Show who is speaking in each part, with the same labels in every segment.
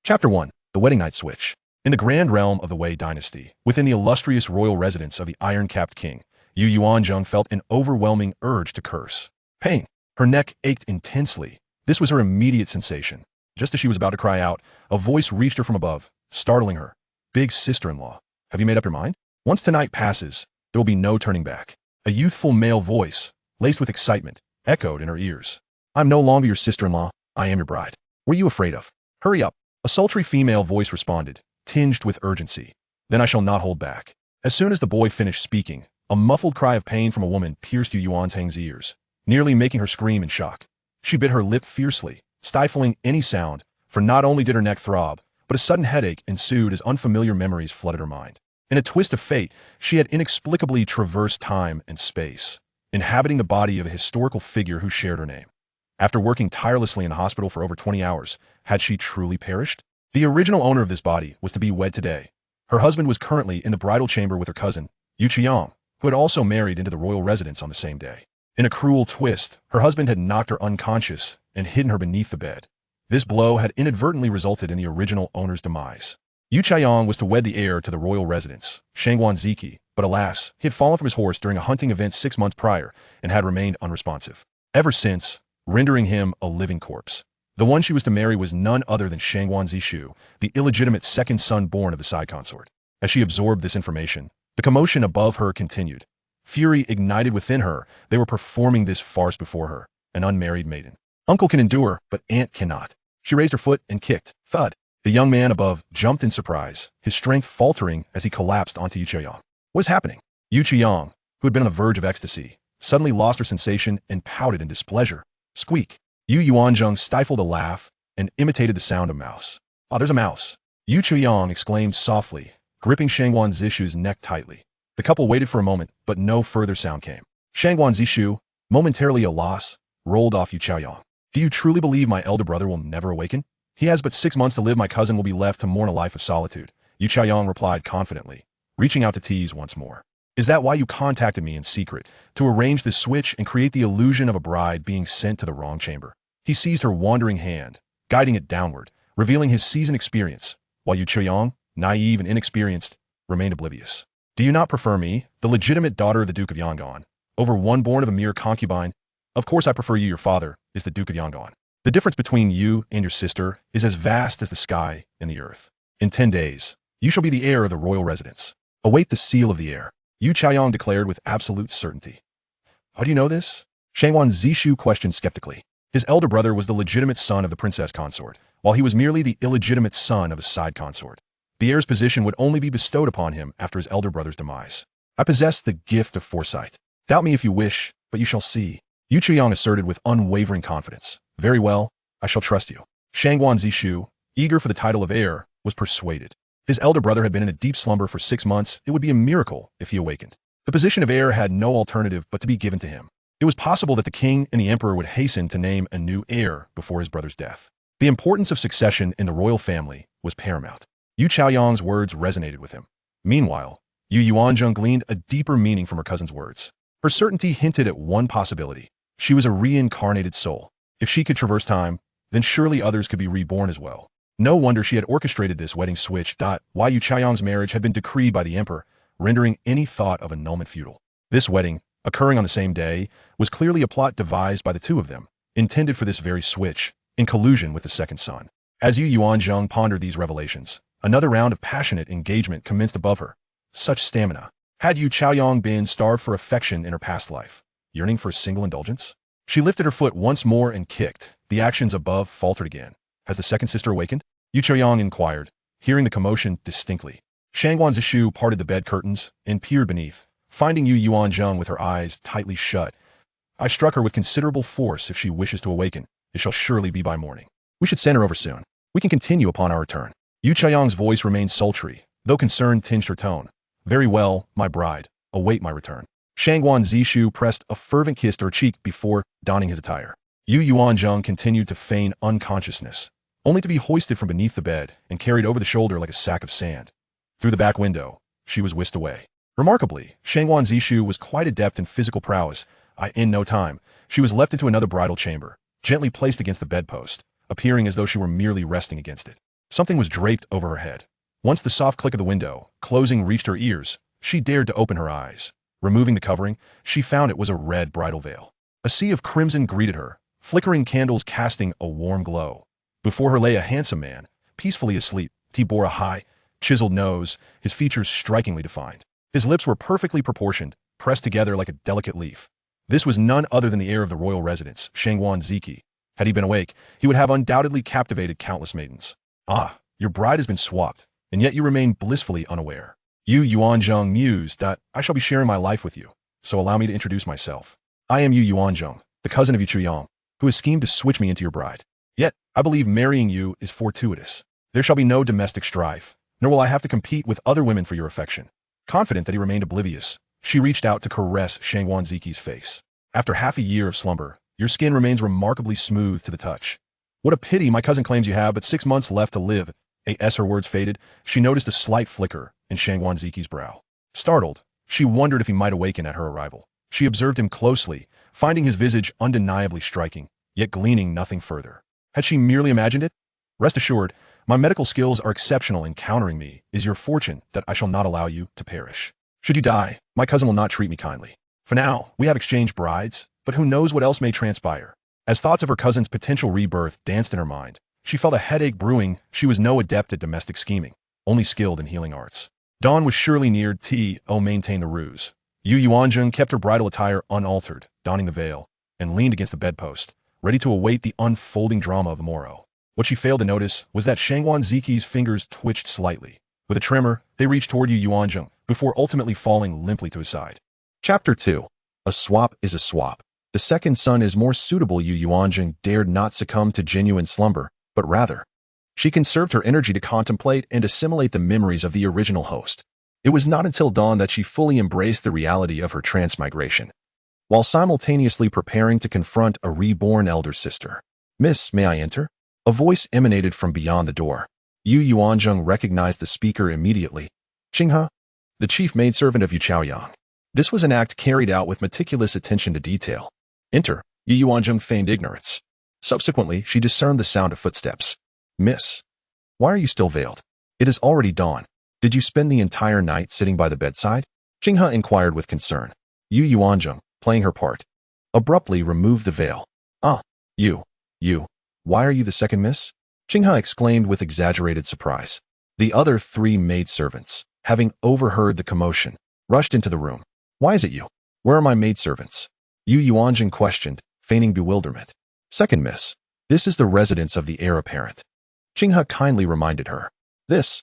Speaker 1: Chapter 1. The Wedding Night Switch. In the grand realm of the Wei dynasty, within the illustrious royal residence of the iron-capped king, Yuanzheng felt an overwhelming urge to curse. Pain. Her neck ached intensely. This was her immediate sensation. Just as she was about to cry out, a voice reached her from above, startling her. Big sister-in-law, have you made up your mind? Once tonight passes, there will be no turning back. A youthful male voice, laced with excitement, echoed in her ears. I'm no longer your sister-in-law, I am your bride. What are you afraid of? Hurry up. A sultry female voice responded, tinged with urgency. Then I shall not hold back. As soon as the boy finished speaking, a muffled cry of pain from a woman pierced Yuanzheng's ears, nearly making her scream in shock. She bit her lip fiercely, stifling any sound, for not only did her neck throb, but a sudden headache ensued as unfamiliar memories flooded her mind. In a twist of fate, she had inexplicably traversed time and space, inhabiting the body of a historical figure who shared her name. After working tirelessly in the hospital for over 20 hours, had she truly perished? The original owner of this body was to be wed today. Her husband was currently in the bridal chamber with her cousin, Yuanzheng, who had also married into the royal residence on the same day. In a cruel twist, her husband had knocked her unconscious and hidden her beneath the bed. This blow had inadvertently resulted in the original owner's demise. Yuanzheng was to wed the heir to the royal residence, Shangguanziki, but alas, he had fallen from his horse during a hunting event 6 months prior and had remained unresponsive. Ever since, rendering him a living corpse. The one she was to marry was none other than Shangguanzishu, the illegitimate second son born of the side consort. As she absorbed this information, the commotion above her continued. Fury ignited within her. They were performing this farce before her, an unmarried maiden. Uncle can endure, but aunt cannot. She raised her foot and kicked. Thud. The young man above jumped in surprise, his strength faltering as he collapsed onto Yuanzheng. What was happening? Yuanzheng, who had been on the verge of ecstasy, suddenly lost her sensation and pouted in displeasure. Squeak. Yuanzheng stifled a laugh and imitated the sound of mouse. Oh, there's a mouse. Yuanzheng exclaimed softly, gripping Shangguanzishu's neck tightly. The couple waited for a moment, but no further sound came. Shangguanzishu, momentarily a loss, rolled off Yuanzheng. Do you truly believe my elder brother will never awaken? He has but 6 months to live. My cousin will be left to mourn a life of solitude. Yuanzheng replied confidently, reaching out to tease once more. Is that why you contacted me in secret, to arrange this switch and create the illusion of a bride being sent to the wrong chamber? He seized her wandering hand, guiding it downward, revealing his seasoned experience, while Yuanzheng, naive and inexperienced, remained oblivious. Do you not prefer me, the legitimate daughter of the Duke of Yangon, over one born of a mere concubine? Of course I prefer you. Your father is the Duke of Yangon. The difference between you and your sister is as vast as the sky and the earth. In 10 days, you shall be the heir of the royal residence. Await the seal of the heir. Yuanzheng declared with absolute certainty. How do you know this? Shangguanzishu questioned skeptically. His elder brother was the legitimate son of the princess consort, while he was merely the illegitimate son of a side consort. The heir's position would only be bestowed upon him after his elder brother's demise. I possess the gift of foresight. Doubt me if you wish, but you shall see. Yuanzheng asserted with unwavering confidence. Very well, I shall trust you. Shangguanzishu, eager for the title of heir, was persuaded. His elder brother had been in a deep slumber for 6 months. It would be a miracle if he awakened. The position of heir had no alternative but to be given to him. It was possible that the king and the emperor would hasten to name a new heir before his brother's death. The importance of succession in the royal family was paramount. Yuanzheng's words resonated with him. Meanwhile, Yuanzheng gleaned a deeper meaning from her cousin's words. Her certainty hinted at one possibility. She was a reincarnated soul. If she could traverse time, then surely others could be reborn as well. No wonder she had orchestrated this wedding switch. Why Yuanzheng's marriage had been decreed by the emperor, rendering any thought of annulment futile. This wedding, occurring on the same day, was clearly a plot devised by the two of them, intended for this very switch, in collusion with the second son. As Yuanzheng pondered these revelations, another round of passionate engagement commenced above her. Such stamina. Had Yuanzheng been starved for affection in her past life, yearning for a single indulgence? She lifted her foot once more and kicked. The actions above faltered again. Has the second sister awakened? Yuanzheng inquired, hearing the commotion distinctly. Shangguanzishu parted the bed curtains and peered beneath, finding Yuanzheng with her eyes tightly shut. I struck her with considerable force. If she wishes to awaken, it shall surely be by morning. We should send her over soon. We can continue upon our return. Yuanzheng's voice remained sultry, though concern tinged her tone. Very well, my bride, await my return. Shangguanzishu pressed a fervent kiss to her cheek before donning his attire. Yuanzheng continued to feign unconsciousness, only to be hoisted from beneath the bed and carried over the shoulder like a sack of sand. Through the back window, she was whisked away. Remarkably, Shangguanzishu was quite adept in physical prowess. In no time, she was leapt into another bridal chamber, gently placed against the bedpost, appearing as though she were merely resting against it. Something was draped over her head. Once the soft click of the window, closing, reached her ears, she dared to open her eyes. Removing the covering, she found it was a red bridal veil. A sea of crimson greeted her, flickering candles casting a warm glow. Before her lay a handsome man, peacefully asleep. He bore a high, chiseled nose, his features strikingly defined. His lips were perfectly proportioned, pressed together like a delicate leaf. This was none other than the heir of the royal residence, Yuanzheng. Had he been awake, he would have undoubtedly captivated countless maidens. Ah, your bride has been swapped, and yet you remain blissfully unaware. Yuanzheng mused that I shall be sharing my life with you, so allow me to introduce myself. I am Yuanzheng, the cousin of Yuanzheng, who has schemed to switch me into your bride. Yet, I believe marrying you is fortuitous. There shall be no domestic strife, nor will I have to compete with other women for your affection. Confident that he remained oblivious, she reached out to caress Yuanzheng's face. After half a year of slumber, your skin remains remarkably smooth to the touch. What a pity my cousin claims you have but 6 months left to live. As her words faded, she noticed a slight flicker in Yuanzheng's brow. Startled, she wondered if he might awaken at her arrival. She observed him closely, finding his visage undeniably striking, yet gleaning nothing further. Had she merely imagined it? Rest assured, my medical skills are exceptional in countering me. Is your fortune that I shall not allow you to perish. Should you die, my cousin will not treat me kindly. For now, we have exchanged brides, but who knows what else may transpire. As thoughts of her cousin's potential rebirth danced in her mind, she felt a headache brewing. She was no adept at domestic scheming, only skilled in healing arts. Dawn was surely near. To maintain the ruse, Yuanzheng kept her bridal attire unaltered, donning the veil, and leaned against the bedpost, ready to await the unfolding drama of the morrow. What she failed to notice was that Yuanzheng's fingers twitched slightly. With a tremor, they reached toward Yuanzheng, before ultimately falling limply to his side. Chapter 2. A swap is a swap. The second son is more suitable. Yuanzheng dared not succumb to genuine slumber, but rather, she conserved her energy to contemplate and assimilate the memories of the original host. It was not until dawn that she fully embraced the reality of her transmigration, while simultaneously preparing to confront a reborn elder sister. Miss, may I enter? A voice emanated from beyond the door. Yuanzheng recognized the speaker immediately. Qinghe, the chief maidservant of Yuanzheng. This was an act carried out with meticulous attention to detail. Enter. Yuanzheng feigned ignorance. Subsequently, she discerned the sound of footsteps. Miss, why are you still veiled? It is already dawn. Did you spend the entire night sitting by the bedside? Qinghe inquired with concern. Yuanzheng, playing her part, abruptly removed the veil. Ah, you, why are you the second miss? Qinghe exclaimed with exaggerated surprise. The other 3 maidservants, having overheard the commotion, rushed into the room. Why is it you? Where are my maidservants? Yuanzheng questioned, feigning bewilderment. Second miss, this is the residence of the heir apparent. Qinghe kindly reminded her. This,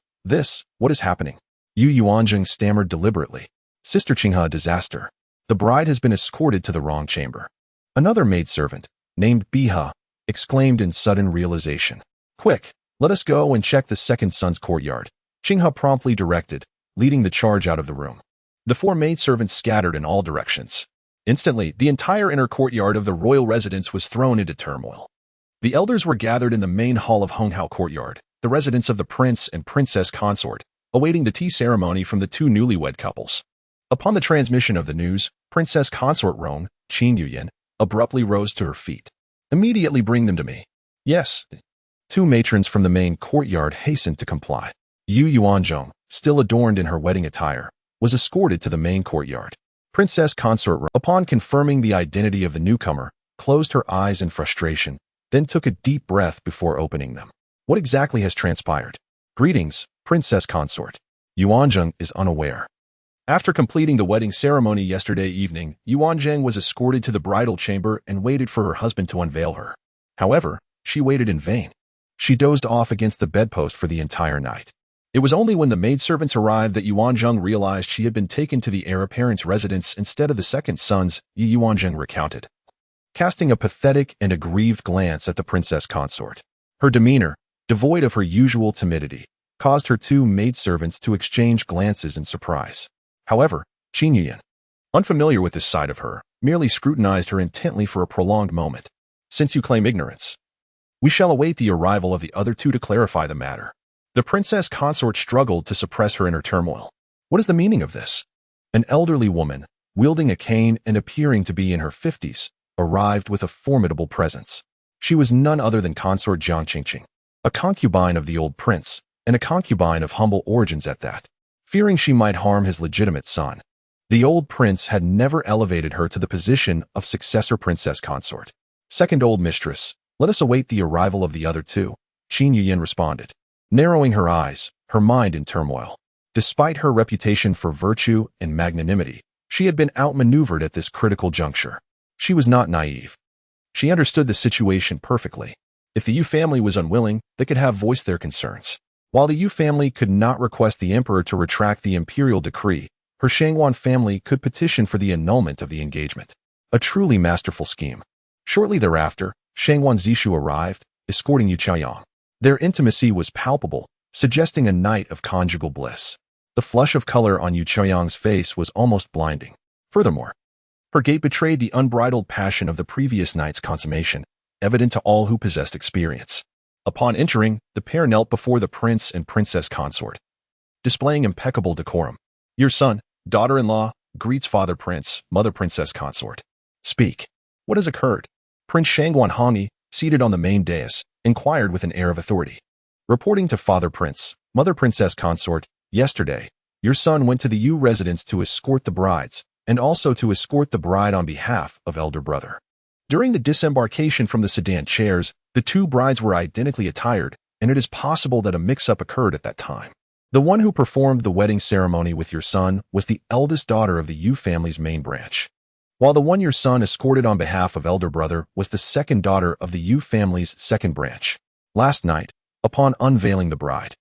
Speaker 1: what is happening? Yuanzheng stammered deliberately. Sister Qinghe, disaster. The bride has been escorted to the wrong chamber. Another maidservant, named Biha, exclaimed in sudden realization. Quick, let us go and check the second son's courtyard. Qinghe promptly directed, leading the charge out of the room. The 4 maidservants scattered in all directions. Instantly, the entire inner courtyard of the royal residence was thrown into turmoil. The elders were gathered in the main hall of Honghao Courtyard, the residence of the prince and princess consort, awaiting the tea ceremony from the 2 newlywed couples. Upon the transmission of the news, Princess Consort Roan, Qin Yuyan, abruptly rose to her feet. Immediately bring them to me. Yes. 2 matrons from the main courtyard hastened to comply. Yuanzheng, still adorned in her wedding attire, was escorted to the main courtyard. Princess Consort Roan, upon confirming the identity of the newcomer, closed her eyes in frustration, then took a deep breath before opening them. What exactly has transpired? Greetings, Princess Consort. Yuanzheng is unaware. After completing the wedding ceremony yesterday evening, Yuanzheng was escorted to the bridal chamber and waited for her husband to unveil her. However, she waited in vain. She dozed off against the bedpost for the entire night. It was only when the maidservants arrived that Yuanzheng realized she had been taken to the heir apparent's residence instead of the second son's. Yuanzheng recounted, casting a pathetic and aggrieved glance at the princess consort. Her demeanor, devoid of her usual timidity, caused her 2 maidservants to exchange glances in surprise. However, Qin Yuyan, unfamiliar with this side of her, merely scrutinized her intently for a prolonged moment. Since you claim ignorance, we shall await the arrival of the other 2 to clarify the matter. The princess consort struggled to suppress her inner turmoil. What is the meaning of this? An elderly woman, wielding a cane and appearing to be in her 50s, arrived with a formidable presence. She was none other than consort Jiang Qingqing. a concubine of the old prince, and a concubine of humble origins at that. Fearing she might harm his legitimate son, the old prince had never elevated her to the position of successor princess consort. Second old mistress, let us await the arrival of the other two, Qin Yuyan responded, narrowing her eyes, her mind in turmoil. Despite her reputation for virtue and magnanimity, she had been outmaneuvered at this critical juncture. She was not naive. She understood the situation perfectly. If the Yu family was unwilling, they could have voiced their concerns. While the Yu family could not request the emperor to retract the imperial decree, her Shangwan family could petition for the annulment of the engagement. A truly masterful scheme. Shortly thereafter, Shangwan Zishu arrived, escorting Yu Chaoyang. Their intimacy was palpable, suggesting a night of conjugal bliss. The flush of color on Yu Chaoyang's face was almost blinding. Furthermore, her gait betrayed the unbridled passion of the previous night's consummation, evident to all who possessed experience. Upon entering, the pair knelt before the prince and princess consort, displaying impeccable decorum. Your son, daughter-in-law, greets father prince, mother princess consort. Speak. What has occurred? Prince Shangwan Hongyi, seated on the main dais, inquired with an air of authority. Reporting to father prince, mother princess consort, yesterday, your son went to the Yu residence to escort the brides, and also to escort the bride on behalf of elder brother. During the disembarkation from the sedan chairs, the two brides were identically attired, and it is possible that a mix-up occurred at that time. The one who performed the wedding ceremony with your son was the eldest daughter of the Yu family's main branch, while the one your son escorted on behalf of elder brother was the second daughter of the Yu family's second branch. Last night, upon unveiling the bride,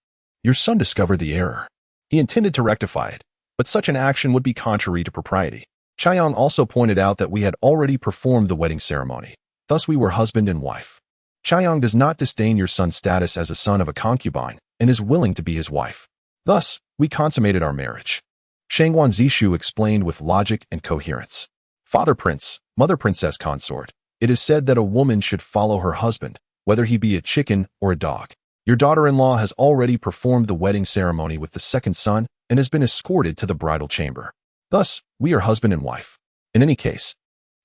Speaker 1: your son discovered the error. He intended to rectify it, but such an action would be contrary to propriety. Chaoyang also pointed out that we had already performed the wedding ceremony, thus we were husband and wife. Chaoyang does not disdain your son's status as a son of a concubine and is willing to be his wife. Thus, we consummated our marriage. Shangwan Zishu explained with logic and coherence. Father prince, mother princess consort, it is said that a woman should follow her husband, whether he be a chicken or a dog. Your daughter-in-law has already performed the wedding ceremony with the second son and has been escorted to the bridal chamber. Thus, we are husband and wife. In any case,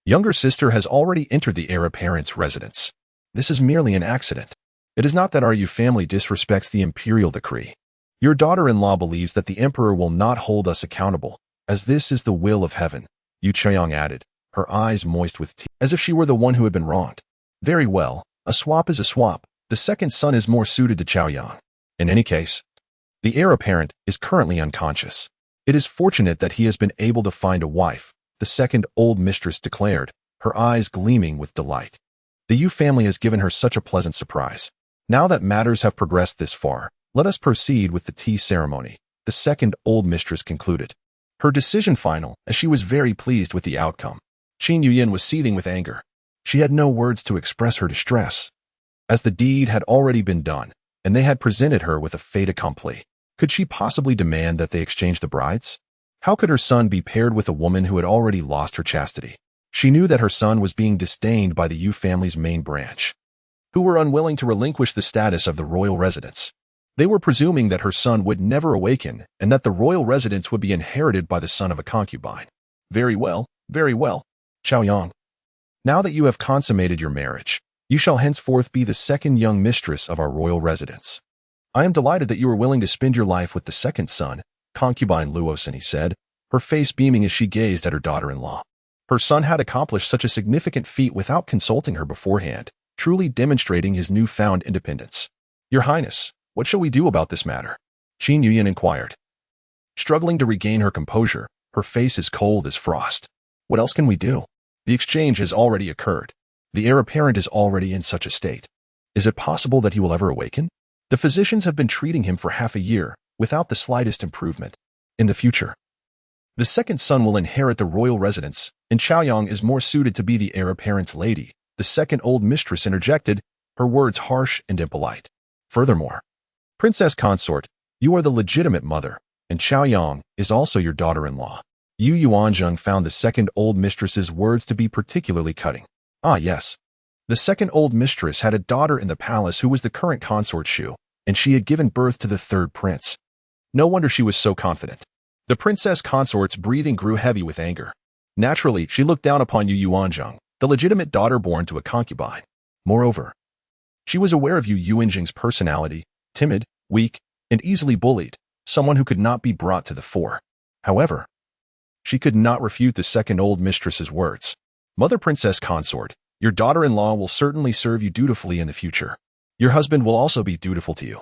Speaker 1: younger sister has already entered the heir apparent's residence. This is merely an accident. It is not that our Yu family disrespects the imperial decree. Your daughter-in-law believes that the emperor will not hold us accountable, as this is the will of heaven, Yu Chaoyang added, her eyes moist with tears, as if she were the one who had been wronged. Very well, a swap is a swap. The second son is more suited to Chaoyang. In any case, the heir apparent is currently unconscious. It is fortunate that he has been able to find a wife, the second old mistress declared, her eyes gleaming with delight. The Yu family has given her such a pleasant surprise. Now that matters have progressed this far, let us proceed with the tea ceremony, the second old mistress concluded. Her decision final, as she was very pleased with the outcome. Qin Yuyan was seething with anger. She had no words to express her distress, as the deed had already been done, and they had presented her with a fait accompli. Could she possibly demand that they exchange the brides? How could her son be paired with a woman who had already lost her chastity? She knew that her son was being disdained by the Yu family's main branch, who were unwilling to relinquish the status of the royal residence. They were presuming that her son would never awaken and that the royal residence would be inherited by the son of a concubine. Very well, Chaoyang. Now that you have consummated your marriage, you shall henceforth be the second young mistress of our royal residence. I am delighted that you are willing to spend your life with the second son, concubine Luosin, he said, her face beaming as she gazed at her daughter-in-law. Her son had accomplished such a significant feat without consulting her beforehand, truly demonstrating his newfound independence. Your Highness, what shall we do about this matter? Qin Yuyan inquired. Struggling to regain her composure, her face as cold as frost. What else can we do? The exchange has already occurred. The heir apparent is already in such a state. Is it possible that he will ever awaken? The physicians have been treating him for half a year, without the slightest improvement. In the future, the second son will inherit the royal residence, and Chaoyang is more suited to be the heir apparent's lady, the second old mistress interjected, her words harsh and impolite. Furthermore, Princess consort, you are the legitimate mother, and Chaoyang is also your daughter-in-law. Yuanzheng found the second old mistress's words to be particularly cutting. Ah, yes. The second old mistress had a daughter in the palace who was the current consort Shu, and she had given birth to the third prince. No wonder she was so confident. The princess consort's breathing grew heavy with anger. Naturally, she looked down upon Yuanzheng, the legitimate daughter born to a concubine. Moreover, She was aware of Yuanzheng's personality, timid, weak, and easily bullied, someone who could not be brought to the fore. However, she could not refute the second-old mistress's words. Mother Princess Consort, your daughter-in-law will certainly serve you dutifully in the future. Your husband will also be dutiful to you.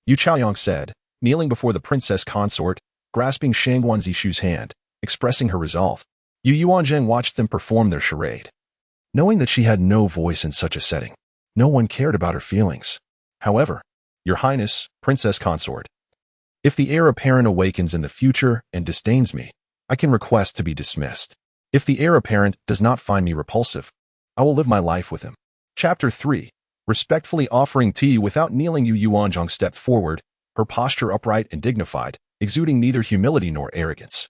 Speaker 1: Yu Chaoyang said, kneeling before the princess consort, grasping Shangguan Zishu's hand, expressing her resolve. Yu Yuanzheng watched them perform their charade. Knowing that she had no voice in such a setting, no one cared about her feelings. However, Your Highness, Princess Consort, if the heir apparent awakens in the future and disdains me, I can request to be dismissed. If the heir apparent does not find me repulsive, I will live my life with him. Chapter 3. Respectfully offering tea without kneeling, Yu Yuanzheng stepped forward, her posture upright and dignified, exuding neither humility nor arrogance.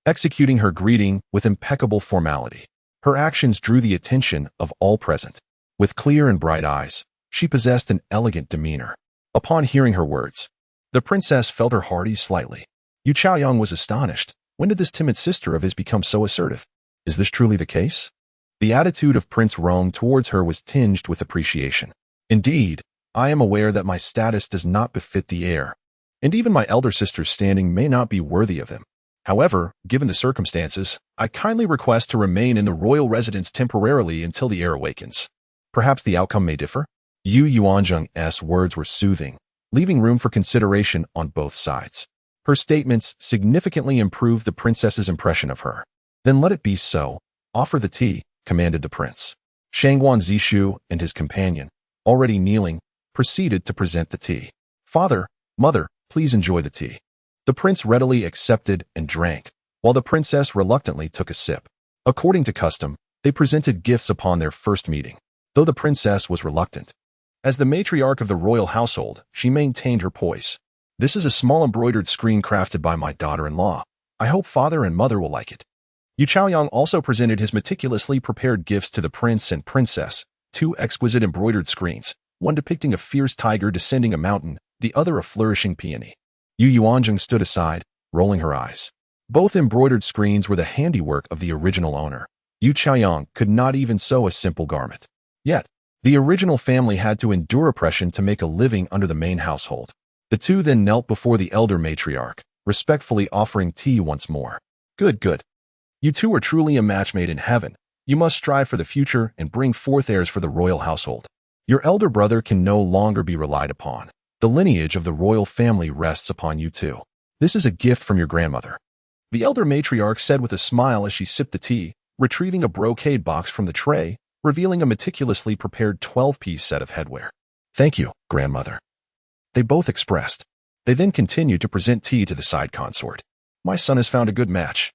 Speaker 1: Executing her greeting with impeccable formality, her actions drew the attention of all present. With clear and bright eyes, she possessed an elegant demeanor. Upon hearing her words, the princess felt her heart ease slightly. Yu Chaoyang was astonished. When did this timid sister of his become so assertive? Is this truly the case? The attitude of Prince Rome towards her was tinged with appreciation. Indeed, I am aware that my status does not befit the heir, and even my elder sister's standing may not be worthy of him. However, given the circumstances, I kindly request to remain in the royal residence temporarily until the heir awakens. Perhaps the outcome may differ? Yu Yuanzheng's words were soothing, leaving room for consideration on both sides. Her statements significantly improved the princess's impression of her. Then let it be so. Offer the tea, commanded the prince. Shangguan Zishu and his companion, already kneeling, proceeded to present the tea. Father, mother, please enjoy the tea. The prince readily accepted and drank, while the princess reluctantly took a sip. According to custom, they presented gifts upon their first meeting, though the princess was reluctant. As the matriarch of the royal household, she maintained her poise. This is a small embroidered screen crafted by my daughter-in-law. I hope father and mother will like it. Yu Chaoyang also presented his meticulously prepared gifts to the prince and princess, 2 exquisite embroidered screens, one depicting a fierce tiger descending a mountain, the other a flourishing peony. Yu Yuanzheng stood aside, rolling her eyes. Both embroidered screens were the handiwork of the original owner. Yu Chaoyang could not even sew a simple garment. Yet, the original family had to endure oppression to make a living under the main household. The two then knelt before the elder matriarch, respectfully offering tea once more. Good, good. You two are truly a match made in heaven. You must strive for the future and bring forth heirs for the royal household. Your elder brother can no longer be relied upon. The lineage of the royal family rests upon you two. This is a gift from your grandmother. The elder matriarch said with a smile as she sipped the tea, retrieving a brocade box from the tray, revealing a meticulously prepared 12-piece set of headwear. Thank you, grandmother. They both expressed. They then continued to present tea to the side consort. My son has found a good match.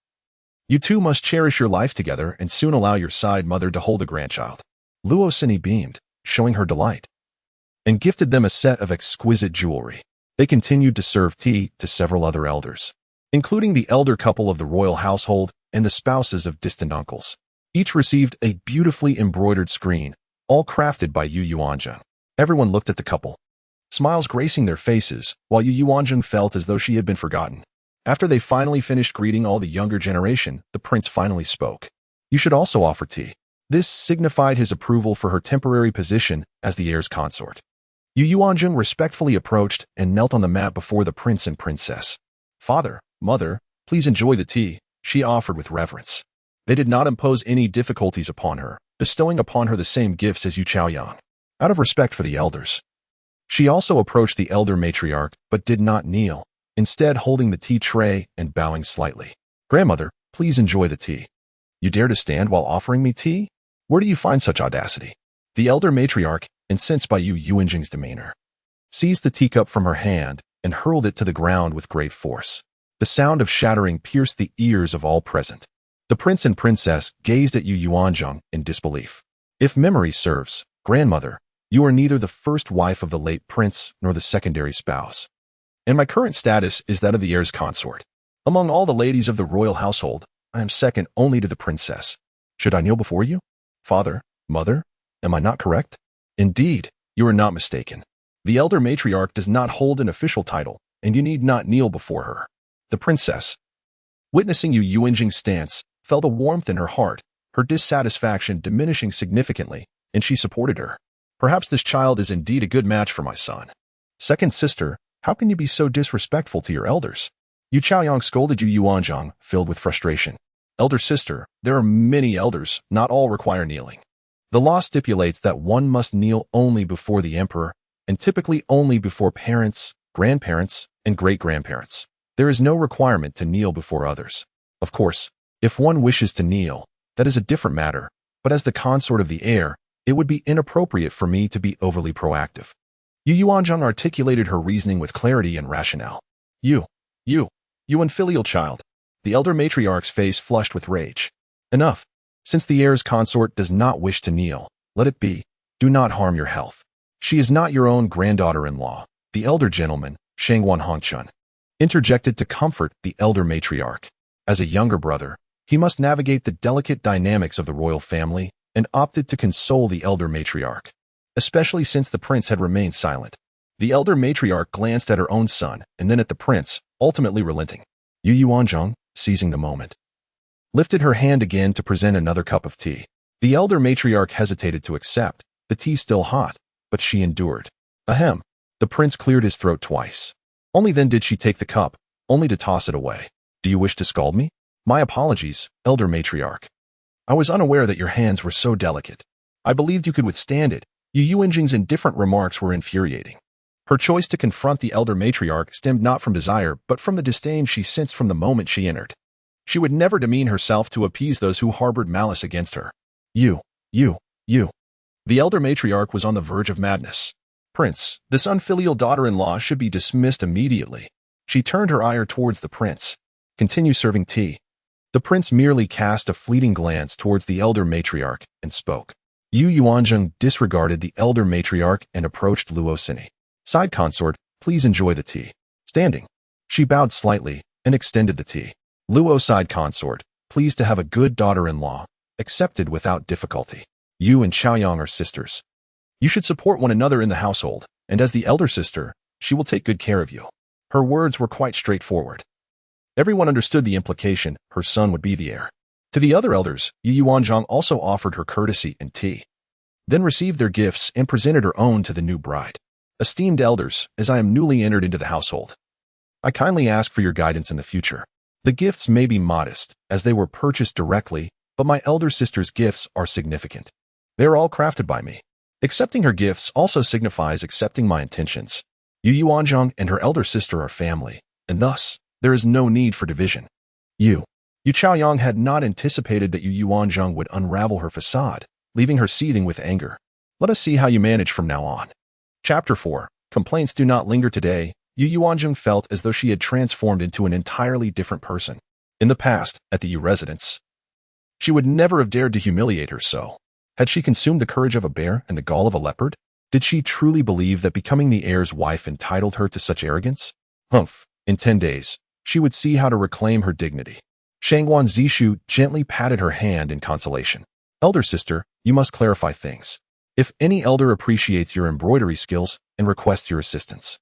Speaker 1: You two must cherish your life together and soon allow your side mother to hold a grandchild. Luo Sini beamed, showing her delight, and gifted them a set of exquisite jewelry. They continued to serve tea to several other elders, including the elder couple of the royal household and the spouses of distant uncles. Each received a beautifully embroidered screen, all crafted by Yu Yuanzheng. Everyone looked at the couple, smiles gracing their faces, while Yu Yuanzheng felt as though she had been forgotten. After they finally finished greeting all the younger generation, the prince finally spoke. You should also offer tea. This signified his approval for her temporary position as the heir's consort. Yu Yuanzheng respectfully approached and knelt on the mat before the prince and princess. Father, mother, please enjoy the tea, she offered with reverence. They did not impose any difficulties upon her, bestowing upon her the same gifts as Yu Chaoyang, out of respect for the elders. She also approached the elder matriarch, but did not kneel, instead holding the tea tray and bowing slightly. Grandmother, please enjoy the tea. You dare to stand while offering me tea? Where do you find such audacity? The elder matriarch, incensed by Yu Yuanzheng's demeanor, seized the teacup from her hand and hurled it to the ground with great force. The sound of shattering pierced the ears of all present. The prince and princess gazed at Yu Yuanzheng in disbelief. If memory serves, grandmother, you are neither the first wife of the late prince nor the secondary spouse, and my current status is that of the heir's consort. Among all the ladies of the royal household, I am second only to the princess. Should I kneel before you? Father, mother, am I not correct? Indeed, you are not mistaken. The elder matriarch does not hold an official title, and you need not kneel before her. The princess, witnessing Yu Yuanzheng's stance, felt a warmth in her heart, her dissatisfaction diminishing significantly, and she supported her. Perhaps this child is indeed a good match for my son. Second sister, how can you be so disrespectful to your elders? Yu Chaoyang scolded Yu Yuanzheng, filled with frustration. Elder sister, there are many elders, not all require kneeling. The law stipulates that one must kneel only before the emperor, and typically only before parents, grandparents, and great-grandparents. There is no requirement to kneel before others. Of course, if one wishes to kneel, that is a different matter, but as the consort of the heir, it would be inappropriate for me to be overly proactive. Yu Yuanzheng articulated her reasoning with clarity and rationale. You unfilial child. The elder matriarch's face flushed with rage. Enough. Since the heir's consort does not wish to kneel, let it be. Do not harm your health. She is not your own granddaughter-in-law. The elder gentleman, Shangwan Hongchun, interjected to comfort the elder matriarch. As a younger brother, he must navigate the delicate dynamics of the royal family and opted to console the elder matriarch, especially since the prince had remained silent. The elder matriarch glanced at her own son and then at the prince, ultimately relenting. Yu Yuanzheng, seizing the moment, lifted her hand again to present another cup of tea. The elder matriarch hesitated to accept, the tea still hot, but she endured. Ahem. The prince cleared his throat twice. Only then did she take the cup, only to toss it away. Do you wish to scald me? My apologies, elder matriarch. I was unaware that your hands were so delicate. I believed you could withstand it. Yu Yuanzheng's indifferent remarks were infuriating. Her choice to confront the elder matriarch stemmed not from desire, but from the disdain she sensed from the moment she entered. She would never demean herself to appease those who harbored malice against her. You. The elder matriarch was on the verge of madness. Prince, this unfilial daughter-in-law should be dismissed immediately. She turned her ire towards the prince. Continue serving tea. The prince merely cast a fleeting glance towards the elder matriarch and spoke. Yu Yuanzheng disregarded the elder matriarch and approached Luo Sini. Side consort, please enjoy the tea. Standing. She bowed slightly and extended the tea. Luo side consort, pleased to have a good daughter-in-law, accepted without difficulty. You and Chaoyang are sisters. You should support one another in the household, and as the elder sister, she will take good care of you. Her words were quite straightforward. Everyone understood the implication her son would be the heir. To the other elders, Yu Yuanzheng also offered her courtesy and tea, then received their gifts and presented her own to the new bride. Esteemed elders, as I am newly entered into the household, I kindly ask for your guidance in the future. The gifts may be modest, as they were purchased directly, but my elder sister's gifts are significant. They are all crafted by me. Accepting her gifts also signifies accepting my intentions. Yu Yuanzheng and her elder sister are family, and thus, there is no need for division. Yu Chaoyang had not anticipated that Yu Yuanzheng would unravel her facade, leaving her seething with anger. Let us see how you manage from now on. Chapter 4. Complaints do not linger today. Yu Yuanzheng felt as though she had transformed into an entirely different person. In the past, at the Yu residence, she would never have dared to humiliate her so. Had she consumed the courage of a bear and the gall of a leopard? Did she truly believe that becoming the heir's wife entitled her to such arrogance? Humph. In 10 days, she would see how to reclaim her dignity. Shangwan Zishu gently patted her hand in consolation. Elder sister, you must clarify things. If any elder appreciates your embroidery skills and requests your assistance,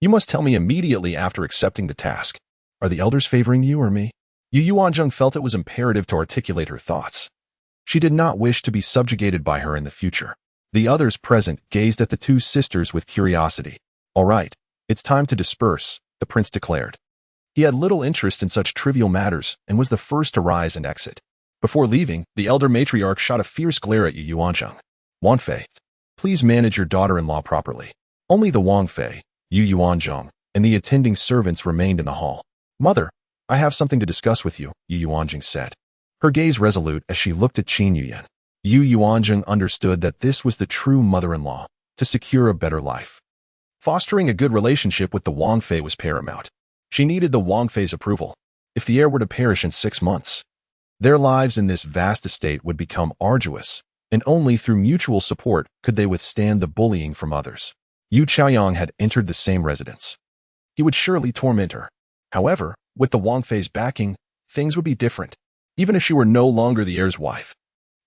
Speaker 1: you must tell me immediately after accepting the task. Are the elders favoring you or me? Yu Yuanzheng felt it was imperative to articulate her thoughts. She did not wish to be subjugated by her in the future. The others present gazed at the two sisters with curiosity. All right, it's time to disperse, the prince declared. He had little interest in such trivial matters and was the first to rise and exit. Before leaving, the elder matriarch shot a fierce glare at Yu Yuanzheng. Wangfei, please manage your daughter-in-law properly. Only the Wangfei, Yu Yuanzheng, and the attending servants remained in the hall. Mother, I have something to discuss with you, Yu Yuanzheng said. Her gaze resolute as she looked at Qin Yuyan. Yu Yuanzheng understood that this was the true mother-in-law, to secure a better life. Fostering a good relationship with the Wangfei was paramount. She needed the Wangfei's approval. If the heir were to perish in 6 months, their lives in this vast estate would become arduous, and only through mutual support could they withstand the bullying from others. Yu Chaoyang had entered the same residence. He would surely torment her. However, with the Wangfei's backing, things would be different. Even if she were no longer the heir's wife,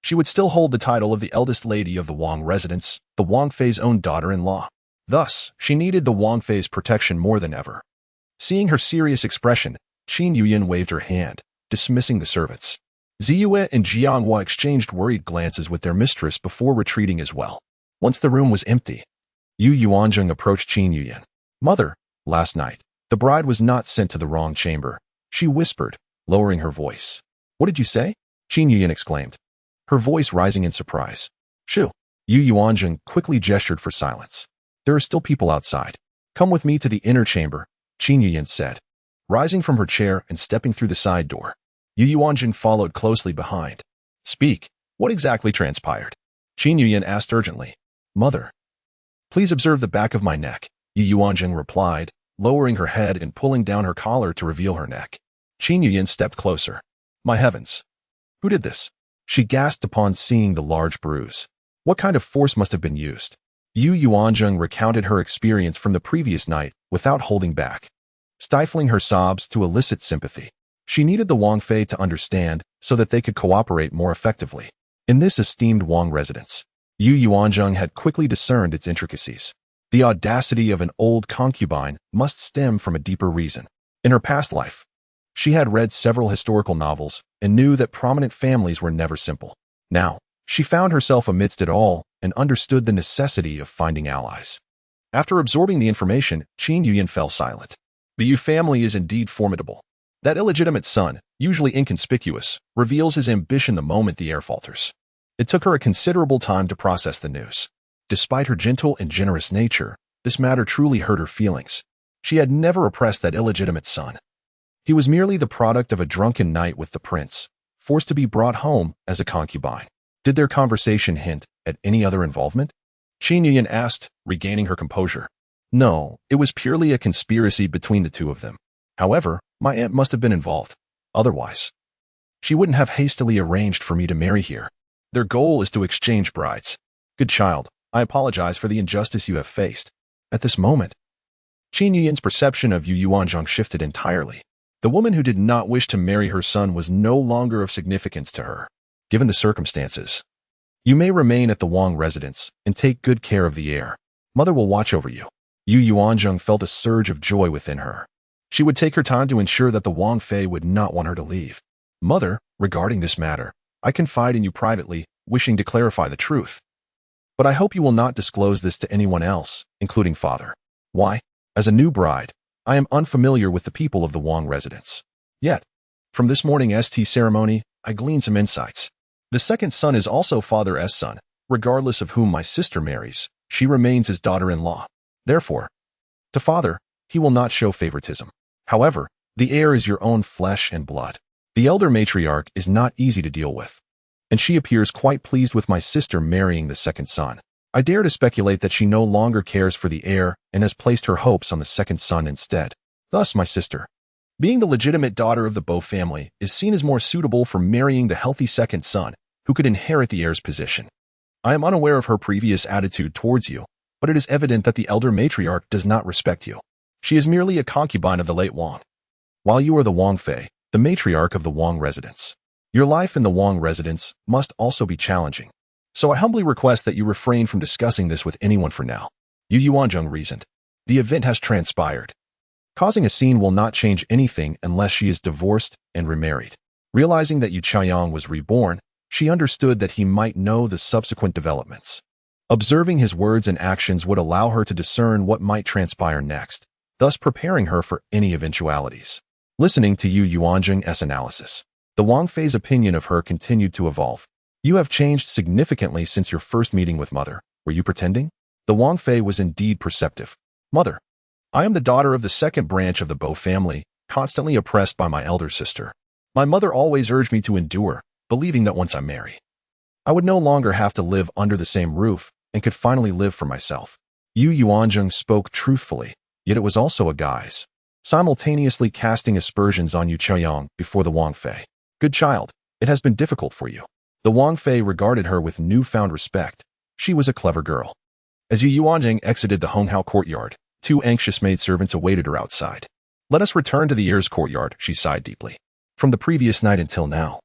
Speaker 1: she would still hold the title of the eldest lady of the Wang residence, the Wangfei's own daughter-in-law. Thus, she needed the Wangfei's protection more than ever. Seeing her serious expression, Qin Yuyan waved her hand, dismissing the servants. Ziyue and Jianghua exchanged worried glances with their mistress before retreating as well. Once the room was empty, Yuanzheng approached Qin Yuyan. Mother, last night, the bride was not sent to the wrong chamber, she whispered, lowering her voice. What did you say? Qin Yuyan exclaimed, her voice rising in surprise. Shoo! Yuanzheng quickly gestured for silence. There are still people outside. Come with me to the inner chamber, Qin Yuyan said. Rising from her chair and stepping through the side door, Yuanzheng followed closely behind. Speak, what exactly transpired? Qin Yuyan asked urgently. Mother, please observe the back of my neck, Yuanzheng replied, lowering her head and pulling down her collar to reveal her neck. Qin Yuyan stepped closer. My heavens! Who did this? She gasped upon seeing the large bruise. What kind of force must have been used? Yuanzheng recounted her experience from the previous night without holding back, stifling her sobs to elicit sympathy. She needed the Wang Fei to understand so that they could cooperate more effectively. In this esteemed Wang residence, Yuanzheng had quickly discerned its intricacies. The audacity of an old concubine must stem from a deeper reason. In her past life, she had read several historical novels and knew that prominent families were never simple. Now, she found herself amidst it all and understood the necessity of finding allies. After absorbing the information, Qin Yuyan fell silent. The Yu family is indeed formidable. That illegitimate son, usually inconspicuous, reveals his ambition the moment the heir falters. It took her a considerable time to process the news. Despite her gentle and generous nature, this matter truly hurt her feelings. She had never oppressed that illegitimate son. He was merely the product of a drunken night with the prince, forced to be brought home as a concubine. Did their conversation hint at any other involvement? Qin Yuyan asked, regaining her composure. No, it was purely a conspiracy between the two of them. However, my aunt must have been involved. Otherwise, she wouldn't have hastily arranged for me to marry here. Their goal is to exchange brides. Good child, I apologize for the injustice you have faced. At this moment, Qin Yuyan's perception of Yuanzheng shifted entirely. The woman who did not wish to marry her son was no longer of significance to her. Given the circumstances, you may remain at the Wang residence and take good care of the heir. Mother will watch over you. Yuanzheng felt a surge of joy within her. She would take her time to ensure that the Wang Fei would not want her to leave. Mother, regarding this matter, I confide in you privately, wishing to clarify the truth. But I hope you will not disclose this to anyone else, including father. Why? As a new bride, I am unfamiliar with the people of the Wang residence. Yet, from this morning's tea ceremony, I gleaned some insights. The second son is also father's son. Regardless of whom my sister marries, she remains his daughter-in-law. Therefore, to father, he will not show favoritism. However, the heir is your own flesh and blood. The elder matriarch is not easy to deal with, and she appears quite pleased with my sister marrying the second son. I dare to speculate that she no longer cares for the heir and has placed her hopes on the second son instead. Thus, my sister, being the legitimate daughter of the Bo family, is seen as more suitable for marrying the healthy second son, who could inherit the heir's position. I am unaware of her previous attitude towards you, but it is evident that the elder matriarch does not respect you. She is merely a concubine of the late Wang. While you are the Wang Fei, the matriarch of the Wang residence, your life in the Wang residence must also be challenging. So I humbly request that you refrain from discussing this with anyone for now. Yuanzheng reasoned. The event has transpired. Causing a scene will not change anything unless she is divorced and remarried. Realizing that Yuanzheng was reborn, she understood that he might know the subsequent developments. Observing his words and actions would allow her to discern what might transpire next, thus preparing her for any eventualities. Listening to Yuanzheng's analysis, the Wang Fei's opinion of her continued to evolve. You have changed significantly since your first meeting with mother. Were you pretending? The Wang Fei was indeed perceptive. Mother, I am the daughter of the second branch of the Bo family, constantly oppressed by my elder sister. My mother always urged me to endure, believing that once I marry, I would no longer have to live under the same roof and could finally live for myself. Yuanzheng spoke truthfully, yet it was also a guise, simultaneously casting aspersions on Yuanzheng before the Wang Fei. Good child, it has been difficult for you. The Wang Fei regarded her with newfound respect. She was a clever girl. As Yuanzheng exited the Honghao courtyard, two anxious maidservants awaited her outside. Let us return to the heir's courtyard, she sighed deeply. From the previous night until now,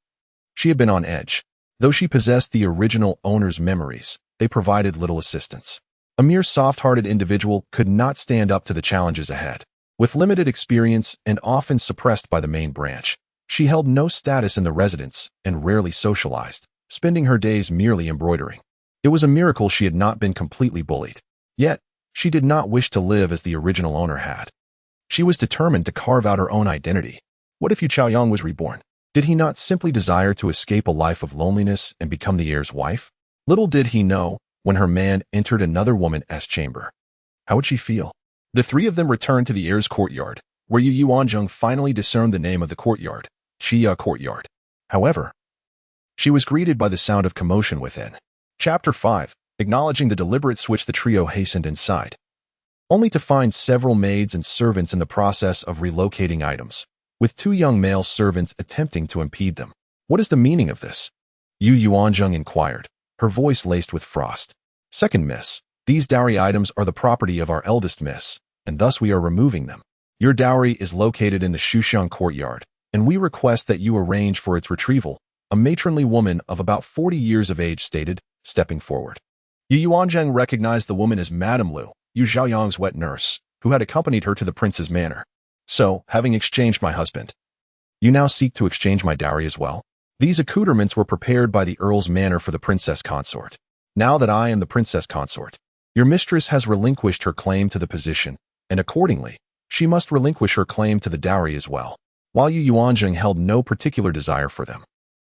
Speaker 1: she had been on edge. Though she possessed the original owner's memories, they provided little assistance. A mere soft-hearted individual could not stand up to the challenges ahead. With limited experience and often suppressed by the main branch, she held no status in the residence and rarely socialized, spending her days merely embroidering. It was a miracle she had not been completely bullied. Yet, she did not wish to live as the original owner had. She was determined to carve out her own identity. What if Yu Chaoyang was reborn? Did he not simply desire to escape a life of loneliness and become the heir's wife? Little did he know, when her man entered another woman's chamber. How would she feel? The three of them returned to the heir's courtyard, where Yuanzheng finally discerned the name of the courtyard, Chia Courtyard. However, she was greeted by the sound of commotion within. Chapter 5. Acknowledging the deliberate switch, the trio hastened inside, only to find several maids and servants in the process of relocating items, with two young male servants attempting to impede them. What is the meaning of this? Yuanzheng inquired, her voice laced with frost. Second miss, these dowry items are the property of our eldest miss, and thus we are removing them. Your dowry is located in the Shushang courtyard, and we request that you arrange for its retrieval, a matronly woman of about 40 years of age stated, stepping forward. Yuanzheng recognized the woman as Madame Lu, Yu Xiaoyang's wet nurse, who had accompanied her to the prince's manor. So, having exchanged my husband, you now seek to exchange my dowry as well? These accoutrements were prepared by the earl's manor for the princess consort. Now that I am the princess consort, your mistress has relinquished her claim to the position, and accordingly, she must relinquish her claim to the dowry as well. While Yuanzheng held no particular desire for them,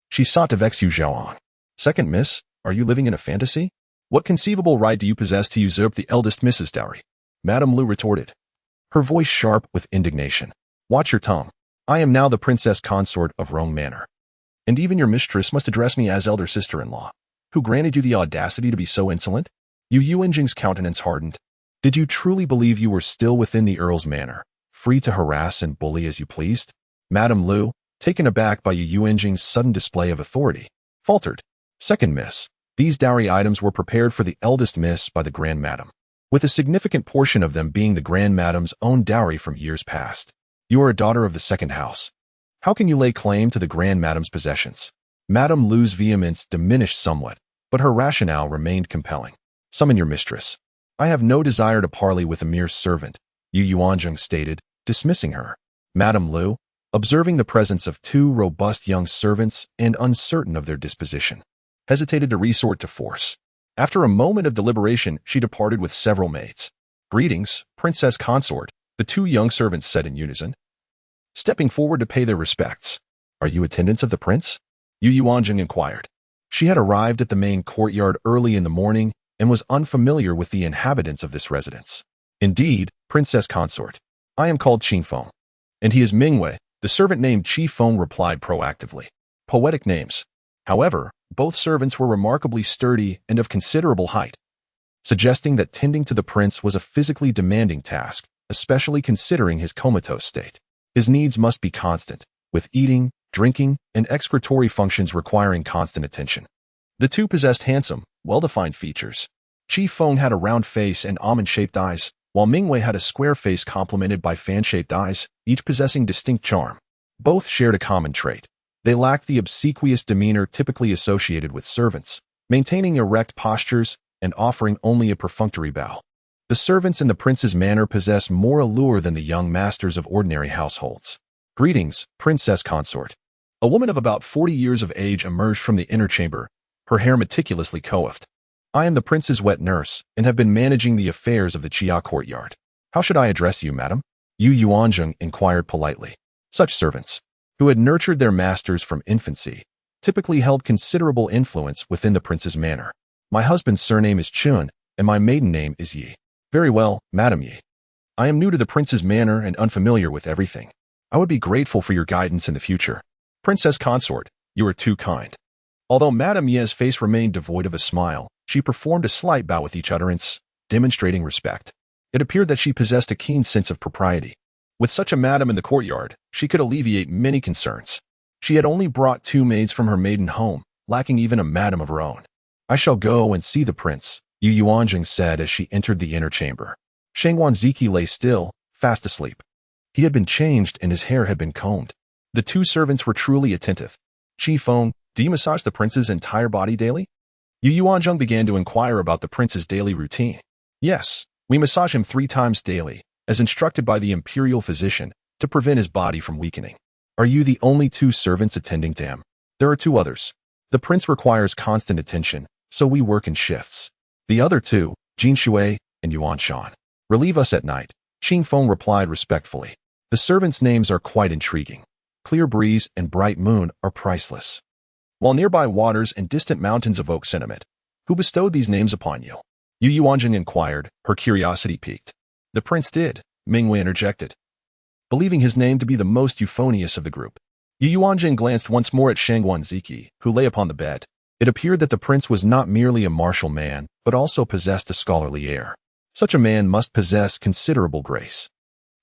Speaker 1: she sought to vex Yu Xiaoyang. Second miss, are you living in a fantasy? What conceivable right do you possess to usurp the eldest miss's dowry? Madame Lu retorted, her voice sharp with indignation. Watch your tongue. I am now the princess consort of Rong Manor, and even your mistress must address me as elder sister-in-law. Who granted you the audacity to be so insolent? Yuanzheng's countenance hardened. Did you truly believe you were still within the earl's manor, free to harass and bully as you pleased? Madame Lu, taken aback by Yuanzheng's sudden display of authority, faltered. Second miss, these dowry items were prepared for the eldest miss by the Grand Madam, with a significant portion of them being the Grand Madam's own dowry from years past. You are a daughter of the second house. How can you lay claim to the Grand Madam's possessions? Madame Lu's vehemence diminished somewhat, but her rationale remained compelling. Summon your mistress. I have no desire to parley with a mere servant, Yuanzheng stated, dismissing her. Madame Lu, observing the presence of two robust young servants and uncertain of their disposition, hesitated to resort to force. After a moment of deliberation, she departed with several maids. Greetings, princess consort, the two young servants said in unison, stepping forward to pay their respects. Are you attendants of the prince? Yuanzheng inquired. She had arrived at the main courtyard early in the morning and was unfamiliar with the inhabitants of this residence. Indeed, princess consort, I am called Qin Feng, and he is Mingwei. The servant named Qi Feng replied proactively. Poetic names. However, both servants were remarkably sturdy and of considerable height, suggesting that tending to the prince was a physically demanding task, especially considering his comatose state. His needs must be constant, with eating, drinking, and excretory functions requiring constant attention. The two possessed handsome, well-defined features. Qi Feng had a round face and almond-shaped eyes, while Mingwei had a square face complemented by fan-shaped eyes, each possessing distinct charm. Both shared a common trait. They lacked the obsequious demeanor typically associated with servants, maintaining erect postures and offering only a perfunctory bow. The servants in the prince's manor possess more allure than the young masters of ordinary households. Greetings, princess consort. A woman of about 40 years of age emerged from the inner chamber, her hair meticulously coiffed. I am the prince's wet nurse and have been managing the affairs of the Chia courtyard. How should I address you, madam? Yuanzheng inquired politely. Such servants, who had nurtured their masters from infancy, typically held considerable influence within the prince's manor. My husband's surname is Chun, and my maiden name is Yi. Very well, Madam Yi. I am new to the prince's manor and unfamiliar with everything. I would be grateful for your guidance in the future. Princess consort, you are too kind. Although Madame Yi's face remained devoid of a smile, she performed a slight bow with each utterance, demonstrating respect. It appeared that she possessed a keen sense of propriety. With such a madam in the courtyard, she could alleviate many concerns. She had only brought 2 maids from her maiden home, lacking even a madam of her own. I shall go and see the prince, Yuanzheng said as she entered the inner chamber. Shang Wanziki lay still, fast asleep. He had been changed and his hair had been combed. The 2 servants were truly attentive. Qi Feng, do you massage the prince's entire body daily? Yuanzheng began to inquire about the prince's daily routine. Yes, we massage him 3 times daily, as instructed by the imperial physician, to prevent his body from weakening. Are you the only 2 servants attending to him? There are 2 others. The prince requires constant attention, so we work in shifts. The other two, Jin Shui and Yuanzheng, relieve us at night. Qing Feng replied respectfully. The servants' names are quite intriguing. Clear Breeze and Bright Moon are priceless, while nearby waters and distant mountains evoke sentiment. Who bestowed these names upon you? Yu Yuanzheng inquired, her curiosity piqued. The prince did, Mingwei interjected, believing his name to be the most euphonious of the group. Yu Yuanzheng glanced once more at Shang Guanziki, who lay upon the bed. It appeared that the prince was not merely a martial man, but also possessed a scholarly air. Such a man must possess considerable grace.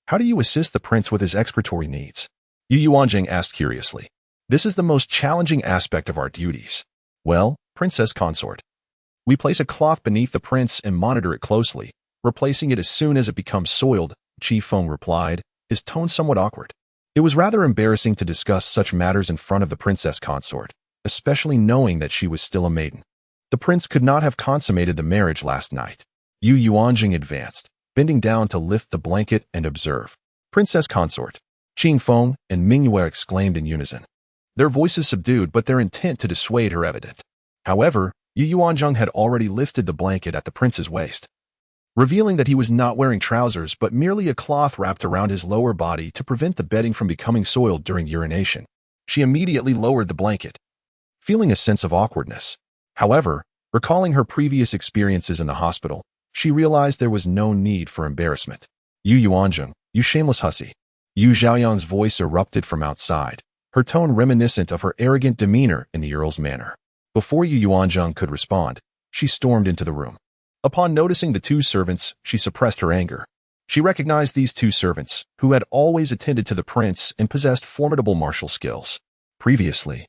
Speaker 1: How do you assist the prince with his expiratory needs? Yu Yuanzheng asked curiously. This is the most challenging aspect of our duties. Well, princess consort, we place a cloth beneath the prince and monitor it closely, replacing it as soon as it becomes soiled, Qi Feng replied, his tone somewhat awkward. It was rather embarrassing to discuss such matters in front of the princess consort, especially knowing that she was still a maiden. The prince could not have consummated the marriage last night. Yu Yuanzheng advanced, bending down to lift the blanket and observe. Princess consort, Qing Feng and Mingyue exclaimed in unison. Their voices subdued, but their intent to dissuade her evident. However, Yu Yuanzheng had already lifted the blanket at the prince's waist, revealing that he was not wearing trousers but merely a cloth wrapped around his lower body to prevent the bedding from becoming soiled during urination. She immediately lowered the blanket, feeling a sense of awkwardness. However, recalling her previous experiences in the hospital, she realized there was no need for embarrassment. Yu Yuanzheng, you shameless hussy. Yu Zhaoyang's voice erupted from outside, her tone reminiscent of her arrogant demeanor in the earl's manner. Before Yu Yuanzheng could respond, she stormed into the room. Upon noticing the two servants, she suppressed her anger. She recognized these two servants, who had always attended to the prince and possessed formidable martial skills. Previously,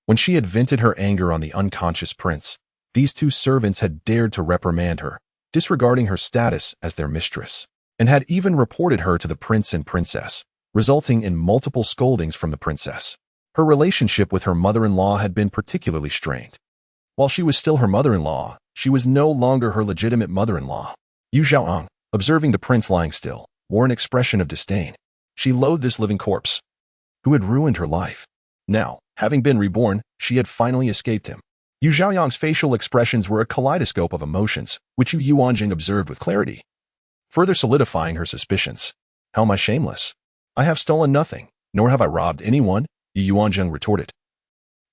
Speaker 1: when she had vented her anger on the unconscious prince, these two servants had dared to reprimand her, disregarding her status as their mistress, and had even reported her to the prince and princess, resulting in multiple scoldings from the princess. Her relationship with her mother-in-law had been particularly strained. While she was still her mother-in-law, she was no longer her legitimate mother-in-law. Yu Zhaoyang, observing the prince lying still, wore an expression of disdain. She loathed this living corpse, who had ruined her life. Now, having been reborn, she had finally escaped him. Yu Zhaoyang's facial expressions were a kaleidoscope of emotions, which Yu Yuanzheng observed with clarity, further solidifying her suspicions. How am I shameless? I have stolen nothing, nor have I robbed anyone, Yu Yuanzheng retorted,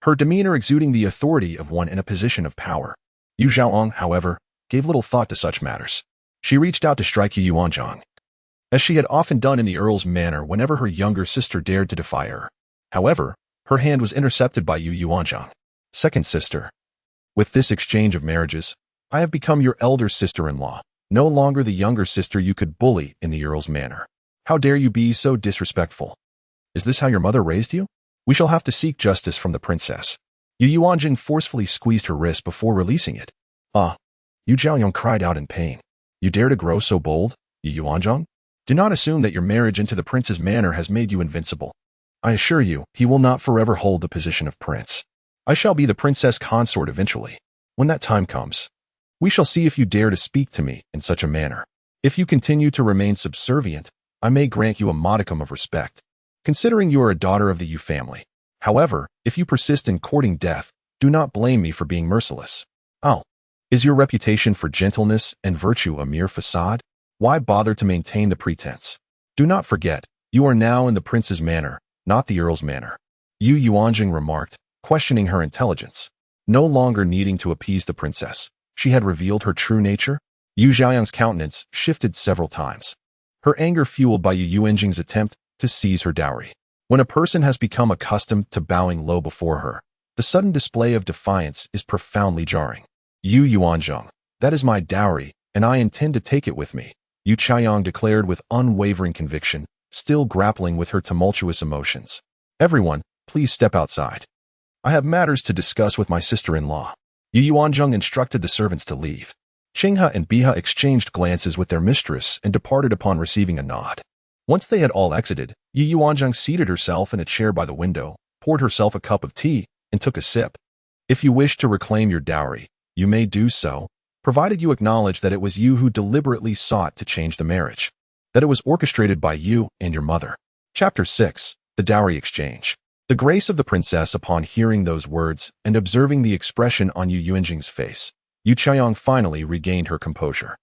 Speaker 1: her demeanor exuding the authority of one in a position of power. Yu Zhaoyang, however, gave little thought to such matters. She reached out to strike Yu Yuanzheng, as she had often done in the earl's manner whenever her younger sister dared to defy her. However, her hand was intercepted by Yu Yuanzheng. Second sister. With this exchange of marriages, I have become your elder sister-in-law, no longer the younger sister you could bully in the earl's manner. How dare you be so disrespectful? Is this how your mother raised you? We shall have to seek justice from the princess. Yu Yuanzheng forcefully squeezed her wrist before releasing it. Ah! Yu Zhaoyang cried out in pain. You dare to grow so bold, Yu Yuanzheng? Do not assume that your marriage into the prince's manor has made you invincible. I assure you, he will not forever hold the position of prince. I shall be the princess consort eventually. When that time comes, we shall see if you dare to speak to me in such a manner. If you continue to remain subservient, I may grant you a modicum of respect, considering you are a daughter of the Yu family. However, if you persist in courting death, do not blame me for being merciless. Oh, is your reputation for gentleness and virtue a mere facade? Why bother to maintain the pretense? Do not forget, you are now in the prince's manor, not the earl's manor. Yu Yuanzheng remarked, questioning her intelligence. No longer needing to appease the princess, she had revealed her true nature. Yu Zhaoyang's countenance shifted several times, her anger fueled by Yu Yuanzheng's attempt to seize her dowry. When a person has become accustomed to bowing low before her, the sudden display of defiance is profoundly jarring. Yu Yuanzheng, that is my dowry, and I intend to take it with me, Yu Chaiyang declared with unwavering conviction, still grappling with her tumultuous emotions. Everyone, please step outside. I have matters to discuss with my sister-in-law. Yu Yuanzheng instructed the servants to leave. Qinghe and Bihe exchanged glances with their mistress and departed upon receiving a nod. Once they had all exited, Yu Yuanzheng seated herself in a chair by the window, poured herself a cup of tea, and took a sip. If you wish to reclaim your dowry, you may do so, provided you acknowledge that it was you who deliberately sought to change the marriage, that it was orchestrated by you and your mother. Chapter 6. The Dowry Exchange. The grace of the princess upon hearing those words and observing the expression on Yuanzheng's face, Yu Qiang finally regained her composure.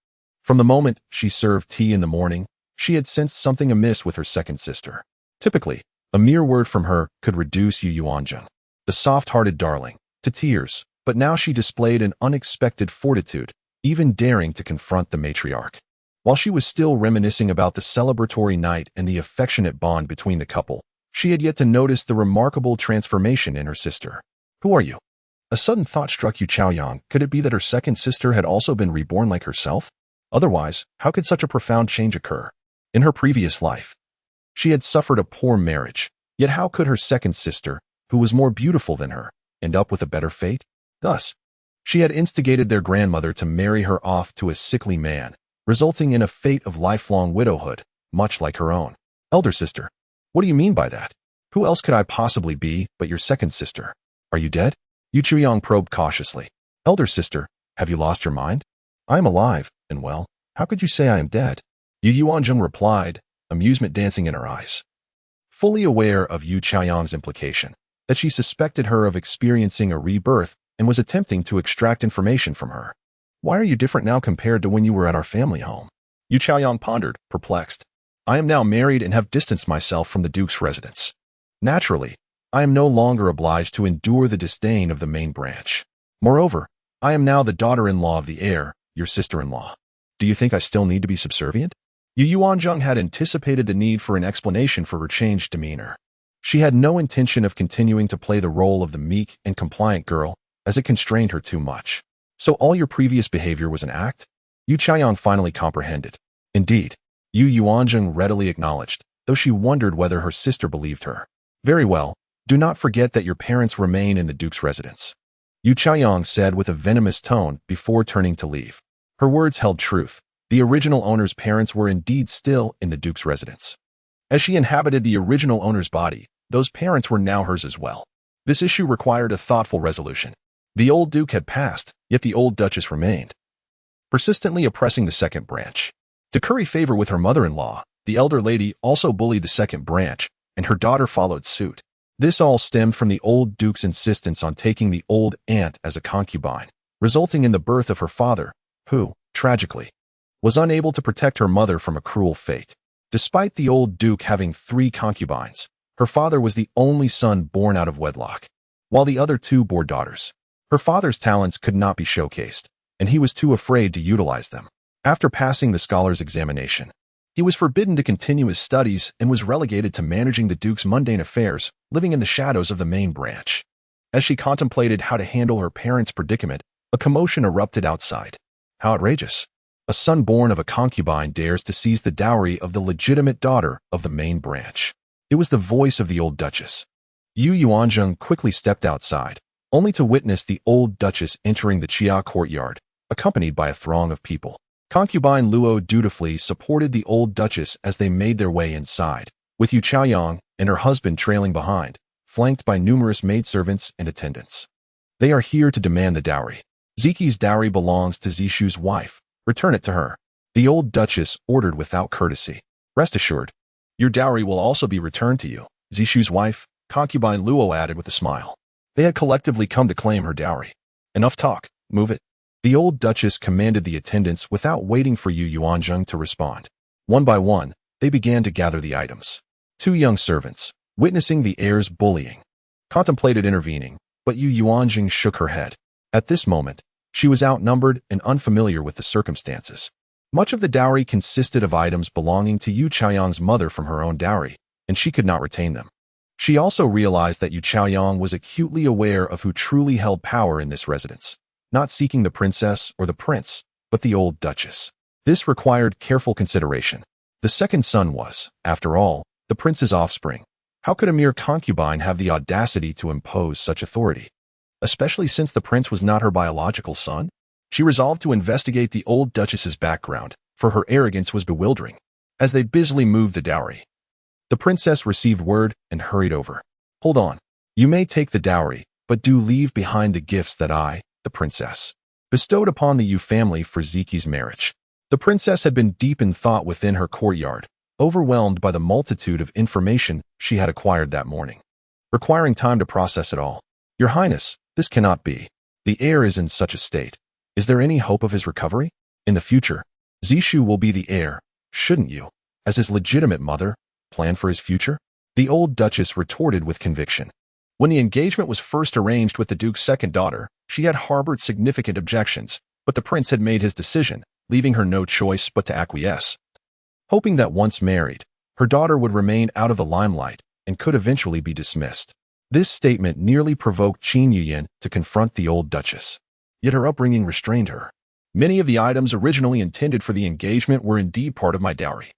Speaker 1: From the moment she served tea in the morning, she had sensed something amiss with her second sister. Typically, a mere word from her could reduce Yu Yuanzheng, the soft-hearted darling, to tears, but now she displayed an unexpected fortitude, even daring to confront the matriarch. While she was still reminiscing about the celebratory night and the affectionate bond between the couple, she had yet to notice the remarkable transformation in her sister. "Who are you?" A sudden thought struck Yu Qiang. Could it be that her second sister had also been reborn like herself? Otherwise, how could such a profound change occur? In her previous life, she had suffered a poor marriage, yet how could her second sister, who was more beautiful than her, end up with a better fate? Thus, she had instigated their grandmother to marry her off to a sickly man, resulting in a fate of lifelong widowhood, much like her own. "Elder sister, what do you mean by that? Who else could I possibly be but your second sister? Are you dead?" Yu Qiang probed cautiously. "Elder sister, have you lost your mind?" "I am alive, and well, how could you say I am dead?" Yu Yuanzheng replied, amusement dancing in her eyes. Fully aware of Yu Qiang's implication, that she suspected her of experiencing a rebirth and was attempting to extract information from her. "Why are you different now compared to when you were at our family home?" Yu Qiang pondered, perplexed. "I am now married and have distanced myself from the Duke's residence. Naturally, I am no longer obliged to endure the disdain of the main branch. Moreover, I am now the daughter-in-law of the heir, your sister-in-law. Do you think I still need to be subservient?" Yu Yuanzheng had anticipated the need for an explanation for her changed demeanor. She had no intention of continuing to play the role of the meek and compliant girl, as it constrained her too much. "So all your previous behavior was an act?" Yu Qiang finally comprehended. "Indeed," Yu Yuanzheng readily acknowledged, though she wondered whether her sister believed her. "Very well, do not forget that your parents remain in the Duke's residence," Yu Qiang said with a venomous tone before turning to leave. Her words held truth. The original owner's parents were indeed still in the Duke's residence. As she inhabited the original owner's body, those parents were now hers as well. This issue required a thoughtful resolution. The old Duke had passed, yet the old Duchess remained, persistently oppressing the second branch. To curry favor with her mother-in-law, the elder lady also bullied the second branch, and her daughter followed suit. This all stemmed from the old Duke's insistence on taking the old aunt as a concubine, resulting in the birth of her father, who, tragically, was unable to protect her mother from a cruel fate. Despite the old Duke having 3 concubines, her father was the only son born out of wedlock, while the other 2 bore daughters. Her father's talents could not be showcased, and he was too afraid to utilize them. After passing the scholar's examination, he was forbidden to continue his studies and was relegated to managing the Duke's mundane affairs, living in the shadows of the main branch. As she contemplated how to handle her parents' predicament, a commotion erupted outside. How outrageous! A son born of a concubine dares to seize the dowry of the legitimate daughter of the main branch. It was the voice of the old Duchess. Yu Yuanzheng quickly stepped outside, only to witness the old Duchess entering the Chia courtyard, accompanied by a throng of people. Concubine Luo dutifully supported the old Duchess as they made their way inside, with Yu Qiang and her husband trailing behind, flanked by numerous maidservants and attendants. "They are here to demand the dowry. Ziqi's dowry belongs to Zishu's wife. Return it to her," the old Duchess ordered without courtesy. "Rest assured, your dowry will also be returned to you," Zishu's wife, concubine Luo added with a smile. They had collectively come to claim her dowry. "Enough talk, move it." The old Duchess commanded the attendants without waiting for Yu Yuanzheng to respond. One by one, they began to gather the items. 2 young servants, witnessing the heir's bullying, contemplated intervening, but Yu Yuanzheng shook her head. At this moment, she was outnumbered and unfamiliar with the circumstances. Much of the dowry consisted of items belonging to Yu Qiang's mother from her own dowry, and she could not retain them. She also realized that Yu Qiang was acutely aware of who truly held power in this residence, not seeking the princess or the prince, but the old Duchess. This required careful consideration. The second son was, after all, the prince's offspring. How could a mere concubine have the audacity to impose such authority? Especially since the prince was not her biological son? She resolved to investigate the old Duchess's background, for her arrogance was bewildering. As they busily moved the dowry, the princess received word and hurried over. "Hold on. You may take the dowry, but do leave behind the gifts that I, the princess, bestowed upon the Yu family for Ziqi's marriage." The princess had been deep in thought within her courtyard, overwhelmed by the multitude of information she had acquired that morning. requiring time to process it all. Your Highness, this cannot be. The heir is in such a state. Is there any hope of his recovery? In the future, Zishu will be the heir, shouldn't you, as his legitimate mother, plan for his future? The old duchess retorted with conviction. When the engagement was first arranged with the duke's second daughter, she had harbored significant objections, but the prince had made his decision, leaving her no choice but to acquiesce. Hoping that once married, her daughter would remain out of the limelight and could eventually be dismissed. This statement nearly provoked Qin Yuyan to confront the old duchess. Yet her upbringing restrained her. Many of the items originally intended for the engagement were indeed part of my dowry.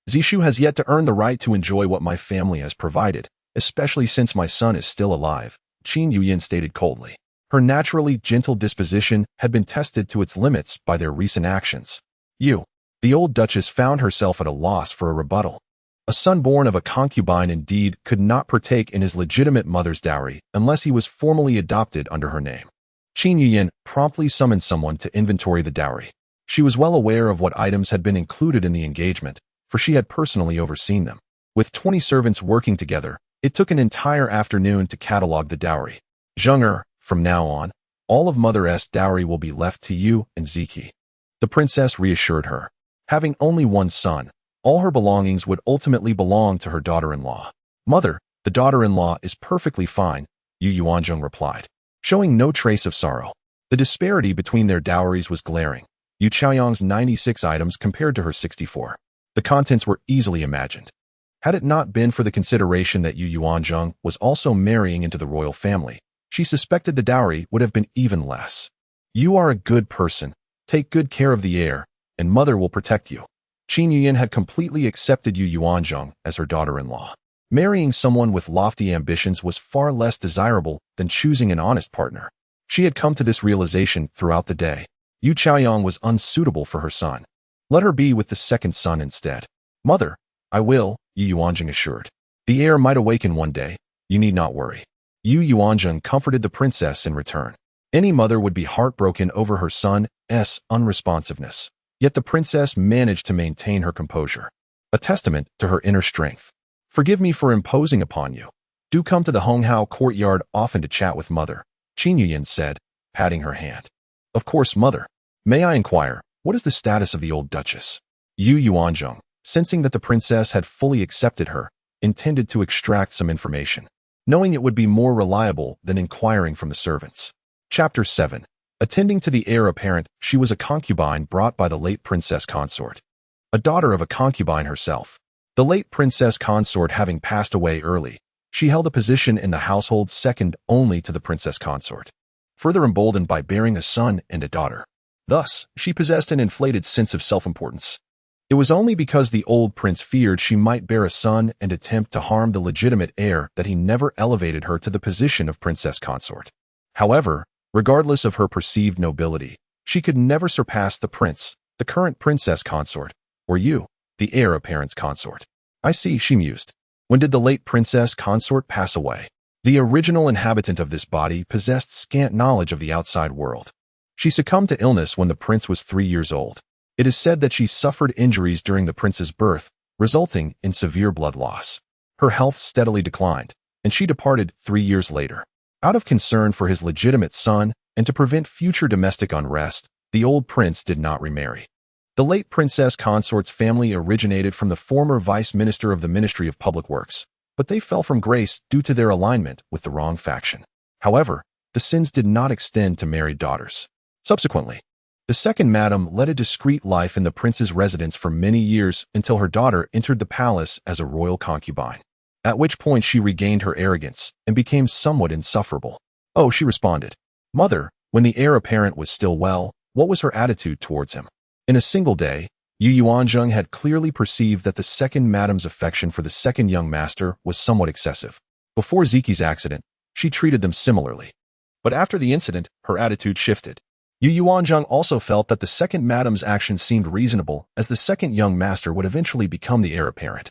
Speaker 1: Zishu has yet to earn the right to enjoy what my family has provided, especially since my son is still alive, Qin Yuyan stated coldly. Her naturally gentle disposition had been tested to its limits by their recent actions. The old duchess found herself at a loss for a rebuttal. A son born of a concubine indeed could not partake in his legitimate mother's dowry unless he was formally adopted under her name. Qin Yuyan promptly summoned someone to inventory the dowry. She was well aware of what items had been included in the engagement, for she had personally overseen them. With 20 servants working together, it took an entire afternoon to catalog the dowry. Zheng, from now on, all of Mother's dowry will be left to you and Ziki. The princess reassured her. Having only one son, all her belongings would ultimately belong to her daughter-in-law. Mother, the daughter-in-law is perfectly fine, Yuanzheng replied, showing no trace of sorrow. The disparity between their dowries was glaring. Yu Chaoyang's 96 items compared to her 64. The contents were easily imagined. Had it not been for the consideration that Yuanzheng was also marrying into the royal family, she suspected the dowry would have been even less. You are a good person. Take good care of the heir, and mother will protect you. Qin Yuyan had completely accepted Yuanzheng as her daughter-in-law. Marrying someone with lofty ambitions was far less desirable than choosing an honest partner. She had come to this realization throughout the day. Yu Chaoyang was unsuitable for her son. Let her be with the second son instead. Mother, I will, Yuanzheng assured. The heir might awaken one day. You need not worry. Yuanzheng comforted the princess in return. Any mother would be heartbroken over her son's unresponsiveness. Yet the princess managed to maintain her composure, a testament to her inner strength. Forgive me for imposing upon you. Do come to the Honghao courtyard often to chat with mother, Qin Yuyan said, patting her hand. Of course, mother. May I inquire, what is the status of the old duchess? Yuanzheng, sensing that the princess had fully accepted her, intended to extract some information, knowing it would be more reliable than inquiring from the servants. Chapter 7. Attending to the heir apparent, she was a concubine brought by the late princess consort. A daughter of a concubine herself. The late princess consort having passed away early, she held a position in the household second only to the princess consort, further emboldened by bearing a son and a daughter. Thus, she possessed an inflated sense of self-importance. It was only because the old prince feared she might bear a son and attempt to harm the legitimate heir that he never elevated her to the position of princess consort. However, regardless of her perceived nobility, she could never surpass the prince, the current princess consort, or you, the heir apparent's consort. I see, she mused. When did the late princess consort pass away? The original inhabitant of this body possessed scant knowledge of the outside world. She succumbed to illness when the prince was 3 years old. It is said that she suffered injuries during the prince's birth, resulting in severe blood loss. Her health steadily declined, and she departed 3 years later. Out of concern for his legitimate son and to prevent future domestic unrest, the old prince did not remarry. The late princess consort's family originated from the former vice minister of the Ministry of Public Works, but they fell from grace due to their alignment with the wrong faction. However, the sins did not extend to married daughters. Subsequently, the second madam led a discreet life in the prince's residence for many years until her daughter entered the palace as a royal concubine, at which point she regained her arrogance and became somewhat insufferable. Oh, she responded. Mother, when the heir apparent was still well, what was her attitude towards him? In a single day, Yuanzheng had clearly perceived that the second madam's affection for the second young master was somewhat excessive. Before Ziki's accident, she treated them similarly. But after the incident, her attitude shifted. Yuanzheng also felt that the second madam's actions seemed reasonable, as the second young master would eventually become the heir apparent,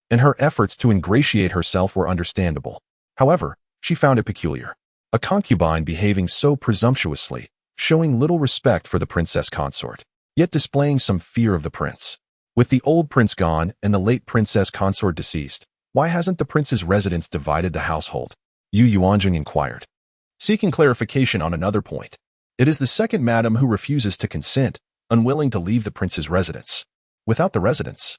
Speaker 1: and her efforts to ingratiate herself were understandable. However, she found it peculiar. A concubine behaving so presumptuously, showing little respect for the princess consort, yet displaying some fear of the prince. With the old prince gone and the late princess consort deceased, Why hasn't the prince's residence divided the household? Yuanzheng inquired. Seeking clarification on another point. It is the second madam who refuses to consent, unwilling to leave the prince's residence. Without the residence,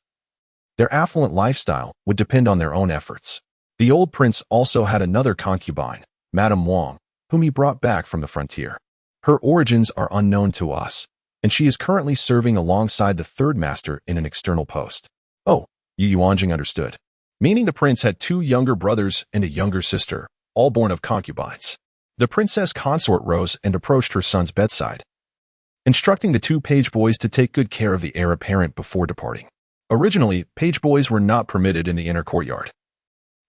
Speaker 1: their affluent lifestyle would depend on their own efforts. The old prince also had another concubine, Madame Wang, whom he brought back from the frontier. Her origins are unknown to us, and she is currently serving alongside the third master in an external post. Oh, Yuanzheng understood. Meaning the prince had two younger brothers and a younger sister, all born of concubines. The princess consort rose and approached her son's bedside, instructing the two page boys to take good care of the heir apparent before departing. Originally, page boys were not permitted in the inner courtyard,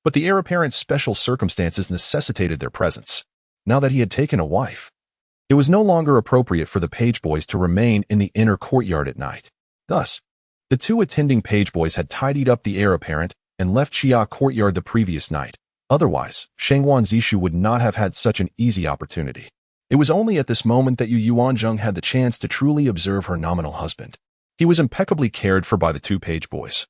Speaker 1: but the heir apparent's special circumstances necessitated their presence. Now that he had taken a wife, it was no longer appropriate for the page boys to remain in the inner courtyard at night. Thus, the two attending page boys had tidied up the heir apparent and left Xia courtyard the previous night. Otherwise, Shangwan Zishu would not have had such an easy opportunity. It was only at this moment that Yuanzheng had the chance to truly observe her nominal husband. He was impeccably cared for by the two page boys,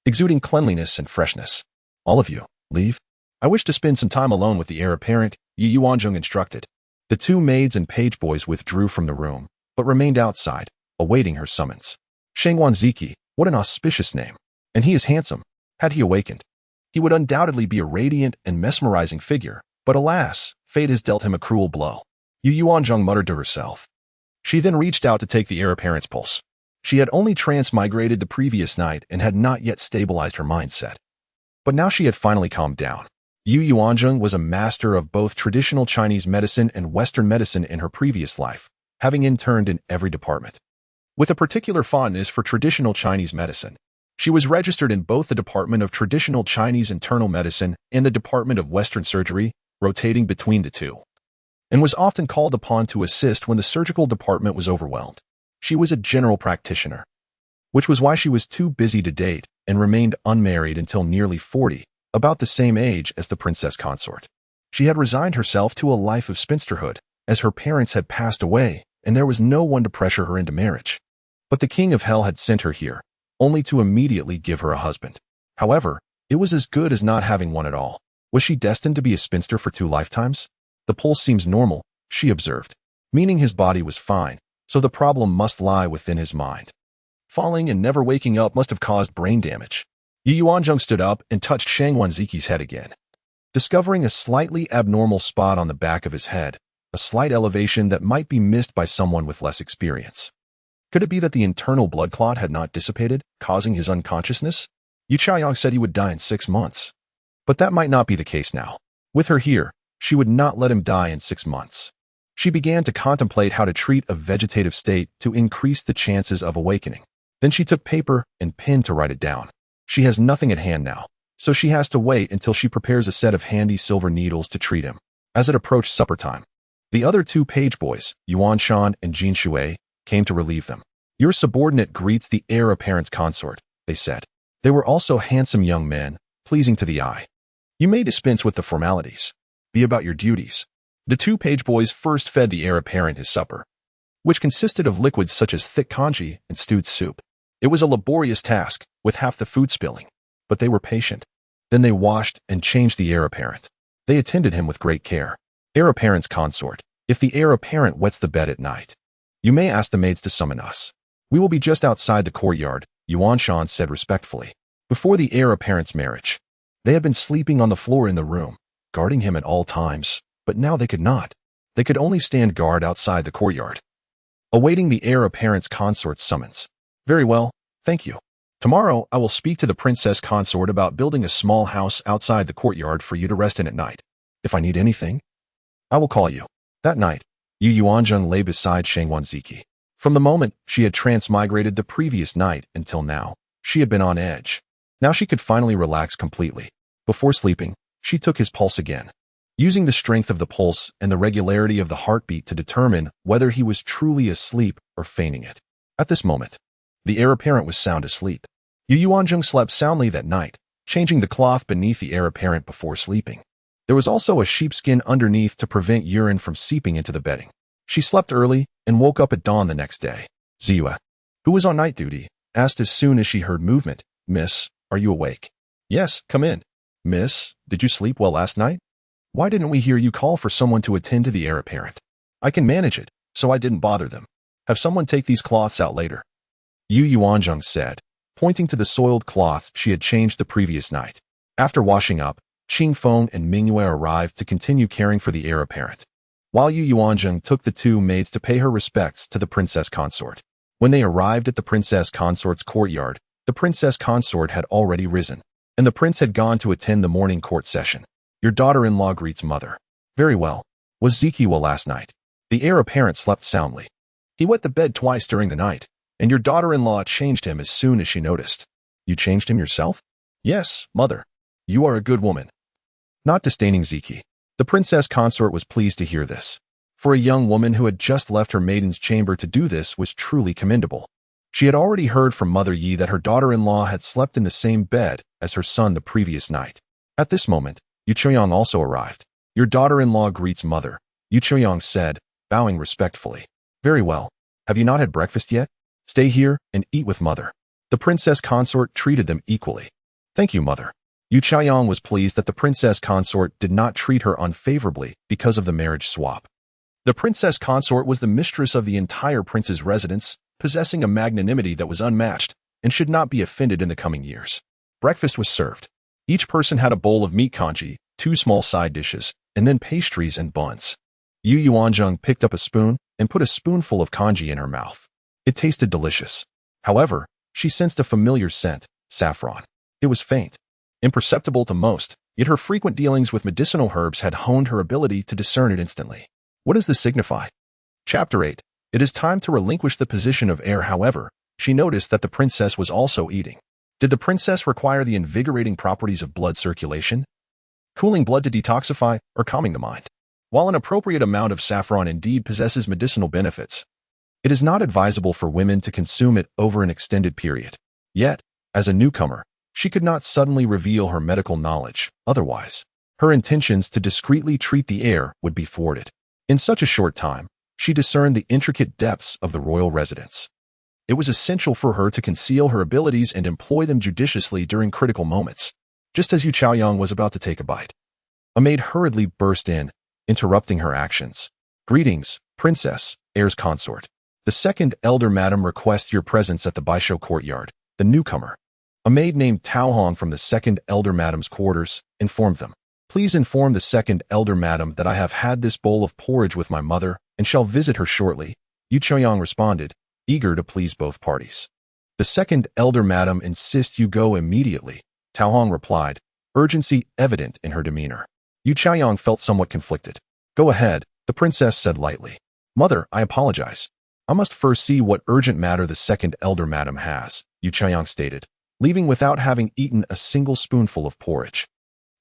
Speaker 1: exuding cleanliness and freshness. All of you, leave. I wish to spend some time alone with the heir apparent, Yuanzheng instructed. The two maids and page boys withdrew from the room, but remained outside, awaiting her summons. Shangwan Ziki, what an auspicious name. And he is handsome. Had he awakened, he would undoubtedly be a radiant and mesmerizing figure, but alas, fate has dealt him a cruel blow. Yuanzheng muttered to herself. She then reached out to take the heir apparent's pulse. She had only transmigrated the previous night and had not yet stabilized her mindset. But now she had finally calmed down. Yuanzheng was a master of both traditional Chinese medicine and Western medicine in her previous life, having interned in every department. With a particular fondness for traditional Chinese medicine, she was registered in both the Department of Traditional Chinese Internal Medicine and the Department of Western Surgery, rotating between the two, and was often called upon to assist when the surgical department was overwhelmed. She was a general practitioner, which was why she was too busy to date and remained unmarried until nearly 40, about the same age as the princess consort. She had resigned herself to a life of spinsterhood, as her parents had passed away and there was no one to pressure her into marriage. But the king of hell had sent her here, only to immediately give her a husband. However, it was as good as not having one at all. Was she destined to be a spinster for 2 lifetimes? The pulse seems normal, she observed, meaning his body was fine, so the problem must lie within his mind. Falling and never waking up must have caused brain damage. Yuanzheng stood up and touched Shangwan Ziki's head again, discovering a slightly abnormal spot on the back of his head, a slight elevation that might be missed by someone with less experience. Could it be that the internal blood clot had not dissipated, causing his unconsciousness? Yu Chaoyang said he would die in 6 months. But that might not be the case now. With her here, she would not let him die in 6 months. She began to contemplate how to treat a vegetative state to increase the chances of awakening. Then she took paper and pen to write it down. She has nothing at hand now, so she has to wait until she prepares a set of handy silver needles to treat him. As it approached supper time, the other 2 page boys, Yuan Shan and Jin Shui, came to relieve them. Your subordinate greets the heir apparent's consort, they said. They were also handsome young men, pleasing to the eye. You may dispense with the formalities. Be about your duties. The 2 page boys first fed the heir apparent his supper, which consisted of liquids such as thick congee and stewed soup. It was a laborious task, with half the food spilling, but they were patient. Then they washed and changed the heir apparent. They attended him with great care. Heir apparent's consort, if the heir apparent wets the bed at night, you may ask the maids to summon us. We will be just outside the courtyard, Yuan Shan said respectfully. Before the heir apparent's marriage, they had been sleeping on the floor in the room, guarding him at all times, but now they could not. They could only stand guard outside the courtyard, awaiting the heir apparent's consort's summons. Very well, thank you. Tomorrow I will speak to the princess consort about building a small house outside the courtyard for you to rest in at night. If I need anything, I will call you. That night, Yuanzheng lay beside Shangwan Ziki. From the moment she had transmigrated the previous night until now, she had been on edge. Now she could finally relax completely. Before sleeping, she took his pulse again, using the strength of the pulse and the regularity of the heartbeat to determine whether he was truly asleep or feigning it. At this moment, the heir apparent was sound asleep. Yuanzheng slept soundly that night, changing the cloth beneath the heir apparent before sleeping. There was also a sheepskin underneath to prevent urine from seeping into the bedding. She slept early and woke up at dawn the next day. Ziyue, who was on night duty, asked as soon as she heard movement, Miss, are you awake? Yes, come in. Miss, did you sleep well last night? Why didn't we hear you call for someone to attend to the heir apparent? I can manage it, so I didn't bother them. Have someone take these cloths out later. Yuanzheng said, pointing to the soiled cloths she had changed the previous night. After washing up, Qingfeng and Mingyue arrived to continue caring for the heir apparent, while Yuanzheng took the two maids to pay her respects to the princess consort. When they arrived at the princess consort's courtyard, the princess consort had already risen, and the prince had gone to attend the morning court session. Your daughter-in-law greets mother. Very well. Was Ziki well last night? The heir apparent slept soundly. He wet the bed twice during the night, and your daughter-in-law changed him as soon as she noticed. You changed him yourself? Yes, mother. You are a good woman. Not disdaining Ziki, the princess consort was pleased to hear this. For a young woman who had just left her maiden's chamber to do this was truly commendable. She had already heard from Mother Yi that her daughter-in-law had slept in the same bed as her son the previous night. At this moment, Yuanzheng also arrived. Your daughter-in-law greets mother, Yuanzheng said, bowing respectfully. Very well. Have you not had breakfast yet? Stay here and eat with mother. The princess consort treated them equally. Thank you, mother. Yuanzheng was pleased that the princess consort did not treat her unfavorably because of the marriage swap. The princess consort was the mistress of the entire prince's residence, possessing a magnanimity that was unmatched and should not be offended in the coming years. Breakfast was served. Each person had a bowl of meat congee, 2 small side dishes, and then pastries and buns. Yuanzheng picked up a spoon and put a spoonful of congee in her mouth. It tasted delicious. However, she sensed a familiar scent, saffron. It was faint, imperceptible to most, yet her frequent dealings with medicinal herbs had honed her ability to discern it instantly. What does this signify? Chapter 8. It is time to relinquish the position of heir. However, she noticed that the princess was also eating. Did the princess require the invigorating properties of blood circulation? Cooling blood to detoxify or calming the mind? While an appropriate amount of saffron indeed possesses medicinal benefits, it is not advisable for women to consume it over an extended period. Yet, as a newcomer, she could not suddenly reveal her medical knowledge, otherwise, her intentions to discreetly treat the heir would be thwarted. In such a short time, she discerned the intricate depths of the royal residence. It was essential for her to conceal her abilities and employ them judiciously during critical moments. Just as Yuanzheng was about to take a bite, a maid hurriedly burst in, interrupting her actions. Greetings, princess, heir's consort. The second elder madam requests your presence at the Baisho courtyard. The newcomer, a maid named Tao Hong from the second elder madam's quarters, informed them. Please inform the second elder madam that I have had this bowl of porridge with my mother and shall visit her shortly. Yuanzheng responded, eager to please both parties. The second elder madam insists you go immediately, Tao Hong replied, urgency evident in her demeanor. Yuanzheng felt somewhat conflicted. Go ahead, the princess said lightly. Mother, I apologize. I must first see what urgent matter the second elder madam has, Yuanzheng stated, leaving without having eaten a single spoonful of porridge.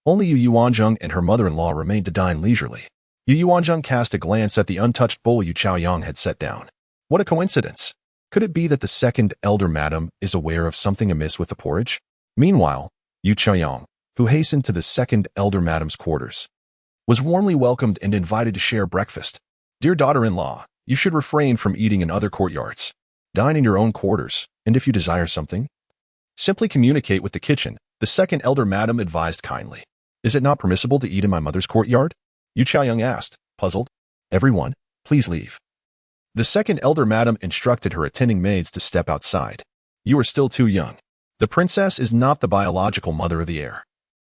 Speaker 1: Only Yuanzheng and her mother-in-law remained to dine leisurely. Yuanzheng cast a glance at the untouched bowl Yuanzheng had set down. What a coincidence! Could it be that the second elder madam is aware of something amiss with the porridge? Meanwhile, Yuanzheng, who hastened to the second elder madam's quarters, was warmly welcomed and invited to share breakfast. Dear daughter-in-law, you should refrain from eating in other courtyards. Dine in your own quarters, and if you desire something, simply communicate with the kitchen, the second elder madam advised kindly. Is it not permissible to eat in my mother's courtyard? Yuanzheng asked, puzzled. Everyone, please leave. The second elder madam instructed her attending maids to step outside. You are still too young. The princess is not the biological mother of the heir.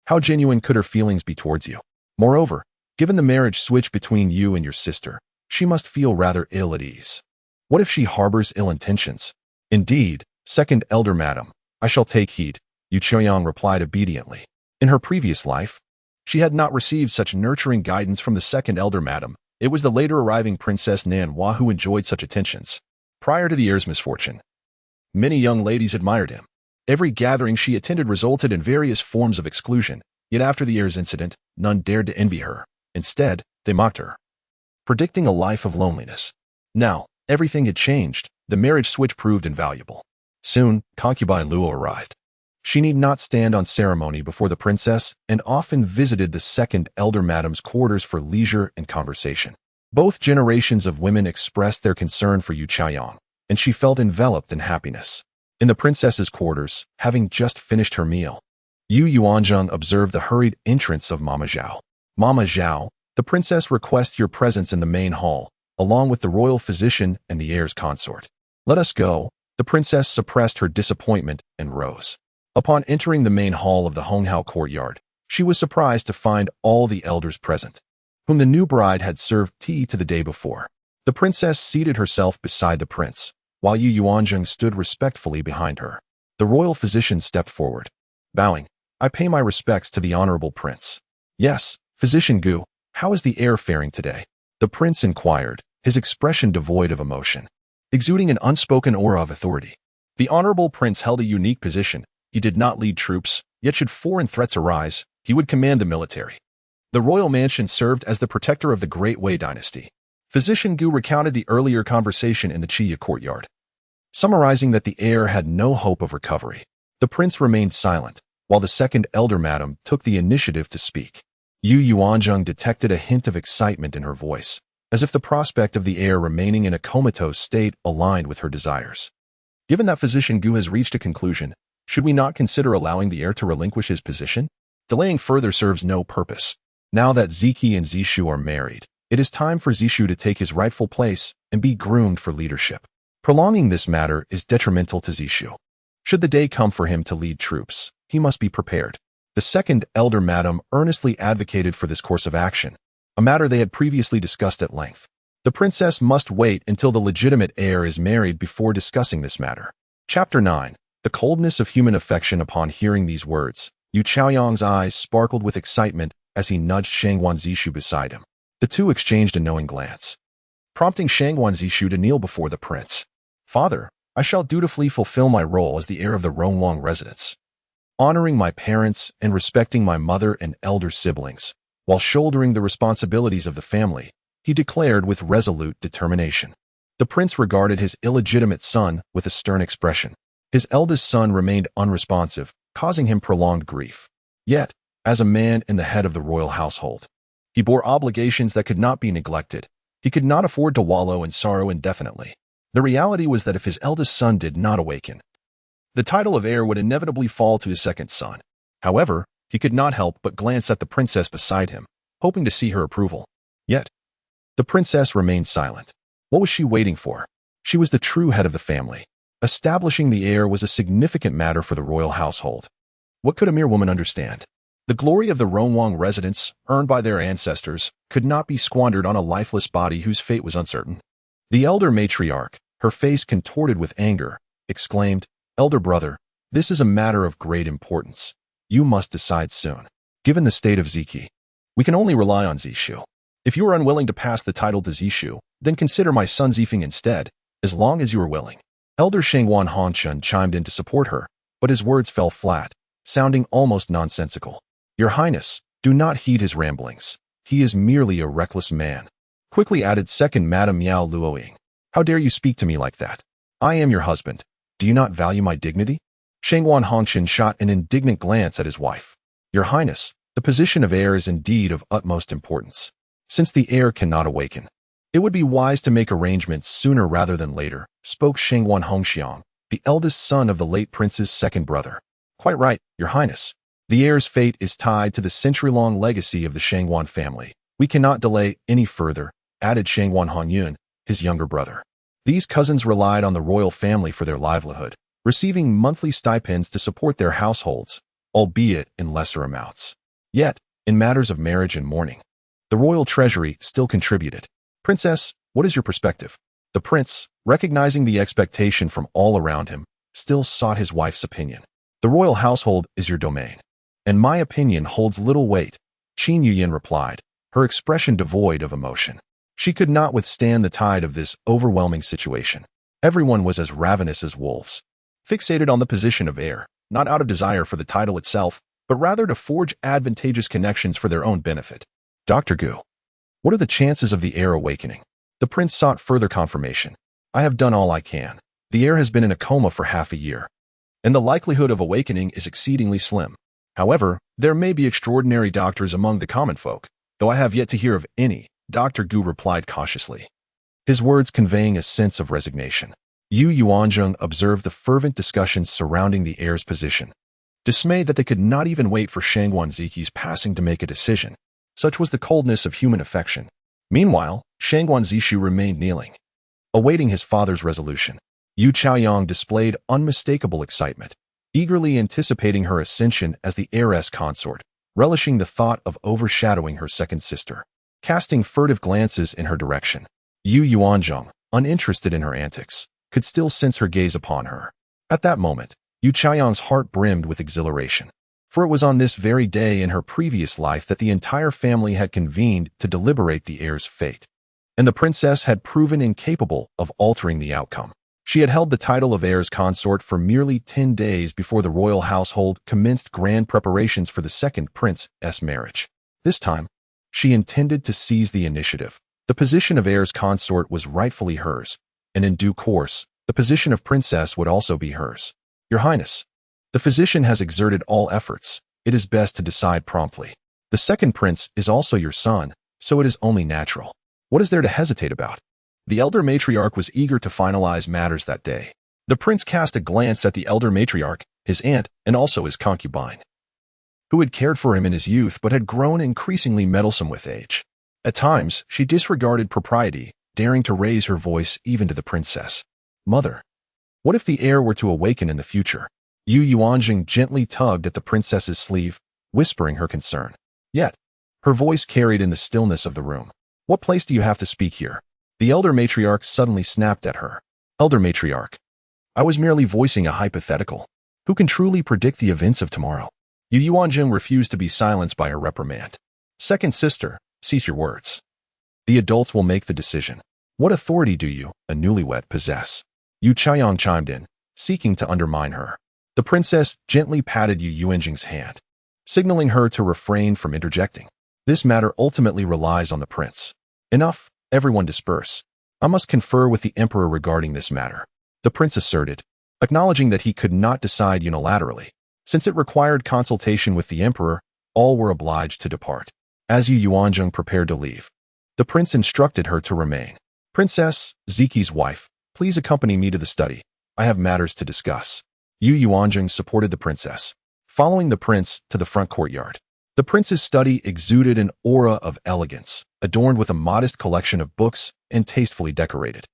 Speaker 1: How genuine could her feelings be towards you? Moreover, given the marriage switch between you and your sister, she must feel rather ill at ease. What if she harbors ill intentions? Indeed, second elder madam, I shall take heed, Yuanzheng replied obediently. In her previous life, she had not received such nurturing guidance from the second elder madam. It was the later arriving Princess Nanhua who enjoyed such attentions. Prior to the heir's misfortune, many young ladies admired him. Every gathering she attended resulted in various forms of exclusion, yet after the heir's incident, none dared to envy her. Instead, they mocked her, predicting a life of loneliness. Now, everything had changed. The marriage switch proved invaluable. Soon, concubine Luo arrived. She need not stand on ceremony before the princess and often visited the second elder madam's quarters for leisure and conversation. Both generations of women expressed their concern for Yuanzheng, and she felt enveloped in happiness. In the princess's quarters, having just finished her meal, Yuanzheng observed the hurried entrance of Mama Zhao. Mama Zhao, the princess requests your presence in the main hall, along with the royal physician and the heir's consort. Let us go. The princess suppressed her disappointment and rose. Upon entering the main hall of the Honghao courtyard, she was surprised to find all the elders present, whom the new bride had served tea to the day before. The princess seated herself beside the prince, while Yuanzheng stood respectfully behind her. The royal physician stepped forward. Bowing, I pay my respects to the honorable prince. Yes, Physician Gu, how is the heir faring today? The prince inquired, his expression devoid of emotion, exuding an unspoken aura of authority. The honorable prince held a unique position. He did not lead troops, yet should foreign threats arise, he would command the military. The royal mansion served as the protector of the Great Wei dynasty. Physician Gu recounted the earlier conversation in the Chiya courtyard, summarizing that the heir had no hope of recovery. The prince remained silent, while the second elder madam took the initiative to speak. Yuanzheng detected a hint of excitement in her voice, as if the prospect of the heir remaining in a comatose state aligned with her desires. Given that Physician Gu has reached a conclusion, should we not consider allowing the heir to relinquish his position? Delaying further serves no purpose. Now that Ziki and Zishu are married, it is time for Zishu to take his rightful place and be groomed for leadership. Prolonging this matter is detrimental to Zishu. Should the day come for him to lead troops, he must be prepared. The second elder madam earnestly advocated for this course of action, a matter they had previously discussed at length. The princess must wait until the legitimate heir is married before discussing this matter. Chapter 9. The coldness of human affection. Upon hearing these words, Yu Chaoyang's eyes sparkled with excitement as he nudged Shangguan Zishu beside him. The two exchanged a knowing glance, prompting Shangguan Zishu to kneel before the prince. Father, I shall dutifully fulfill my role as the heir of the Ronglong residence, honoring my parents and respecting my mother and elder siblings, while shouldering the responsibilities of the family, he declared with resolute determination. The prince regarded his illegitimate son with a stern expression. His eldest son remained unresponsive, causing him prolonged grief. Yet, as a man in the head of the royal household, he bore obligations that could not be neglected. He could not afford to wallow in sorrow indefinitely. The reality was that if his eldest son did not awaken, the title of heir would inevitably fall to his second son. However, he could not help but glance at the princess beside him, hoping to see her approval. Yet, the princess remained silent. What was she waiting for? She was the true head of the family. Establishing the heir was a significant matter for the royal household. What could a mere woman understand? The glory of the Ronglong residence, earned by their ancestors, could not be squandered on a lifeless body whose fate was uncertain. The elder matriarch, her face contorted with anger, exclaimed, Elder brother, this is a matter of great importance. You must decide soon. Given the state of Ziki, we can only rely on Zishu. If you are unwilling to pass the title to Zishu, then consider my son Zifeng instead, as long as you are willing. Elder Shangguan Hongchun chimed in to support her, but his words fell flat, sounding almost nonsensical. Your Highness, do not heed his ramblings. He is merely a reckless man. Quickly added second Madame Yao Luoying. How dare you speak to me like that? I am your husband. Do you not value my dignity? Shangguan Hongchun shot an indignant glance at his wife. Your Highness, the position of heir is indeed of utmost importance. Since the heir cannot awaken, it would be wise to make arrangements sooner rather than later, spoke Shangguan Hongxiang, the eldest son of the late prince's second brother. Quite right, Your Highness. The heir's fate is tied to the century-long legacy of the Shangguan family. We cannot delay any further, added Shangguan Hongyun, his younger brother. These cousins relied on the royal family for their livelihood, receiving monthly stipends to support their households, albeit in lesser amounts. Yet, in matters of marriage and mourning, the royal treasury still contributed. Princess, what is your perspective? The prince, recognizing the expectation from all around him, still sought his wife's opinion. The royal household is your domain, and my opinion holds little weight, Qin Yuyan replied, her expression devoid of emotion. She could not withstand the tide of this overwhelming situation. Everyone was as ravenous as wolves, fixated on the position of heir, not out of desire for the title itself, but rather to forge advantageous connections for their own benefit. Dr. Gu, what are the chances of the heir awakening? The prince sought further confirmation. I have done all I can. The heir has been in a coma for half a year, and the likelihood of awakening is exceedingly slim. However, there may be extraordinary doctors among the common folk, though I have yet to hear of any, Dr. Gu replied cautiously, his words conveying a sense of resignation. Yuanzheng observed the fervent discussions surrounding the heir's position, dismayed that they could not even wait for Shangguan Ziqi's passing to make a decision. Such was the coldness of human affection. Meanwhile, Shangguan Zishu remained kneeling, awaiting his father's resolution. Yu Chaoyang displayed unmistakable excitement, eagerly anticipating her ascension as the heiress consort, relishing the thought of overshadowing her second sister. Casting furtive glances in her direction, Yu Yuanzheng, uninterested in her antics, could still sense her gaze upon her. At that moment, Yu Chaoyang's heart brimmed with exhilaration, for it was on this very day in her previous life that the entire family had convened to deliberate the heir's fate, and the princess had proven incapable of altering the outcome. She had held the title of heir's consort for merely 10 days before the royal household commenced grand preparations for the second prince's marriage. This time, she intended to seize the initiative. The position of heir's consort was rightfully hers, and in due course, the position of princess would also be hers. Your Highness, the physician has exerted all efforts. It is best to decide promptly. The second prince is also your son, so it is only natural. What is there to hesitate about? The elder matriarch was eager to finalize matters that day. The prince cast a glance at the elder matriarch, his aunt, and also his concubine, who had cared for him in his youth but had grown increasingly meddlesome with age. At times, she disregarded propriety, daring to raise her voice even to the princess. Mother, what if the heir were to awaken in the future? Yu Yuanzheng gently tugged at the princess's sleeve, whispering her concern. Yet, her voice carried in the stillness of the room. What place do you have to speak here? The elder matriarch suddenly snapped at her. Elder matriarch, I was merely voicing a hypothetical. Who can truly predict the events of tomorrow? Yu Yuanzheng refused to be silenced by her reprimand. Second sister, cease your words. The adults will make the decision. What authority do you, a newlywed, possess? Yu Chaoyang chimed in, seeking to undermine her. The princess gently patted Yu Yuanzheng's hand, signaling her to refrain from interjecting. This matter ultimately relies on the prince. Enough, everyone disperse. I must confer with the emperor regarding this matter, the prince asserted, acknowledging that he could not decide unilaterally. Since it required consultation with the emperor, all were obliged to depart. As Yu Yuanzheng prepared to leave, the prince instructed her to remain. Princess, Ziqi's wife, please accompany me to the study. I have matters to discuss. Yu Yuanzheng supported the princess, following the prince to the front courtyard. The prince's study exuded an aura of elegance, adorned with a modest collection of books and tastefully decorated,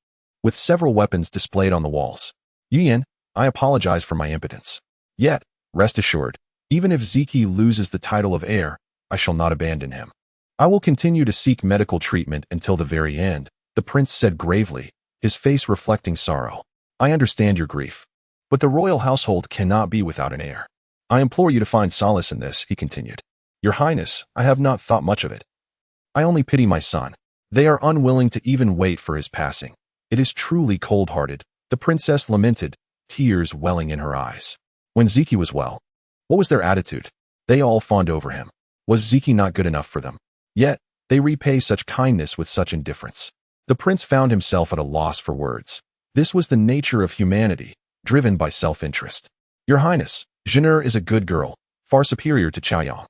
Speaker 1: with several weapons displayed on the walls. Yuyan, I apologize for my impotence. Yet, rest assured, even if Ziqi loses the title of heir, I shall not abandon him. I will continue to seek medical treatment until the very end, the prince said gravely, his face reflecting sorrow. I understand your grief, but the royal household cannot be without an heir. I implore you to find solace in this, he continued. Your Highness, I have not thought much of it. I only pity my son. They are unwilling to even wait for his passing. It is truly cold-hearted, the princess lamented, tears welling in her eyes. When Ziqi was well, what was their attitude? They all fawned over him. Was Ziqi not good enough for them? Yet, they repay such kindness with such indifference. The prince found himself at a loss for words. This was the nature of humanity, driven by self-interest. Your Highness, Zhen'er is a good girl, far superior to Chaoyang.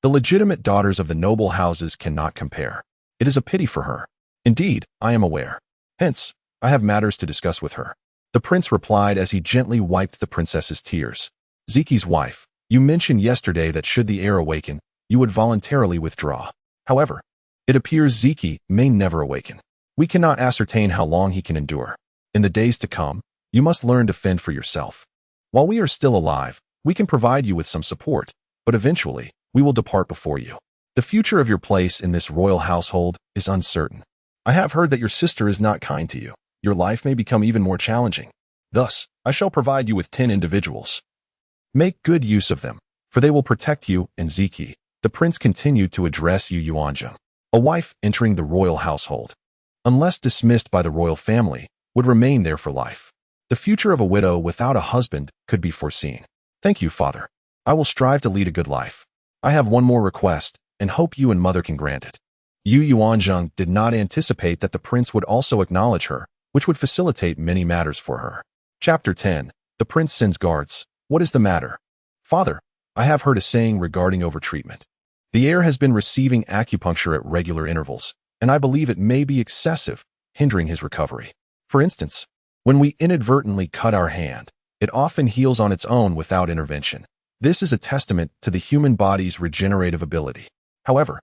Speaker 1: The legitimate daughters of the noble houses cannot compare. It is a pity for her. Indeed, I am aware. Hence, I have matters to discuss with her. The prince replied as he gently wiped the princess's tears. Ziqi's wife, you mentioned yesterday that should the heir awaken, you would voluntarily withdraw. However, it appears Ziqi may never awaken. We cannot ascertain how long he can endure. In the days to come, you must learn to fend for yourself. While we are still alive, we can provide you with some support, but eventually, we will depart before you. The future of your place in this royal household is uncertain. I have heard that your sister is not kind to you. Your life may become even more challenging. Thus, I shall provide you with 10 individuals. Make good use of them, for they will protect you and Ziqi. The prince continued to address Yu Yuanzheng. A wife entering the royal household, unless dismissed by the royal family, would remain there for life. The future of a widow without a husband could be foreseen. Thank you, father. I will strive to lead a good life. I have one more request, and hope you and mother can grant it. Yu Yuanzheng did not anticipate that the prince would also acknowledge her, which would facilitate many matters for her. Chapter 10. The prince sends guards. What is the matter? Father, I have heard a saying regarding overtreatment. The heir has been receiving acupuncture at regular intervals, and I believe it may be excessive, hindering his recovery. For instance, when we inadvertently cut our hand, it often heals on its own without intervention. This is a testament to the human body's regenerative ability. However,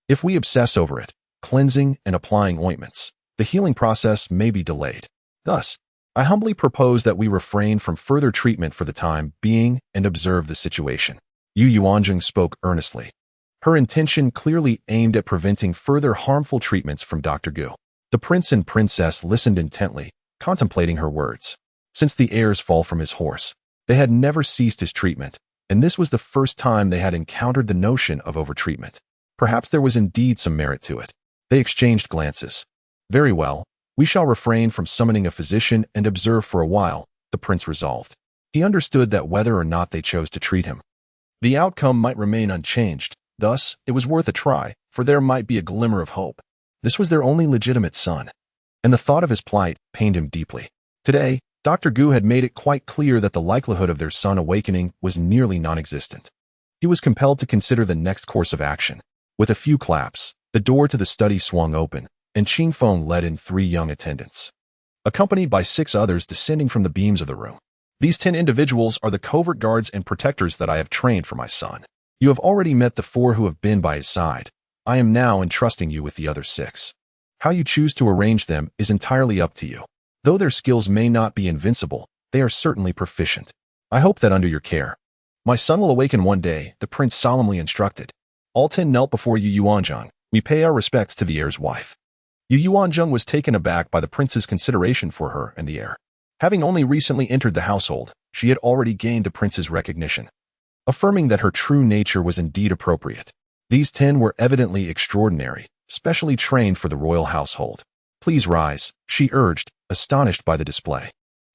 Speaker 1: if we obsess over it, cleansing and applying ointments, the healing process may be delayed. Thus, I humbly propose that we refrain from further treatment for the time being and observe the situation. Yuanzheng spoke earnestly. Her intention clearly aimed at preventing further harmful treatments from Dr. Gu. The prince and princess listened intently, contemplating her words. Since the heir's fall from his horse, they had never ceased his treatment, and this was the first time they had encountered the notion of overtreatment. Perhaps there was indeed some merit to it. They exchanged glances. Very well, we shall refrain from summoning a physician and observe for a while, the prince resolved. He understood that whether or not they chose to treat him, the outcome might remain unchanged. Thus, it was worth a try, for there might be a glimmer of hope. This was their only legitimate son, and the thought of his plight pained him deeply. Today, Dr. Gu had made it quite clear that the likelihood of their son awakening was nearly non-existent. He was compelled to consider the next course of action. With a few claps, the door to the study swung open, and Qingfeng led in 3 young attendants, accompanied by 6 others descending from the beams of the room. These 10 individuals are the covert guards and protectors that I have trained for my son. You have already met the 4 who have been by his side. I am now entrusting you with the other 6. How you choose to arrange them is entirely up to you. Though their skills may not be invincible, they are certainly proficient. I hope that under your care, my son will awaken one day, the prince solemnly instructed. All 10 knelt before Yuanzheng. We pay our respects to the heir's wife. Yuanzheng was taken aback by the prince's consideration for her and the heir. Having only recently entered the household, she had already gained the prince's recognition, affirming that her true nature was indeed appropriate. These 10 were evidently extraordinary, specially trained for the royal household. Please rise, she urged, astonished by the display.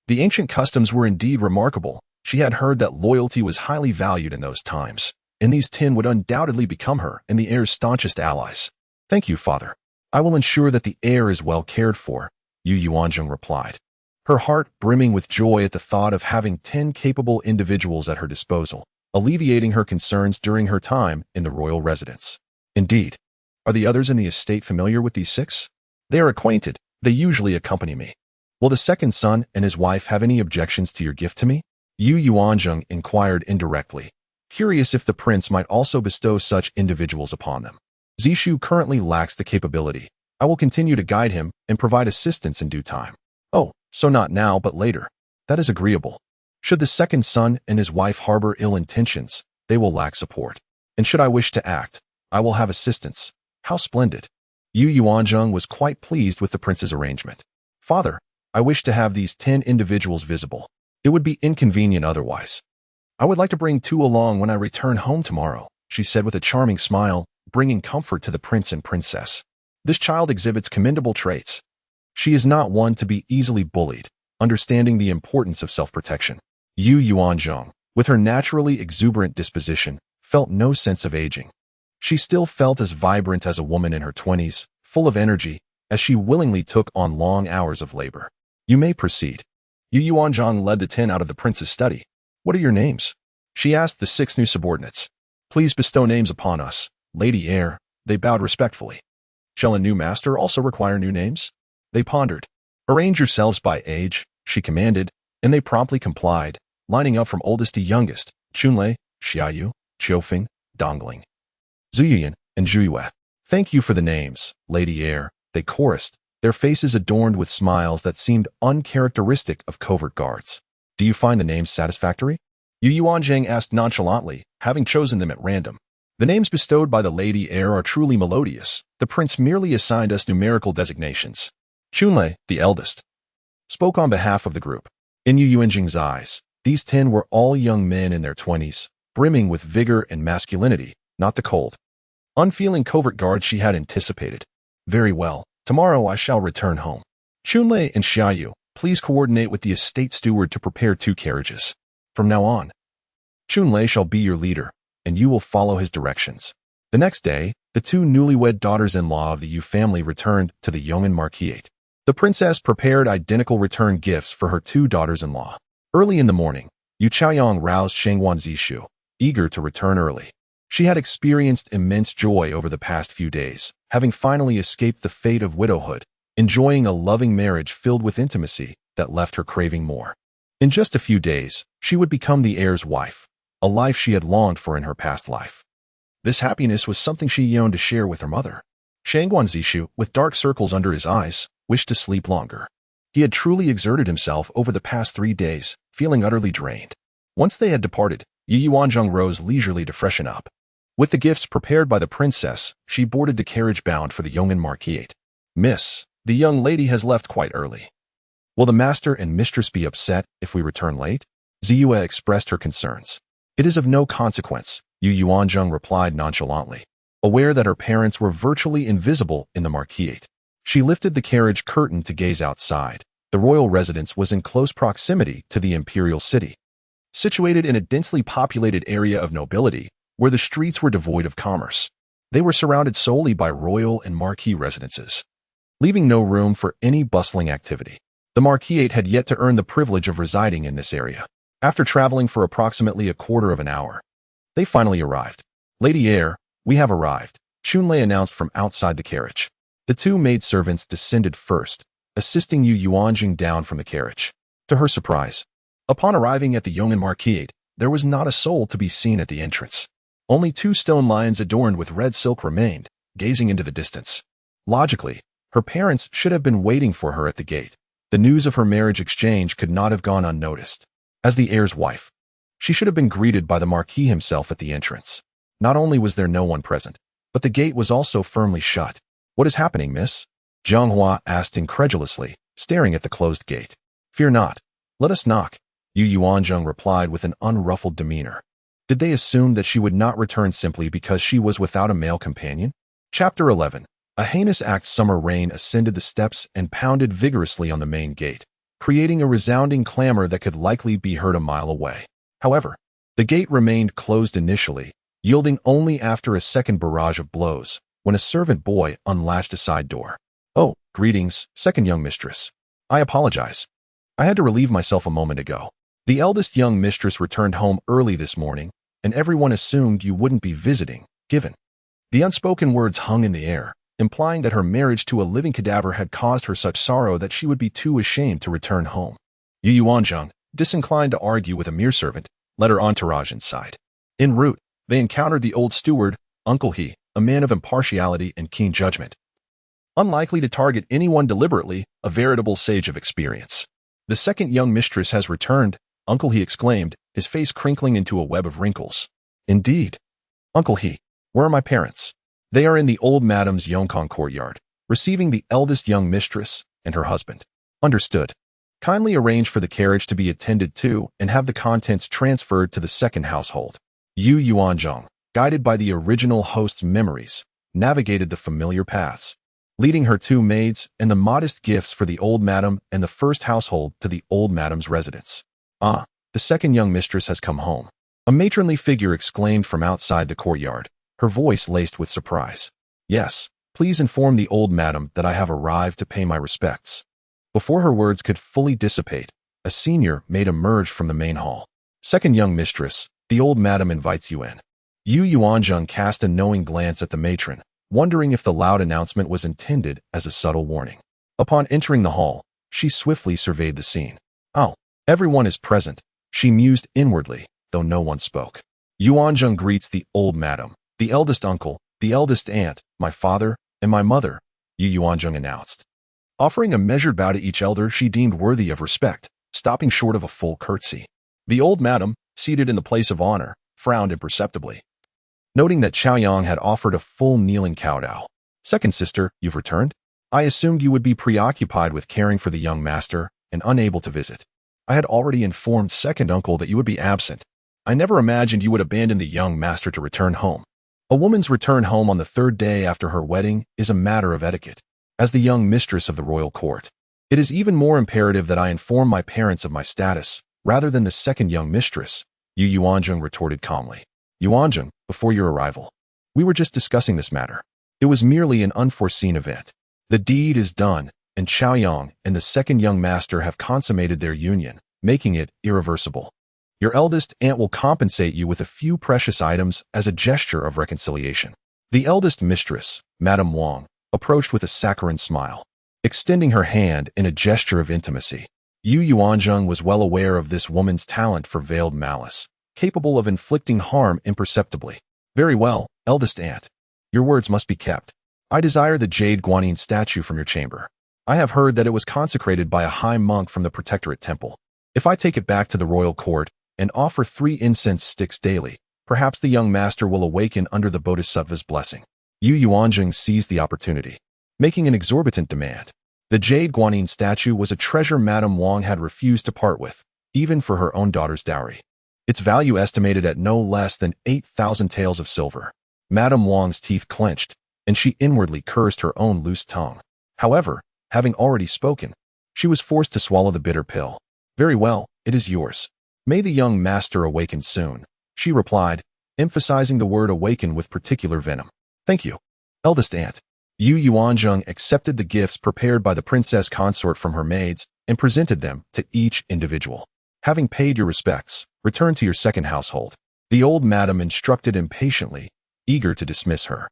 Speaker 1: The ancient customs were indeed remarkable. She had heard that loyalty was highly valued in those times, and these 10 would undoubtedly become her and the heir's staunchest allies. Thank you, father. I will ensure that the heir is well cared for, Yuanzheng replied, her heart brimming with joy at the thought of having 10 capable individuals at her disposal, alleviating her concerns during her time in the royal residence. Indeed. Are the others in the estate familiar with these 6? They are acquainted. They usually accompany me. Will the second son and his wife have any objections to your gift to me? Yuanzheng inquired indirectly, curious if the prince might also bestow such individuals upon them. Zishu currently lacks the capability. I will continue to guide him and provide assistance in due time. Oh, so not now but later. That is agreeable. Should the second son and his wife harbor ill intentions, they will lack support. And should I wish to act, I will have assistance. How splendid. Yuanzheng was quite pleased with the prince's arrangement. Father, I wish to have these 10 individuals visible. It would be inconvenient otherwise. I would like to bring 2 along when I return home tomorrow, she said with a charming smile, bringing comfort to the prince and princess. This child exhibits commendable traits. She is not one to be easily bullied, understanding the importance of self-protection. Yuanzheng, with her naturally exuberant disposition, felt no sense of aging. She still felt as vibrant as a woman in her 20s, full of energy, as she willingly took on long hours of labor. You may proceed. Yuanzheng led the 10 out of the prince's study. What are your names? She asked the 6 new subordinates. Please bestow names upon us, Lady Heir. They bowed respectfully. Shall a new master also require new names? They pondered. Arrange yourselves by age, she commanded, and they promptly complied, lining up from oldest to youngest, Chunlei, Xiaoyu, Qiufeng, Dongling, Zuyuyan, and Zhuiyue. Thank you for the names, Lady Heir, they chorused, their faces adorned with smiles that seemed uncharacteristic of covert guards. Do you find the names satisfactory? Yuanzheng asked nonchalantly, having chosen them at random. The names bestowed by the Lady Heir are truly melodious. The prince merely assigned us numerical designations. Chunlei, the eldest, spoke on behalf of the group. In Yuanzheng's eyes, these 10 were all young men in their 20s, brimming with vigor and masculinity, not the cold, unfeeling covert guards she had anticipated. Very well, tomorrow I shall return home. Chunlei and Xiaoyu, please coordinate with the estate steward to prepare 2 carriages. From now on, Chunlei shall be your leader, and you will follow his directions. The next day, the 2 newlywed daughters-in-law of the Yu family returned to the Yong'an Marquisate. The princess prepared identical return gifts for her 2 daughters-in-law. Early in the morning, Yu Chaoyang roused Shengwan Zishu, eager to return early. She had experienced immense joy over the past few days, having finally escaped the fate of widowhood, enjoying a loving marriage filled with intimacy that left her craving more. In just a few days, she would become the heir's wife. a life she had longed for in her past life. This happiness was something she yearned to share with her mother. Shangguanzishu, with dark circles under his eyes, wished to sleep longer. He had truly exerted himself over the past 3 days, feeling utterly drained. Once they had departed, Yuanzheng rose leisurely to freshen up. With the gifts prepared by the princess, she boarded the carriage bound for the Yong'an Marquette. Miss, the young lady has left quite early. Will the master and mistress be upset if we return late? Ziyue expressed her concerns. It is of no consequence, Yuanzheng replied nonchalantly, aware that her parents were virtually invisible in the Marquette. She lifted the carriage curtain to gaze outside. The royal residence was in close proximity to the imperial city. Situated in a densely populated area of nobility, where the streets were devoid of commerce, they were surrounded solely by royal and marquis residences, leaving no room for any bustling activity. The Marquette had yet to earn the privilege of residing in this area. After traveling for approximately a quarter of an hour, they finally arrived. Lady Heir, we have arrived, Chunlei announced from outside the carriage. The 2 maidservants descended first, assisting Yuanzheng down from the carriage. To her surprise, upon arriving at the Yong'an Marquette, there was not a soul to be seen at the entrance. Only 2 stone lions adorned with red silk remained, gazing into the distance. Logically, her parents should have been waiting for her at the gate. The news of her marriage exchange could not have gone unnoticed. As the heir's wife, she should have been greeted by the Marquis himself at the entrance. Not only was there no one present, but the gate was also firmly shut. What is happening, miss? Zhang Hua asked incredulously, staring at the closed gate. Fear not. Let us knock, Yuanzheng replied with an unruffled demeanor. Did they assume that she would not return simply because she was without a male companion? Chapter 11. A heinous act. Summer rain ascended the steps and pounded vigorously on the main gate, creating a resounding clamor that could likely be heard a mile away. However, the gate remained closed initially, yielding only after a second barrage of blows, when a servant boy unlatched a side door. Oh, greetings, second young mistress. I apologize. I had to relieve myself a moment ago. The eldest young mistress returned home early this morning, and everyone assumed you wouldn't be visiting, given. The unspoken words hung in the air, implying that her marriage to a living cadaver had caused her such sorrow that she would be too ashamed to return home. Yuanzheng, disinclined to argue with a mere servant, led her entourage inside. En route, they encountered the old steward, Uncle He, a man of impartiality and keen judgment. Unlikely to target anyone deliberately, a veritable sage of experience. The second young mistress has returned, Uncle He exclaimed, his face crinkling into a web of wrinkles. Indeed. Uncle He, where are my parents? They are in the old madam's Yongkong courtyard, receiving the eldest young mistress and her husband. Understood. Kindly arrange for the carriage to be attended to and have the contents transferred to the second household. Yuanzheng, guided by the original host's memories, navigated the familiar paths, leading her 2 maids and the modest gifts for the old madam and the first household to the old madam's residence. Ah, the second young mistress has come home. A matronly figure exclaimed from outside the courtyard, her voice laced with surprise. Yes, please inform the old madam that I have arrived to pay my respects. Before her words could fully dissipate, a senior maid emerged from the main hall. Second young mistress, the old madam invites you in. Yuanzheng cast a knowing glance at the matron, wondering if the loud announcement was intended as a subtle warning. Upon entering the hall, she swiftly surveyed the scene. Oh, everyone is present, she mused inwardly, though no one spoke. Yuanzheng greets the old madam, the eldest uncle, the eldest aunt, my father, and my mother, Yuanzheng announced. Offering a measured bow to each elder she deemed worthy of respect, stopping short of a full curtsy. The old madam, seated in the place of honor, frowned imperceptibly, noting that Chaoyang had offered a full kneeling kowtow. Second sister, you've returned? I assumed you would be preoccupied with caring for the young master and unable to visit. I had already informed second uncle that you would be absent. I never imagined you would abandon the young master to return home. A woman's return home on the 3rd day after her wedding is a matter of etiquette. As the young mistress of the royal court, it is even more imperative that I inform my parents of my status, rather than the second young mistress, Yuanzheng retorted calmly. Yuanzheng, before your arrival, we were just discussing this matter. It was merely an unforeseen event. The deed is done, and Chaoyang and the second young master have consummated their union, making it irreversible. Your eldest aunt will compensate you with a few precious items as a gesture of reconciliation. The eldest mistress, Madame Wang, approached with a saccharine smile, extending her hand in a gesture of intimacy. Yuanzheng was well aware of this woman's talent for veiled malice, capable of inflicting harm imperceptibly. Very well, eldest aunt. Your words must be kept. I desire the jade guanyin statue from your chamber. I have heard that it was consecrated by a high monk from the Protectorate Temple. If I take it back to the royal court and offer 3 incense sticks daily, perhaps the young master will awaken under the Bodhisattva's blessing. Yuanzheng seized the opportunity, making an exorbitant demand. The jade guanyin statue was a treasure Madame Wang had refused to part with, even for her own daughter's dowry. Its value estimated at no less than 8,000 taels of silver. Madame Wang's teeth clenched, and she inwardly cursed her own loose tongue. However, having already spoken, she was forced to swallow the bitter pill. Very well, it is yours. May the young master awaken soon, she replied, emphasizing the word awaken with particular venom. Thank you, eldest aunt. Yuanzheng accepted the gifts prepared by the princess consort from her maids and presented them to each individual. Having paid your respects, return to your second household. The old madam instructed impatiently, eager to dismiss her.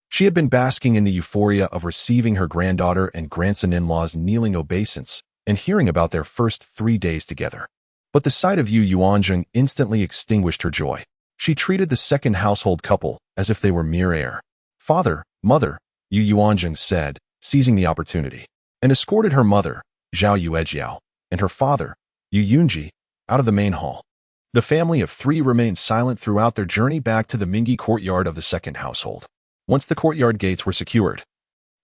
Speaker 1: She had been basking in the euphoria of receiving her granddaughter and grandson-in-law's kneeling obeisance and hearing about their first 3 days together. But the sight of Yuanzheng instantly extinguished her joy. She treated the second household couple as if they were mere air. Father, mother, Yuanzheng said, seizing the opportunity, and escorted her mother, Zhao Yuejiao, and her father, Yunji, out of the main hall. The family of 3 remained silent throughout their journey back to the Mingyi courtyard of the second household. Once the courtyard gates were secured,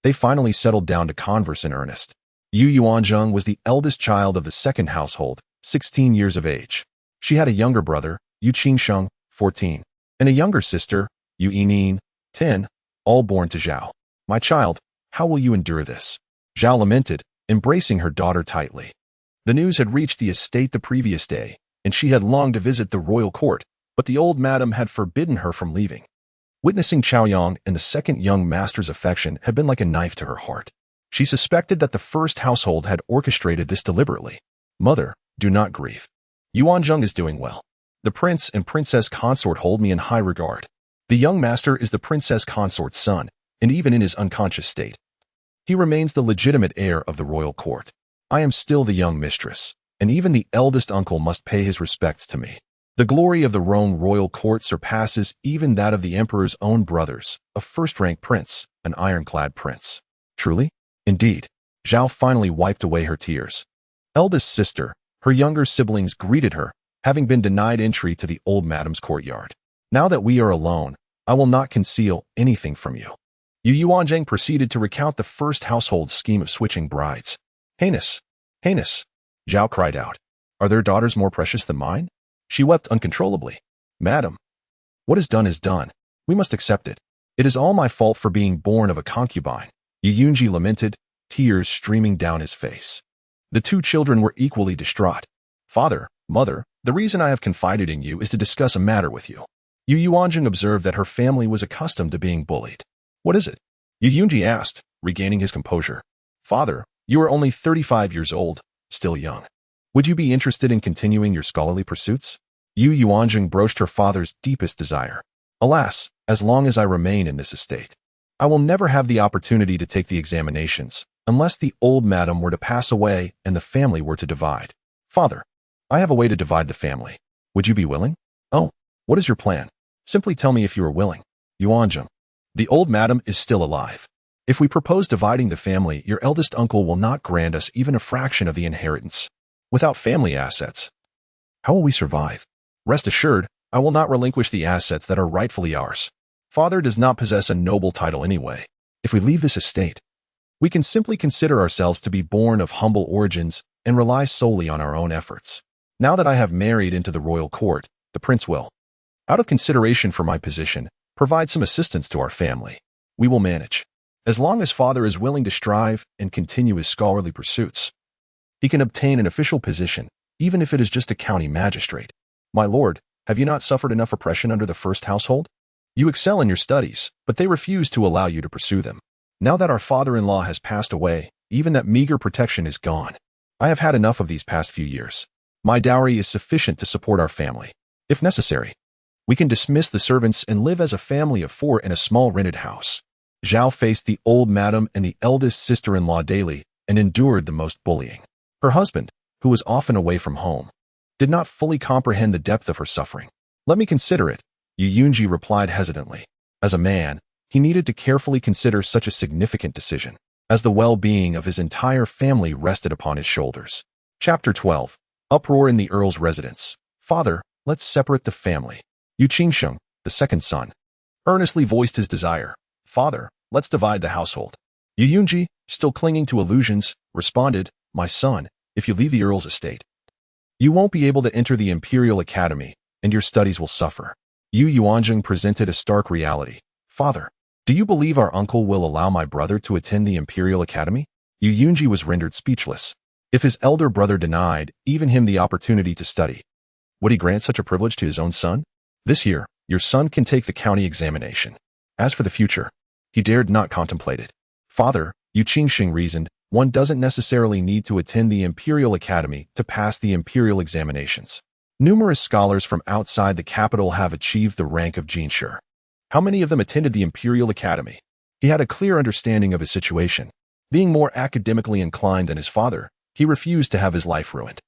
Speaker 1: they finally settled down to converse in earnest. Yuanzheng was the eldest child of the second household, 16 years of age. She had a younger brother, Qingsheng, 14, and a younger sister, Yining, 10, all born to Zhao. My child, how will you endure this? Zhao lamented, embracing her daughter tightly. The news had reached the estate the previous day, and she had longed to visit the royal court, but the old madam had forbidden her from leaving. Witnessing Chaoyang and the second young master's affection had been like a knife to her heart. She suspected that the first household had orchestrated this deliberately. Mother, do not grieve. Yuanzheng is doing well. The prince and princess consort hold me in high regard. The young master is the princess consort's son, and even in his unconscious state, he remains the legitimate heir of the royal court. I am still the young mistress, and even the eldest uncle must pay his respects to me. The glory of the Rome royal court surpasses even that of the emperor's own brothers, a first-rank prince, an ironclad prince. Truly? Indeed. Zhao finally wiped away her tears. Eldest sister, her younger siblings greeted her, having been denied entry to the old madam's courtyard. Now that we are alone, I will not conceal anything from you. Yuanzheng proceeded to recount the first household scheme of switching brides. Heinous! Heinous! Zhao cried out. Are their daughters more precious than mine? She wept uncontrollably. Madam, what is done. We must accept it. It is all my fault for being born of a concubine. Yunji lamented, tears streaming down his face. The 2 children were equally distraught. Father, mother, the reason I have confided in you is to discuss a matter with you. Yuanzheng observed that her family was accustomed to being bullied. What is it? Yunji asked, regaining his composure. Father, you are only 35 years old, still young. Would you be interested in continuing your scholarly pursuits? Yuanzheng broached her father's deepest desire. Alas, as long as I remain in this estate, I will never have the opportunity to take the examinations, unless the old madam were to pass away and the family were to divide. Father, I have a way to divide the family. Would you be willing? Oh, what is your plan? Simply tell me if you are willing. Yuanzheng. The old madam is still alive. If we propose dividing the family, your eldest uncle will not grant us even a fraction of the inheritance. Without family assets, how will we survive? Rest assured, I will not relinquish the assets that are rightfully ours. Father does not possess a noble title anyway. If we leave this estate, we can simply consider ourselves to be born of humble origins and rely solely on our own efforts. Now that I have married into the royal court, the prince will, out of consideration for my position, provide some assistance to our family. We will manage. As long as father is willing to strive and continue his scholarly pursuits, he can obtain an official position, even if it is just a county magistrate. My lord, have you not suffered enough oppression under the first household? You excel in your studies, but they refuse to allow you to pursue them. Now that our father-in-law has passed away, even that meager protection is gone. I have had enough of these past few years. My dowry is sufficient to support our family. If necessary, we can dismiss the servants and live as a family of 4 in a small rented house. Zhao faced the old madam and the eldest sister-in-law daily and endured the most bullying. Her husband, who was often away from home, did not fully comprehend the depth of her suffering. Let me consider it, Yuanzheng replied hesitantly. As a man, he needed to carefully consider such a significant decision, as the well-being of his entire family rested upon his shoulders. Chapter 12. Uproar in the Earl's residence. Father, let's separate the family. Yuanzheng, the second son, earnestly voiced his desire. Father, let's divide the household. Yuanzheng, still clinging to illusions, responded, My son, if you leave the Earl's estate, you won't be able to enter the Imperial Academy, and your studies will suffer. Yuanzheng presented a stark reality. Father, do you believe our uncle will allow my brother to attend the Imperial Academy? Yuanzheng was rendered speechless. If his elder brother denied even him the opportunity to study, would he grant such a privilege to his own son? This year, your son can take the county examination. As for the future, he dared not contemplate it. Father, Yuanzheng reasoned, one doesn't necessarily need to attend the Imperial Academy to pass the Imperial examinations. Numerous scholars from outside the capital have achieved the rank of Jinshi. How many of them attended the Imperial Academy? He had a clear understanding of his situation. Being more academically inclined than his father, he refused to have his life ruined.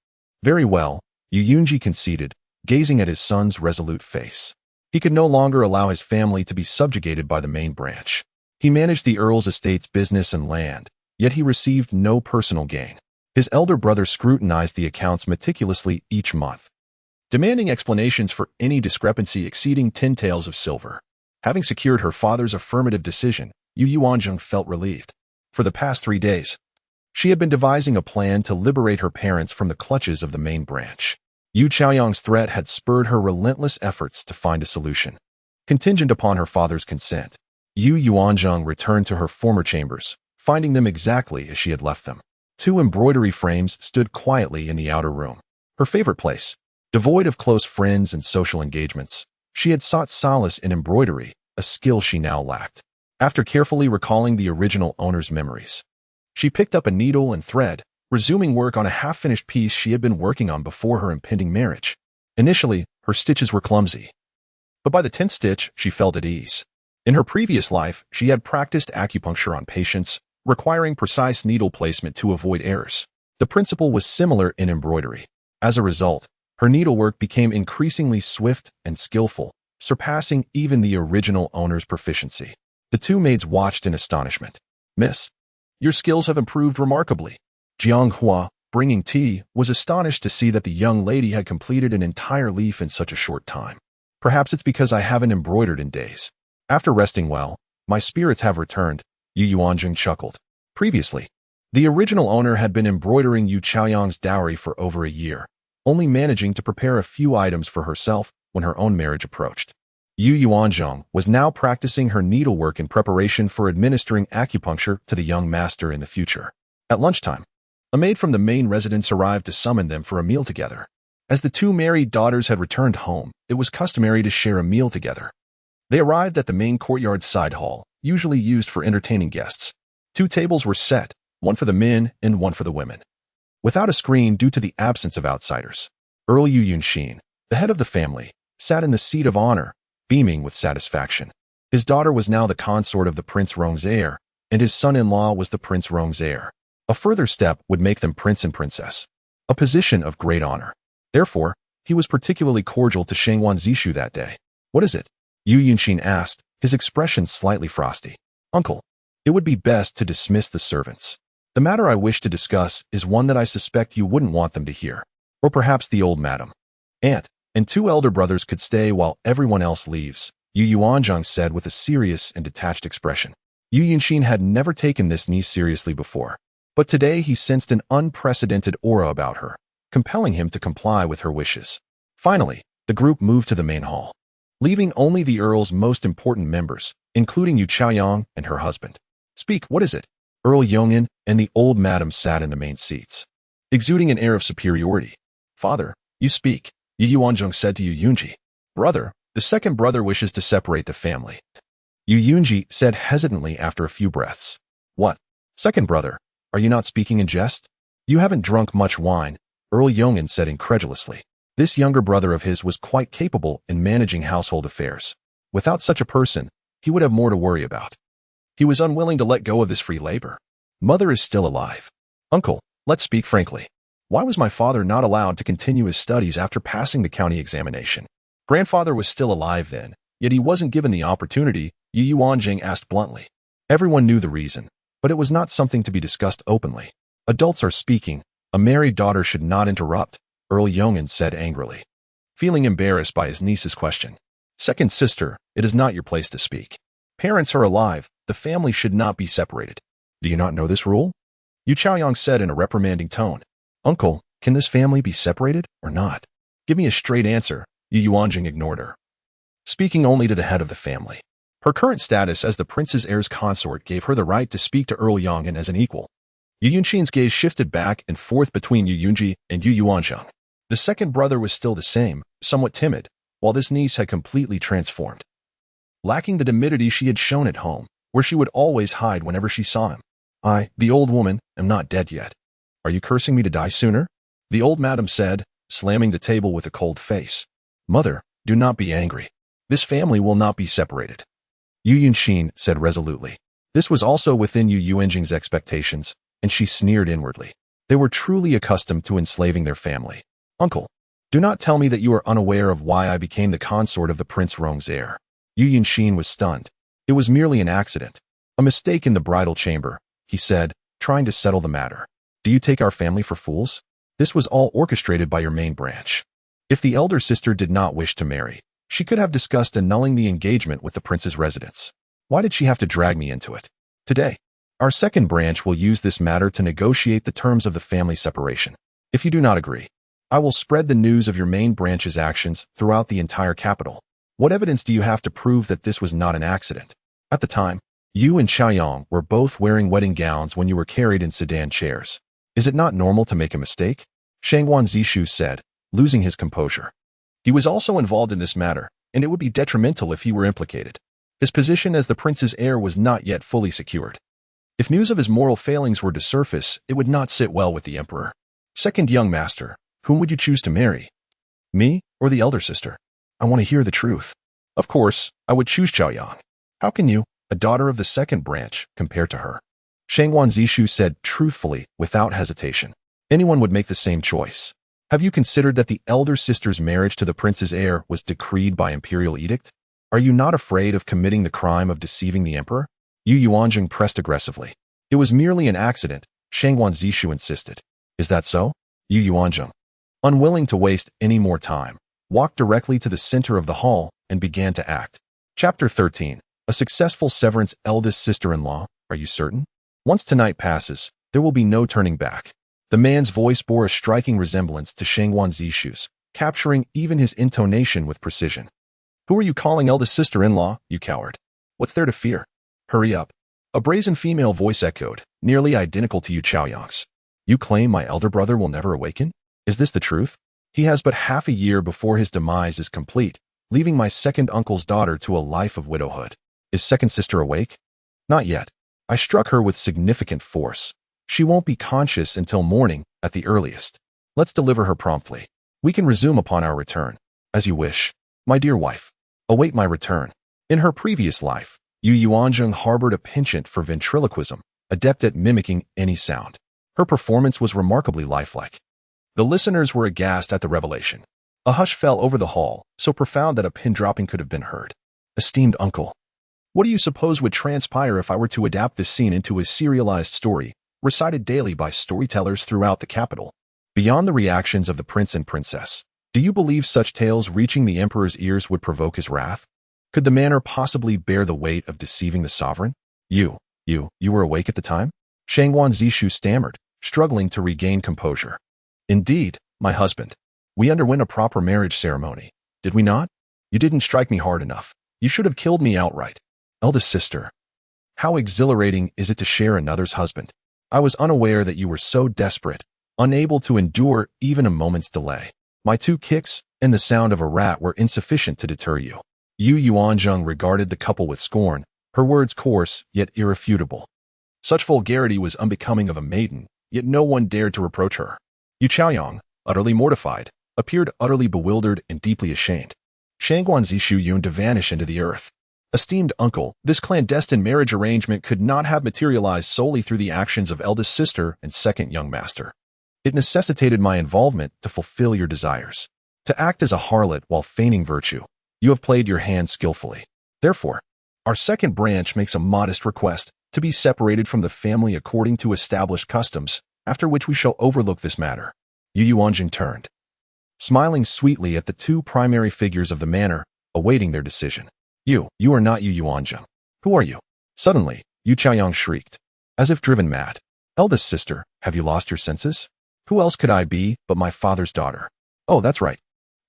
Speaker 1: Very well, Yuanzheng conceded, gazing at his son's resolute face. He could no longer allow his family to be subjugated by the main branch. He managed the Earl's estate's business and land, yet he received no personal gain. His elder brother scrutinized the accounts meticulously each month, demanding explanations for any discrepancy exceeding 10 taels of silver. Having secured her father's affirmative decision, Yuanzheng felt relieved. For the past 3 days, she had been devising a plan to liberate her parents from the clutches of the main branch. Yu Chaoyang's threat had spurred her relentless efforts to find a solution. Contingent upon her father's consent, Yuanzheng returned to her former chambers, finding them exactly as she had left them. 2 embroidery frames stood quietly in the outer room. Her favorite place. Devoid of close friends and social engagements, she had sought solace in embroidery, a skill she now lacked. After carefully recalling the original owner's memories, she picked up a needle and thread, resuming work on a half-finished piece she had been working on before her impending marriage. Initially, her stitches were clumsy, but by the 10th stitch, she felt at ease. In her previous life, she had practiced acupuncture on patients, requiring precise needle placement to avoid errors. The principle was similar in embroidery. As a result, her needlework became increasingly swift and skillful, surpassing even the original owner's proficiency. The 2 maids watched in astonishment. Miss, your skills have improved remarkably. Jiang Hua, bringing tea, was astonished to see that the young lady had completed an entire leaf in such a short time. Perhaps it's because I haven't embroidered in days. After resting well, my spirits have returned, Yuanzheng chuckled. Previously, the original owner had been embroidering Yu Chaoyang's dowry for over a year, only managing to prepare a few items for herself when her own marriage approached. Yuanzheng was now practicing her needlework in preparation for administering acupuncture to the young master in the future. At lunchtime, a maid from the main residence arrived to summon them for a meal together. As the 2 married daughters had returned home, it was customary to share a meal together. They arrived at the main courtyard side hall, usually used for entertaining guests. 2 tables were set, one for the men and one for the women. Without a screen due to the absence of outsiders, Earl Yuanzheng, the head of the family, sat in the seat of honor, beaming with satisfaction. His daughter was now the consort of the Prince Rong's heir, and his son-in-law was the Prince Rong's heir. A further step would make them prince and princess, a position of great honor. Therefore, he was particularly cordial to Shang Wanzishu that day. What is it? Yuanzheng asked, his expression slightly frosty. Uncle, it would be best to dismiss the servants. The matter I wish to discuss is one that I suspect you wouldn't want them to hear. Or perhaps the old madam, aunt, and 2 elder brothers could stay while everyone else leaves, Yuanzheng said with a serious and detached expression. Yuanzheng had never taken this niece seriously before, but today he sensed an unprecedented aura about her, compelling him to comply with her wishes. Finally, the group moved to the main hall, leaving only the Earl's most important members, including Yu Chaoyang and her husband. Speak, what is it? Earl Yongin and the old madam sat in the main seats, exuding an air of superiority. Father, you speak, Yuanzheng said to Yuanzheng. Brother, the second brother wishes to separate the family. Yuanzheng said hesitantly after a few breaths. What? Second brother, are you not speaking in jest? You haven't drunk much wine, Earl Yongin said incredulously. This younger brother of his was quite capable in managing household affairs. Without such a person, he would have more to worry about. He was unwilling to let go of this free labor. Mother is still alive. Uncle, let's speak frankly. Why was my father not allowed to continue his studies after passing the county examination? Grandfather was still alive then, yet he wasn't given the opportunity, Yuanzheng asked bluntly. Everyone knew the reason, but it was not something to be discussed openly. Adults are speaking. A married daughter should not interrupt, Earl Yongan said angrily, feeling embarrassed by his niece's question. Second sister, it is not your place to speak. Parents are alive. The family should not be separated. Do you not know this rule? Yu Chaoyang said in a reprimanding tone. Uncle, can this family be separated or not? Give me a straight answer. Yu Yuanjing ignored her, speaking only to the head of the family. Her current status as the prince's heir's consort gave her the right to speak to Earl Yongan as an equal. Yu Yunqin's gaze shifted back and forth between Yu Yunji and Yu Yuanzheng. The second brother was still the same, somewhat timid, while this niece had completely transformed, lacking the timidity she had shown at home, where she would always hide whenever she saw him. I, the old woman, am not dead yet. Are you cursing me to die sooner? The old madam said, slamming the table with a cold face. Mother, do not be angry. This family will not be separated. Yu Yunxin said resolutely. This was also within Yu Yuanjing's expectations, and she sneered inwardly. They were truly accustomed to enslaving their family. Uncle, do not tell me that you are unaware of why I became the consort of the Prince Rong's heir. Yu Yunxin was stunned. It was merely an accident. A mistake in the bridal chamber, he said, trying to settle the matter. Do you take our family for fools? This was all orchestrated by your main branch. If the elder sister did not wish to marry, she could have discussed annulling the engagement with the prince's residence. Why did she have to drag me into it? Today, our second branch will use this matter to negotiate the terms of the family separation. If you do not agree, I will spread the news of your main branch's actions throughout the entire capital. What evidence do you have to prove that this was not an accident? At the time, you and Chaoyang were both wearing wedding gowns when you were carried in sedan chairs. Is it not normal to make a mistake? Shangguan Zishu said, losing his composure. He was also involved in this matter, and it would be detrimental if he were implicated. His position as the prince's heir was not yet fully secured. If news of his moral failings were to surface, it would not sit well with the emperor. Second young master, whom would you choose to marry? Me or the elder sister? I want to hear the truth. Of course, I would choose Chaoyang. How can you, a daughter of the second branch, compare to her? Shangguan Zishu said truthfully, without hesitation. Anyone would make the same choice. Have you considered that the elder sister's marriage to the prince's heir was decreed by imperial edict? Are you not afraid of committing the crime of deceiving the emperor? Yu Yuanzheng pressed aggressively. It was merely an accident, Shangguan Zishu insisted. Is that so? Yu Yuanzheng, unwilling to waste any more time, walked directly to the center of the hall and began to act. Chapter 13. A successful severance. Eldest sister-in-law, are you certain? Once tonight passes, there will be no turning back. The man's voice bore a striking resemblance to Shangguan Zishu's, capturing even his intonation with precision. Who are you calling eldest sister-in-law, you coward? What's there to fear? Hurry up. A brazen female voice echoed, nearly identical to Yu Chaoyang's. You claim my elder brother will never awaken? Is this the truth? He has but half a year before his demise is complete, leaving my second uncle's daughter to a life of widowhood. Is second sister awake? Not yet. I struck her with significant force. She won't be conscious until morning, at the earliest. Let's deliver her promptly. We can resume upon our return. As you wish. My dear wife, await my return. In her previous life, Yu Yuanzheng harbored a penchant for ventriloquism, adept at mimicking any sound. Her performance was remarkably lifelike. The listeners were aghast at the revelation. A hush fell over the hall, so profound that a pin dropping could have been heard. Esteemed uncle, what do you suppose would transpire if I were to adapt this scene into a serialized story, recited daily by storytellers throughout the capital? Beyond the reactions of the prince and princess, do you believe such tales reaching the emperor's ears would provoke his wrath? Could the manner possibly bear the weight of deceiving the sovereign? You were awake at the time? Shangguan Zishu stammered, struggling to regain composure. Indeed, my husband. We underwent a proper marriage ceremony, did we not? You didn't strike me hard enough. You should have killed me outright. Eldest sister, how exhilarating is it to share another's husband? I was unaware that you were so desperate, unable to endure even a moment's delay. My 2 kicks and the sound of a rat were insufficient to deter you. Yu Yuanzheng regarded the couple with scorn, her words coarse yet irrefutable. Such vulgarity was unbecoming of a maiden, yet no one dared to reproach her. Yu Chaoyang, utterly mortified, appeared utterly bewildered and deeply ashamed. Shangguan Zishu yearned to vanish into the earth. Esteemed uncle, this clandestine marriage arrangement could not have materialized solely through the actions of eldest sister and second young master. It necessitated my involvement to fulfill your desires. to act as a harlot while feigning virtue. You have played your hand skillfully. Therefore, our second branch makes a modest request to be separated from the family according to established customs, after which we shall overlook this matter." Yuanzheng turned, smiling sweetly at the two primary figures of the manor, awaiting their decision. You are not Yuanzheng. Who are you?" Suddenly, Yu Chaoyang shrieked, as if driven mad. "Eldest sister, have you lost your senses? Who else could I be but my father's daughter? Oh, that's right.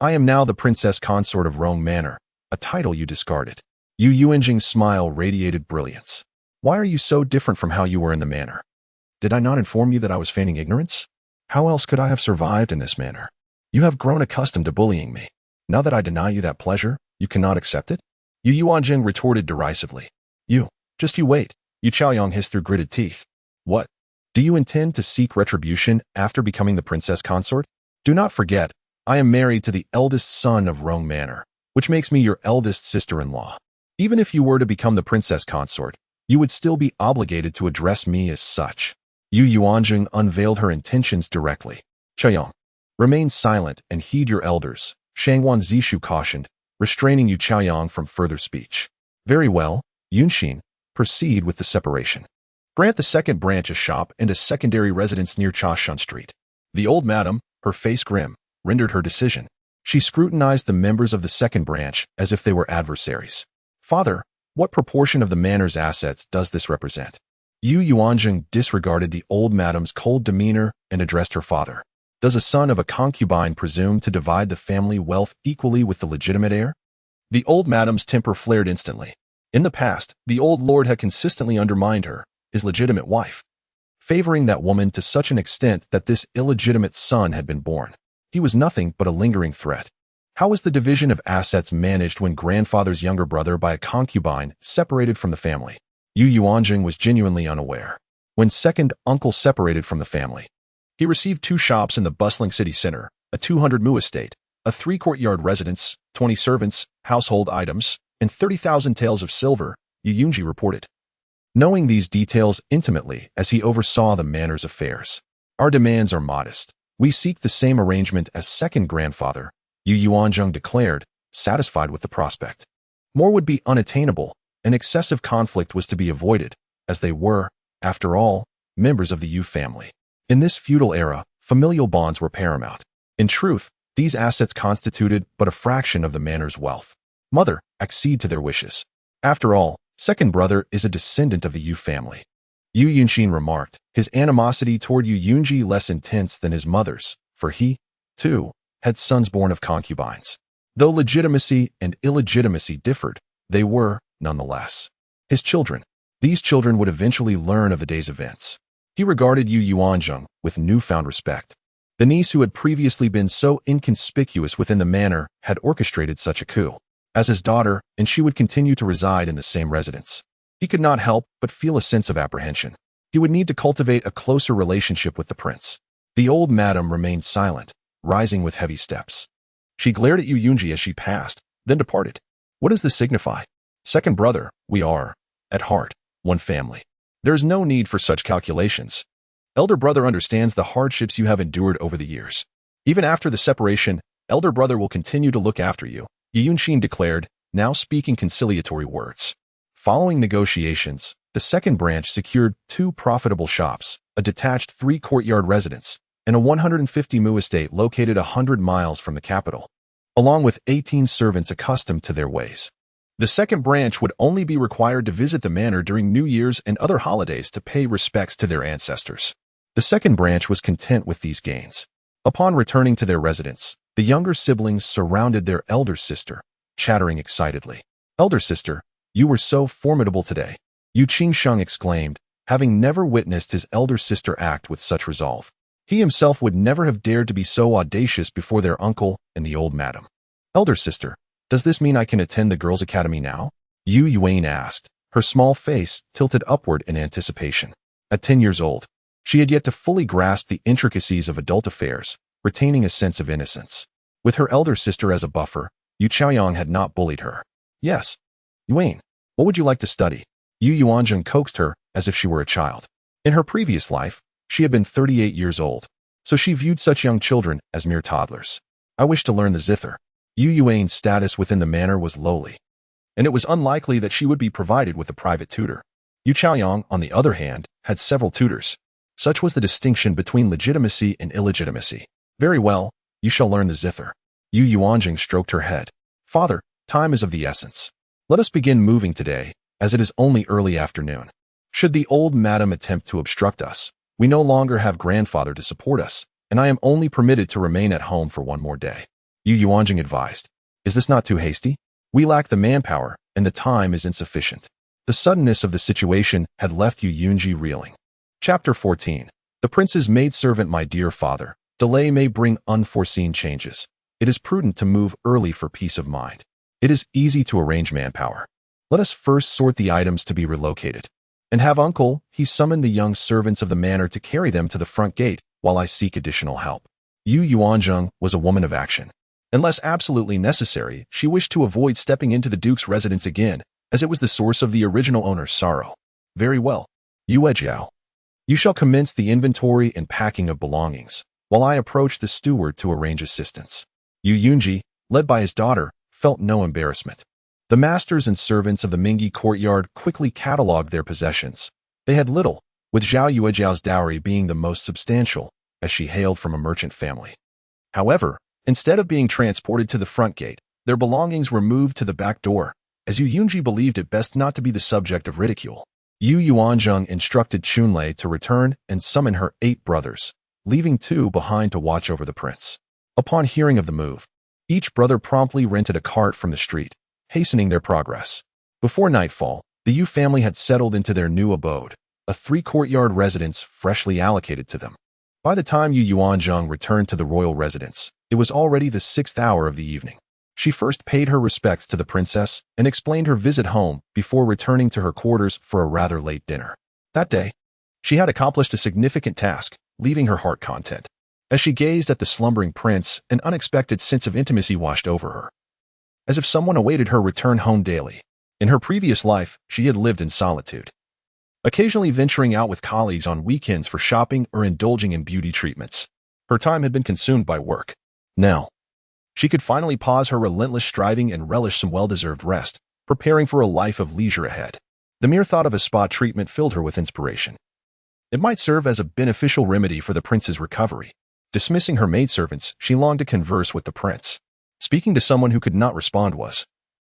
Speaker 1: I am now the princess consort of Rong Manor, a title you discarded." Yuanzheng's smile radiated brilliance. "Why are you so different from how you were in the manor? Did I not inform you that I was feigning ignorance? How else could I have survived in this manner? You have grown accustomed to bullying me. Now that I deny you that pleasure, you cannot accept it?" Yuanzheng retorted derisively. You wait," Yu Chaoyang hissed through gritted teeth. "What? Do you intend to seek retribution after becoming the princess consort? Do not forget, I am married to the eldest son of Rong Manor, which makes me your eldest sister-in-law. Even if you were to become the princess consort, you would still be obligated to address me as such." Yuanzheng unveiled her intentions directly. "Chaoyang, remain silent and heed your elders," Shangwan Zishu cautioned, restraining Yu Chaoyang from further speech. "Very well, Yunxin, proceed with the separation. Grant the second branch a shop and a secondary residence near Chashun Street." The old madam, her face grim, rendered her decision. She scrutinized the members of the second branch as if they were adversaries. "Father, what proportion of the manor's assets does this represent?" Yuanzheng disregarded the old madam's cold demeanor and addressed her father. "Does a son of a concubine presume to divide the family wealth equally with the legitimate heir?" The old madam's temper flared instantly. In the past, the old lord had consistently undermined her, his legitimate wife, favoring that woman to such an extent that this illegitimate son had been born. He was nothing but a lingering threat. How was the division of assets managed when grandfather's younger brother by a concubine separated from the family? Yuanzheng was genuinely unaware. When second uncle separated from the family, he received 2 shops in the bustling city center, a 200-mu estate, a 3-courtyard residence, 20 servants, household items, and 30,000 taels of silver, Yuanzheng reported, knowing these details intimately as he oversaw the manor's affairs. "Our demands are modest. We seek the same arrangement as second grandfather," Yuanzheng declared, satisfied with the prospect. More would be unattainable, and excessive conflict was to be avoided, as they were, after all, members of the Yu family. In this feudal era, familial bonds were paramount. In truth, these assets constituted but a fraction of the manor's wealth. "Mother, accede to their wishes. After all, second brother is a descendant of the Yu family." Yunxin remarked, his animosity toward Yuanzheng less intense than his mother's, for he, too, had sons born of concubines. Though legitimacy and illegitimacy differed, they were, nonetheless, his children. These children would eventually learn of the day's events. He regarded Yuanzheng with newfound respect. The niece who had previously been so inconspicuous within the manor had orchestrated such a coup. As his daughter, and she would continue to reside in the same residence. He could not help but feel a sense of apprehension. He would need to cultivate a closer relationship with the prince. The old madam remained silent, rising with heavy steps. She glared at Yuanzheng as she passed, then departed. "What does this signify? Second brother, we are, at heart, one family. There is no need for such calculations. Elder brother understands the hardships you have endured over the years. Even after the separation, elder brother will continue to look after you," Yuanzheng declared, now speaking conciliatory words. Following negotiations, the second branch secured 2 profitable shops, a detached 3-courtyard residence, and a 150-mu estate located 100 miles from the capital, along with 18 servants accustomed to their ways. The second branch would only be required to visit the manor during New Year's and other holidays to pay respects to their ancestors. The second branch was content with these gains. Upon returning to their residence, the younger siblings surrounded their elder sister, chattering excitedly. "Elder sister, you were so formidable today," Yu Qingsheng exclaimed, having never witnessed his elder sister act with such resolve. He himself would never have dared to be so audacious before their uncle and the old madam. "Elder sister, does this mean I can attend the girls' academy now?" Yuan asked, her small face tilted upward in anticipation. At 10 years old, she had yet to fully grasp the intricacies of adult affairs, retaining a sense of innocence. With her elder sister as a buffer, Yu Chaoyang had not bullied her. "Yes. Yuan, what would you like to study?" Yuanzheng coaxed her as if she were a child. In her previous life, she had been 38 years old, so she viewed such young children as mere toddlers. I wish to learn the zither. Yu Yuan's status within the manor was lowly, and it was unlikely that she would be provided with a private tutor. Yu Chaoyang, on the other hand, had several tutors. Such was the distinction between legitimacy and illegitimacy. Very well, you shall learn the zither. Yu Yuanzheng stroked her head. Father, time is of the essence. Let us begin moving today, as it is only early afternoon. Should the old madam attempt to obstruct us, we no longer have grandfather to support us, and I am only permitted to remain at home for one more day. Yu Yuanjing advised. Is this not too hasty? We lack the manpower, and the time is insufficient. The suddenness of the situation had left Yu Yunji reeling. Chapter 14. The prince's maidservant. My dear father, delay may bring unforeseen changes. It is prudent to move early for peace of mind. It is easy to arrange manpower. Let us first sort the items to be relocated. And have uncle, he summoned the young servants of the manor to carry them to the front gate while I seek additional help. Yu Yuanzheng was a woman of action. Unless absolutely necessary, she wished to avoid stepping into the duke's residence again, as it was the source of the original owner's sorrow. Very well. Yue Jiao. You shall commence the inventory and packing of belongings, while I approach the steward to arrange assistance. Yu Yunji, led by his daughter, felt no embarrassment. The masters and servants of the Mingyi courtyard quickly catalogued their possessions. They had little, with Zhao Yuejiao's dowry being the most substantial, as she hailed from a merchant family. However, instead of being transported to the front gate, their belongings were moved to the back door, as Yu Yunji believed it best not to be the subject of ridicule. Yu Yuanzheng instructed Chunlei to return and summon her 8 brothers, leaving 2 behind to watch over the prince. Upon hearing of the move, each brother promptly rented a cart from the street, hastening their progress. Before nightfall, the Yu family had settled into their new abode, a 3-courtyard residence freshly allocated to them. By the time Yu Yuanzheng returned to the royal residence, it was already the 6th hour of the evening. She first paid her respects to the princess and explained her visit home before returning to her quarters for a rather late dinner. That day, she had accomplished a significant task, leaving her heart content. As she gazed at the slumbering prince, an unexpected sense of intimacy washed over her, as if someone awaited her return home daily. In her previous life, she had lived in solitude, occasionally venturing out with colleagues on weekends for shopping or indulging in beauty treatments. Her time had been consumed by work. Now, she could finally pause her relentless striving and relish some well-deserved rest, preparing for a life of leisure ahead. The mere thought of a spa treatment filled her with inspiration. It might serve as a beneficial remedy for the prince's recovery. Dismissing her maidservants, she longed to converse with the prince. Speaking to someone who could not respond was,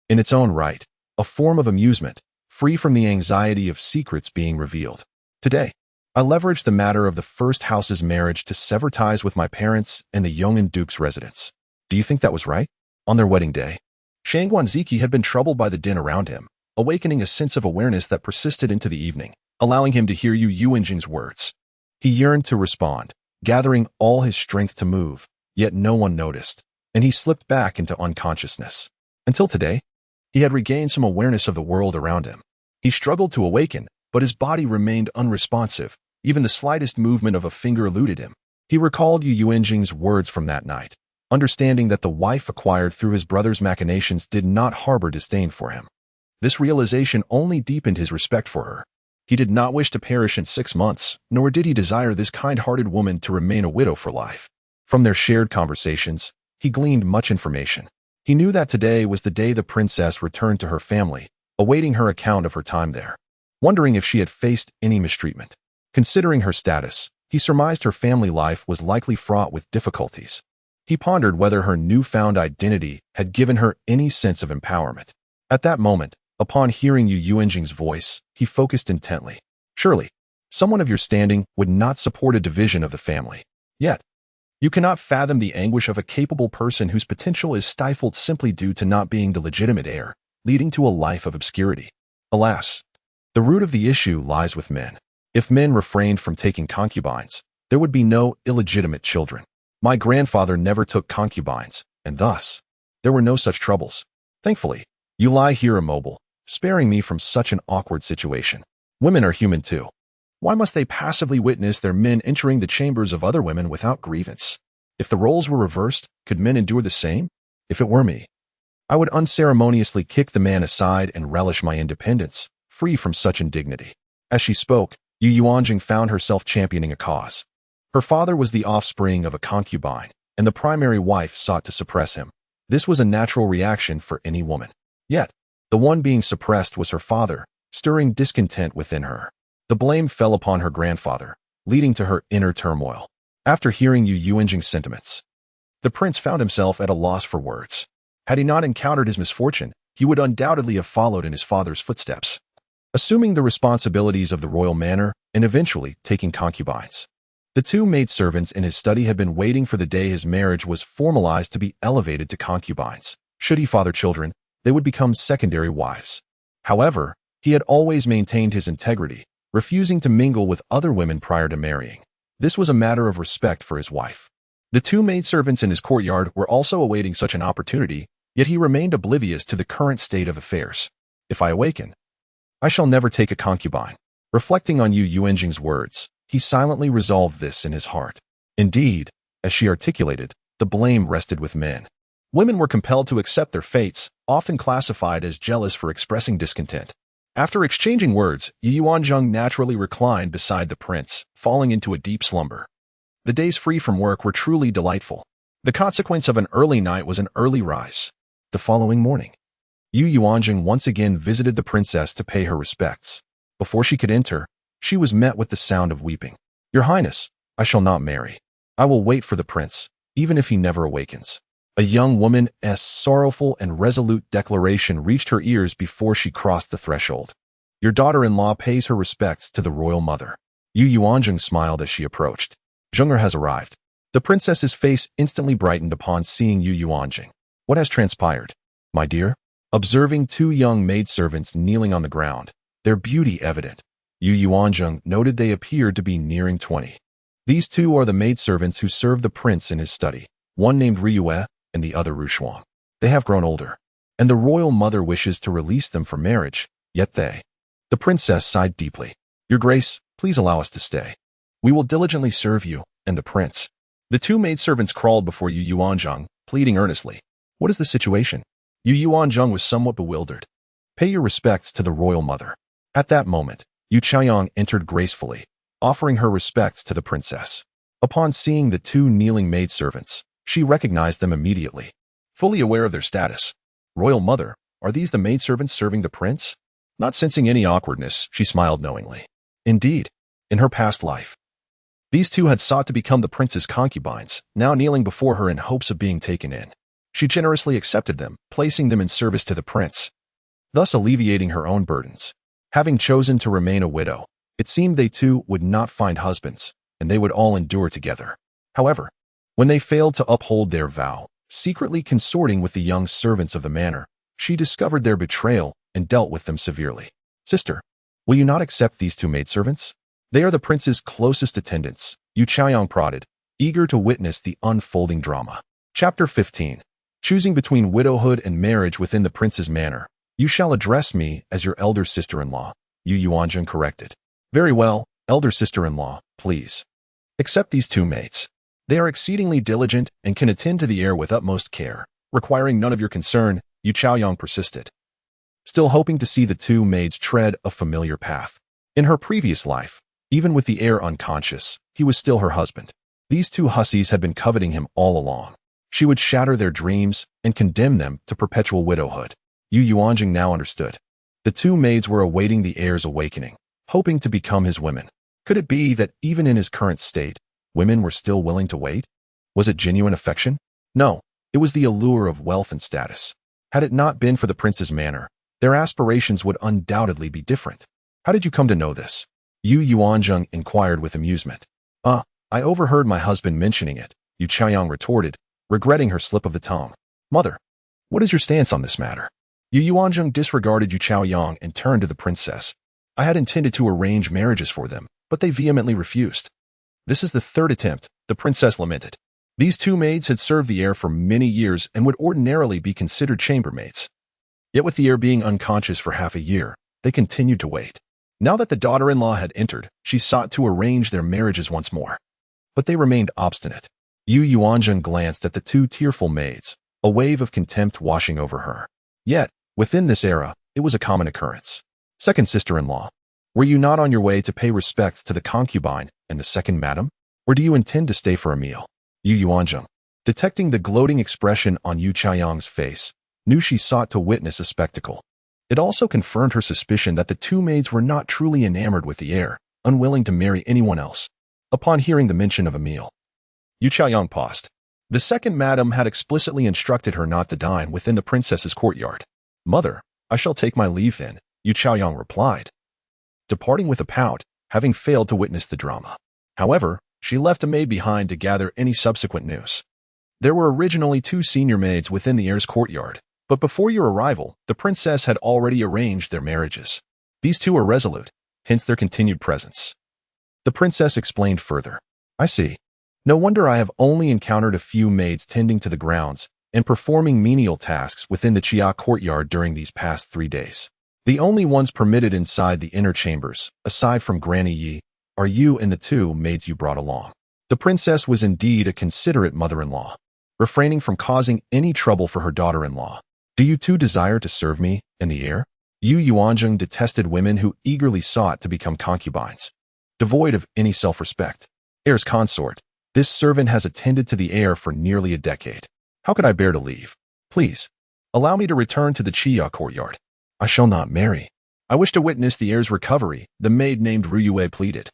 Speaker 1: in its own right, a form of amusement, free from the anxiety of secrets being revealed. Today, I leveraged the matter of the first house's marriage to sever ties with my parents and the Yong'an Duke's residence. Do you think that was right? On their wedding day, Shang Guanziki had been troubled by the din around him, awakening a sense of awareness that persisted into the evening, allowing him to hear Yu Yuanjing's words. He yearned to respond, gathering all his strength to move, yet no one noticed, and he slipped back into unconsciousness. Until today, he had regained some awareness of the world around him. He struggled to awaken, but his body remained unresponsive. Even the slightest movement of a finger eluded him. He recalled Yu Yuanjing's words from that night, understanding that the wife acquired through his brother's machinations did not harbor disdain for him. This realization only deepened his respect for her. He did not wish to perish in 6 months, nor did he desire this kind-hearted woman to remain a widow for life. From their shared conversations, he gleaned much information. He knew that today was the day the princess returned to her family, awaiting her account of her time there. Wondering if she had faced any mistreatment. Considering her status, he surmised her family life was likely fraught with difficulties. He pondered whether her newfound identity had given her any sense of empowerment. At that moment, upon hearing Yu Yuanjing's voice, he focused intently. Surely, someone of your standing would not support a division of the family. Yet, you cannot fathom the anguish of a capable person whose potential is stifled simply due to not being the legitimate heir, leading to a life of obscurity. Alas, the root of the issue lies with men. If men refrained from taking concubines, there would be no illegitimate children. My grandfather never took concubines, and thus, there were no such troubles. Thankfully, you lie here immobile, sparing me from such an awkward situation. Women are human too. Why must they passively witness their men entering the chambers of other women without grievance? If the roles were reversed, could men endure the same? If it were me, I would unceremoniously kick the man aside and relish my independence, free from such indignity. As she spoke, Yu Yuanjing found herself championing a cause. Her father was the offspring of a concubine, and the primary wife sought to suppress him. This was a natural reaction for any woman. Yet, the one being suppressed was her father, stirring discontent within her. The blame fell upon her grandfather, leading to her inner turmoil. After hearing Yuanzheng's sentiments, the prince found himself at a loss for words. Had he not encountered his misfortune, he would undoubtedly have followed in his father's footsteps, assuming the responsibilities of the royal manor and eventually taking concubines. The two maidservants in his study had been waiting for the day his marriage was formalized to be elevated to concubines. Should he father children, they would become secondary wives. However, he had always maintained his integrity, refusing to mingle with other women prior to marrying. This was a matter of respect for his wife. The two maidservants in his courtyard were also awaiting such an opportunity, yet he remained oblivious to the current state of affairs. If I awaken, I shall never take a concubine. Reflecting on Yuanzheng's words, he silently resolved this in his heart. Indeed, as she articulated, the blame rested with men. Women were compelled to accept their fates, often classified as jealous for expressing discontent. After exchanging words, Yuanzheng naturally reclined beside the prince, falling into a deep slumber. The days free from work were truly delightful. The consequence of an early night was an early rise. The following morning, Yuanzheng once again visited the princess to pay her respects. Before she could enter, she was met with the sound of weeping. "Your Highness, I shall not marry. I will wait for the prince, even if he never awakens." A young woman's sorrowful and resolute declaration reached her ears before she crossed the threshold. "Your daughter-in-law pays her respects to the royal mother." Yuanzheng smiled as she approached. "Zheng'er has arrived." The princess's face instantly brightened upon seeing Yuanzheng. "What has transpired, my dear?" Observing two young maidservants kneeling on the ground, their beauty evident, Yuanzheng noted they appeared to be nearing 20. These two are the maidservants who served the prince in his study, one named Riyue and the other Rushuang. They have grown older, and the royal mother wishes to release them for marriage, yet they... The princess sighed deeply. "Your Grace, please allow us to stay. We will diligently serve you and the prince." The two maidservants crawled before Yuanzheng, pleading earnestly. "What is the situation?" Yuanzheng was somewhat bewildered. "Pay your respects to the royal mother." At that moment, Chaoyang entered gracefully, offering her respects to the princess. Upon seeing the two kneeling maidservants, she recognized them immediately. Fully aware of their status, "Royal mother, are these the maidservants serving the prince?" Not sensing any awkwardness, she smiled knowingly. Indeed, in her past life, these two had sought to become the prince's concubines, now kneeling before her in hopes of being taken in. She generously accepted them, placing them in service to the prince, thus alleviating her own burdens. Having chosen to remain a widow, it seemed they too would not find husbands, and they would all endure together. However, when they failed to uphold their vow, secretly consorting with the young servants of the manor, she discovered their betrayal and dealt with them severely. "Sister, will you not accept these two maidservants? They are the prince's closest attendants," Chaoyang prodded, eager to witness the unfolding drama. Chapter 15. Choosing between widowhood and marriage within the prince's manor. "You shall address me as your elder sister-in-law," Yuanzheng corrected. "Very well, elder sister-in-law, please. Accept these two maids. They are exceedingly diligent and can attend to the heir with utmost care, requiring none of your concern," Chaoyang persisted, still hoping to see the two maids tread a familiar path. In her previous life, even with the heir unconscious, he was still her husband. These two hussies had been coveting him all along. She would shatter their dreams and condemn them to perpetual widowhood. Yuanzheng now understood. The two maids were awaiting the heir's awakening, hoping to become his women. Could it be that even in his current state, women were still willing to wait? Was it genuine affection? No, it was the allure of wealth and status. Had it not been for the prince's manor, their aspirations would undoubtedly be different. "How did you come to know this?" Yuanzheng inquired with amusement. I overheard my husband mentioning it," Chaoyang retorted, regretting her slip of the tongue. "Mother, what is your stance on this matter?" Yuanzheng disregarded Chaoyang and turned to the princess. "I had intended to arrange marriages for them, but they vehemently refused." "This is the third attempt," the princess lamented. These two maids had served the heir for many years and would ordinarily be considered chambermaids. Yet with the heir being unconscious for half a year, they continued to wait. Now that the daughter-in-law had entered, she sought to arrange their marriages once more. But they remained obstinate. Yuanzheng glanced at the two tearful maids, a wave of contempt washing over her. Yet, within this era, it was a common occurrence. "Second sister-in-law, were you not on your way to pay respects to the concubine and the second madam? Or do you intend to stay for a meal?" Yuanzheng. Detecting the gloating expression on Yu Chaoyang's face, knew she sought to witness a spectacle. It also confirmed her suspicion that the two maids were not truly enamored with the heir, unwilling to marry anyone else. Upon hearing the mention of a meal, Yu Chaoyang paused. The second madam had explicitly instructed her not to dine within the princess's courtyard. Mother, I shall take my leave then, Yu Chaoyang replied, departing with a pout, having failed to witness the drama. However, she left a maid behind to gather any subsequent news. There were originally 2 senior maids within the heir's courtyard, but before your arrival, the princess had already arranged their marriages. These 2 are resolute, hence their continued presence. The princess explained further. I see. No wonder I have only encountered a few maids tending to the grounds and performing menial tasks within the Chia courtyard during these past 3 days. The only ones permitted inside the inner chambers, aside from Granny Yi, are you and the 2 maids you brought along. The princess was indeed a considerate mother-in-law, refraining from causing any trouble for her daughter-in-law. Do you 2 desire to serve me and the heir? Yu Yuanzheng detested women who eagerly sought to become concubines, devoid of any self-respect. Heir's consort, this servant has attended to the heir for nearly a decade. How could I bear to leave? Please, allow me to return to the Chia courtyard. I shall not marry. I wish to witness the heir's recovery, the maid named Ru Yue pleaded,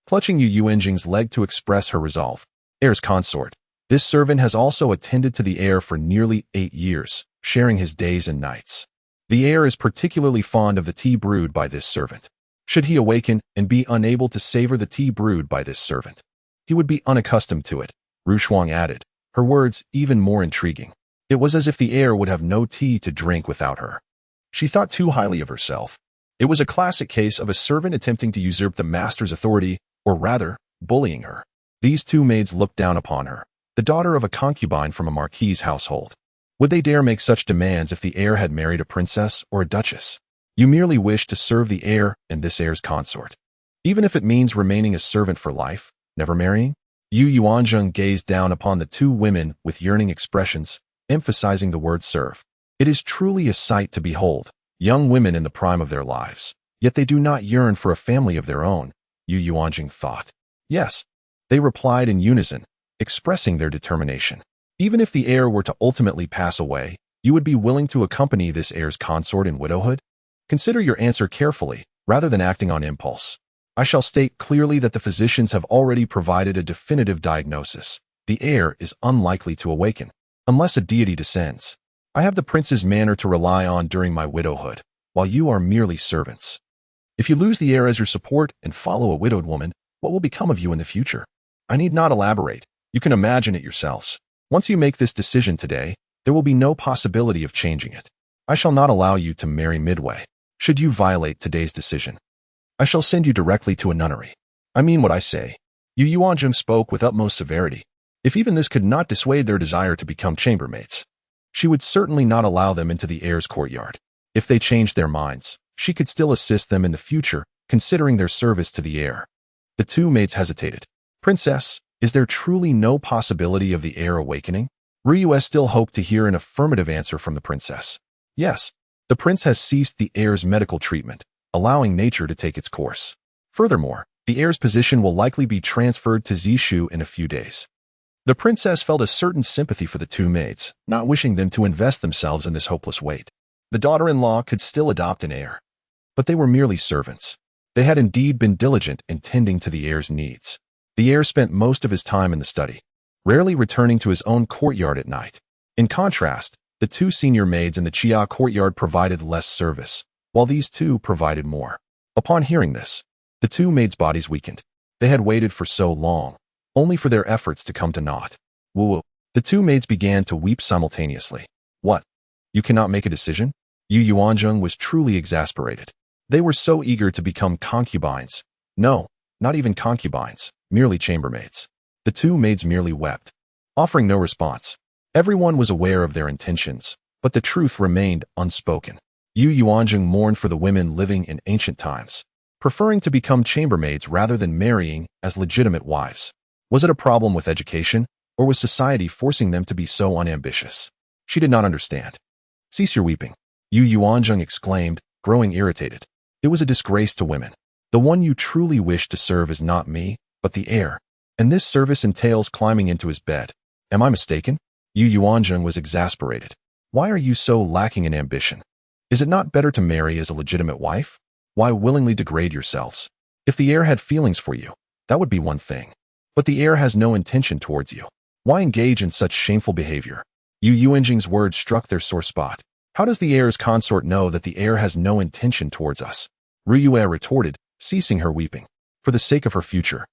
Speaker 1: clutching Yu Yuanzheng's leg to express her resolve. Heir's consort, this servant has also attended to the heir for nearly 8 years, sharing his days and nights. The heir is particularly fond of the tea brewed by this servant. Should he awaken and be unable to savor the tea brewed by this servant, he would be unaccustomed to it, Ru Shuang added, her words even more intriguing. It was as if the heir would have no tea to drink without her. She thought too highly of herself. It was a classic case of a servant attempting to usurp the master's authority, or rather, bullying her. These 2 maids looked down upon her, the daughter of a concubine from a marquis's household. Would they dare make such demands if the heir had married a princess or a duchess? You merely wish to serve the heir and this heir's consort, even if it means remaining a servant for life, never marrying? Yu Yuanzheng gazed down upon the 2 women with yearning expressions, emphasizing the word serve. It is truly a sight to behold, young women in the prime of their lives, yet they do not yearn for a family of their own, Yu Yuanzheng thought. Yes, they replied in unison, expressing their determination. Even if the heir were to ultimately pass away, you would be willing to accompany this heir's consort in widowhood? Consider your answer carefully, rather than acting on impulse. I shall state clearly that the physicians have already provided a definitive diagnosis. The heir is unlikely to awaken, unless a deity descends. I have the prince's manor to rely on during my widowhood, while you are merely servants. If you lose the heir as your support and follow a widowed woman, what will become of you in the future? I need not elaborate. You can imagine it yourselves. Once you make this decision today, there will be no possibility of changing it. I shall not allow you to marry midway. Should you violate today's decision, I shall send you directly to a nunnery. I mean what I say. Yu Yuanzheng spoke with utmost severity. If even this could not dissuade their desire to become chambermaids, she would certainly not allow them into the heir's courtyard. If they changed their minds, she could still assist them in the future, considering their service to the heir. The 2 maids hesitated. Princess, is there truly no possibility of the heir awakening? Ru Yue still hoped to hear an affirmative answer from the princess. Yes, the prince has ceased the heir's medical treatment, allowing nature to take its course. Furthermore, the heir's position will likely be transferred to Zishu in a few days. The princess felt a certain sympathy for the 2 maids, not wishing them to invest themselves in this hopeless wait. The daughter-in-law could still adopt an heir, but they were merely servants. They had indeed been diligent in tending to the heir's needs. The heir spent most of his time in the study, rarely returning to his own courtyard at night. In contrast, the 2 senior maids in the Chia courtyard provided less service, while these 2 provided more. Upon hearing this, the 2 maids' bodies weakened. They had waited for so long, only for their efforts to come to naught. Woo-woo. The 2 maids began to weep simultaneously. What? You cannot make a decision? Yu Yuanzheng was truly exasperated. They were so eager to become concubines. No, not even concubines, merely chambermaids. The 2 maids merely wept, offering no response. Everyone was aware of their intentions, but the truth remained unspoken. Yu Yuanzheng mourned for the women living in ancient times, preferring to become chambermaids rather than marrying as legitimate wives. Was it a problem with education, or was society forcing them to be so unambitious? She did not understand. Cease your weeping, Yu Yuanzheng exclaimed, growing irritated. It was a disgrace to women. The one you truly wish to serve is not me, but the heir, and this service entails climbing into his bed. Am I mistaken? Yuanzheng was exasperated. Why are you so lacking in ambition? Is it not better to marry as a legitimate wife? Why willingly degrade yourselves? If the heir had feelings for you, that would be one thing. But the heir has no intention towards you. Why engage in such shameful behavior? Yuanzheng's words struck their sore spot. How does the heir's consort know that the heir has no intention towards us? Ruyue retorted, ceasing her weeping. For the sake of her future,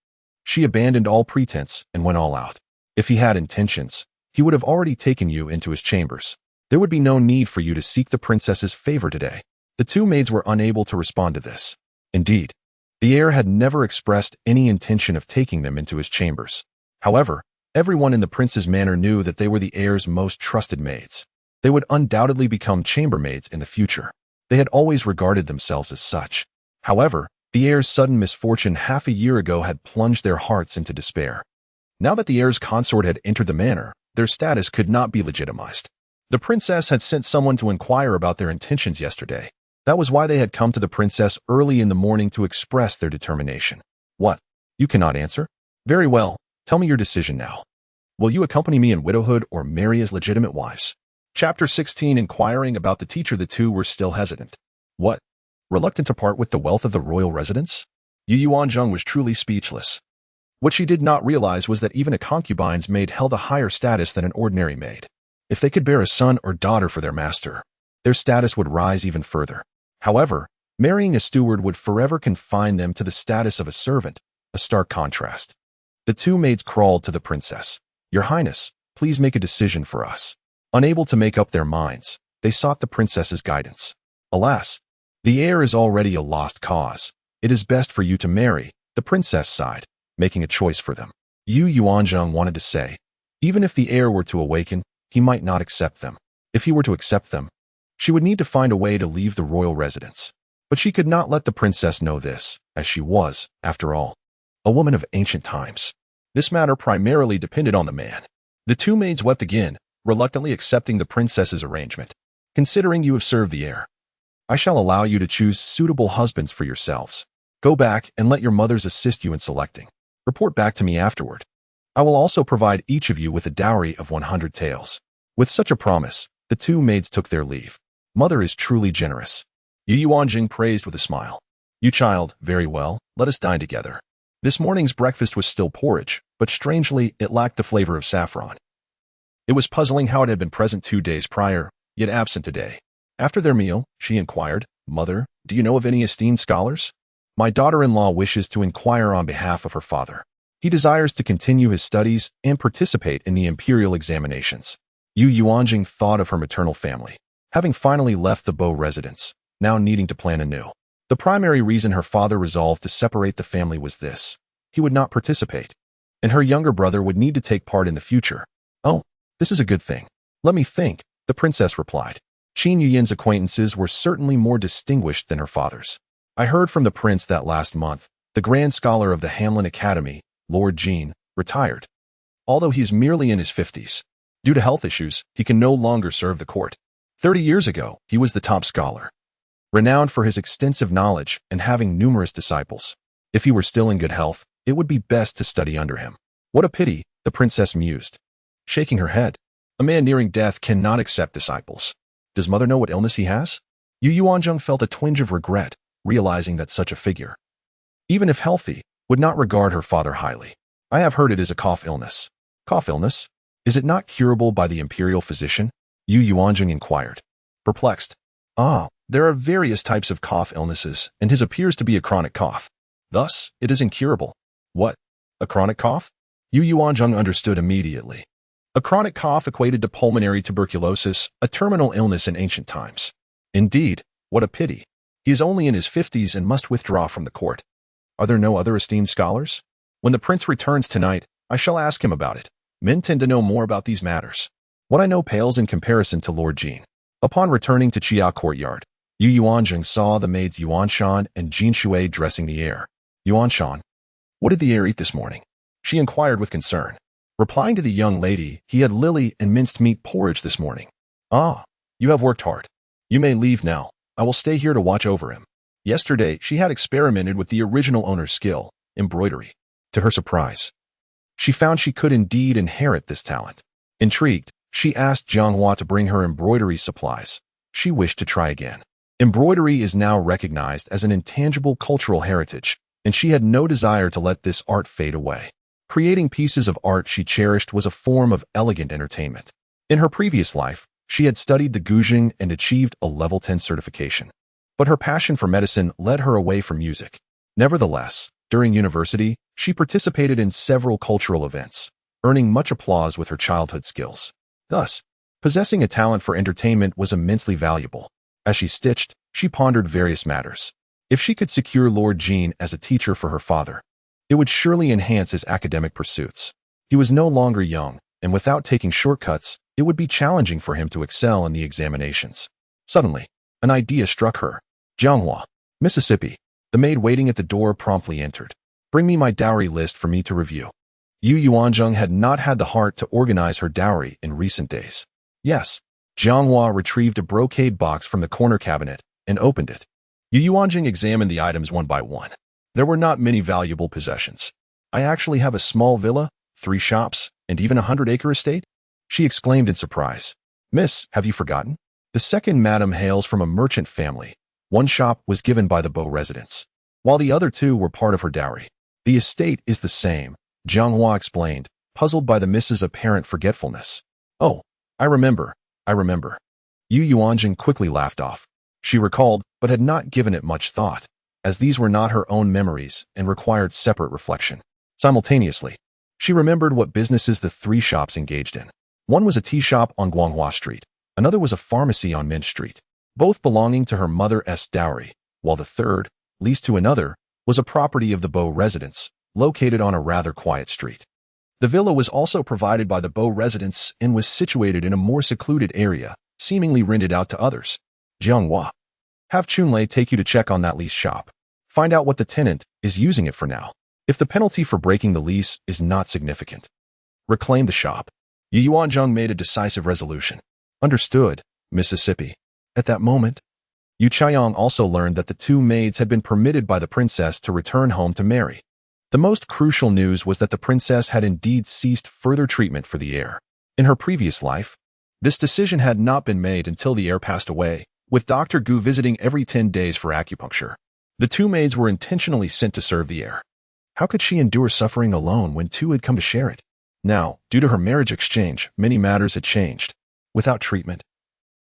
Speaker 1: she abandoned all pretense and went all out. If he had intentions, he would have already taken you into his chambers. There would be no need for you to seek the princess's favor today. The two maids were unable to respond to this. Indeed, the heir had never expressed any intention of taking them into his chambers. However, everyone in the prince's manor knew that they were the heir's most trusted maids. They would undoubtedly become chambermaids in the future. They had always regarded themselves as such. However, the heir's sudden misfortune half a year ago had plunged their hearts into despair. Now that the heir's consort had entered the manor, their status could not be legitimized. The princess had sent someone to inquire about their intentions yesterday. That was why they had come to the princess early in the morning to express their determination. What? You cannot answer? Very well, tell me your decision now. Will you accompany me in widowhood or marry as legitimate wives? Chapter 16. Inquiring about the teacher, the two were still hesitant. What? Reluctant to part with the wealth of the royal residence? Yuanzheng was truly speechless. What she did not realize was that even a concubine's maid held a higher status than an ordinary maid. If they could bear a son or daughter for their master, their status would rise even further. However, marrying a steward would forever confine them to the status of a servant, a stark contrast. The two maids crawled to the princess. Your Highness, please make a decision for us. Unable to make up their minds, they sought the princess's guidance. Alas, the heir is already a lost cause. It is best for you to marry, the princess sighed, making a choice for them. Yuanzheng wanted to say, even if the heir were to awaken, he might not accept them. If he were to accept them, she would need to find a way to leave the royal residence. But she could not let the princess know this, as she was, after all, a woman of ancient times. This matter primarily depended on the man. The two maids wept again, reluctantly accepting the princess's arrangement. Considering you have served the heir, I shall allow you to choose suitable husbands for yourselves. Go back and let your mothers assist you in selecting. Report back to me afterward. I will also provide each of you with a dowry of 100 taels. With such a promise, the two maids took their leave. Mother is truly generous. Yuanzheng praised with a smile. You child, very well, let us dine together. This morning's breakfast was still porridge, but strangely, it lacked the flavor of saffron. It was puzzling how it had been present 2 days prior, yet absent today. After their meal, she inquired, Mother, do you know of any esteemed scholars? My daughter-in-law wishes to inquire on behalf of her father. He desires to continue his studies and participate in the imperial examinations. Yuanzheng thought of her maternal family, having finally left the Bo residence, now needing to plan anew. The primary reason her father resolved to separate the family was this. He would not participate, and her younger brother would need to take part in the future. Oh, this is a good thing. Let me think, the princess replied. Qin Yuyan's acquaintances were certainly more distinguished than her father's. I heard from the prince that last month, the grand scholar of the Hamlin Academy, Lord Jean, retired. Although he is merely in his 50s, due to health issues, he can no longer serve the court. 30 years ago, he was the top scholar, renowned for his extensive knowledge and having numerous disciples. If he were still in good health, it would be best to study under him. What a pity, the princess mused, shaking her head. A man nearing death cannot accept disciples. Does mother know what illness he has? Yuanzheng felt a twinge of regret, realizing that such a figure, even if healthy, would not regard her father highly. I have heard it is a cough illness. Cough illness? Is it not curable by the imperial physician? Yuanzheng inquired, perplexed. There are various types of cough illnesses, and his appears to be a chronic cough. Thus, it is incurable. What? A chronic cough? Yuanzheng understood immediately. A chronic cough equated to pulmonary tuberculosis, a terminal illness in ancient times. Indeed, what a pity. He is only in his 50s and must withdraw from the court. Are there no other esteemed scholars? When the prince returns tonight, I shall ask him about it. Men tend to know more about these matters. What I know pales in comparison to Lord Jean. Upon returning to Chia courtyard, Yuanzheng saw the maids Yuanshan and Jin Shui dressing the heir. Yuanshan, what did the heir eat this morning? She inquired with concern. Replying to the young lady, he had lily and minced meat porridge this morning. You have worked hard. You may leave now. I will stay here to watch over him. Yesterday, she had experimented with the original owner's skill, embroidery. To her surprise, she found she could indeed inherit this talent. Intrigued, she asked Jianghua to bring her embroidery supplies. She wished to try again. Embroidery is now recognized as an intangible cultural heritage, and she had no desire to let this art fade away. Creating pieces of art she cherished was a form of elegant entertainment. In her previous life, she had studied the guzheng and achieved a level 10 certification. But her passion for medicine led her away from music. Nevertheless, during university, she participated in several cultural events, earning much applause with her childhood skills. Thus, possessing a talent for entertainment was immensely valuable. As she stitched, she pondered various matters. If she could secure Lord Jean as a teacher for her father, it would surely enhance his academic pursuits. He was no longer young, and without taking shortcuts, it would be challenging for him to excel in the examinations. Suddenly, an idea struck her. Jianghua, Mississippi. The maid waiting at the door promptly entered. Bring me my dowry list for me to review. Yuanzheng had not had the heart to organize her dowry in recent days. Yes. Jianghua retrieved a brocade box from the corner cabinet and opened it. Yuanzheng examined the items one by one. There were not many valuable possessions. I actually have a small villa, 3 shops, and even a 100-acre estate? She exclaimed in surprise. Miss, have you forgotten? The second madam hails from a merchant family. 1 shop was given by the Beau residence, while the other 2 were part of her dowry. The estate is the same, Jianghua explained, puzzled by the Mrs. apparent forgetfulness. Oh, I remember. Yuanzheng quickly laughed off. She recalled, but had not given it much thought, as these were not her own memories and required separate reflection. Simultaneously, she remembered what businesses the 3 shops engaged in. One was a tea shop on Guanghua Street, another was a pharmacy on Mint Street, both belonging to her mother's dowry, while the third, leased to another, was a property of the Beau residence, located on a rather quiet street. The villa was also provided by the Beau residence and was situated in a more secluded area, seemingly rented out to others. Jianghua, have Chunlei take you to check on that lease shop. Find out what the tenant is using it for now. If the penalty for breaking the lease is not significant, reclaim the shop. Yuanzheng made a decisive resolution. Understood, Mississippi. At that moment, Yu Chaiyang also learned that the 2 maids had been permitted by the princess to return home to marry. The most crucial news was that the princess had indeed ceased further treatment for the heir. In her previous life, this decision had not been made until the heir passed away, with Dr. Gu visiting every 10 days for acupuncture. The 2 maids were intentionally sent to serve the heir. How could she endure suffering alone when 2 had come to share it? Now, due to her marriage exchange, many matters had changed. Without treatment,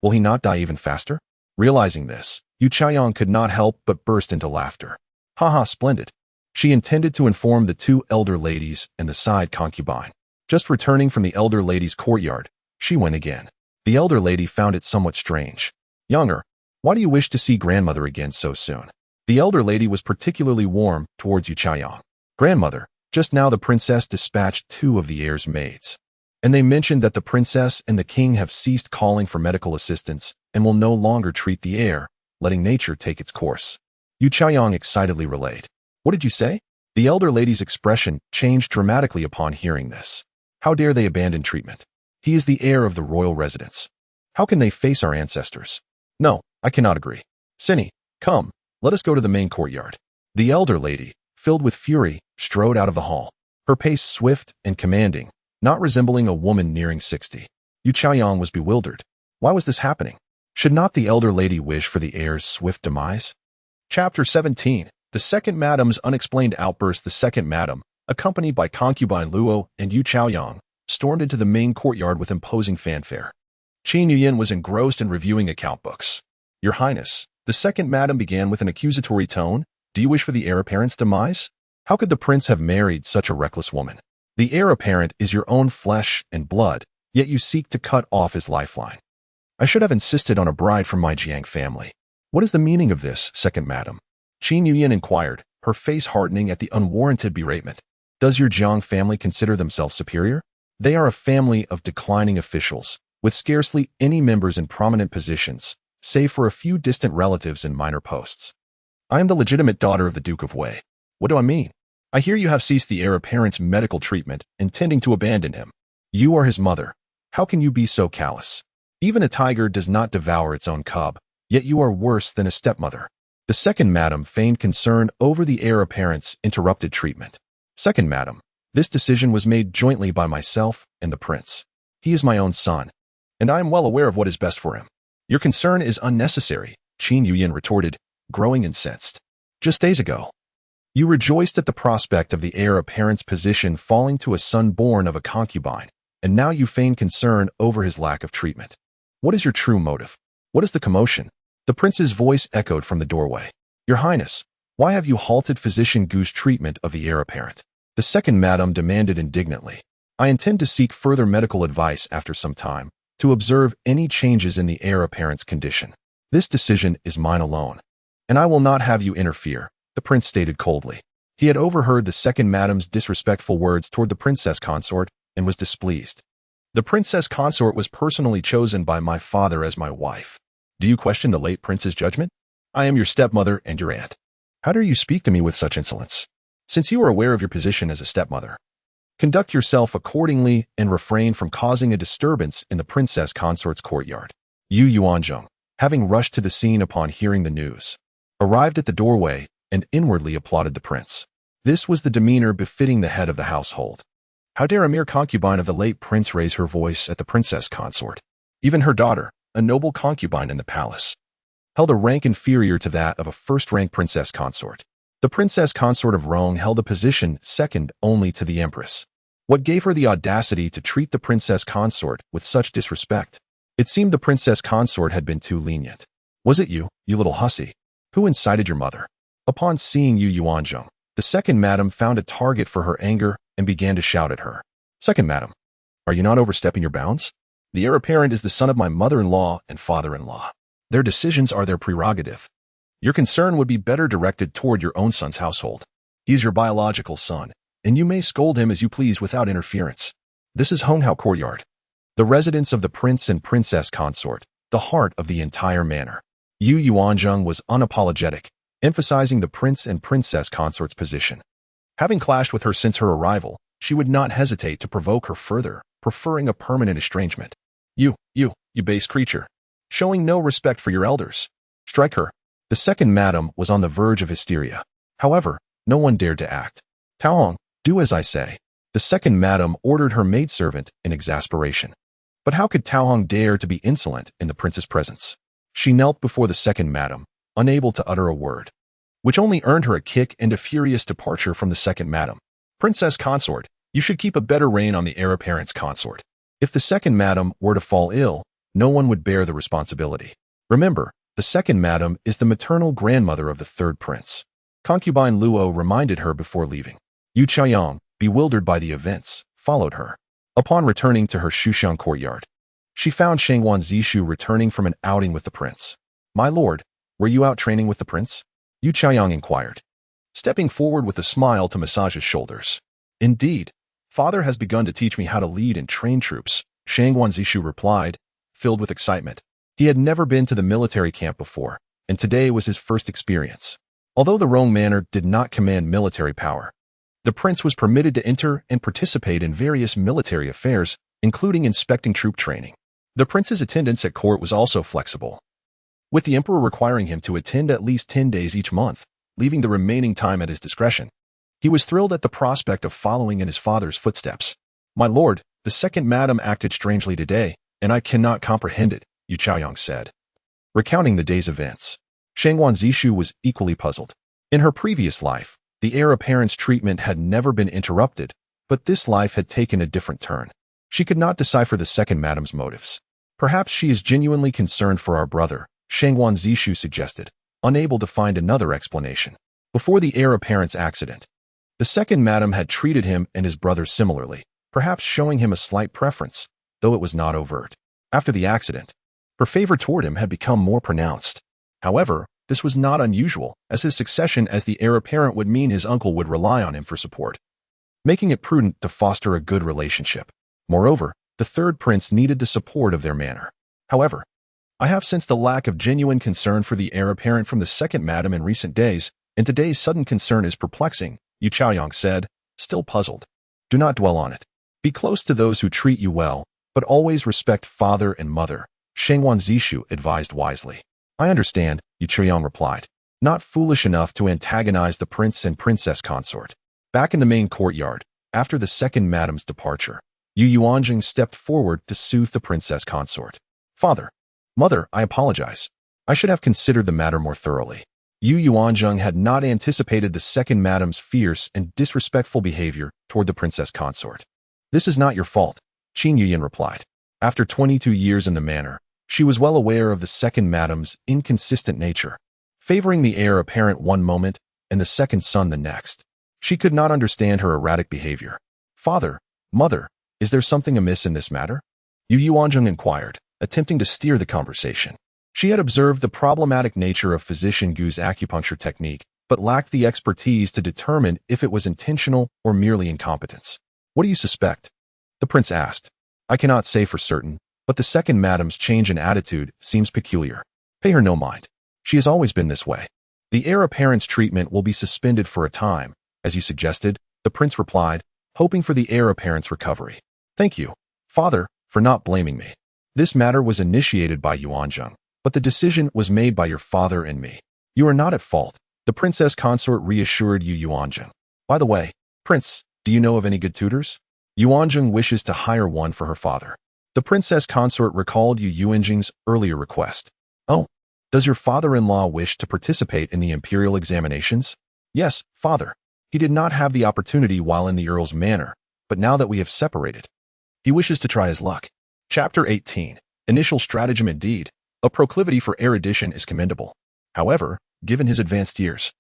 Speaker 1: will he not die even faster? Realizing this, Yu Chaiyang could not help but burst into laughter. Haha, splendid. She intended to inform the 2 elder ladies and the side concubine. Just returning from the elder lady's courtyard, she went again. The elder lady found it somewhat strange. Younger, why do you wish to see grandmother again so soon? The elder lady was particularly warm towards Yu Chaiyang. Grandmother, just now the princess dispatched 2 of the heir's maids, and they mentioned that the princess and the king have ceased calling for medical assistance and will no longer treat the heir, letting nature take its course. Yu Chaiyang excitedly relayed. What did you say? The elder lady's expression changed dramatically upon hearing this. How dare they abandon treatment? He is the heir of the royal residence. How can they face our ancestors? No, I cannot agree. Cinny, come, let us go to the main courtyard. The elder lady, filled with fury, strode out of the hall, her pace swift and commanding, not resembling a woman nearing 60. Yu Chaiyang was bewildered. Why was this happening? Should not the elder lady wish for the heir's swift demise? Chapter 17. The second madam's unexplained outburst. The second madam, accompanied by concubine Luo and Yu Chaoyang, stormed into the main courtyard with imposing fanfare. Qin Yuyan was engrossed in reviewing account books. Your Highness, the second madam began with an accusatory tone. Do you wish for the heir apparent's demise? How could the prince have married such a reckless woman? The heir apparent is your own flesh and blood, yet you seek to cut off his lifeline. I should have insisted on a bride from my Jiang family. What is the meaning of this, second madam? Qin Yuyan inquired, her face hardening at the unwarranted beratement. Does your Jiang family consider themselves superior? They are a family of declining officials, with scarcely any members in prominent positions, save for a few distant relatives in minor posts. I am the legitimate daughter of the Duke of Wei. What do I mean? I hear you have ceased the heir apparent's medical treatment, intending to abandon him. You are his mother. How can you be so callous? Even a tiger does not devour its own cub, yet you are worse than a stepmother. The second madam feigned concern over the heir apparent's interrupted treatment. Second madam, this decision was made jointly by myself and the prince. He is my own son, and I am well aware of what is best for him. Your concern is unnecessary, Qin Yuyin retorted, growing incensed. Just days ago, you rejoiced at the prospect of the heir apparent's position falling to a son born of a concubine, and now you feign concern over his lack of treatment. What is your true motive? What is the commotion? The prince's voice echoed from the doorway. Your Highness, why have you halted physician Gu's treatment of the heir apparent? The second madam demanded indignantly. I intend to seek further medical advice after some time, to observe any changes in the heir apparent's condition. This decision is mine alone, and I will not have you interfere, the prince stated coldly. He had overheard the second madam's disrespectful words toward the princess consort and was displeased. The princess consort was personally chosen by my father as my wife. Do you question the late prince's judgment? I am your stepmother and your aunt. How dare you speak to me with such insolence? Since you are aware of your position as a stepmother, conduct yourself accordingly and refrain from causing a disturbance in the princess consort's courtyard. Yuanzheng, having rushed to the scene upon hearing the news, arrived at the doorway and inwardly applauded the prince. This was the demeanor befitting the head of the household. How dare a mere concubine of the late prince raise her voice at the princess consort? Even her daughter, a noble concubine in the palace, held a rank inferior to that of a first-rank princess consort. The princess consort of Rong held a position second only to the empress. What gave her the audacity to treat the princess consort with such disrespect? It seemed the princess consort had been too lenient. Was it you little hussy? Who incited your mother? Upon seeing Yuanzheng, the second madam found a target for her anger and began to shout at her. Second madam, are you not overstepping your bounds? The heir apparent is the son of my mother-in-law and father-in-law. Their decisions are their prerogative. Your concern would be better directed toward your own son's household. He is your biological son, and you may scold him as you please without interference. This is Honghao Courtyard, the residence of the prince and princess consort, the heart of the entire manor. Yuanzheng was unapologetic, emphasizing the prince and princess consort's position. Having clashed with her since her arrival, she would not hesitate to provoke her further, preferring a permanent estrangement. You base creature, showing no respect for your elders. Strike her. The second madam was on the verge of hysteria. However, no one dared to act. Taohong, do as I say. The second madam ordered her maidservant in exasperation. But how could Taohong dare to be insolent in the prince's presence? She knelt before the second madam, unable to utter a word, which only earned her a kick and a furious departure from the second madam. Princess consort, you should keep a better rein on the heir apparent's consort. If the second madam were to fall ill, no one would bear the responsibility. Remember, the second madam is the maternal grandmother of the third prince. Concubine Luo reminded her before leaving. Yu Chaoyang, bewildered by the events, followed her. Upon returning to her Shuxiang courtyard, she found Shangwan Zishu returning from an outing with the prince. My lord, were you out training with the prince? Yu Chaoyang inquired, stepping forward with a smile to massage his shoulders. Indeed, father has begun to teach me how to lead and train troops, Shangwan Zishu replied, filled with excitement. He had never been to the military camp before, and today was his first experience. Although the Rong Manor did not command military power, the prince was permitted to enter and participate in various military affairs, including inspecting troop training. The prince's attendance at court was also flexible, with the emperor requiring him to attend at least 10 days each month, leaving the remaining time at his discretion. He was thrilled at the prospect of following in his father's footsteps. My lord, the second madam acted strangely today, and I cannot comprehend it, Yu Chaoyang said, recounting the day's events. Shangwan Zishu was equally puzzled. In her previous life, the heir apparent's treatment had never been interrupted, but this life had taken a different turn. She could not decipher the second madam's motives. Perhaps she is genuinely concerned for our brother, Shangwan Zishu suggested, unable to find another explanation. Before the heir apparent's accident, the second madam had treated him and his brother similarly, perhaps showing him a slight preference, though it was not overt. After the accident, her favor toward him had become more pronounced. However, this was not unusual, as his succession as the heir apparent would mean his uncle would rely on him for support, making it prudent to foster a good relationship. Moreover, the third prince needed the support of their manor. However, I have sensed a lack of genuine concern for the heir apparent from the second madam in recent days, and today's sudden concern is perplexing, Yu Chaoyang said, still puzzled. Do not dwell on it. Be close to those who treat you well, but always respect father and mother, Shangwan Zishu advised wisely. I understand, Yu Chaoyang replied, not foolish enough to antagonize the prince and princess consort. Back in the main courtyard, after the second madam's departure, Yuanzheng stepped forward to soothe the princess consort. Father, mother, I apologize. I should have considered the matter more thoroughly. Yuanzheng had not anticipated the second madam's fierce and disrespectful behavior toward the princess consort. This is not your fault, Qin Yuyan replied. After 22 years in the manor, she was well aware of the second madam's inconsistent nature, favoring the heir apparent one moment and the second son the next. She could not understand her erratic behavior. Father, mother, is there something amiss in this matter? Yuanzheng inquired, attempting to steer the conversation. She had observed the problematic nature of physician Gu's acupuncture technique, but lacked the expertise to determine if it was intentional or merely incompetence. What do you suspect? The prince asked. I cannot say for certain, but the second madam's change in attitude seems peculiar. Pay her no mind. She has always been this way. The heir apparent's treatment will be suspended for a time, as you suggested, the prince replied, hoping for the heir apparent's recovery. Thank you, father, for not blaming me. This matter was initiated by Yuanzheng, but the decision was made by your father and me. You are not at fault, the princess consort reassured Yuanzheng. By the way, prince, do you know of any good tutors? Yuanzheng wishes to hire one for her father. The princess consort recalled Yuanzheng's earlier request. Oh, does your father-in-law wish to participate in the imperial examinations? Yes, father. He did not have the opportunity while in the earl's manor, but now that we have separated, he wishes to try his luck. Chapter 18. Initial stratagem indeed. A proclivity for erudition is commendable. However, given his advanced years,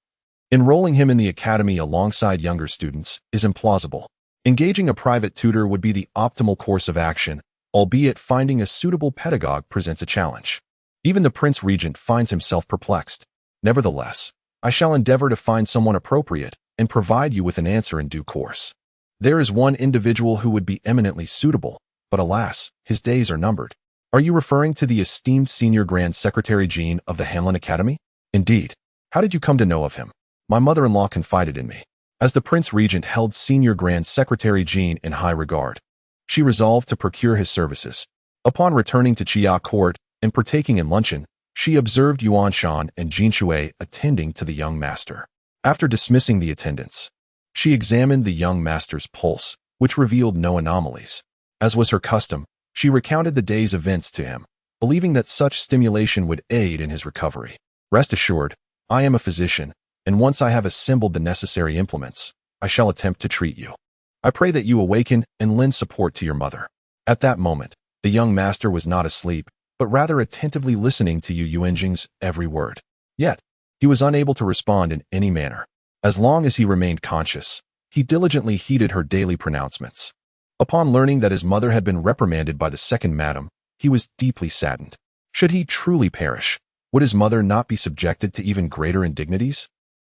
Speaker 1: enrolling him in the academy alongside younger students is implausible. Engaging a private tutor would be the optimal course of action, albeit finding a suitable pedagogue presents a challenge. Even the Prince Regent finds himself perplexed. Nevertheless, I shall endeavor to find someone appropriate and provide you with an answer in due course. There is one individual who would be eminently suitable, but alas, his days are numbered. Are you referring to the esteemed Senior Grand Secretary Jean of the Hanlin Academy? Indeed. How did you come to know of him? My mother-in-law confided in me. As the Prince Regent held Senior Grand Secretary Jean in high regard, she resolved to procure his services. Upon returning to Chia Court and partaking in luncheon, she observed Yuan Shan and Jin Shui attending to the young master. After dismissing the attendants, she examined the young master's pulse, which revealed no anomalies. As was her custom, she recounted the day's events to him, believing that such stimulation would aid in his recovery. Rest assured, I am a physician, and once I have assembled the necessary implements, I shall attempt to treat you. I pray that you awaken and lend support to your mother. At that moment, the young master was not asleep, but rather attentively listening to Yuanzheng's every word. Yet, he was unable to respond in any manner. As long as he remained conscious, he diligently heeded her daily pronouncements. Upon learning that his mother had been reprimanded by the second madam, he was deeply saddened. Should he truly perish, would his mother not be subjected to even greater indignities?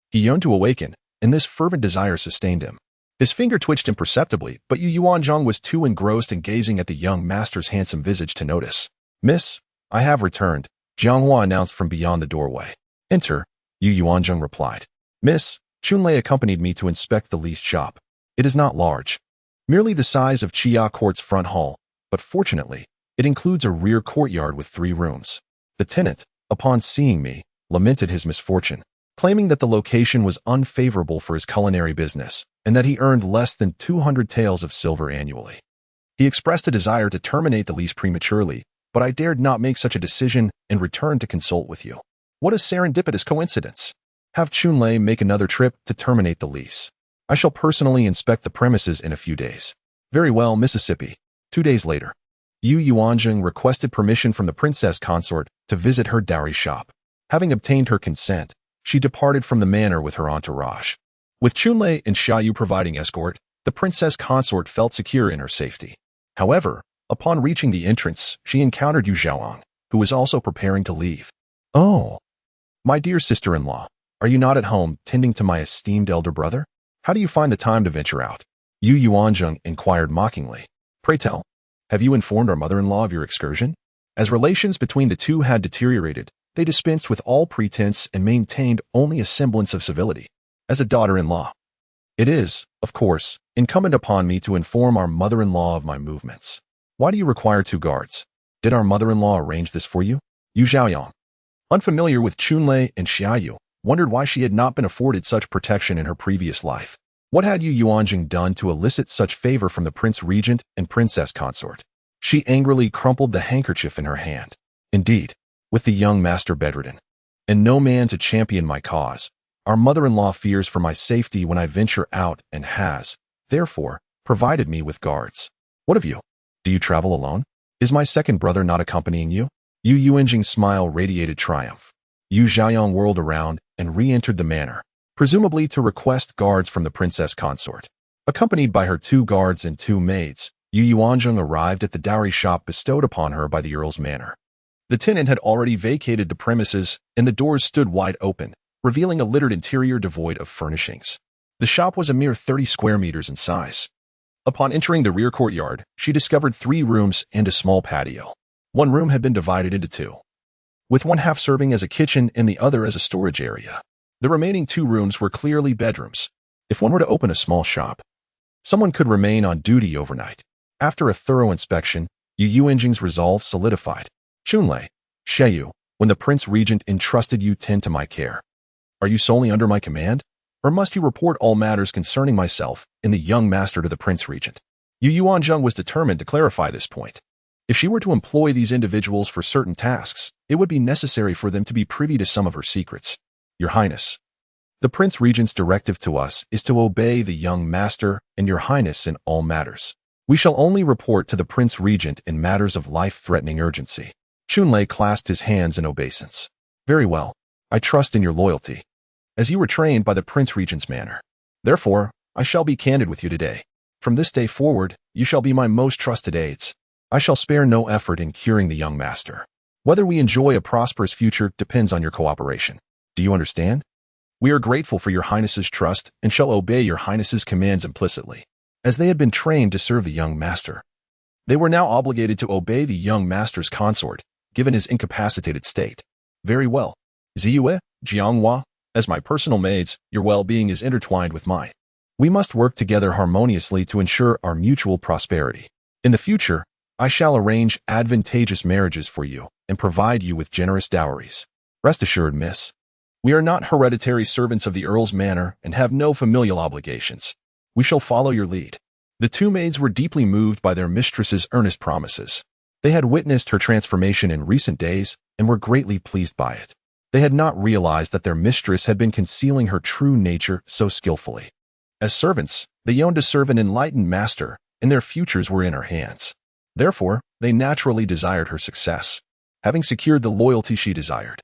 Speaker 1: He yearned to awaken, and this fervent desire sustained him. His finger twitched imperceptibly, but Yuanzheng was too engrossed in gazing at the young master's handsome visage to notice. Miss, I have returned, Jianghua announced from beyond the doorway. Enter, Yuanzheng replied. Miss, Chunlei accompanied me to inspect the leased shop. It is not large, merely the size of Chia Court's front hall, but fortunately, it includes a rear courtyard with 3 rooms. The tenant, upon seeing me, lamented his misfortune, claiming that the location was unfavorable for his culinary business and that he earned less than 200 taels of silver annually. He expressed a desire to terminate the lease prematurely, but I dared not make such a decision and returned to consult with you. What a serendipitous coincidence! Have Chunlei make another trip to terminate the lease. I shall personally inspect the premises in a few days. Very well, Mississippi. 2 days later, Yuanzheng requested permission from the princess consort to visit her dowry shop. Having obtained her consent, she departed from the manor with her entourage. With Chunlei and Xiaoyu providing escort, the princess consort felt secure in her safety. However, upon reaching the entrance, she encountered Yu Zhaoang, who was also preparing to leave. Oh, my dear sister-in-law, are you not at home tending to my esteemed elder brother? How do you find the time to venture out? Yuanzheng inquired mockingly. Pray tell, have you informed our mother-in-law of your excursion? As relations between the two had deteriorated, they dispensed with all pretense and maintained only a semblance of civility. As a daughter-in-law, it is, of course, incumbent upon me to inform our mother-in-law of my movements. Why do you require 2 guards? Did our mother-in-law arrange this for you? Yu Zhaoyang, unfamiliar with Chunlei and Xiaoyu, wondered why she had not been afforded such protection in her previous life. What had Yuanzheng done to elicit such favor from the prince regent and princess consort? She angrily crumpled the handkerchief in her hand. Indeed, with the young master bedridden, and no man to champion my cause, our mother-in-law fears for my safety when I venture out and has, therefore, provided me with guards. What of you? Do you travel alone? Is my second brother not accompanying you? Yuanzheng's smile radiated triumph. Yu Xiaoyang whirled around and re-entered the manor, presumably to request guards from the princess consort. Accompanied by her 2 guards and 2 maids, Yuanzheng arrived at the dowry shop bestowed upon her by the earl's manor. The tenant had already vacated the premises, and the doors stood wide open, revealing a littered interior devoid of furnishings. The shop was a mere 30 square meters in size. Upon entering the rear courtyard, she discovered 3 rooms and a small patio. One room had been divided into 2, with one half serving as a kitchen and the other as a storage area. The remaining 2 rooms were clearly bedrooms. If one were to open a small shop, someone could remain on duty overnight. After a thorough inspection, Yuanzheng's resolve solidified. Chunlei, Sheyu, when the prince regent entrusted you tend to my care, are you solely under my command? Or must you report all matters concerning myself and the young master to the prince regent? Yuanzheng was determined to clarify this point. If she were to employ these individuals for certain tasks, it would be necessary for them to be privy to some of her secrets. Your Highness, the prince regent's directive to us is to obey the young master and your Highness in all matters. We shall only report to the prince regent in matters of life-threatening urgency. Chunlei clasped his hands in obeisance. Very well. I trust in your loyalty, as you were trained by the prince regent's manner. Therefore, I shall be candid with you today. From this day forward, you shall be my most trusted aides. I shall spare no effort in curing the young master. Whether we enjoy a prosperous future depends on your cooperation. Do you understand? We are grateful for your Highness's trust and shall obey your Highness's commands implicitly. As they had been trained to serve the young master, they were now obligated to obey the young master's consort, given his incapacitated state. Very well. Ziyue, Jianghua, as my personal maids, your well-being is intertwined with mine. We must work together harmoniously to ensure our mutual prosperity. In the future, I shall arrange advantageous marriages for you and provide you with generous dowries. Rest assured, miss, we are not hereditary servants of the Earl's manor and have no familial obligations. We shall follow your lead. The 2 maids were deeply moved by their mistress's earnest promises. They had witnessed her transformation in recent days and were greatly pleased by it. They had not realized that their mistress had been concealing her true nature so skillfully. As servants, they yearned to serve an enlightened master, and their futures were in her hands. Therefore, they naturally desired her success. Having secured the loyalty she desired,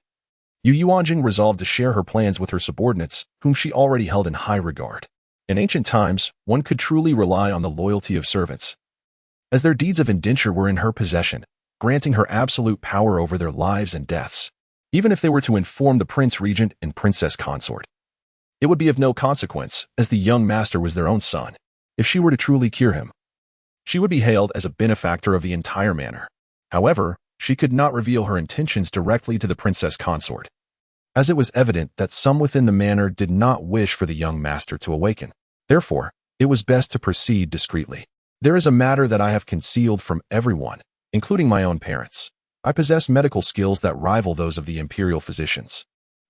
Speaker 1: Yuanzheng resolved to share her plans with her subordinates, whom she already held in high regard. In ancient times, one could truly rely on the loyalty of servants, as their deeds of indenture were in her possession, granting her absolute power over their lives and deaths. Even if they were to inform the prince regent and princess consort, it would be of no consequence, as the young master was their own son. If she were to truly cure him, she would be hailed as a benefactor of the entire manor. However, she could not reveal her intentions directly to the princess consort, as it was evident that some within the manor did not wish for the young master to awaken. Therefore, it was best to proceed discreetly. There is a matter that I have concealed from everyone, including my own parents. I possess medical skills that rival those of the imperial physicians.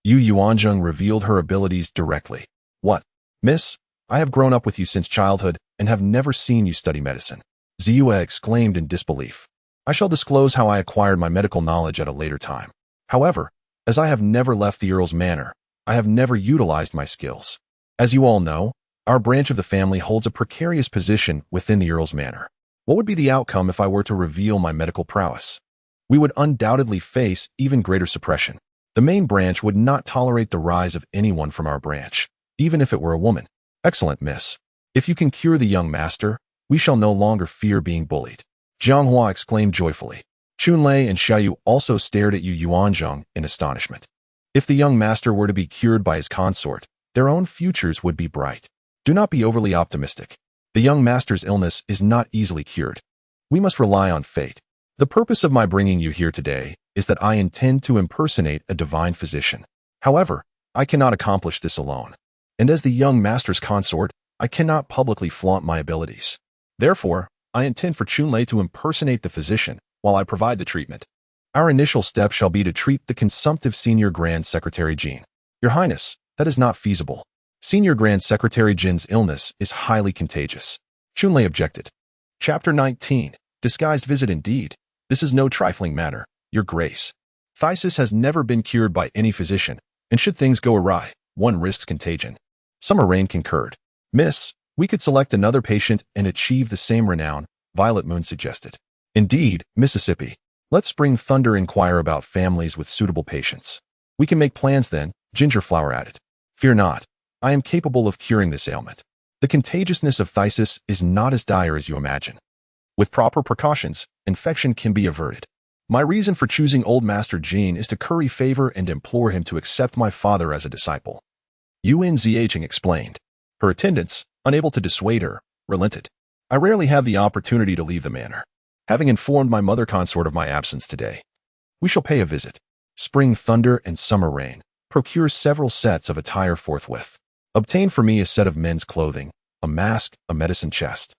Speaker 1: Yuanzheng revealed her abilities directly. What, miss? I have grown up with you since childhood and have never seen you study medicine. Ziyue exclaimed in disbelief. I shall disclose how I acquired my medical knowledge at a later time. However, as I have never left the Earl's manor, I have never utilized my skills. As you all know, our branch of the family holds a precarious position within the Earl's manor. What would be the outcome if I were to reveal my medical prowess? We would undoubtedly face even greater suppression. The main branch would not tolerate the rise of anyone from our branch, even if it were a woman. Excellent, miss. If you can cure the young master, we shall no longer fear being bullied. Jianghua exclaimed joyfully. Chunlei and Xiaoyu also stared at Yuanzheng in astonishment. If the young master were to be cured by his consort, their own futures would be bright. Do not be overly optimistic. The young master's illness is not easily cured. We must rely on fate. The purpose of my bringing you here today is that I intend to impersonate a divine physician. However, I cannot accomplish this alone. And as the young master's consort, I cannot publicly flaunt my abilities. Therefore, I intend for Chunlei to impersonate the physician while I provide the treatment. Our initial step shall be to treat the consumptive senior grand secretary Jean. Your Highness, that is not feasible. Senior Grand Secretary Jin's illness is highly contagious. Chunlei objected. Chapter 19. Disguised visit indeed. This is no trifling matter, Your Grace. Phthisis has never been cured by any physician, and should things go awry, one risks contagion. Summer Rain concurred. Miss, we could select another patient and achieve the same renown, Violet Moon suggested. Indeed, Mississippi. Let Spring Thunder inquire about families with suitable patients. We can make plans then, Gingerflower added. Fear not. I am capable of curing this ailment. The contagiousness of phthisis is not as dire as you imagine. With proper precautions, infection can be averted. My reason for choosing Old Master Jin is to curry favor and implore him to accept my father as a disciple. Yuanzheng explained. Her attendants, unable to dissuade her, relented. I rarely have the opportunity to leave the manor. Having informed my mother consort of my absence today, we shall pay a visit. Spring Thunder and Summer Rain. Procure several sets of attire forthwith. Obtain for me a set of men's clothing, a mask, a medicine chest,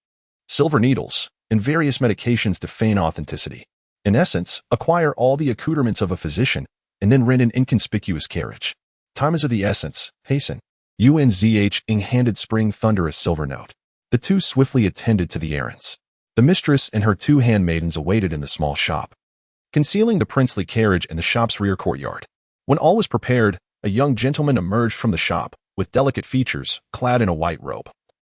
Speaker 1: silver needles, and various medications to feign authenticity. In essence, acquire all the accoutrements of a physician, and then rent an inconspicuous carriage. Time is of the essence. Hasten. Yuanzheng handed Spring Thunder a silver note. The two swiftly attended to the errands. The mistress and her two handmaidens awaited in the small shop, concealing the princely carriage in the shop's rear courtyard. When all was prepared, a young gentleman emerged from the shop, with delicate features, clad in a white robe.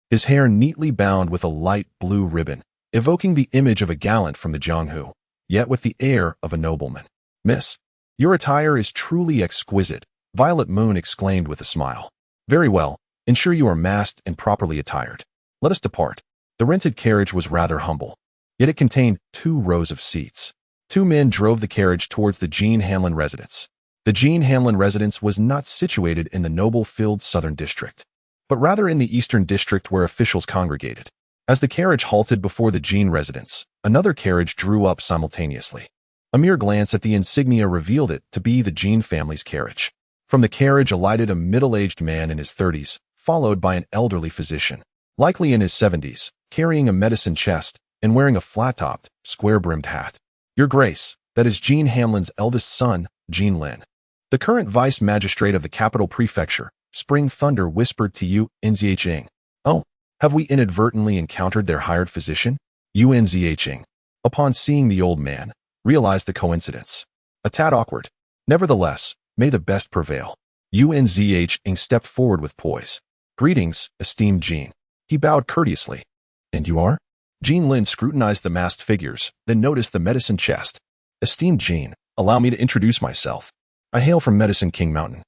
Speaker 1: His hair neatly bound with a light blue ribbon, evoking the image of a gallant from the Jianghu, yet with the air of a nobleman. Miss, your attire is truly exquisite, Violet Moon exclaimed with a smile. Very well, ensure you are masked and properly attired. Let us depart. The rented carriage was rather humble, yet it contained 2 rows of seats. 2 men drove the carriage towards the Jean Hanlon residence. The Jean Hanlon residence was not situated in the noble-filled southern district, but rather in the eastern district where officials congregated. As the carriage halted before the Jean residence, another carriage drew up simultaneously. A mere glance at the insignia revealed it to be the Jean family's carriage. From the carriage alighted a middle-aged man in his 30s, followed by an elderly physician, likely in his 70s, carrying a medicine chest and wearing a flat-topped, square-brimmed hat. Your Grace, that is Jean Hanlon's eldest son, Jean Lin. The current vice magistrate of the capital prefecture, Spring Thunder, whispered to Yuanzheng. Oh, have we inadvertently encountered their hired physician? Yuanzheng, upon seeing the old man, realized the coincidence. A tad awkward. Nevertheless, may the best prevail. Yuanzheng stepped forward with poise. Greetings, esteemed Jean. He bowed courteously. And you are? Jean Lin scrutinized the masked figures, then noticed the medicine chest. Esteemed Jean, allow me to introduce myself. I hail from Medicine King Mountain,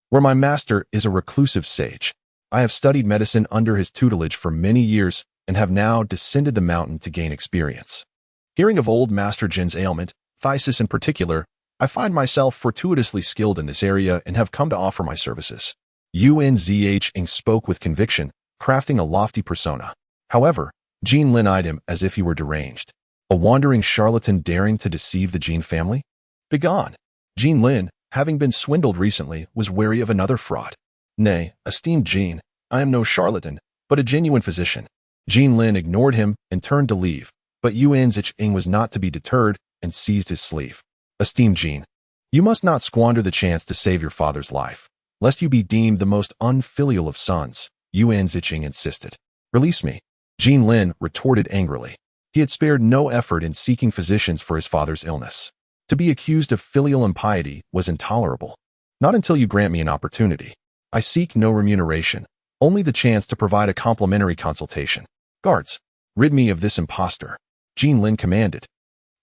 Speaker 1: where my master is a reclusive sage. I have studied medicine under his tutelage for many years and have now descended the mountain to gain experience. Hearing of old Master Jin's ailment, phthisis in particular, I find myself fortuitously skilled in this area and have come to offer my services. Yuanzheng spoke with conviction, crafting a lofty persona. However, Jean Lin eyed him as if he were deranged. A wandering charlatan daring to deceive the Jean family? Begone! Jean Lin, having been swindled recently, was wary of another fraud. Nay, esteemed Jean, I am no charlatan, but a genuine physician. Jean Lin ignored him and turned to leave, but Yuanzheng was not to be deterred and seized his sleeve. Esteemed Jean, you must not squander the chance to save your father's life, lest you be deemed the most unfilial of sons, Yuanzheng insisted. Release me. Jean Lin retorted angrily. He had spared no effort in seeking physicians for his father's illness. To be accused of filial impiety was intolerable. Not until you grant me an opportunity. I seek no remuneration, only the chance to provide a complimentary consultation. Guards, rid me of this impostor, Jean Lin commanded.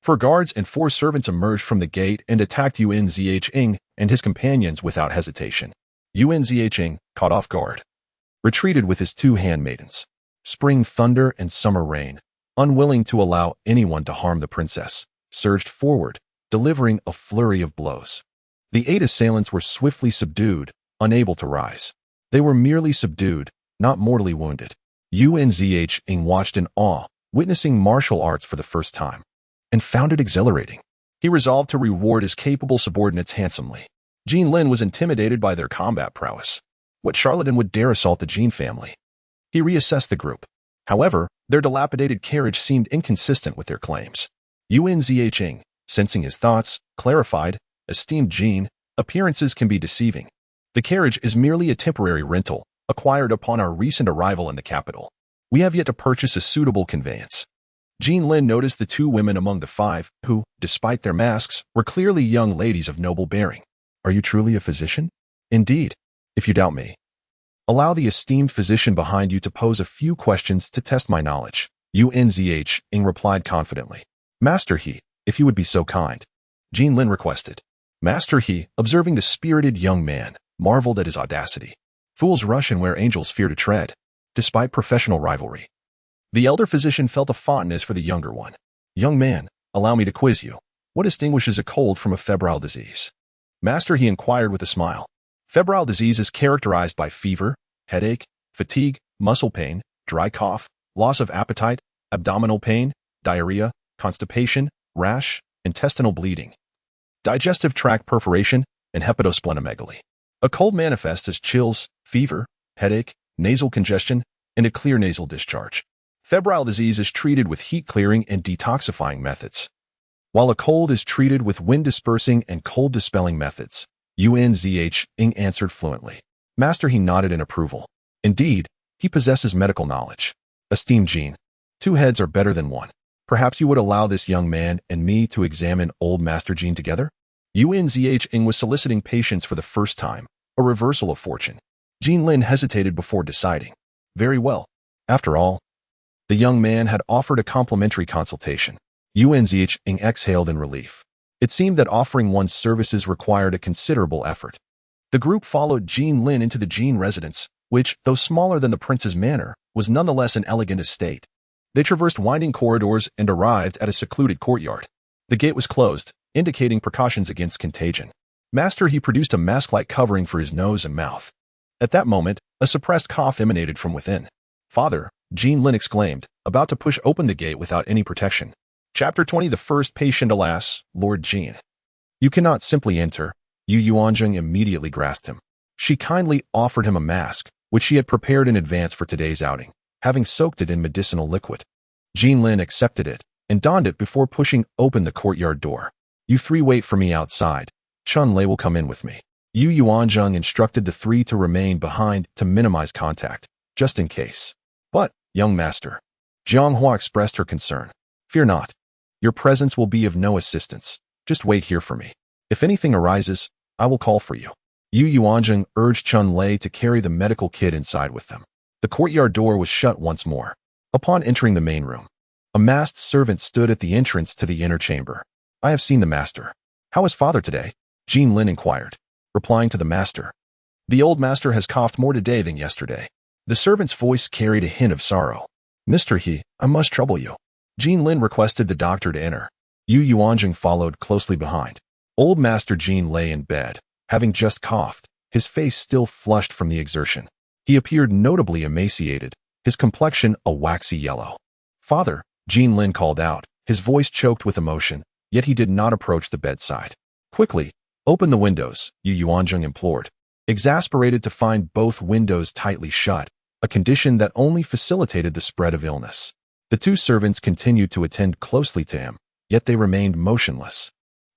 Speaker 1: 4 guards and 4 servants emerged from the gate and attacked Yuanzheng and his companions without hesitation. Yuanzheng, caught off guard, retreated with his 2 handmaidens. Spring Thunder and Summer Rain, unwilling to allow anyone to harm the princess, surged forward, delivering a flurry of blows. The 8 assailants were swiftly subdued, unable to rise. They were merely subdued, not mortally wounded. Yuanzheng watched in awe, witnessing martial arts for the first time, and found it exhilarating. He resolved to reward his capable subordinates handsomely. Jean Lin was intimidated by their combat prowess. What charlatan would dare assault the Jean family? He reassessed the group. However, their dilapidated carriage seemed inconsistent with their claims. Yuanzheng, sensing his thoughts, clarified, Esteemed Jean, appearances can be deceiving. The carriage is merely a temporary rental, acquired upon our recent arrival in the capital. We have yet to purchase a suitable conveyance. Jean Lin noticed the two women among the five who, despite their masks, were clearly young ladies of noble bearing. Are you truly a physician? Indeed. If you doubt me, allow the esteemed physician behind you to pose a few questions to test my knowledge. Yuanzheng replied confidently. Master He, if you would be so kind. Jean Lin requested. Master He, observing the spirited young man, marveled at his audacity. Fools rush in where angels fear to tread, despite professional rivalry. The elder physician felt a fondness for the younger one. Young man, allow me to quiz you. What distinguishes a cold from a febrile disease? Master He inquired with a smile. Febrile disease is characterized by fever, headache, fatigue, muscle pain, dry cough, loss of appetite, abdominal pain, diarrhea, constipation, rash, intestinal bleeding, digestive tract perforation, and hepatosplenomegaly. A cold manifests as chills, fever, headache, nasal congestion, and a clear nasal discharge. Febrile disease is treated with heat-clearing and detoxifying methods, while a cold is treated with wind-dispersing and cold-dispelling methods. Yuanzheng answered fluently. Master He nodded in approval. Indeed, he possesses medical knowledge. Esteemed Jean, two heads are better than one. Perhaps you would allow this young man and me to examine old Master Jean together? Yuanzheng was soliciting patience for the first time, a reversal of fortune. Jean Lin hesitated before deciding. Very well. After all, the young man had offered a complimentary consultation. Yuanzheng exhaled in relief. It seemed that offering one's services required a considerable effort. The group followed Jean Lin into the Jean residence, which, though smaller than the prince's manor, was nonetheless an elegant estate. They traversed winding corridors and arrived at a secluded courtyard. The gate was closed, indicating precautions against contagion. Master He produced a mask-like covering for his nose and mouth. At that moment, a suppressed cough emanated from within. Father, Jean Lin exclaimed, about to push open the gate without any protection. Chapter 20. The first patient. Alas, Lord Jean. You cannot simply enter. Yuanzheng immediately grasped him. She kindly offered him a mask, which she had prepared in advance for today's outing, having soaked it in medicinal liquid. Jean Lin accepted it and donned it before pushing open the courtyard door. You three wait for me outside. Chun Lei will come in with me. Yuanzheng instructed the three to remain behind to minimize contact, just in case. But, young master, Jianghua expressed her concern. Fear not. Your presence will be of no assistance. Just wait here for me. If anything arises, I will call for you. Yuanzheng urged Chun Lei to carry the medical kit inside with them. The courtyard door was shut once more. Upon entering the main room, a masked servant stood at the entrance to the inner chamber. I have seen the master. How is father today? Jean Lin inquired, replying to the master. The old master has coughed more today than yesterday. The servant's voice carried a hint of sorrow. Mr. He, I must trouble you. Jean Lin requested the doctor to enter. Yuanzheng followed closely behind. Old Master Jean lay in bed, having just coughed, his face still flushed from the exertion. He appeared notably emaciated, his complexion a waxy yellow. Father, Jean Lin called out, his voice choked with emotion, yet he did not approach the bedside. Quickly, open the windows, Yuanzheng implored. Exasperated to find both windows tightly shut, a condition that only facilitated the spread of illness. The two servants continued to attend closely to him, yet they remained motionless.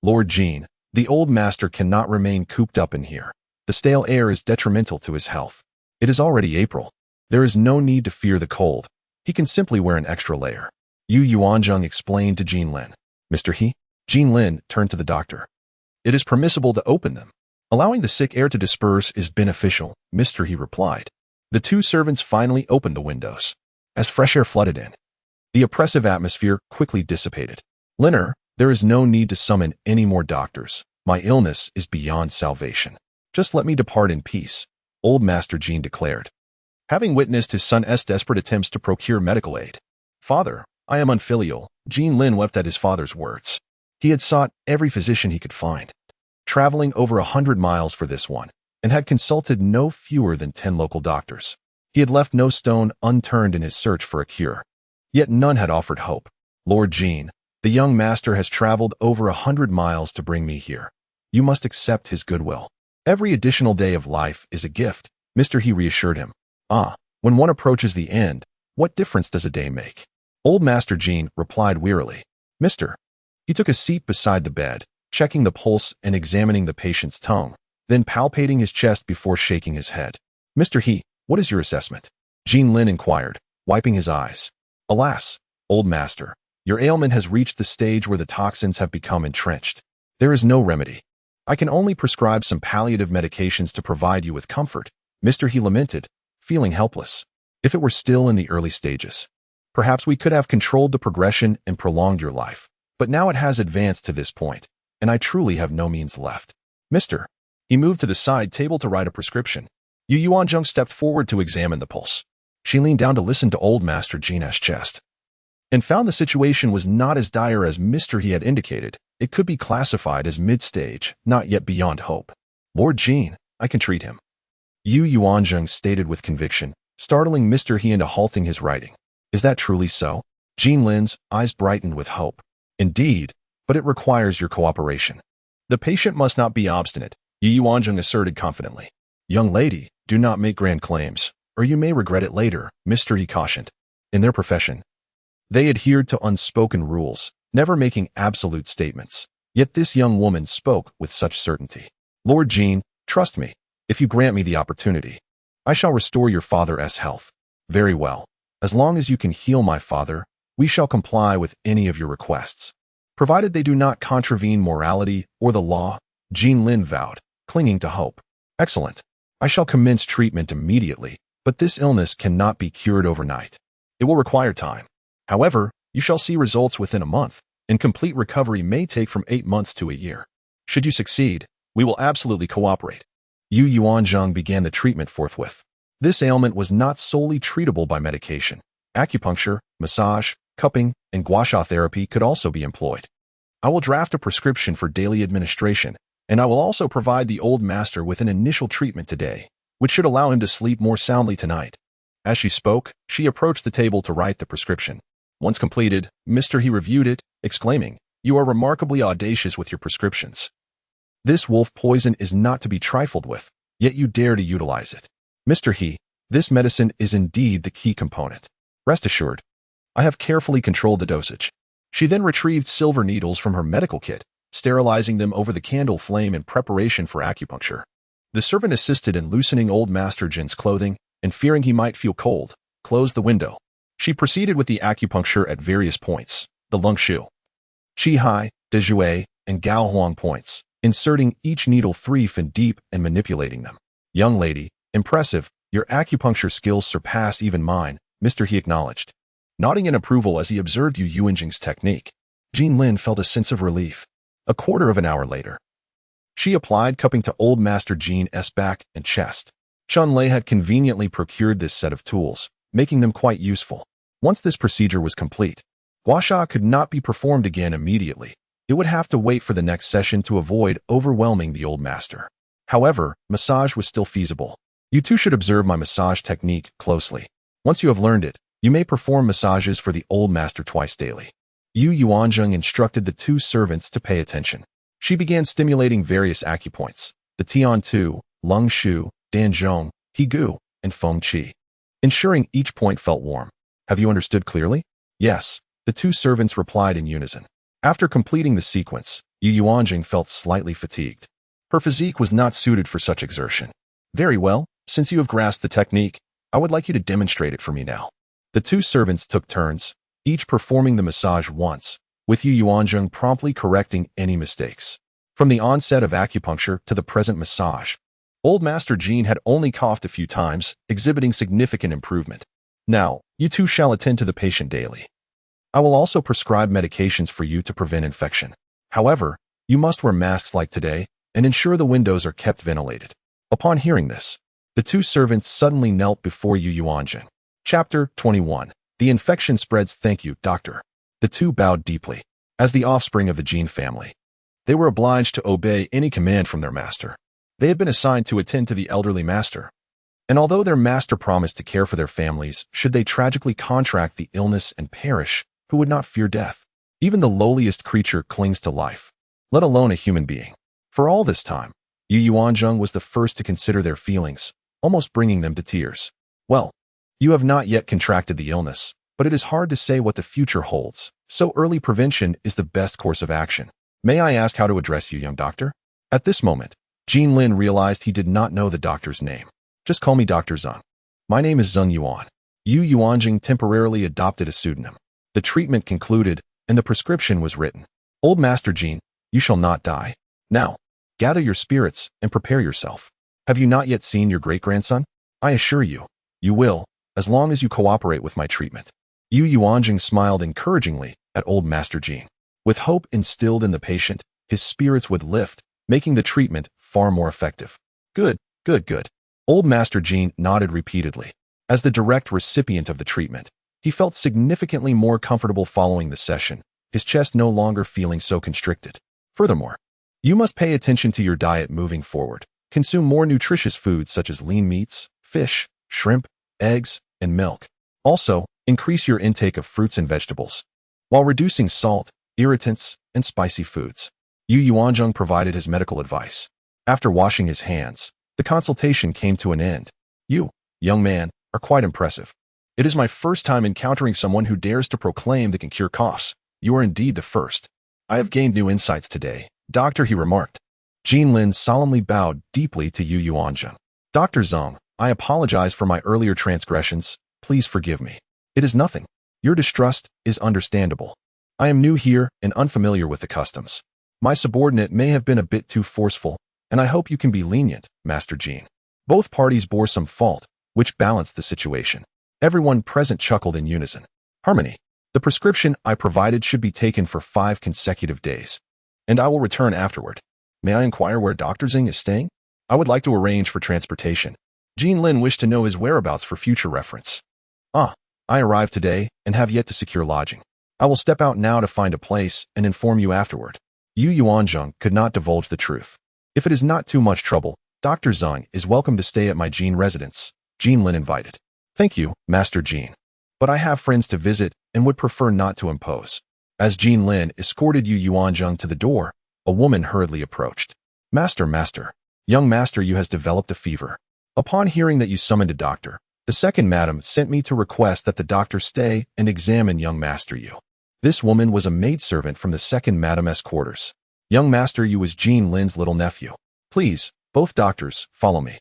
Speaker 1: Lord Jean, the old master cannot remain cooped up in here. The stale air is detrimental to his health. It is already April. There is no need to fear the cold. He can simply wear an extra layer. Yuanzheng explained to Jean Lin. Mr. He? Jean Lin turned to the doctor. It is permissible to open them. Allowing the sick air to disperse is beneficial, Mr. He replied. The two servants finally opened the windows. As fresh air flooded in, the oppressive atmosphere quickly dissipated. Linner, there is no need to summon any more doctors. My illness is beyond salvation. Just let me depart in peace, old Master Jean declared, having witnessed his son's desperate attempts to procure medical aid. Father, I am unfilial. Jean Lin wept at his father's words. He had sought every physician he could find, traveling over 100 miles for this one, and had consulted no fewer than 10 local doctors. He had left no stone unturned in his search for a cure. Yet none had offered hope. Lord Jean, the young master has traveled over 100 miles to bring me here. You must accept his goodwill. Every additional day of life is a gift, Mr. He reassured him. When one approaches the end, what difference does a day make? Old Master Jean replied wearily. Mister. He took a seat beside the bed, checking the pulse and examining the patient's tongue, then palpating his chest before shaking his head. Mr. He, What is your assessment? Jean Lin inquired, wiping his eyes. Alas, old master, your ailment has reached the stage where the toxins have become entrenched. There is no remedy. I can only prescribe some palliative medications to provide you with comfort, Mr. He lamented, feeling helpless. If it were still in the early stages, perhaps we could have controlled the progression and prolonged your life. But now it has advanced to this point, and I truly have no means left. Mister. He moved to the side table to write a prescription. Yuanzheng stepped forward to examine the pulse. She leaned down to listen to old Master Jin's chest, and found the situation was not as dire as Mr. He had indicated. It could be classified as mid-stage, not yet beyond hope. Lord Jin, I can treat him. Yuanzheng stated with conviction, startling Mr. He into halting his writing. Is that truly so? Jean Lin's eyes brightened with hope. Indeed, but it requires your cooperation. The patient must not be obstinate, Yuanzheng asserted confidently. Young lady, do not make grand claims, or you may regret it later, Mr. He cautioned. In their profession, they adhered to unspoken rules, never making absolute statements. Yet this young woman spoke with such certainty. Lord Jean, trust me. If you grant me the opportunity, I shall restore your father's health. Very well. As long as you can heal my father, we shall comply with any of your requests, provided they do not contravene morality or the law, Jean Lin vowed, clinging to hope. Excellent. I shall commence treatment immediately, but this illness cannot be cured overnight. It will require time. However, you shall see results within a month, and complete recovery may take from 8 months to a year. Should you succeed, we will absolutely cooperate. Yuanzheng began the treatment forthwith. This ailment was not solely treatable by medication. Acupuncture, massage, cupping, and gua sha therapy could also be employed. I will draft a prescription for daily administration, and I will also provide the old master with an initial treatment today, which should allow him to sleep more soundly tonight. As she spoke, she approached the table to write the prescription. Once completed, Mr. He reviewed it, exclaiming, "You are remarkably audacious with your prescriptions. This wolf poison is not to be trifled with, yet you dare to utilize it. Mr. He, this medicine is indeed the key component. Rest assured, I have carefully controlled the dosage." She then retrieved silver needles from her medical kit, sterilizing them over the candle flame in preparation for acupuncture. The servant assisted in loosening old Master Jin's clothing, and fearing he might feel cold, closed the window. She proceeded with the acupuncture at various points, the lung shu, qi hai, de jue, and gao huang points, inserting each needle 3 feet deep and manipulating them. Young lady, impressive, your acupuncture skills surpass even mine, Mr. He acknowledged, nodding in approval as he observed Yuanzheng's technique. Jean Lin felt a sense of relief. A quarter of an hour later, she applied cupping to old Master Jin's back and chest. Chun Lei had conveniently procured this set of tools, making them quite useful. Once this procedure was complete, gua sha could not be performed again immediately. It would have to wait for the next session to avoid overwhelming the old master. However, massage was still feasible. You two should observe my massage technique closely. Once you have learned it, you may perform massages for the old master twice daily. Yuanzheng instructed the 2 servants to pay attention. She began stimulating various acupoints, the Tian Tu, Lung Shu, Danzhong, Higu, and Feng Qi, ensuring each point felt warm. Have you understood clearly? Yes, the 2 servants replied in unison. After completing the sequence, Yuanzheng felt slightly fatigued. Her physique was not suited for such exertion. Very well, since you have grasped the technique, I would like you to demonstrate it for me now. The 2 servants took turns, each performing the massage once, with Yuanzheng promptly correcting any mistakes. From the onset of acupuncture to the present massage, old Master Jin had only coughed a few times, exhibiting significant improvement. Now, you two shall attend to the patient daily. I will also prescribe medications for you to prevent infection. However, you must wear masks like today and ensure the windows are kept ventilated. Upon hearing this, the 2 servants suddenly knelt before Yuanzheng. Chapter 21. The infection spreads. Thank you, doctor. The 2 bowed deeply. As the offspring of the Jin family, they were obliged to obey any command from their master. They had been assigned to attend to the elderly master, and although their master promised to care for their families should they tragically contract the illness and perish, who would not fear death? Even the lowliest creature clings to life, let alone a human being. For all this time, Yuanzheng was the first to consider their feelings, almost bringing them to tears. Well, you have not yet contracted the illness, but it is hard to say what the future holds, so early prevention is the best course of action. May I ask how to address you, young doctor? At this moment, Jean Lin realized he did not know the doctor's name. Just call me Dr. Zhang. My name is Zheng Yuan. Yuanzheng temporarily adopted a pseudonym. The treatment concluded, and the prescription was written. Old Master Jean, you shall not die. Now, gather your spirits and prepare yourself. Have you not yet seen your great-grandson? I assure you, you will, as long as you cooperate with my treatment. Yuanzheng smiled encouragingly at Old Master Jean. With hope instilled in the patient, his spirits would lift, making the treatment far more effective. Good, good, good. Old Master Jean nodded repeatedly. As the direct recipient of the treatment, he felt significantly more comfortable following the session, his chest no longer feeling so constricted. Furthermore, you must pay attention to your diet moving forward. Consume more nutritious foods such as lean meats, fish, shrimp, eggs, and milk. Also, increase your intake of fruits and vegetables, while reducing salt, irritants, and spicy foods. Yuanzheng provided his medical advice. After washing his hands, the consultation came to an end. You, young man, are quite impressive. It is my first time encountering someone who dares to proclaim they can cure coughs. You are indeed the first. I have gained new insights today, Doctor, he remarked. Jean Lin solemnly bowed deeply to Yuanzheng. Dr. Zheng, I apologize for my earlier transgressions. Please forgive me. It is nothing. Your distrust is understandable. I am new here and unfamiliar with the customs. My subordinate may have been a bit too forceful, and I hope you can be lenient, Master Jean. Both parties bore some fault, which balanced the situation. Everyone present chuckled in unison. Harmony. The prescription I provided should be taken for 5 consecutive days, and I will return afterward. May I inquire where Dr. Zheng is staying? I would like to arrange for transportation. Jean Lin wished to know his whereabouts for future reference. I arrived today and have yet to secure lodging. I will step out now to find a place and inform you afterward. Yuanzheng could not divulge the truth. If it is not too much trouble, Dr. Zheng is welcome to stay at my Jean residence, Jean Lin invited. Thank you, Master Jean. But I have friends to visit and would prefer not to impose. As Jean Lin escorted Yuanzheng to the door, a woman hurriedly approached. Master, young master, you has developed a fever. Upon hearing that you summoned a doctor, the second madam sent me to request that the doctor stay and examine young master you. This woman was a maidservant from the second madam's quarters. Young master you was Jean Lin's little nephew. Please, both doctors, follow me.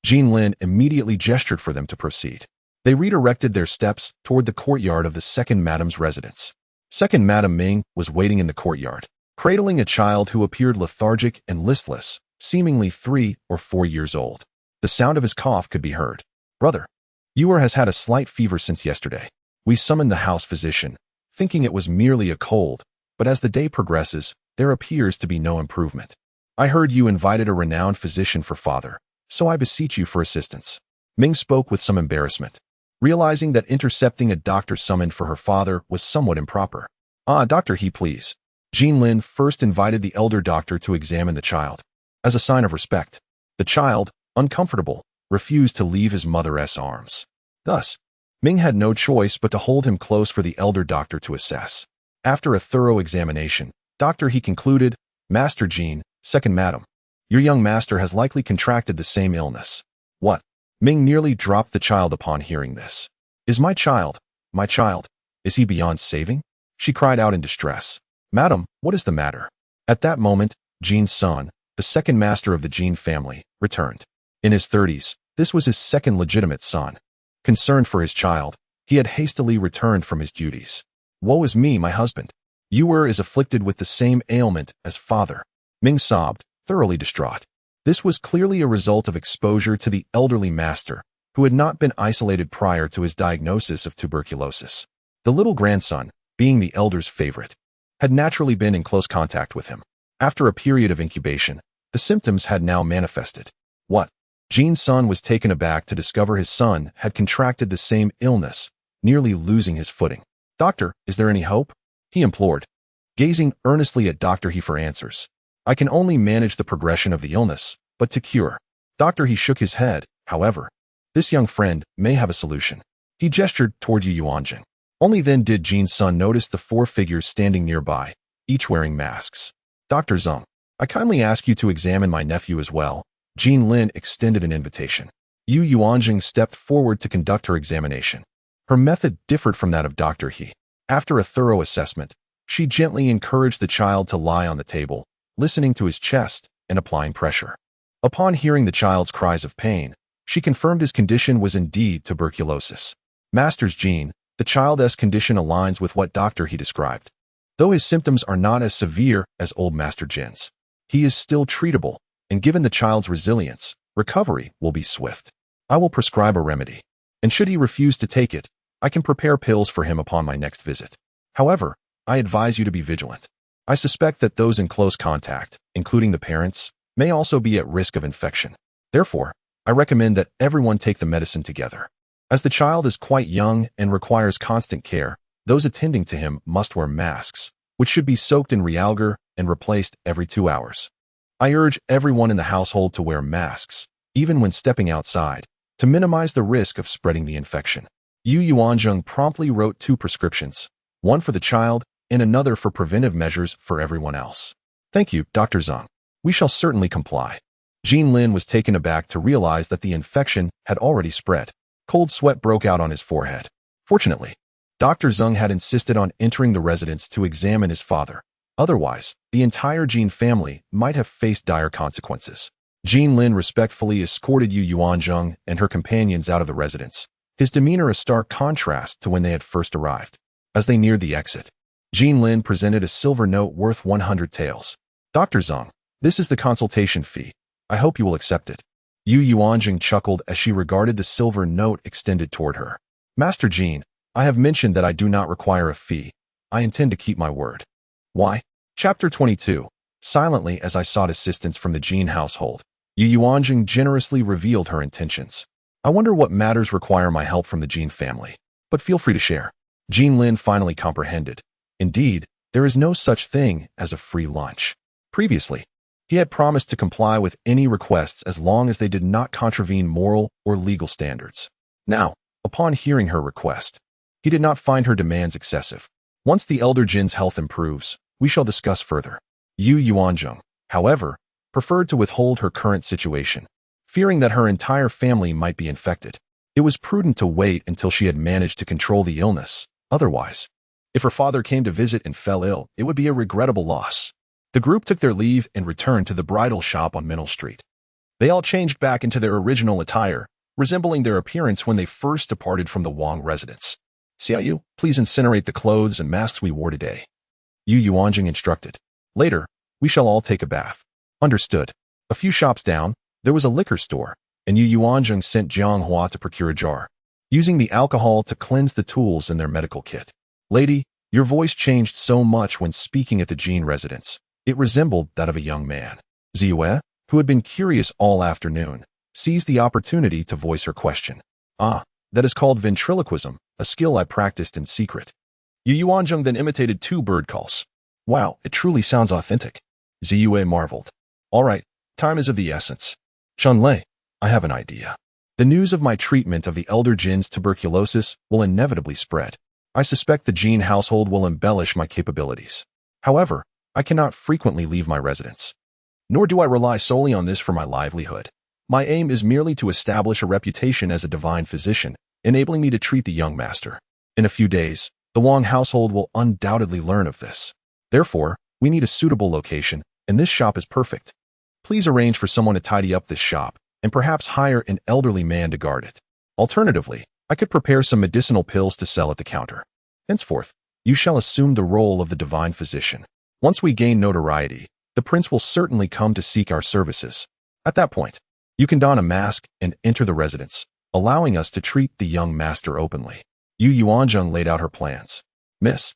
Speaker 1: Jean Lin immediately gestured for them to proceed. They redirected their steps toward the courtyard of the second madam's residence. Second Madam Ming was waiting in the courtyard, cradling a child who appeared lethargic and listless, seemingly 3 or 4 years old. The sound of his cough could be heard. Brother, Heir has had a slight fever since yesterday. We summoned the house physician, thinking it was merely a cold, but as the day progresses, there appears to be no improvement. I heard you invited a renowned physician for father, so I beseech you for assistance. Ming spoke with some embarrassment, realizing that intercepting a doctor summoned for her father was somewhat improper. Doctor, he please. Jean Lin first invited the elder doctor to examine the child. As a sign of respect, the child, uncomfortable, refused to leave his mother's arms. Thus, Ming had no choice but to hold him close for the elder doctor to assess. After a thorough examination, Doctor, he concluded, Master Jean, second madam, your young master has likely contracted the same illness. What? Ming nearly dropped the child upon hearing this. Is my child, is he beyond saving? She cried out in distress. Madam, what is the matter? At that moment, Jean's son, the second master of the Jean family, returned. In his 30s, this was his second legitimate son. Concerned for his child, he had hastily returned from his duties. Woe is me, my husband. Heir is afflicted with the same ailment as father. Ming sobbed, thoroughly distraught. This was clearly a result of exposure to the elderly master, who had not been isolated prior to his diagnosis of tuberculosis. The little grandson, being the elder's favorite, had naturally been in close contact with him. After a period of incubation, the symptoms had now manifested. What? Jean's son was taken aback to discover his son had contracted the same illness, nearly losing his footing. Doctor, is there any hope? He implored, gazing earnestly at Dr. He for answers. I can only manage the progression of the illness, but to cure. Doctor, he shook his head, however. This young friend may have a solution. He gestured toward Yuanzheng. Only then did Jean's son notice the 4 figures standing nearby, each wearing masks. Dr. Zheng, I kindly ask you to examine my nephew as well. Jean Lin extended an invitation. Yuanzheng stepped forward to conduct her examination. Her method differed from that of Dr. He. After a thorough assessment, she gently encouraged the child to lie on the table, listening to his chest and applying pressure. Upon hearing the child's cries of pain, She confirmed his condition was indeed tuberculosis. Master's gene, the child's condition aligns with what doctor he described. Though his symptoms are not as severe as old Master Jin's, he is still treatable, and given the child's resilience, recovery will be swift. I will prescribe a remedy, and should he refuse to take it, I can prepare pills for him upon my next visit. However, I advise you to be vigilant. I suspect that those in close contact, including the parents, may also be at risk of infection. Therefore, I recommend that everyone take the medicine together. As the child is quite young and requires constant care, those attending to him must wear masks, which should be soaked in realgar and replaced every 2 hours. I urge everyone in the household to wear masks, even when stepping outside, to minimize the risk of spreading the infection. Yuanzheng promptly wrote 2 prescriptions, one for the child and another for preventive measures for everyone else. Thank you, Dr. Zhang. We shall certainly comply. Jean Lin was taken aback to realize that the infection had already spread. Cold sweat broke out on his forehead. Fortunately, Dr. Zhang had insisted on entering the residence to examine his father. Otherwise, the entire Jean family might have faced dire consequences. Jean Lin respectfully escorted Yuanzheng and her companions out of the residence, his demeanor a stark contrast to when they had first arrived. As they neared the exit, Jean Lin presented a silver note worth 100 taels. Dr. Zhang, this is the consultation fee. I hope you will accept it. Yuanzheng chuckled as she regarded the silver note extended toward her. Master Jean, I have mentioned that I do not require a fee. I intend to keep my word. Why? Chapter 22. Silently as I sought assistance from the Jean household, Yuanzheng generously revealed her intentions. I wonder what matters require my help from the Jean family. But feel free to share. Jean Lin finally comprehended. Indeed, there is no such thing as a free lunch. Previously, he had promised to comply with any requests as long as they did not contravene moral or legal standards. Now, upon hearing her request, he did not find her demands excessive. Once the elder Jin's health improves, we shall discuss further. Yuanzheng, however, preferred to withhold her current situation, fearing that her entire family might be infected. It was prudent to wait until she had managed to control the illness. Otherwise, if her father came to visit and fell ill, it would be a regrettable loss. The group took their leave and returned to the bridal shop on Middle Street. They all changed back into their original attire, resembling their appearance when they first departed from the Wang residence. Xiaoyu, please incinerate the clothes and masks we wore today. Yuanzheng instructed. Later, we shall all take a bath. Understood. A few shops down, there was a liquor store, and Yuanzheng sent Jiang Hua to procure a jar, using the alcohol to cleanse the tools in their medical kit. Lady, your voice changed so much when speaking at the Jean residence. It resembled that of a young man. Ziyue, who had been curious all afternoon, seized the opportunity to voice her question. Ah, that is called ventriloquism, a skill I practiced in secret. Yuanzheng then imitated 2 bird calls. Wow, it truly sounds authentic. Ziyue marveled. All right, time is of the essence. Chunlei, I have an idea. The news of my treatment of the elder Jin's tuberculosis will inevitably spread. I suspect the Jean household will embellish my capabilities. However, I cannot frequently leave my residence. Nor do I rely solely on this for my livelihood. My aim is merely to establish a reputation as a divine physician, enabling me to treat the young master. In a few days, the Wang household will undoubtedly learn of this. Therefore, we need a suitable location, and this shop is perfect. Please arrange for someone to tidy up this shop, and perhaps hire an elderly man to guard it. Alternatively, I could prepare some medicinal pills to sell at the counter. Henceforth, you shall assume the role of the divine physician. Once we gain notoriety, the prince will certainly come to seek our services. At that point, you can don a mask and enter the residence, allowing us to treat the young master openly. Yuanzheng laid out her plans. Miss,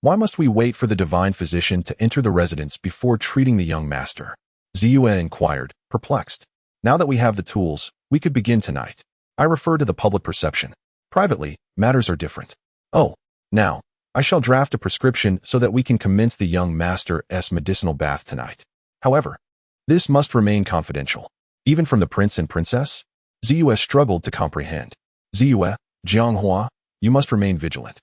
Speaker 1: why must we wait for the divine physician to enter the residence before treating the young master? Ziyue inquired, perplexed. Now that we have the tools, we could begin tonight. I refer to the public perception. Privately, matters are different. Oh, now, I shall draft a prescription so that we can commence the young master's medicinal bath tonight. However, this must remain confidential. Even from the prince and princess? Ziyue struggled to comprehend. Ziyue, Jianghua, you must remain vigilant.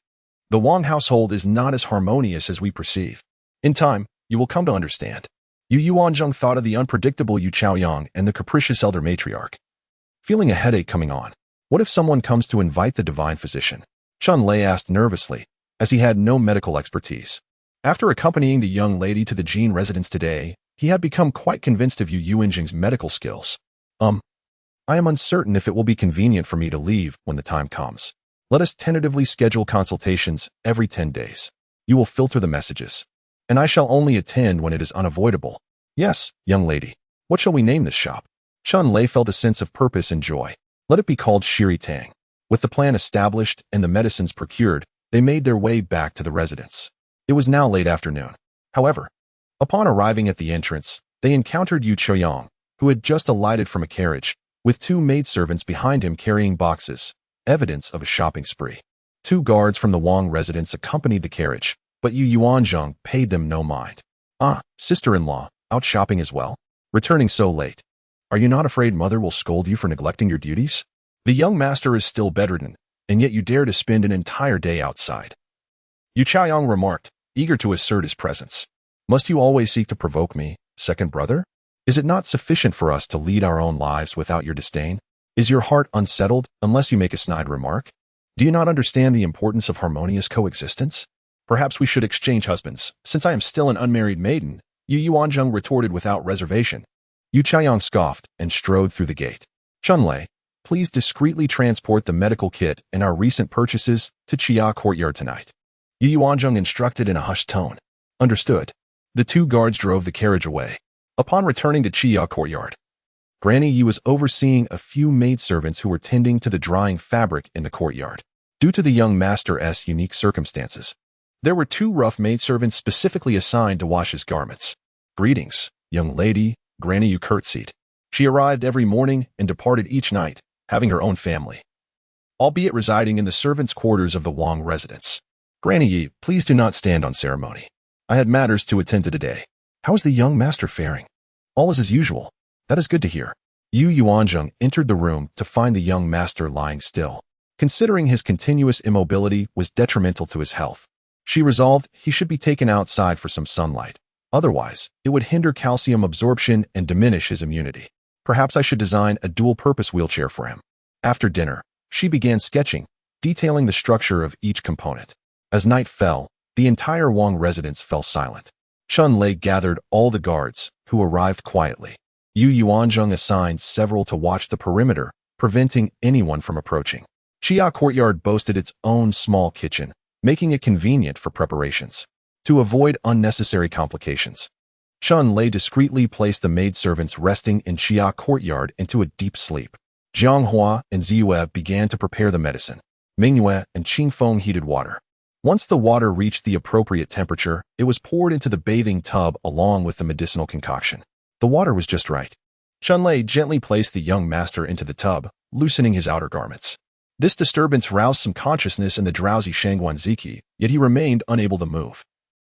Speaker 1: The Wang household is not as harmonious as we perceive. In time, you will come to understand. Yuanzheng thought of the unpredictable Yu Chaoyang and the capricious elder matriarch. Feeling a headache coming on, what if someone comes to invite the divine physician? Chunlei asked nervously, as he had no medical expertise. After accompanying the young lady to the Jean residence today, he had become quite convinced of Yuanzheng's medical skills. I am uncertain if it will be convenient for me to leave when the time comes. Let us tentatively schedule consultations every 10 days. You will filter the messages, and I shall only attend when it is unavoidable. Yes, young lady. What shall we name this shop? Chun Lei felt a sense of purpose and joy. Let it be called Shiri Tang. With the plan established and the medicines procured, they made their way back to the residence. It was now late afternoon. However, upon arriving at the entrance, they encountered Yu Choyang, who had just alighted from a carriage, with two maidservants behind him carrying boxes, evidence of a shopping spree. Two guards from the Wang residence accompanied the carriage, but Yu Yuanzheng paid them no mind. Ah, sister-in-law, out shopping as well? Returning so late. Are you not afraid mother will scold you for neglecting your duties? The young master is still bedridden, and yet you dare to spend an entire day outside. Yu Chaoyang remarked, eager to assert his presence. Must you always seek to provoke me, second brother? Is it not sufficient for us to lead our own lives without your disdain? Is your heart unsettled unless you make a snide remark? Do you not understand the importance of harmonious coexistence? Perhaps we should exchange husbands, since I am still an unmarried maiden, Yu Yuanzheng retorted without reservation. Yu Chaoyang scoffed and strode through the gate. Chun Lei, please discreetly transport the medical kit and our recent purchases to Chia Courtyard tonight. Yu Yuanzheng instructed in a hushed tone. Understood. The two guards drove the carriage away. Upon returning to Chia Courtyard, Granny Yu was overseeing a few maidservants who were tending to the drying fabric in the courtyard. Due to the young master's unique circumstances, there were two rough maidservants specifically assigned to wash his garments. Greetings, young lady, Granny Yu curtsied. She arrived every morning and departed each night, having her own family, albeit residing in the servants' quarters of the Wang residence. Granny Yi, please do not stand on ceremony. I had matters to attend to today. How is the young master faring? All is as usual. That is good to hear. Yu Yuanzheng entered the room to find the young master lying still. Considering his continuous immobility was detrimental to his health, she resolved he should be taken outside for some sunlight. Otherwise, it would hinder calcium absorption and diminish his immunity. Perhaps I should design a dual-purpose wheelchair for him. After dinner, she began sketching, detailing the structure of each component. As night fell, the entire Wang residence fell silent. Chun Lei gathered all the guards, who arrived quietly. Yu Yuanzheng assigned several to watch the perimeter, preventing anyone from approaching. Chia Courtyard boasted its own small kitchen, making it convenient for preparations. To avoid unnecessary complications, Chun Lei discreetly placed the maidservants resting in Chia Courtyard into a deep sleep. Jiang Hua and Ziyue began to prepare the medicine. Mingyue and Qingfeng heated water. Once the water reached the appropriate temperature, it was poured into the bathing tub along with the medicinal concoction. The water was just right. Chun Lei gently placed the young master into the tub, loosening his outer garments. This disturbance roused some consciousness in the drowsy Shangguan Ziki, yet he remained unable to move.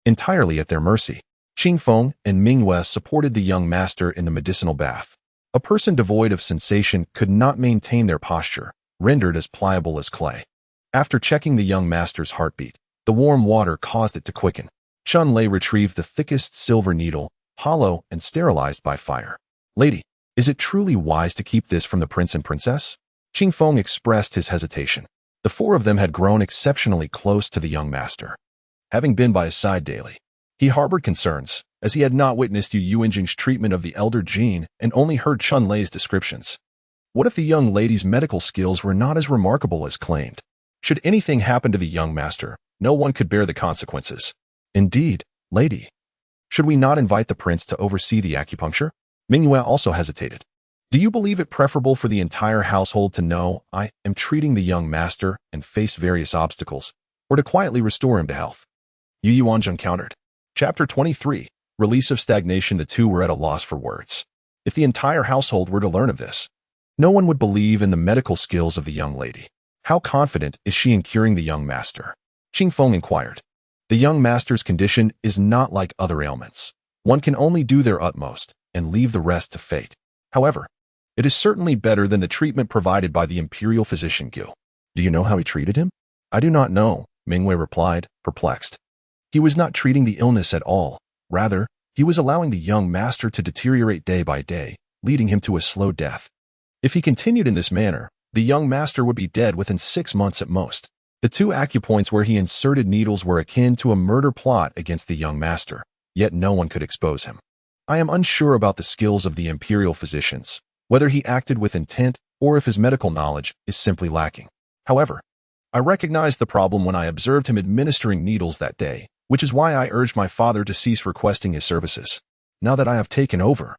Speaker 1: Entirely at their mercy, Qingfeng and Mingyue supported the young master in the medicinal bath. A person devoid of sensation could not maintain their posture, rendered as pliable as clay. After checking the young master's heartbeat, the warm water caused it to quicken. Chun Lei retrieved the thickest silver needle, hollow and sterilized by fire. Lady, is it truly wise to keep this from the prince and princess? Qingfeng expressed his hesitation. The four of them had grown exceptionally close to the young master. Having been by his side daily, he harbored concerns, as he had not witnessed Yu Yuanzheng's treatment of the elder Jean and only heard Chun Lei's descriptions. What if the young lady's medical skills were not as remarkable as claimed? Should anything happen to the young master, no one could bear the consequences. Indeed, lady. Should we not invite the prince to oversee the acupuncture? Mingyue also hesitated. Do you believe it preferable for the entire household to know I am treating the young master and face various obstacles, or to quietly restore him to health? Yu Yuanzheng countered. Chapter 23, Release of Stagnation. The two were at a loss for words. If the entire household were to learn of this, no one would believe in the medical skills of the young lady. How confident is she in curing the young master? Qingfeng inquired. The young master's condition is not like other ailments. One can only do their utmost and leave the rest to fate. However, it is certainly better than the treatment provided by the imperial physician Gu. Do you know how he treated him? I do not know, Mingyue replied, perplexed. He was not treating the illness at all. Rather, he was allowing the young master to deteriorate day by day, leading him to a slow death. If he continued in this manner, the young master would be dead within 6 months at most. The two acupoints where he inserted needles were akin to a murder plot against the young master, yet no one could expose him. I am unsure about the skills of the imperial physicians. whether he acted with intent or if his medical knowledge is simply lacking. However, I recognized the problem when I observed him administering needles that day, which is why I urged my father to cease requesting his services. Now that I have taken over,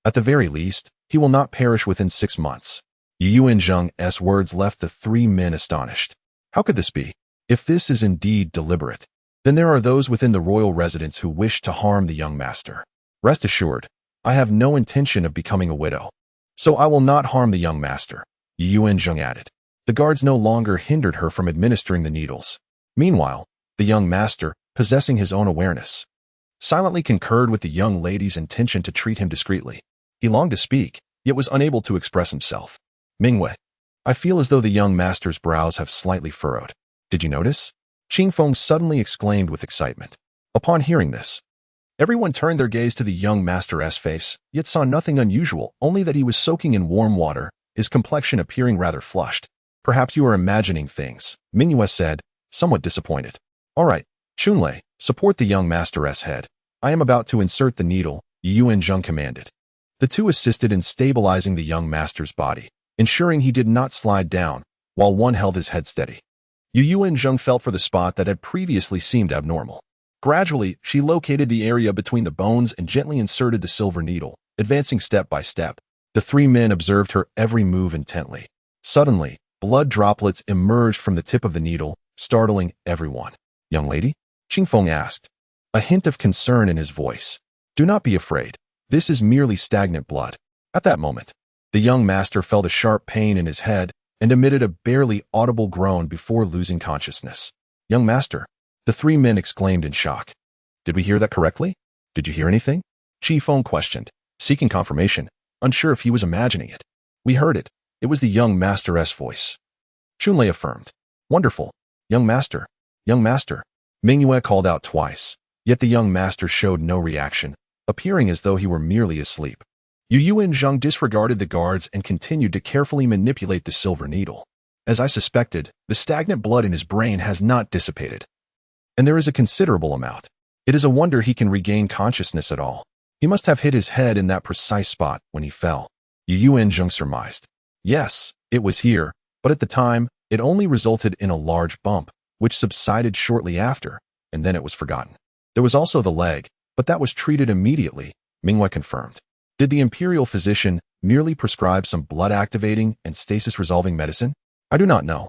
Speaker 1: at the very least, he will not perish within 6 months. Yuanzheng's words left the three men astonished. How could this be? If this is indeed deliberate, then there are those within the royal residence who wish to harm the young master. Rest assured, I have no intention of becoming a widow, so I will not harm the young master, Yuanzheng added. The guards no longer hindered her from administering the needles. Meanwhile, the young master, possessing his own awareness, silently concurred with the young lady's intention to treat him discreetly. He longed to speak, yet was unable to express himself. Mingwei, I feel as though the young master's brows have slightly furrowed. Did you notice? Qingfeng suddenly exclaimed with excitement. Upon hearing this, everyone turned their gaze to the young master's face, yet saw nothing unusual, only that he was soaking in warm water, his complexion appearing rather flushed. Perhaps you are imagining things, Mingwei said, somewhat disappointed. All right, Chunlei, support the young master's head. I am about to insert the needle, Yuanzheng commanded. The two assisted in stabilizing the young master's body, ensuring he did not slide down, while one held his head steady. Yuanzheng felt for the spot that had previously seemed abnormal. Gradually, she located the area between the bones and gently inserted the silver needle, advancing step by step. The three men observed her every move intently. Suddenly, blood droplets emerged from the tip of the needle, startling everyone. Young lady? Qingfeng asked, a hint of concern in his voice. Do not be afraid. This is merely stagnant blood. At that moment, the young master felt a sharp pain in his head and emitted a barely audible groan before losing consciousness. Young master, the three men exclaimed in shock. Did we hear that correctly? Did you hear anything? Qifeng questioned, seeking confirmation, unsure if he was imagining it. We heard it. It was the young master's voice. Chunlei affirmed. Wonderful. Young master. Young master. Mingyue called out twice, yet the young master showed no reaction, appearing as though he were merely asleep. Yuanzheng disregarded the guards and continued to carefully manipulate the silver needle. As I suspected, the stagnant blood in his brain has not dissipated. And there is a considerable amount. It is a wonder he can regain consciousness at all. He must have hit his head in that precise spot when he fell. Yuanzheng surmised. Yes, it was here, but at the time, it only resulted in a large bump, which subsided shortly after, and then it was forgotten. There was also the leg, but that was treated immediately, Mingwei confirmed. Did the imperial physician merely prescribe some blood-activating and stasis-resolving medicine? I do not know.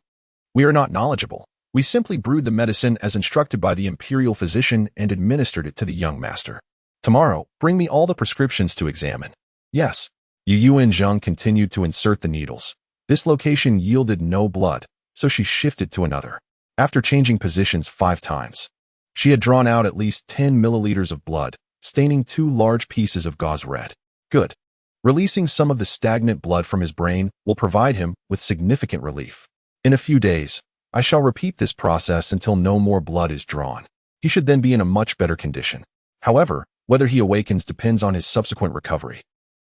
Speaker 1: We are not knowledgeable. We simply brewed the medicine as instructed by the imperial physician and administered it to the young master. Tomorrow, bring me all the prescriptions to examine. Yes. Yuanzheng continued to insert the needles. This location yielded no blood, so she shifted to another. After changing positions 5 times, she had drawn out at least 10 milliliters of blood, staining 2 large pieces of gauze red. Good. Releasing some of the stagnant blood from his brain will provide him with significant relief. In a few days, I shall repeat this process until no more blood is drawn. He should then be in a much better condition. However, whether he awakens depends on his subsequent recovery.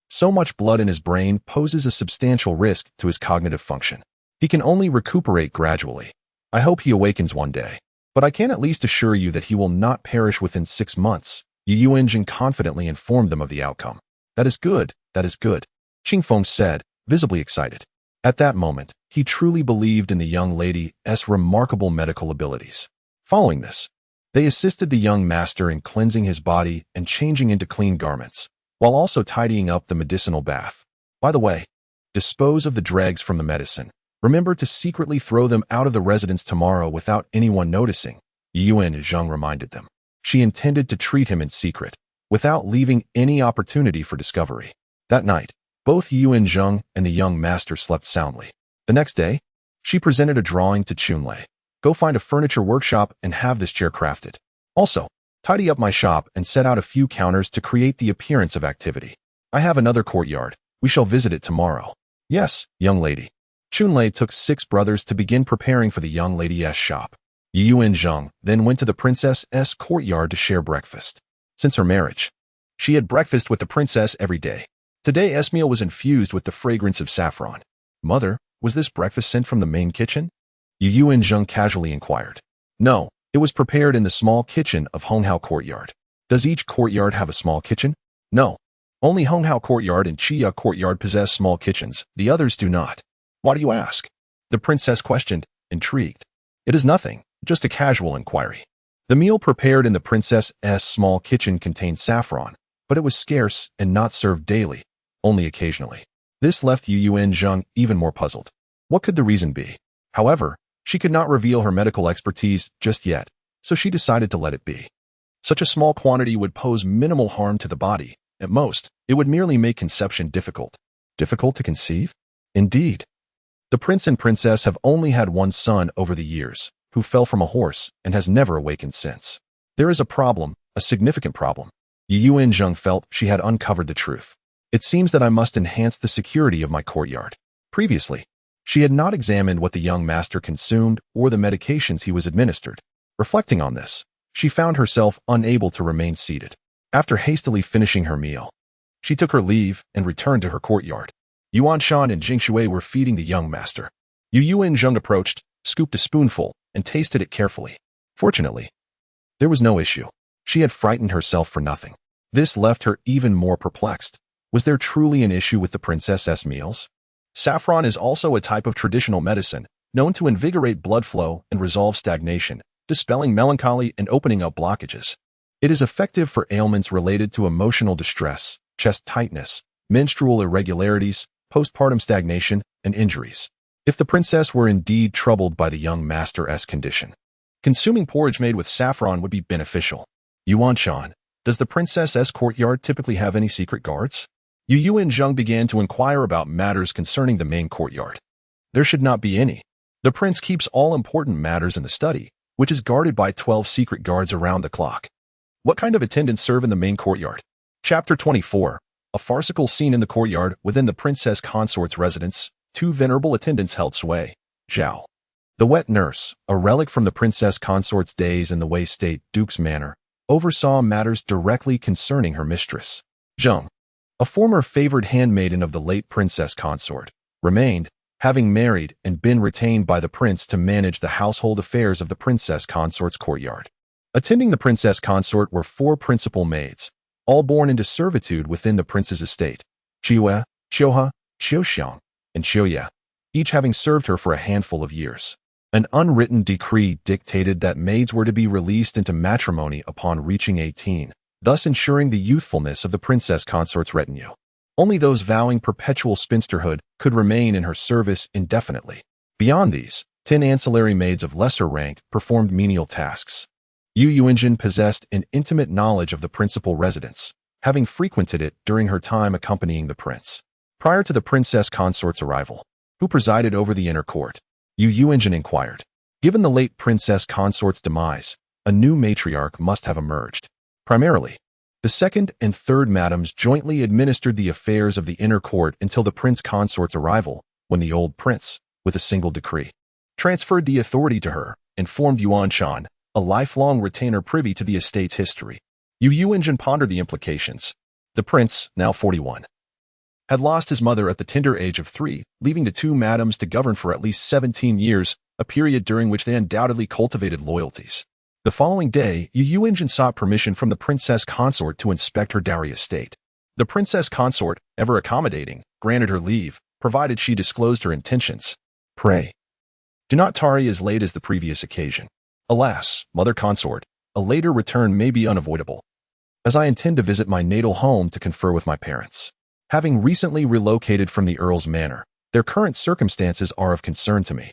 Speaker 1: So much blood in his brain poses a substantial risk to his cognitive function. He can only recuperate gradually. I hope he awakens one day. But I can at least assure you that he will not perish within 6 months. Yuanzheng confidently informed them of the outcome. That is good, that is good, Qingfeng said, visibly excited. At that moment, he truly believed in the young lady's remarkable medical abilities. Following this, they assisted the young master in cleansing his body and changing into clean garments, while also tidying up the medicinal bath. By the way, dispose of the dregs from the medicine. Remember to secretly throw them out of the residence tomorrow without anyone noticing, Yuanzheng reminded them. She intended to treat him in secret, without leaving any opportunity for discovery. That night, both Yuanzheng and the young master slept soundly. The next day, she presented a drawing to Chunlei. Go find a furniture workshop and have this chair crafted. Also, tidy up my shop and set out a few counters to create the appearance of activity. I have another courtyard. We shall visit it tomorrow. Yes, young lady. Chunlei took 6 brothers to begin preparing for the young lady's shop. Yuanzheng then went to the princess's courtyard to share breakfast. Since her marriage, she had breakfast with the princess every day. Today's meal was infused with the fragrance of saffron. Mother, was this breakfast sent from the main kitchen? Yuanzheng casually inquired. No, it was prepared in the small kitchen of Honghao courtyard. Does each courtyard have a small kitchen? No. Only Honghao Courtyard and Chia Courtyard possess small kitchens, the others do not. Why do you ask? The princess questioned, intrigued. It is nothing, just a casual inquiry. The meal prepared in the princess's small kitchen contained saffron, but it was scarce and not served daily, only occasionally. This left Yuanzheng even more puzzled. What could the reason be? However, she could not reveal her medical expertise just yet, so she decided to let it be. Such a small quantity would pose minimal harm to the body. At most, it would merely make conception difficult. Difficult to conceive? Indeed. The prince and princess have only had one son over the years, who fell from a horse and has never awakened since. There is a problem, a significant problem. Yuanzheng felt she had uncovered the truth. It seems that I must enhance the security of my courtyard. Previously, she had not examined what the young master consumed or the medications he was administered. Reflecting on this, she found herself unable to remain seated. After hastily finishing her meal, she took her leave and returned to her courtyard. Yuanshan and Jingshui were feeding the young master. Yuanzheng approached, scooped a spoonful, and tasted it carefully. Fortunately, there was no issue. She had frightened herself for nothing. This left her even more perplexed. Was there truly an issue with the princess's meals? Saffron is also a type of traditional medicine, known to invigorate blood flow and resolve stagnation, dispelling melancholy and opening up blockages. It is effective for ailments related to emotional distress, chest tightness, menstrual irregularities, postpartum stagnation, and injuries. If the princess were indeed troubled by the young master's condition, consuming porridge made with saffron would be beneficial. Yuanshan, does the princess's courtyard typically have any secret guards? Yuanzheng began to inquire about matters concerning the main courtyard. There should not be any. The prince keeps all important matters in the study, which is guarded by 12 secret guards around the clock. What kind of attendants serve in the main courtyard? Chapter 24. A farcical scene in the courtyard within the princess consort's residence. 2 venerable attendants held sway. Zhao. The wet nurse, a relic from the princess consort's days in the Wei State Duke's manor, oversaw matters directly concerning her mistress. Zheng, a former favored handmaiden of the late princess consort, remained, having married and been retained by the prince to manage the household affairs of the princess consort's courtyard. Attending the princess consort were 4 principal maids, all born into servitude within the prince's estate: Chiwe, Chioha, Chioxiang, and Chioya, each having served her for a handful of years. An unwritten decree dictated that maids were to be released into matrimony upon reaching 18, thus ensuring the youthfulness of the princess consort's retinue. Only those vowing perpetual spinsterhood could remain in her service indefinitely. Beyond these, 10 ancillary maids of lesser rank performed menial tasks. Yuanzheng possessed an intimate knowledge of the principal residence, having frequented it during her time accompanying the prince. Prior to the princess consort's arrival, who presided over the inner court? Yuanzheng inquired. Given the late princess consort's demise, a new matriarch must have emerged. Primarily, the second and third madams jointly administered the affairs of the inner court until the prince consort's arrival, when the old prince, with a single decree, transferred the authority to her and formed Yuanshan, a lifelong retainer privy to the estate's history. Yuanzheng pondered the implications. The prince, now 41, had lost his mother at the tender age of 3, leaving the 2 madams to govern for at least 17 years, a period during which they undoubtedly cultivated loyalties. The following day, Yuanzheng sought permission from the princess consort to inspect her dowry estate. The princess consort, ever accommodating, granted her leave, provided she disclosed her intentions. Pray, do not tarry as late as the previous occasion. Alas, mother consort, a later return may be unavoidable, as I intend to visit my natal home to confer with my parents. Having recently relocated from the Earl's manor, their current circumstances are of concern to me.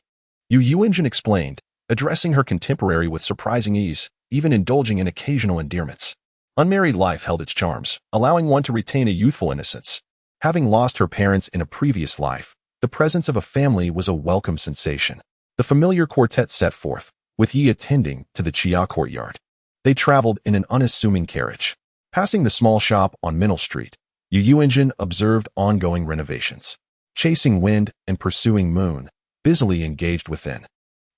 Speaker 1: Yuanzheng explained, addressing her contemporary with surprising ease, even indulging in occasional endearments. Unmarried life held its charms, allowing one to retain a youthful innocence. Having lost her parents in a previous life, the presence of a family was a welcome sensation. The familiar quartet set forth, with Yi attending to the Chia courtyard. They traveled in an unassuming carriage. Passing the small shop on Minnell Street, Yuanzheng observed ongoing renovations. Chasing wind and pursuing moon, busily engaged within.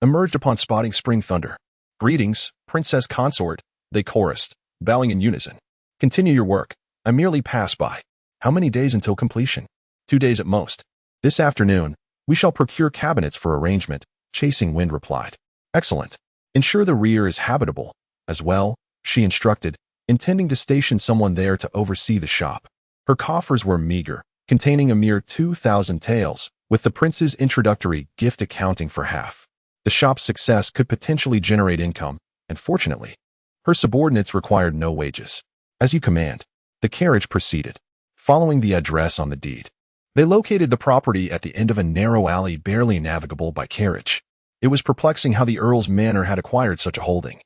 Speaker 1: Emerged upon spotting spring thunder. Greetings, princess consort, they chorused, bowing in unison. Continue your work. I merely pass by. How many days until completion? 2 days at most. This afternoon, we shall procure cabinets for arrangement, Chasing Wind replied. Excellent. Ensure the rear is habitable, as well, she instructed, intending to station someone there to oversee the shop. Her coffers were meager, containing a mere 2,000 taels, with the prince's introductory gift accounting for half. The shop's success could potentially generate income, and fortunately, her subordinates required no wages. As you command, the carriage proceeded, following the address on the deed. They located the property at the end of a narrow alley barely navigable by carriage. It was perplexing how the Earl's manor had acquired such a holding.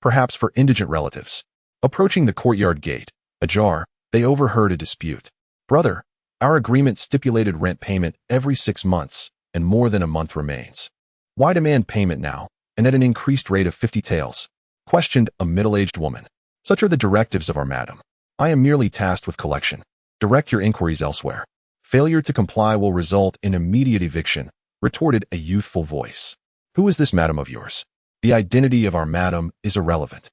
Speaker 1: Perhaps for indigent relatives. Approaching the courtyard gate, ajar, they overheard a dispute. "Brother, our agreement stipulated rent payment every 6 months, and more than a month remains. Why demand payment now, and at an increased rate of 50 taels?" questioned a middle-aged woman. "Such are the directives of our madam. I am merely tasked with collection. Direct your inquiries elsewhere. Failure to comply will result in immediate eviction," retorted a youthful voice. "Who is this madam of yours? The identity of our madam is irrelevant.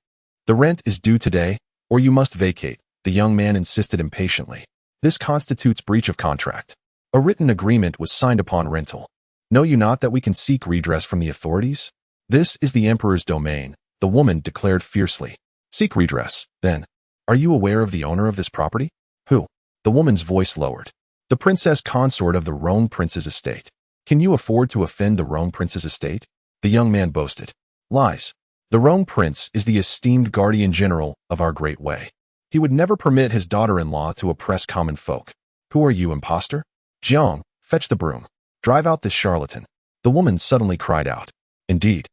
Speaker 1: The rent is due today, or you must vacate," the young man insisted impatiently. "This constitutes breach of contract. A written agreement was signed upon rental. Know you not that we can seek redress from the authorities? This is the emperor's domain," the woman declared fiercely. "Seek redress, then. Are you aware of the owner of this property?" "Who?" The woman's voice lowered. "The princess consort of the Rhone prince's estate." "Can you afford to offend the Rhone prince's estate?" the young man boasted. "Lies. The Rhone prince is the esteemed guardian general of our great way. He would never permit his daughter-in-law to oppress common folk. Who are you, impostor? Jiang, fetch the broom. Drive out this charlatan." The woman suddenly cried out. "Indeed.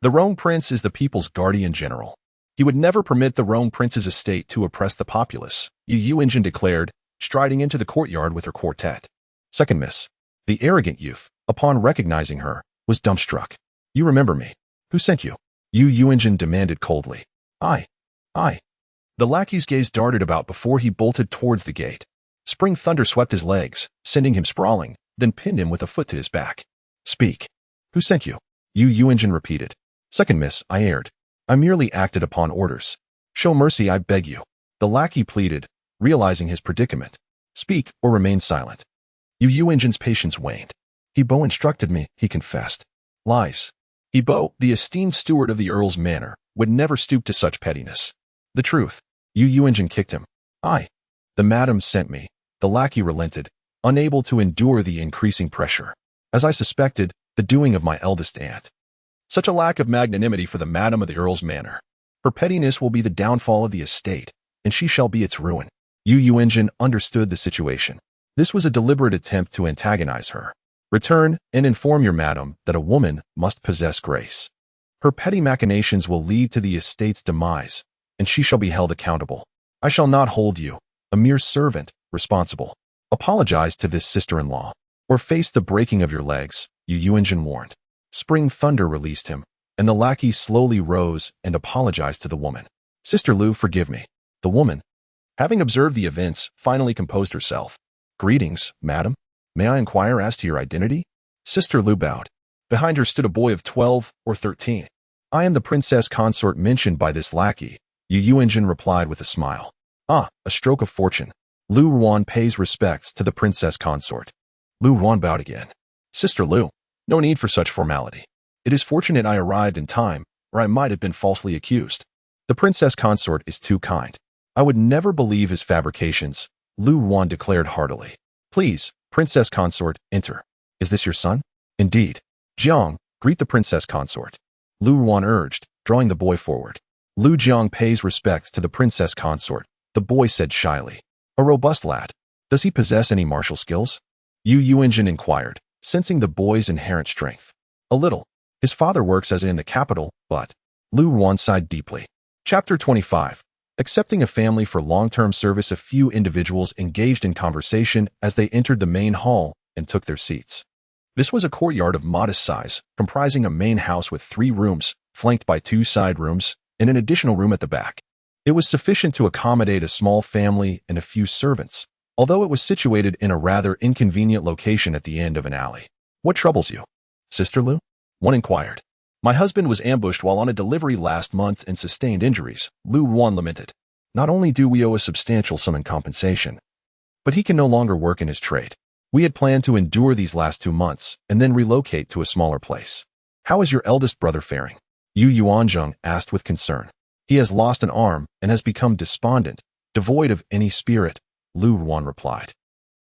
Speaker 1: The Rhone prince is the people's guardian general. He would never permit the Rhone prince's estate to oppress the populace," Yuanzheng declared, striding into the courtyard with her quartet. Second miss. The arrogant youth, upon recognizing her, was dumbstruck. "You remember me. Who sent you?" Yuanzheng demanded coldly. I. The lackey's gaze darted about before he bolted towards the gate. Spring thunder swept his legs, sending him sprawling, then pinned him with a foot to his back. "Speak. Who sent you?" Yuanzheng repeated. "Second miss, I erred. I merely acted upon orders. Show mercy, I beg you," the lackey pleaded, realizing his predicament. "Speak or remain silent." Yuanzheng's patience waned. "Hebo instructed me," he confessed. "Lies. Hebo, the esteemed steward of the Earl's manor, would never stoop to such pettiness." "The truth." Yuanzheng kicked him. The madam sent me," the lackey relented, unable to endure the increasing pressure. "As I suspected, the doing of my eldest aunt. Such a lack of magnanimity for the madam of the Earl's manor. Her pettiness will be the downfall of the estate, and she shall be its ruin." Yuanzheng understood the situation. This was a deliberate attempt to antagonize her. "Return and inform your madam that a woman must possess grace. Her petty machinations will lead to the estate's demise, and she shall be held accountable. I shall not hold you, a mere servant, responsible. Apologize to this sister-in-law, or face the breaking of your legs," Yuanzheng warned. Spring thunder released him, and the lackey slowly rose and apologized to the woman. "Sister Lu, forgive me." The woman, having observed the events, finally composed herself. "Greetings, madam. May I inquire as to your identity?" Sister Lu bowed. Behind her stood a boy of 12 or 13. "I am the princess consort mentioned by this lackey," Yuanzheng replied with a smile. "Ah, a stroke of fortune. Lu Ruan pays respects to the princess consort." Lu Ruan bowed again. "Sister Lu, no need for such formality. It is fortunate I arrived in time, or I might have been falsely accused. The princess consort is too kind. I would never believe his fabrications," Lu Ruan declared heartily. "Please, princess consort, enter. Is this your son?" "Indeed." "Jiang, greet the princess consort," Lu Ruan urged, drawing the boy forward. "Lu Jiang pays respects to the princess consort," the boy said shyly. "A robust lad. Does he possess any martial skills?" Yuanzheng inquired, sensing the boy's inherent strength. "A little. His father works as in the capital, but..." Lu Ruan sighed deeply. Chapter 25. Accepting a family for long-term service. A few individuals engaged in conversation as they entered the main hall and took their seats. This was a courtyard of modest size, comprising a main house with 3 rooms, flanked by 2 side rooms, and an additional room at the back. It was sufficient to accommodate a small family and a few servants, although it was situated in a rather inconvenient location at the end of an alley. "What troubles you, Sister Lu?" one inquired. "My husband was ambushed while on a delivery last month and sustained injuries," Lu Ruan lamented. "Not only do we owe a substantial sum in compensation, but he can no longer work in his trade. We had planned to endure these last 2 months and then relocate to a smaller place. How is your eldest brother faring?" Yuanzheng asked with concern. "He has lost an arm and has become despondent, devoid of any spirit," Lu Ruan replied.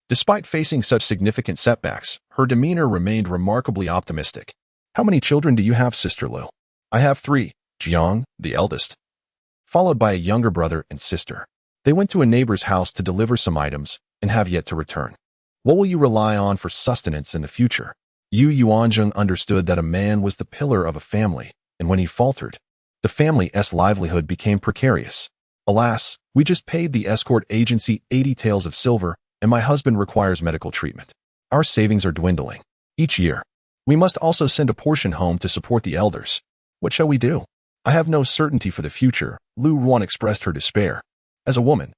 Speaker 1: Despite facing such significant setbacks, her demeanor remained remarkably optimistic. How many children do you have, Sister Lu? I have 3, Jiang, the eldest, followed by a younger brother and sister. They went to a neighbor's house to deliver some items and have yet to return. What will you rely on for sustenance in the future? Yuanzheng understood that a man was the pillar of a family, and when he faltered, the family's livelihood became precarious. Alas, we just paid the escort agency 80 taels of silver, and my husband requires medical treatment. Our savings are dwindling. Each year, we must also send a portion home to support the elders. What shall we do? I have no certainty for the future, Lu Ruan expressed her despair. As a woman,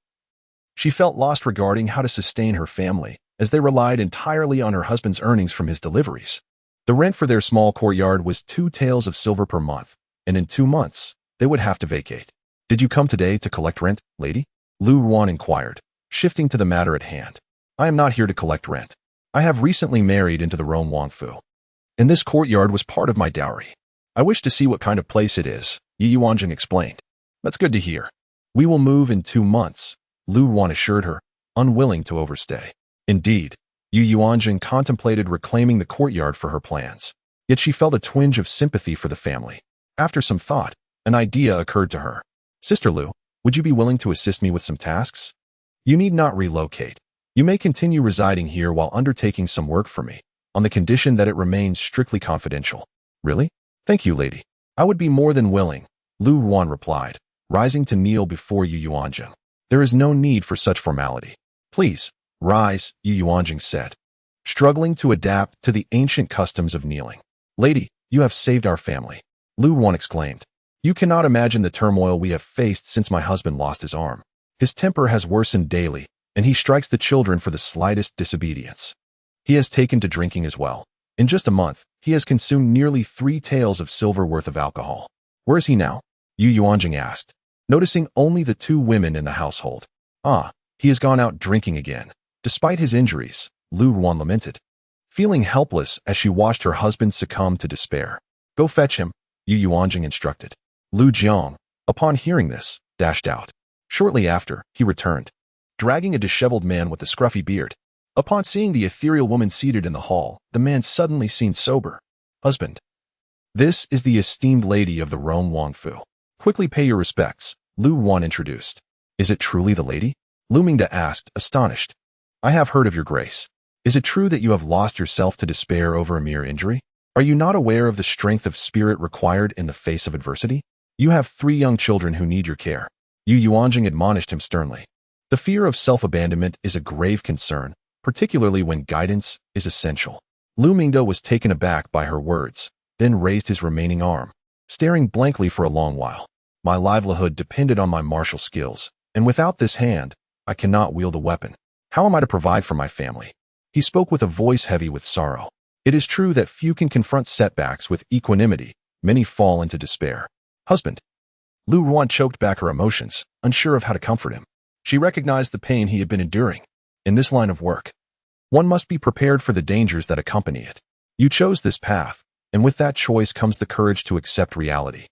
Speaker 1: she felt lost regarding how to sustain her family, as they relied entirely on her husband's earnings from his deliveries. The rent for their small courtyard was 2 taels of silver per month, and in 2 months, they would have to vacate. Did you come today to collect rent, lady? Lu Ruan inquired, shifting to the matter at hand. I am not here to collect rent. I have recently married into the Rome Wangfu, and this courtyard was part of my dowry. I wish to see what kind of place it is, Yuanzheng explained. That's good to hear. We will move in 2 months, Lu Ruan assured her, unwilling to overstay. Indeed, Yuanzheng contemplated reclaiming the courtyard for her plans, yet she felt a twinge of sympathy for the family. After some thought, an idea occurred to her. Sister Lu, would you be willing to assist me with some tasks? You need not relocate. You may continue residing here while undertaking some work for me, on the condition that it remains strictly confidential. Really? Thank you, lady. I would be more than willing, Lu Ruan replied, rising to kneel before Yuanzheng. There is no need for such formality. Please, rise, Yuanzheng said, struggling to adapt to the ancient customs of kneeling. Lady, you have saved our family, Lu Ruan exclaimed. You cannot imagine the turmoil we have faced since my husband lost his arm. His temper has worsened daily, and he strikes the children for the slightest disobedience. He has taken to drinking as well. In just a month, he has consumed nearly 3 taels of silver worth of alcohol. Where is he now? Yuanzheng asked, noticing only the 2 women in the household. Ah, he has gone out drinking again. Despite his injuries, Lu Ruan lamented, feeling helpless as she watched her husband succumb to despair. Go fetch him, Yuanzheng instructed. Lu Jiang, upon hearing this, dashed out. Shortly after, he returned, dragging a disheveled man with a scruffy beard. Upon seeing the ethereal woman seated in the hall, the man suddenly seemed sober. Husband. This is the esteemed lady of the Rome Wangfu. Quickly pay your respects, Lu Ruan introduced. Is it truly the lady? Lu Mingda asked, astonished. I have heard of your grace. Is it true that you have lost yourself to despair over a mere injury? Are you not aware of the strength of spirit required in the face of adversity? You have 3 young children who need your care. Yuanzheng admonished him sternly. The fear of self-abandonment is a grave concern, particularly when guidance is essential. Lu Mingda was taken aback by her words, then raised his remaining arm, staring blankly for a long while. My livelihood depended on my martial skills, and without this hand, I cannot wield a weapon. How am I to provide for my family? He spoke with a voice heavy with sorrow. It is true that few can confront setbacks with equanimity. Many fall into despair. Husband. Lu Ruan choked back her emotions, unsure of how to comfort him. She recognized the pain he had been enduring. In this line of work, one must be prepared for the dangers that accompany it. You chose this path, and with that choice comes the courage to accept reality.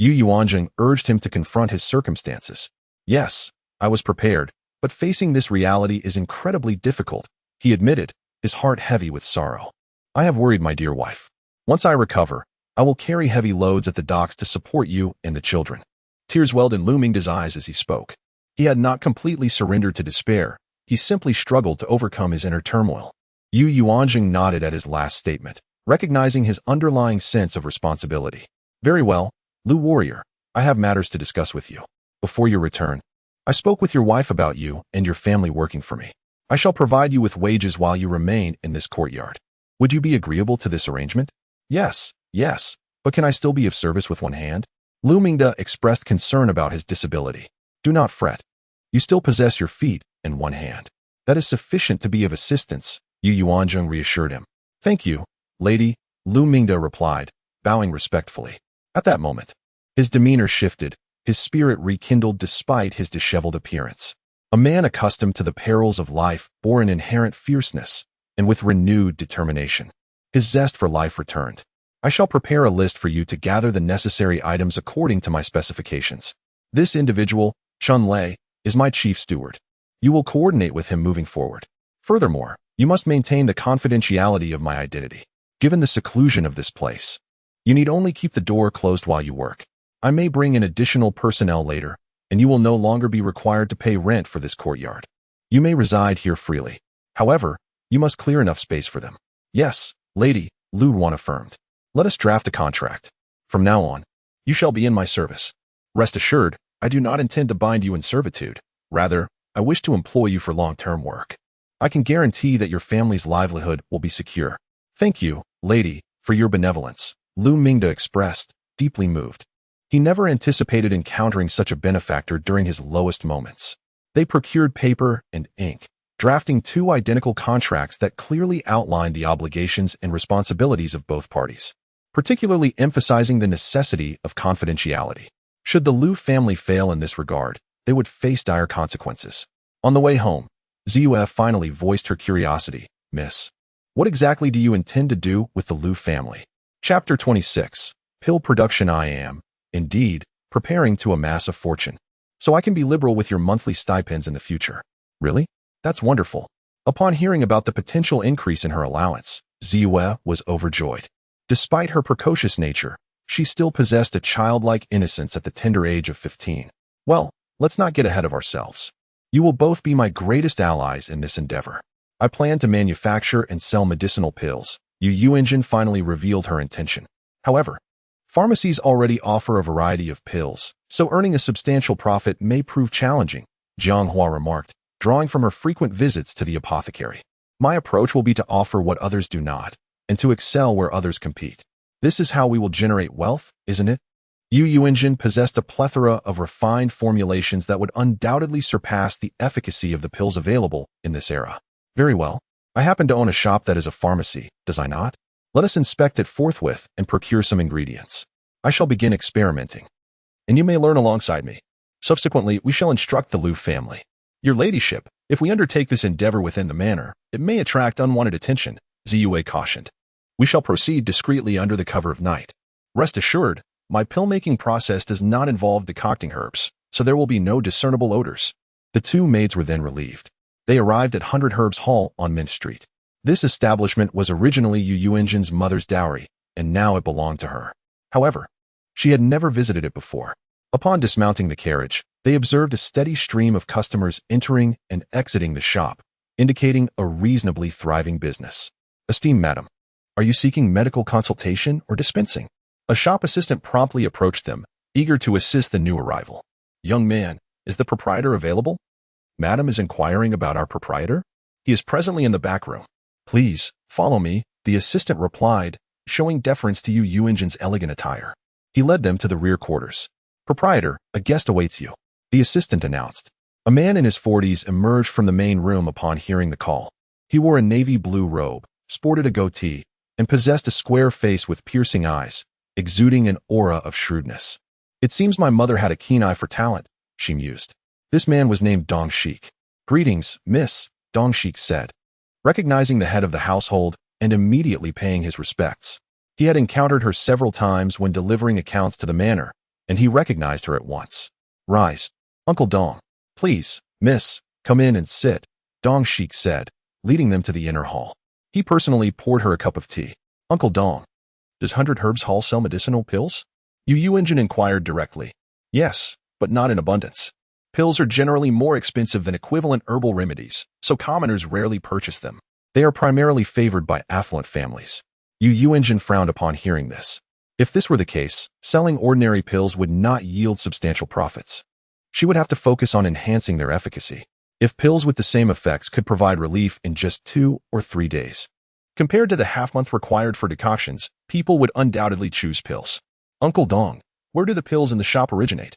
Speaker 1: Yuanzheng urged him to confront his circumstances. Yes, I was prepared, but facing this reality is incredibly difficult, he admitted, his heart heavy with sorrow. I have worried my dear wife. Once I recover, I will carry heavy loads at the docks to support you and the children. Tears welled in Lu Mingda's eyes as he spoke. He had not completely surrendered to despair. He simply struggled to overcome his inner turmoil. Yuanzheng nodded at his last statement, recognizing his underlying sense of responsibility. Very well, Lu warrior, I have matters to discuss with you. Before your return, I spoke with your wife about you and your family working for me. I shall provide you with wages while you remain in this courtyard. Would you be agreeable to this arrangement? Yes, but can I still be of service with one hand? Lu Mingda expressed concern about his disability. Do not fret. You still possess your feet and one hand. That is sufficient to be of assistance, Yuanzheng reassured him. Thank you, lady, Lu Mingda replied, bowing respectfully. At that moment, his demeanor shifted, his spirit rekindled despite his disheveled appearance. A man accustomed to the perils of life bore an inherent fierceness, and with renewed determination, his zest for life returned. I shall prepare a list for you to gather the necessary items according to my specifications. This individual, Chun Lei, is my chief steward. You will coordinate with him moving forward. Furthermore, you must maintain the confidentiality of my identity. Given the seclusion of this place, you need only keep the door closed while you work. I may bring in additional personnel later, and you will no longer be required to pay rent for this courtyard. You may reside here freely. However, you must clear enough space for them. Yes, lady, Lu Wan affirmed. Let us draft a contract. From now on, you shall be in my service. Rest assured, I do not intend to bind you in servitude. Rather, I wish to employ you for long-term work. I can guarantee that your family's livelihood will be secure. Thank you, lady, for your benevolence, Lu Mingda expressed, deeply moved. He never anticipated encountering such a benefactor during his lowest moments. They procured paper and ink, drafting 2 identical contracts that clearly outlined the obligations and responsibilities of both parties, particularly emphasizing the necessity of confidentiality. Should the Lu family fail in this regard, they would face dire consequences. On the way home, Ziyue finally voiced her curiosity. Miss, what exactly do you intend to do with the Lu family? Chapter 26. Pill Production. I am, indeed, preparing to amass a fortune, so I can be liberal with your monthly stipends in the future. Really? That's wonderful. Upon hearing about the potential increase in her allowance, Ziyue was overjoyed. Despite her precocious nature, she still possessed a childlike innocence at the tender age of 15. Well, let's not get ahead of ourselves. You will both be my greatest allies in this endeavor. I plan to manufacture and sell medicinal pills. Yuanzheng finally revealed her intention. However, pharmacies already offer a variety of pills, so earning a substantial profit may prove challenging, Jiang Hua remarked, drawing from her frequent visits to the apothecary. My approach will be to offer what others do not, and to excel where others compete. This is how we will generate wealth, isn't it? Yuanzheng possessed a plethora of refined formulations that would undoubtedly surpass the efficacy of the pills available in this era. Very well. I happen to own a shop that is a pharmacy, does I not? Let us inspect it forthwith and procure some ingredients. I shall begin experimenting, and you may learn alongside me. Subsequently, we shall instruct the Lu family. Your ladyship, if we undertake this endeavor within the manor, it may attract unwanted attention, Ziyue cautioned. We shall proceed discreetly under the cover of night. Rest assured, my pill-making process does not involve decocting herbs, so there will be no discernible odors. The 2 maids were then relieved. They arrived at 100 Herbs Hall on Mint Street. This establishment was originally Yuanzheng's mother's dowry, and now it belonged to her. However, she had never visited it before. Upon dismounting the carriage, they observed a steady stream of customers entering and exiting the shop, indicating a reasonably thriving business. Esteemed madam, are you seeking medical consultation or dispensing? A shop assistant promptly approached them, eager to assist the new arrival. Young man, is the proprietor available? Madam is inquiring about our proprietor? He is presently in the back room. Please, follow me, the assistant replied, showing deference to Yuanzheng's elegant attire. He led them to the rear quarters. Proprietor, a guest awaits you, the assistant announced. A man in his 40s emerged from the main room upon hearing the call. He wore a navy blue robe, sported a goatee, and possessed a square face with piercing eyes, exuding an aura of shrewdness. It seems my mother had a keen eye for talent, she mused. This man was named Dong Shik. Greetings, miss, Dong Shik said, recognizing the head of the household and immediately paying his respects. He had encountered her several times when delivering accounts to the manor, and he recognized her at once. Rise, Uncle Dong. Please, miss, come in and sit, Dong Shik said, leading them to the inner hall. He personally poured her a cup of tea. Uncle Dong, does 100 Herbs Hall sell medicinal pills? Yuanzheng inquired directly. Yes, but not in abundance. Pills are generally more expensive than equivalent herbal remedies, so commoners rarely purchase them. They are primarily favored by affluent families. Yuanzheng frowned upon hearing this. If this were the case, selling ordinary pills would not yield substantial profits. She would have to focus on enhancing their efficacy. If pills with the same effects could provide relief in just 2 or 3 days, compared to the half-month required for decoctions, people would undoubtedly choose pills. Uncle Dong, where do the pills in the shop originate?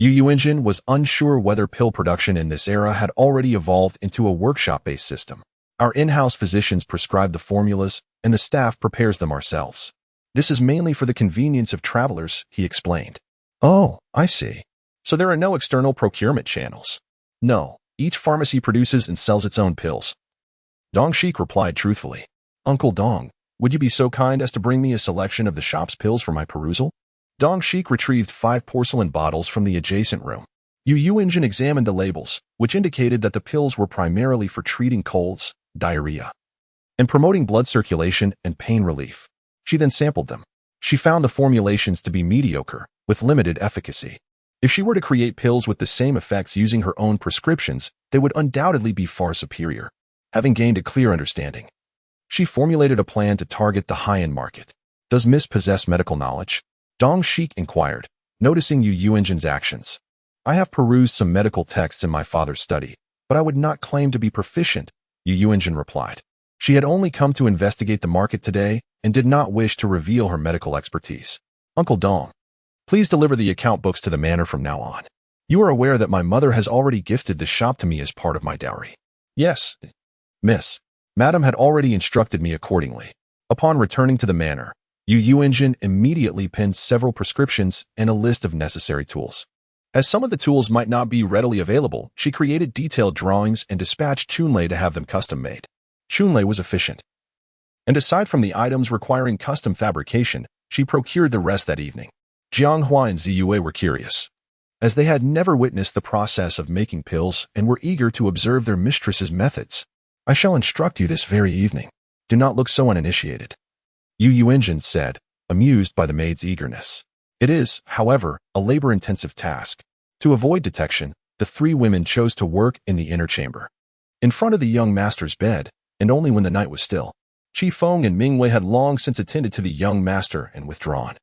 Speaker 1: Yuanzheng was unsure whether pill production in this era had already evolved into a workshop-based system. Our in-house physicians prescribe the formulas, and the staff prepares them ourselves. This is mainly for the convenience of travelers, he explained. Oh, I see. So there are no external procurement channels. No, each pharmacy produces and sells its own pills. Dong Shik replied truthfully. Uncle Dong, would you be so kind as to bring me a selection of the shop's pills for my perusal? Dong Shik retrieved 5 porcelain bottles from the adjacent room. Yuanzheng examined the labels, which indicated that the pills were primarily for treating colds, diarrhea, and promoting blood circulation and pain relief. She then sampled them. She found the formulations to be mediocre, with limited efficacy. If she were to create pills with the same effects using her own prescriptions, they would undoubtedly be far superior. Having gained a clear understanding, she formulated a plan to target the high-end market. Does Miss possess medical knowledge? Dong Shik inquired, noticing Yuanzheng's actions. I have perused some medical texts in my father's study, but I would not claim to be proficient, Yuanzheng replied. She had only come to investigate the market today and did not wish to reveal her medical expertise. Uncle Dong, please deliver the account books to the manor from now on. You are aware that my mother has already gifted the shop to me as part of my dowry. Yes, Miss. Madam had already instructed me accordingly. Upon returning to the manor, Yuanzheng immediately penned several prescriptions and a list of necessary tools. As some of the tools might not be readily available, she created detailed drawings and dispatched Chunlei to have them custom-made. Chunlei was efficient. And aside from the items requiring custom fabrication, she procured the rest that evening. Jianghua and Ziyue were curious, as they had never witnessed the process of making pills and were eager to observe their mistress's methods. I shall instruct you this very evening. Do not look so uninitiated, Yuanzheng said, amused by the maid's eagerness. It is, however, a labor-intensive task. To avoid detection, the three women chose to work in the inner chamber, in front of the young master's bed, and only when the night was still. Qi Feng and Mingwei had long since attended to the young master and withdrawn.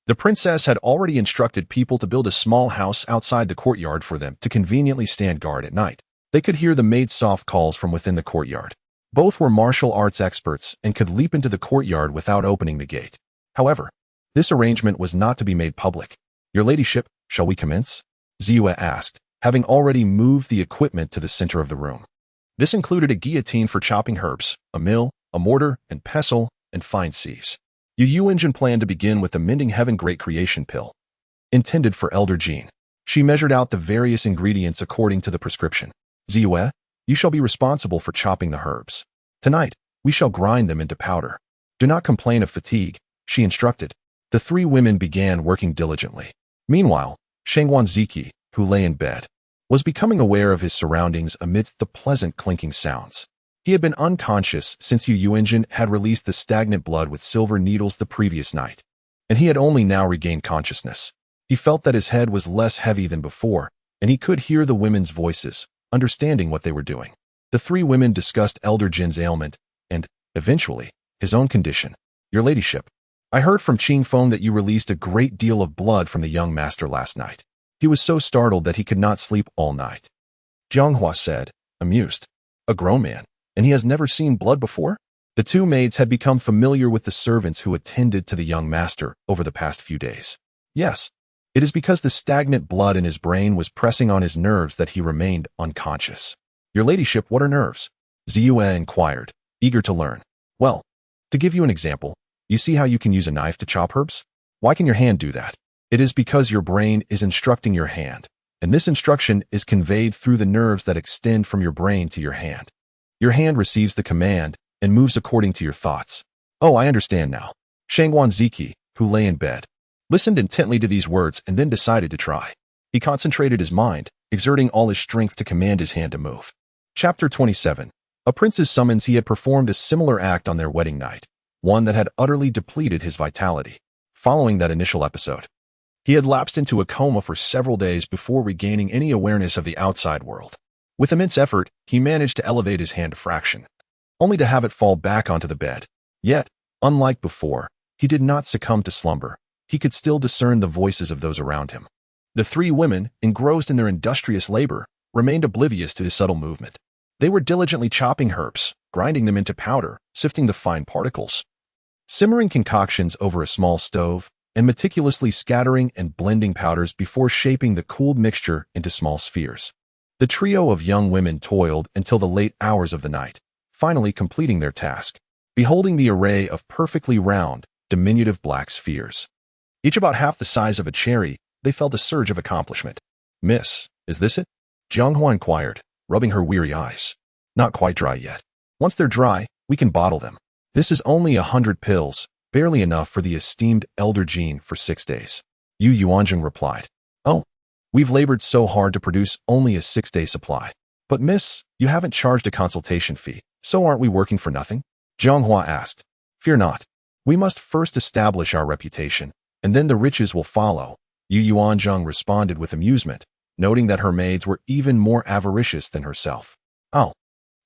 Speaker 1: The princess had already instructed people to build a small house outside the courtyard for them to conveniently stand guard at night. They could hear the maid's soft calls from within the courtyard. Both were martial arts experts and could leap into the courtyard without opening the gate. However, this arrangement was not to be made public. Your ladyship, shall we commence? Ziyue asked, having already moved the equipment to the center of the room. This included a guillotine for chopping herbs, a mill, a mortar and pestle, and fine sieves. Yuanzheng planned to begin with the Mending Heaven Great Creation pill, intended for Elder Jean. She measured out the various ingredients according to the prescription. Ziyue, you shall be responsible for chopping the herbs. Tonight, we shall grind them into powder. Do not complain of fatigue, she instructed. The three women began working diligently. Meanwhile, Shengwan Ziki, who lay in bed, was becoming aware of his surroundings amidst the pleasant clinking sounds. He had been unconscious since Yuanzheng had released the stagnant blood with silver needles the previous night, and he had only now regained consciousness. He felt that his head was less heavy than before, and he could hear the women's voices, understanding what they were doing. The three women discussed Elder Jin's ailment and, eventually, his own condition. Your ladyship, I heard from Qing Feng that you released a great deal of blood from the young master last night. He was so startled that he could not sleep all night. Jianghua said, amused. A grown man, and he has never seen blood before? The two maids had become familiar with the servants who attended to the young master over the past few days. Yes, it is because the stagnant blood in his brain was pressing on his nerves that he remained unconscious. Your ladyship, what are nerves? Ziyue inquired, eager to learn. Well, to give you an example, you see how you can use a knife to chop herbs? Why can your hand do that? It is because your brain is instructing your hand, and this instruction is conveyed through the nerves that extend from your brain to your hand. Your hand receives the command and moves according to your thoughts. Oh, I understand now. Shengwan Ziki, who lay in bed, listened intently to these words and then decided to try. He concentrated his mind, exerting all his strength to command his hand to move. Chapter 27. A prince's summons. He had performed a similar act on their wedding night, one that had utterly depleted his vitality. Following that initial episode, he had lapsed into a coma for several days before regaining any awareness of the outside world. With immense effort, he managed to elevate his hand a fraction, only to have it fall back onto the bed. Yet, unlike before, he did not succumb to slumber. He could still discern the voices of those around him. The three women, engrossed in their industrious labor, remained oblivious to his subtle movement. They were diligently chopping herbs, grinding them into powder, sifting the fine particles, simmering concoctions over a small stove, and meticulously scattering and blending powders before shaping the cooled mixture into small spheres. The trio of young women toiled until the late hours of the night, finally completing their task. Beholding the array of perfectly round, diminutive black spheres, each about half the size of a cherry, they felt a surge of accomplishment. Miss, is this it? Jianghua inquired, rubbing her weary eyes. Not quite dry yet. Once they're dry, we can bottle them. This is only 100 pills, barely enough for the esteemed Elder Jean for 6 days. Yuanzheng replied. Oh, We've labored so hard to produce only a 6-day supply. But miss, you haven't charged a consultation fee, so aren't we working for nothing? Jiang Hua asked. Fear not. We must first establish our reputation, and then the riches will follow. Yuanzheng responded with amusement, noting that her maids were even more avaricious than herself. Oh,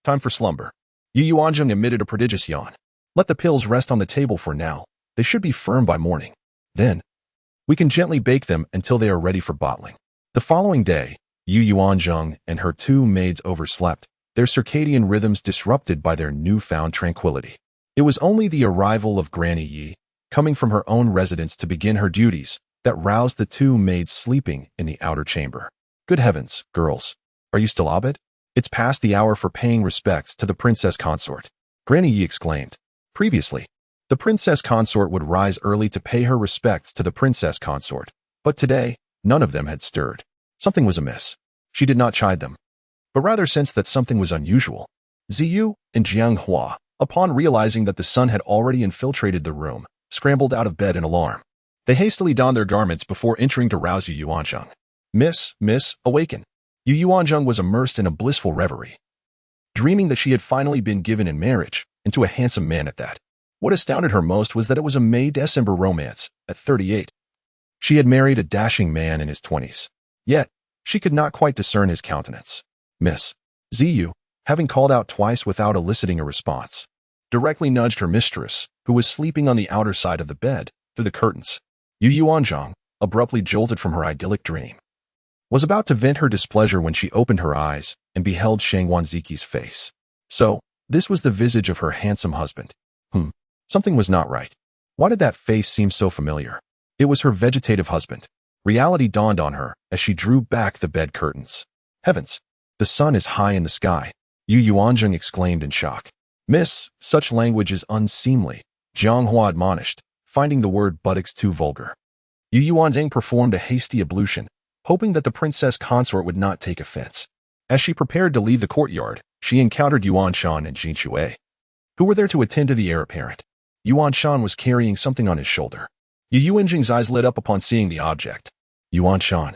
Speaker 1: time for slumber. Yuanzheng emitted a prodigious yawn. Let the pills rest on the table for now. They should be firm by morning. Then, we can gently bake them until they are ready for bottling. The following day, Yuanzheng and her 2 maids overslept, their circadian rhythms disrupted by their newfound tranquility. It was only the arrival of Granny Yi, coming from her own residence to begin her duties, that roused the 2 maids sleeping in the outer chamber. Good heavens, girls, are you still abed? It's past the hour for paying respects to the princess consort. Granny Yi exclaimed. Previously, the princess consort would rise early to pay her respects to the princess consort, but today, none of them had stirred. Something was amiss. She did not chide them, but rather sensed that something was unusual. Ziyu and Jiang Hua, upon realizing that the sun had already infiltrated the room, scrambled out of bed in alarm. They hastily donned their garments before entering to rouse Yuanzheng. Miss, awaken. Yuanzheng was immersed in a blissful reverie, dreaming that she had finally been given in marriage, and to a handsome man at that. What astounded her most was that it was a May-December romance at 38. She had married a dashing man in his 20s. Yet, she could not quite discern his countenance. Miss Ziyu, having called out twice without eliciting a response, directly nudged her mistress, who was sleeping on the outer side of the bed, through the curtains. Yuanzheng, abruptly jolted from her idyllic dream, was about to vent her displeasure when she opened her eyes and beheld Shang Wanziki's face. So, this was the visage of her handsome husband. Something was not right. Why did that face seem so familiar? It was her vegetative husband. Reality dawned on her as she drew back the bed curtains. Heavens, the sun is high in the sky. Yuanzheng exclaimed in shock. Miss, such language is unseemly, Jiang Hua admonished, finding the word buttocks too vulgar. Yuanzheng performed a hasty ablution, hoping that the princess consort would not take offense. As she prepared to leave the courtyard, she encountered Yuanzheng and Jinshui, who were there to attend to the heir apparent. Yuanzheng was carrying something on his shoulder. Yuanzheng's eyes lit up upon seeing the object. Yuanzheng,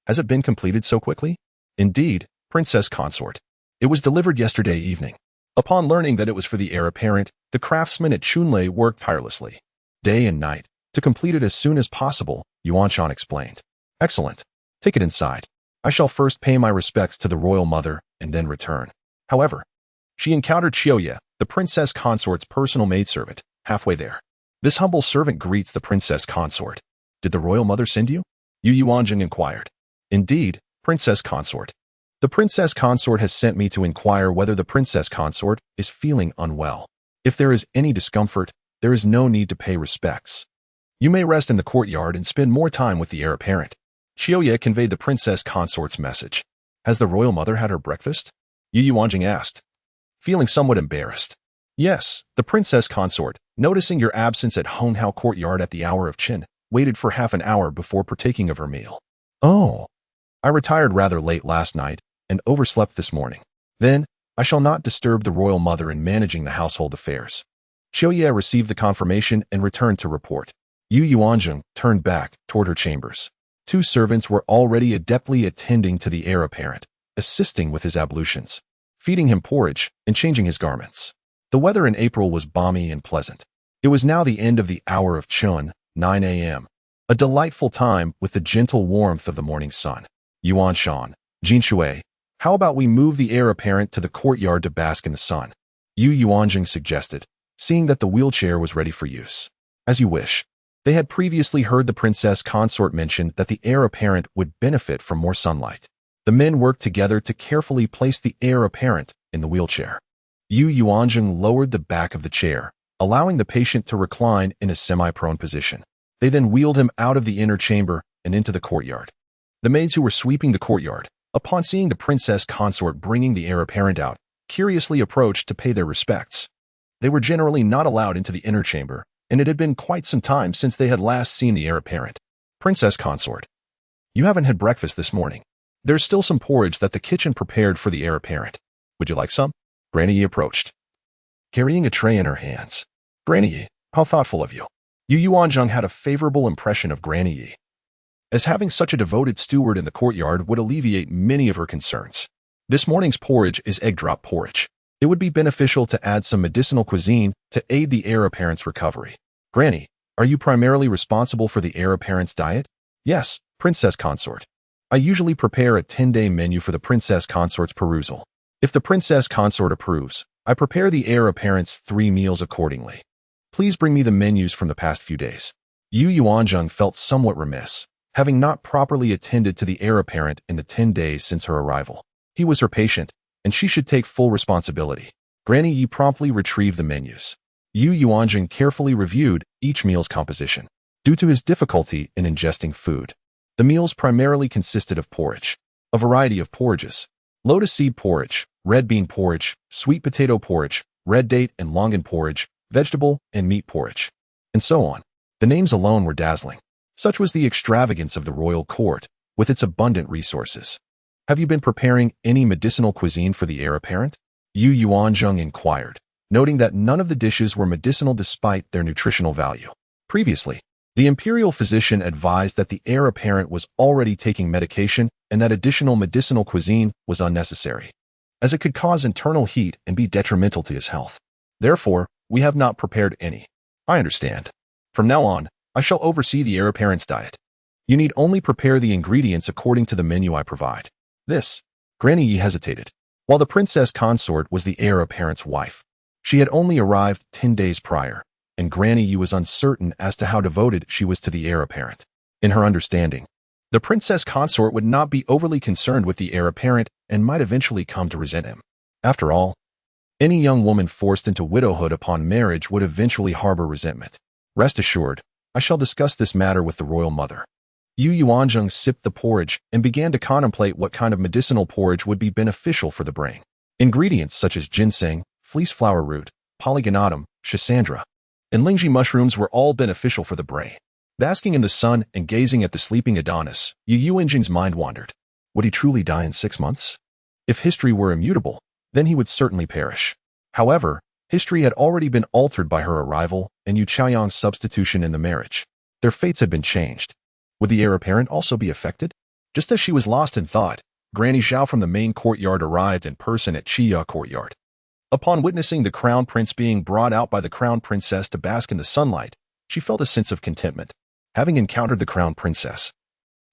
Speaker 1: has it been completed so quickly? Indeed, princess consort. It was delivered yesterday evening. Upon learning that it was for the heir apparent, the craftsmen at Chunlei worked tirelessly, day and night, to complete it as soon as possible, Yuanzheng explained. Excellent. Take it inside. I shall first pay my respects to the royal mother and then return. However, she encountered Xiaoye, the princess consort's personal maidservant, halfway there. This humble servant greets the princess consort. Did the royal mother send you? Yuanzheng inquired. Indeed, princess consort. The princess consort has sent me to inquire whether the princess consort is feeling unwell. If there is any discomfort, there is no need to pay respects. You may rest in the courtyard and spend more time with the heir apparent. Xiaoye conveyed the princess consort's message. Has the royal mother had her breakfast? Yuanzheng asked, feeling somewhat embarrassed. Yes, the princess consort, noticing your absence at Honghao courtyard at the hour of Qin, waited for half an hour before partaking of her meal. Oh, I retired rather late last night and overslept this morning. Then, I shall not disturb the royal mother in managing the household affairs. Xiaoye received the confirmation and returned to report. Yuanzheng turned back toward her chambers. 2 servants were already adeptly attending to the heir apparent, assisting with his ablutions, feeding him porridge, and changing his garments. The weather in April was balmy and pleasant. It was now the end of the hour of Chun, 9 a.m., a delightful time with the gentle warmth of the morning sun. Yuanzheng, Jinshui, how about we move the heir apparent to the courtyard to bask in the sun? Yuanzheng suggested, seeing that the wheelchair was ready for use. As you wish. They had previously heard the princess consort mention that the heir apparent would benefit from more sunlight. The men worked together to carefully place the heir apparent in the wheelchair. Yuanzheng lowered the back of the chair, allowing the patient to recline in a semi-prone position. They then wheeled him out of the inner chamber and into the courtyard. The maids who were sweeping the courtyard, upon seeing the princess consort bringing the heir apparent out, curiously approached to pay their respects. They were generally not allowed into the inner chamber, and it had been quite some time since they had last seen the heir apparent. Princess consort, you haven't had breakfast this morning. There's still some porridge that the kitchen prepared for the heir apparent. Would you like some? Granny Yi approached, carrying a tray in her hands. Granny Yi, how thoughtful of you. Yuanzheng had a favorable impression of Granny Yi. as having such a devoted steward in the courtyard would alleviate many of her concerns. This morning's porridge is egg drop porridge. It would be beneficial to add some medicinal cuisine to aid the heir apparent's recovery. Granny, are you primarily responsible for the heir apparent's diet? Yes, princess consort. I usually prepare a 10-day menu for the princess consort's perusal. If the princess consort approves, I prepare the heir apparent's 3 meals accordingly. Please bring me the menus from the past few days. Yuanzheng felt somewhat remiss, having not properly attended to the heir apparent in the 10 days since her arrival. He was her patient, and she should take full responsibility. Granny Yi promptly retrieved the menus. Yuanzheng carefully reviewed each meal's composition. Due to his difficulty in ingesting food, the meals primarily consisted of porridge, a variety of porridges, lotus seed porridge, red bean porridge, sweet potato porridge, red date and longan porridge, vegetable and meat porridge, and so on. The names alone were dazzling. Such was the extravagance of the royal court, with its abundant resources. Have you been preparing any medicinal cuisine for the heir apparent? Yuanzheng inquired, noting that none of the dishes were medicinal despite their nutritional value. Previously, the imperial physician advised that the heir apparent was already taking medication and that additional medicinal cuisine was unnecessary, as it could cause internal heat and be detrimental to his health. Therefore, we have not prepared any. I understand. From now on, I shall oversee the heir apparent's diet. You need only prepare the ingredients according to the menu I provide. This. Granny Yi hesitated. While the princess consort was the heir apparent's wife, she had only arrived 10 days prior, and Granny Yi was uncertain as to how devoted she was to the heir apparent. In her understanding, the princess consort would not be overly concerned with the heir apparent and might eventually come to resent him. After all, any young woman forced into widowhood upon marriage would eventually harbor resentment. Rest assured, I shall discuss this matter with the royal mother. Yuanzheng sipped the porridge and began to contemplate what kind of medicinal porridge would be beneficial for the brain. Ingredients such as ginseng, fleece flower root, polygonatum, schisandra, and lingji mushrooms were all beneficial for the brain. Basking in the sun and gazing at the sleeping Adonis, Yuanzheng's mind wandered. Would he truly die in 6 months? If history were immutable, then he would certainly perish. However, history had already been altered by her arrival and Yu Chaoyang's substitution in the marriage. Their fates had been changed. Would the heir apparent also be affected? Just as she was lost in thought, Granny Zhao from the main courtyard arrived in person at Chiya courtyard. Upon witnessing the crown prince being brought out by the crown princess to bask in the sunlight, she felt a sense of contentment. Having encountered the crown princess,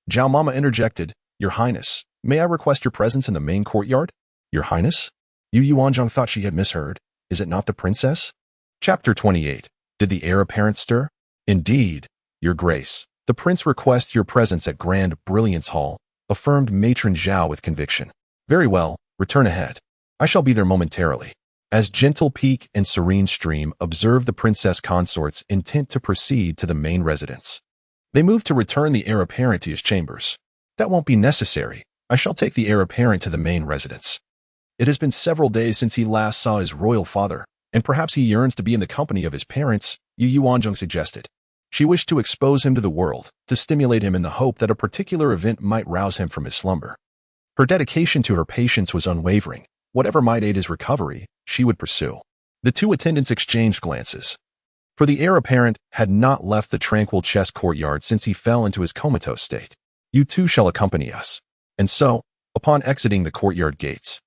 Speaker 1: Zhao Mama interjected, "Your Highness, may I request your presence in the main courtyard?" "Your Highness?" Yuanzheng thought she had misheard. Is it not the princess? Chapter 28. Did the heir apparent stir? Indeed, Your Grace. The prince requests your presence at Grand Brilliance Hall, affirmed Matron Zhao with conviction. Very well, return ahead. I shall be there momentarily. As gentle peak and serene stream observed the princess consorts intent to proceed to the main residence. They moved to return the heir apparent to his chambers. That won't be necessary. I shall take the heir apparent to the main residence. It has been several days since he last saw his royal father, and perhaps he yearns to be in the company of his parents, Yuanzheng suggested. She wished to expose him to the world, to stimulate him in the hope that a particular event might rouse him from his slumber. Her dedication to her patients was unwavering. Whatever might aid his recovery, she would pursue. The two attendants exchanged glances. For the heir apparent had not left the tranquil chess courtyard since he fell into his comatose state. You too shall accompany us. And so, upon exiting the courtyard gates,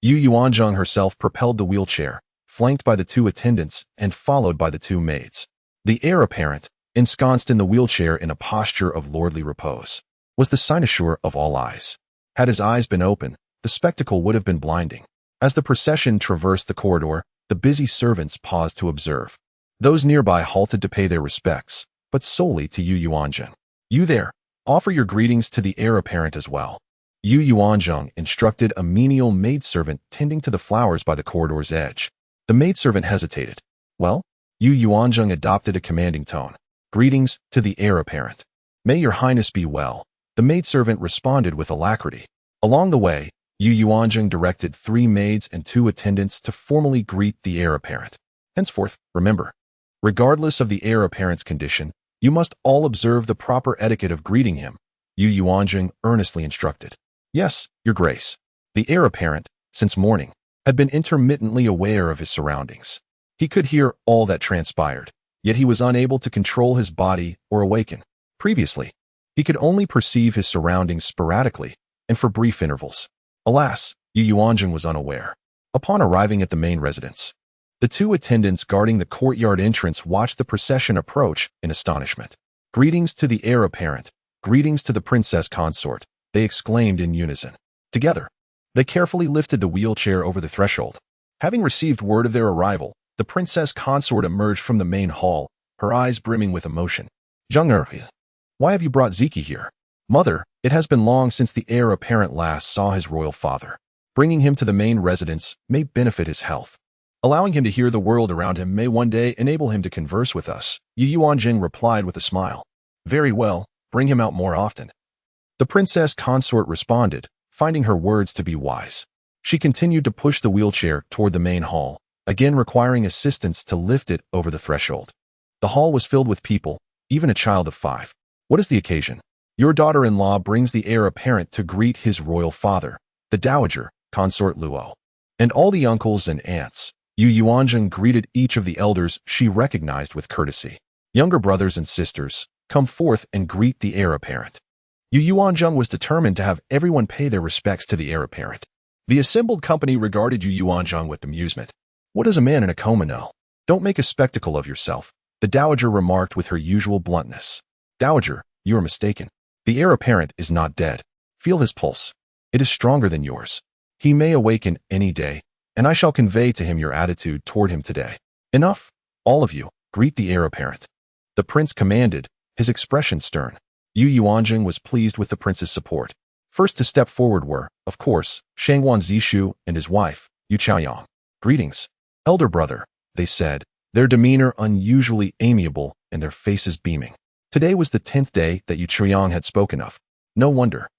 Speaker 1: Yuanzheng herself propelled the wheelchair, flanked by the two attendants and followed by the two maids. The heir apparent, ensconced in the wheelchair in a posture of lordly repose, was the cynosure of all eyes. Had his eyes been open, the spectacle would have been blinding. As the procession traversed the corridor, the busy servants paused to observe. Those nearby halted to pay their respects, but solely to Yuanzheng. You there, offer your greetings to the heir apparent as well. Yuanzheng instructed a menial maidservant tending to the flowers by the corridor's edge. The maidservant hesitated. Well? Yuanzheng adopted a commanding tone. Greetings to the heir apparent. May your highness be well. The maidservant responded with alacrity. Along the way, Yuanzheng directed 3 maids and 2 attendants to formally greet the heir apparent. Henceforth, remember, regardless of the heir apparent's condition, you must all observe the proper etiquette of greeting him, Yuanzheng earnestly instructed. Yes, Your Grace. The heir apparent, since morning, had been intermittently aware of his surroundings. He could hear all that transpired, yet he was unable to control his body or awaken. Previously, He could only perceive his surroundings sporadically and for brief intervals. Alas, Yuanzheng was unaware. Upon arriving at the main residence, the two attendants guarding the courtyard entrance watched the procession approach in astonishment. "Greetings to the heir apparent. Greetings to the princess consort," they exclaimed in unison. Together, they carefully lifted the wheelchair over the threshold. Having received word of their arrival, the princess consort emerged from the main hall, her eyes brimming with emotion. "Zheng, why have you brought Ziki here?" "Mother, it has been long since the heir apparent last saw his royal father. Bringing him to the main residence may benefit his health. Allowing him to hear the world around him may one day enable him to converse with us," Yuanzheng replied with a smile. "Very well, bring him out more often." The princess consort responded, finding her words to be wise. She continued to push the wheelchair toward the main hall, again requiring assistance to lift it over the threshold. The hall was filled with people, even a child of 5. "What is the occasion?" "Your daughter-in-law brings the heir apparent to greet his royal father, the dowager, consort Luo, and all the uncles and aunts." Yuanzheng greeted each of the elders she recognized with courtesy. "Younger brothers and sisters, come forth and greet the heir apparent." Yuanzheng was determined to have everyone pay their respects to the heir apparent. The assembled company regarded Yuanzheng with amusement. "What does a man in a coma know? Don't make a spectacle of yourself," the dowager remarked with her usual bluntness. "Dowager, you are mistaken. The heir apparent is not dead. Feel his pulse. It is stronger than yours. He may awaken any day, and I shall convey to him your attitude toward him today. Enough, all of you, greet the heir apparent." The prince commanded, his expression stern. Yuanzheng was pleased with the prince's support. First to step forward were, of course, Shangwan Zishu and his wife, Yu Chaoyang. "Greetings, elder brother," they said, their demeanor unusually amiable and their faces beaming. Today was the 10th day that Yu Chaoyang had spoken of. No wonder.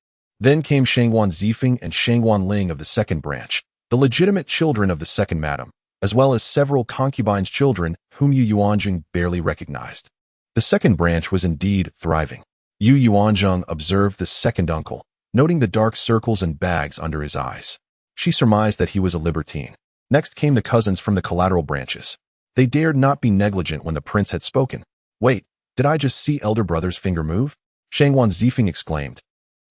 Speaker 1: Then came Shangwan Zifeng and Shangwan Ling of the second branch, the legitimate children of the second madam, as well as several concubines' children whom Yuanzheng barely recognized. The second branch was indeed thriving. Yuanzheng observed the second uncle, noting the dark circles and bags under his eyes. She surmised that he was a libertine. Next came the cousins from the collateral branches. They dared not be negligent when the prince had spoken. "Wait, did I just see elder brother's finger move?" Shangwan Zifeng exclaimed,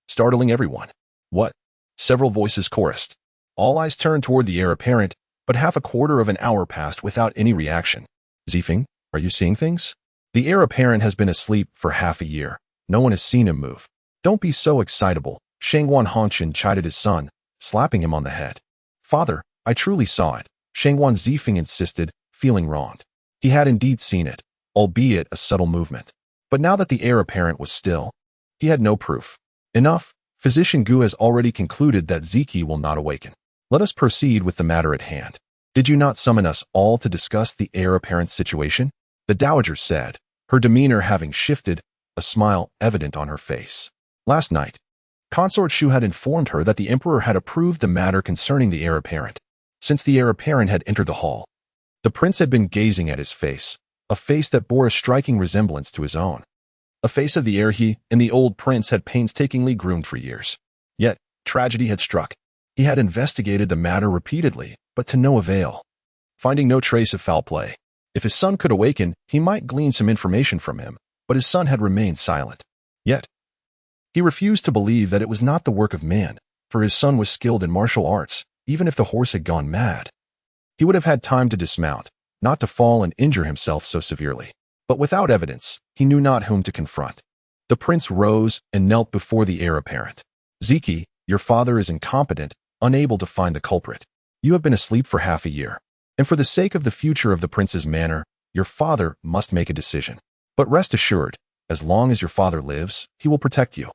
Speaker 1: startling everyone. "What?" Several voices chorused. All eyes turned toward the heir apparent, but half a quarter of an hour passed without any reaction. "Zifeng, are you seeing things?" "The heir apparent has been asleep for half a year. No one has seen him move." "Don't be so excitable," Shangwan Hongchen chided his son, slapping him on the head. "Father, I truly saw it," Shangwan Zifeng insisted, feeling wronged. He had indeed seen it, albeit a subtle movement. But now that the heir apparent was still, he had no proof. "Enough. Physician Gu has already concluded that Ziki will not awaken. Let us proceed with the matter at hand. Did you not summon us all to discuss the heir apparent's situation?" the dowager said, her demeanor having shifted, a smile evident on her face. Last night, Consort Shu had informed her that the emperor had approved the matter concerning the heir apparent. Since the heir apparent had entered the hall, the prince had been gazing at his face, a face that bore a striking resemblance to his own. A face of the heir he and the old prince had painstakingly groomed for years. Yet, tragedy had struck. He had investigated the matter repeatedly, but to no avail. Finding no trace of foul play. If his son could awaken, he might glean some information from him, but his son had remained silent. Yet, he refused to believe that it was not the work of man, for his son was skilled in martial arts, even if the horse had gone mad. He would have had time to dismount, not to fall and injure himself so severely. But without evidence, he knew not whom to confront. The prince rose and knelt before the heir apparent. "Ziki, your father is incompetent, unable to find the culprit. You have been asleep for half a year. And for the sake of the future of the prince's manor, your father must make a decision. But rest assured, as long as your father lives, he will protect you,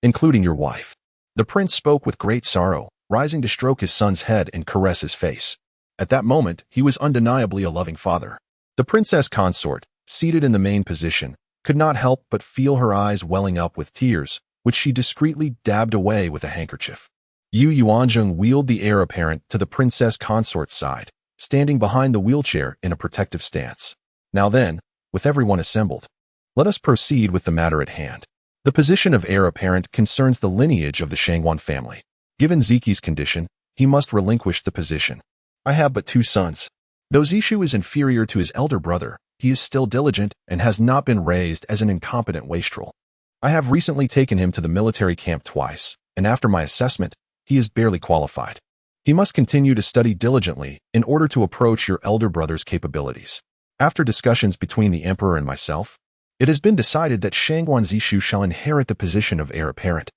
Speaker 1: including your wife." The prince spoke with great sorrow, rising to stroke his son's head and caress his face. At that moment, he was undeniably a loving father. The princess consort, seated in the main position, could not help but feel her eyes welling up with tears, which she discreetly dabbed away with a handkerchief. Yuanzheng wheeled the heir apparent to the princess consort's side, standing behind the wheelchair in a protective stance. "Now then, with everyone assembled, let us proceed with the matter at hand. The position of heir apparent concerns the lineage of the Shangwan family. Given Ziki's condition, he must relinquish the position. I have but 2 sons. Though Zishu is inferior to his elder brother, he is still diligent and has not been raised as an incompetent wastrel. I have recently taken him to the military camp twice, and after my assessment, he is barely qualified. He must continue to study diligently in order to approach your elder brother's capabilities. After discussions between the emperor and myself, it has been decided that Shangguan Zishu shall inherit the position of heir apparent,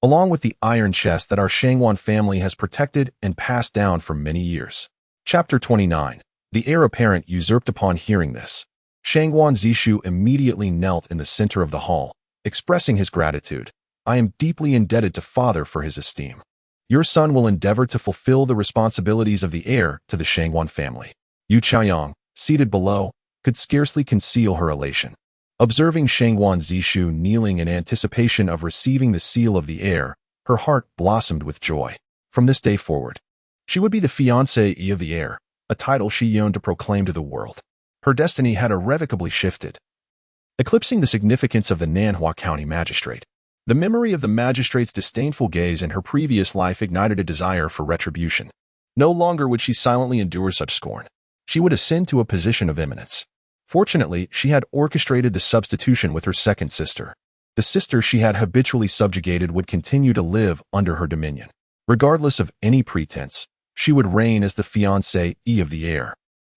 Speaker 1: along with the iron chest that our Shangguan family has protected and passed down for many years. Chapter 29. The heir apparent usurped. Upon hearing this, Shangguan Zishu immediately knelt in the center of the hall, expressing his gratitude. I am deeply indebted to Father for his esteem. Your son will endeavor to fulfill the responsibilities of the heir to the Shangguan family. Yu Chaoyang, seated below, could scarcely conceal her elation. Observing Shangguan Zishu kneeling in anticipation of receiving the seal of the heir, her heart blossomed with joy. From this day forward, she would be the fiancée of the heir, a title she yearned to proclaim to the world. Her destiny had irrevocably shifted, eclipsing the significance of the Nanhua County magistrate. The memory of the magistrate's disdainful gaze in her previous life ignited a desire for retribution. No longer would she silently endure such scorn. She would ascend to a position of eminence. Fortunately, she had orchestrated the substitution with her second sister. The sister she had habitually subjugated would continue to live under her dominion. Regardless of any pretense, she would reign as the fiancée of the heir,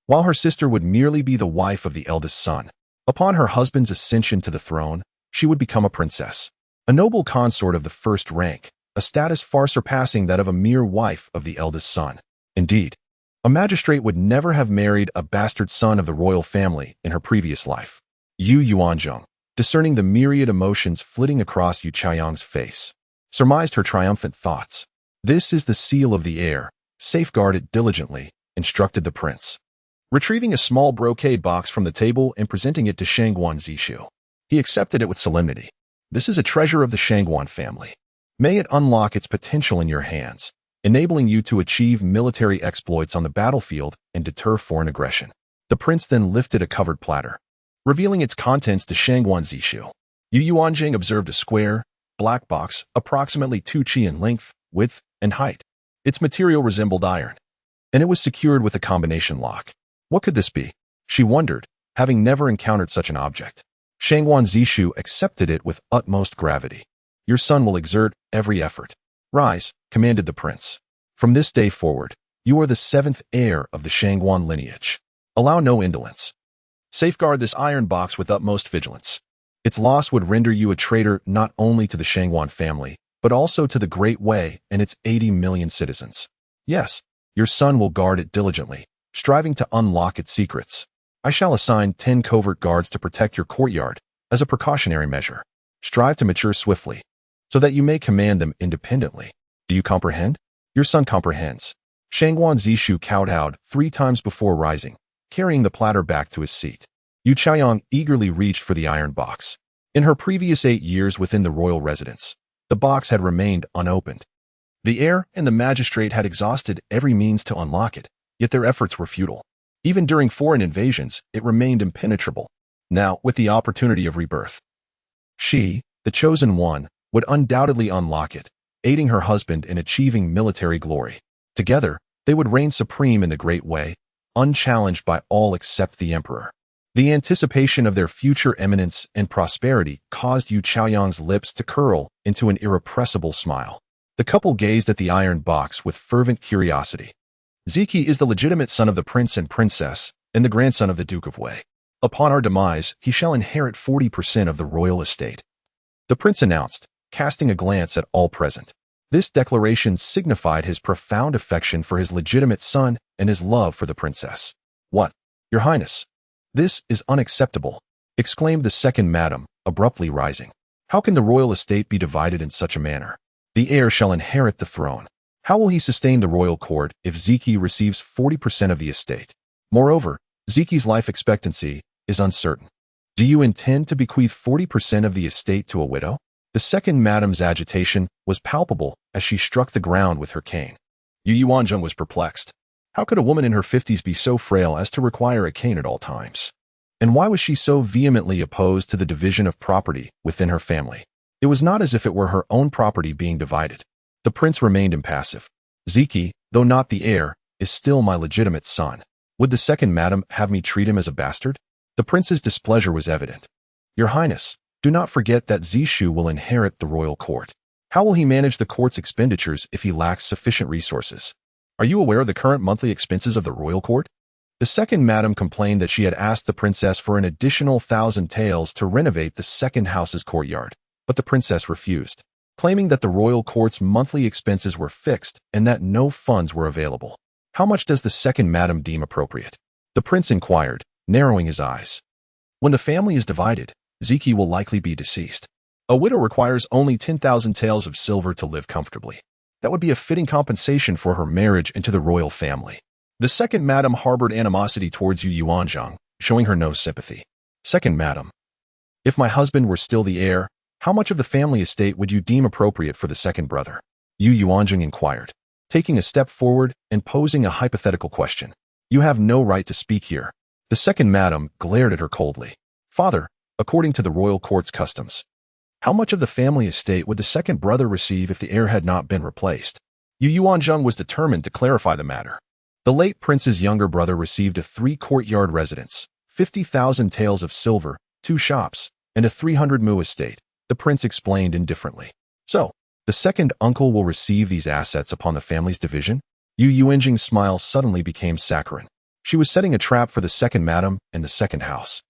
Speaker 1: while her sister would merely be the wife of the eldest son. Upon her husband's ascension to the throne, she would become a princess, a noble consort of the first rank, a status far surpassing that of a mere wife of the eldest son. Indeed, a magistrate would never have married a bastard son of the royal family in her previous life. Yuanzheng, discerning the myriad emotions flitting across Yu Chaoyang's face, surmised her triumphant thoughts. This is the seal of the heir. Safeguard it diligently, instructed the prince, retrieving a small brocade box from the table and presenting it to Shangguan Zishu. He accepted it with solemnity. This is a treasure of the Shangguan family. May it unlock its potential in your hands, enabling you to achieve military exploits on the battlefield and deter foreign aggression. The prince then lifted a covered platter, revealing its contents to Shangguan Zishu. Yuanzheng observed a square, black box, approximately 2 qi in length, width, and height. Its material resembled iron, and it was secured with a combination lock. What could this be? She wondered, having never encountered such an object. Shangguan Zishu accepted it with utmost gravity. Your son will exert every effort. Rise, commanded the prince. From this day forward, you are the 7th heir of the Shangguan lineage. Allow no indolence. Safeguard this iron box with utmost vigilance. Its loss would render you a traitor not only to the Shangguan family, but also to the Great Way and its 80 million citizens. Yes, your son will guard it diligently, striving to unlock its secrets. I shall assign 10 covert guards to protect your courtyard as a precautionary measure. Strive to mature swiftly, so that you may command them independently. Do you comprehend? Your son comprehends. Shangguan Zishu kowtowed 3 times before rising, carrying the platter back to his seat. Yu Chaoyang eagerly reached for the iron box. In her previous 8 years within the royal residence, the box had remained unopened. The heir and the magistrate had exhausted every means to unlock it, yet their efforts were futile. Even during foreign invasions, it remained impenetrable. Now, with the opportunity of rebirth, she, the chosen one, would undoubtedly unlock it, aiding her husband in achieving military glory. Together, they would reign supreme in the Great Way, unchallenged by all except the emperor. The anticipation of their future eminence and prosperity caused Yu Chaoyang's lips to curl into an irrepressible smile. The couple gazed at the iron box with fervent curiosity. Ziki is the legitimate son of the prince and princess, and the grandson of the Duke of Wei. Upon our demise, he shall inherit 40% of the royal estate, the prince announced, casting a glance at all present. This declaration signified his profound affection for his legitimate son and his love for the princess. What, Your Highness? This is unacceptable, exclaimed the second madam, abruptly rising. How can the royal estate be divided in such a manner? The heir shall inherit the throne. How will he sustain the royal court if Ziki receives 40% of the estate? Moreover, Ziki's life expectancy is uncertain. Do you intend to bequeath 40% of the estate to a widow? The second madam's agitation was palpable as she struck the ground with her cane. Yuanzheng was perplexed. How could a woman in her 50s be so frail as to require a cane at all times? And why was she so vehemently opposed to the division of property within her family? It was not as if it were her own property being divided. The prince remained impassive. Ziki, though not the heir, is still my legitimate son. Would the second madam have me treat him as a bastard? The prince's displeasure was evident. Your Highness, Do not forget that Zishu will inherit the royal court. How will he manage the court's expenditures if he lacks sufficient resources? Are you aware of the current monthly expenses of the royal court? The second madam complained that she had asked the princess for an additional 1,000 taels to renovate the second house's courtyard, but the princess refused, claiming that the royal court's monthly expenses were fixed and that no funds were available. How much does the second madam deem appropriate? The prince inquired, narrowing his eyes. When the family is divided, Ziki will likely be deceased. A widow requires only 10,000 taels of silver to live comfortably. That would be a fitting compensation for her marriage into the royal family. The second madam harbored animosity towards Yuanzheng, showing her no sympathy. Second madam, if my husband were still the heir, how much of the family estate would you deem appropriate for the second brother? Yuanzheng inquired, taking a step forward and posing a hypothetical question. You have no right to speak here. The second madam glared at her coldly. Father, according to the royal court's customs, how much of the family estate would the second brother receive if the heir had not been replaced? Yuanzheng was determined to clarify the matter. The late prince's younger brother received a 3-courtyard residence, 50,000 taels of silver, 2 shops, and a 300 estate, the prince explained indifferently. So, the second uncle will receive these assets upon the family's division? Yuanzheng's smile suddenly became saccharine. She was setting a trap for the second madam and the second house.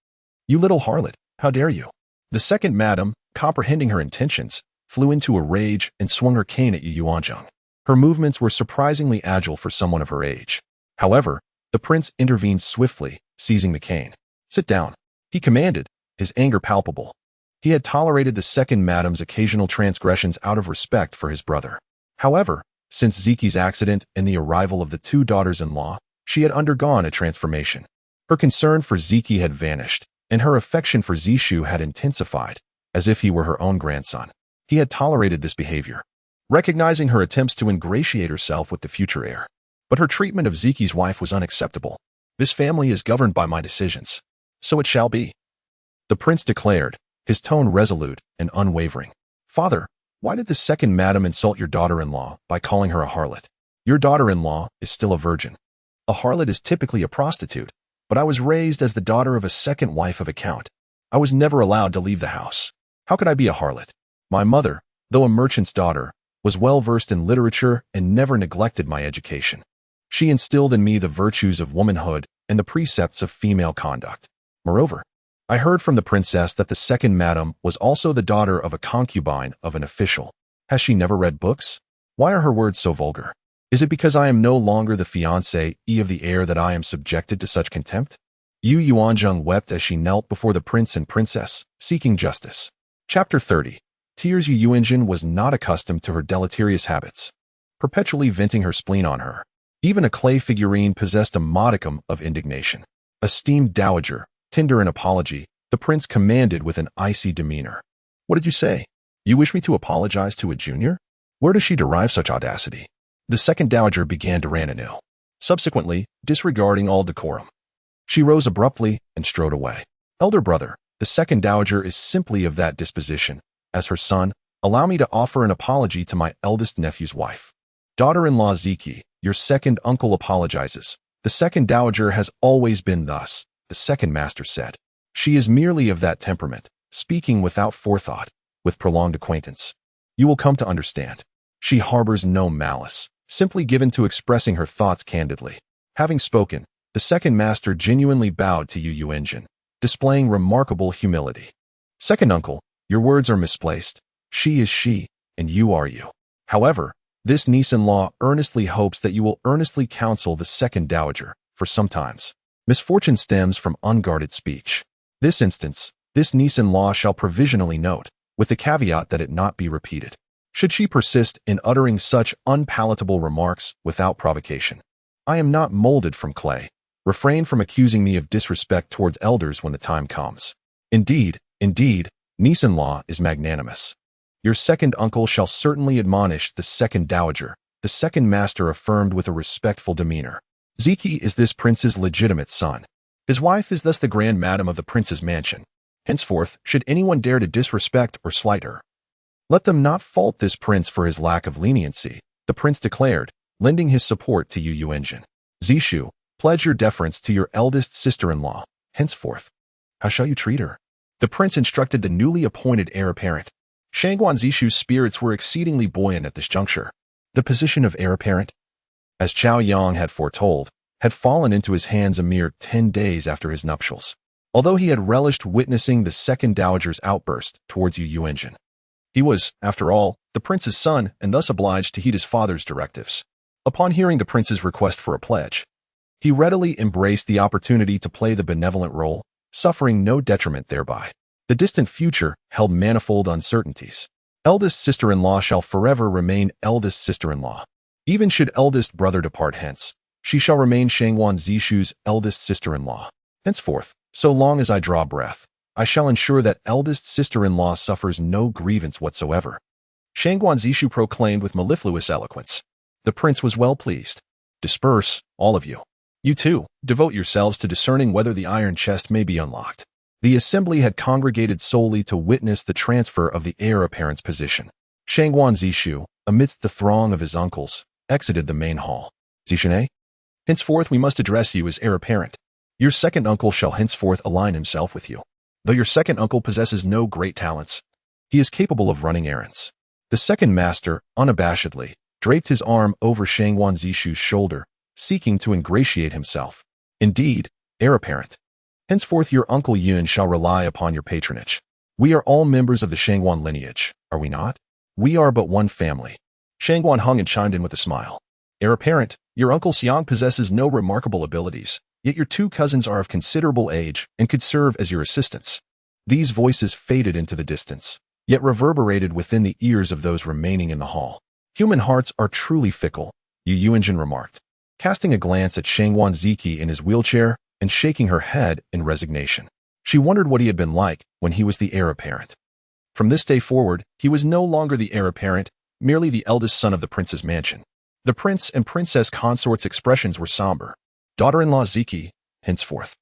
Speaker 1: You little harlot, how dare you? The second madam, comprehending her intentions, flew into a rage and swung her cane at Yuanzheng. Her movements were surprisingly agile for someone of her age. However, the prince intervened swiftly, seizing the cane. Sit down, he commanded, his anger palpable. He had tolerated the second madam's occasional transgressions out of respect for his brother. However, since Ziki's accident and the arrival of the 2 daughters-in-law, she had undergone a transformation. Her concern for Ziki had vanished, and her affection for Zishu had intensified, as if he were her own grandson. He had tolerated this behavior, recognizing her attempts to ingratiate herself with the future heir. But her treatment of Ziki's wife was unacceptable. This family is governed by my decisions. So it shall be. The prince declared, his tone resolute and unwavering. Father, why did the second madam insult your daughter-in-law by calling her a harlot? Your daughter-in-law is still a virgin. A harlot is typically a prostitute, but I was raised as the daughter of a second wife of a count. I was never allowed to leave the house. How could I be a harlot? My mother, though a merchant's daughter, was well-versed in literature and never neglected my education. She instilled in me the virtues of womanhood and the precepts of female conduct. Moreover, I heard from the princess that the second madam was also the daughter of a concubine of an official. Has she never read books? Why are her words so vulgar? Is it because I am no longer the fiancé of the heir that I am subjected to such contempt? Yuanzheng wept as she knelt before the prince and princess, seeking justice. Chapter 30. Tears. Yuanzheng was not accustomed to her deleterious habits, perpetually venting her spleen on her. Even a clay figurine possessed a modicum of indignation. Esteemed dowager, tender in apology, the prince commanded with an icy demeanor. What did you say? You wish me to apologize to a junior? Where does she derive such audacity? The second dowager began to rant anew, subsequently disregarding all decorum. She rose abruptly and strode away. Elder brother, the second dowager is simply of that disposition. As her son, allow me to offer an apology to my eldest nephew's wife. Daughter-in-law Ziki, your second uncle apologizes. The second dowager has always been thus, the second master said. She is merely of that temperament, speaking without forethought, with prolonged acquaintance. You will come to understand. She harbors no malice, simply given to expressing her thoughts candidly. Having spoken, the second master genuinely bowed to Yuanzheng, displaying remarkable humility. Second uncle, your words are misplaced. She is she, and you are you. However, this niece-in-law earnestly hopes that you will earnestly counsel the second dowager, for sometimes misfortune stems from unguarded speech. This instance, this niece-in-law shall provisionally note, with the caveat that it not be repeated. Should she persist in uttering such unpalatable remarks without provocation, I am not molded from clay. Refrain from accusing me of disrespect towards elders when the time comes. Indeed, niece-in-law is magnanimous. Your second uncle shall certainly admonish the second dowager, the second master affirmed with a respectful demeanor. Ziki is this prince's legitimate son. His wife is thus the grand madam of the prince's mansion. Henceforth, should anyone dare to disrespect or slight her, let them not fault this prince for his lack of leniency, the prince declared, lending his support to Yuanzheng. Zishu, pledge your deference to your eldest sister-in-law. Henceforth, how shall you treat her? The prince instructed the newly appointed heir apparent. Shangguan Zishu's spirits were exceedingly buoyant at this juncture. The position of heir apparent, as Chao Yang had foretold, had fallen into his hands a mere 10 days after his nuptials. Although he had relished witnessing the second dowager's outburst towards Yuanzheng, he was, after all, the prince's son and thus obliged to heed his father's directives. Upon hearing the prince's request for a pledge, he readily embraced the opportunity to play the benevolent role, suffering no detriment thereby. The distant future held manifold uncertainties. Eldest sister-in-law shall forever remain eldest sister-in-law. Even should eldest brother depart hence, she shall remain Shangguan Zishu's eldest sister-in-law. Henceforth, so long as I draw breath, I shall ensure that eldest sister-in-law suffers no grievance whatsoever. Shangguan Zishu proclaimed with mellifluous eloquence. The prince was well pleased. Disperse, all of you. You too, devote yourselves to discerning whether the iron chest may be unlocked. The assembly had congregated solely to witness the transfer of the heir apparent's position. Shangguan Zishu, amidst the throng of his uncles, exited the main hall. Zishane, henceforth we must address you as heir apparent. Your second uncle shall henceforth align himself with you. Though your second uncle possesses no great talents, he is capable of running errands. The second master, unabashedly, draped his arm over Shangguan Zishu's shoulder, seeking to ingratiate himself. Indeed, heir apparent, henceforth your uncle Yun shall rely upon your patronage. We are all members of the Shangguan lineage, are we not? We are but one family. Shangguan hung and chimed in with a smile. Heir apparent, your uncle Xiang possesses no remarkable abilities, yet your two cousins are of considerable age and could serve as your assistants. These voices faded into the distance, yet reverberated within the ears of those remaining in the hall. Human hearts are truly fickle, Yuanzheng remarked, casting a glance at Shangguan Ziki in his wheelchair and shaking her head in resignation. She wondered what he had been like when he was the heir apparent. From this day forward, he was no longer the heir apparent, merely the eldest son of the prince's mansion. The prince and princess consort's expressions were somber. Daughter-in-law Ziki, henceforth.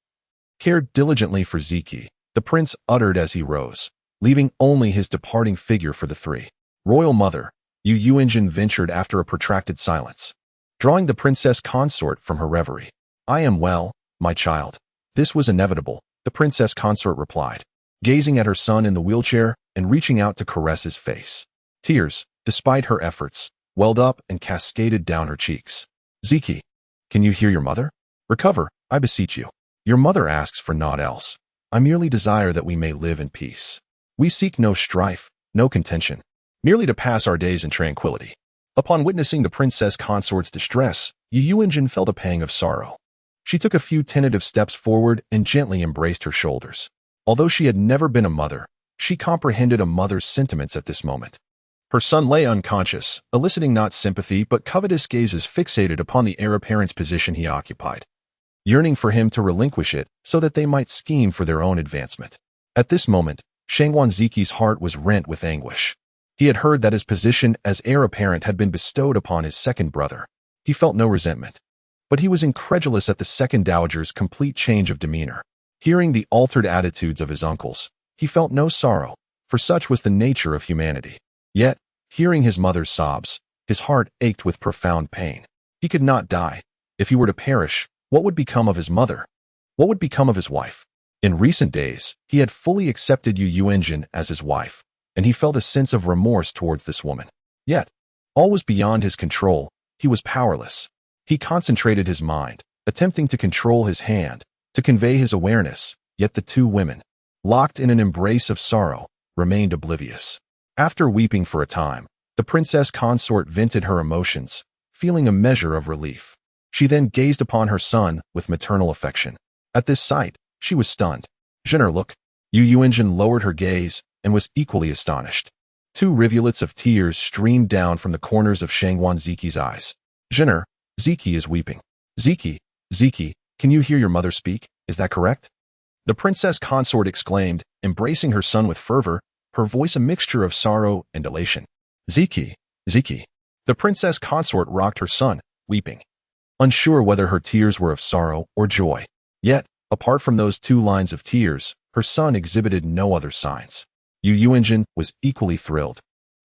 Speaker 1: Cared diligently for Ziki, the prince uttered as he rose, leaving only his departing figure for the three. Royal mother, Yuanzheng ventured after a protracted silence, drawing the princess consort from her reverie. I am well, my child. This was inevitable, the princess consort replied, gazing at her son in the wheelchair and reaching out to caress his face. Tears, despite her efforts, welled up and cascaded down her cheeks. Ziki, can you hear your mother? Recover, I beseech you. Your mother asks for naught else. I merely desire that we may live in peace. We seek no strife, no contention, merely to pass our days in tranquility. Upon witnessing the princess consort's distress, Yuanzheng felt a pang of sorrow. She took a few tentative steps forward and gently embraced her shoulders. Although she had never been a mother, she comprehended a mother's sentiments at this moment. Her son lay unconscious, eliciting not sympathy but covetous gazes fixated upon the heir apparent's position he occupied, yearning for him to relinquish it so that they might scheme for their own advancement. At this moment, Shangguan Ziki's heart was rent with anguish. He had heard that his position as heir apparent had been bestowed upon his second brother. He felt no resentment, but he was incredulous at the second dowager's complete change of demeanor. Hearing the altered attitudes of his uncles, he felt no sorrow, for such was the nature of humanity. Yet, hearing his mother's sobs, his heart ached with profound pain. He could not die. If he were to perish, what would become of his mother? What would become of his wife? In recent days, he had fully accepted Yuanzheng as his wife, and he felt a sense of remorse towards this woman. Yet, all was beyond his control. He was powerless. He concentrated his mind, attempting to control his hand, to convey his awareness, yet the two women, locked in an embrace of sorrow, remained oblivious. After weeping for a time, the princess consort vented her emotions, feeling a measure of relief. She then gazed upon her son with maternal affection. At this sight, she was stunned. Jenner, look. Yuanzheng lowered her gaze and was equally astonished. Two rivulets of tears streamed down from the corners of Shangguan Ziki's eyes. Jenner, Ziki is weeping. Ziki, can you hear your mother speak? Is that correct? The princess consort exclaimed, embracing her son with fervor, her voice a mixture of sorrow and elation. Ziki. The princess consort rocked her son, weeping, unsure whether her tears were of sorrow or joy. Yet, apart from those two lines of tears, her son exhibited no other signs. Yuanzheng was equally thrilled,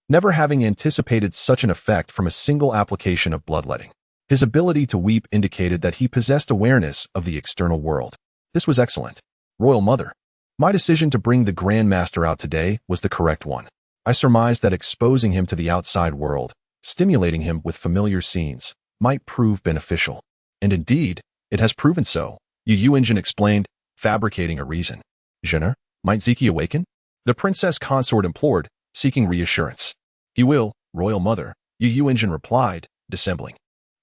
Speaker 1: never having anticipated such an effect from a single application of bloodletting. His ability to weep indicated that he possessed awareness of the external world. This was excellent. Royal mother, My decision to bring the Grandmaster out today was the correct one. I surmised that exposing him to the outside world, stimulating him with familiar scenes, might prove beneficial. And indeed, it has proven so, Yuanzheng explained, fabricating a reason. Jenner, might Ziki awaken? The princess consort implored, seeking reassurance. He will, royal mother, Yuanzheng replied, dissembling.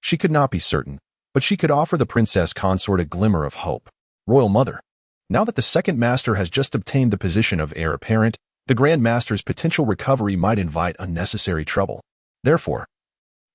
Speaker 1: She could not be certain, but she could offer the princess consort a glimmer of hope. Royal mother. Now that the second master has just obtained the position of heir apparent, the Grand Master's potential recovery might invite unnecessary trouble. Therefore,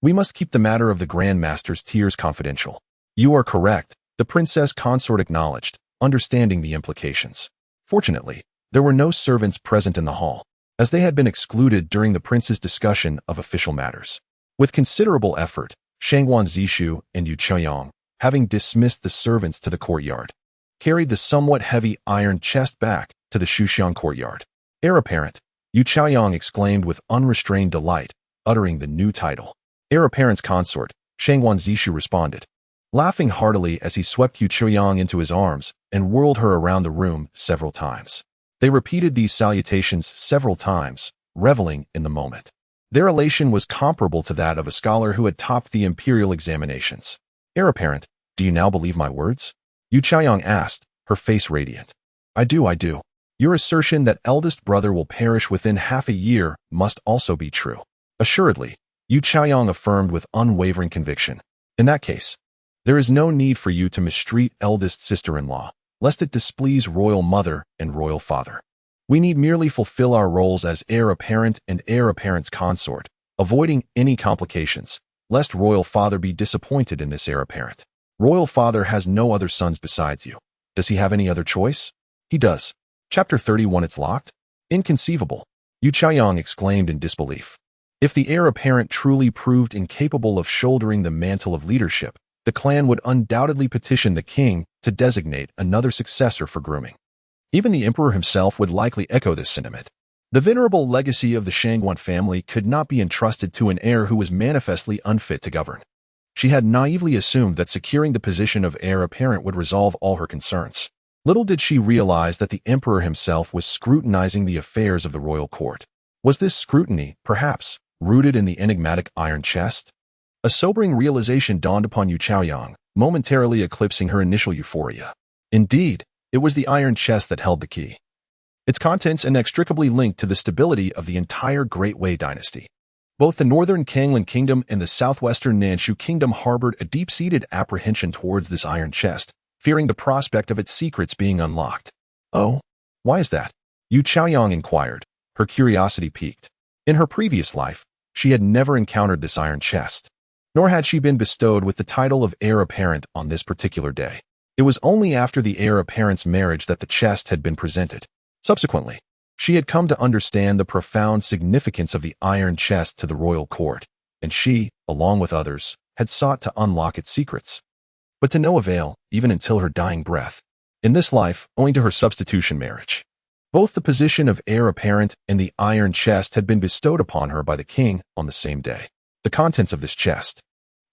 Speaker 1: we must keep the matter of the Grand Master's tears confidential. You are correct, the princess consort acknowledged, understanding the implications. Fortunately, there were no servants present in the hall, as they had been excluded during the prince's discussion of official matters. With considerable effort, Shangguan Zishu and Yu Chaoyang, having dismissed the servants to the courtyard, carried the somewhat heavy iron chest back to the Shuxiang courtyard. Heir apparent, Yu Chaoyang exclaimed with unrestrained delight, uttering the new title. Heir apparent's consort, Shangguan Zishu responded, laughing heartily as he swept Yu Chaoyang into his arms and whirled her around the room several times. They repeated these salutations several times, reveling in the moment. Their elation was comparable to that of a scholar who had topped the imperial examinations. Heir apparent, do you now believe my words? Yu Chaoyang asked, her face radiant. I do. Your assertion that eldest brother will perish within half a year must also be true. Assuredly, Yu Chaoyang affirmed with unwavering conviction. In that case, there is no need for you to mistreat eldest sister-in-law, lest it displease royal mother and royal father. We need merely fulfill our roles as heir apparent and heir apparent's consort, avoiding any complications, lest royal father be disappointed in this heir apparent. Royal father has no other sons besides you. Does he have any other choice? He does. Chapter 31. It's locked? Inconceivable. Yu Chaoyang exclaimed in disbelief. If the heir apparent truly proved incapable of shouldering the mantle of leadership, the clan would undoubtedly petition the king to designate another successor for grooming. Even the emperor himself would likely echo this sentiment. The venerable legacy of the Shangguan family could not be entrusted to an heir who was manifestly unfit to govern. She had naively assumed that securing the position of heir apparent would resolve all her concerns. Little did she realize that the emperor himself was scrutinizing the affairs of the royal court. Was this scrutiny, perhaps, rooted in the enigmatic iron chest? A sobering realization dawned upon Yu Chaoyang, momentarily eclipsing her initial euphoria. Indeed, it was the iron chest that held the key. Its contents inextricably linked to the stability of the entire Great Wei dynasty. Both the northern Kanglan kingdom and the southwestern Nanshu kingdom harbored a deep-seated apprehension towards this iron chest, fearing the prospect of its secrets being unlocked. Oh, why is that? Yu Chaoyang inquired, her curiosity piqued. In her previous life, she had never encountered this iron chest, nor had she been bestowed with the title of heir apparent on this particular day. It was only after the heir apparent's marriage that the chest had been presented. Subsequently, she had come to understand the profound significance of the iron chest to the royal court, and she, along with others, had sought to unlock its secrets. But to no avail, even until her dying breath. In this life, owing to her substitution marriage, both the position of heir apparent and the iron chest had been bestowed upon her by the king on the same day. The contents of this chest,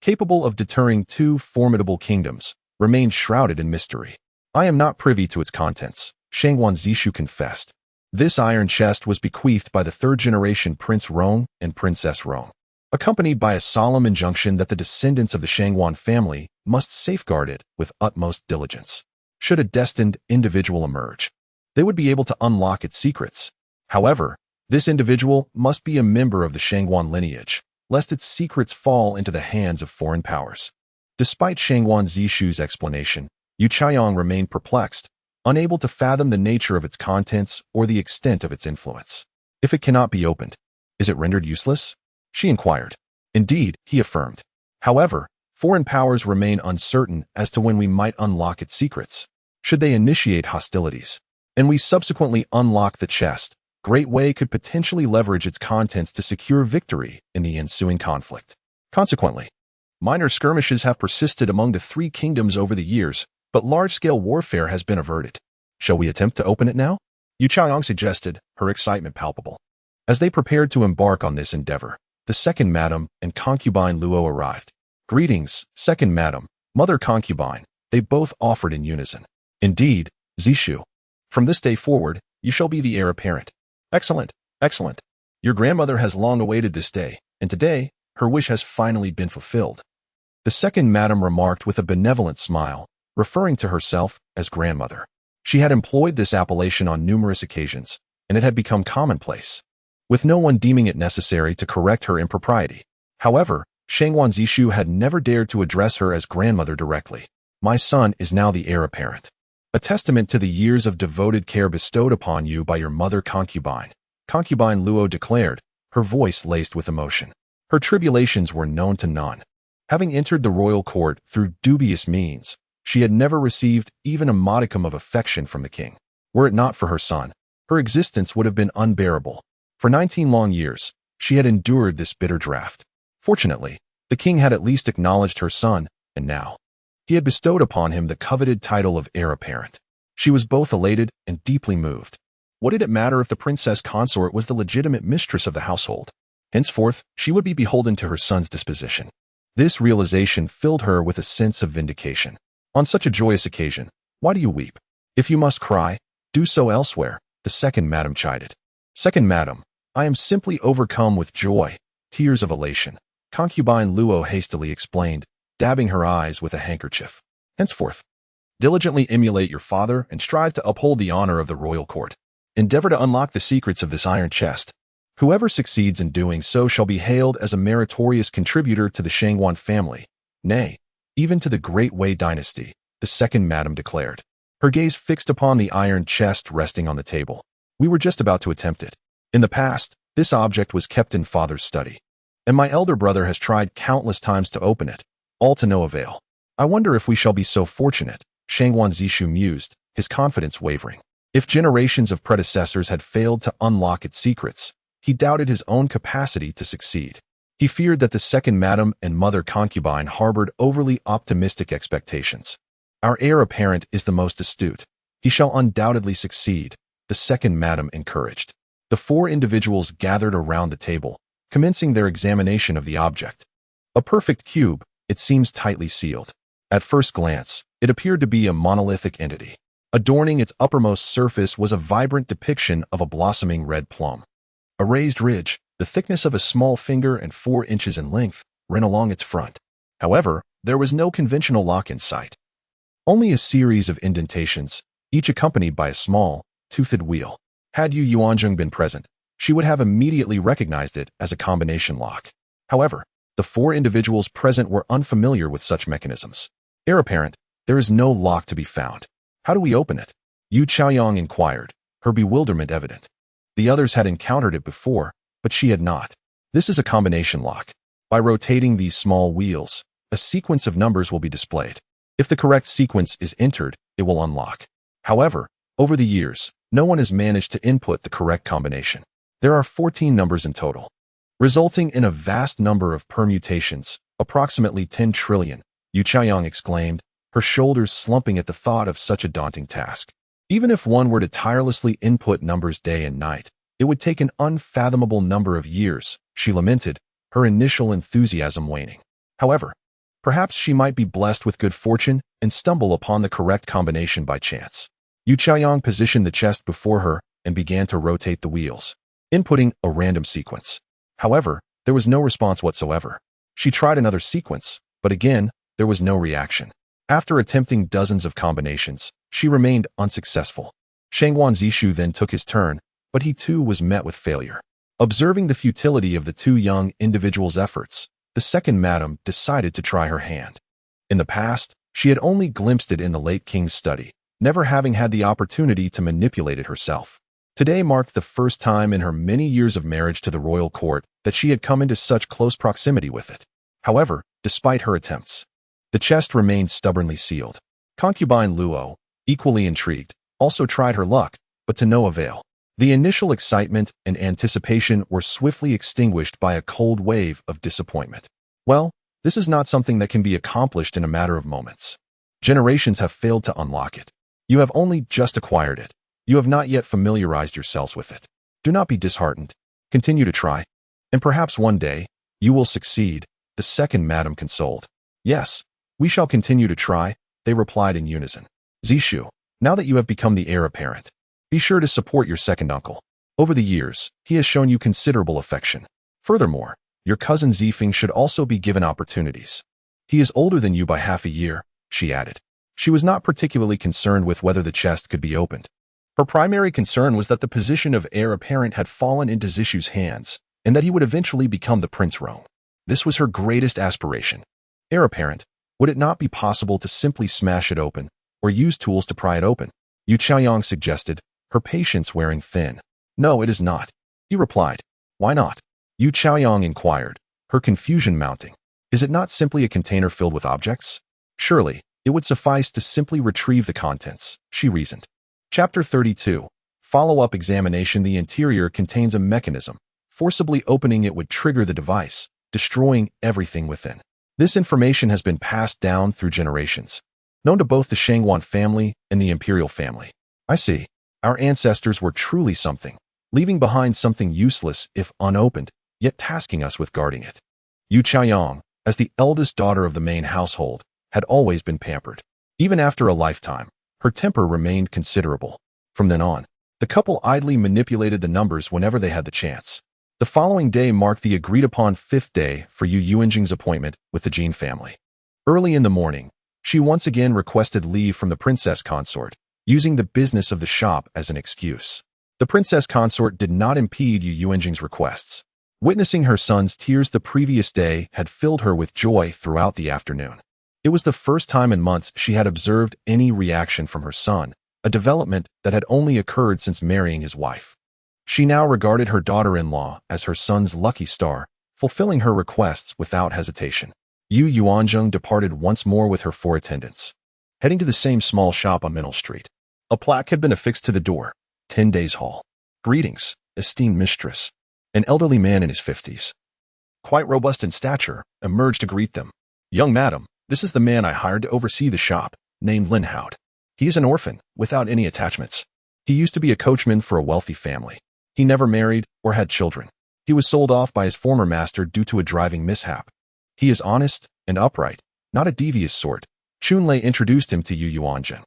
Speaker 1: capable of deterring two formidable kingdoms, remained shrouded in mystery. I am not privy to its contents, Shangguan Zishu confessed. This iron chest was bequeathed by the third-generation Prince Rong and Princess Rong, accompanied by a solemn injunction that the descendants of the Shangguan family must safeguard it with utmost diligence. Should a destined individual emerge, they would be able to unlock its secrets. However, this individual must be a member of the Shangguan lineage, lest its secrets fall into the hands of foreign powers. Despite Shangguan Zishu's explanation, Yu Chaoyang remained perplexed, unable to fathom the nature of its contents or the extent of its influence. If it cannot be opened, is it rendered useless? She inquired. Indeed, he affirmed. However, foreign powers remain uncertain as to when we might unlock its secrets. Should they initiate hostilities, and we subsequently unlock the chest, Great Wei could potentially leverage its contents to secure victory in the ensuing conflict. Consequently, minor skirmishes have persisted among the three kingdoms over the years, but large-scale warfare has been averted. Shall we attempt to open it now? Yu Chaoyang suggested, her excitement palpable. As they prepared to embark on this endeavor, the second madam and concubine Luo arrived. Greetings, second madam, mother concubine, they both offered in unison. Indeed, Zishu. From this day forward, you shall be the heir apparent. Excellent, excellent. Your grandmother has long awaited this day, and today, her wish has finally been fulfilled. The second madam remarked with a benevolent smile, referring to herself as grandmother. She had employed this appellation on numerous occasions, and it had become commonplace, with no one deeming it necessary to correct her impropriety. However, Shangwan Zishu had never dared to address her as grandmother directly. My son is now the heir apparent, a testament to the years of devoted care bestowed upon you by your mother concubine. Concubine Luo declared, her voice laced with emotion. Her tribulations were known to none. Having entered the royal court through dubious means, she had never received even a modicum of affection from the king. Were it not for her son, her existence would have been unbearable. For 19 long years, she had endured this bitter draught. Fortunately, the king had at least acknowledged her son, and now he had bestowed upon him the coveted title of heir apparent. She was both elated and deeply moved. What did it matter if the princess consort was the legitimate mistress of the household? Henceforth, she would be beholden to her son's disposition. This realization filled her with a sense of vindication. On such a joyous occasion, why do you weep? If you must cry, do so elsewhere, the second madam chided. Second madam, I am simply overcome with joy, tears of elation. Concubine Luo hastily explained, dabbing her eyes with a handkerchief. Henceforth, diligently emulate your father and strive to uphold the honor of the royal court. Endeavor to unlock the secrets of this iron chest. Whoever succeeds in doing so shall be hailed as a meritorious contributor to the Shangwan family, nay, even to the Great Wei dynasty, the second madam declared, her gaze fixed upon the iron chest resting on the table. We were just about to attempt it. In the past, this object was kept in father's study, and my elder brother has tried countless times to open it, all to no avail. I wonder if we shall be so fortunate, Shangwan Zishu mused, his confidence wavering. If generations of predecessors had failed to unlock its secrets, he doubted his own capacity to succeed. He feared that the second madam and mother concubine harbored overly optimistic expectations. Our heir apparent is the most astute. He shall undoubtedly succeed, the second madam encouraged. The four individuals gathered around the table, commencing their examination of the object. A perfect cube, it seems tightly sealed. At first glance, it appeared to be a monolithic entity. Adorning its uppermost surface was a vibrant depiction of a blossoming red plum. A raised ridge, the thickness of a small finger and 4 inches in length, ran along its front. However, there was no conventional lock in sight. Only a series of indentations, each accompanied by a small, toothed wheel. Had Yuanzheng been present, she would have immediately recognized it as a combination lock. However, the 4 individuals present were unfamiliar with such mechanisms. Heir apparent, there is no lock to be found. How do we open it? Yu Chaoyang inquired, her bewilderment evident. The others had encountered it before, but she had not. This is a combination lock. By rotating these small wheels, a sequence of numbers will be displayed. If the correct sequence is entered, it will unlock. However, over the years, no one has managed to input the correct combination. There are 14 numbers in total, resulting in a vast number of permutations, approximately 10 trillion, Yu Chaoyang exclaimed, her shoulders slumping at the thought of such a daunting task. Even if one were to tirelessly input numbers day and night, it would take an unfathomable number of years, she lamented, her initial enthusiasm waning. However, perhaps she might be blessed with good fortune and stumble upon the correct combination by chance. Yu Chaoyang positioned the chest before her and began to rotate the wheels, inputting a random sequence. However, there was no response whatsoever. She tried another sequence, but again, there was no reaction. After attempting dozens of combinations, she remained unsuccessful. Shangwan Zishu then took his turn, but he too was met with failure. Observing the futility of the 2 young individuals' efforts, the second madam decided to try her hand. In the past, she had only glimpsed it in the late king's study, never having had the opportunity to manipulate it herself. Today marked the first time in her many years of marriage to the royal court that she had come into such close proximity with it. However, despite her attempts, the chest remained stubbornly sealed. Concubine Luo, equally intrigued, also tried her luck, but to no avail. The initial excitement and anticipation were swiftly extinguished by a cold wave of disappointment. Well, this is not something that can be accomplished in a matter of moments. Generations have failed to unlock it. You have only just acquired it. You have not yet familiarized yourselves with it. Do not be disheartened. Continue to try. And perhaps one day, you will succeed, the second madam consoled. Yes, we shall continue to try, they replied in unison. Zishu, now that you have become the heir apparent, Be sure to support your second uncle. Over the years, he has shown you considerable affection. Furthermore, your cousin Zifeng should also be given opportunities. He is older than you by half a year, she added. She was not particularly concerned with whether the chest could be opened. Her primary concern was that the position of heir apparent had fallen into Zishu's hands, and that he would eventually become the Prince Rong. This was her greatest aspiration. Heir apparent, would it not be possible to simply smash it open, or use tools to pry it open? Yu Chaoyang suggested, her patience wearing thin. No, it is not. He replied. Why not? Yu Chaoyang inquired, her confusion mounting. Is it not simply a container filled with objects? Surely, it would suffice to simply retrieve the contents, she reasoned. Chapter 32. Follow-up examination. The interior contains a mechanism. Forcibly opening it would trigger the device, destroying everything within. This information has been passed down through generations, known to both the Shangwan family and the imperial family. I see. Our ancestors were truly something, leaving behind something useless if unopened, yet tasking us with guarding it. Yu Chaoyang, as the eldest daughter of the main household, had always been pampered. Even after a lifetime, her temper remained considerable. From then on, the couple idly manipulated the numbers whenever they had the chance. The following day marked the agreed-upon 5th day for Yuanzheng's appointment with the Jin family. Early in the morning, she once again requested leave from the princess consort, using the business of the shop as an excuse. The princess consort did not impede Yuanzheng's requests. Witnessing her son's tears the previous day had filled her with joy throughout the afternoon. It was the first time in months she had observed any reaction from her son, a development that had only occurred since marrying his wife. She now regarded her daughter-in-law as her son's lucky star, fulfilling her requests without hesitation. Yuanzheng departed once more with her 4 attendants, heading to the same small shop on Middle Street. A plaque had been affixed to the door. 10 Days Hall. Greetings, esteemed mistress. An elderly man in his 50s, quite robust in stature, emerged to greet them. Young madam, this is the man I hired to oversee the shop, named Lin Hao. He is an orphan, without any attachments. He used to be a coachman for a wealthy family. He never married or had children. He was sold off by his former master due to a driving mishap. He is honest and upright, not a devious sort. Chunlei introduced him to Yuanzheng.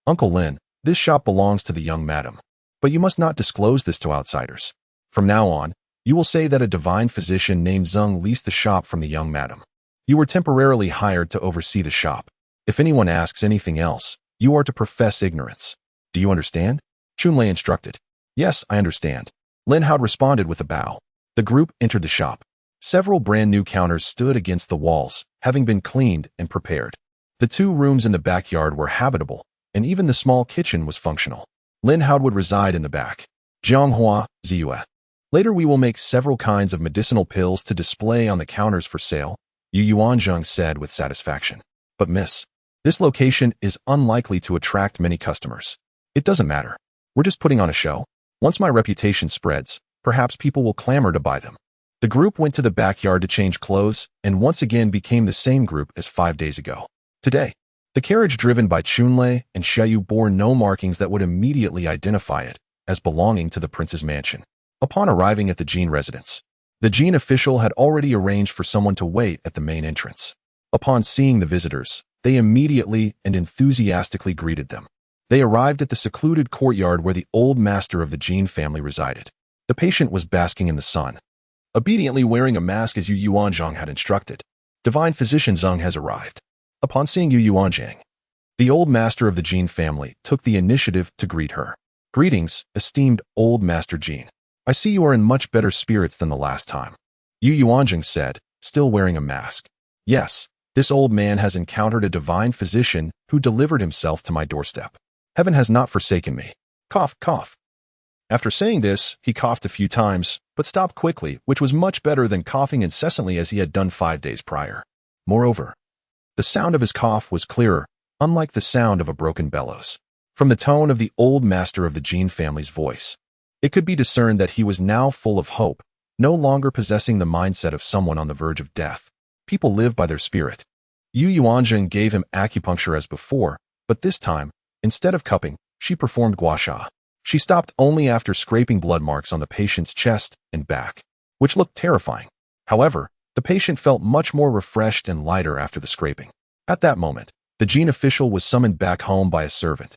Speaker 1: Uncle Lin, this shop belongs to the young madam. But you must not disclose this to outsiders. From now on, you will say that a divine physician named Zeng leased the shop from the young madam. You were temporarily hired to oversee the shop. If anyone asks anything else, you are to profess ignorance. Do you understand? Chunlei instructed. Yes, I understand. Lin Hao responded with a bow. The group entered the shop. Several brand new counters stood against the walls, having been cleaned and prepared. The 2 rooms in the backyard were habitable, and even the small kitchen was functional. Lin Hao would reside in the back. Jianghua, Ziyue. Later we will make several kinds of medicinal pills to display on the counters for sale, Yuanzheng said with satisfaction. But miss, this location is unlikely to attract many customers. It doesn't matter. We're just putting on a show. Once my reputation spreads, perhaps people will clamor to buy them. The group went to the backyard to change clothes and once again became the same group as 5 days ago. Today, the carriage driven by Chunlei and Xiaoyu bore no markings that would immediately identify it as belonging to the prince's mansion. Upon arriving at the Jin residence, the Jin official had already arranged for someone to wait at the main entrance. Upon seeing the visitors, they immediately and enthusiastically greeted them. They arrived at the secluded courtyard where the old master of the Jin family resided. The patient was basking in the sun, obediently wearing a mask as Yuanzheng had instructed. Divine physician Zeng has arrived. Upon seeing Yuanzheng, the old master of the Jin family took the initiative to greet her. Greetings, esteemed old master Jin. I see you are in much better spirits than the last time. Yuanzheng said, still wearing a mask. Yes, this old man has encountered a divine physician who delivered himself to my doorstep. Heaven has not forsaken me. Cough, cough. After saying this, he coughed a few times, but stopped quickly, which was much better than coughing incessantly as he had done 5 days prior. Moreover, the sound of his cough was clearer, unlike the sound of a broken bellows. From the tone of the old master of the Jin family's voice, it could be discerned that he was now full of hope, no longer possessing the mindset of someone on the verge of death. People live by their spirit. Yuanzheng gave him acupuncture as before, but this time, instead of cupping, she performed gua sha. She stopped only after scraping blood marks on the patient's chest and back, which looked terrifying. However, the patient felt much more refreshed and lighter after the scraping. At that moment, the Jin official was summoned back home by a servant.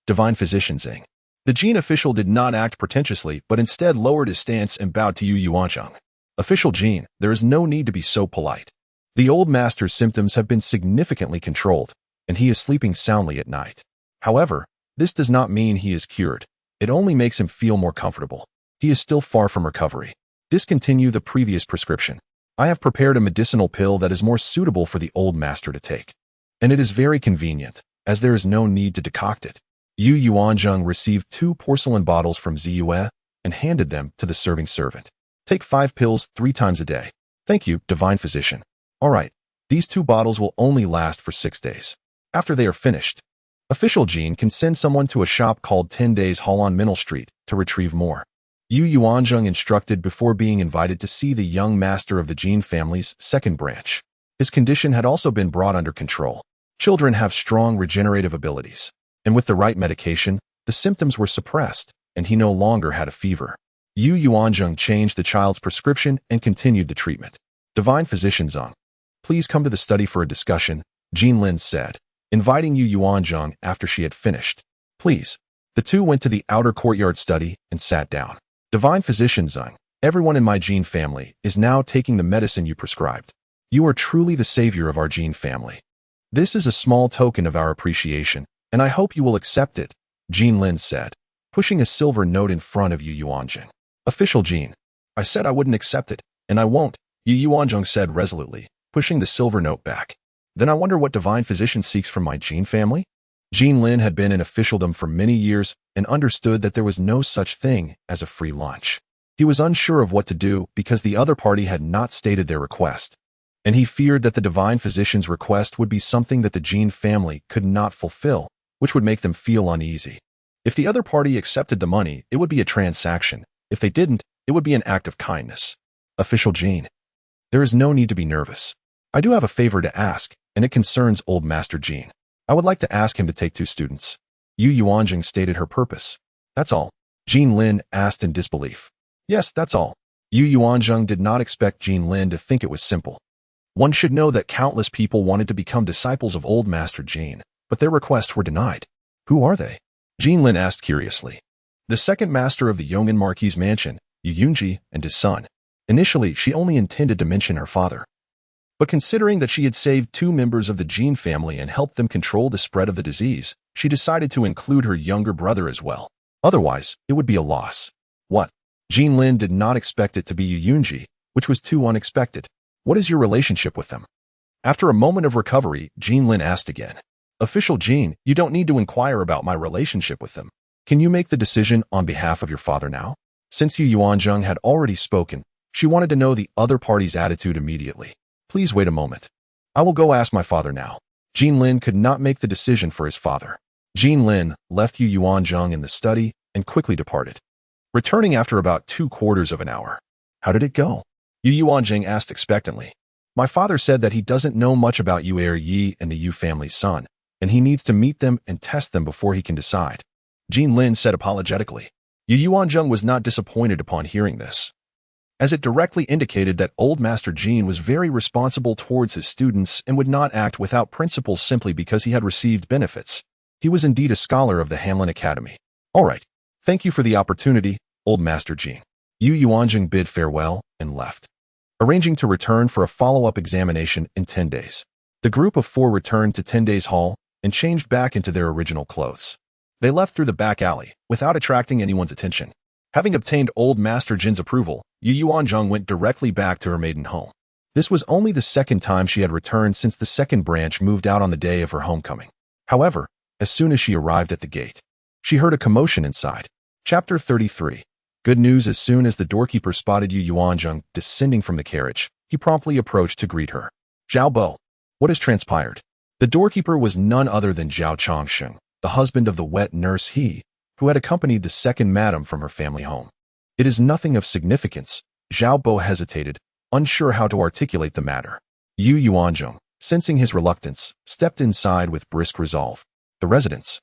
Speaker 1: Divine physician Zeng. The Jin official did not act pretentiously, but instead lowered his stance and bowed to Yuanzheng. Official Jin, there is no need to be so polite. The old master's symptoms have been significantly controlled, and he is sleeping soundly at night. However, this does not mean he is cured. It only makes him feel more comfortable. He is still far from recovery. Discontinue the previous prescription. I have prepared a medicinal pill that is more suitable for the old master to take. And it is very convenient, as there is no need to decoct it. Yuanzheng received 2 porcelain bottles from Ziyue and handed them to the serving servant. Take 5 pills 3 times a day. Thank you, divine physician. All right, these 2 bottles will only last for 6 days. After they are finished, Official Jin can send someone to a shop called 10 Days Hall on Middle Street to retrieve more. Yuanzheng instructed before being invited to see the young master of the Jin family's second branch. His condition had also been brought under control. Children have strong regenerative abilities, and with the right medication, the symptoms were suppressed, and he no longer had a fever. Yuanzheng changed the child's prescription and continued the treatment. Divine Physician Zeng, please come to the study for a discussion, Jinlin said, inviting Yuanzheng after she had finished. Please. The two went to the outer courtyard study and sat down. Divine Physician Zeng, everyone in my Jin family is now taking the medicine you prescribed. You are truly the savior of our Jin family. This is a small token of our appreciation, and I hope you will accept it, Jinlin said, pushing a silver note in front of Yuanzheng. Official Jin, I said I wouldn't accept it, and I won't, Yuanzheng said resolutely, pushing the silver note back. Then I wonder what divine physician seeks from my Jin family? Jinlin had been in officialdom for many years and understood that there was no such thing as a free lunch. He was unsure of what to do because the other party had not stated their request, and he feared that the divine physician's request would be something that the Jin family could not fulfill, which would make them feel uneasy. If the other party accepted the money, it would be a transaction. If they didn't, it would be an act of kindness. Official Jin, there is no need to be nervous. I do have a favor to ask, and it concerns Old Master Jin. I would like to ask him to take 2 students. Yuanzheng stated her purpose. That's all. Jinlin asked in disbelief. Yes, that's all. Yuanzheng did not expect Jinlin to think it was simple. One should know that countless people wanted to become disciples of Old Master Jin, but their requests were denied. Who are they? Jinlin asked curiously. The second master of the Yong'an Marquis mansion, Yuanji, and his son. Initially, she only intended to mention her father. But considering that she had saved 2 members of the Jin family and helped them control the spread of the disease, she decided to include her younger brother as well. Otherwise, it would be a loss. What? Jinlin did not expect it to be Yuanji, which was too unexpected. What is your relationship with them? After a moment of recovery, Jinlin asked again. Official Jin, you don't need to inquire about my relationship with them. Can you make the decision on behalf of your father now? Since Yuanzheng had already spoken, she wanted to know the other party's attitude immediately. Please wait a moment. I will go ask my father now. Jinlin could not make the decision for his father. Jinlin left Yuanzheng in the study and quickly departed, returning after about 2/4 of an hour. How did it go? Yuanzheng asked expectantly. My father said that he doesn't know much about Heir Yi and the Yu family's son, and he needs to meet them and test them before he can decide. Jinlin said apologetically. Yuanzheng was not disappointed upon hearing this, as it directly indicated that Old Master Jin was very responsible towards his students and would not act without principles simply because he had received benefits. He was indeed a scholar of the Hanlin Academy. All right, thank you for the opportunity, Old Master Jin. Yuanzheng bid farewell and left, arranging to return for a follow-up examination in 10 days. The group of 4 returned to 10 Days Hall and changed back into their original clothes. They left through the back alley without attracting anyone's attention. Having obtained Old Master Jin's approval, Yuanzheng went directly back to her maiden home. This was only the second time she had returned since the second branch moved out on the day of her homecoming. However, as soon as she arrived at the gate, she heard a commotion inside. Chapter 33. Good news. As soon as the doorkeeper spotted Yuanzheng descending from the carriage, he promptly approached to greet her. Zhao Bo, what has transpired? The doorkeeper was none other than Zhao Changsheng, the husband of the wet nurse He, who had accompanied the second madam from her family home. It is nothing of significance. Zhao Bo hesitated, unsure how to articulate the matter. Yuanzheng, sensing his reluctance, stepped inside with brisk resolve. The residence,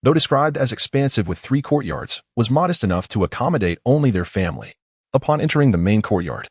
Speaker 1: though described as expansive with 3 courtyards, was modest enough to accommodate only their family. Upon entering the main courtyard,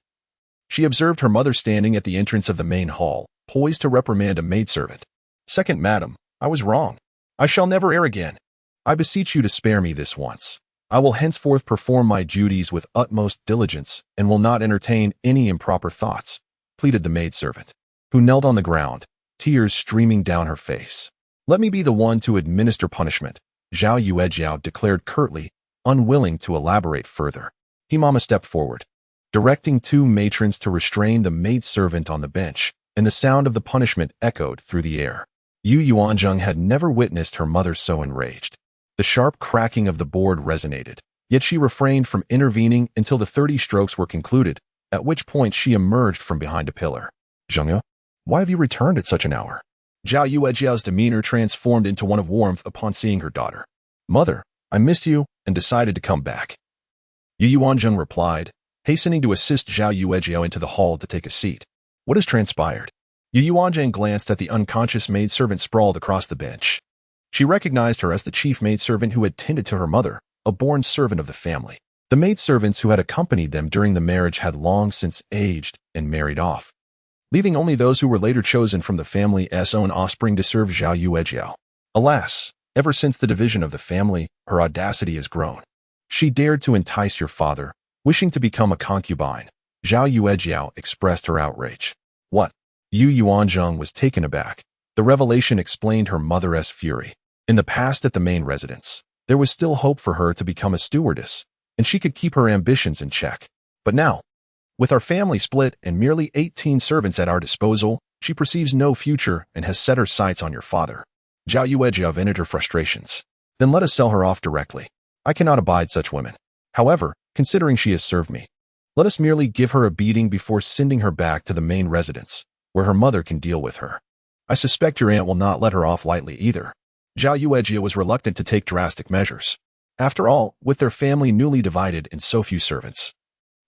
Speaker 1: she observed her mother standing at the entrance of the main hall, poised to reprimand a maidservant. Second madam, I was wrong. I shall never err again. I beseech you to spare me this once. I will henceforth perform my duties with utmost diligence and will not entertain any improper thoughts, pleaded the maidservant, who knelt on the ground, tears streaming down her face. Let me be the one to administer punishment, Zhao Yuejiao declared curtly, unwilling to elaborate further. Mama stepped forward, directing two matrons to restrain the maidservant on the bench, and the sound of the punishment echoed through the air. Yuanzheng had never witnessed her mother so enraged. The sharp cracking of the board resonated, yet she refrained from intervening until the 30 strokes were concluded, at which point she emerged from behind a pillar. Zhengya, why have you returned at such an hour? Zhao Yuejiao's demeanor transformed into one of warmth upon seeing her daughter. Mother, I missed you and decided to come back. Yuanzheng replied, hastening to assist Zhao Yuejiao into the hall to take a seat. What has transpired? Yuanzheng glanced at the unconscious maidservant sprawled across the bench. She recognized her as the chief maidservant who had tended to her mother, a born servant of the family. The maidservants who had accompanied them during the marriage had long since aged and married off, leaving only those who were later chosen from the family's own offspring to serve Zhao Yuejiao. Alas, ever since the division of the family, her audacity has grown. She dared to entice your father, wishing to become a concubine. Zhao Yuejiao expressed her outrage. What? Yuanzheng was taken aback. The revelation explained her mother's fury. In the past at the main residence, there was still hope for her to become a stewardess, and she could keep her ambitions in check. But now, with our family split and merely 18 servants at our disposal, she perceives no future and has set her sights on your father. Zhao Yuejiao vented her frustrations. Then let us sell her off directly. I cannot abide such women. However, considering she has served me, let us merely give her a beating before sending her back to the main residence, where her mother can deal with her. I suspect your aunt will not let her off lightly either. Zhao Yuejiao was reluctant to take drastic measures. After all, with their family newly divided and so few servants,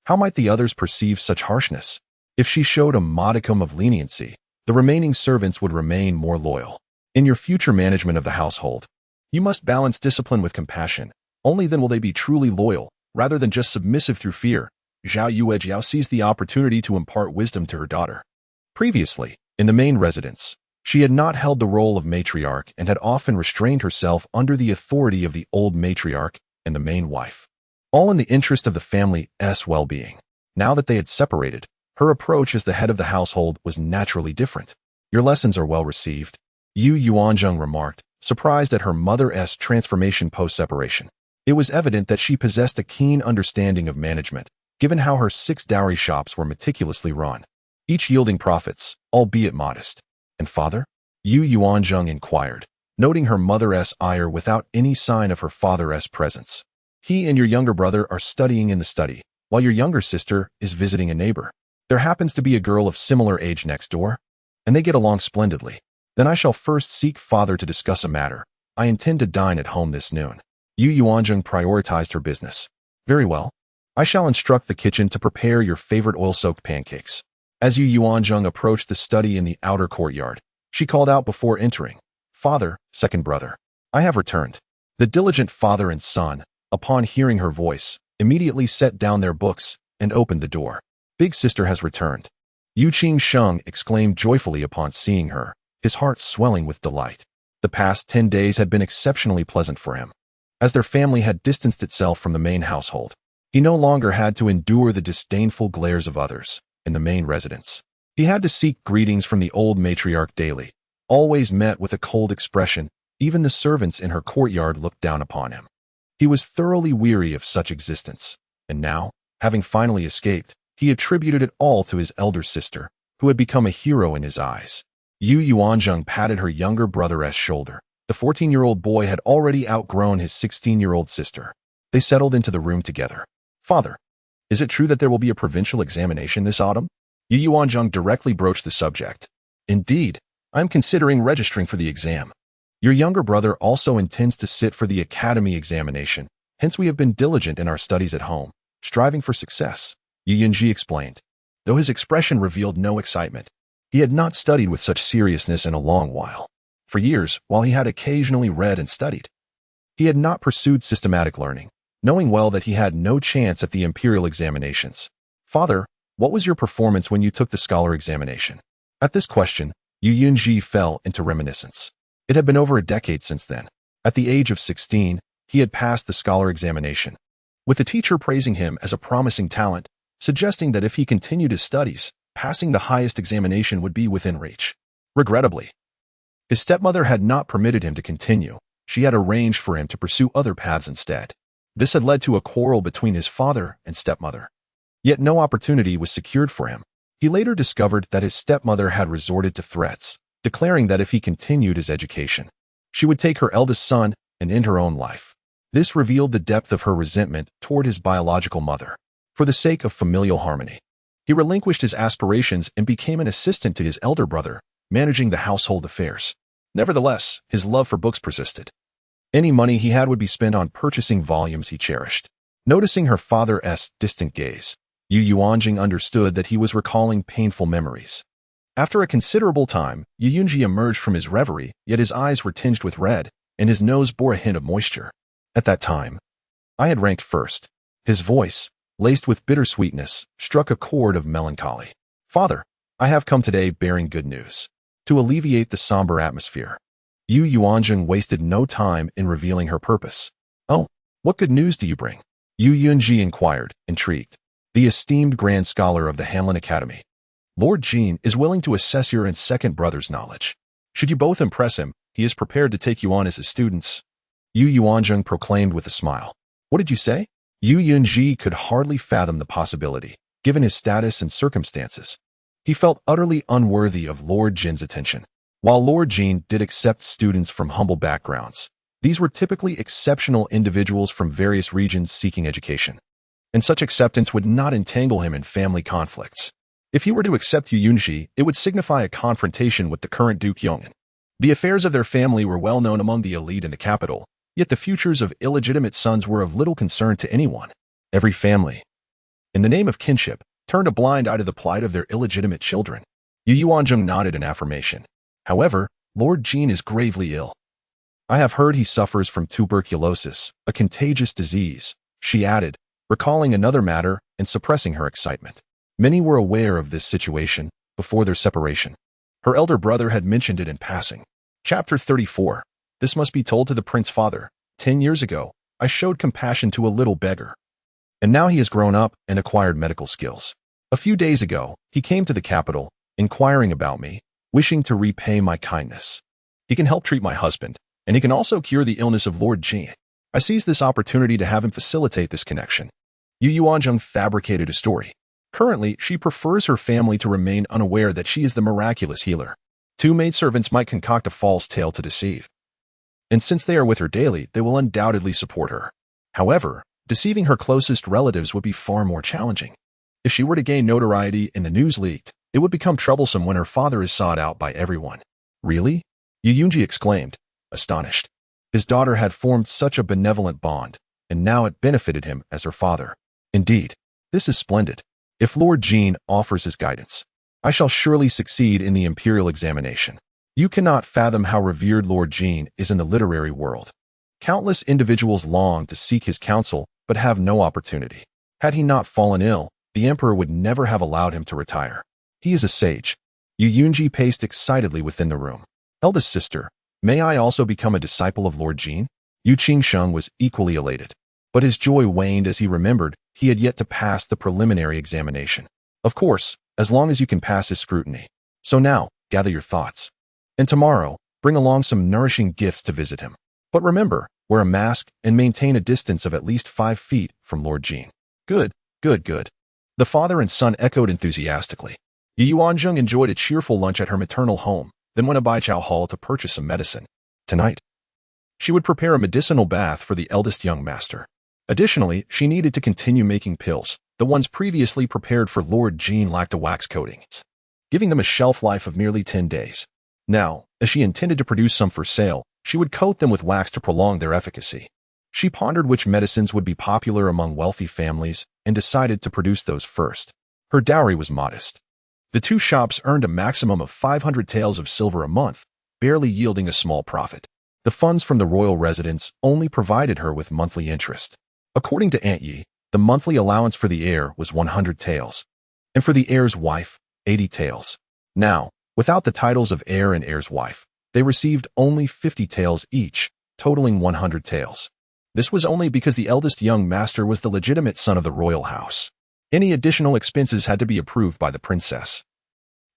Speaker 1: how might the others perceive such harshness? If she showed a modicum of leniency, the remaining servants would remain more loyal. In your future management of the household, you must balance discipline with compassion. Only then will they be truly loyal, rather than just submissive through fear. Zhao Yuejiao seized the opportunity to impart wisdom to her daughter. Previously, in the main residence, she had not held the role of matriarch and had often restrained herself under the authority of the old matriarch and the main wife, all in the interest of the family's well-being. Now that they had separated, her approach as the head of the household was naturally different. Your lessons are well received, Yuanzheng remarked, surprised at her mother's transformation post-separation. It was evident that she possessed a keen understanding of management, given how her 6 dowry shops were meticulously run, each yielding profits, albeit modest. And father? Yuanzheng inquired, noting her mother's ire without any sign of her father's presence. He and your younger brother are studying in the study, while your younger sister is visiting a neighbor. There happens to be a girl of similar age next door, and they get along splendidly. Then I shall first seek father to discuss a matter. I intend to dine at home this noon. Yuanzheng prioritized her business. Very well. I shall instruct the kitchen to prepare your favorite oil-soaked pancakes. As Yuanzheng approached the study in the outer courtyard, she called out before entering, Father, second brother, I have returned. The diligent father and son, upon hearing her voice, immediately set down their books and opened the door. Big sister has returned. Sheng exclaimed joyfully upon seeing her, his heart swelling with delight. The past 10 days had been exceptionally pleasant for him. As their family had distanced itself from the main household, he no longer had to endure the disdainful glares of others in the main residence. He had to seek greetings from the old matriarch daily, always met with a cold expression. Even the servants in her courtyard looked down upon him. He was thoroughly weary of such existence, and now, having finally escaped, he attributed it all to his elder sister, who had become a hero in his eyes. Yuanzheng patted her younger brother's shoulder. The 14-year-old boy had already outgrown his 16-year-old sister. They settled into the room together. Father, is it true that there will be a provincial examination this autumn? Yuanzheng directly broached the subject. Indeed, I am considering registering for the exam. Your younger brother also intends to sit for the academy examination, hence we have been diligent in our studies at home, striving for success, Yuanzheng explained. Though his expression revealed no excitement, he had not studied with such seriousness in a long while. For years, while he had occasionally read and studied, he had not pursued systematic learning, knowing well that he had no chance at the imperial examinations. Father, what was your performance when you took the scholar examination? At this question, Yuanzheng fell into reminiscence. It had been over a decade since then. At the age of 16, he had passed the scholar examination, with the teacher praising him as a promising talent, suggesting that if he continued his studies, passing the highest examination would be within reach. Regrettably, his stepmother had not permitted him to continue. She had arranged for him to pursue other paths instead. This had led to a quarrel between his father and stepmother. Yet no opportunity was secured for him. He later discovered that his stepmother had resorted to threats, declaring that if he continued his education, she would take her eldest son and end her own life. This revealed the depth of her resentment toward his biological mother. For the sake of familial harmony, he relinquished his aspirations and became an assistant to his elder brother, managing the household affairs. Nevertheless, his love for books persisted. Any money he had would be spent on purchasing volumes he cherished. Noticing her father's distant gaze, Yuanzheng understood that he was recalling painful memories. After a considerable time, Yuanzheng emerged from his reverie, yet his eyes were tinged with red, and his nose bore a hint of moisture. At that time, I had ranked first. His voice, laced with bittersweetness, struck a chord of melancholy. Father, I have come today bearing good news. To alleviate the somber atmosphere, Yuanzheng wasted no time in revealing her purpose. Oh, what good news do you bring? Yuanzheng inquired, intrigued. The esteemed grand scholar of the Hanlin Academy, Lord Jean, is willing to assess your and second brother's knowledge. Should you both impress him, he is prepared to take you on as his students. Yuanzheng proclaimed with a smile. What did you say? Yuanzheng could hardly fathom the possibility, given his status and circumstances. He felt utterly unworthy of Lord Jin's attention. While Lord Jin did accept students from humble backgrounds, these were typically exceptional individuals from various regions seeking education, and such acceptance would not entangle him in family conflicts. If he were to accept Yuanzheng, it would signify a confrontation with the current Duke Yong'an. The affairs of their family were well known among the elite in the capital, yet the futures of illegitimate sons were of little concern to anyone. Every family, in the name of kinship, turned a blind eye to the plight of their illegitimate children. Yuanzheng nodded in affirmation. However, Lord Jin is gravely ill. I have heard he suffers from tuberculosis, a contagious disease, she added, recalling another matter and suppressing her excitement. Many were aware of this situation before their separation. Her elder brother had mentioned it in passing. Chapter 34. This must be told to the prince's father. 10 years ago, I showed compassion to a little beggar, and now he has grown up and acquired medical skills. A few days ago, he came to the capital, inquiring about me, wishing to repay my kindness. He can help treat my husband, and he can also cure the illness of Lord Jin. I seized this opportunity to have him facilitate this connection. Yuanzheng fabricated a story. Currently, she prefers her family to remain unaware that she is the miraculous healer. 2 maidservants might concoct a false tale to deceive, and since they are with her daily, they will undoubtedly support her. However, deceiving her closest relatives would be far more challenging. If she were to gain notoriety and the news leaked, it would become troublesome when her father is sought out by everyone. Really? Yuanzheng exclaimed, astonished. His daughter had formed such a benevolent bond, and now it benefited him as her father. Indeed, this is splendid. If Lord Jin offers his guidance, I shall surely succeed in the imperial examination. You cannot fathom how revered Lord Jin is in the literary world. Countless individuals long to seek his counsel, but have no opportunity. Had he not fallen ill, the emperor would never have allowed him to retire. He is a sage. Yuanzheng paced excitedly within the room. Eldest sister, may I also become a disciple of Lord Jin? Yu Qingsheng was equally elated, but his joy waned as he remembered he had yet to pass the preliminary examination. Of course, as long as you can pass his scrutiny. So now, gather your thoughts. And tomorrow, bring along some nourishing gifts to visit him. But remember, wear a mask and maintain a distance of at least 5 feet from Lord Jin. Good, good, good. The father and son echoed enthusiastically. Yuanzheng enjoyed a cheerful lunch at her maternal home, then went to Baichao Hall to purchase some medicine. Tonight, she would prepare a medicinal bath for the eldest young master. Additionally, she needed to continue making pills. The ones previously prepared for Lord Jin lacked a wax coating, giving them a shelf life of merely 10 days. Now, as she intended to produce some for sale, she would coat them with wax to prolong their efficacy. She pondered which medicines would be popular among wealthy families and decided to produce those first. Her dowry was modest. The 2 shops earned a maximum of 500 taels of silver a month, barely yielding a small profit. The funds from the royal residence only provided her with monthly interest. According to Aunt Yi, the monthly allowance for the heir was 100 taels, and for the heir's wife, 80 taels. Now, without the titles of heir and heir's wife, they received only 50 taels each, totaling 100 taels. This was only because the eldest young master was the legitimate son of the royal house. Any additional expenses had to be approved by the princess,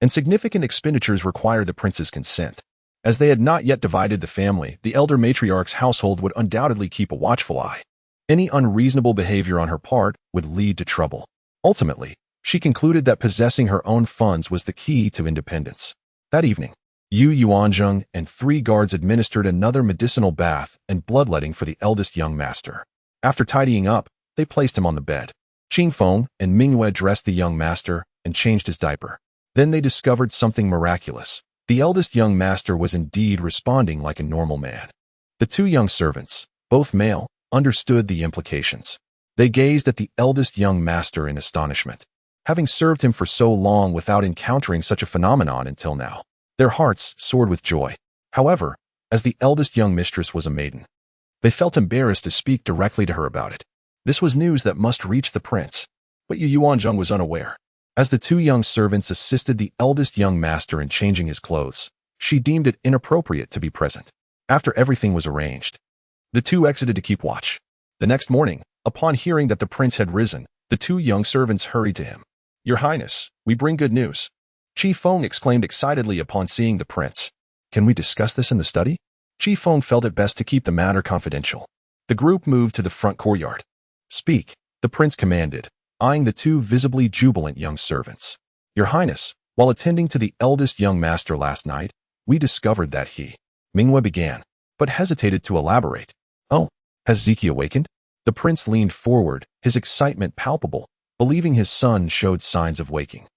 Speaker 1: and significant expenditures required the prince's consent. As they had not yet divided the family, the elder matriarch's household would undoubtedly keep a watchful eye. Any unreasonable behavior on her part would lead to trouble. Ultimately, she concluded that possessing her own funds was the key to independence. That evening, Yuanzheng and 3 guards administered another medicinal bath and bloodletting for the eldest young master. After tidying up, they placed him on the bed. Qingfeng and Mingyue dressed the young master and changed his diaper. Then they discovered something miraculous. The eldest young master was indeed responding like a normal man. The 2 young servants, both male, understood the implications. They gazed at the eldest young master in astonishment, having served him for so long without encountering such a phenomenon until now. Their hearts soared with joy. However, as the eldest young mistress was a maiden, they felt embarrassed to speak directly to her about it. This was news that must reach the prince, but Yuanzheng was unaware. As the 2 young servants assisted the eldest young master in changing his clothes, she deemed it inappropriate to be present. After everything was arranged, the 2 exited to keep watch. The next morning, upon hearing that the prince had risen, the 2 young servants hurried to him. "Your Highness, we bring good news," Qifeng exclaimed excitedly upon seeing the prince. "Can we discuss this in the study?" Qifeng felt it best to keep the matter confidential. The group moved to the front courtyard. "Speak," the prince commanded, eyeing the 2 visibly jubilant young servants. "Your Highness, while attending to the eldest young master last night, we discovered that he..." Mingyue began, but hesitated to elaborate. "Oh, has Ziki awakened?" The prince leaned forward, his excitement palpable, believing his son showed signs of waking.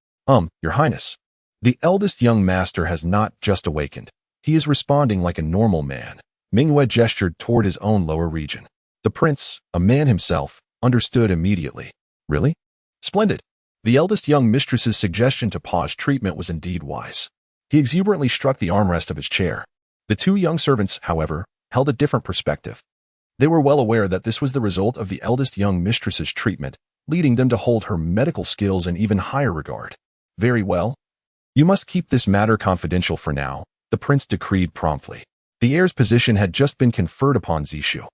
Speaker 1: Your Highness, the eldest young master has not just awakened. He is responding like a normal man." Mingyue gestured toward his own lower region. The prince, a man himself, understood immediately. "Really? Splendid." The eldest young mistress's suggestion to pause treatment was indeed wise. He exuberantly struck the armrest of his chair. The 2 young servants, however, held a different perspective. They were well aware that this was the result of the eldest young mistress's treatment, leading them to hold her medical skills in even higher regard. "Very well. You must keep this matter confidential for now," the prince decreed promptly. The heir's position had just been conferred upon Zishu.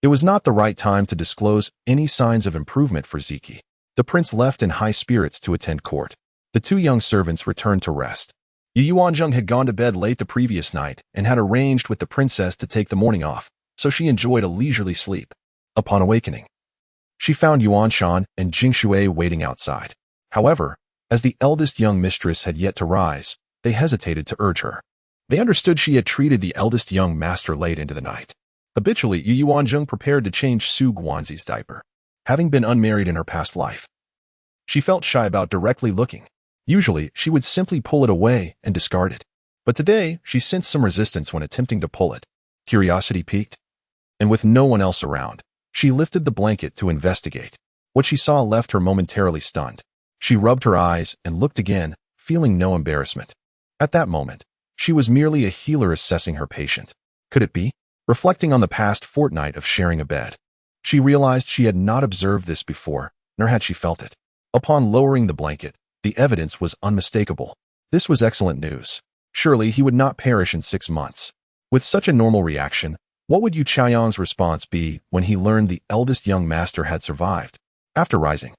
Speaker 1: It was not the right time to disclose any signs of improvement for Ziki. The prince left in high spirits to attend court. The 2 young servants returned to rest. Yuanzheng had gone to bed late the previous night and had arranged with the princess to take the morning off, so she enjoyed a leisurely sleep. Upon awakening, she found Yuanshan and Jingshui waiting outside. However, as the eldest young mistress had yet to rise, they hesitated to urge her. They understood she had treated the eldest young master late into the night. Habitually, Yuanzheng prepared to change Su Guanzi's diaper. Having been unmarried in her past life, she felt shy about directly looking. Usually, she would simply pull it away and discard it. But today, she sensed some resistance when attempting to pull it. Curiosity piqued, and with no one else around, she lifted the blanket to investigate. What she saw left her momentarily stunned. She rubbed her eyes and looked again, feeling no embarrassment. At that moment, she was merely a healer assessing her patient. Could it be? Reflecting on the past fortnight of sharing a bed, she realized she had not observed this before, nor had she felt it. Upon lowering the blanket, the evidence was unmistakable. This was excellent news. Surely he would not perish in 6 months. With such a normal reaction, what would Yu Chaoyang's response be when he learned the eldest young master had survived? After rising,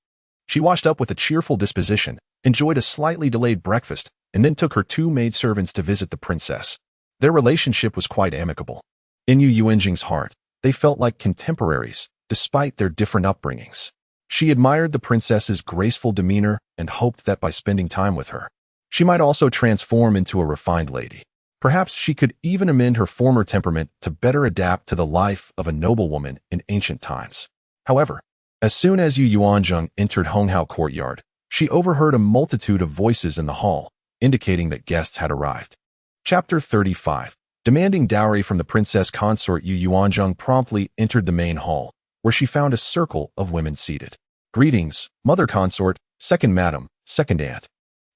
Speaker 1: she washed up with a cheerful disposition, enjoyed a slightly delayed breakfast, and then took her 2 maidservants to visit the princess. Their relationship was quite amicable. In Yuanzheng's heart, they felt like contemporaries, despite their different upbringings. She admired the princess's graceful demeanor and hoped that by spending time with her, she might also transform into a refined lady. Perhaps she could even amend her former temperament to better adapt to the life of a noblewoman in ancient times. However, as soon as Yuanzheng entered Honghao courtyard, she overheard a multitude of voices in the hall, indicating that guests had arrived. Chapter 35. Demanding dowry from the princess consort, Yuanzheng promptly entered the main hall, where she found a circle of women seated. "Greetings, mother consort, second madam, second aunt,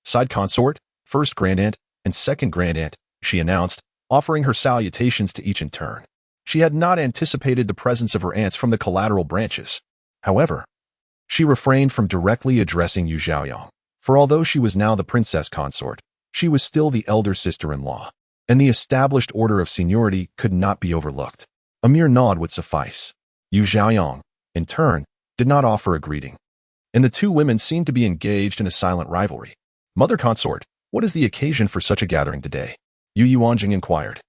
Speaker 1: side consort, first grandaunt, and second grandaunt," she announced, offering her salutations to each in turn. She had not anticipated the presence of her aunts from the collateral branches. However, she refrained from directly addressing Yu Xiaoyang, for although she was now the princess consort, she was still the elder sister-in-law, and the established order of seniority could not be overlooked. A mere nod would suffice. Yuanzheng, in turn, did not offer a greeting, and the two women seemed to be engaged in a silent rivalry. Mother consort, what is the occasion for such a gathering today? Yuanzheng inquired,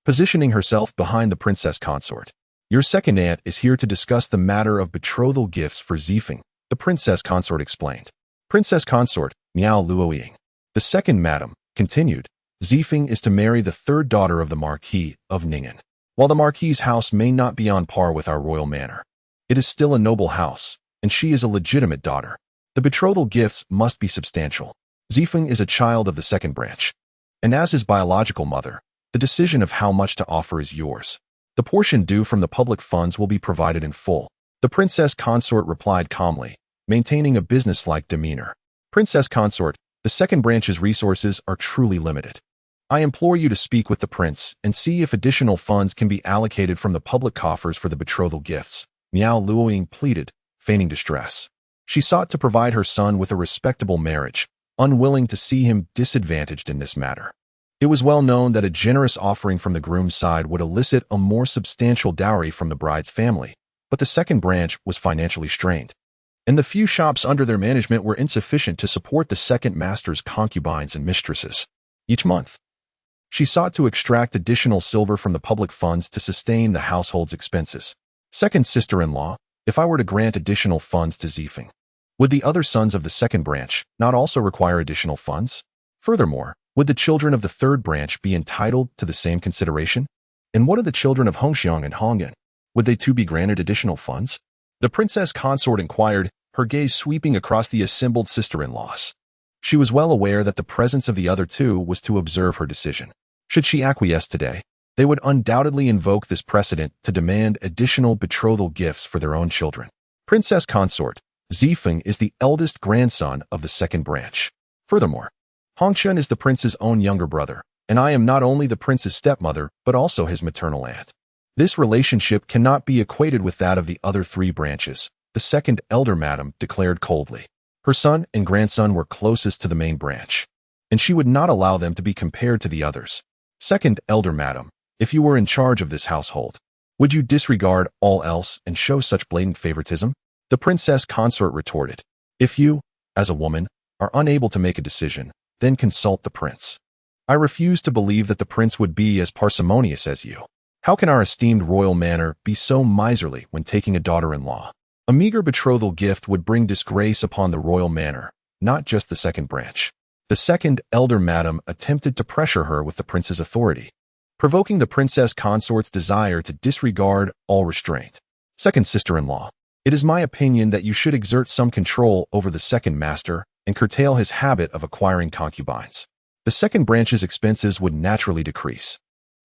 Speaker 1: positioning herself behind the princess consort. Your second aunt is here to discuss the matter of betrothal gifts for Zifeng, the princess consort explained. Princess consort, Miao Luoying. The second madam, continued, Zifeng is to marry the third daughter of the Marquis of Ningen. While the Marquis's house may not be on par with our royal manor, it is still a noble house, and she is a legitimate daughter. The betrothal gifts must be substantial. Zifeng is a child of the second branch, and as his biological mother, the decision of how much to offer is yours. The portion due from the public funds will be provided in full. The princess consort replied calmly, maintaining a businesslike demeanor. Princess consort, the second branch's resources are truly limited. I implore you to speak with the prince and see if additional funds can be allocated from the public coffers for the betrothal gifts. Miao Luoying pleaded, feigning distress. She sought to provide her son with a respectable marriage, unwilling to see him disadvantaged in this matter. It was well known that a generous offering from the groom's side would elicit a more substantial dowry from the bride's family, but the second branch was financially strained, and the few shops under their management were insufficient to support the second master's concubines and mistresses. Each month, she sought to extract additional silver from the public funds to sustain the household's expenses. Second sister-in-law, if I were to grant additional funds to Zifeng, would the other sons of the second branch not also require additional funds? Furthermore, would the children of the third branch be entitled to the same consideration? And what of the children of Hongxiang and Hongyan? Would they too be granted additional funds? The princess consort inquired, her gaze sweeping across the assembled sister-in-laws. She was well aware that the presence of the other two was to observe her decision. Should she acquiesce today, they would undoubtedly invoke this precedent to demand additional betrothal gifts for their own children. Princess consort, Zifeng is the eldest grandson of the second branch. Furthermore, Hongchen is the prince's own younger brother, and I am not only the prince's stepmother, but also his maternal aunt. This relationship cannot be equated with that of the other three branches, the second elder madam declared coldly. Her son and grandson were closest to the main branch, and she would not allow them to be compared to the others. Second elder madam, if you were in charge of this household, would you disregard all else and show such blatant favoritism? The princess consort retorted. If you, as a woman, are unable to make a decision, then consult the prince. I refuse to believe that the prince would be as parsimonious as you. How can our esteemed royal manor be so miserly when taking a daughter-in-law? A meager betrothal gift would bring disgrace upon the royal manor, not just the second branch. The second elder madam attempted to pressure her with the prince's authority, provoking the princess consort's desire to disregard all restraint. Second sister-in-law, it is my opinion that you should exert some control over the second master and curtail his habit of acquiring concubines. The second branch's expenses would naturally decrease.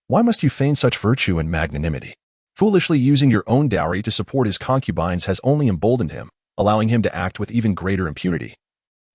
Speaker 1: Why must you feign such virtue and magnanimity? Foolishly using your own dowry to support his concubines has only emboldened him, allowing him to act with even greater impunity.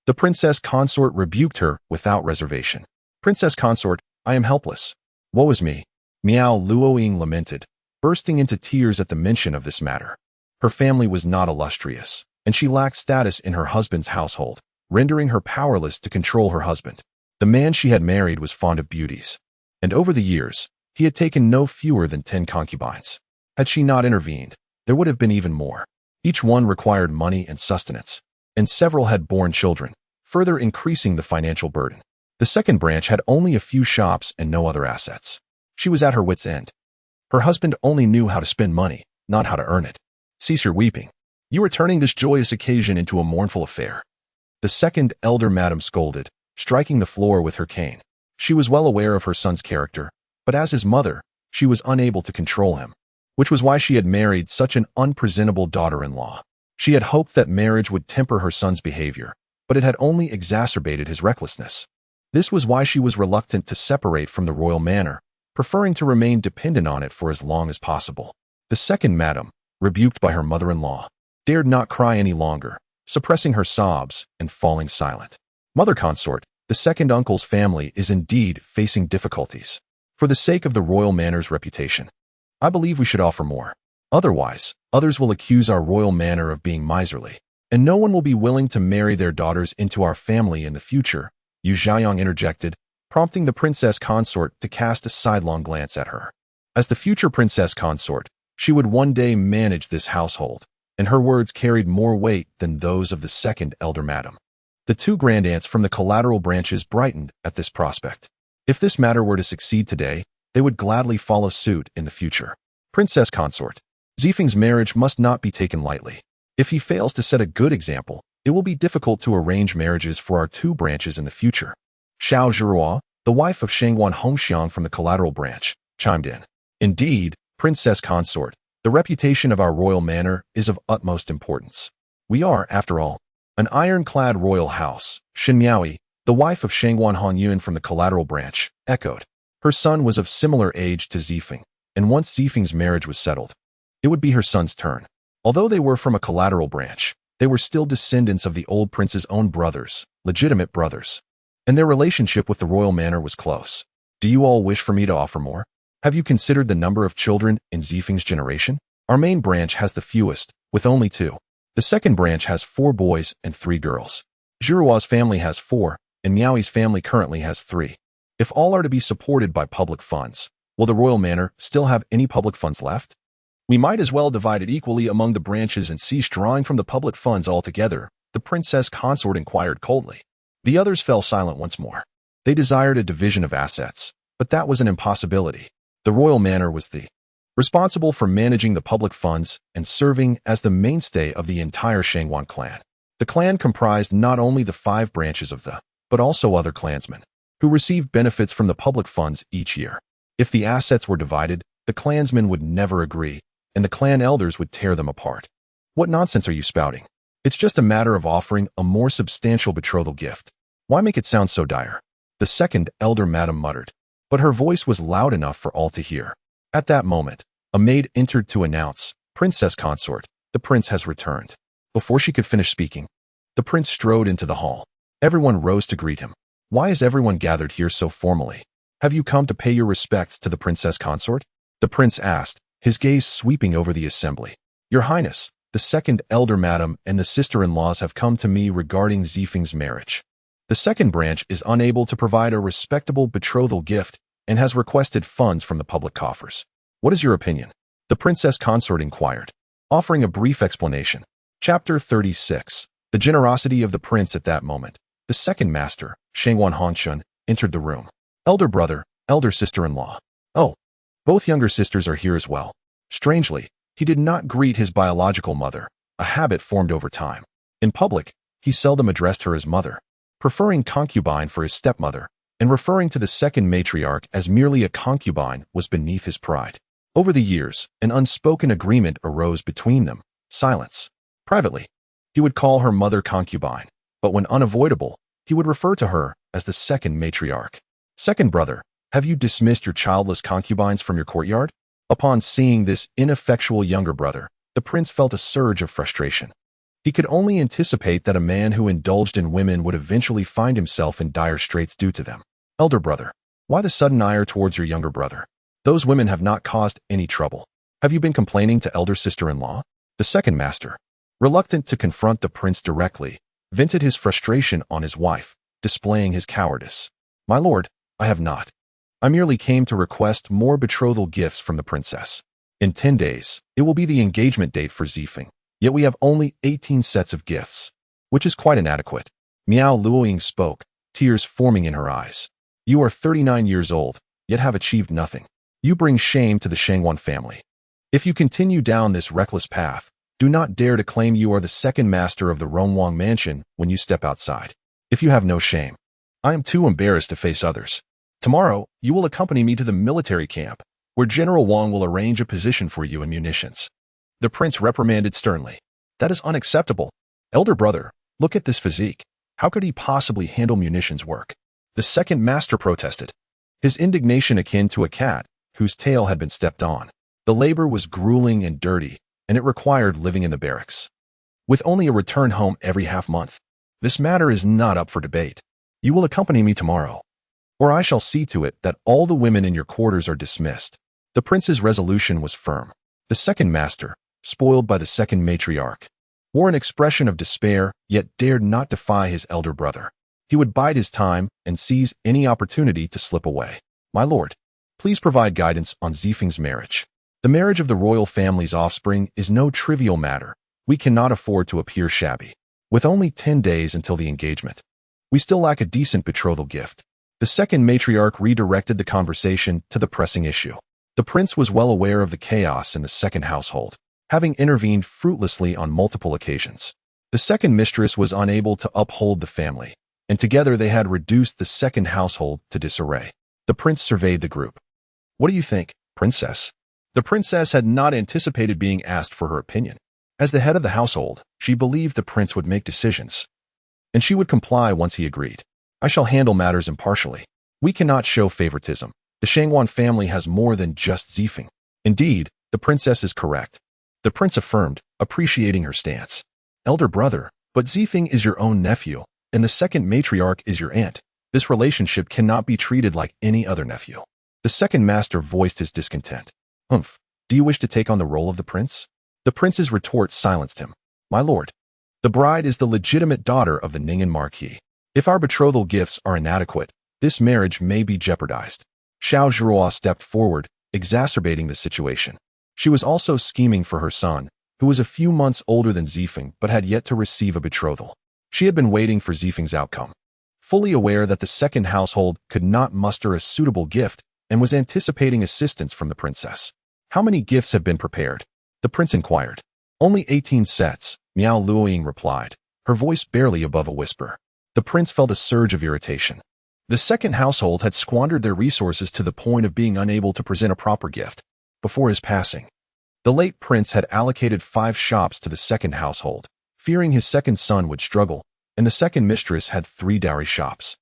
Speaker 1: The princess consort rebuked her without reservation. Princess consort, I am helpless. Woe is me. Miao Luoying lamented, bursting into tears at the mention of this matter. Her family was not illustrious, and she lacked status in her husband's household, rendering her powerless to control her husband. The man she had married was fond of beauties, and over the years, he had taken no fewer than 10 concubines. Had she not intervened, there would have been even more. Each one required money and sustenance, and several had borne children, further increasing the financial burden. The second branch had only a few shops and no other assets. She was at her wit's end. Her husband only knew how to spend money, not how to earn it. Cease your weeping. You are turning this joyous occasion into a mournful affair. The second elder madam scolded, striking the floor with her cane. She was well aware of her son's character, but as his mother, she was unable to control him, which was why she had married such an unpresentable daughter-in-law. She had hoped that marriage would temper her son's behavior, but it had only exacerbated his recklessness. This was why she was reluctant to separate from the royal manor, preferring to remain dependent on it for as long as possible. The second madam, rebuked by her mother-in-law, dared not cry any longer, suppressing her sobs and falling silent. Mother consort, the second uncle's family is indeed facing difficulties. For the sake of the royal manor's reputation, I believe we should offer more. Otherwise, others will accuse our royal manor of being miserly, and no one will be willing to marry their daughters into our family in the future, Yuanzheng interjected, prompting the princess consort to cast a sidelong glance at her. As the future princess consort, She would one day manage this household, and her words carried more weight than those of the second elder madam. The two grandaunts from the collateral branches brightened at this prospect. If this matter were to succeed today, they would gladly follow suit in the future. Princess consort. Zifeng's marriage must not be taken lightly. If he fails to set a good example, it will be difficult to arrange marriages for our two branches in the future. Xiao Zhihua, the wife of Shangguan Hongxiang from the collateral branch, chimed in. Indeed, Princess consort, the reputation of our royal manor is of utmost importance. We are, after all, an ironclad royal house. Shen Miaoyi, the wife of Shangguan Hongyuan from the collateral branch, echoed. Her son was of similar age to Zifeng, and once Zifeng's marriage was settled, it would be her son's turn. Although they were from a collateral branch, they were still descendants of the old prince's own brothers, legitimate brothers, and their relationship with the royal manor was close. Do you all wish for me to offer more? Have you considered the number of children in Zifeng's generation? Our main branch has the fewest, with only 2. The second branch has 4 boys and 3 girls. Zhihua's family has 4, and Miaoyi's family currently has 3. If all are to be supported by public funds, will the royal manor still have any public funds left? We might as well divide it equally among the branches and cease drawing from the public funds altogether, the princess consort inquired coldly. The others fell silent once more. They desired a division of assets, but that was an impossibility. The royal manor was responsible for managing the public funds and serving as the mainstay of the entire Shangguan clan. The clan comprised not only the 5 branches of but also other clansmen, who received benefits from the public funds each year. If the assets were divided, the clansmen would never agree, and the clan elders would tear them apart. What nonsense are you spouting? It's just a matter of offering a more substantial betrothal gift. Why make it sound so dire? The second elder madam muttered, but her voice was loud enough for all to hear. At that moment, a maid entered to announce, Princess consort, the prince has returned. Before she could finish speaking, the prince strode into the hall. Everyone rose to greet him. Why is everyone gathered here so formally? Have you come to pay your respects to the princess consort? The prince asked, his gaze sweeping over the assembly. Your Highness, the second elder madam and the sister-in-laws have come to me regarding Zifeng's marriage. The second branch is unable to provide a respectable betrothal gift and has requested funds from the public coffers. What is your opinion? The princess consort inquired, offering a brief explanation. Chapter 36. The generosity of the prince. At that moment, the second master, Shangguan Hongxiang, entered the room. Elder brother, elder sister-in-law. Oh, both younger sisters are here as well. Strangely, he did not greet his biological mother, a habit formed over time. In public, he seldom addressed her as mother, preferring concubine for his stepmother, and referring to the second matriarch as merely a concubine was beneath his pride. Over the years, an unspoken agreement arose between them, silence. Privately, he would call her mother concubine, but when unavoidable, he would refer to her as the second matriarch. Second brother, have you dismissed your childless concubines from your courtyard? Upon seeing this ineffectual younger brother, the prince felt a surge of frustration. He could only anticipate that a man who indulged in women would eventually find himself in dire straits due to them. Elder brother, why the sudden ire towards your younger brother? Those women have not caused any trouble. Have you been complaining to elder sister-in-law? The second master, reluctant to confront the prince directly, vented his frustration on his wife, displaying his cowardice. My lord, I have not. I merely came to request more betrothal gifts from the princess. In 10 days, it will be the engagement date for Zifeng, yet we have only 18 sets of gifts, which is quite inadequate. Miao Luoying spoke, tears forming in her eyes. You are 39 years old, yet have achieved nothing. You bring shame to the Shangguan family. If you continue down this reckless path, do not dare to claim you are the second master of the Rongwang mansion when you step outside. If you have no shame, I am too embarrassed to face others. Tomorrow, you will accompany me to the military camp, where General Wang will arrange a position for you in munitions. The prince reprimanded sternly. That is unacceptable. Elder brother, look at this physique. How could he possibly handle munitions work? The second master protested, his indignation akin to a cat whose tail had been stepped on. The labor was grueling and dirty, and it required living in the barracks, with only a return home every half-month. This matter is not up for debate. You will accompany me tomorrow, or I shall see to it that all the women in your quarters are dismissed. The prince's resolution was firm. The second master, spoiled by the second matriarch, wore an expression of despair, yet dared not defy his elder brother. He would bide his time and seize any opportunity to slip away. My lord, please provide guidance on Zifeng's marriage. The marriage of the royal family's offspring is no trivial matter. We cannot afford to appear shabby. With only 10 days until the engagement, we still lack a decent betrothal gift. The second matriarch redirected the conversation to the pressing issue. The prince was well aware of the chaos in the second household, having intervened fruitlessly on multiple occasions. The second mistress was unable to uphold the family, and together they had reduced the second household to disarray. The prince surveyed the group. "What do you think, princess?" The princess had not anticipated being asked for her opinion. As the head of the household, she believed the prince would make decisions, and she would comply once he agreed. "I shall handle matters impartially. We cannot show favoritism. The Shangwan family has more than just Zifeng." "Indeed, the princess is correct," the prince affirmed, appreciating her stance. "Elder brother, but Zifeng is your own nephew, and the second matriarch is your aunt. This relationship cannot be treated like any other nephew." The second master voiced his discontent. "Humph, do you wish to take on the role of the prince?" The prince's retort silenced him. "My lord, the bride is the legitimate daughter of the Ning'an Marquis. If our betrothal gifts are inadequate, this marriage may be jeopardized." Xiao Zhuo stepped forward, exacerbating the situation. She was also scheming for her son, who was a few months older than Zifeng but had yet to receive a betrothal. She had been waiting for Zifeng's outcome, fully aware that the second household could not muster a suitable gift, and was anticipating assistance from the princess. "How many gifts have been prepared?" the prince inquired. "Only 18 sets, Miao Luoying replied, her voice barely above a whisper. The prince felt a surge of irritation. The second household had squandered their resources to the point of being unable to present a proper gift. Before his passing, the late prince had allocated 5 shops to the second household, fearing his second son would struggle, and the second mistress had 3 dowry shops.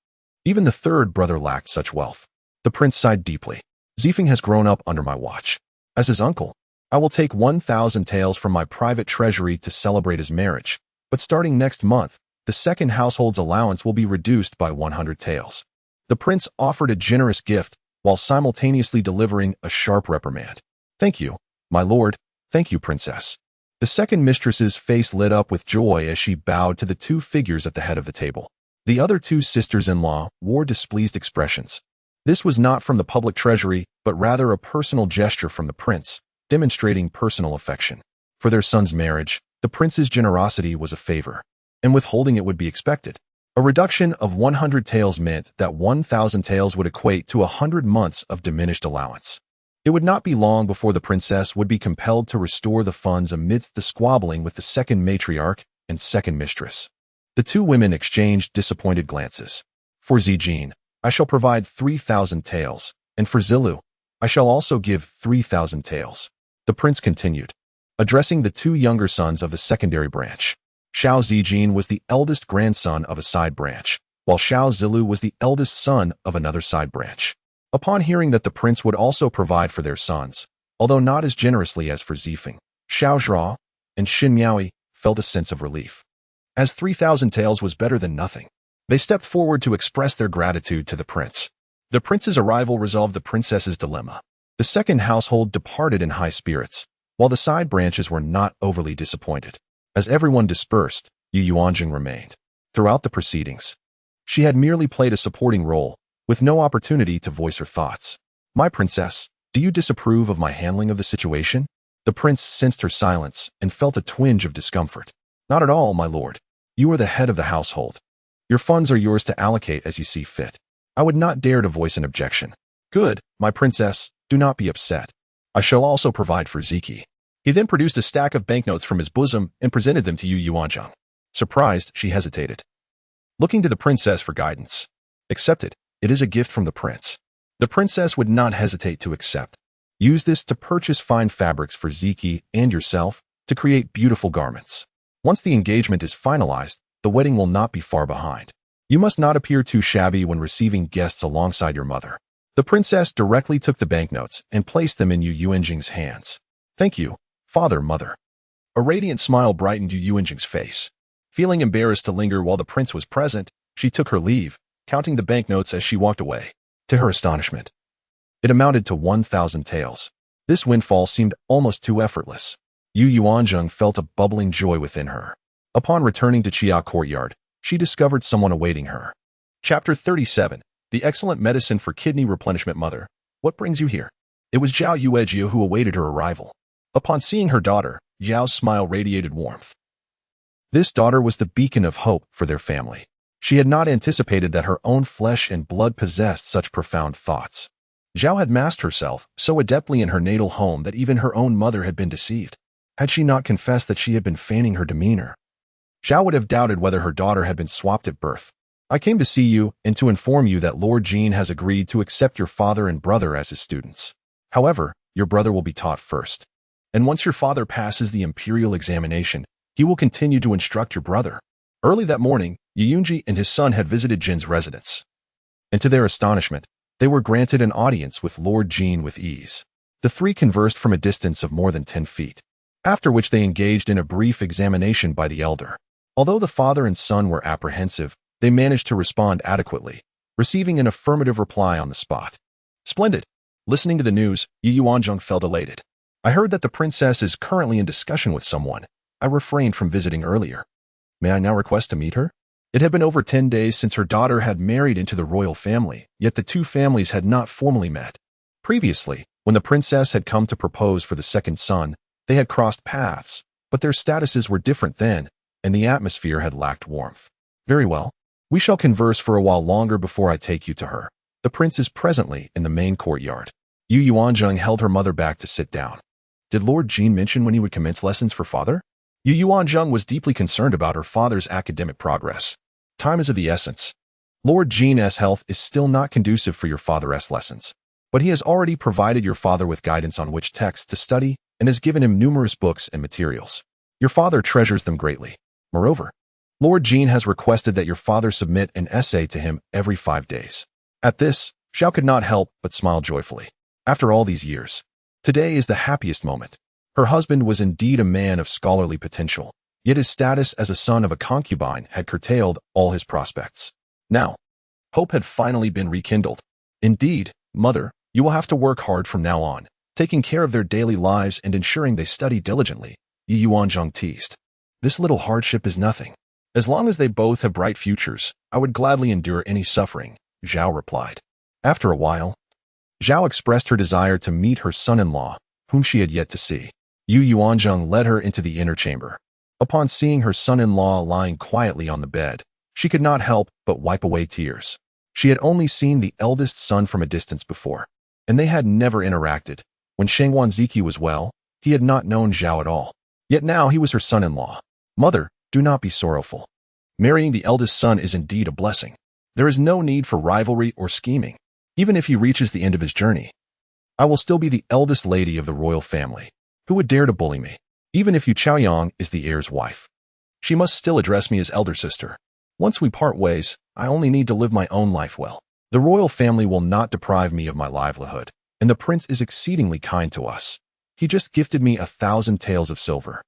Speaker 1: Even the third brother lacked such wealth. The prince sighed deeply. "Zifeng has grown up under my watch. As his uncle, I will take 1,000 taels from my private treasury to celebrate his marriage, but starting next month, the second household's allowance will be reduced by 100 taels." The prince offered a generous gift while simultaneously delivering a sharp reprimand. "Thank you, my lord. Thank you, princess." The second mistress's face lit up with joy as she bowed to the 2 figures at the head of the table. The other 2 sisters-in-law wore displeased expressions. This was not from the public treasury, but rather a personal gesture from the prince, demonstrating personal affection. For their son's marriage, the prince's generosity was a favor, and withholding it would be expected. A reduction of 100 taels meant that 1,000 taels would equate to 100 months of diminished allowance. It would not be long before the princess would be compelled to restore the funds amidst the squabbling with the second matriarch and second mistress. The 2 women exchanged disappointed glances. "For Zijin, I shall provide 3,000 taels, and for Zilu, I shall also give 3,000 taels." The prince continued, addressing the 2 younger sons of the secondary branch. Xiao Zijin was the eldest grandson of a side branch, while Xiao Zilu was the eldest son of another side branch. Upon hearing that the prince would also provide for their sons, although not as generously as for Zifeng, Xiao Zhuo and Xin Miaoi felt a sense of relief. As 3,000 taels was better than nothing, they stepped forward to express their gratitude to the prince. The prince's arrival resolved the princess's dilemma. The second household departed in high spirits, while the side branches were not overly disappointed. As everyone dispersed, Yuanzheng remained. Throughout the proceedings, she had merely played a supporting role, with no opportunity to voice her thoughts. "My princess, do you disapprove of my handling of the situation?" The prince sensed her silence and felt a twinge of discomfort. "Not at all, my lord. You are the head of the household. Your funds are yours to allocate as you see fit. I would not dare to voice an objection." "Good, my princess, do not be upset. I shall also provide for Ziki." He then produced a stack of banknotes from his bosom and presented them to Yuanzheng. Surprised, she hesitated, looking to the princess for guidance. "Accept it. It is a gift from the prince." The princess would not hesitate to accept. "Use this to purchase fine fabrics for Ziki and yourself to create beautiful garments. Once the engagement is finalized, the wedding will not be far behind. You must not appear too shabby when receiving guests alongside your mother." The princess directly took the banknotes and placed them in Yuanzheng's hands. "Thank you, father, mother." A radiant smile brightened Yuanzheng's face. Feeling embarrassed to linger while the prince was present, she took her leave, counting the banknotes as she walked away. To her astonishment, it amounted to 1,000 taels. This windfall seemed almost too effortless. Yuanzheng felt a bubbling joy within her. Upon returning to Chia Courtyard, she discovered someone awaiting her. Chapter 37. The excellent medicine for kidney replenishment. "Mother, what brings you here?" It was Zhao Yuejia who awaited her arrival. Upon seeing her daughter, Zhao's smile radiated warmth. This daughter was the beacon of hope for their family. She had not anticipated that her own flesh and blood possessed such profound thoughts. Zhao had masked herself so adeptly in her natal home that even her own mother had been deceived. Had she not confessed that she had been feigning her demeanor, Zhao would have doubted whether her daughter had been swapped at birth. I came to see you and to inform you that Lord Jean has agreed to accept your father and brother as his students. However, your brother will be taught first. And once your father passes the imperial examination, he will continue to instruct your brother. Early that morning, Yuanzheng and his son had visited Jin's residence. And to their astonishment, they were granted an audience with Lord Jean with ease. The three conversed from a distance of more than 10 feet, after which they engaged in a brief examination by the elder. Although the father and son were apprehensive, they managed to respond adequately, receiving an affirmative reply on the spot. Splendid. Listening to the news, Yuanzheng felt elated. I heard that the princess is currently in discussion with someone. I refrained from visiting earlier. May I now request to meet her? It had been over 10 days since her daughter had married into the royal family, yet the two families had not formally met. Previously, when the princess had come to propose for the second son, they had crossed paths, but their statuses were different then, and the atmosphere had lacked warmth. Very well. We shall converse for a while longer before I take you to her. The prince is presently in the main courtyard. Yuanzheng held her mother back to sit down. Did Lord Jean mention when he would commence lessons for father? Yuanzheng was deeply concerned about her father's academic progress. Time is of the essence. Lord Jean's health is still not conducive for your father's lessons, but he has already provided your father with guidance on which texts to study and has given him numerous books and materials. Your father treasures them greatly. Moreover, Lord Jean has requested that your father submit an essay to him every 5 days. At this, Zhao could not help but smile joyfully. After all these years, today is the happiest moment. Her husband was indeed a man of scholarly potential, yet his status as a son of a concubine had curtailed all his prospects. Now, hope had finally been rekindled. Indeed, mother, you will have to work hard from now on, taking care of their daily lives and ensuring they study diligently, Yuanzheng teased. This little hardship is nothing. As long as they both have bright futures, I would gladly endure any suffering, Zhao replied. After a while, Zhao expressed her desire to meet her son-in-law, whom she had yet to see. Yuanzheng led her into the inner chamber. Upon seeing her son-in-law lying quietly on the bed, she could not help but wipe away tears. She had only seen the eldest son from a distance before, and they had never interacted. When Yuanzheng was well, he had not known Zhao at all. Yet now he was her son-in-law. Mother, do not be sorrowful. Marrying the eldest son is indeed a blessing. There is no need for rivalry or scheming. Even if he reaches the end of his journey, I will still be the eldest lady of the royal family. Who would dare to bully me? Even if Yu Chaoyang is the heir's wife, she must still address me as elder sister. Once we part ways, I only need to live my own life well. The royal family will not deprive me of my livelihood, and the prince is exceedingly kind to us. He just gifted me 1,000 taels of silver.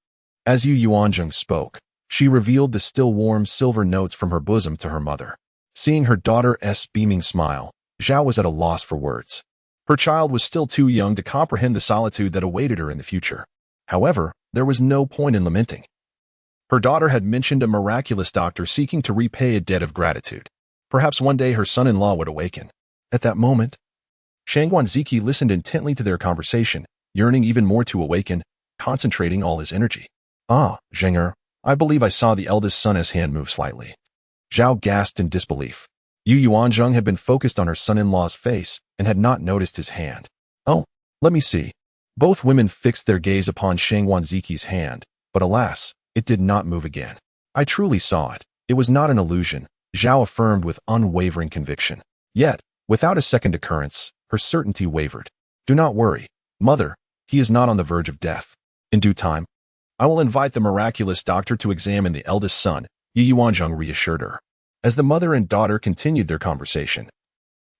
Speaker 1: As Yuanzheng spoke, she revealed the still warm silver notes from her bosom to her mother. Seeing her daughter's beaming smile, Zhao was at a loss for words. Her child was still too young to comprehend the solitude that awaited her in the future. However, there was no point in lamenting. Her daughter had mentioned a miraculous doctor seeking to repay a debt of gratitude. Perhaps one day her son-in-law would awaken. At that moment, Yuanzheng listened intently to their conversation, yearning even more to awaken, concentrating all his energy. Ah, Zheng, I believe I saw the eldest son's hand move slightly. Zhao gasped in disbelief. Yuanzheng had been focused on her son-in-law's face and had not noticed his hand. Oh, let me see. Both women fixed their gaze upon Yuanzheng's hand, but alas, it did not move again. I truly saw it. It was not an illusion, Zhao affirmed with unwavering conviction. Yet, without a second occurrence, her certainty wavered. Do not worry, mother, he is not on the verge of death. In due time, I will invite the miraculous doctor to examine the eldest son, Yuanzheng reassured her. As the mother and daughter continued their conversation,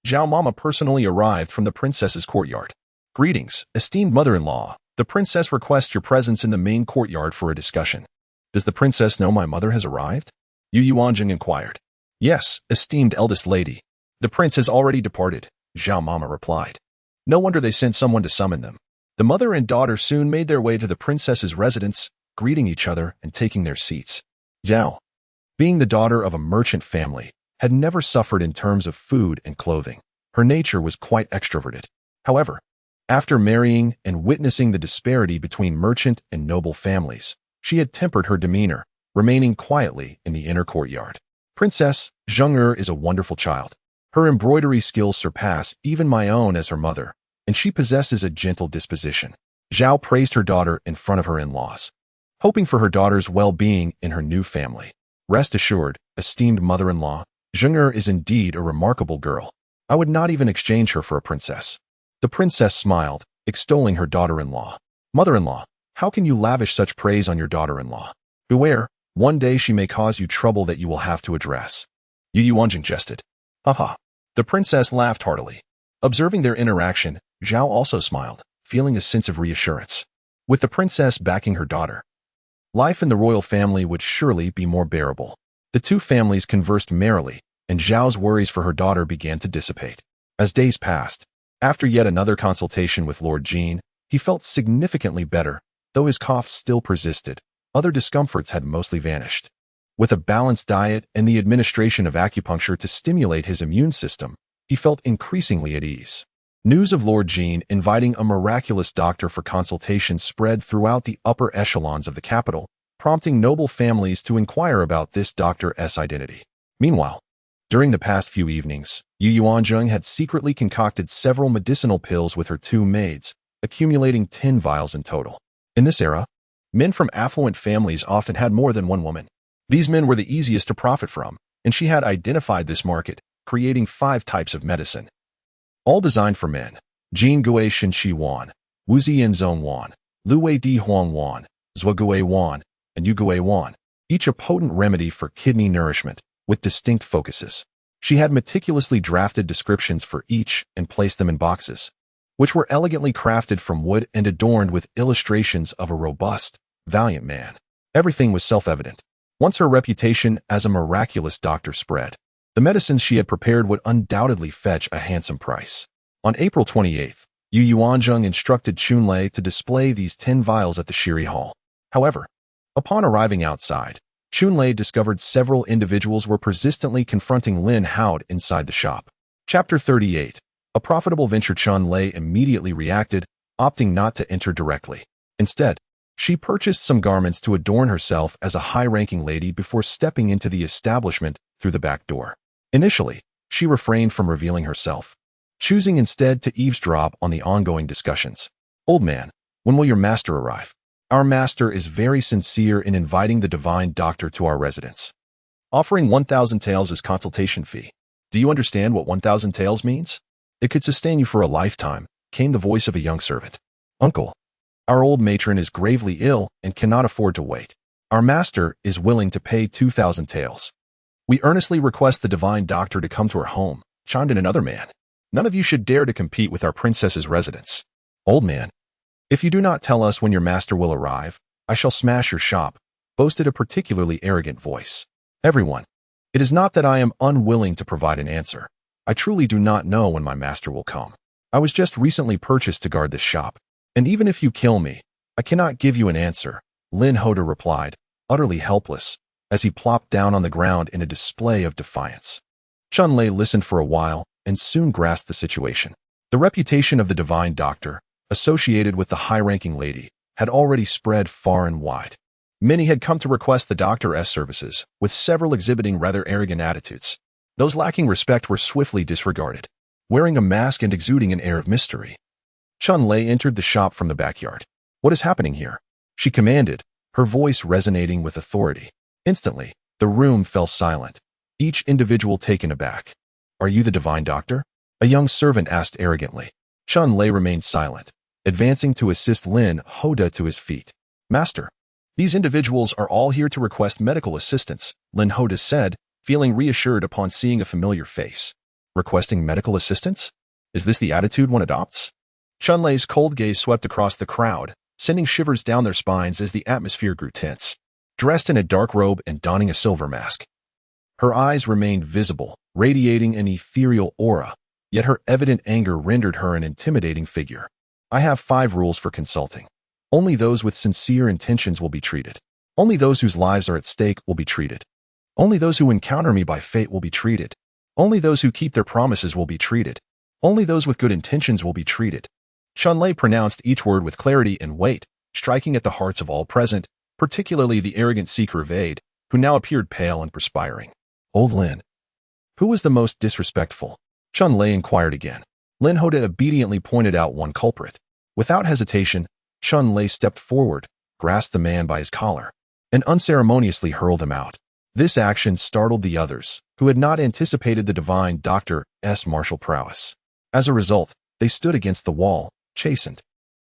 Speaker 1: Zhao Mama personally arrived from the princess's courtyard. Greetings, esteemed mother-in-law. The princess requests your presence in the main courtyard for a discussion. Does the princess know my mother has arrived? Yuanzheng inquired. Yes, esteemed eldest lady. The prince has already departed, Zhao Mama replied. No wonder they sent someone to summon them. The mother and daughter soon made their way to the princess's residence, greeting each other and taking their seats. Zhao, being the daughter of a merchant family, had never suffered in terms of food and clothing. Her nature was quite extroverted. However, After marrying and witnessing the disparity between merchant and noble families, she had tempered her demeanor, remaining quietly in the inner courtyard. Princess Zheng is a wonderful child. Her embroidery skills surpass even my own as her mother, and she possesses a gentle disposition. Zhao praised her daughter in front of her in-laws, hoping for her daughter's well-being in her new family. Rest assured, esteemed mother-in-law, Zheng is indeed a remarkable girl. I would not even exchange her for a princess. The princess smiled, extolling her daughter-in-law. Mother-in-law, how can you lavish such praise on your daughter-in-law? Beware, one day she may cause you trouble that you will have to address. Yuanzheng jested. Haha. The princess laughed heartily. Observing their interaction, Zhao also smiled, feeling a sense of reassurance. With the princess backing her daughter, life in the royal family would surely be more bearable. The two families conversed merrily, and Zhao's worries for her daughter began to dissipate. As days passed, after yet another consultation with Lord Jean, he felt significantly better, though his cough still persisted. Other discomforts had mostly vanished. With a balanced diet and the administration of acupuncture to stimulate his immune system, he felt increasingly at ease. News of Lord Jean inviting a miraculous doctor for consultation spread throughout the upper echelons of the capital, prompting noble families to inquire about this doctor's identity. Meanwhile, during the past few evenings, Yuanzheng had secretly concocted several medicinal pills with her two maids, accumulating 10 vials in total. In this era, men from affluent families often had more than one woman. These men were the easiest to profit from, and she had identified this market, creating 5 types of medicine, all designed for men: Jin Gui Shin Shi Wan, Wu Ziyan Zong Wan, Lu Wei Di Huang Wan, Zhua Gui Wan, and Yu Gui Wan, each a potent remedy for kidney nourishment, with distinct focuses. She had meticulously drafted descriptions for each and placed them in boxes, which were elegantly crafted from wood and adorned with illustrations of a robust, valiant man. Everything was self-evident. Once her reputation as a miraculous doctor spread, the medicines she had prepared would undoubtedly fetch a handsome price. On April 28th, Yuanzheng instructed Chunlei to display these 10 vials at the Shiri Hall. However, upon arriving outside, Chunlei discovered several individuals were persistently confronting Lin Haod inside the shop. Chapter 38. A profitable venture. Chunlei immediately reacted, opting not to enter directly. Instead, she purchased some garments to adorn herself as a high-ranking lady before stepping into the establishment through the back door. Initially, she refrained from revealing herself, choosing instead to eavesdrop on the ongoing discussions. Old man, when will your master arrive? Our master is very sincere in inviting the divine doctor to our residence, offering 1,000 taels as consultation fee. Do you understand what 1,000 taels means? It could sustain you for a lifetime, came the voice of a young servant. Uncle, our old matron is gravely ill and cannot afford to wait. Our master is willing to pay 2,000 taels. We earnestly request the divine doctor to come to our home, chimed in another man. None of you should dare to compete with our princess's residence. Old man, if you do not tell us when your master will arrive, I shall smash your shop, boasted a particularly arrogant voice. Everyone, it is not that I am unwilling to provide an answer. I truly do not know when my master will come. I was just recently purchased to guard this shop, and even if you kill me, I cannot give you an answer, Lin Hoda replied, utterly helpless, as he plopped down on the ground in a display of defiance. Chunlei listened for a while and soon grasped the situation. The reputation of the divine doctor, associated with the high-ranking lady, had already spread far and wide. Many had come to request the doctor's services, with several exhibiting rather arrogant attitudes. Those lacking respect were swiftly disregarded, wearing a mask and exuding an air of mystery. Chunlei entered the shop from the backyard. What is happening here? She commanded, her voice resonating with authority. Instantly, the room fell silent, each individual taken aback. Are you the divine doctor? A young servant asked arrogantly. Chunlei remained silent, advancing to assist Lin Hoda to his feet. Master, these individuals are all here to request medical assistance, Lin Hoda said, feeling reassured upon seeing a familiar face. Requesting medical assistance? Is this the attitude one adopts? Chunlei's cold gaze swept across the crowd, sending shivers down their spines as the atmosphere grew tense. Dressed in a dark robe and donning a silver mask, her eyes remained visible, radiating an ethereal aura, yet her evident anger rendered her an intimidating figure. I have 5 rules for consulting. Only those with sincere intentions will be treated. Only those whose lives are at stake will be treated. Only those who encounter me by fate will be treated. Only those who keep their promises will be treated. Only those with good intentions will be treated. Lei pronounced each word with clarity and weight, striking at the hearts of all present, particularly the arrogant seeker of aid, who now appeared pale and perspiring. Old Lin. Who was the most disrespectful? Lei inquired again. Lin Hoda obediently pointed out one culprit. Without hesitation, Lei stepped forward, grasped the man by his collar, and unceremoniously hurled him out. This action startled the others, who had not anticipated the divine doctor's martial prowess. As a result, they stood against the wall, chastened.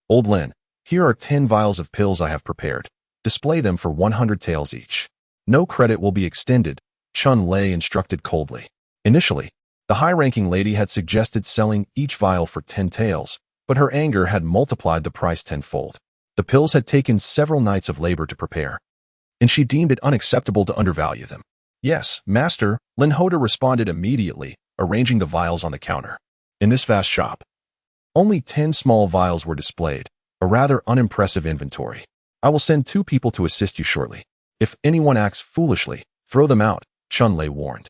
Speaker 1: Old Lin, here are 10 vials of pills I have prepared. Display them for 100 taels each. No credit will be extended, Lei instructed coldly. Initially, the high-ranking lady had suggested selling each vial for 10 taels, but her anger had multiplied the price tenfold. The pills had taken several nights of labor to prepare, and she deemed it unacceptable to undervalue them. Yes, master, Lin Hoda responded immediately, arranging the vials on the counter. In this vast shop, only 10 small vials were displayed, a rather unimpressive inventory. I will send 2 people to assist you shortly. If anyone acts foolishly, throw them out, Lei warned,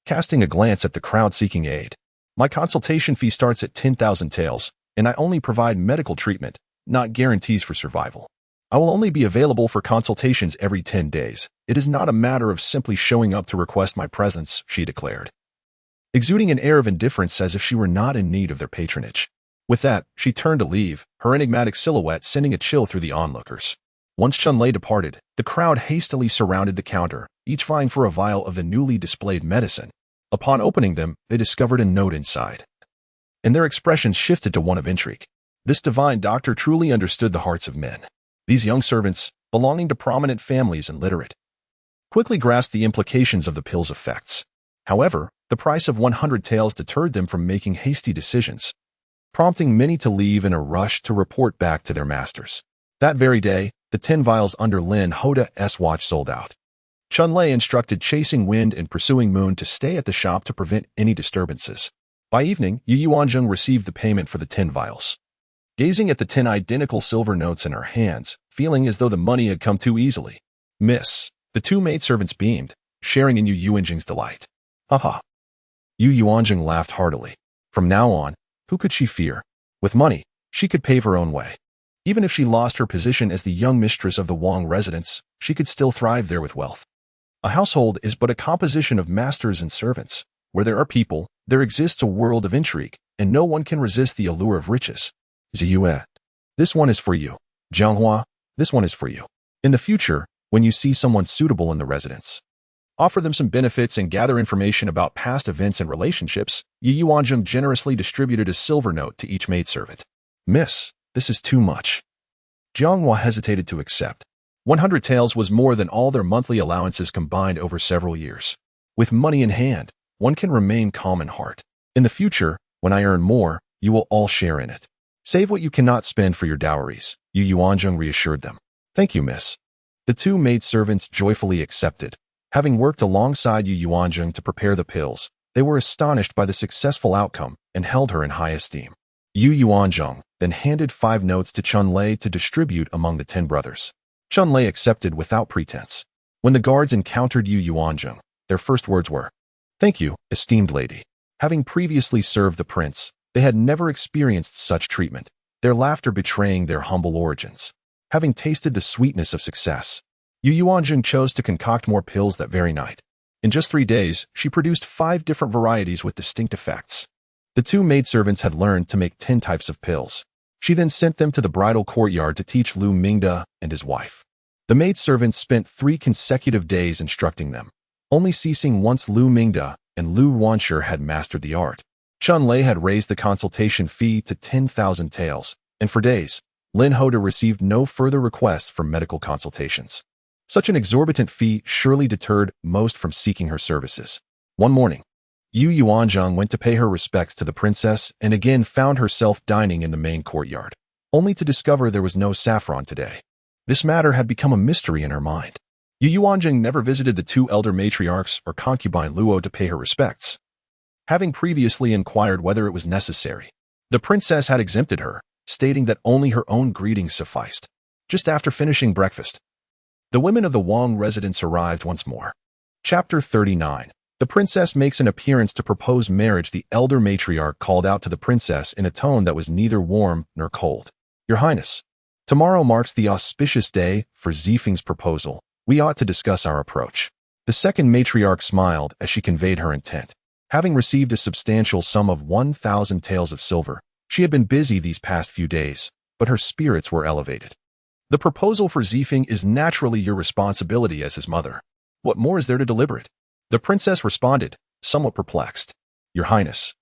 Speaker 1: casting a glance at the crowd seeking aid. My consultation fee starts at 10,000 taels, and I only provide medical treatment, not guarantees for survival. I will only be available for consultations every 10 days. It is not a matter of simply showing up to request my presence, she declared, exuding an air of indifference as if she were not in need of their patronage. With that, she turned to leave, her enigmatic silhouette sending a chill through the onlookers. Once Lei departed, the crowd hastily surrounded the counter, each vying for a vial of the newly displayed medicine. Upon opening them, they discovered a note inside, and their expressions shifted to one of intrigue. This divine doctor truly understood the hearts of men. These young servants, belonging to prominent families and literate, quickly grasped the implications of the pill's effects. However, the price of 100 taels deterred them from making hasty decisions, prompting many to leave in a rush to report back to their masters. That very day, the 10 vials under Lin Hoda's watch sold out. Lei instructed Chasing Wind and Pursuing Moon to stay at the shop to prevent any disturbances. By evening, Yuanzheng received the payment for the 10 vials. Gazing at the 10 identical silver notes in her hands, feeling as though the money had come too easily. Miss, the 2 maidservants beamed, sharing in Yuanzheng's delight. Haha. Yuanzheng laughed heartily. From now on, who could she fear? With money, she could pave her own way. Even if she lost her position as the young mistress of the Wang residence, she could still thrive there with wealth. A household is but a composition of masters and servants. Where there are people, there exists a world of intrigue, and no one can resist the allure of riches. Ziyue. This one is for you. Jianghua. This one is for you. In the future, when you see someone suitable in the residence, offer them some benefits and gather information about past events and relationships. Yuanzheng generously distributed a silver note to each maidservant. Miss, this is too much. Jianghua hesitated to accept. 100 taels was more than all their monthly allowances combined over several years. With money in hand, one can remain calm in heart. In the future, when I earn more, you will all share in it. Save what you cannot spend for your dowries, Yuanzheng reassured them. Thank you, miss. The 2 maidservants joyfully accepted. Having worked alongside Yuanzheng to prepare the pills, they were astonished by the successful outcome and held her in high esteem. Yuanzheng then handed 5 notes to Lei to distribute among the 10 brothers. Lei accepted without pretense. When the guards encountered Yuanzheng, their first words were, "Thank you, esteemed lady." Having previously served the prince, they had never experienced such treatment, their laughter betraying their humble origins. Having tasted the sweetness of success, Yuanzheng chose to concoct more pills that very night. In just 3 days, she produced 5 different varieties with distinct effects. The 2 maidservants had learned to make 10 types of pills. She then sent them to the bridal courtyard to teach Lu Mingda and his wife. The maidservants spent 3 consecutive days instructing them, only ceasing once Lu Mingda and Lu Wanshi had mastered the art. Lei had raised the consultation fee to 10,000 taels, and for days, Lin Hoda received no further requests for medical consultations. Such an exorbitant fee surely deterred most from seeking her services. One morning, Yuanzheng went to pay her respects to the princess and again found herself dining in the main courtyard, only to discover there was no saffron today. This matter had become a mystery in her mind. Yuanzheng never visited the 2 elder matriarchs or concubine Luo to pay her respects, having previously inquired whether it was necessary. The princess had exempted her, stating that only her own greetings sufficed. Just after finishing breakfast, the women of the Wang residence arrived once more. Chapter 39. The princess makes an appearance to propose marriage. The elder matriarch called out to the princess in a tone that was neither warm nor cold. Your Highness, tomorrow marks the auspicious day for Zifeng's proposal. We ought to discuss our approach. The second matriarch smiled as she conveyed her intent. Having received a substantial sum of 1,000 taels of silver, she had been busy these past few days, but her spirits were elevated. The proposal for Zifeng is naturally your responsibility as his mother. What more is there to deliberate? The princess responded, somewhat perplexed. Your Highness,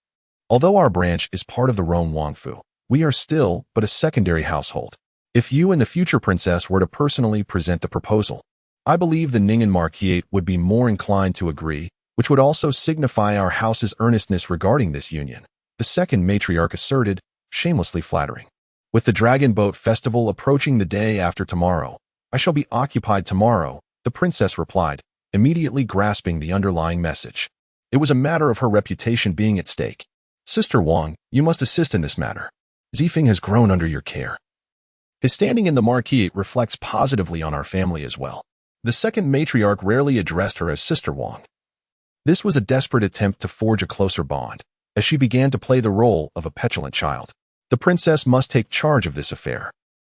Speaker 1: although our branch is part of the Roan Wangfu, we are still but a secondary household. If you and the future princess were to personally present the proposal, I believe the Ningen Marquis would be more inclined to agree, which would also signify our house's earnestness regarding this union, the second matriarch asserted, shamelessly flattering. With the Dragon Boat Festival approaching the day after tomorrow, I shall be occupied tomorrow, the princess replied, immediately grasping the underlying message. It was a matter of her reputation being at stake. Sister Wang, you must assist in this matter. Zifeng has grown under your care. His standing in the Marquis reflects positively on our family as well. The second matriarch rarely addressed her as Sister Wang. This was a desperate attempt to forge a closer bond, as she began to play the role of a petulant child. The princess must take charge of this affair.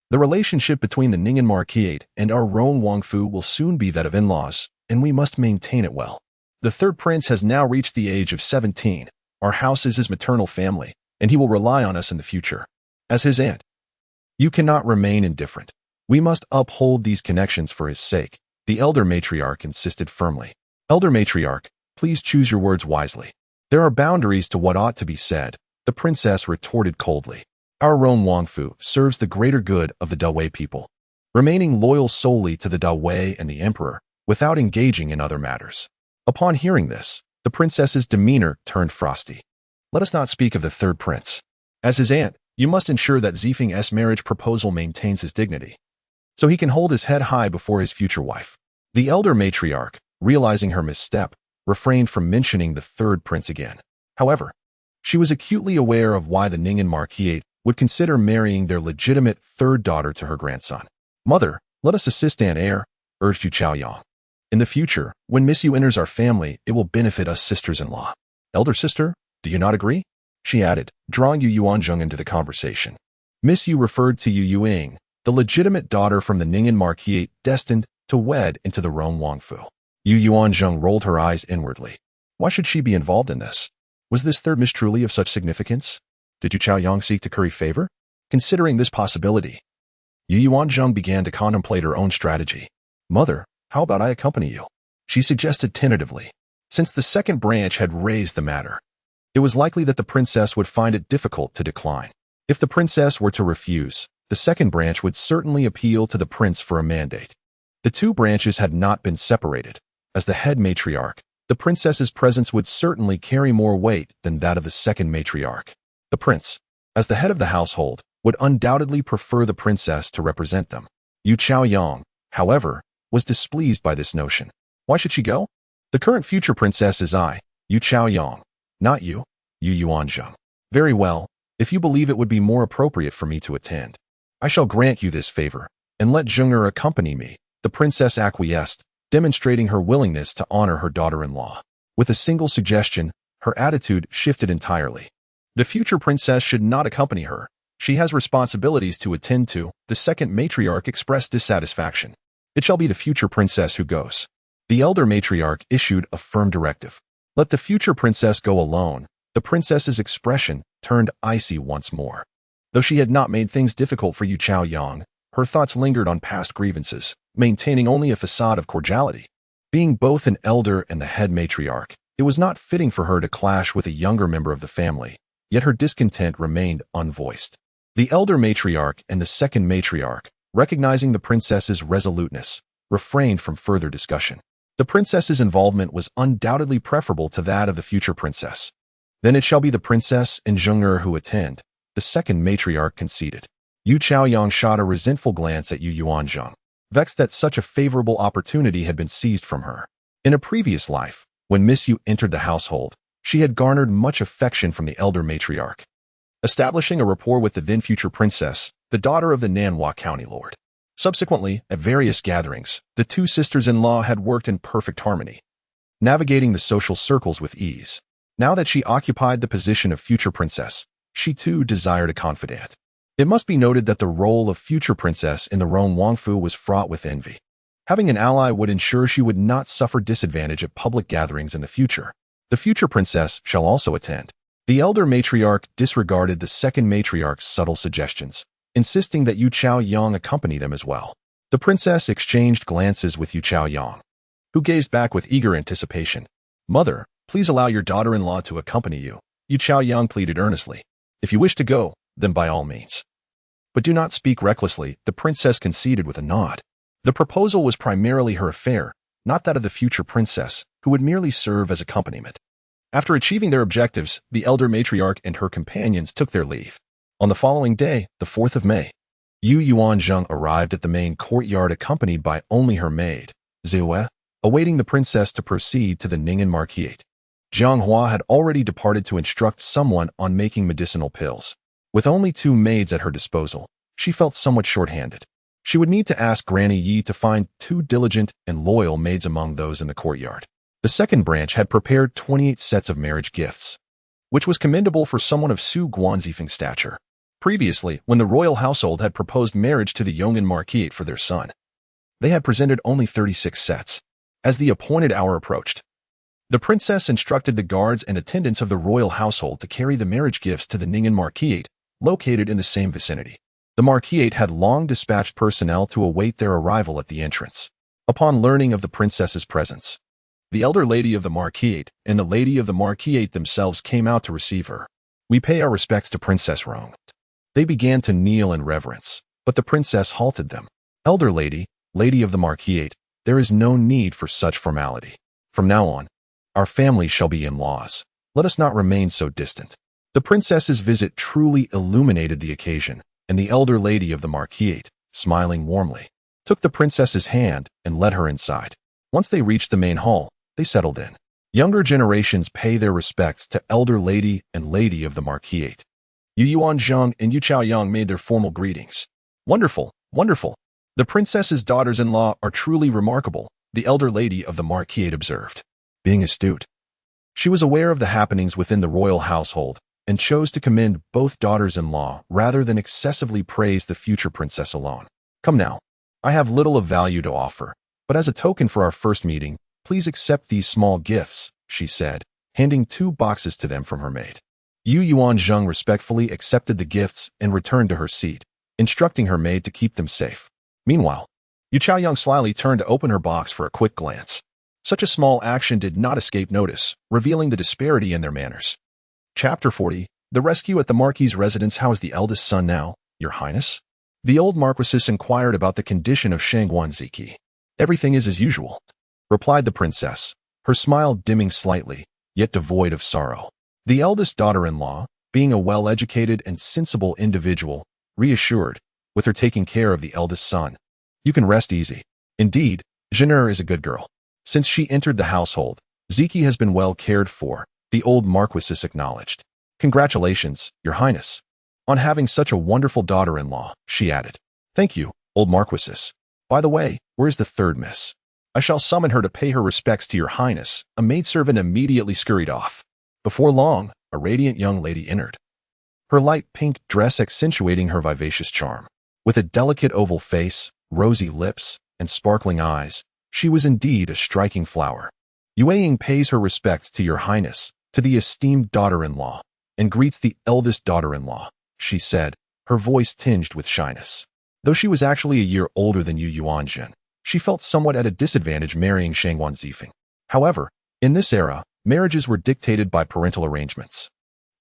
Speaker 1: The relationship between the Ningen Marquis and our Roan Wangfu will soon be that of in-laws, and we must maintain it well. The third prince has now reached the age of 17. Our house is his maternal family, and he will rely on us in the future. As his aunt, you cannot remain indifferent. We must uphold these connections for his sake, the elder matriarch insisted firmly. Elder matriarch, please choose your words wisely. There are boundaries to what ought to be said, the princess retorted coldly. Our Roan Wangfu serves the greater good of the Dawei people, remaining loyal solely to the Dawei and the emperor, without engaging in other matters. Upon hearing this, the princess's demeanor turned frosty. Let us not speak of the third prince. As his aunt, you must ensure that Zifeng's marriage proposal maintains his dignity, so he can hold his head high before his future wife. The elder matriarch, realizing her misstep, refrained from mentioning the third prince again. However, she was acutely aware of why the Ningen Marquis would consider marrying their legitimate third daughter to her grandson. Mother, let us assist Aunt Heir, urged Yu Chaoyang. In the future, when Miss Yu enters our family, it will benefit us sisters-in-law. Elder sister, do you not agree? She added, drawing Yu Yuanzheng into the conversation. Miss Yu referred to Yu Yuing, the legitimate daughter from the Ningen Marquis destined to wed into the Roan Wangfu. Yu Yuanzheng rolled her eyes inwardly. Why should she be involved in this? Was this third miss truly of such significance? Did Yu Chaoyang seek to curry favor? Considering this possibility, Yu Yuanzheng began to contemplate her own strategy. Mother, how about I accompany you? She suggested tentatively. Since the second branch had raised the matter, it was likely that the princess would find it difficult to decline. If the princess were to refuse, the second branch would certainly appeal to the prince for a mandate. The two branches had not been separated. As the head matriarch, the princess's presence would certainly carry more weight than that of the second matriarch. The prince, as the head of the household, would undoubtedly prefer the princess to represent them. Yu Chaoyang, however, was displeased by this notion. Why should she go? The current future princess is I, Yu Chaoyang, not you, Yu Yuanzheng. Very well, if you believe it would be more appropriate for me to attend, I shall grant you this favor, and let Zheng'er accompany me. The princess acquiesced, demonstrating her willingness to honor her daughter-in-law. With a single suggestion, her attitude shifted entirely. The future princess should not accompany her. She has responsibilities to attend to. The second matriarch expressed dissatisfaction. It shall be the future princess who goes. The elder matriarch issued a firm directive. Let the future princess go alone. The princess's expression turned icy once more. Though she had not made things difficult for Yu Chaoyang, her thoughts lingered on past grievances, maintaining only a facade of cordiality. Being both an elder and the head matriarch, it was not fitting for her to clash with a younger member of the family, yet her discontent remained unvoiced. The elder matriarch and the second matriarch, recognizing the princess's resoluteness, refrained from further discussion. The princess's involvement was undoubtedly preferable to that of the future princess. Then it shall be the princess and Zheng'er who attend, the second matriarch conceded. Yu Chaoyang shot a resentful glance at Yu Yuanzheng, vexed that such a favorable opportunity had been seized from her. In a previous life, when Miss Yu entered the household, she had garnered much affection from the elder matriarch, establishing a rapport with the then-future princess, the daughter of the Nanhua County Lord. Subsequently, at various gatherings, the two sisters-in-law had worked in perfect harmony. navigating the social circles with ease. Now that she occupied the position of future princess, she too desired a confidant. It must be noted that the role of future princess in the Rome Wangfu was fraught with envy. Having an ally would ensure she would not suffer disadvantage at public gatherings in the future. The future princess shall also attend. The elder matriarch disregarded the second matriarch's subtle suggestions, insisting that Yu Chaoyang accompany them as well. The princess exchanged glances with Yu Chaoyang, who gazed back with eager anticipation. "Mother, please allow your daughter-in-law to accompany you," Yu Chaoyang pleaded earnestly. "If you wish to go, then by all means. But do not speak recklessly," the princess conceded with a nod. The proposal was primarily her affair, not that of the future princess, who would merely serve as accompaniment. After achieving their objectives, the elder matriarch and her companions took their leave. On the following day, the 4th of May, Yuanzheng arrived at the main courtyard accompanied by only her maid, Zue, awaiting the princess to proceed to the Ning'an Marquisate. Jiang Hua had already departed to instruct someone on making medicinal pills. With only 2 maids at her disposal, she felt somewhat short-handed. She would need to ask Granny Yi to find 2 diligent and loyal maids among those in the courtyard. The second branch had prepared 28 sets of marriage gifts, which was commendable for someone of Su Guanzifeng's stature. Previously, when the royal household had proposed marriage to the Yong'an Marquisate for their son, they had presented only 36 sets. As the appointed hour approached, the princess instructed the guards and attendants of the royal household to carry the marriage gifts to the Ning'an Marquisate, located in the same vicinity. The Marquisate had long dispatched personnel to await their arrival at the entrance. Upon learning of the princess's presence, the elder lady of the Marquisate and the lady of the Marquisate themselves came out to receive her. "We pay our respects to Princess Rong." They began to kneel in reverence, but the princess halted them. "Elder lady, lady of the Marquisate, there is no need for such formality. From now on, our family shall be in-laws. Let us not remain so distant." The princess's visit truly illuminated the occasion, and the elder lady of the Marquisate, smiling warmly, took the princess's hand and led her inside. Once they reached the main hall, they settled in. Younger generations pay their respects to elder lady and lady of the Marquisate. Yuanzheng and Yu Chaoyang made their formal greetings. "Wonderful, wonderful. The princess's daughters-in-law are truly remarkable," the elder lady of the Marquisate observed. Being astute, she was aware of the happenings within the royal household and chose to commend both daughters-in-law rather than excessively praise the future princess alone. "Come now, I have little of value to offer, but as a token for our first meeting, please accept these small gifts," she said, handing 2 boxes to them from her maid. Yuanzheng respectfully accepted the gifts and returned to her seat, instructing her maid to keep them safe. Meanwhile, Yu Chaoyang slyly turned to open her box for a quick glance. Such a small action did not escape notice, revealing the disparity in their manners. Chapter 40, The Rescue at the Marquis's Residence. "How is the eldest son now, Your Highness?" The old Marquisess inquired about the condition of Shang Guanziki. "Everything is as usual," replied the princess, her smile dimming slightly, yet devoid of sorrow. The eldest daughter-in-law, being a well-educated and sensible individual, reassured, with her taking care of the eldest son. "You can rest easy. Indeed, Jenner is a good girl. Since she entered the household, Ziki has been well cared for," the old Marquisess acknowledged. "Congratulations, Your Highness, on having such a wonderful daughter-in-law," she added. "Thank you, old Marquisess. By the way, where is the third miss? I shall summon her to pay her respects to Your Highness." A maidservant immediately scurried off. Before long, a radiant young lady entered, her light pink dress accentuating her vivacious charm. With a delicate oval face, rosy lips, and sparkling eyes, she was indeed a striking flower. "Yueying pays her respects to Your Highness, to the esteemed daughter-in-law, and greets the eldest daughter-in-law," she said, her voice tinged with shyness. Though she was actually a year older than Yuanzheng, she felt somewhat at a disadvantage marrying Shang Guanzifeng. However, in this era, marriages were dictated by parental arrangements.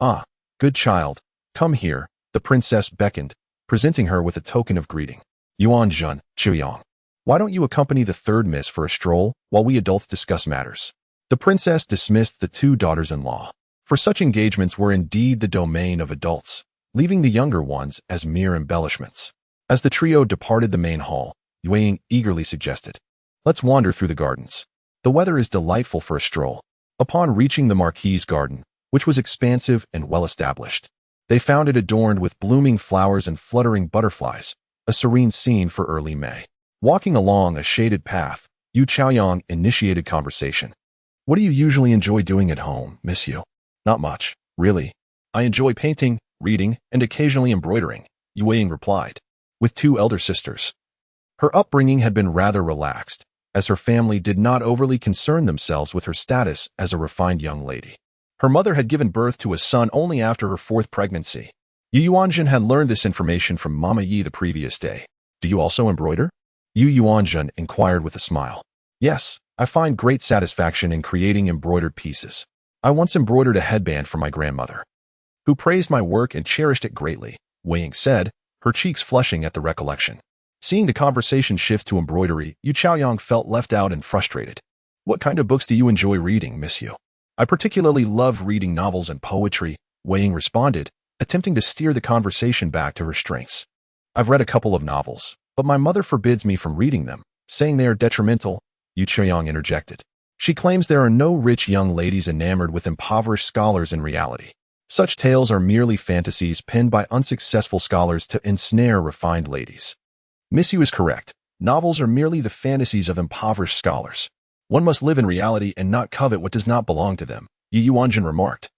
Speaker 1: "Ah, good child, come here," the princess beckoned, presenting her with a token of greeting. "Yuanzheng, Chuyang, why don't you accompany the third miss for a stroll while we adults discuss matters?" The princess dismissed the 2 daughters-in-law, for such engagements were indeed the domain of adults, leaving the younger ones as mere embellishments. As the trio departed the main hall, Yueying eagerly suggested, "Let's wander through the gardens. The weather is delightful for a stroll." Upon reaching the Marquis's garden, which was expansive and well-established, they found it adorned with blooming flowers and fluttering butterflies, a serene scene for early May. Walking along a shaded path, Yu Chaoyang initiated conversation. What do you usually enjoy doing at home, Miss Yu? Not much, really. I enjoy painting, reading, and occasionally embroidering, Yuanzheng replied. With two elder sisters. Her upbringing had been rather relaxed, as her family did not overly concern themselves with her status as a refined young lady. Her mother had given birth to a son only after her fourth pregnancy. Yuanzheng had learned this information from Mama Yi the previous day. Do you also embroider? Yuanzheng inquired with a smile. Yes, I find great satisfaction in creating embroidered pieces. I once embroidered a headband for my grandmother, who praised my work and cherished it greatly, Wei Ying said, her cheeks flushing at the recollection. Seeing the conversation shift to embroidery, Yu Chaoyang felt left out and frustrated. What kind of books do you enjoy reading, Miss Yu? I particularly love reading novels and poetry, Wei Ying responded, attempting to steer the conversation back to her strengths. I've read a couple of novels, but my mother forbids me from reading them, saying they are detrimental, Yu Chaoyang interjected. She claims there are no rich young ladies enamored with impoverished scholars in reality. Such tales are merely fantasies penned by unsuccessful scholars to ensnare refined ladies. Miss Yu is correct. Novels are merely the fantasies of impoverished scholars. One must live in reality and not covet what does not belong to them, Yuanzheng remarked.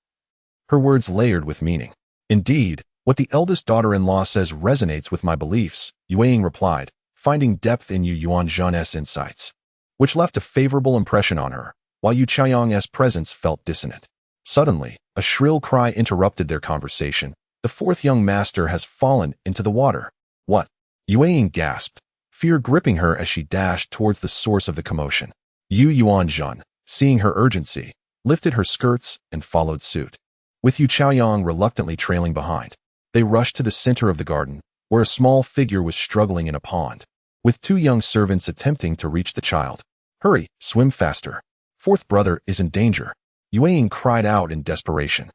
Speaker 1: Her words layered with meaning. Indeed, what the eldest daughter-in-law says resonates with my beliefs, Yuanzheng replied, finding depth in Yuanzheng's insights, which left a favorable impression on her, while Yu Chaoyang's presence felt dissonant. Suddenly, a shrill cry interrupted their conversation. The fourth young master has fallen into the water. What? Yuanzheng gasped, fear gripping her as she dashed towards the source of the commotion. Yuanzheng, seeing her urgency, lifted her skirts and followed suit, with Yu Chaoyang reluctantly trailing behind. They rushed to the center of the garden, where a small figure was struggling in a pond, with two young servants attempting to reach the child. Hurry, swim faster. Fourth brother is in danger, Yuanzheng cried out in desperation.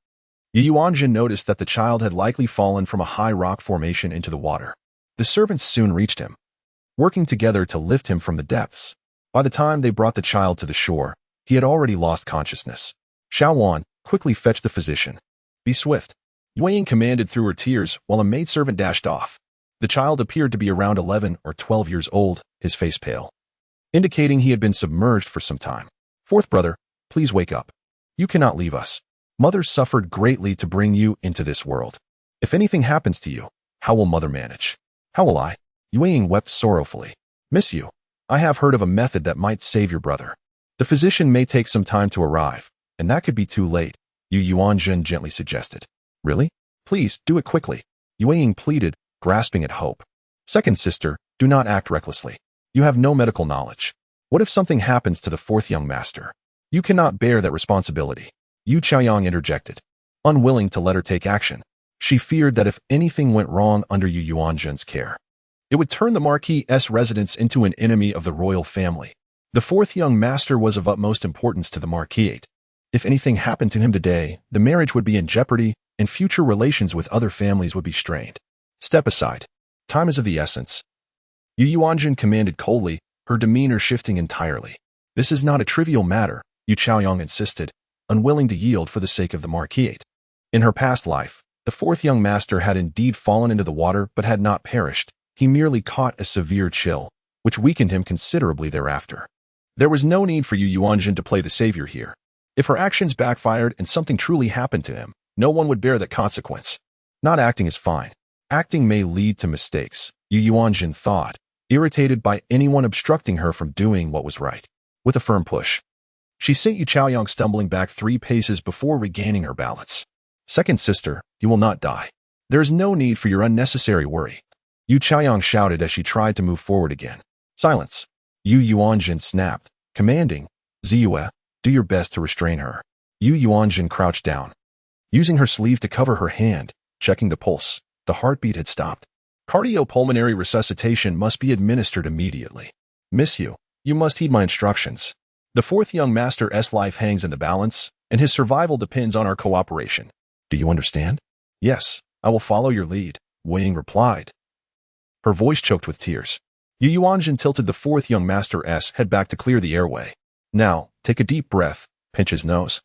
Speaker 1: Yuanzheng noticed that the child had likely fallen from a high rock formation into the water. The servants soon reached him, working together to lift him from the depths. By the time they brought the child to the shore, he had already lost consciousness. Xiaowan, quickly fetch the physician. Be swift, Yuanzheng commanded through her tears while a maidservant dashed off. The child appeared to be around 11 or 12 years old, his face pale, indicating he had been submerged for some time. Fourth brother, please wake up. You cannot leave us. Mother suffered greatly to bring you into this world. If anything happens to you, how will mother manage? How will I? Yuanzheng wept sorrowfully. Miss Yu, I have heard of a method that might save your brother. The physician may take some time to arrive, and that could be too late, Yuanzheng gently suggested. Really? Please, do it quickly, Yuanzheng pleaded, grasping at hope. Second sister, do not act recklessly. You have no medical knowledge. What if something happens to the fourth young master? You cannot bear that responsibility, Yu Chaoyang interjected, unwilling to let her take action. She feared that if anything went wrong under Yuanzheng's care, it would turn the Marquis's residence into an enemy of the royal family. The fourth young master was of utmost importance to the Marquis. If anything happened to him today, the marriage would be in jeopardy, and future relations with other families would be strained. Step aside. Time is of the essence, Yuanzheng commanded coldly, her demeanor shifting entirely. This is not a trivial matter, Yu Chaoyang insisted, unwilling to yield for the sake of the Marquis. In her past life, the fourth young master had indeed fallen into the water but had not perished. He merely caught a severe chill, which weakened him considerably thereafter. There was no need for Yuanzheng to play the savior here. If her actions backfired and something truly happened to him, no one would bear that consequence. Not acting is fine. Acting may lead to mistakes, Yuanzheng thought, irritated by anyone obstructing her from doing what was right. With a firm push, she sent Yu Chaoyang stumbling back 3 paces before regaining her balance. Second sister, you will not die. There is no need for your unnecessary worry, Yu Chaoyang shouted as she tried to move forward again. Silence, Yuanzheng snapped, commanding, Ziyue, do your best to restrain her. Yuanzheng crouched down, using her sleeve to cover her hand, checking the pulse. The heartbeat had stopped. Cardiopulmonary resuscitation must be administered immediately. Miss Yu, you must heed my instructions. The fourth young master's life hangs in the balance, and his survival depends on our cooperation. Do you understand? Yes, I will follow your lead, Wei Ying replied, her voice choked with tears. Yuanzheng tilted the fourth young master's head back to clear the airway. Now, take a deep breath, pinch his nose,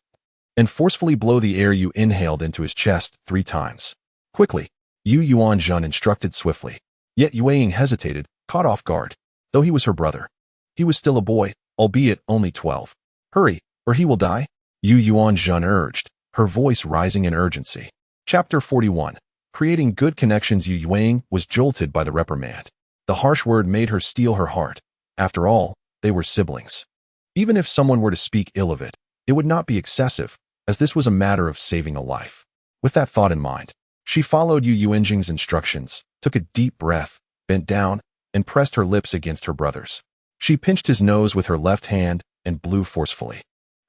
Speaker 1: and forcefully blow the air you inhaled into his chest 3 times. Quickly, Yuanzheng instructed swiftly. Yet Wei Ying hesitated, caught off guard. Though he was her brother, he was still a boy, albeit only 12. Hurry, or he will die? Yu Yuanzheng urged, her voice rising in urgency. Chapter 41. Creating good connections. Yu Yuanzheng was jolted by the reprimand. The harsh word made her steel her heart. After all, they were siblings. Even if someone were to speak ill of it would not be excessive, as this was a matter of saving a life. With that thought in mind, she followed Yu Yuanzheng's instructions, took a deep breath, bent down, and pressed her lips against her brother's. She pinched his nose with her left hand and blew forcefully.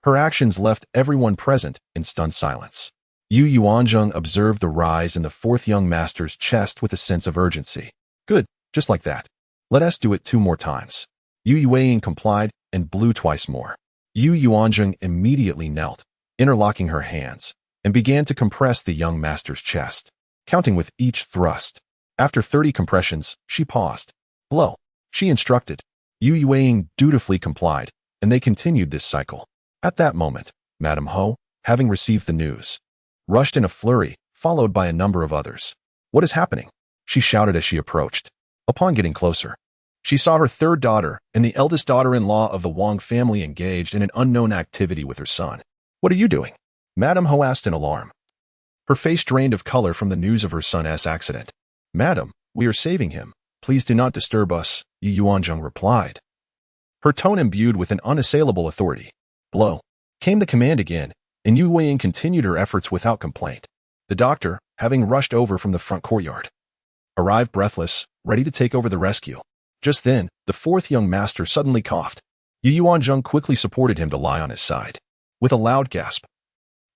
Speaker 1: Her actions left everyone present in stunned silence. Yu Yuanzheng observed the rise in the fourth young master's chest with a sense of urgency. Good, just like that. Let us do it 2 more times. Yu Yuanzheng complied and blew twice more. Yu Yuanzheng immediately knelt, interlocking her hands, and began to compress the young master's chest, counting with each thrust. After 30 compressions, she paused. Blow, she instructed. Yu Yuanzheng dutifully complied, and they continued this cycle. At that moment, Madame Ho, having received the news, rushed in a flurry, followed by a number of others. What is happening? She shouted as she approached. Upon getting closer, she saw her third daughter and the eldest daughter-in-law of the Wang family engaged in an unknown activity with her son. What are you doing? Madame Ho asked in alarm. Her face drained of color from the news of her son's accident. Madam, we are saving him. Please do not disturb us, Yu Yuanzheng replied, her tone imbued with an unassailable authority. Blow. Came the command again, and Yu Yuanzheng continued her efforts without complaint. The doctor, having rushed over from the front courtyard, arrived breathless, ready to take over the rescue. Just then, the fourth young master suddenly coughed. Yu Yuanzheng quickly supported him to lie on his side. With a loud gasp,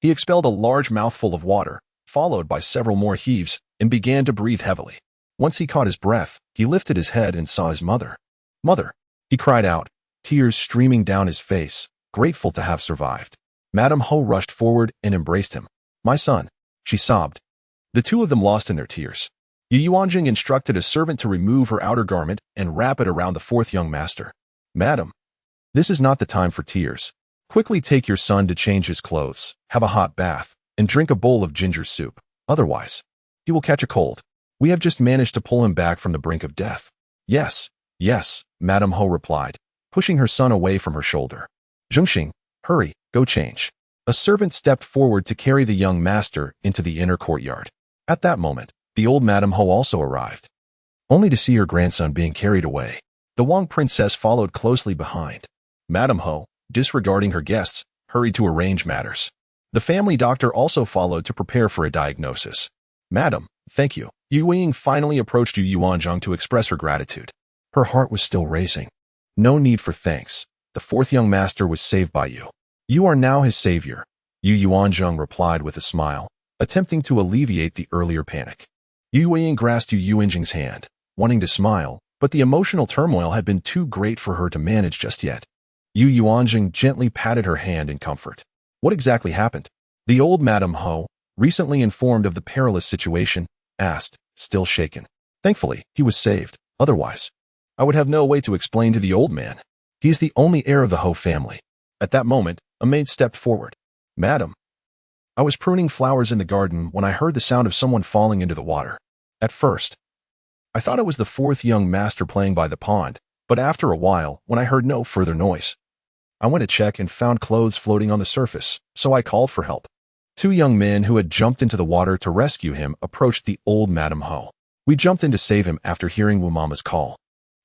Speaker 1: he expelled a large mouthful of water, followed by several more heaves, and began to breathe heavily. Once he caught his breath, he lifted his head and saw his mother. Mother, he cried out, tears streaming down his face, grateful to have survived. Madame Ho rushed forward and embraced him. My son, she sobbed. The 2 of them lost in their tears. Yu Yuanzheng instructed a servant to remove her outer garment and wrap it around the fourth young master. Madam, this is not the time for tears. Quickly take your son to change his clothes, have a hot bath, and drink a bowl of ginger soup. Otherwise, he will catch a cold. We have just managed to pull him back from the brink of death. Yes, yes, Madame Ho replied, pushing her son away from her shoulder. Zhengxing, hurry, go change. A servant stepped forward to carry the young master into the inner courtyard. At that moment, the old Madame Ho also arrived, only to see her grandson being carried away. The Wang princess followed closely behind. Madame Ho, disregarding her guests, hurried to arrange matters. The family doctor also followed to prepare for a diagnosis. Madam, thank you. Yu Yuanzheng finally approached Yu Yuanzheng to express her gratitude. Her heart was still racing. No need for thanks. The fourth young master was saved by you. You are now his savior, Yu Yuanzheng replied with a smile, attempting to alleviate the earlier panic. Yu Yuanzheng grasped Yu Yuanzheng's hand, wanting to smile, but the emotional turmoil had been too great for her to manage just yet. Yu Yuanzheng gently patted her hand in comfort. What exactly happened? The old Madame Ho, recently informed of the perilous situation, asked, still shaken. Thankfully, he was saved. Otherwise, I would have no way to explain to the old man. He is the only heir of the Ho family. At that moment, a maid stepped forward. Madam, I was pruning flowers in the garden when I heard the sound of someone falling into the water. At first, I thought it was the fourth young master playing by the pond, but after a while, when I heard no further noise, I went to check and found clothes floating on the surface, so I called for help. 2 young men who had jumped into the water to rescue him approached the old Madame Ho. We jumped in to save him after hearing Wu Mama's call.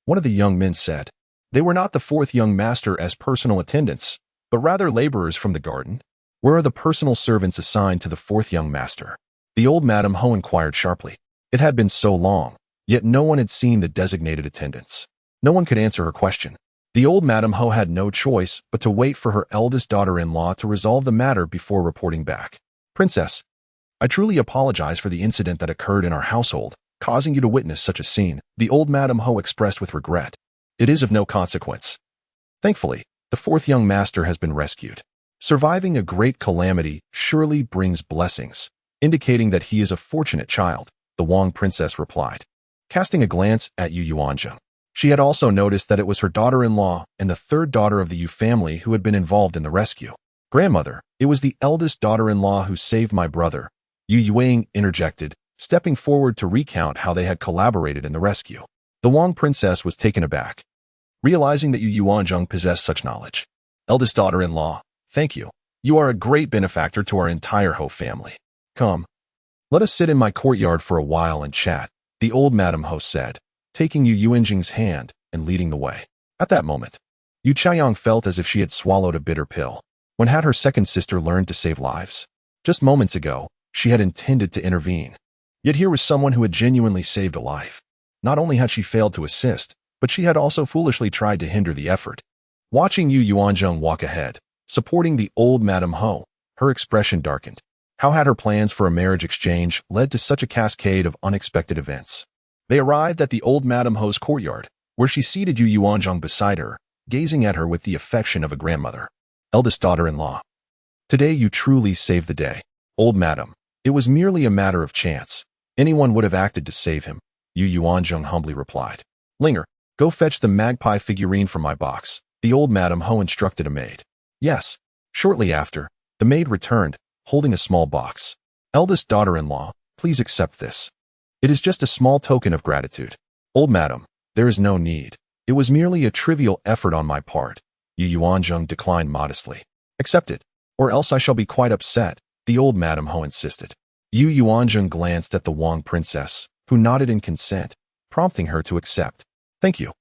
Speaker 1: One of the young men said. They were not the fourth young master as personal attendants, but rather laborers from the garden. Where are the personal servants assigned to the fourth young master? The old Madame Ho inquired sharply. It had been so long, yet no one had seen the designated attendants. No one could answer her question. The old Madame Ho had no choice but to wait for her eldest daughter-in-law to resolve the matter before reporting back. Princess, I truly apologize for the incident that occurred in our household, causing you to witness such a scene, the old Madame Ho expressed with regret. It is of no consequence. Thankfully, the fourth young master has been rescued. Surviving a great calamity surely brings blessings, indicating that he is a fortunate child, the Wang princess replied, casting a glance at Yu Yuanzheng. She had also noticed that it was her daughter-in-law and the third daughter of the Yu family who had been involved in the rescue. Grandmother, it was the eldest daughter-in-law who saved my brother, Yu Yuanzheng interjected, stepping forward to recount how they had collaborated in the rescue. The Wang princess was taken aback, realizing that Yu Yuanzheng possessed such knowledge. Eldest daughter-in-law, Thank you. You are a great benefactor to our entire Ho family. Come, let us sit in my courtyard for a while and chat, the old Madam Ho said, taking Yuanzheng's hand and leading the way. At that moment, Yu Chaoyang felt as if she had swallowed a bitter pill. When had her second sister learned to save lives? Just moments ago, she had intended to intervene. Yet here was someone who had genuinely saved a life. Not only had she failed to assist, but she had also foolishly tried to hinder the effort. Watching Yuanzheng walk ahead, supporting the old Madam Ho, her expression darkened. How had her plans for a marriage exchange led to such a cascade of unexpected events? They arrived at the old Madam Ho's courtyard, where she seated Yuanzheng beside her, gazing at her with the affection of a grandmother. Eldest daughter-in-law. Today you truly saved the day. Old Madam, it was merely a matter of chance. Anyone would have acted to save him, Yuanzheng humbly replied. Linger, go fetch the magpie figurine from my box, the old Madam Ho instructed a maid. Yes. Shortly after, the maid returned, holding a small box. Eldest daughter-in-law, please accept this. It is just a small token of gratitude. Old Madam, there is no need. It was merely a trivial effort on my part. Yuanzheng declined modestly. Accept it, or else I shall be quite upset, the old Madam Ho insisted. Yuanzheng glanced at the Wang princess, who nodded in consent, prompting her to accept. Thank you.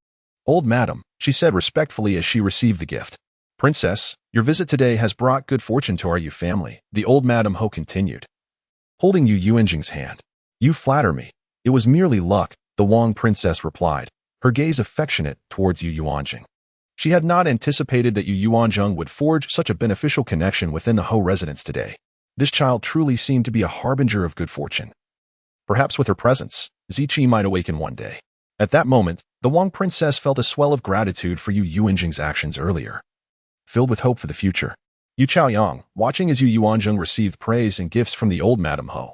Speaker 1: Old Madam, she said respectfully as she received the gift. Princess, your visit today has brought good fortune to our Yu family, the old Madam Ho continued. Holding Yuanzheng's hand. You flatter me. It was merely luck, the Wang princess replied, her gaze affectionate towards Yuanzheng. She had not anticipated that Yuanzheng would forge such a beneficial connection within the Ho residence today. This child truly seemed to be a harbinger of good fortune. Perhaps with her presence, Ziqi might awaken one day. At that moment, the Wang princess felt a swell of gratitude for Yuanzheng's actions earlier. Filled with hope for the future, Yu Chaoyang, watching as Yuanzheng received praise and gifts from the old Madam Ho,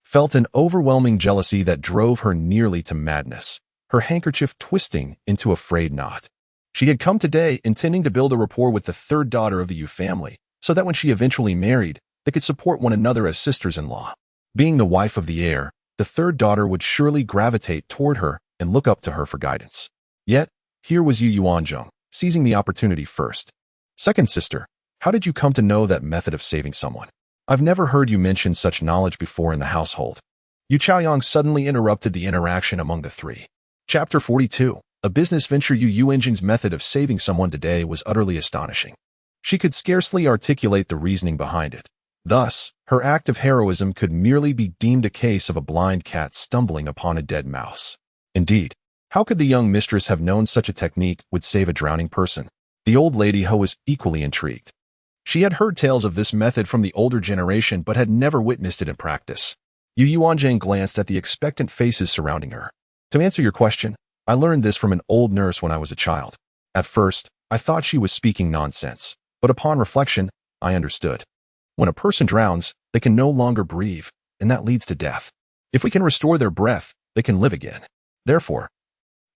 Speaker 1: felt an overwhelming jealousy that drove her nearly to madness, her handkerchief twisting into a frayed knot. She had come today intending to build a rapport with the third daughter of the Yu family, so that when she eventually married, they could support one another as sisters-in-law. Being the wife of the heir, the third daughter would surely gravitate toward her and look up to her for guidance. Yet, here was Yuanzheng, seizing the opportunity first. Second sister, how did you come to know that method of saving someone? I've never heard you mention such knowledge before in the household. Yu Chaoyang suddenly interrupted the interaction among the three. Chapter 42. A business venture. Yuanzheng's method of saving someone today was utterly astonishing. She could scarcely articulate the reasoning behind it. Thus, her act of heroism could merely be deemed a case of a blind cat stumbling upon a dead mouse. Indeed, how could the young mistress have known such a technique would save a drowning person? The old lady Ho was equally intrigued. She had heard tales of this method from the older generation but had never witnessed it in practice. Yuanzheng glanced at the expectant faces surrounding her. To answer your question, I learned this from an old nurse when I was a child. At first, I thought she was speaking nonsense, but upon reflection, I understood. When a person drowns, they can no longer breathe, and that leads to death. If we can restore their breath, they can live again. Therefore,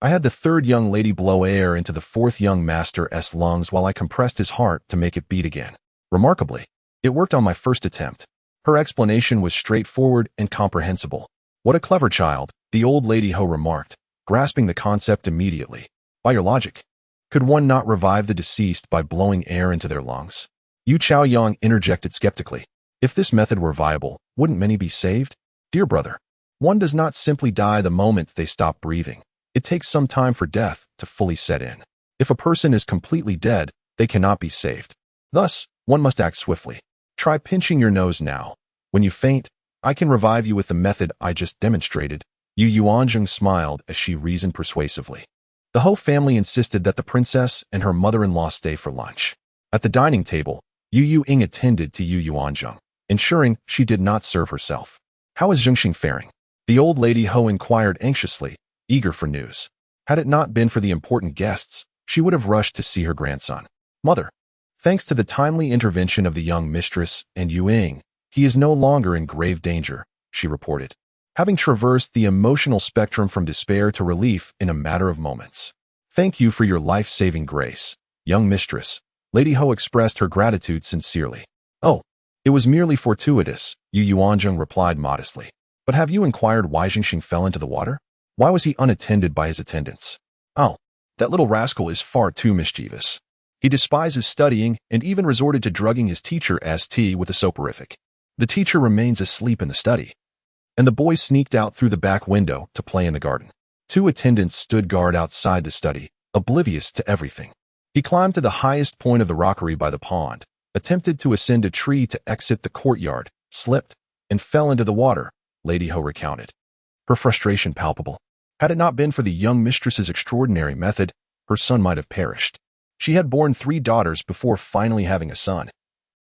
Speaker 1: I had the third young lady blow air into the fourth young master's lungs while I compressed his heart to make it beat again. Remarkably, it worked on my first attempt. Her explanation was straightforward and comprehensible. What a clever child, the old lady Ho remarked, grasping the concept immediately. By your logic, could one not revive the deceased by blowing air into their lungs? Yu Chaoyang interjected skeptically. If this method were viable, wouldn't many be saved? Dear brother, one does not simply die the moment they stop breathing. It takes some time for death to fully set in. If a person is completely dead, they cannot be saved. Thus, one must act swiftly. Try pinching your nose now. When you faint, I can revive you with the method I just demonstrated. Yuanzheng smiled as she reasoned persuasively. The Ho family insisted that the princess and her mother-in-law stay for lunch. At the dining table, Ying attended to Yuanzheng, ensuring she did not serve herself. How is Zhengxing faring? The old lady Ho inquired anxiously, eager for news. Had it not been for the important guests, she would have rushed to see her grandson. Mother, thanks to the timely intervention of the young mistress and Ying, he is no longer in grave danger, she reported, having traversed the emotional spectrum from despair to relief in a matter of moments. Thank you for your life-saving grace, young mistress. Lady Ho expressed her gratitude sincerely. Oh, it was merely fortuitous, Yuanzheng replied modestly. But have you inquired why Zhengxing fell into the water? Why was he unattended by his attendants? Oh, that little rascal is far too mischievous. He despises studying and even resorted to drugging his teacher St with a soporific. The teacher remains asleep in the study, and the boy sneaked out through the back window to play in the garden. 2 attendants stood guard outside the study, oblivious to everything. He climbed to the highest point of the rockery by the pond, attempted to ascend a tree to exit the courtyard, slipped, and fell into the water, Lady Ho recounted, her frustration palpable. Had it not been for the young mistress's extraordinary method, her son might have perished. She had borne 3 daughters before finally having a son,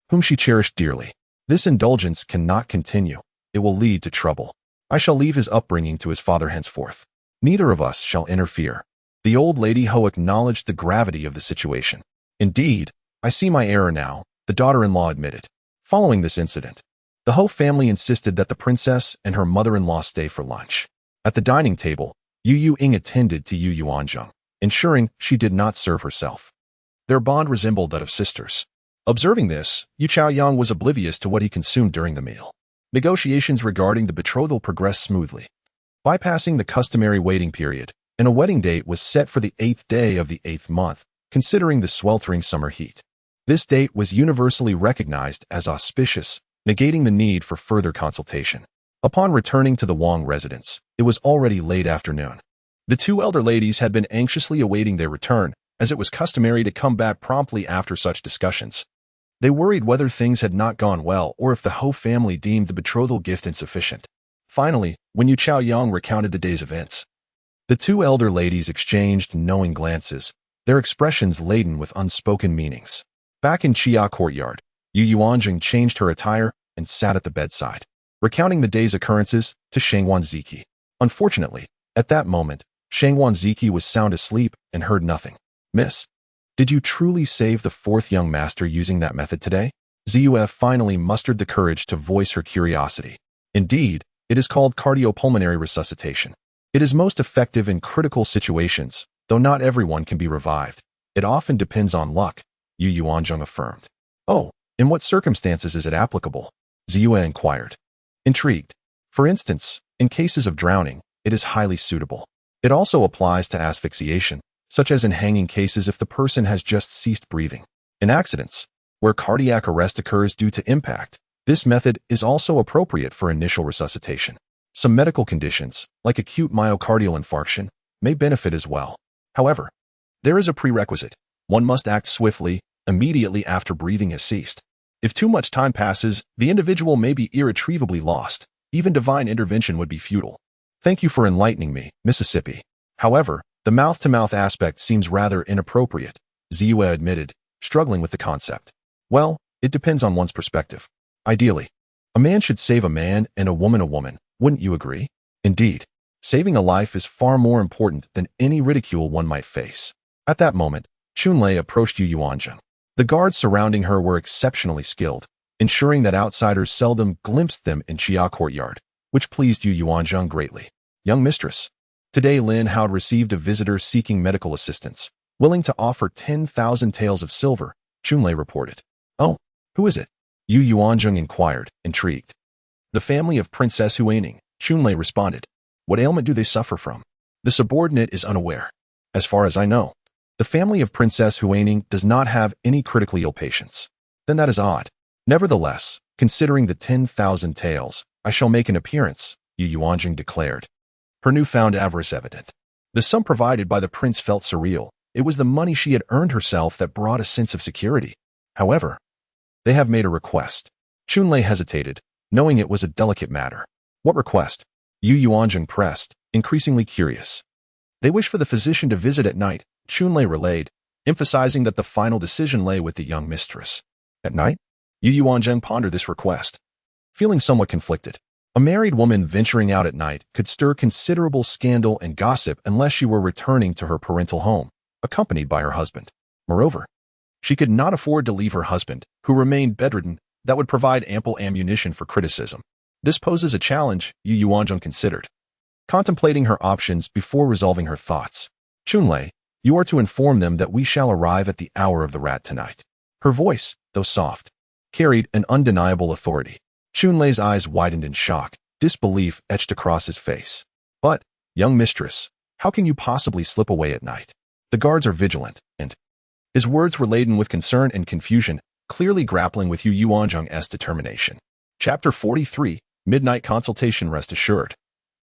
Speaker 1: whom she cherished dearly. This indulgence cannot continue. It will lead to trouble. I shall leave his upbringing to his father henceforth. Neither of us shall interfere. The old Lady Ho acknowledged the gravity of the situation. Indeed, I see my error now, the daughter-in-law admitted. Following this incident, the Ho family insisted that the princess and her mother-in-law stay for lunch. At the dining table, Yu Ying attended to Yuanzheng, ensuring she did not serve herself. Their bond resembled that of sisters. Observing this, Yu Chaoyang was oblivious to what he consumed during the meal. Negotiations regarding the betrothal progressed smoothly, bypassing the customary waiting period, and a wedding date was set for the 8th day of the 8th month, considering the sweltering summer heat. This date was universally recognized as auspicious, negating the need for further consultation. Upon returning to the Wang residence, it was already late afternoon. The 2 elder ladies had been anxiously awaiting their return, as it was customary to come back promptly after such discussions. They worried whether things had not gone well or if the Ho family deemed the betrothal gift insufficient. Finally, when Yu Chaoyang recounted the day's events, the 2 elder ladies exchanged knowing glances, their expressions laden with unspoken meanings. Back in Chia courtyard, Yu Yuanzheng changed her attire and sat at the bedside, recounting the day's occurrences to Shang Wanziki. Unfortunately, at that moment, Shang Wanziki was sound asleep and heard nothing. Miss, did you truly save the 4th young master using that method today? Zuf finally mustered the courage to voice her curiosity. Indeed, it is called cardiopulmonary resuscitation. It is most effective in critical situations, though not everyone can be revived. It often depends on luck, Yu Yuanzheng affirmed. Oh, in what circumstances is it applicable? Ziyue inquired, intrigued. For instance, in cases of drowning, it is highly suitable. It also applies to asphyxiation, such as in hanging cases if the person has just ceased breathing. In accidents, where cardiac arrest occurs due to impact, this method is also appropriate for initial resuscitation. Some medical conditions, like acute myocardial infarction, may benefit as well. However, there is a prerequisite. One must act swiftly, immediately after breathing has ceased. If too much time passes, the individual may be irretrievably lost. Even divine intervention would be futile. Thank you for enlightening me, Mississippi. However, the mouth-to-mouth aspect seems rather inappropriate, Ziyue admitted, struggling with the concept. Well, it depends on one's perspective. Ideally, a man should save a man and a woman, wouldn't you agree? Indeed, saving a life is far more important than any ridicule one might face. At that moment, Chunlei approached Yu Yuanzheng. The guards surrounding her were exceptionally skilled, ensuring that outsiders seldom glimpsed them in Chia courtyard, which pleased Yu Yuanzheng greatly. Young mistress, today Lin Hao received a visitor seeking medical assistance, willing to offer 10,000 taels of silver, Chunlei reported. Oh, who is it? Yu Yuanzheng inquired, intrigued. The family of Princess Huaining, Chunlei responded. What ailment do they suffer from? The subordinate is unaware. As far as I know, the family of Princess Huaining does not have any critically ill patients. Then that is odd. Nevertheless, considering the 10,000 taels, I shall make an appearance, Yu Yuanzheng declared, her newfound avarice evident. The sum provided by the prince felt surreal. It was the money she had earned herself that brought a sense of security. However, they have made a request. Chunlei hesitated, knowing it was a delicate matter. What request? Yu Yuanzheng pressed, increasingly curious. They wish for the physician to visit at night, Chunlei relayed, emphasizing that the final decision lay with the young mistress. At night? Yu Yuanzheng pondered this request, feeling somewhat conflicted. A married woman venturing out at night could stir considerable scandal and gossip unless she were returning to her parental home, accompanied by her husband. Moreover, she could not afford to leave her husband, who remained bedridden. That would provide ample ammunition for criticism. This poses a challenge, Yu Yuanzheng considered, contemplating her options before resolving her thoughts. Chunlei, you are to inform them that we shall arrive at the hour of the rat tonight. Her voice, though soft, carried an undeniable authority. Chunlei's eyes widened in shock, disbelief etched across his face. But, young mistress, how can you possibly slip away at night? The guards are vigilant, and His words were laden with concern and confusion, clearly grappling with Yuanzheng's determination. Chapter 43, Midnight Consultation. Rest assured,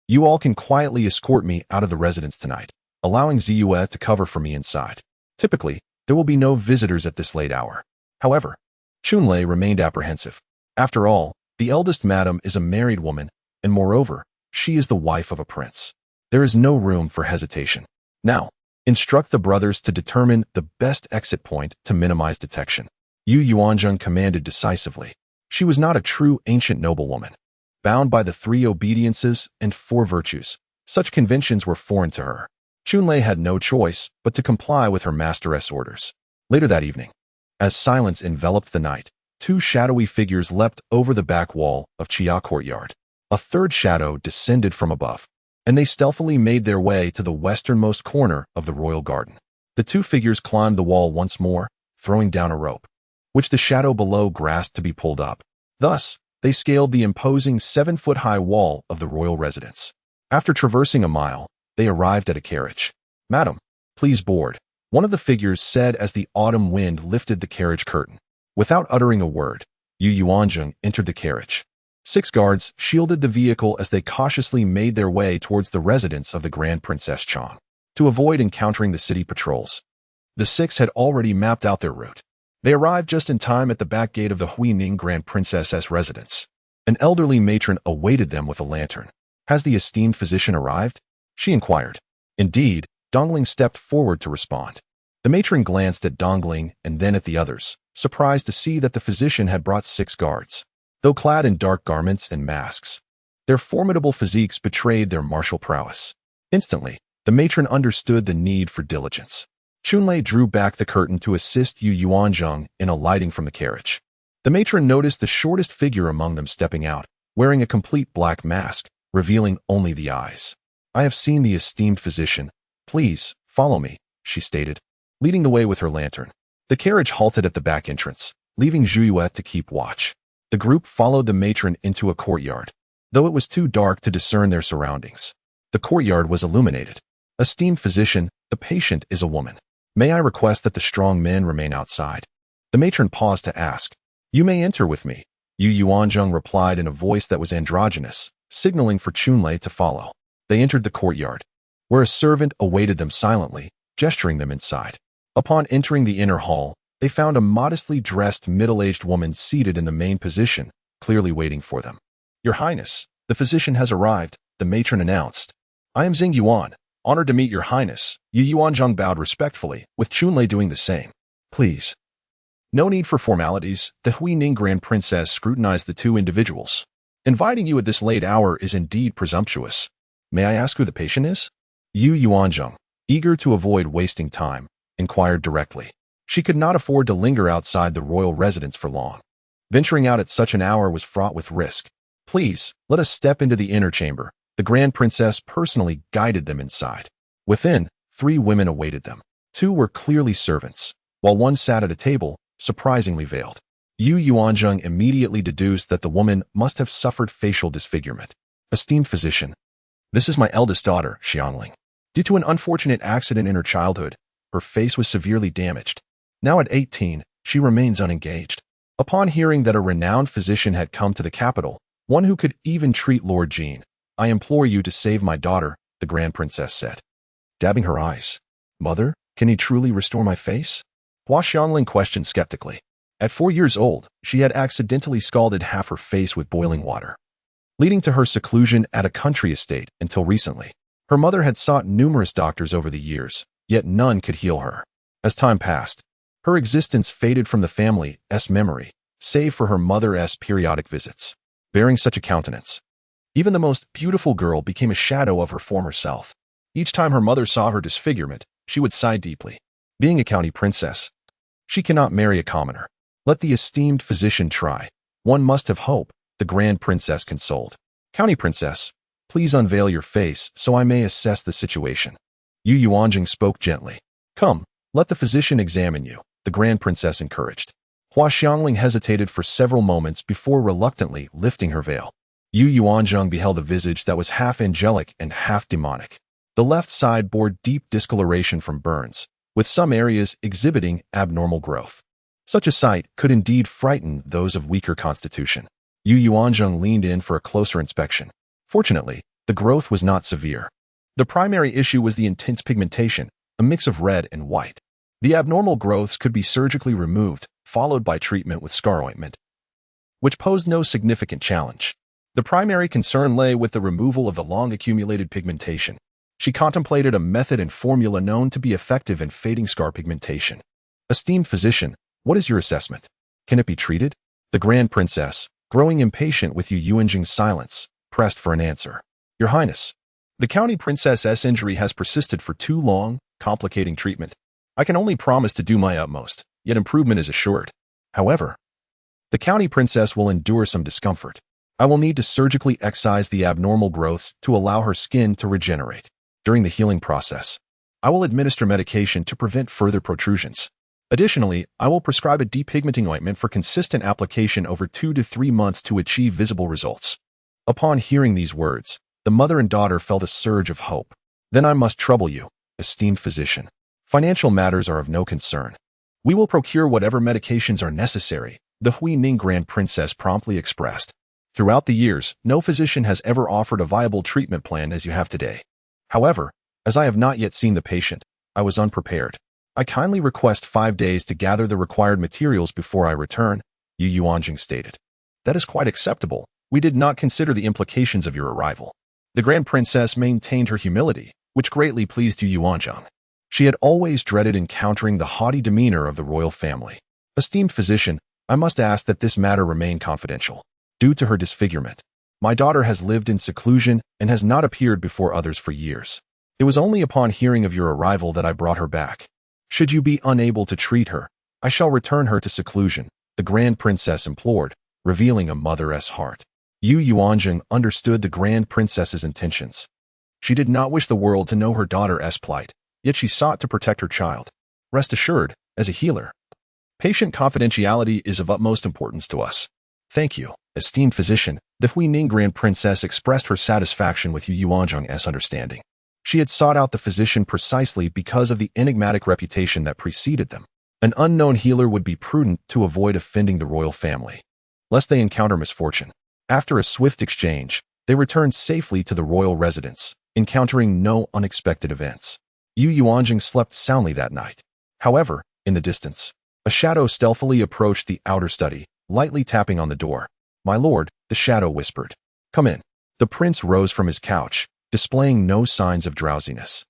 Speaker 1: you all can quietly escort me out of the residence tonight, allowing Ziyue to cover for me inside. Typically, there will be no visitors at this late hour. However, Chunlei remained apprehensive. After all, the eldest madam is a married woman, and moreover, she is the wife of a prince. There is no room for hesitation. Now, instruct the brothers to determine the best exit point to minimize detection. Yuanzheng commanded decisively. She was not a true ancient noblewoman, bound by the 3 obediences and 4 virtues. Such conventions were foreign to her. Chunlei had no choice but to comply with her masteress' orders. Later that evening, as silence enveloped the night, 2 shadowy figures leapt over the back wall of Chia courtyard. A third shadow descended from above, and they stealthily made their way to the westernmost corner of the royal garden. The 2 figures climbed the wall once more, throwing down a rope, which the shadow below grasped to be pulled up. Thus, they scaled the imposing 7-foot-high wall of the royal residence. After traversing a mile, they arrived at a carriage. "Madam, please board," one of the figures said as the autumn wind lifted the carriage curtain. Without uttering a word, Yuanzheng entered the carriage. 6 guards shielded the vehicle as they cautiously made their way towards the residence of the Grand Princess Chang. To avoid encountering the city patrols, the 6 had already mapped out their route. They arrived just in time at the back gate of the Huining Grand Princess's residence. An elderly matron awaited them with a lantern. "Has the esteemed physician arrived?" she inquired. Indeed, Dongling stepped forward to respond. The matron glanced at Dongling and then at the others, surprised to see that the physician had brought 6 guards. Though clad in dark garments and masks, their formidable physiques betrayed their martial prowess. Instantly, the matron understood the need for diligence. Chunlei drew back the curtain to assist Yuanzheng in alighting from the carriage. The matron noticed the shortest figure among them stepping out, wearing a complete black mask, revealing only the eyes. "I have seen the esteemed physician. Please, follow me," she stated, leading the way with her lantern. The carriage halted at the back entrance, leaving Ziyue to keep watch. The group followed the matron into a courtyard, though it was too dark to discern their surroundings. The courtyard was illuminated. "Esteemed physician, the patient is a woman. May I request that the strong men remain outside?" The matron paused to ask. "You may enter with me," Yuanzheng replied in a voice that was androgynous, signaling for Chunlei to follow. They entered the courtyard, where a servant awaited them silently, gesturing them inside. Upon entering the inner hall, they found a modestly dressed middle-aged woman seated in the main position, clearly waiting for them. "Your Highness, the physician has arrived," the matron announced. "I am Xing Yuan, honored to meet your Highness." Yuanzheng bowed respectfully, with Chunlei doing the same. "Please." No need for formalities. The Huining Grand Princess scrutinized the 2 individuals. "Inviting you at this late hour is indeed presumptuous. May I ask who the patient is?" Yuanzheng, eager to avoid wasting time, inquired directly. She could not afford to linger outside the royal residence for long. Venturing out at such an hour was fraught with risk. "Please, let us step into the inner chamber." The Grand Princess personally guided them inside. Within, 3 women awaited them. 2 were clearly servants, while 1 sat at a table, surprisingly veiled. Yuanzheng immediately deduced that the woman must have suffered facial disfigurement. "Esteemed physician, this is my eldest daughter, Xiangling. Due to an unfortunate accident in her childhood, her face was severely damaged. Now at 18, she remains unengaged. Upon hearing that a renowned physician had come to the capital, one who could even treat Lord Jean, I implore you to save my daughter," the Grand Princess said, dabbing her eyes. "Mother, can he truly restore my face?" Hua Xiangling questioned skeptically. At 4 years old, she had accidentally scalded half her face with boiling water, leading to her seclusion at a country estate until recently. Her mother had sought numerous doctors over the years, yet none could heal her. As time passed, her existence faded from the family's memory, save for her mother's periodic visits. Bearing such a countenance, even the most beautiful girl became a shadow of her former self. Each time her mother saw her disfigurement, she would sigh deeply. Being a county princess, she cannot marry a commoner. Let the esteemed physician try. One must have hope, the Grand Princess consoled. "County princess, please unveil your face so I may assess the situation." Yuanzheng spoke gently. "Come, let the physician examine you," the Grand Princess encouraged. Hua Xiangling hesitated for several moments before reluctantly lifting her veil. Yuanzheng beheld a visage that was half angelic and half demonic. The left side bore deep discoloration from burns, with some areas exhibiting abnormal growth. Such a sight could indeed frighten those of weaker constitution. Yuanzheng leaned in for a closer inspection. Fortunately, the growth was not severe. The primary issue was the intense pigmentation, a mix of red and white. The abnormal growths could be surgically removed, followed by treatment with scar ointment, which posed no significant challenge. The primary concern lay with the removal of the long-accumulated pigmentation. She contemplated a method and formula known to be effective in fading scar pigmentation. Esteemed physician, what is your assessment? Can it be treated? The Grand Princess, growing impatient with Yuanzheng's silence, pressed for an answer. Your Highness, the County Princess's injury has persisted for too long, complicating treatment. I can only promise to do my utmost, yet improvement is assured. However, the County Princess will endure some discomfort. I will need to surgically excise the abnormal growths to allow her skin to regenerate. During the healing process, I will administer medication to prevent further protrusions. Additionally, I will prescribe a depigmenting ointment for consistent application over 2 to 3 months to achieve visible results. Upon hearing these words, the mother and daughter felt a surge of hope. Then I must trouble you, esteemed physician. Financial matters are of no concern. We will procure whatever medications are necessary, the Huining Grand Princess promptly expressed. Throughout the years, no physician has ever offered a viable treatment plan as you have today. However, as I have not yet seen the patient, I was unprepared. I kindly request 5 days to gather the required materials before I return, Yuanzheng stated. That is quite acceptable. We did not consider the implications of your arrival. The Grand Princess maintained her humility, which greatly pleased Yuanzheng. She had always dreaded encountering the haughty demeanor of the royal family. Esteemed physician, I must ask that this matter remain confidential. Due to her disfigurement, my daughter has lived in seclusion and has not appeared before others for years. It was only upon hearing of your arrival that I brought her back. Should you be unable to treat her, I shall return her to seclusion, the Grand Princess implored, revealing a mother's heart. Yuanzheng understood the Grand Princess's intentions. She did not wish the world to know her daughter's plight, yet she sought to protect her child. Rest assured, as a healer, patient confidentiality is of utmost importance to us. Thank you, esteemed physician. The Huining Grand Princess expressed her satisfaction with Yuanzheng's understanding. She had sought out the physician precisely because of the enigmatic reputation that preceded them. An unknown healer would be prudent to avoid offending the royal family, lest they encounter misfortune. After a swift exchange, they returned safely to the royal residence, encountering no unexpected events. Yuanzheng slept soundly that night. However, in the distance, a shadow stealthily approached the outer study, lightly tapping on the door. My lord, the shadow whispered. Come in. The prince rose from his couch, displaying no signs of drowsiness.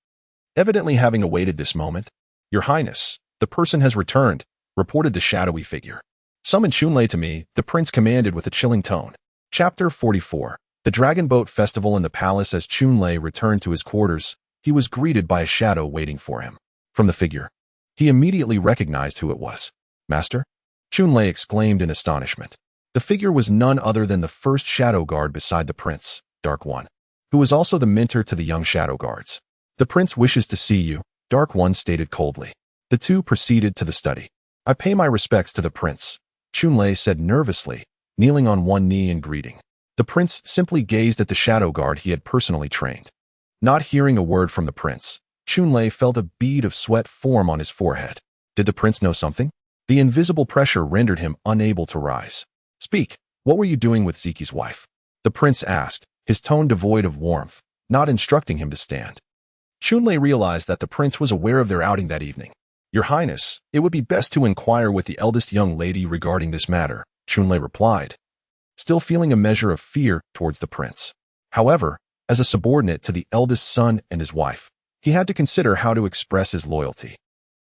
Speaker 1: Evidently having awaited this moment. Your Highness, the person has returned, reported the shadowy figure. Summon Chunlei to me, the prince commanded with a chilling tone. Chapter 44. The Dragon Boat Festival in the palace. As Chunlei returned to his quarters, he was greeted by a shadow waiting for him. From the figure, he immediately recognized who it was. Master? Chunlei exclaimed in astonishment. The figure was none other than the first shadow guard beside the prince, Dark One, who was also the mentor to the young shadow guards. The prince wishes to see you, Dark One stated coldly. The two proceeded to the study. I pay my respects to the prince, Chunlei said nervously, kneeling on one knee in greeting. The prince simply gazed at the shadow guard he had personally trained. Not hearing a word from the prince, Chunlei felt a bead of sweat form on his forehead. Did the prince know something? The invisible pressure rendered him unable to rise. Speak, what were you doing with Ziki's wife? The prince asked, his tone devoid of warmth, not instructing him to stand. Chunlei realized that the prince was aware of their outing that evening. Your Highness, it would be best to inquire with the eldest young lady regarding this matter, Chunlei replied, still feeling a measure of fear towards the prince. However, as a subordinate to the eldest son and his wife, he had to consider how to express his loyalty.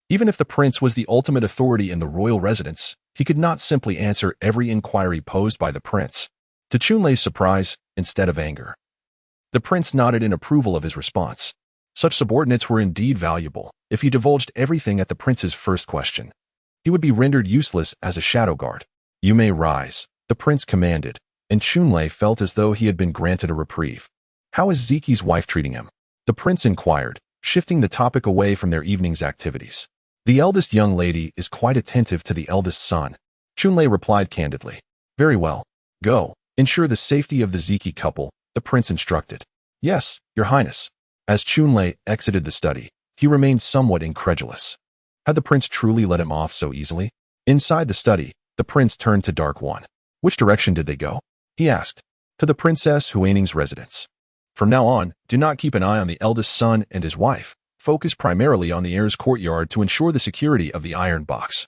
Speaker 1: Even if the prince was the ultimate authority in the royal residence, he could not simply answer every inquiry posed by the prince. To Chunlei's surprise, instead of anger, the prince nodded in approval of his response. Such subordinates were indeed valuable. If he divulged everything at the prince's first question, he would be rendered useless as a shadow guard. You may rise, the prince commanded, and Chunlei felt as though he had been granted a reprieve. How is Ziki's wife treating him? The prince inquired, shifting the topic away from their evening's activities. The eldest young lady is quite attentive to the eldest son, Chunlei replied candidly. Very well. Go, ensure the safety of the Ziki couple, the prince instructed. Yes, Your Highness. As Chunlei exited the study, he remained somewhat incredulous. Had the prince truly let him off so easily? Inside the study, the prince turned to Dark One. Which direction did they go? He asked. To the Princess Huaning's residence. From now on, do not keep an eye on the eldest son and his wife. Focus primarily on the heir's courtyard to ensure the security of the iron box.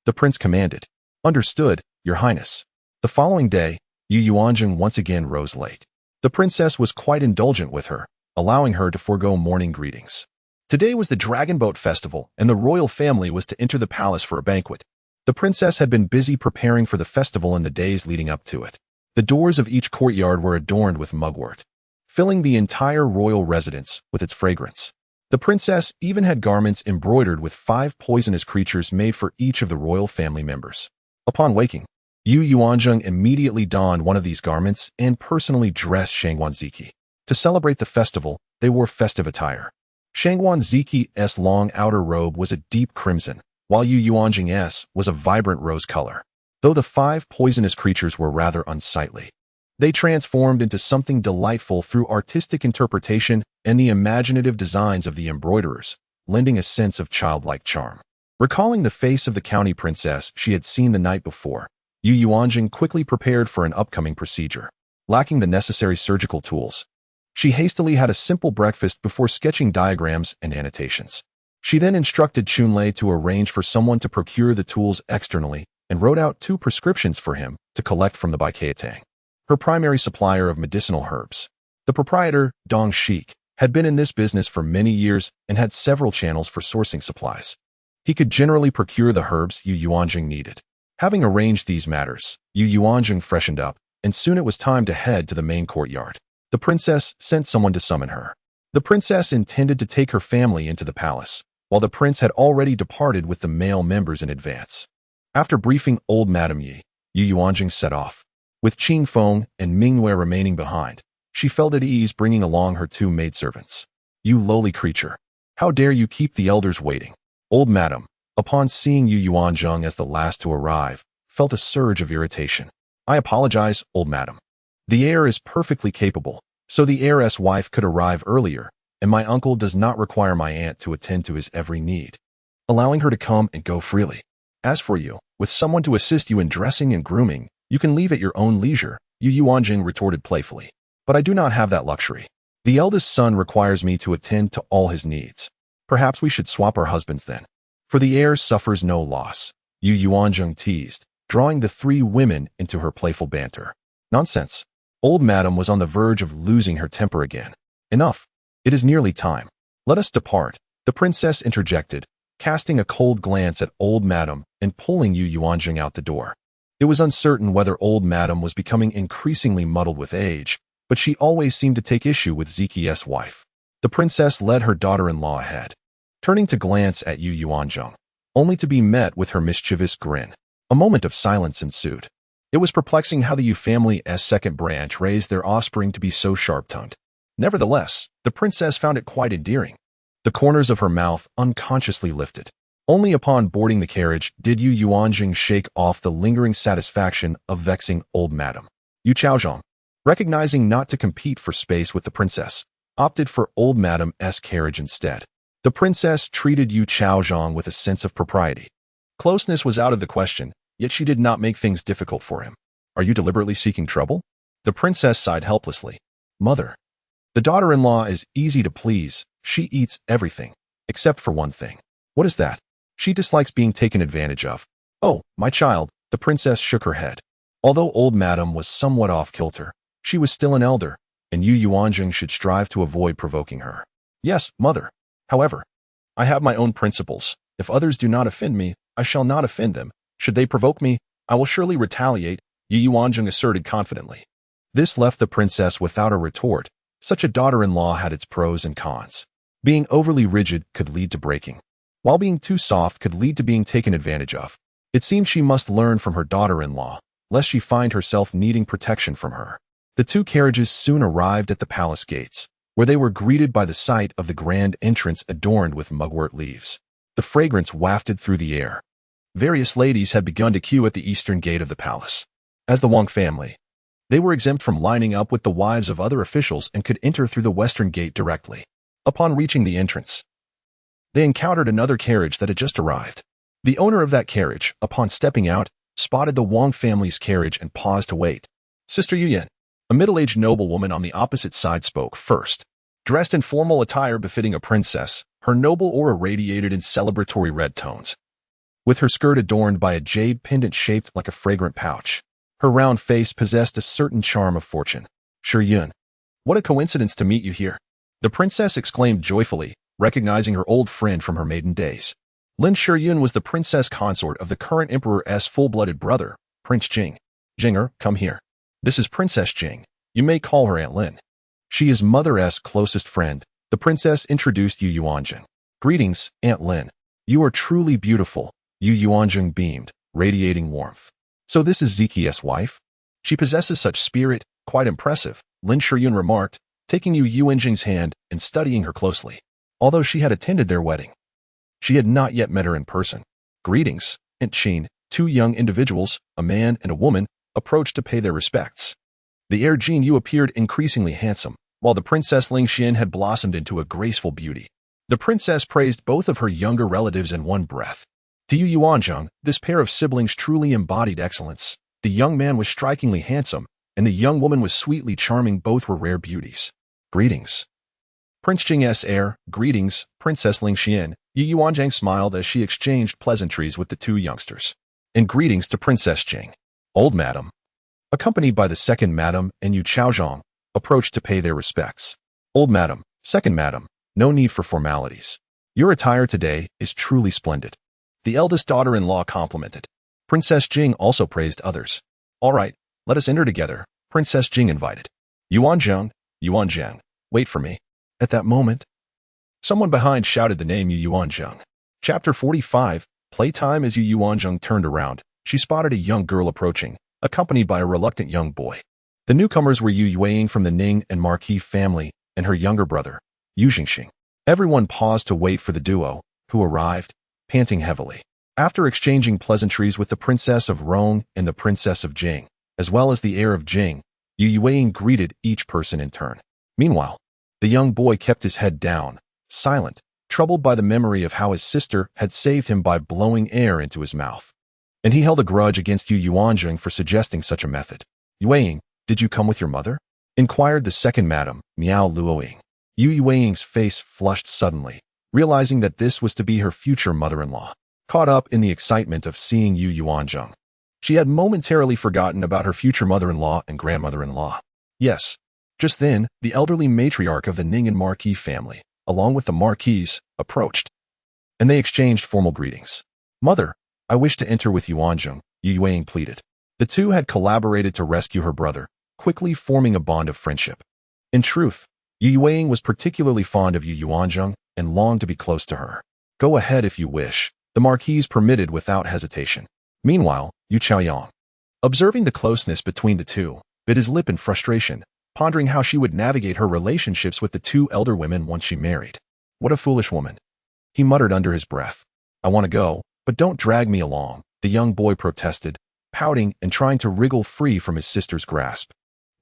Speaker 1: The prince commanded. Understood, Your Highness. The following day, Yuanzheng once again rose late. The princess was quite indulgent with her, allowing her to forego morning greetings. Today was the Dragon Boat Festival, and the royal family was to enter the palace for a banquet. The princess had been busy preparing for the festival in the days leading up to it. The doors of each courtyard were adorned with mugwort, filling the entire royal residence with its fragrance. The princess even had garments embroidered with 5 poisonous creatures made for each of the royal family members. Upon waking, Yuanzheng immediately donned one of these garments and personally dressed Shangguan. To celebrate the festival, they wore festive attire. Shangguan long outer robe was a deep crimson, while Yuanzheng's was a vibrant rose color. Though the 5 poisonous creatures were rather unsightly, they transformed into something delightful through artistic interpretation and the imaginative designs of the embroiderers, lending a sense of childlike charm. Recalling the face of the county princess she had seen the night before, Yuanzheng quickly prepared for an upcoming procedure. Lacking the necessary surgical tools, she hastily had a simple breakfast before sketching diagrams and annotations. She then instructed Chunlei to arrange for someone to procure the tools externally and wrote out 2 prescriptions for him to collect from the Baikatang, her primary supplier of medicinal herbs. The proprietor, Dong Shik, had been in this business for many years and had several channels for sourcing supplies. He could generally procure the herbs Yuanzheng needed. Having arranged these matters, Yuanzheng freshened up, and soon it was time to head to the main courtyard. The princess sent someone to summon her. The princess intended to take her family into the palace, while the prince had already departed with the male members in advance. After briefing old Madame Yuanzheng set off. With Qing Feng and Mingwei remaining behind, she felt at ease bringing along her 2 maidservants. You lowly creature! How dare you keep the elders waiting? Old Madame, upon seeing Yuanzheng as the last to arrive, felt a surge of irritation. I apologize, old Madame. The heir is perfectly capable, so the heiress wife could arrive earlier, and my uncle does not require my aunt to attend to his every need, allowing her to come and go freely. As for you, with someone to assist you in dressing and grooming, you can leave at your own leisure, Yuanzheng retorted playfully. But I do not have that luxury. The eldest son requires me to attend to all his needs. Perhaps we should swap our husbands then. For the heir suffers no loss, Yuanzheng teased, drawing the 3 women into her playful banter. Nonsense. Old Madame was on the verge of losing her temper again. Enough. It is nearly time. Let us depart, the princess interjected, casting a cold glance at old Madame and pulling Yuanzheng out the door. It was uncertain whether old Madame was becoming increasingly muddled with age, but she always seemed to take issue with Ziki's wife. The princess led her daughter-in-law ahead, turning to glance at Yuanzheng, only to be met with her mischievous grin. A moment of silence ensued. It was perplexing how the Yu family's second branch raised their offspring to be so sharp-tongued. Nevertheless, the princess found it quite endearing. The corners of her mouth unconsciously lifted. Only upon boarding the carriage did Yuanzheng shake off the lingering satisfaction of vexing old Madame. Yu Chaozhong, recognizing not to compete for space with the princess, opted for old Madame's carriage instead. The princess treated Yu Chaozhong with a sense of propriety. Closeness was out of the question, yet she did not make things difficult for him. Are you deliberately seeking trouble? The princess sighed helplessly. Mother. The daughter-in-law is easy to please. She eats everything, except for one thing. What is that? She dislikes being taken advantage of. Oh, my child, the princess shook her head. Although old Madame was somewhat off-kilter, she was still an elder, and Yuanzheng should strive to avoid provoking her. Yes, mother. However, I have my own principles. If others do not offend me, I shall not offend them. Should they provoke me, I will surely retaliate, Yuanzheng asserted confidently. This left the princess without a retort. Such a daughter-in-law had its pros and cons. Being overly rigid could lead to breaking, while being too soft could lead to being taken advantage of. It seemed she must learn from her daughter-in-law, lest she find herself needing protection from her. The 2 carriages soon arrived at the palace gates, where they were greeted by the sight of the grand entrance adorned with mugwort leaves. The fragrance wafted through the air. Various ladies had begun to queue at the eastern gate of the palace. As the Wang family, they were exempt from lining up with the wives of other officials and could enter through the western gate directly. Upon reaching the entrance, they encountered another carriage that had just arrived. The owner of that carriage, upon stepping out, spotted the Wang family's carriage and paused to wait. Sister Yuyan, a middle-aged noblewoman on the opposite side, spoke first. Dressed in formal attire befitting a princess, her noble aura radiated in celebratory red tones. With her skirt adorned by a jade pendant shaped like a fragrant pouch, her round face possessed a certain charm of fortune. Yun, what a coincidence to meet you here. The princess exclaimed joyfully, recognizing her old friend from her maiden days. Lin Yun was the princess consort of the current emperor's full-blooded brother, Prince Jing. Jinger, come here. This is Princess Jing. You may call her Aunt Lin. She is Mother's closest friend. The princess introduced Yuanzheng. Greetings, Aunt Lin. You are truly beautiful. Yuanzheng beamed, radiating warmth. So this is Ziqi's wife? She possesses such spirit, quite impressive, Lin Yun remarked, taking Yuanzheng's hand and studying her closely. Although she had attended their wedding, she had not yet met her in person. Greetings, Aunt Qin. Two young individuals, a man and a woman, approached to pay their respects. The heir Jin Yu appeared increasingly handsome, while the Princess Ling Xian had blossomed into a graceful beauty. The princess praised both of her younger relatives in one breath. To Yuanzheng, this pair of siblings truly embodied excellence. The young man was strikingly handsome, and the young woman was sweetly charming. Both were rare beauties. Greetings, Prince Jing's heir. Greetings, Princess Ling Xian. Yuanzheng smiled as she exchanged pleasantries with the two youngsters. And greetings to Princess Jing. Old Madam, accompanied by the second Madam and Yu Chaozhong, approached to pay their respects. Old Madam, second Madam, no need for formalities. Your attire today is truly splendid. The eldest daughter-in-law complimented. Princess Jing also praised others. All right, let us enter together, Princess Jing invited. Yuanzheng, wait for me. At that moment, someone behind shouted the name Yuanzheng. Chapter 45, Playtime. As Yuanzheng turned around, she spotted a young girl approaching, accompanied by a reluctant young boy. The newcomers were Yu Yuanzheng from the Ning and Marquis family and her younger brother, Yu Jingxing. Everyone paused to wait for the duo, who arrived, panting heavily. After exchanging pleasantries with the Princess of Rong and the Princess of Jing, as well as the heir of Jing, Yu Yuanzheng greeted each person in turn. Meanwhile, the young boy kept his head down, silent, troubled by the memory of how his sister had saved him by blowing air into his mouth. And he held a grudge against Yuanzheng for suggesting such a method. Yuanzheng, did you come with your mother? Inquired the second madam, Miao Luoying. Yuanzheng's face flushed suddenly, realizing that this was to be her future mother-in-law. Caught up in the excitement of seeing Yuanzheng, she had momentarily forgotten about her future mother-in-law and grandmother-in-law. Yes. Just then, the elderly matriarch of the Ning and Marquis family, along with the Marquise, approached, and they exchanged formal greetings. Mother, I wish to enter with Yuanzheng, Yuanzheng pleaded. The two had collaborated to rescue her brother, quickly forming a bond of friendship. In truth, Yuanzheng was particularly fond of Yuanzheng and longed to be close to her. Go ahead if you wish, the Marquise permitted without hesitation. Meanwhile, Yu Chaoyang, observing the closeness between the two, bit his lip in frustration, pondering how she would navigate her relationships with the two elder women once she married. What a foolish woman. He muttered under his breath. I want to go, but don't drag me along, the young boy protested, pouting and trying to wriggle free from his sister's grasp.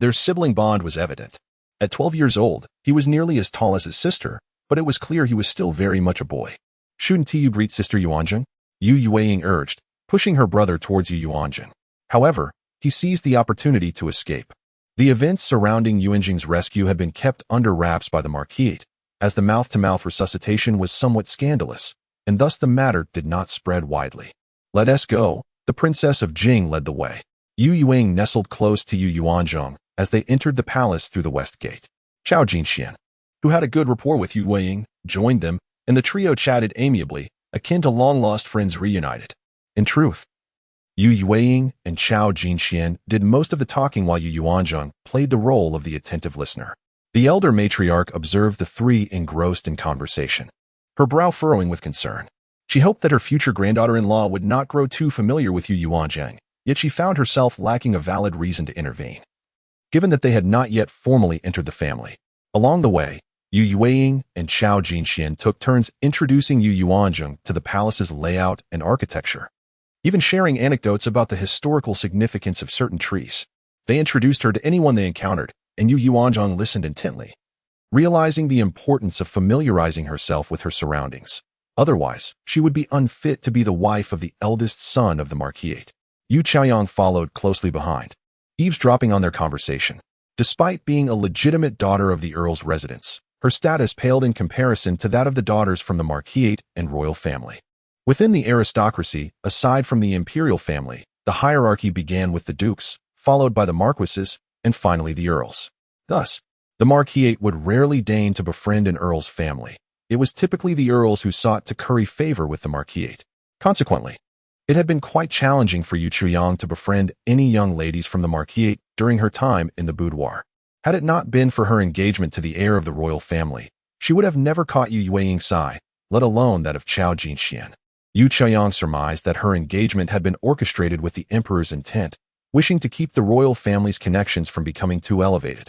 Speaker 1: Their sibling bond was evident. At 12 years old, he was nearly as tall as his sister, but it was clear he was still very much a boy. Shouldn't you greet Sister Yuanzheng? Yu Yuanzheng urged, pushing her brother towards Yuanzheng. However, he seized the opportunity to escape. The events surrounding Yuanzheng's rescue had been kept under wraps by the Marquis, as the mouth-to-mouth resuscitation was somewhat scandalous, and thus the matter did not spread widely. Let us go, the Princess of Jing led the way. Yu Yuanzheng nestled close to Yuanzheng as they entered the palace through the west gate. Chao Jinxian, who had a good rapport with Yuanzheng, joined them, and the trio chatted amiably, akin to long-lost friends reunited. In truth, Yu Yuanzheng and Chao Jinxian did most of the talking while Yuanzheng played the role of the attentive listener. The elder matriarch observed the three engrossed in conversation, her brow furrowing with concern. She hoped that her future granddaughter-in-law would not grow too familiar with Yuanzheng, yet she found herself lacking a valid reason to intervene, given that they had not yet formally entered the family. Along the way, Yu Yuanzheng and Chao Jinxian took turns introducing Yuanzheng to the palace's layout and architecture, even sharing anecdotes about the historical significance of certain trees. They introduced her to anyone they encountered, and Yuanzheng listened intently, realizing the importance of familiarizing herself with her surroundings. Otherwise, she would be unfit to be the wife of the eldest son of the Marquis. Yu Chaoyang followed closely behind, eavesdropping on their conversation. Despite being a legitimate daughter of the Earl's residence, her status paled in comparison to that of the daughters from the Marquis and royal family. Within the aristocracy, aside from the imperial family, the hierarchy began with the dukes, followed by the marquises, and finally the earls. Thus, the Marquis would rarely deign to befriend an earl's family. It was typically the earls who sought to curry favor with the Marquis. Consequently, it had been quite challenging for Yu Chaoyang to befriend any young ladies from the Marquis during her time in the boudoir. Had it not been for her engagement to the heir of the royal family, she would have never caught Yu Yuanying's eye, let alone that of Chao Jinxian. Yu Chaoyang surmised that her engagement had been orchestrated with the emperor's intent, wishing to keep the royal family's connections from becoming too elevated.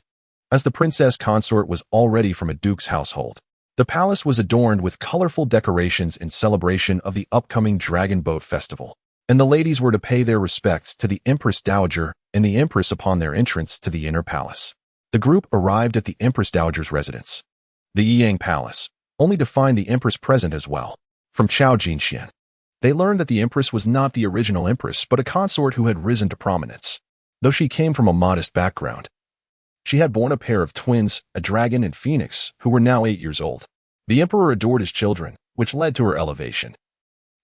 Speaker 1: As the princess consort was already from a duke's household, the palace was adorned with colorful decorations in celebration of the upcoming Dragon Boat Festival, and the ladies were to pay their respects to the Empress Dowager and the Empress upon their entrance to the inner palace. The group arrived at the Empress Dowager's residence, the Yiyang Palace, only to find the Empress present as well. From Chao Jinxian, they learned that the Empress was not the original Empress but a consort who had risen to prominence. Though she came from a modest background, she had borne a pair of twins, a dragon and phoenix, who were now 8 years old. The emperor adored his children, which led to her elevation.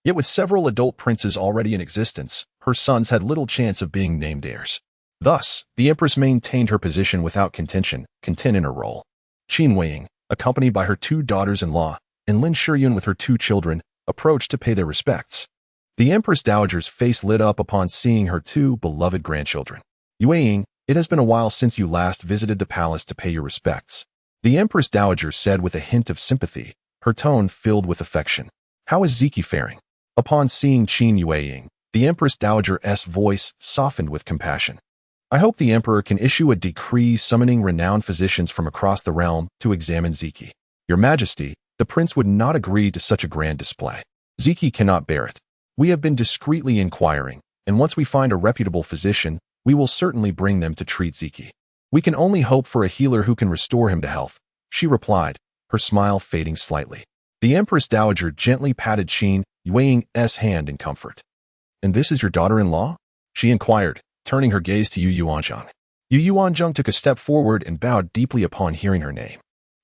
Speaker 1: Yet with several adult princes already in existence, her sons had little chance of being named heirs. Thus, the empress maintained her position without contention, content in her role. Qin Weiying, accompanied by her 2 daughters-in-law, and Lin Shiyun with her 2 children, approached to pay their respects. The Empress Dowager's face lit up upon seeing her 2 beloved grandchildren. Yuanying, it has been a while since you last visited the palace to pay your respects, the Empress Dowager said with a hint of sympathy, her tone filled with affection. How is Ziki faring? Upon seeing Qin Yuanying, the Empress Dowager's voice softened with compassion. I hope the emperor can issue a decree summoning renowned physicians from across the realm to examine Ziki. Your Majesty, the prince would not agree to such a grand display. Ziki cannot bear it. We have been discreetly inquiring, and once we find a reputable physician, we will certainly bring them to treat Ziki. We can only hope for a healer who can restore him to health, she replied, her smile fading slightly. The Empress Dowager gently patted Qin Yuanying's hand in comfort. And this is your daughter-in-law? She inquired, turning her gaze to Yu Yuanzheng. Yu Yuanzheng took a step forward and bowed deeply upon hearing her name.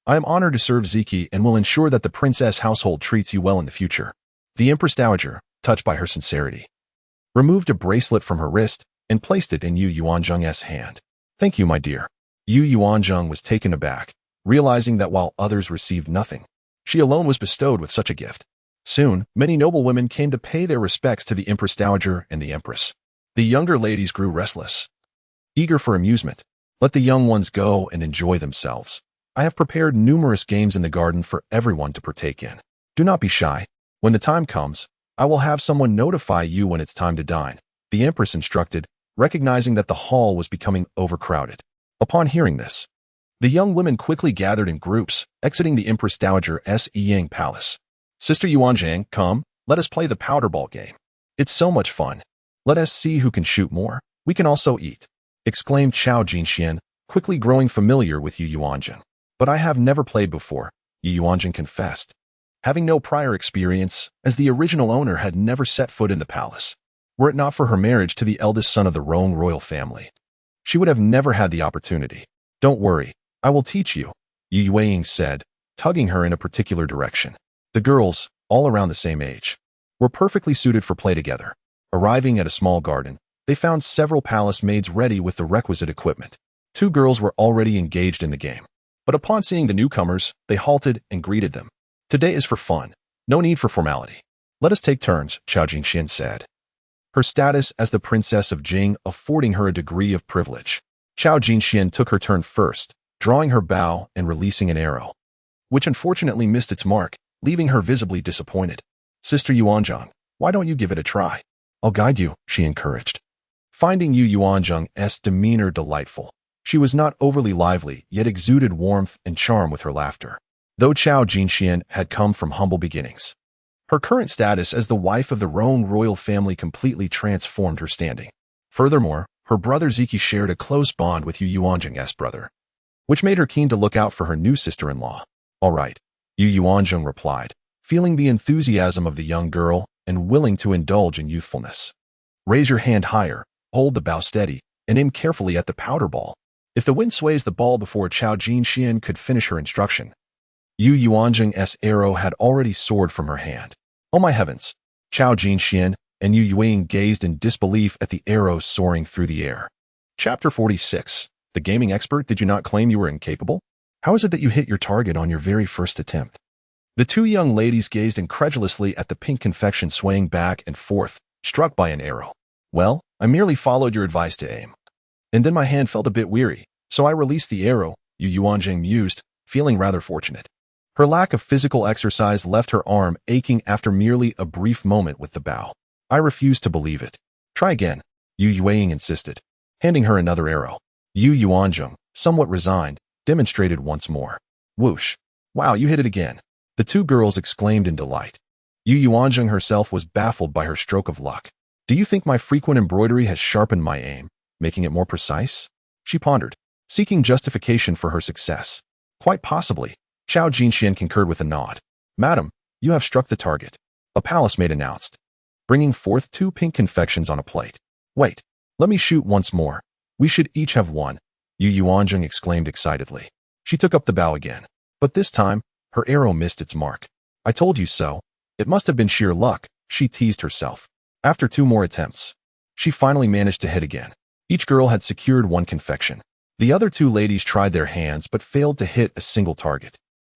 Speaker 1: I am honored to serve Ziki and will ensure that the princess household treats you well in the future. The Empress Dowager, touched by her sincerity, removed a bracelet from her wrist and placed it in Yu Yuanzheng's hand. Thank you, my dear. Yu Yuanzheng was taken aback, realizing that while others received nothing, she alone was bestowed with such a gift. Soon, many noblewomen came to pay their respects to the Empress Dowager and the Empress. The younger ladies grew restless, eager for amusement. Let the young ones go and enjoy themselves. I have prepared numerous games in the garden for everyone to partake in. Do not be shy. When the time comes, I will have someone notify you when it's time to dine, the Empress instructed, recognizing that the hall was becoming overcrowded. Upon hearing this, the young women quickly gathered in groups, exiting the Empress Dowager's Yiyang Palace. Sister Yuanzheng, come, let us play the powder ball game. It's so much fun. Let us see who can shoot more. We can also eat, exclaimed Chao Jinxian, quickly growing familiar with Yu Yuanzheng. But I have never played before, Yu Yuanzheng confessed, having no prior experience, as the original owner had never set foot in the palace. Were it not for her marriage to the eldest son of the Rong royal family, she would have never had the opportunity. Don't worry, I will teach you, Yu Yuanying said, tugging her in a particular direction. The girls, all around the same age, were perfectly suited for play together. Arriving at a small garden, they found several palace maids ready with the requisite equipment. 2 girls were already engaged in the game, but upon seeing the newcomers, they halted and greeted them. Today is for fun, no need for formality. Let us take turns, Chao Jinxian said, her status as the Princess of Jing affording her a degree of privilege. Chao Jinxian took her turn first, drawing her bow and releasing an arrow, which unfortunately missed its mark, leaving her visibly disappointed. Sister Yuanzheng, why don't you give it a try? I'll guide you, she encouraged. Finding Yu Yuanzheng's demeanor delightful, she was not overly lively, yet exuded warmth and charm with her laughter. Though Chao Jinxian had come from humble beginnings, her current status as the wife of the Rong royal family completely transformed her standing. Furthermore, her brother Ziki shared a close bond with Yu Yuanzheng's brother, which made her keen to look out for her new sister-in-law. All right, Yu Yuanzheng replied, feeling the enthusiasm of the young girl and willing to indulge in youthfulness. Raise your hand higher, hold the bow steady, and aim carefully at the powder ball. If the wind sways the ball before Chao Jinxian could finish her instruction, Yuanzheng's arrow had already soared from her hand. Oh my heavens! Chao Jinxian and Yuanzheng gazed in disbelief at the arrow soaring through the air. Chapter 46. The gaming expert, did you not claim you were incapable? How is it that you hit your target on your very first attempt? The two young ladies gazed incredulously at the pink confection swaying back and forth, struck by an arrow. Well, I merely followed your advice to aim. And then my hand felt a bit weary, so I released the arrow, Yuanzheng mused, feeling rather fortunate. Her lack of physical exercise left her arm aching after merely a brief moment with the bow. I refused to believe it. Try again, Yuanzheng insisted, handing her another arrow. Yuanzheng, somewhat resigned, demonstrated once more. Whoosh! Wow, you hit it again. The two girls exclaimed in delight. Yuanzheng herself was baffled by her stroke of luck. Do you think my frequent embroidery has sharpened my aim, making it more precise? She pondered, seeking justification for her success. Quite possibly. Chao Jinxian concurred with a nod. Madam, you have struck the target. A palace maid announced, bringing forth 2 pink confections on a plate. Wait, let me shoot once more. We should each have one, Yuanzheng exclaimed excitedly. She took up the bow again, but this time, her arrow missed its mark. I told you so. It must have been sheer luck, she teased herself. After 2 more attempts, she finally managed to hit again. Each girl had secured 1 confection. The other 2 ladies tried their hands but failed to hit a single target.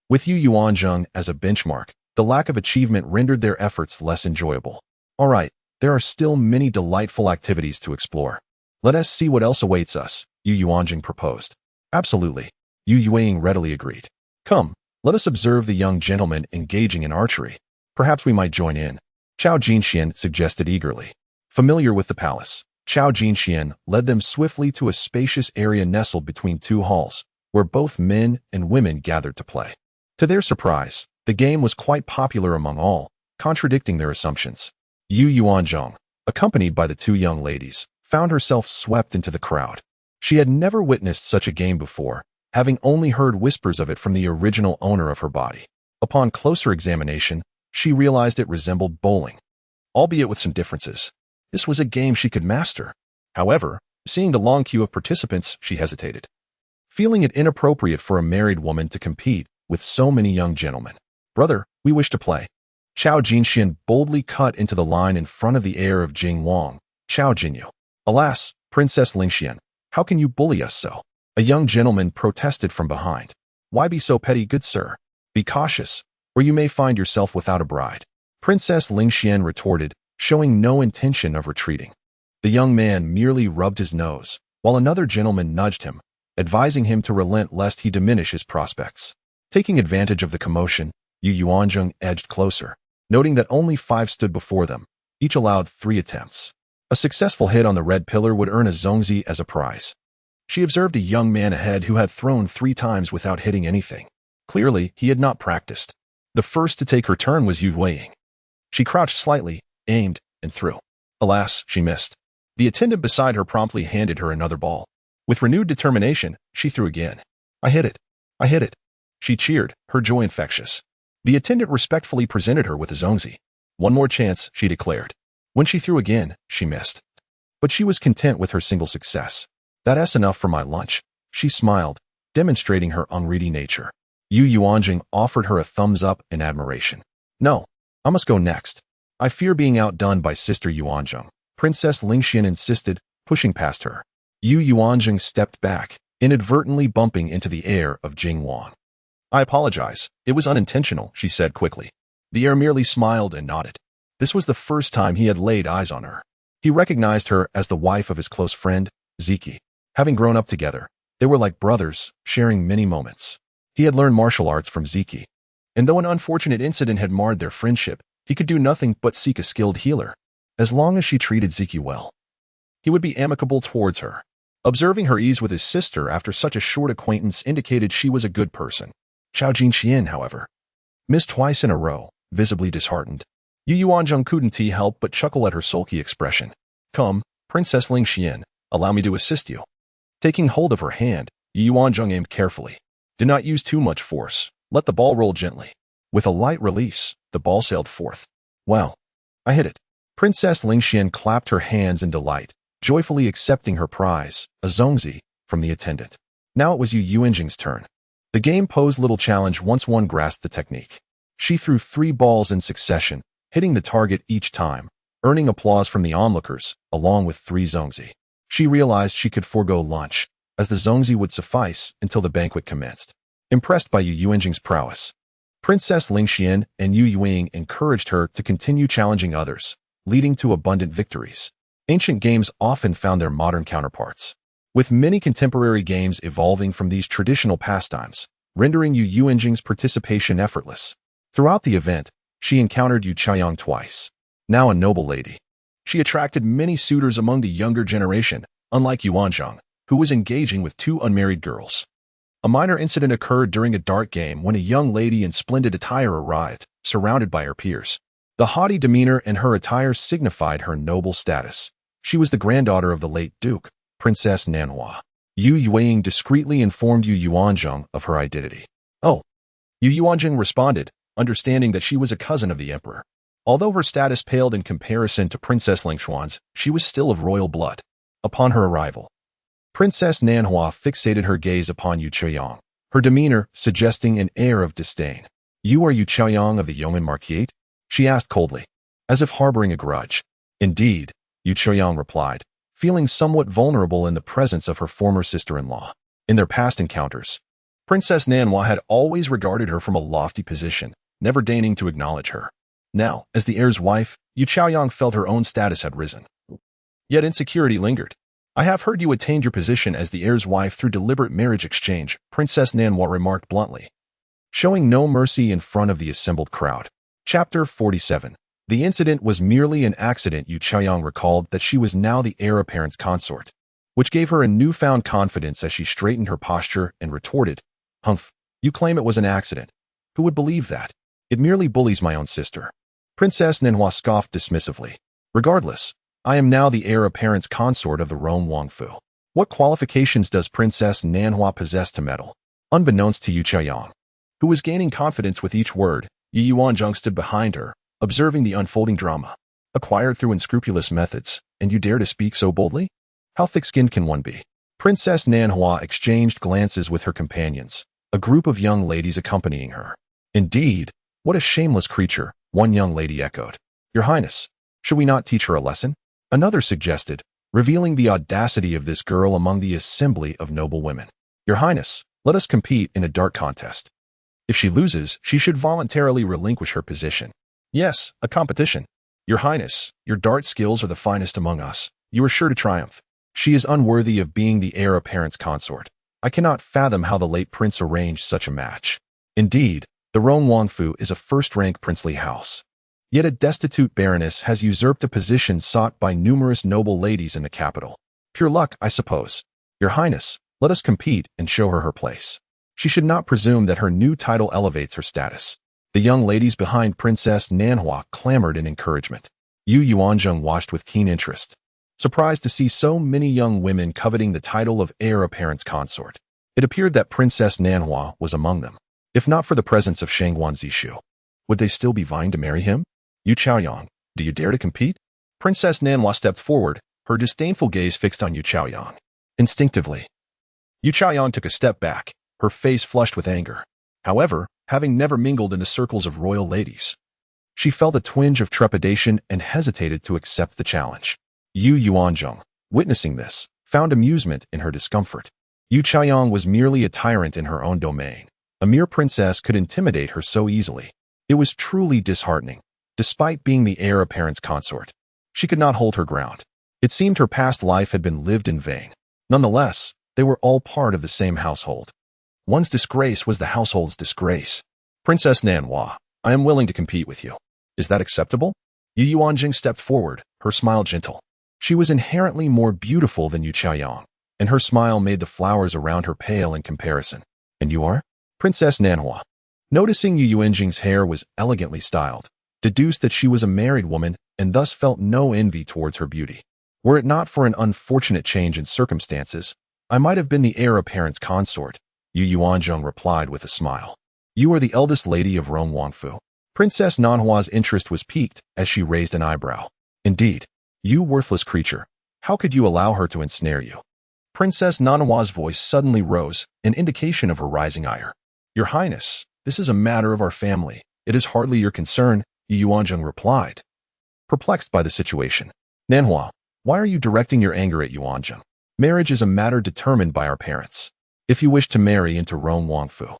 Speaker 1: With Yuanzheng as a benchmark, the lack of achievement rendered their efforts less enjoyable. All right, there are still many delightful activities to explore. Let us see what else awaits us, Yuanzheng proposed. Absolutely, Yuanzheng readily agreed. Come, let us observe the young gentleman engaging in archery. Perhaps we might join in, Chao Jinxian suggested eagerly. Familiar with the palace, Chao Jinxian led them swiftly to a spacious area nestled between 2 halls, where both men and women gathered to play. To their surprise, the game was quite popular among all, contradicting their assumptions. Yuanzheng, accompanied by the 2 young ladies, found herself swept into the crowd. She had never witnessed such a game before, having only heard whispers of it from the original owner of her body. Upon closer examination, she realized it resembled bowling, albeit with some differences. This was a game she could master. However, seeing the long queue of participants, she hesitated, feeling it inappropriate for a married woman to compete with so many young gentlemen. Brother, we wish to play. Chao Jinxian boldly cut into the line in front of the heir of Jing Wang, Chao Jinyu. Alas, Princess Lingxian, how can you bully us so? A young gentleman protested from behind. Why be so petty, good sir? Be cautious, or you may find yourself without a bride. Princess Lingxian retorted, showing no intention of retreating. The young man merely rubbed his nose, while another gentleman nudged him, advising him to relent lest he diminish his prospects. Taking advantage of the commotion, Yuanzheng edged closer, noting that only 5 stood before them, each allowed 3 attempts. A successful hit on the red pillar would earn a zongzi as a prize. She observed a young man ahead who had thrown 3 times without hitting anything. Clearly, he had not practiced. The first to take her turn was Yuanzheng. She crouched slightly, aimed, and threw. Alas, she missed. The attendant beside her promptly handed her another ball. With renewed determination, she threw again. I hit it. I hit it. She cheered, her joy infectious. The attendant respectfully presented her with a zongzi. One more chance, she declared. When she threw again, she missed. But she was content with her single success. That's enough for my lunch, she smiled, demonstrating her unready nature. Yuanzheng offered her a thumbs up in admiration. No, I must go next. I fear being outdone by Sister Yuanzheng, Princess Lingxian insisted, pushing past her. Yuanzheng stepped back, inadvertently bumping into the heir of Jing Wang. I apologize, it was unintentional, she said quickly. The heir merely smiled and nodded. This was the first time he had laid eyes on her. He recognized her as the wife of his close friend, Ziki. Having grown up together, they were like brothers, sharing many moments. He had learned martial arts from Ziki, and though an unfortunate incident had marred their friendship, he could do nothing but seek a skilled healer. As long as she treated Ziki well, he would be amicable towards her. Observing her ease with his sister after such a short acquaintance indicated she was a good person. Chao Jinxian, however, missed twice in a row, visibly disheartened. Yuanzheng couldn't help but chuckle at her sulky expression. Come, Princess Lingxian, allow me to assist you. Taking hold of her hand, Yuanzheng aimed carefully. Do not use too much force. Let the ball roll gently. With a light release, the ball sailed forth. Well, I hit it. Princess Lingxian clapped her hands in delight, joyfully accepting her prize, a zongzi, from the attendant. Now it was Yuanzheng's turn. The game posed little challenge once one grasped the technique. She threw 3 balls in succession, hitting the target each time, earning applause from the onlookers, along with 3 zongzi. She realized she could forego lunch, as the zongzi would suffice until the banquet commenced. Impressed by Yuanzheng's prowess, Princess Lingxian and Yu Yuing encouraged her to continue challenging others, leading to abundant victories. Ancient games often found their modern counterparts, with many contemporary games evolving from these traditional pastimes, rendering Yu Yuanzheng's participation effortless. Throughout the event, she encountered Yu Chaoyang twice. Now a noble lady, she attracted many suitors among the younger generation, unlike Yuanzheng, who was engaging with 2 unmarried girls. A minor incident occurred during a dart game when a young lady in splendid attire arrived, surrounded by her peers. The haughty demeanor and her attire signified her noble status. She was the granddaughter of the late Duke, Princess Nanhua. Yu Yuing discreetly informed Yu Yuanzheng of her identity. Oh. Yu Yuanzheng responded, understanding that she was a cousin of the emperor. Although her status paled in comparison to Princess Lingxuan's, she was still of royal blood. Upon her arrival, Princess Nanhua fixated her gaze upon Yu Chaoyang, her demeanor suggesting an air of disdain. You are Yu Chaoyang of the Yeoman Marquette? She asked coldly, as if harboring a grudge. Indeed, Yu Chaoyang replied, feeling somewhat vulnerable in the presence of her former sister-in-law. In their past encounters, Princess Nanhua had always regarded her from a lofty position, never deigning to acknowledge her. Now, as the heir's wife, Yu Chaoyang felt her own status had risen. Yet insecurity lingered. I have heard you attained your position as the heir's wife through deliberate marriage exchange, Princess Nanhua remarked bluntly, showing no mercy in front of the assembled crowd. Chapter 47. The incident was merely an accident. Yu Chaoyang recalled that she was now the heir apparent's consort, which gave her a newfound confidence as she straightened her posture and retorted, Humph, you claim it was an accident. Who would believe that? It merely bullies my own sister. Princess Nanhua scoffed dismissively. Regardless, I am now the heir apparent's consort of the Rome Wangfu. What qualifications does Princess Nanhua possess to meddle? Unbeknownst to Yu Chaoyang, who was gaining confidence with each word, Yu Yuanzheng stood behind her, observing the unfolding drama. Acquired through unscrupulous methods, and you dare to speak so boldly? How thick-skinned can one be? Princess Nanhua exchanged glances with her companions, a group of young ladies accompanying her. Indeed, what a shameless creature, one young lady echoed. Your Highness, should we not teach her a lesson? Another suggested, revealing the audacity of this girl among the assembly of noble women. Your Highness, let us compete in a dart contest. If she loses, she should voluntarily relinquish her position. Yes, a competition. Your Highness, your dart skills are the finest among us. You are sure to triumph. She is unworthy of being the heir apparent's consort. I cannot fathom how the late prince arranged such a match. Indeed, the Rome Wangfu is a first-rank princely house. Yet a destitute baroness has usurped a position sought by numerous noble ladies in the capital. Pure luck, I suppose. Your Highness, let us compete and show her her place. She should not presume that her new title elevates her status. The young ladies behind Princess Nanhua clamored in encouragement. Yu Yuanzheng watched with keen interest, surprised to see so many young women coveting the title of heir apparent's consort. It appeared that Princess Nanhua was among them. If not for the presence of Shangguan Zishu, would they still be vying to marry him? Yu Chaoyang, do you dare to compete? Princess Nanhua stepped forward, her disdainful gaze fixed on Yu Chaoyang. Instinctively, Yu Chaoyang took a step back, her face flushed with anger. However, having never mingled in the circles of royal ladies, she felt a twinge of trepidation and hesitated to accept the challenge. Yu Yuanzheng, witnessing this, found amusement in her discomfort. Yu Chaoyang was merely a tyrant in her own domain. A mere princess could intimidate her so easily. It was truly disheartening. Despite being the heir apparent's consort, she could not hold her ground. It seemed her past life had been lived in vain. Nonetheless, they were all part of the same household. One's disgrace was the household's disgrace. Princess Nanhua, I am willing to compete with you. Is that acceptable? Yu Yuanjing stepped forward, her smile gentle. She was inherently more beautiful than Yu Chaoyang, and her smile made the flowers around her pale in comparison. And you are? Princess Nanhua, noticing Yu Yuanjing's hair was elegantly styled, deduced that she was a married woman and thus felt no envy towards her beauty. Were it not for an unfortunate change in circumstances, I might have been the heir apparent's consort, Yu Yuanzheng replied with a smile. You are the eldest lady of Rome Wangfu. Princess Nanhua's interest was piqued as she raised an eyebrow. Indeed, you worthless creature. How could you allow her to ensnare you? Princess Nanhua's voice suddenly rose, an indication of her rising ire. Your Highness, this is a matter of our family. It is hardly your concern, Yuanzheng replied, perplexed by the situation. Nanhua, why are you directing your anger at Yuanzheng? Marriage is a matter determined by our parents. If you wish to marry into Rome Wangfu,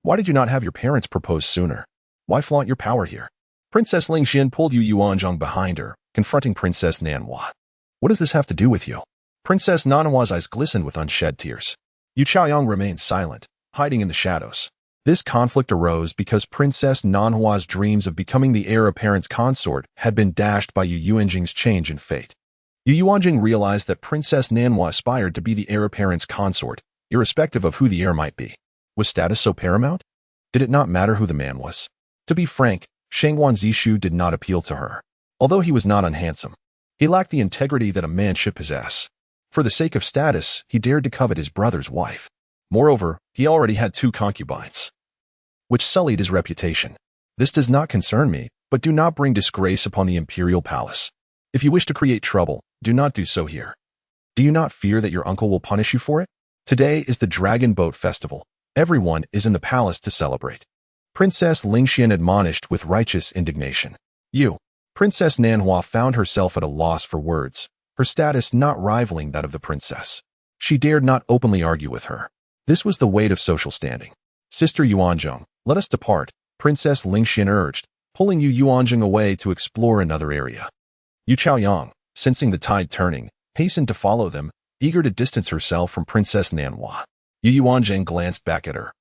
Speaker 1: why did you not have your parents propose sooner? Why flaunt your power here? Princess Lingxian pulled Yuanzheng behind her, confronting Princess Nanhua. What does this have to do with you? Princess Nanhua's eyes glistened with unshed tears. Yu Chaoyang remained silent, hiding in the shadows. This conflict arose because Princess Nanhua's dreams of becoming the heir apparent's consort had been dashed by Yu Yuanzheng's change in fate. Yu Yuanzheng realized that Princess Nanhua aspired to be the heir apparent's consort, irrespective of who the heir might be. Was status so paramount? Did it not matter who the man was? To be frank, Shangguan Zishu did not appeal to her. Although he was not unhandsome, he lacked the integrity that a man should possess. For the sake of status, he dared to covet his brother's wife. Moreover, he already had 2 concubines, which sullied his reputation. This does not concern me, but do not bring disgrace upon the imperial palace. If you wish to create trouble, do not do so here. Do you not fear that your uncle will punish you for it? Today is the Dragon Boat Festival. Everyone is in the palace to celebrate. Princess Lingxian admonished with righteous indignation. Princess Nanhua found herself at a loss for words, her status not rivaling that of the princess. She dared not openly argue with her. This was the weight of social standing. Sister Yuanzheng, let us depart, Princess Lingxian urged, pulling Yu Yuanzheng away to explore another area. Yu Chaoyang, sensing the tide turning, hastened to follow them, eager to distance herself from Princess Nanhua. Yu Yuanzheng glanced back at her,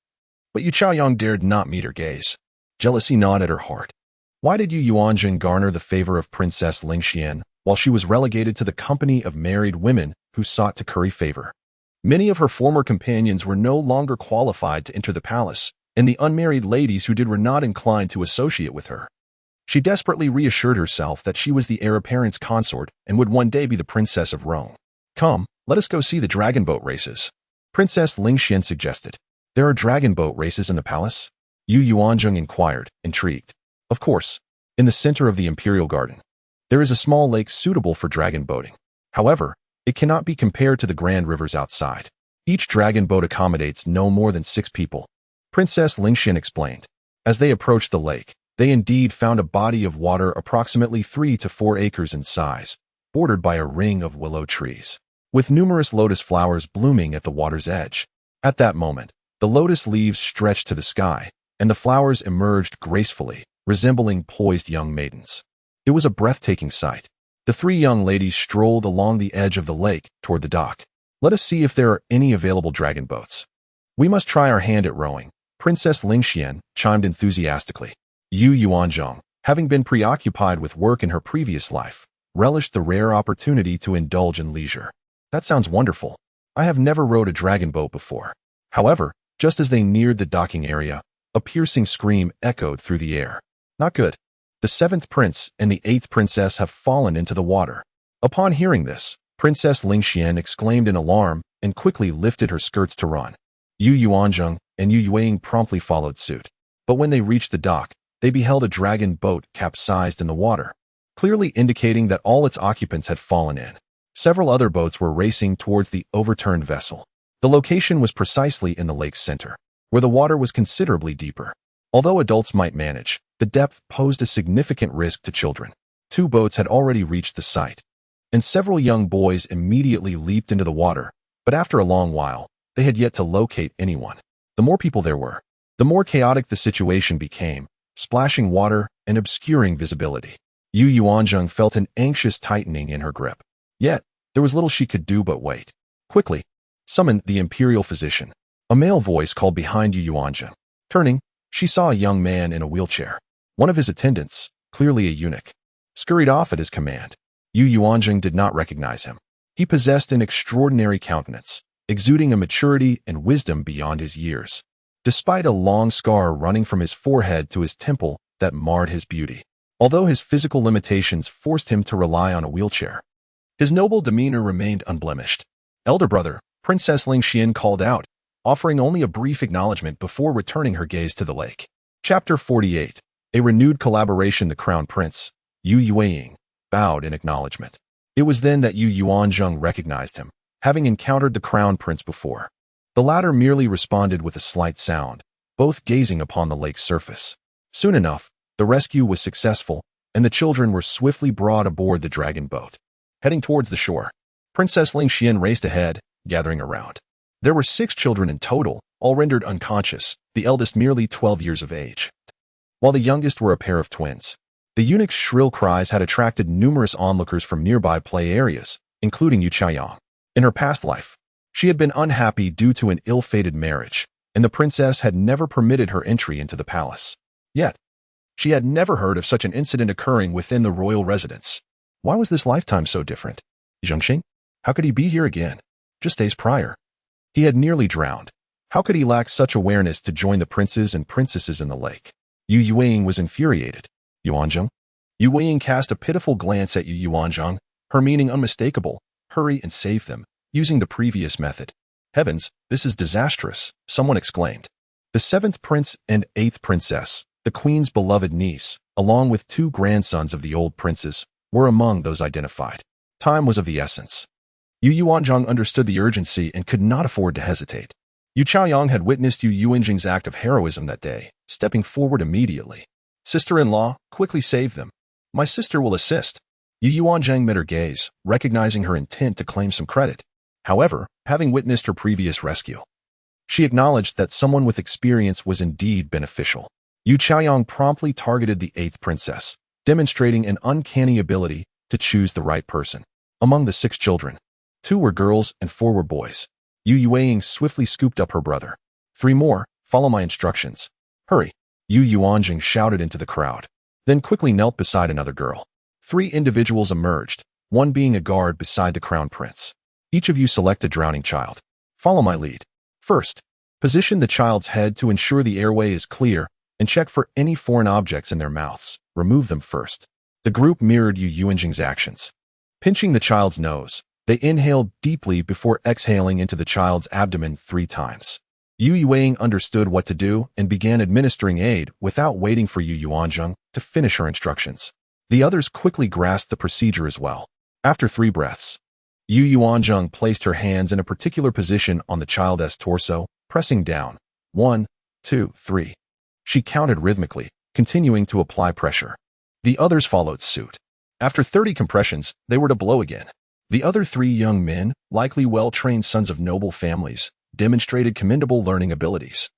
Speaker 1: but Yu Chaoyang dared not meet her gaze. Jealousy gnawed at her heart. Why did Yu Yuanzheng garner the favor of Princess Lingxian while she was relegated to the company of married women who sought to curry favor? Many of her former companions were no longer qualified to enter the palace, and the unmarried ladies who did were not inclined to associate with her. She desperately reassured herself that she was the heir apparent's consort and would one day be the princess of Rome. Come, let us go see the dragon boat races, Princess Lingxian suggested. There are dragon boat races in the palace? Yu Yuanzheng inquired, intrigued. Of course, in the center of the imperial garden, there is a small lake suitable for dragon boating. However, it cannot be compared to the grand rivers outside. Each dragon boat accommodates no more than 6 people. Princess Lingxian explained. As they approached the lake, they indeed found a body of water approximately 3 to 4 acres in size, bordered by a ring of willow trees, with numerous lotus flowers blooming at the water's edge. At that moment, the lotus leaves stretched to the sky, and the flowers emerged gracefully, resembling poised young maidens. It was a breathtaking sight. The 3 young ladies strolled along the edge of the lake toward the dock. Let us see if there are any available dragon boats. We must try our hand at rowing, Princess Lingxian chimed enthusiastically. Yu Yuanzheng, having been preoccupied with work in her previous life, relished the rare opportunity to indulge in leisure. That sounds wonderful. I have never rowed a dragon boat before. However, just as they neared the docking area, a piercing scream echoed through the air. Not good. The 7th prince and the 8th princess have fallen into the water. Upon hearing this, Princess Lingxian exclaimed in alarm and quickly lifted her skirts to run. Yu Yuanzheng and Yu Yueying promptly followed suit. But when they reached the dock, they beheld a dragon boat capsized in the water, clearly indicating that all its occupants had fallen in. Several other boats were racing towards the overturned vessel. The location was precisely in the lake's center, where the water was considerably deeper. Although adults might manage, the depth posed a significant risk to children. 2 boats had already reached the site, and several young boys immediately leaped into the water, but after a long while, they had yet to locate anyone. The more people there were, the more chaotic the situation became, splashing water and obscuring visibility. Yu Yuanzheng felt an anxious tightening in her grip. Yet, there was little she could do but wait. Quickly, summon the imperial physician. A male voice called behind Yu Yuanzheng. Turning, she saw a young man in a wheelchair. One of his attendants, clearly a eunuch, scurried off at his command. Yu Yuanzheng did not recognize him. He possessed an extraordinary countenance, exuding a maturity and wisdom beyond his years, despite a long scar running from his forehead to his temple that marred his beauty. Although his physical limitations forced him to rely on a wheelchair, his noble demeanor remained unblemished. Elder brother, Princess Lingxian called out, offering only a brief acknowledgement before returning her gaze to the lake. Chapter 48. A renewed collaboration. The crown prince, Yu Yuanzheng, bowed in acknowledgement. It was then that Yu Yuanzheng recognized him, having encountered the crown prince before. The latter merely responded with a slight sound, both gazing upon the lake's surface. Soon enough, the rescue was successful, and the children were swiftly brought aboard the dragon boat. Heading towards the shore, Princess Ling Xian raced ahead, gathering around. There were 6 children in total, all rendered unconscious, the eldest merely 12 years of age, while the youngest were a pair of twins. The eunuch's shrill cries had attracted numerous onlookers from nearby play areas, including Yuanzheng. In her past life, she had been unhappy due to an ill-fated marriage, and the princess had never permitted her entry into the palace. Yet, she had never heard of such an incident occurring within the royal residence. Why was this lifetime so different? Zhengxing? How could he be here again? Just days prior, he had nearly drowned. How could he lack such awareness to join the princes and princesses in the lake? Yu Yuanzheng was infuriated. Yuanzheng? Yu Yuanzheng cast a pitiful glance at Yu Yuanzheng, her meaning unmistakable. Hurry and save them, using the previous method. Heavens, this is disastrous, someone exclaimed. The 7th prince and 8th princess, the queen's beloved niece, along with 2 grandsons of the old princes, were among those identified. Time was of the essence. Yu Yuanzheng understood the urgency and could not afford to hesitate. Yu Chaoyang had witnessed Yu Yuanzheng's act of heroism that day, stepping forward immediately. Sister-in-law, quickly save them. My sister will assist. Yu Yuanzheng met her gaze, recognizing her intent to claim some credit. However, having witnessed her previous rescue, she acknowledged that someone with experience was indeed beneficial. Yu Chaoyang promptly targeted the 8th princess, demonstrating an uncanny ability to choose the right person. Among the 6 children, 2 were girls and 4 were boys. Yu Yuanzheng swiftly scooped up her brother. 3 more, follow my instructions. Hurry, Yu Yuanzheng shouted into the crowd, then quickly knelt beside another girl. 3 individuals emerged, one being a guard beside the crown prince. Each of you select a drowning child. Follow my lead. First, position the child's head to ensure the airway is clear and check for any foreign objects in their mouths. Remove them first. The group mirrored Yu Yuanzheng's actions. Pinching the child's nose, they inhaled deeply before exhaling into the child's abdomen 3 times. Yu Yuanzheng understood what to do and began administering aid without waiting for Yu Yuanzheng to finish her instructions. The others quickly grasped the procedure as well. After 3 breaths, Yu Yuanzheng placed her hands in a particular position on the child's torso, pressing down. 1, 2, 3. She counted rhythmically, continuing to apply pressure. The others followed suit. After 30 compressions, they were to blow again. The other 3 young men, likely well-trained sons of noble families, demonstrated commendable learning abilities.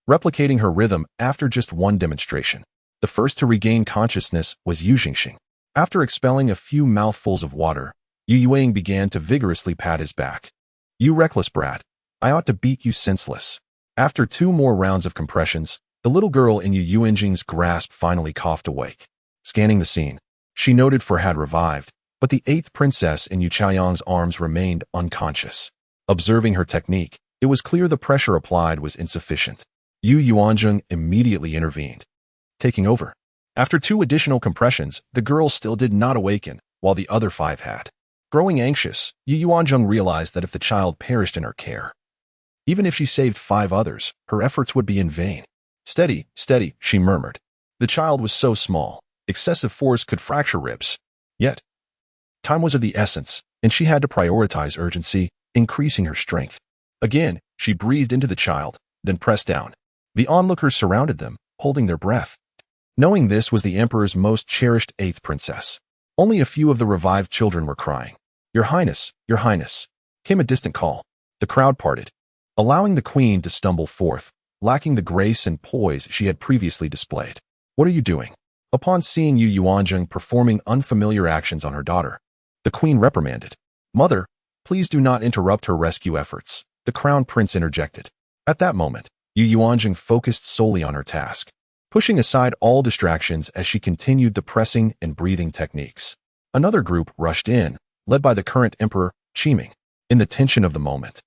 Speaker 1: Replicating her rhythm after just 1 demonstration, the first to regain consciousness was Yu Zhengxing. After expelling a few mouthfuls of water, Yu Yuanzheng began to vigorously pat his back. You reckless brat, I ought to beat you senseless. After 2 more rounds of compressions, the little girl in Yu Yuanzheng's grasp finally coughed awake. Scanning the scene, she noted for had revived, but the 8th princess in Yu Chaoyang's arms remained unconscious. Observing her technique, it was clear the pressure applied was insufficient. Yu Yuanzheng immediately intervened, taking over. After 2 additional compressions, the girl still did not awaken, while the other 5 had. Growing anxious, Yu Yuanzheng realized that if the child perished in her care, even if she saved 5 others, her efforts would be in vain. Steady, steady, she murmured. The child was so small, excessive force could fracture ribs. Yet, time was of the essence, and she had to prioritize urgency, increasing her strength. Again, she breathed into the child, then pressed down. The onlookers surrounded them, holding their breath. Knowing this was the emperor's most cherished 8th princess, only a few of the revived children were crying. Your Highness, came a distant call. The crowd parted, allowing the queen to stumble forth, lacking the grace and poise she had previously displayed. What are you doing? Upon seeing Yu Yuanzheng performing unfamiliar actions on her daughter, the queen reprimanded. Mother, please do not interrupt her rescue efforts, the crown prince interjected. At that moment, Yu Yuanzheng focused solely on her task, pushing aside all distractions as she continued the pressing and breathing techniques. Another group rushed in, led by the current emperor, Qiming. In the tension of the moment,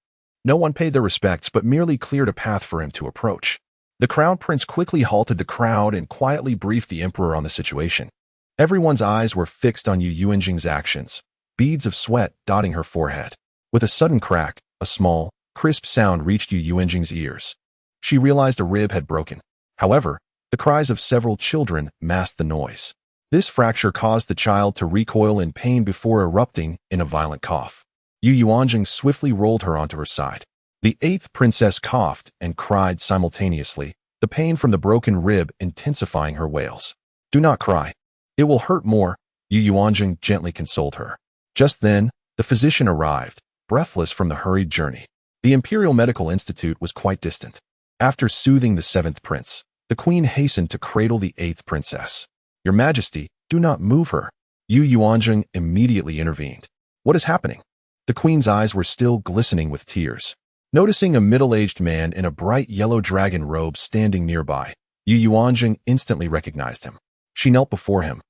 Speaker 1: no one paid their respects but merely cleared a path for him to approach. The crown prince quickly halted the crowd and quietly briefed the emperor on the situation. Everyone's eyes were fixed on Yu Yuanzheng's actions, beads of sweat dotting her forehead. With a sudden crack, a small, crisp sound reached Yuanzheng's ears. She realized a rib had broken. However, the cries of several children masked the noise. This fracture caused the child to recoil in pain before erupting in a violent cough. Yuanzheng swiftly rolled her onto her side. The eighth princess coughed and cried simultaneously, the pain from the broken rib intensifying her wails. "Do not cry. It will hurt more," Yuanzheng gently consoled her. Just then, the physician arrived, breathless from the hurried journey. The Imperial Medical Institute was quite distant. After soothing the seventh prince, the queen hastened to cradle the eighth princess. "Your Majesty, do not move her." Yuanzheng immediately intervened. "What is happening?" The queen's eyes were still glistening with tears. Noticing a middle-aged man in a bright yellow dragon robe standing nearby, Yuanzheng instantly recognized him. She knelt before him,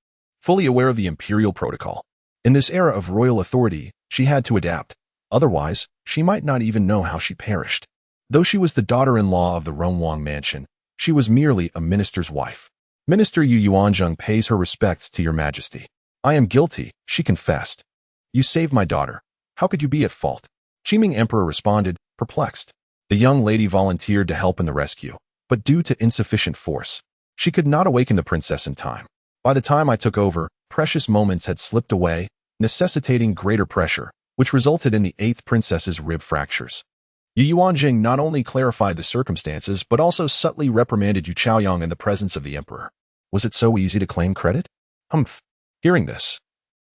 Speaker 1: fully aware of the imperial protocol. In this era of royal authority, she had to adapt. Otherwise, she might not even know how she perished. Though she was the daughter-in-law of the Rongwang mansion, she was merely a minister's wife. "Minister Yuanzheng pays her respects to your Majesty." "I am guilty," she confessed. "You saved my daughter. How could you be at fault?" Qiming Emperor responded, perplexed. The young lady volunteered to help in the rescue, but due to insufficient force, she could not awaken the princess in time. "By the time I took over, precious moments had slipped away, necessitating greater pressure, which resulted in the eighth princess's rib fractures." Yuanzheng not only clarified the circumstances, but also subtly reprimanded Yu Chaoyang in the presence of the emperor. Was it so easy to claim credit? Humph. Hearing this,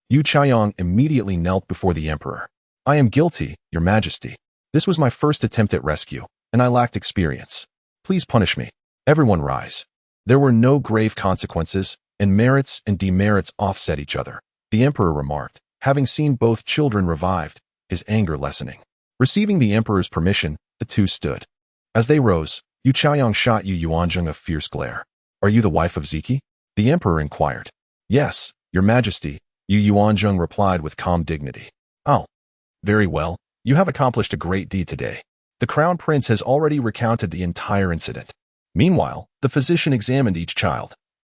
Speaker 1: Yu Chaoyang immediately knelt before the emperor. "I am guilty, your Majesty. This was my first attempt at rescue, and I lacked experience. Please punish me." Everyone rise. There were no grave consequences, and merits and demerits offset each other, the emperor remarked, having seen both children revived, his anger lessening. Receiving the emperor's permission, the two stood. As they rose, Yu Chaoyang shot Yuanzheng a fierce glare. "Are you the wife of Ziki?" the emperor inquired. "Yes, your Majesty," Yuanzheng replied with calm dignity. "Oh, very well. You have accomplished a great deed today." The crown prince has already recounted the entire incident. Meanwhile, the physician examined each child,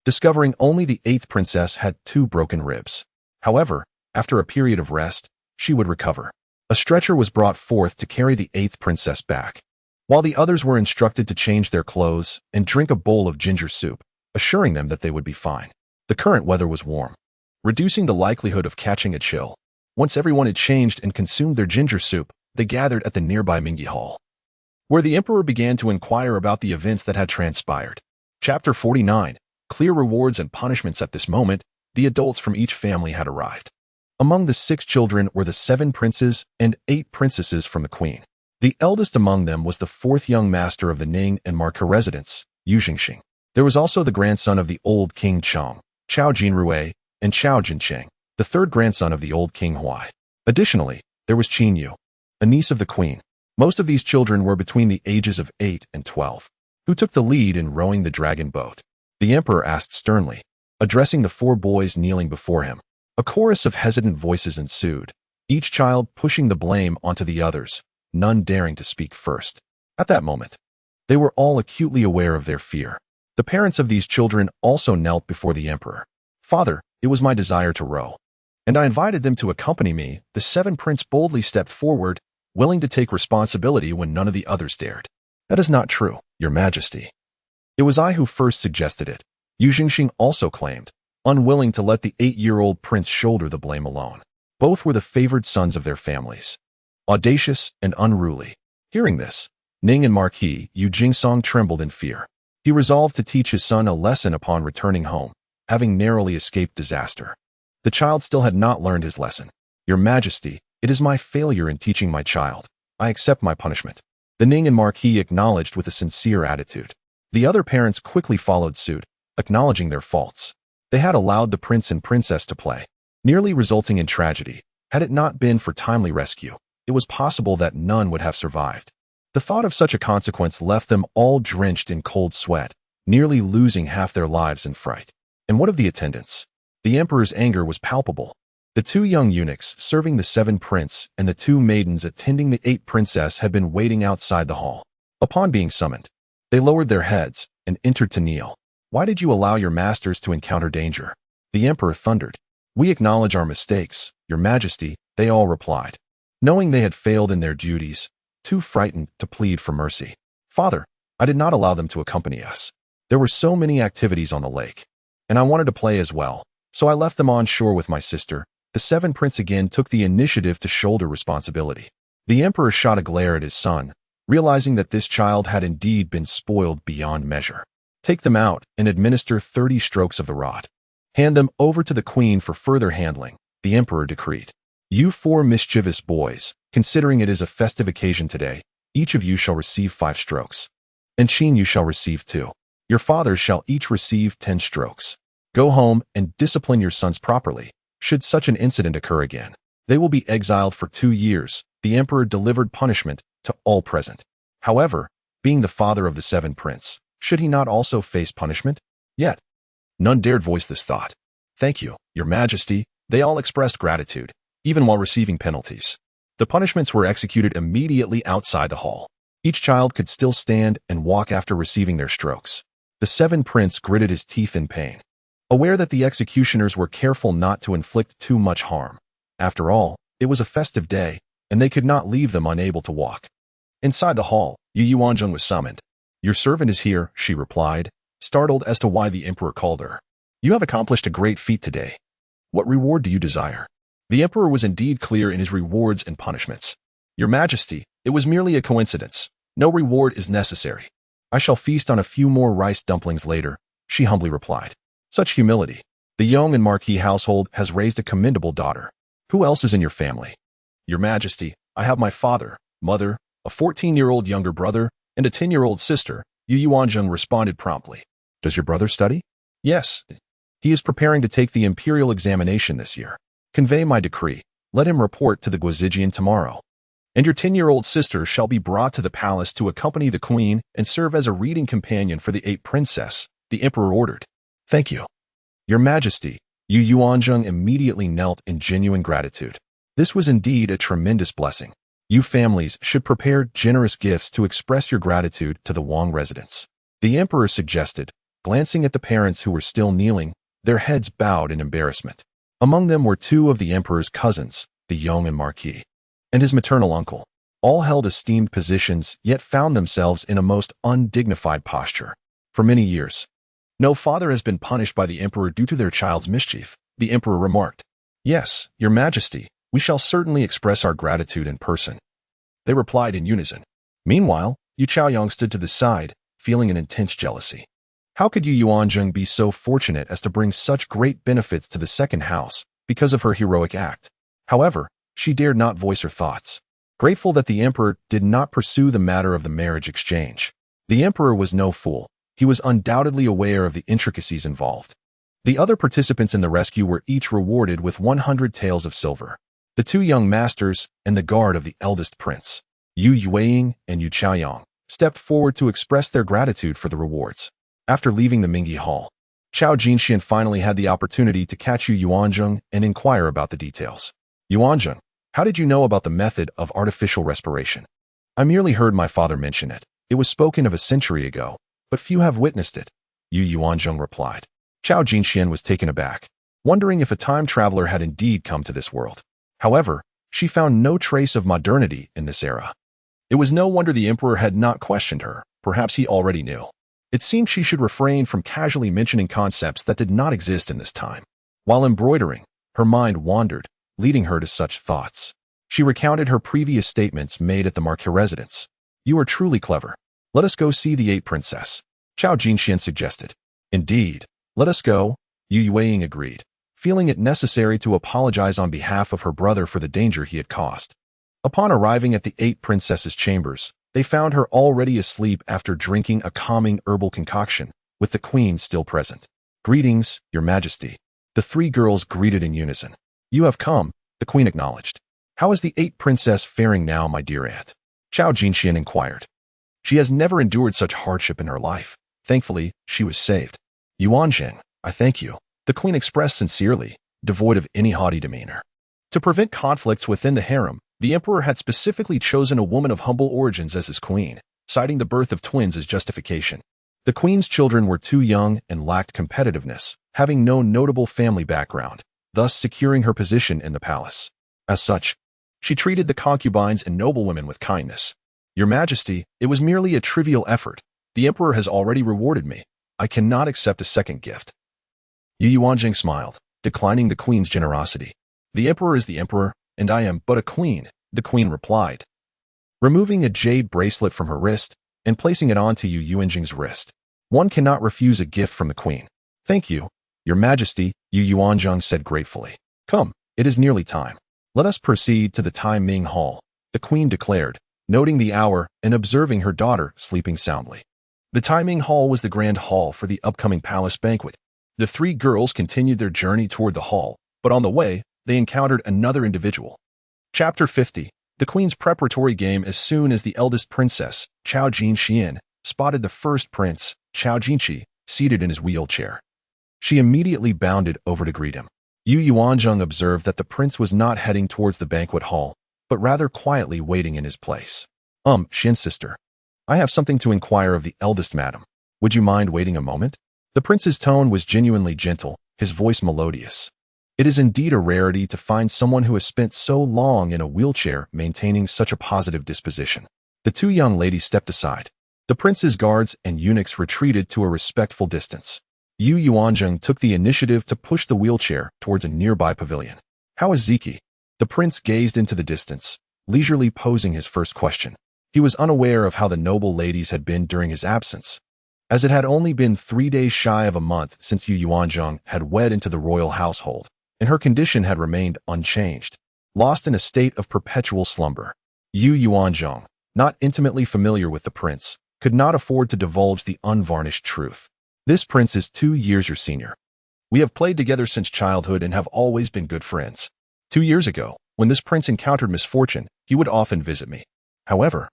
Speaker 1: discovering only the eighth princess had 2 broken ribs. However, after a period of rest, she would recover. A stretcher was brought forth to carry the eighth princess back, while the others were instructed to change their clothes and drink a bowl of ginger soup, assuring them that they would be fine. The current weather was warm, reducing the likelihood of catching a chill. Once everyone had changed and consumed their ginger soup, they gathered at the nearby Mingyi Hall, where the emperor began to inquire about the events that had transpired. Chapter 49. Clear rewards and punishments. At this moment, the adults from each family had arrived. Among the 6 children were the 7 princes and 8 princesses from the queen. The eldest among them was the 4th young master of the Ning and Marca residence, Yu Xingxing. There was also the grandson of the old King Chong, Chao Jinrui, and Chao Jincheng, the 3rd grandson of the old King Huai. Additionally, there was Qin Yu, a niece of the queen. Most of these children were between the ages of 8 and 12. "Who took the lead in rowing the dragon boat?" the emperor asked sternly, addressing the 4 boys kneeling before him. A chorus of hesitant voices ensued, each child pushing the blame onto the others, none daring to speak first. At that moment, they were all acutely aware of their fear. The parents of these children also knelt before the emperor. "Father, it was my desire to row, and I invited them to accompany me." The 7th prince boldly stepped forward, willing to take responsibility when none of the others dared. "That is not true, your Majesty. It was I who first suggested it," Yu Xingxing also claimed, unwilling to let the 8-year-old prince shoulder the blame alone. Both were the favored sons of their families, audacious and unruly. Hearing this, Ning and Marquis Yu Jingsong trembled in fear. He resolved to teach his son a lesson upon returning home, having narrowly escaped disaster. The child still had not learned his lesson. "Your Majesty, it is my failure in teaching my child. I accept my punishment." The Ning and Marquis acknowledged with a sincere attitude. The other parents quickly followed suit, acknowledging their faults. They had allowed the prince and princess to play, nearly resulting in tragedy. Had it not been for timely rescue, it was possible that none would have survived. The thought of such a consequence left them all drenched in cold sweat, nearly losing half their lives in fright. And what of the attendants? The emperor's anger was palpable. The 2 young eunuchs serving the 7 prince and the 2 maidens attending the 8 princess had been waiting outside the hall. Upon being summoned, they lowered their heads and entered to kneel. "Why did you allow your masters to encounter danger?" the emperor thundered. "We acknowledge our mistakes, your Majesty," they all replied. Knowing they had failed in their duties, too frightened to plead for mercy. "Father, I did not allow them to accompany us. There were so many activities on the lake, and I wanted to play as well, so I left them on shore with my sister." The seven prince again took the initiative to shoulder responsibility. The emperor shot a glare at his son, realizing that this child had indeed been spoiled beyond measure. "Take them out and administer 30 strokes of the rod. Hand them over to the queen for further handling," the emperor decreed. "You 4 mischievous boys, considering it is a festive occasion today, each of you shall receive 5 strokes. And Qin, you shall receive 2. Your fathers shall each receive 10 strokes. Go home and discipline your sons properly. Should such an incident occur again, they will be exiled for 2 years." The emperor delivered punishment to all present. However, being the father of the 7 prince, should he not also face punishment? Yet, none dared voice this thought. "Thank you, your majesty." They all expressed gratitude, even while receiving penalties. The punishments were executed immediately outside the hall. Each child could still stand and walk after receiving their strokes. The 7 prince gritted his teeth in pain, aware that the executioners were careful not to inflict too much harm. After all, it was a festive day, and they could not leave them unable to walk. Inside the hall, Yuanzheng was summoned. "Your servant is here," she replied, startled as to why the emperor called her. "You have accomplished a great feat today. What reward do you desire?" The emperor was indeed clear in his rewards and punishments. "Your majesty, it was merely a coincidence. No reward is necessary. I shall feast on a few more rice dumplings later," she humbly replied. Such humility. The Yong and Marquis household has raised a commendable daughter. "Who else is in your family?" "Your majesty, I have my father, mother, a 14-year-old younger brother, and a 10-year-old sister," Yuanzheng responded promptly. "Does your brother study?" "Yes. He is preparing to take the imperial examination this year." "Convey my decree. Let him report to the Guozijian tomorrow. And your 10-year-old sister shall be brought to the palace to accompany the queen and serve as a reading companion for the 8 princess," the emperor ordered. "Thank you, your majesty." Yuanzheng immediately knelt in genuine gratitude. This was indeed a tremendous blessing. You families should prepare generous gifts to express your gratitude to the Wang residents, the emperor suggested, glancing at the parents who were still kneeling, their heads bowed in embarrassment. Among them were 2 of the emperor's cousins, the Yong and Marquis, and his maternal uncle. All held esteemed positions, yet found themselves in a most undignified posture. For many years, no father has been punished by the emperor due to their child's mischief, the emperor remarked. "Yes, your majesty, we shall certainly express our gratitude in person," they replied in unison. Meanwhile, Yu Chaoyang stood to the side, feeling an intense jealousy. How could Yuanzheng be so fortunate as to bring such great benefits to the second house because of her heroic act? However, she dared not voice her thoughts, grateful that the emperor did not pursue the matter of the marriage exchange. The emperor was no fool. He was undoubtedly aware of the intricacies involved. The other participants in the rescue were each rewarded with 100 taels of silver. The 2 young masters and the guard of the eldest prince, Yu Yueying and Yu Chaoyang, stepped forward to express their gratitude for the rewards. After leaving the Mingyi Hall, Chao Jinxian finally had the opportunity to catch Yuanzheng and inquire about the details. "Yuanzheng, how did you know about the method of artificial respiration?" "I merely heard my father mention it. It was spoken of a century ago, but few have witnessed it," Yuanzheng replied. Chao Jinxian was taken aback, wondering if a time traveler had indeed come to this world. However, she found no trace of modernity in this era. It was no wonder the emperor had not questioned her. Perhaps he already knew. It seemed she should refrain from casually mentioning concepts that did not exist in this time. While embroidering, her mind wandered, leading her to such thoughts. She recounted her previous statements made at the Marquis residence. "You are truly clever. Let us go see the 8 princess," Chao Jinxian suggested. "Indeed, let us go," Yu Yueying agreed, feeling it necessary to apologize on behalf of her brother for the danger he had caused. Upon arriving at the 8 princesses' chambers, they found her already asleep after drinking a calming herbal concoction, with the queen still present. "Greetings, your majesty," the 3 girls greeted in unison. "You have come," the queen acknowledged. "How is the 8 princess faring now, my dear aunt?" Chao Jinxian inquired. "She has never endured such hardship in her life. Thankfully, she was saved." "Yuanzheng, I thank you," the queen expressed sincerely, devoid of any haughty demeanor. To prevent conflicts within the harem, the emperor had specifically chosen a woman of humble origins as his queen, citing the birth of twins as justification. The queen's children were too young and lacked competitiveness, having no notable family background, thus securing her position in the palace. As such, she treated the concubines and noblewomen with kindness. Your Majesty, it was merely a trivial effort. The Emperor has already rewarded me. I cannot accept a second gift. Yuanzheng smiled, declining the Queen's generosity. The Emperor is the Emperor, and I am but a queen, the Queen replied, removing a jade bracelet from her wrist and placing it onto Yuanzheng's wrist. One cannot refuse a gift from the Queen. Thank you, Your Majesty, Yuanzheng said gratefully. Come, it is nearly time. Let us proceed to the Tai Ming Hall, the Queen declared, noting the hour and observing her daughter sleeping soundly. The Tai Ming Hall was the grand hall for the upcoming palace banquet. The three girls continued their journey toward the hall, but on the way, they encountered another individual. Chapter 50. The Queen's preparatory game. As soon as the eldest princess, Chao Jinxian, spotted the first prince, Chao Jinqi, seated in his wheelchair, she immediately bounded over to greet him. Yuanzheng observed that the prince was not heading towards the banquet hall, but rather quietly waiting in his place. Xin sister, I have something to inquire of the eldest madam. Would you mind waiting a moment? The prince's tone was genuinely gentle, his voice melodious. It is indeed a rarity to find someone who has spent so long in a wheelchair maintaining such a positive disposition. The two young ladies stepped aside. The prince's guards and eunuchs retreated to a respectful distance. Yuanzheng took the initiative to push the wheelchair towards a nearby pavilion. How is Ziki? The prince gazed into the distance, leisurely posing his first question. He was unaware of how the noble ladies had been during his absence, as it had only been 3 days shy of a month since Yuanzheng had wed into the royal household, and her condition had remained unchanged, lost in a state of perpetual slumber. Yuanzheng, not intimately familiar with the prince, could not afford to divulge the unvarnished truth. This prince is 2 years your senior. We have played together since childhood and have always been good friends. 2 years ago, when this prince encountered misfortune, he would often visit me. However,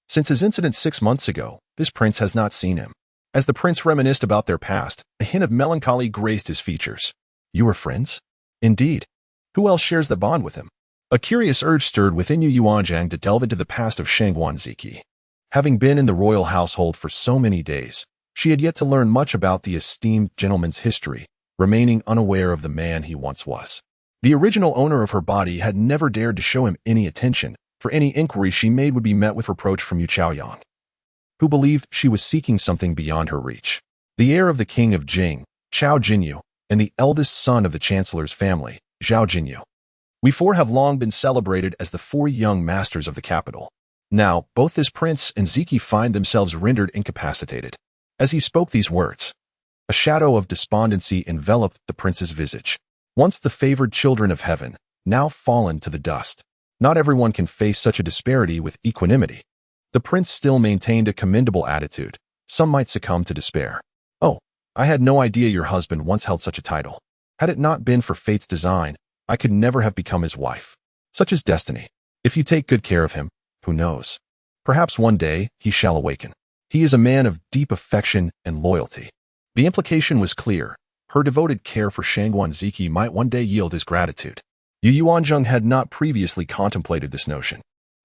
Speaker 1: since his incident 6 months ago, this prince has not seen him. As the prince reminisced about their past, a hint of melancholy graced his features. You are friends? Indeed. Who else shares the bond with him? A curious urge stirred within Yuanzheng to delve into the past of Shangguan Ziki. Having been in the royal household for so many days, she had yet to learn much about the esteemed gentleman's history, remaining unaware of the man he once was. The original owner of her body had never dared to show him any attention, for any inquiry she made would be met with reproach from Yu Chaoyang, who believed she was seeking something beyond her reach. The heir of the king of Jing, Chao Jinyu, and the eldest son of the chancellor's family, Zhao Jinyu. We four have long been celebrated as the 4 young masters of the capital. Now, both this prince and Ziki find themselves rendered incapacitated. As he spoke these words, a shadow of despondency enveloped the prince's visage. Once the favored children of heaven, now fallen to the dust. Not everyone can face such a disparity with equanimity. The prince still maintained a commendable attitude. Some might succumb to despair. Oh, I had no idea your husband once held such a title. Had it not been for fate's design, I could never have become his wife. Such is destiny. If you take good care of him, who knows? Perhaps one day he shall awaken. He is a man of deep affection and loyalty. The implication was clear. Her devoted care for Shangguan Ziki might one day yield his gratitude. Yuanzheng had not previously contemplated this notion.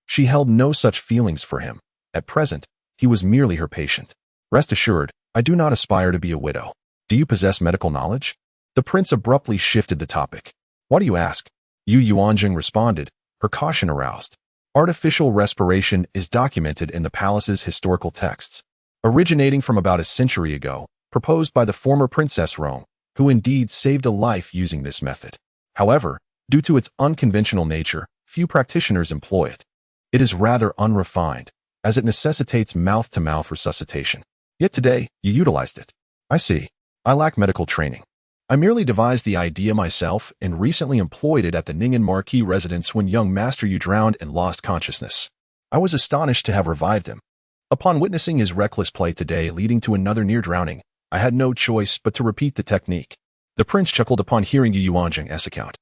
Speaker 1: She held no such feelings for him. At present, he was merely her patient. Rest assured, I do not aspire to be a widow. Do you possess medical knowledge? The prince abruptly shifted the topic. Why do you ask? Yuanzheng responded, her caution aroused. Artificial respiration is documented in the palace's historical texts, originating from about a century ago, proposed by the former Princess Rong, who indeed saved a life using this method. However, due to its unconventional nature, few practitioners employ it. It is rather unrefined, as it necessitates mouth-to-mouth resuscitation. Yet today, you utilized it. I see. I lack medical training. I merely devised the idea myself and recently employed it at the Ning'an Marquis residence when young Master Yu drowned and lost consciousness. I was astonished to have revived him. Upon witnessing his reckless play today leading to another near drowning, I had no choice but to repeat the technique. The prince chuckled upon hearing Yuanzheng's account.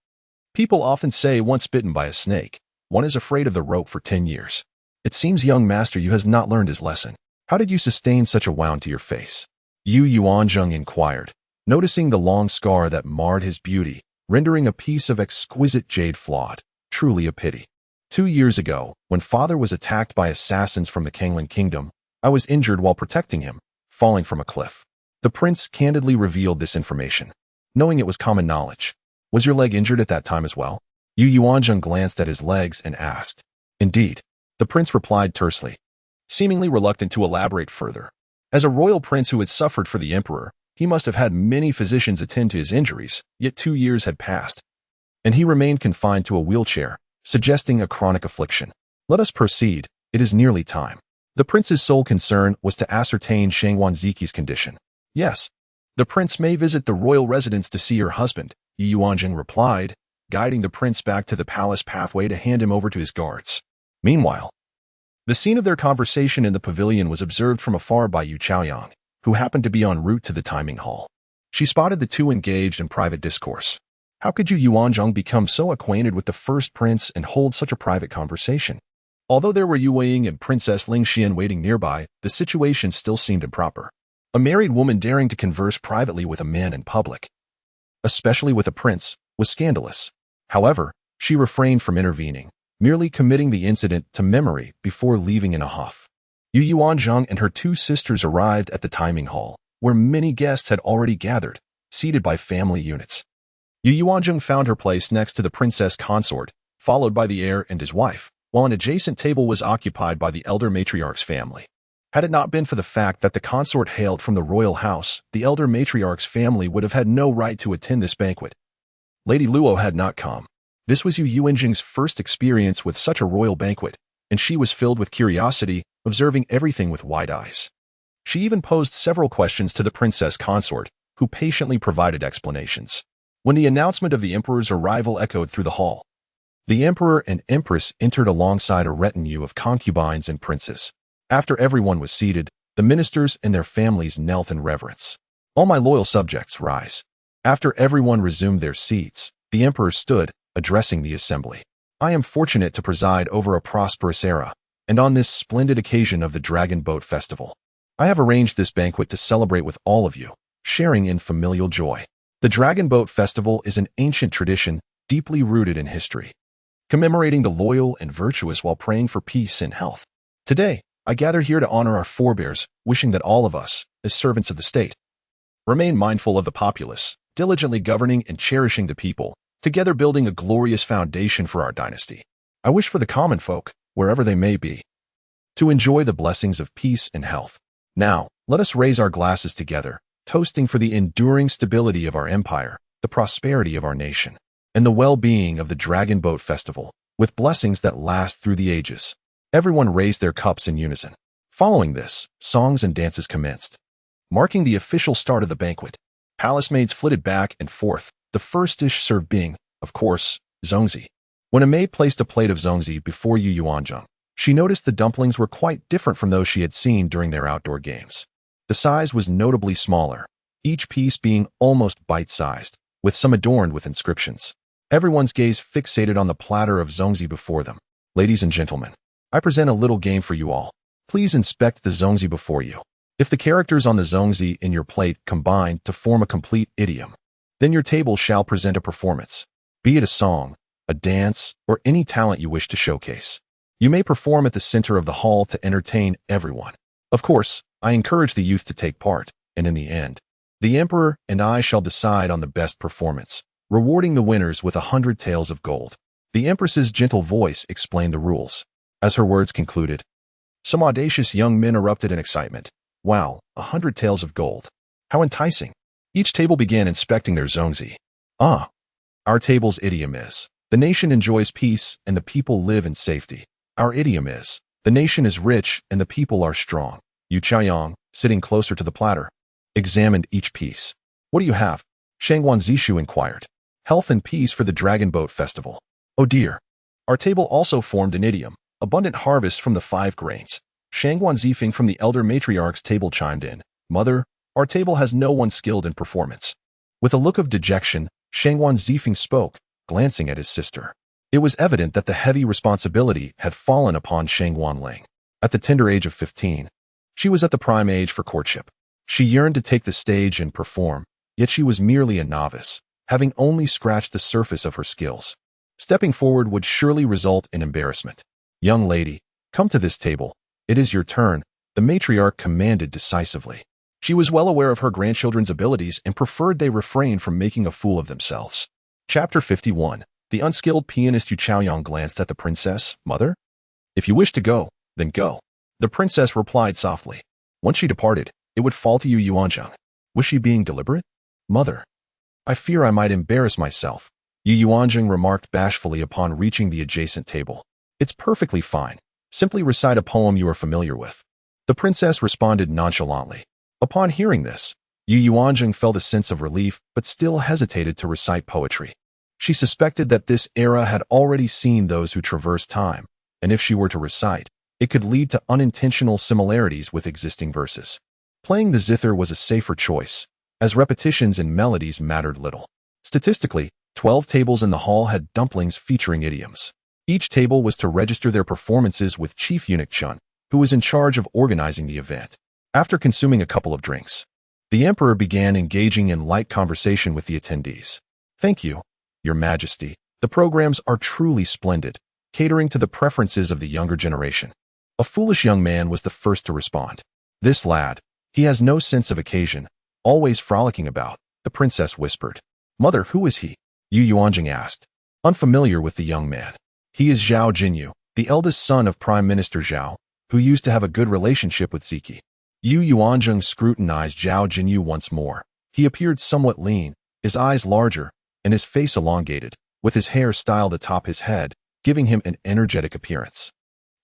Speaker 1: People often say once bitten by a snake, one is afraid of the rope for 10 years. It seems young Master Yu has not learned his lesson. How did you sustain such a wound to your face? Yuanzheng inquired, noticing the long scar that marred his beauty, rendering a piece of exquisite jade flawed. Truly a pity. 2 years ago, when father was attacked by assassins from the Kanglan kingdom, I was injured while protecting him, falling from a cliff. The prince candidly revealed this information, knowing it was common knowledge. Was your leg injured at that time as well? Yuanzheng glanced at his legs and asked. Indeed. The prince replied tersely, seemingly reluctant to elaborate further. As a royal prince who had suffered for the emperor, he must have had many physicians attend to his injuries, yet 2 years had passed, and he remained confined to a wheelchair, suggesting a chronic affliction. Let us proceed, it is nearly time. The prince's sole concern was to ascertain Shang Wanziki's condition. Yes, the prince may visit the royal residence to see her husband, Yuanzheng replied, guiding the prince back to the palace pathway to hand him over to his guards. Meanwhile, the scene of their conversation in the pavilion was observed from afar by Yu Chaoyang, who happened to be en route to the timing hall. She spotted the two engaged in private discourse. How could Yuanzheng become so acquainted with the first prince and hold such a private conversation? Although there were Yu Weiying and Princess Ling Xian waiting nearby, the situation still seemed improper. A married woman daring to converse privately with a man in public, especially with a prince, was scandalous. However, she refrained from intervening, merely committing the incident to memory before leaving in a huff. Yuanzheng and her two sisters arrived at the timing hall, where many guests had already gathered, seated by family units. Yuanzheng found her place next to the princess consort, followed by the heir and his wife, while an adjacent table was occupied by the elder matriarch's family. Had it not been for the fact that the consort hailed from the royal house, the elder matriarch's family would have had no right to attend this banquet. Lady Luo had not come. This was Yuanzheng's first experience with such a royal banquet, and she was filled with curiosity, observing everything with wide eyes. She even posed several questions to the princess consort, who patiently provided explanations. When the announcement of the emperor's arrival echoed through the hall, the emperor and empress entered alongside a retinue of concubines and princes. After everyone was seated, the ministers and their families knelt in reverence. All my loyal subjects, rise. After everyone resumed their seats, the emperor stood, addressing the assembly. I am fortunate to preside over a prosperous era, and on this splendid occasion of the Dragon Boat Festival, I have arranged this banquet to celebrate with all of you, sharing in familial joy. The Dragon Boat Festival is an ancient tradition deeply rooted in history, commemorating the loyal and virtuous while praying for peace and health. Today, I gather here to honor our forebears, wishing that all of us, as servants of the state, remain mindful of the populace, diligently governing and cherishing the people, together building a glorious foundation for our dynasty. I wish for the common folk, wherever they may be, to enjoy the blessings of peace and health. Now, let us raise our glasses together, toasting for the enduring stability of our empire, the prosperity of our nation, and the well-being of the Dragon Boat Festival, with blessings that last through the ages. Everyone raised their cups in unison. Following this, songs and dances commenced. Marking the official start of the banquet, palace maids flitted back and forth, the first dish served being, of course, zongzi. When a maid placed a plate of zongzi before Yuanzheng, she noticed the dumplings were quite different from those she had seen during their outdoor games. The size was notably smaller, each piece being almost bite-sized, with some adorned with inscriptions. Everyone's gaze fixated on the platter of zongzi before them. Ladies and gentlemen, I present a little game for you all. Please inspect the zongzi before you. If the characters on the zongzi in your plate combine to form a complete idiom, then your table shall present a performance, be it a song, a dance, or any talent you wish to showcase. You may perform at the center of the hall to entertain everyone. Of course, I encourage the youth to take part, and in the end, the emperor and I shall decide on the best performance, rewarding the winners with 100 taels of gold. The empress's gentle voice explained the rules. As her words concluded, some audacious young men erupted in excitement. Wow, 100 taels of gold. How enticing. Each table began inspecting their zongzi. Ah, our table's idiom is, the nation enjoys peace and the people live in safety. Our idiom is, the nation is rich and the people are strong. Yu Chaoyang, sitting closer to the platter, examined each piece. What do you have? Shang Wanzishu inquired. Health and peace for the Dragon Boat Festival. Oh dear. Our table also formed an idiom. Abundant harvest from the 5 grains. Shang Wanzifeng from the elder matriarch's table chimed in. Mother, our table has no one skilled in performance. With a look of dejection, Shang Wanzifeng spoke, glancing at his sister. It was evident that the heavy responsibility had fallen upon Shang Wanling. At the tender age of 15, she was at the prime age for courtship. She yearned to take the stage and perform, yet she was merely a novice, having only scratched the surface of her skills. Stepping forward would surely result in embarrassment. Young lady, come to this table. It is your turn, the matriarch commanded decisively. She was well aware of her grandchildren's abilities and preferred they refrain from making a fool of themselves. Chapter 51. The unskilled pianist Yu Chaoyang glanced at the princess. Mother? If you wish to go, then go. The princess replied softly. Once she departed, it would fall to Yuanzheng. Was she being deliberate? Mother, I fear I might embarrass myself, Yuanzheng remarked bashfully upon reaching the adjacent table. It's perfectly fine. Simply recite a poem you are familiar with. The princess responded nonchalantly. Upon hearing this, Yuanzheng felt a sense of relief but still hesitated to recite poetry. She suspected that this era had already seen those who traverse time, and if she were to recite, it could lead to unintentional similarities with existing verses. Playing the zither was a safer choice, as repetitions and melodies mattered little. Statistically, 12 tables in the hall had dumplings featuring idioms. Each table was to register their performances with Chief Eunuch Chun, who was in charge of organizing the event. After consuming a couple of drinks, the emperor began engaging in light conversation with the attendees. Thank you, Your Majesty. The programs are truly splendid, catering to the preferences of the younger generation. A foolish young man was the first to respond. This lad, he has no sense of occasion, always frolicking about, the princess whispered. Mother, who is he? Yuanzheng asked, unfamiliar with the young man. He is Zhao Jinyu, the eldest son of Prime Minister Zhao, who used to have a good relationship with Ziki. Yuanzheng scrutinized Zhao Jinyu once more. He appeared somewhat lean, his eyes larger, and his face elongated, with his hair styled atop his head, giving him an energetic appearance.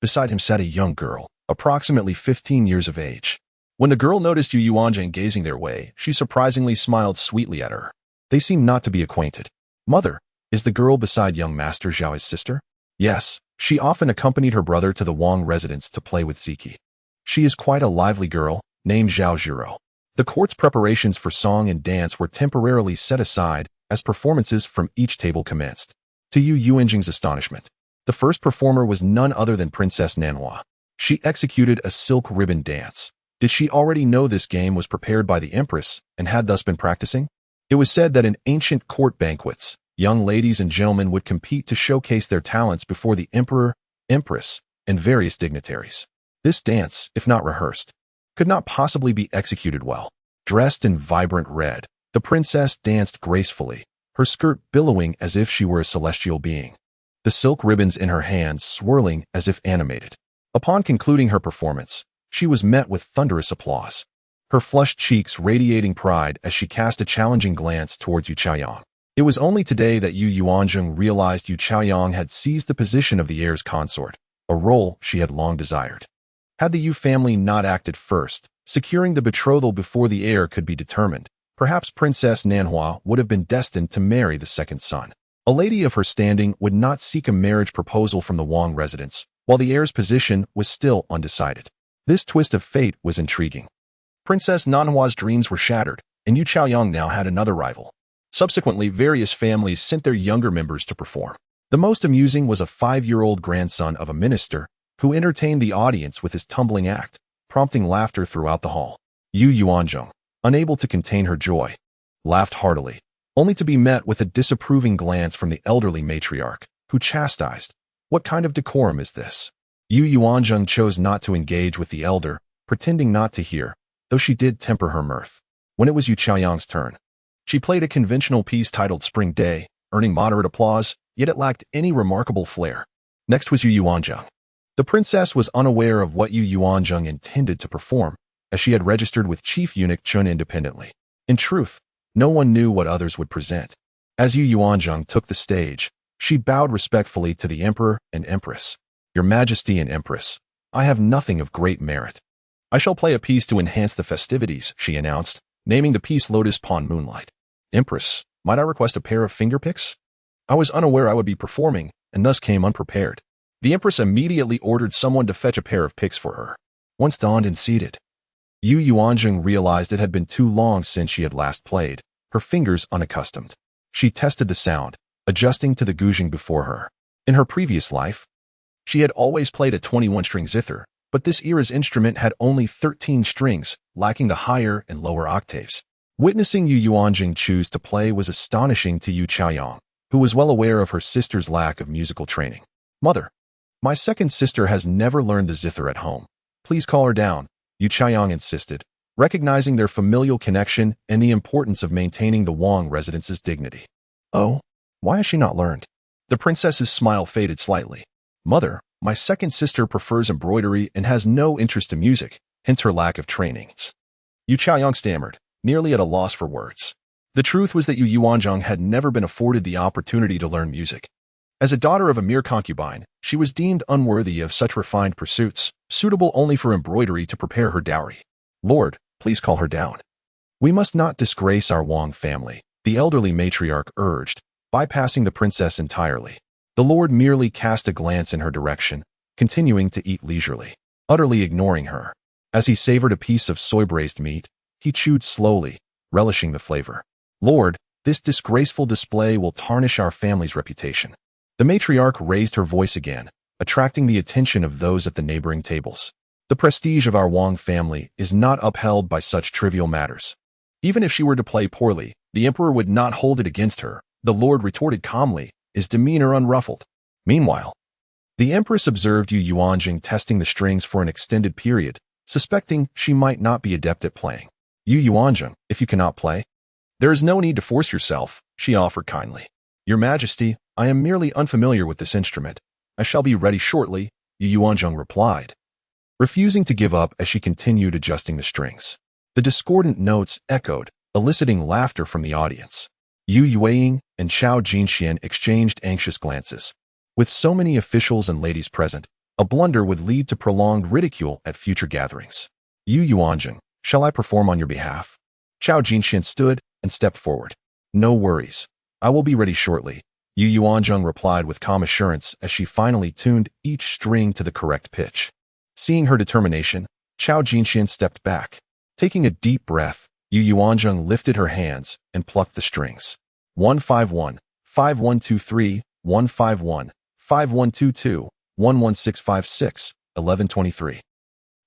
Speaker 1: Beside him sat a young girl, approximately 15 years of age. When the girl noticed Yuanzheng gazing their way, she surprisingly smiled sweetly at her. They seemed not to be acquainted. Mother, is the girl beside young Master Zhao his sister? Yes, she often accompanied her brother to the Wang residence to play with Ziki. She is quite a lively girl, named Zhao Zhiro. The court's preparations for song and dance were temporarily set aside as performances from each table commenced. To Yuanzheng's astonishment, the first performer was none other than Princess Nanhua. She executed a silk ribbon dance. Did she already know this game was prepared by the empress and had thus been practicing? It was said that in ancient court banquets, young ladies and gentlemen would compete to showcase their talents before the emperor, empress, and various dignitaries. This dance, if not rehearsed, could not possibly be executed well. Dressed in vibrant red, the princess danced gracefully, her skirt billowing as if she were a celestial being, the silk ribbons in her hands swirling as if animated. Upon concluding her performance, she was met with thunderous applause, her flushed cheeks radiating pride as she cast a challenging glance towards Yu Chaoyang. It was only today that Yuanzheng realized Yu Chaoyang had seized the position of the heir's consort, a role she had long desired. Had the Yu family not acted first, securing the betrothal before the heir could be determined, perhaps Princess Nanhua would have been destined to marry the second son. A lady of her standing would not seek a marriage proposal from the Wang residence, while the heir's position was still undecided. This twist of fate was intriguing. Princess Nanhua's dreams were shattered, and Yu Chaoyang now had another rival. Subsequently, various families sent their younger members to perform. The most amusing was a 5-year-old grandson of a minister who entertained the audience with his tumbling act, prompting laughter throughout the hall. Yuanzheng, unable to contain her joy, laughed heartily, only to be met with a disapproving glance from the elderly matriarch, who chastised, "What kind of decorum is this?" Yuanzheng chose not to engage with the elder, pretending not to hear, though she did temper her mirth. When it was Yu Chaoyang's turn, she played a conventional piece titled Spring Day, earning moderate applause, yet it lacked any remarkable flair. Next was Yuanzheng. The princess was unaware of what Yuanzheng intended to perform, as she had registered with Chief Eunuch Chun independently. In truth, no one knew what others would present. As Yuanzheng took the stage, she bowed respectfully to the emperor and empress. "Your Majesty and Empress, I have nothing of great merit. I shall play a piece to enhance the festivities," she announced, naming the piece Lotus Pond Moonlight. "Empress, might I request a pair of finger picks? I was unaware I would be performing, and thus came unprepared." The empress immediately ordered someone to fetch a pair of picks for her. Once donned and seated, Yuanzheng realized it had been too long since she had last played, her fingers unaccustomed. She tested the sound, adjusting to the guzheng before her. In her previous life, she had always played a 21-string zither, but this era's instrument had only 13 strings, lacking the higher and lower octaves. Witnessing Yuanzheng choose to play was astonishing to Yu Chaoyang, who was well aware of her sister's lack of musical training. "Mother, my second sister has never learned the zither at home. Please call her down," Yu Chaoyang insisted, recognizing their familial connection and the importance of maintaining the Wang residence's dignity. "Oh, why has she not learned?" The princess's smile faded slightly. "Mother, My second sister prefers embroidery and has no interest in music, hence her lack of training. Yu Chaoyang stammered, nearly at a loss for words. The truth was that Yu Yuanzheng had never been afforded the opportunity to learn music. As a daughter of a mere concubine, she was deemed unworthy of such refined pursuits, suitable only for embroidery to prepare her dowry. Lord, please call her down. We must not disgrace our Wang family, the elderly matriarch urged, bypassing the princess entirely. The Lord merely cast a glance in her direction, continuing to eat leisurely, utterly ignoring her. As he savored a piece of soy-braised meat, he chewed slowly, relishing the flavor. Lord, this disgraceful display will tarnish our family's reputation. The matriarch raised her voice again, attracting the attention of those at the neighboring tables. The prestige of our Wang family is not upheld by such trivial matters. Even if she were to play poorly, the emperor would not hold it against her, the Lord retorted calmly, his demeanor unruffled. Meanwhile, the empress observed Yu Yuanjing testing the strings for an extended period, suspecting she might not be adept at playing. Yu Yuanjing, if you cannot play, there is no need to force yourself, she offered kindly. Your Majesty, I am merely unfamiliar with this instrument. I shall be ready shortly, Yu Yuanzheng replied, refusing to give up as she continued adjusting the strings. The discordant notes echoed, eliciting laughter from the audience. Yu Yueying and Chao Jinxian exchanged anxious glances. With so many officials and ladies present, a blunder would lead to prolonged ridicule at future gatherings. Yu Yuanzheng, shall I perform on your behalf? Chao Jinxian stood and stepped forward. No worries. I will be ready shortly, Yu Yuanzheng replied with calm assurance as she finally tuned each string to the correct pitch. Seeing her determination, Chao Jinxian stepped back. Taking a deep breath, Yu Yuanzheng lifted her hands and plucked the strings. 151, 5123, 151, 5122, 11656, 1123.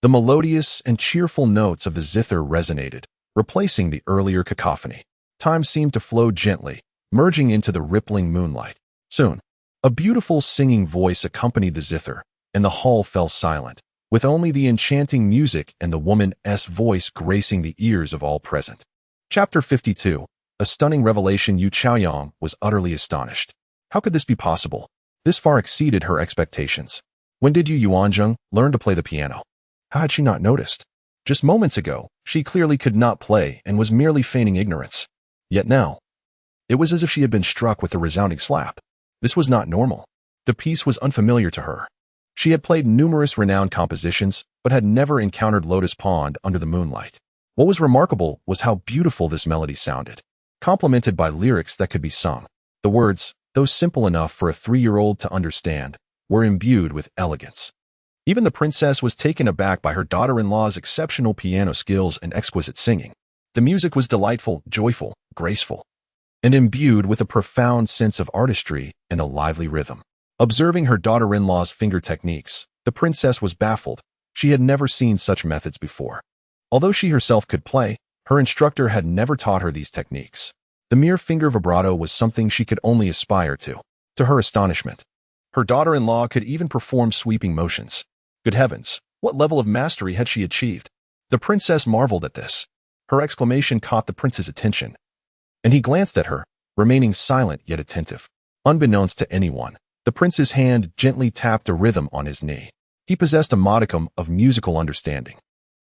Speaker 1: The melodious and cheerful notes of the zither resonated, replacing the earlier cacophony. Time seemed to flow gently, merging into the rippling moonlight. Soon, a beautiful singing voice accompanied the zither, and the hall fell silent, with only the enchanting music and the woman's voice gracing the ears of all present. Chapter 52. A stunning revelation. Yu Chaoyang was utterly astonished. How could this be possible? This far exceeded her expectations. When did Yu Yuanzheng learn to play the piano? How had she not noticed? Just moments ago, she clearly could not play and was merely feigning ignorance. Yet now, it was as if she had been struck with a resounding slap. This was not normal. The piece was unfamiliar to her. She had played numerous renowned compositions, but had never encountered Lotus Pond under the moonlight. What was remarkable was how beautiful this melody sounded, complemented by lyrics that could be sung. The words, though simple enough for a 3-year-old to understand, were imbued with elegance. Even the princess was taken aback by her daughter-in-law's exceptional piano skills and exquisite singing. The music was delightful, joyful, graceful, and imbued with a profound sense of artistry and a lively rhythm. Observing her daughter-in-law's finger techniques, the princess was baffled. She had never seen such methods before. Although she herself could play, her instructor had never taught her these techniques. The mere finger vibrato was something she could only aspire to. To her astonishment, her daughter-in-law could even perform sweeping motions. Good heavens, what level of mastery had she achieved? The princess marveled at this. Her exclamation caught the prince's attention, and he glanced at her, remaining silent yet attentive. Unbeknownst to anyone, the prince's hand gently tapped a rhythm on his knee. He possessed a modicum of musical understanding.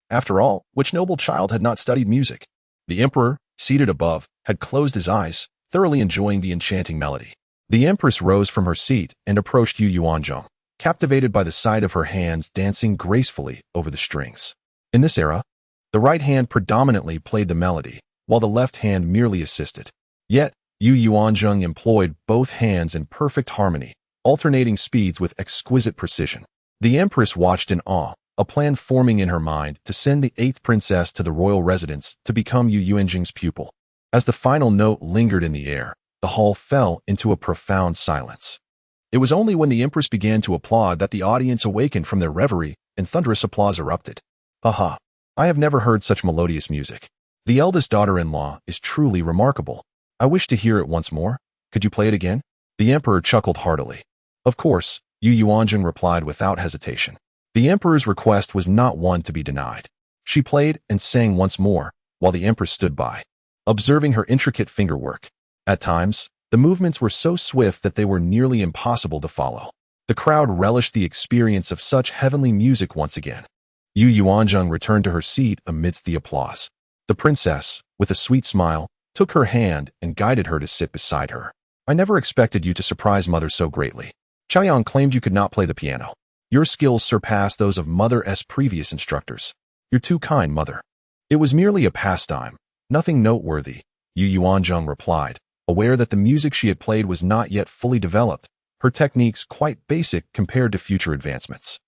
Speaker 1: After all, which noble child had not studied music? The emperor, seated above, had closed his eyes, thoroughly enjoying the enchanting melody. The empress rose from her seat and approached Yu Yuanzheng, captivated by the sight of her hands dancing gracefully over the strings. In this era, the right hand predominantly played the melody, while the left hand merely assisted. Yet, Yu Yuanzheng employed both hands in perfect harmony, alternating speeds with exquisite precision. The empress watched in awe, a plan forming in her mind to send the 8th princess to the royal residence to become Yu Yuanzheng's pupil. As the final note lingered in the air, the hall fell into a profound silence. It was only when the empress began to applaud that the audience awakened from their reverie and thunderous applause erupted. Haha, I have never heard such melodious music. The eldest daughter-in-law is truly remarkable. I wish to hear it once more. Could you play it again? The emperor chuckled heartily. Of course, Yu Yuanzheng replied without hesitation. The emperor's request was not one to be denied. She played and sang once more, while the empress stood by, observing her intricate fingerwork. At times, the movements were so swift that they were nearly impossible to follow. The crowd relished the experience of such heavenly music once again. Yuanzheng returned to her seat amidst the applause. The princess, with a sweet smile, took her hand and guided her to sit beside her. I never expected you to surprise Mother so greatly. Chaoyang claimed you could not play the piano. Your skills surpass those of Mother's previous instructors. You're too kind, Mother. It was merely a pastime, nothing noteworthy, Yuanzheng replied, aware that the music she had played was not yet fully developed, her techniques quite basic compared to future advancements.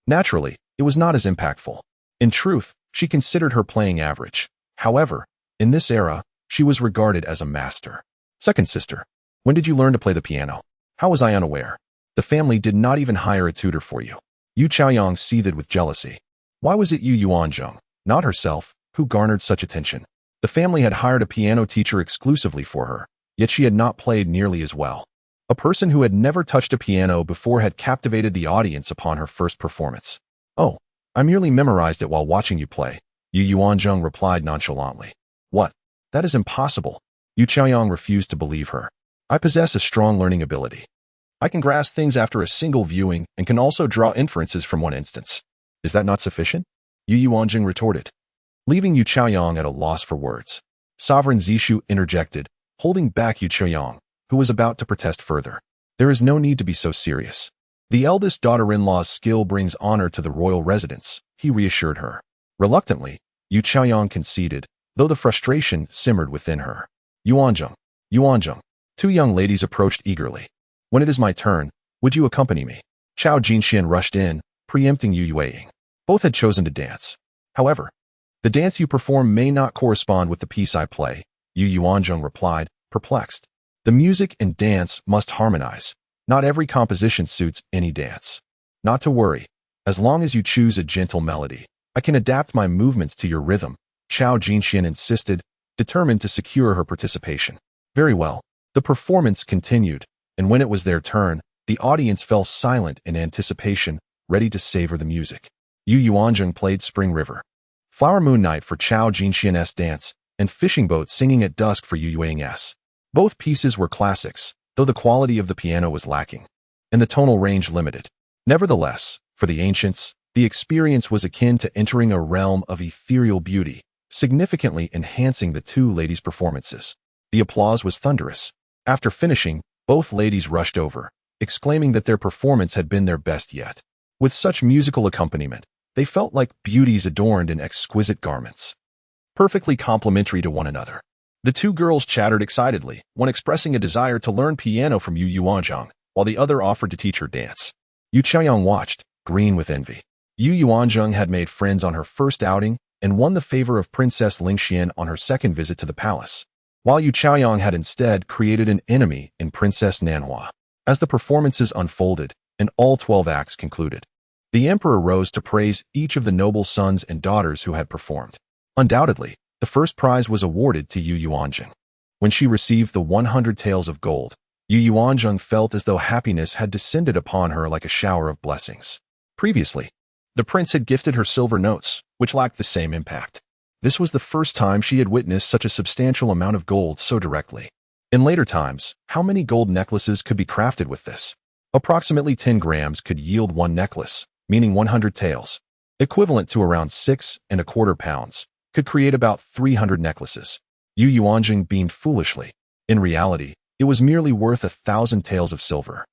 Speaker 1: Naturally, it was not as impactful. In truth, she considered her playing average. However, in this era, she was regarded as a master. Second sister, when did you learn to play the piano? How was I unaware? The family did not even hire a tutor for you. Yu Chaoyang seethed with jealousy. Why was it Yuanzheng, not herself, who garnered such attention? The family had hired a piano teacher exclusively for her, yet she had not played nearly as well. A person who had never touched a piano before had captivated the audience upon her first performance. Oh, I merely memorized it while watching you play, Yuanzheng replied nonchalantly. What? That is impossible. Yu Chaoyang refused to believe her. I possess a strong learning ability. I can grasp things after a single viewing and can also draw inferences from one instance. Is that not sufficient? Yuanzheng retorted, leaving Yu Chaoyang at a loss for words. Sovereign Zishu interjected, holding back Yu Chaoyang, who was about to protest further. There is no need to be so serious. The eldest daughter-in-law's skill brings honor to the royal residence, he reassured her. Reluctantly, Yu Chaoyang conceded, though the frustration simmered within her. Yuanzheng. Two young ladies approached eagerly. When it is my turn, would you accompany me? Chao Jinxian rushed in, preempting Yu Yueying. Both had chosen to dance. However, the dance you perform may not correspond with the piece I play, Yuanzheng replied, perplexed. The music and dance must harmonize. Not every composition suits any dance. Not to worry. As long as you choose a gentle melody, I can adapt my movements to your rhythm, Chao Jinxian insisted, determined to secure her participation. Very well. The performance continued, and when it was their turn, the audience fell silent in anticipation, ready to savor the music. Yuanzheng played Spring River, Flower Moon Night for Chao Jinxian's dance, and Fishing Boat Singing at Dusk for Yu Yueying's. Both pieces were classics, though the quality of the piano was lacking, and the tonal range limited. Nevertheless, for the ancients, the experience was akin to entering a realm of ethereal beauty, significantly enhancing the two ladies' performances. The applause was thunderous. After finishing, both ladies rushed over, exclaiming that their performance had been their best yet. With such musical accompaniment, they felt like beauties adorned in exquisite garments, perfectly complementary to one another. The two girls chattered excitedly, one expressing a desire to learn piano from Yuanzheng, while the other offered to teach her dance. Yu Chaoyang watched, green with envy. Yuanzheng had made friends on her first outing and won the favor of Princess Lingxian on her second visit to the palace, while Yu Chaoyang had instead created an enemy in Princess Nanhua. As the performances unfolded and all 12 acts concluded, the emperor rose to praise each of the noble sons and daughters who had performed. Undoubtedly, the first prize was awarded to Yuanzheng. When she received the 100 taels of gold, Yuanzheng felt as though happiness had descended upon her like a shower of blessings. Previously, the prince had gifted her silver notes, which lacked the same impact. This was the first time she had witnessed such a substantial amount of gold so directly. In later times, how many gold necklaces could be crafted with this? Approximately 10 grams could yield one necklace, meaning 100 taels, equivalent to around 6¼ pounds, could create about 300 necklaces. Yuanzheng beamed foolishly. In reality, it was merely worth 1,000 taels of silver.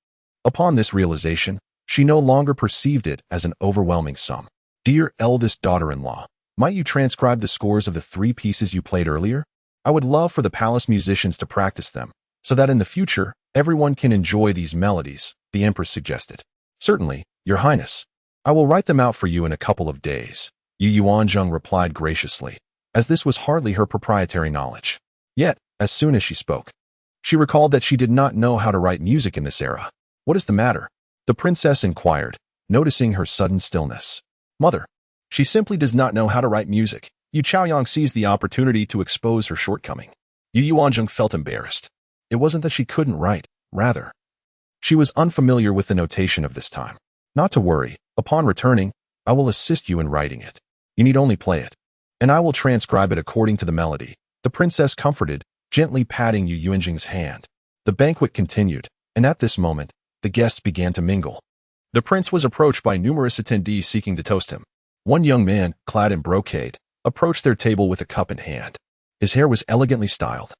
Speaker 1: Upon this realization, she no longer perceived it as an overwhelming sum. Dear eldest daughter-in-law, might you transcribe the scores of the 3 pieces you played earlier? I would love for the palace musicians to practice them, so that in the future, everyone can enjoy these melodies, the empress suggested. Certainly, Your Highness. I will write them out for you in a couple of days, Yuanzheng replied graciously, as this was hardly her proprietary knowledge. Yet, as soon as she spoke, she recalled that she did not know how to write music in this era. What is the matter? The princess inquired, noticing her sudden stillness. Mother. She simply does not know how to write music. Yu Chaoyang seized the opportunity to expose her shortcoming. Yuanzheng felt embarrassed. It wasn't that she couldn't write, rather, she was unfamiliar with the notation of this time. Not to worry, upon returning, I will assist you in writing it. You need only play it, and I will transcribe it according to the melody, the princess comforted, gently patting Yuanzheng's hand. The banquet continued, and at this moment, the guests began to mingle. The prince was approached by numerous attendees seeking to toast him. One young man, clad in brocade, approached their table with a cup in hand. His hair was elegantly styled,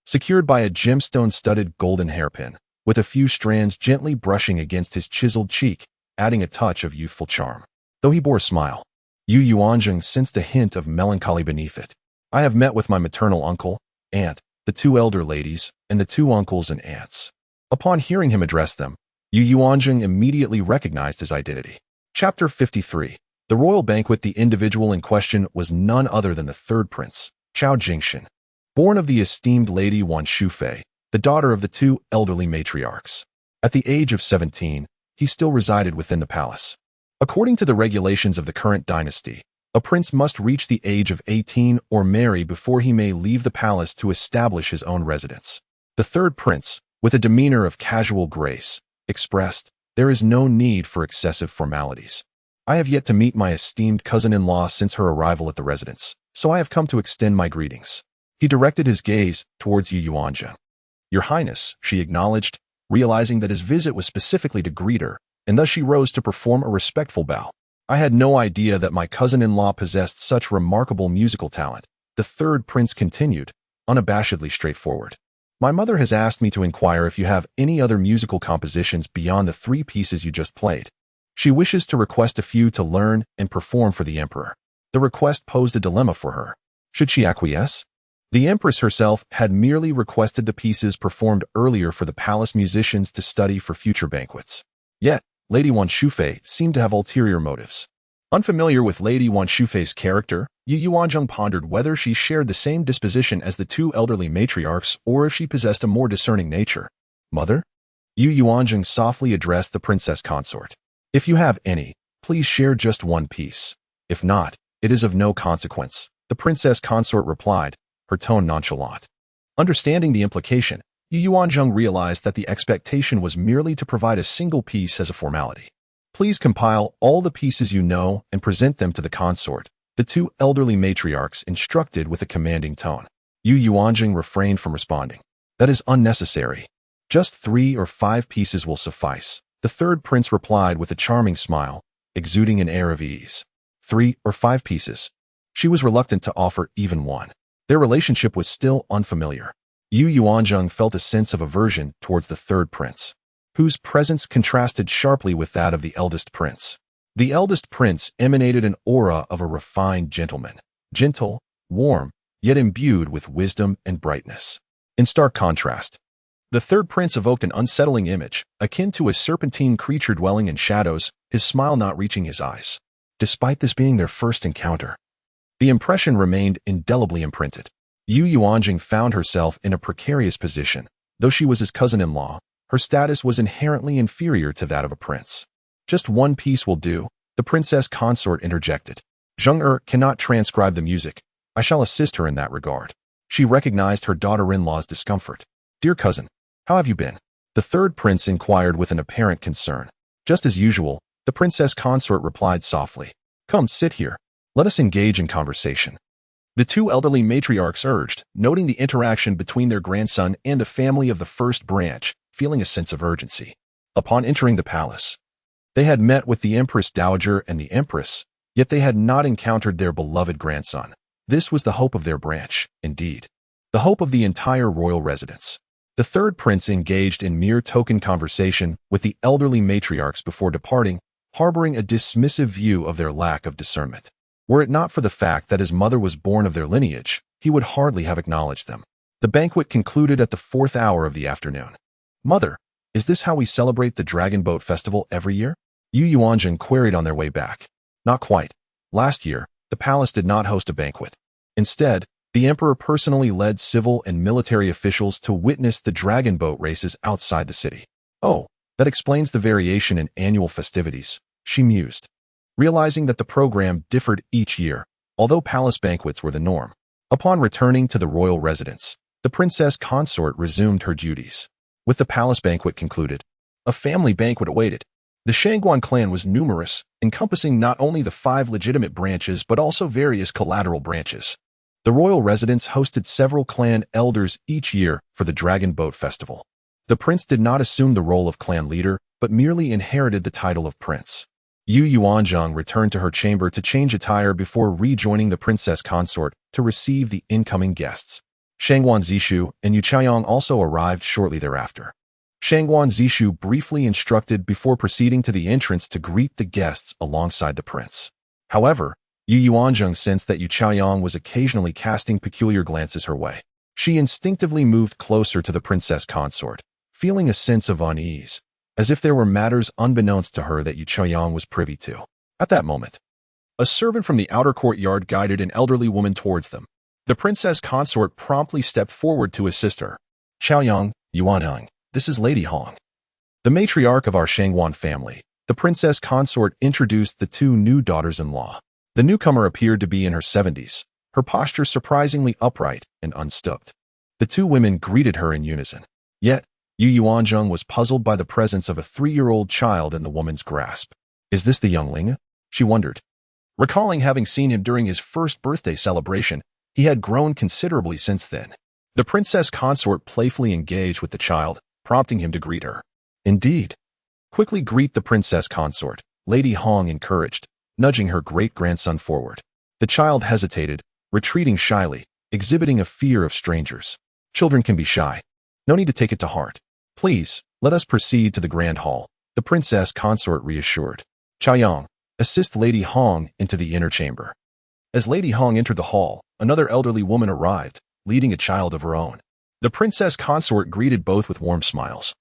Speaker 1: secured by a gemstone-studded golden hairpin, with a few strands gently brushing against his chiseled cheek, adding a touch of youthful charm. Though he bore a smile, Yuanzheng sensed a hint of melancholy beneath it. I have met with my maternal uncle, aunt, the two elder ladies, and the two uncles and aunts. Upon hearing him address them, Yuanzheng immediately recognized his identity. Chapter 53. The royal banquet. The individual in question was none other than the third prince, Chao Jingshan, born of the esteemed Lady Wan Shufei, the daughter of the two elderly matriarchs. At the age of 17, he still resided within the palace. According to the regulations of the current dynasty, a prince must reach the age of 18 or marry before he may leave the palace to establish his own residence. The third prince, with a demeanor of casual grace, expressed, "There is no need for excessive formalities. I have yet to meet my esteemed cousin-in-law since her arrival at the residence, so I have come to extend my greetings." He directed his gaze towards Yuanzheng. "Your Highness," she acknowledged, realizing that his visit was specifically to greet her, and thus she rose to perform a respectful bow. "I had no idea that my cousin-in-law possessed such remarkable musical talent," the third prince continued, unabashedly straightforward. "My mother has asked me to inquire if you have any other musical compositions beyond the 3 pieces you just played. She wishes to request a few to learn and perform for the emperor." The request posed a dilemma for her. Should she acquiesce? The empress herself had merely requested the pieces performed earlier for the palace musicians to study for future banquets. Yet, Lady Wan Shufei seemed to have ulterior motives. Unfamiliar with Lady Wan Shufei's character, Yuanzheng pondered whether she shared the same disposition as the two elderly matriarchs or if she possessed a more discerning nature. "Mother?" Yuanzheng softly addressed the princess consort. "If you have any, please share just one piece. If not, it is of no consequence," the princess consort replied, her tone nonchalant. Understanding the implication, Yuanzheng realized that the expectation was merely to provide a single piece as a formality. "Please compile all the pieces you know and present them to the consort," the two elderly matriarchs instructed with a commanding tone. Yuanzheng refrained from responding. "That is unnecessary. Just 3 or 5 pieces will suffice," the third prince replied with a charming smile, exuding an air of ease. 3 or 5 pieces. She was reluctant to offer even one. Their relationship was still unfamiliar. Yuanzheng felt a sense of aversion towards the third prince, whose presence contrasted sharply with that of the eldest prince. The eldest prince emanated an aura of a refined gentleman, gentle, warm, yet imbued with wisdom and brightness. In stark contrast, the third prince evoked an unsettling image, akin to a serpentine creature dwelling in shadows, his smile not reaching his eyes. Despite this being their first encounter, the impression remained indelibly imprinted. Yuanzheng found herself in a precarious position. Though she was his cousin-in-law, her status was inherently inferior to that of a prince. "Just one piece will do," the princess consort interjected. "Zheng cannot transcribe the music. I shall assist her in that regard." She recognized her daughter-in-law's discomfort. "Dear cousin, how have you been?" the third prince inquired with an apparent concern. "Just as usual," the princess consort replied softly. "Come, sit here. Let us engage in conversation." The two elderly matriarchs urged, noting the interaction between their grandson and the family of the first branch, feeling a sense of urgency. Upon entering the palace, they had met with the Empress Dowager and the Empress, yet they had not encountered their beloved grandson. This was the hope of their branch, indeed. The hope of the entire royal residence. The third prince engaged in mere token conversation with the elderly matriarchs before departing, harboring a dismissive view of their lack of discernment. Were it not for the fact that his mother was born of their lineage, he would hardly have acknowledged them. The banquet concluded at the 4th hour of the afternoon. "Mother, is this how we celebrate the Dragon Boat Festival every year?" Yuanzheng queried on their way back. "Not quite. Last year, the palace did not host a banquet. Instead, the emperor personally led civil and military officials to witness the dragon boat races outside the city." "Oh, that explains the variation in annual festivities," she mused, realizing that the program differed each year, although palace banquets were the norm. Upon returning to the royal residence, the princess consort resumed her duties. With the palace banquet concluded, a family banquet awaited. The Shangguan clan was numerous, encompassing not only the 5 legitimate branches but also various collateral branches. The royal residence hosted several clan elders each year for the Dragon Boat Festival. The prince did not assume the role of clan leader, but merely inherited the title of prince. Yuanzheng returned to her chamber to change attire before rejoining the princess consort to receive the incoming guests. Shangguan Zishu and Yu Chaiyang also arrived shortly thereafter. Shangguan Zishu briefly instructed before proceeding to the entrance to greet the guests alongside the prince. However, Yuanzheng sensed that Yu Chaiyang was occasionally casting peculiar glances her way. She instinctively moved closer to the princess consort, feeling a sense of unease, as if there were matters unbeknownst to her that Yu Chaiyang was privy to. At that moment, a servant from the outer courtyard guided an elderly woman towards them. The princess consort promptly stepped forward to assist her. Chaoyang, Yuanheng, this is Lady Hong, the matriarch of our Shangguan family. The princess consort introduced the two new daughters-in-law. The newcomer appeared to be in her 70s, her posture surprisingly upright and unstooped. The two women greeted her in unison. Yet, Yuanzheng was puzzled by the presence of a 3-year-old child in the woman's grasp. Is this the youngling? She wondered. Recalling having seen him during his first birthday celebration, he had grown considerably since then. The princess consort playfully engaged with the child, prompting him to greet her. Indeed. Quickly greet the princess consort, Lady Hong encouraged, nudging her great-grandson forward. The child hesitated, retreating shyly, exhibiting a fear of strangers. Children can be shy. No need to take it to heart. Please, let us proceed to the grand hall, the princess consort reassured. Chaoyang, assist Lady Hong into the inner chamber. As Lady Hong entered the hall, another elderly woman arrived, leading a child of her own. The princess consort greeted both with warm smiles,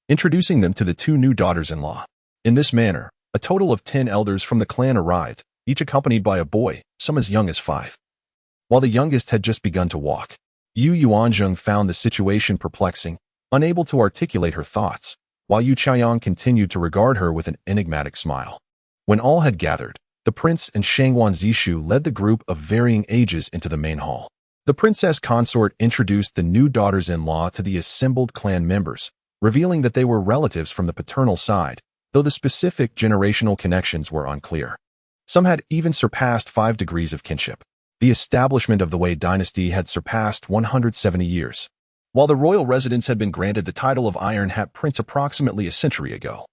Speaker 1: introducing them to the two new daughters-in-law. In this manner, a total of 10 elders from the clan arrived, each accompanied by a boy, some as young as 5. While the youngest had just begun to walk, Yuanzheng found the situation perplexing, unable to articulate her thoughts, while Yu Chaiyang continued to regard her with an enigmatic smile. When all had gathered, the prince and Shangguan Zishu led the group of varying ages into the main hall. The princess consort introduced the new daughters-in-law to the assembled clan members, revealing that they were relatives from the paternal side, though the specific generational connections were unclear. Some had even surpassed 5 degrees of kinship. The establishment of the Wei dynasty had surpassed 170 years, while the royal residence had been granted the title of Iron Hat Prince approximately a century ago,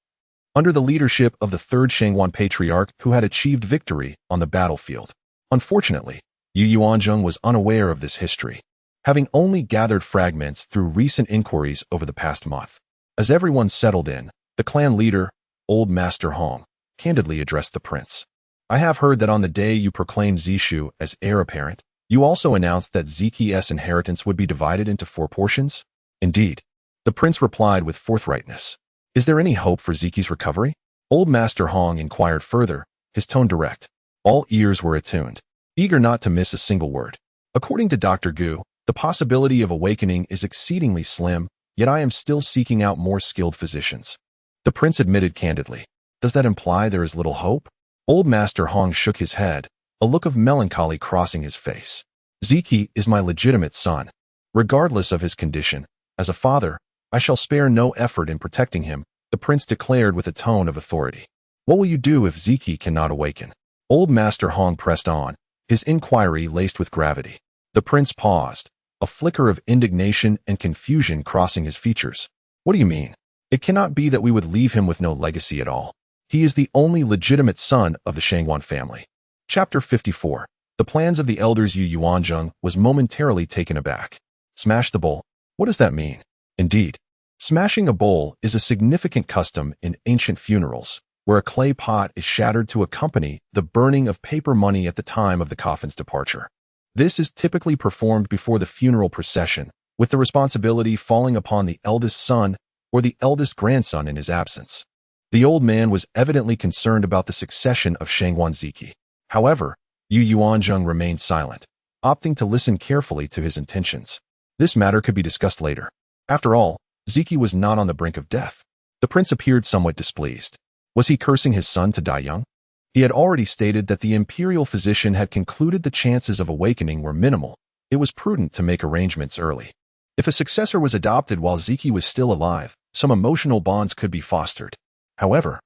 Speaker 1: under the leadership of the 3rd Shangguan patriarch who had achieved victory on the battlefield. Unfortunately, Yuanzheng was unaware of this history, having only gathered fragments through recent inquiries over the past month. As everyone settled in, the clan leader, Old Master Hong, candidly addressed the prince. I have heard that on the day you proclaimed Zishu as heir apparent, you also announced that Ziki's inheritance would be divided into 4 portions? Indeed. The prince replied with forthrightness. Is there any hope for Ziki's recovery? Old Master Hong inquired further, his tone direct. All ears were attuned, eager not to miss a single word. According to Dr. Gu, the possibility of awakening is exceedingly slim, yet I am still seeking out more skilled physicians. The prince admitted candidly. Does that imply there is little hope? Old Master Hong shook his head, a look of melancholy crossing his face. Ziki is my legitimate son. Regardless of his condition, as a father, I shall spare no effort in protecting him, the prince declared with a tone of authority. What will you do if Ziki cannot awaken? Old Master Hong pressed on, his inquiry laced with gravity. The prince paused, a flicker of indignation and confusion crossing his features. What do you mean? It cannot be that we would leave him with no legacy at all. He is the only legitimate son of the Shangguan family. Chapter 54. The plans of the elders. Yuanzheng was momentarily taken aback. Smash the bowl. What does that mean? Indeed, smashing a bowl is a significant custom in ancient funerals, where a clay pot is shattered to accompany the burning of paper money at the time of the coffin's departure. This is typically performed before the funeral procession, with the responsibility falling upon the eldest son or the eldest grandson in his absence. The old man was evidently concerned about the succession of Shangguan Ziki. However, Yuanzheng remained silent, opting to listen carefully to his intentions. This matter could be discussed later. After all, Ziki was not on the brink of death. The prince appeared somewhat displeased. Was he cursing his son to die young? He had already stated that the imperial physician had concluded the chances of awakening were minimal. It was prudent to make arrangements early. If a successor was adopted while Ziki was still alive, some emotional bonds could be fostered. However,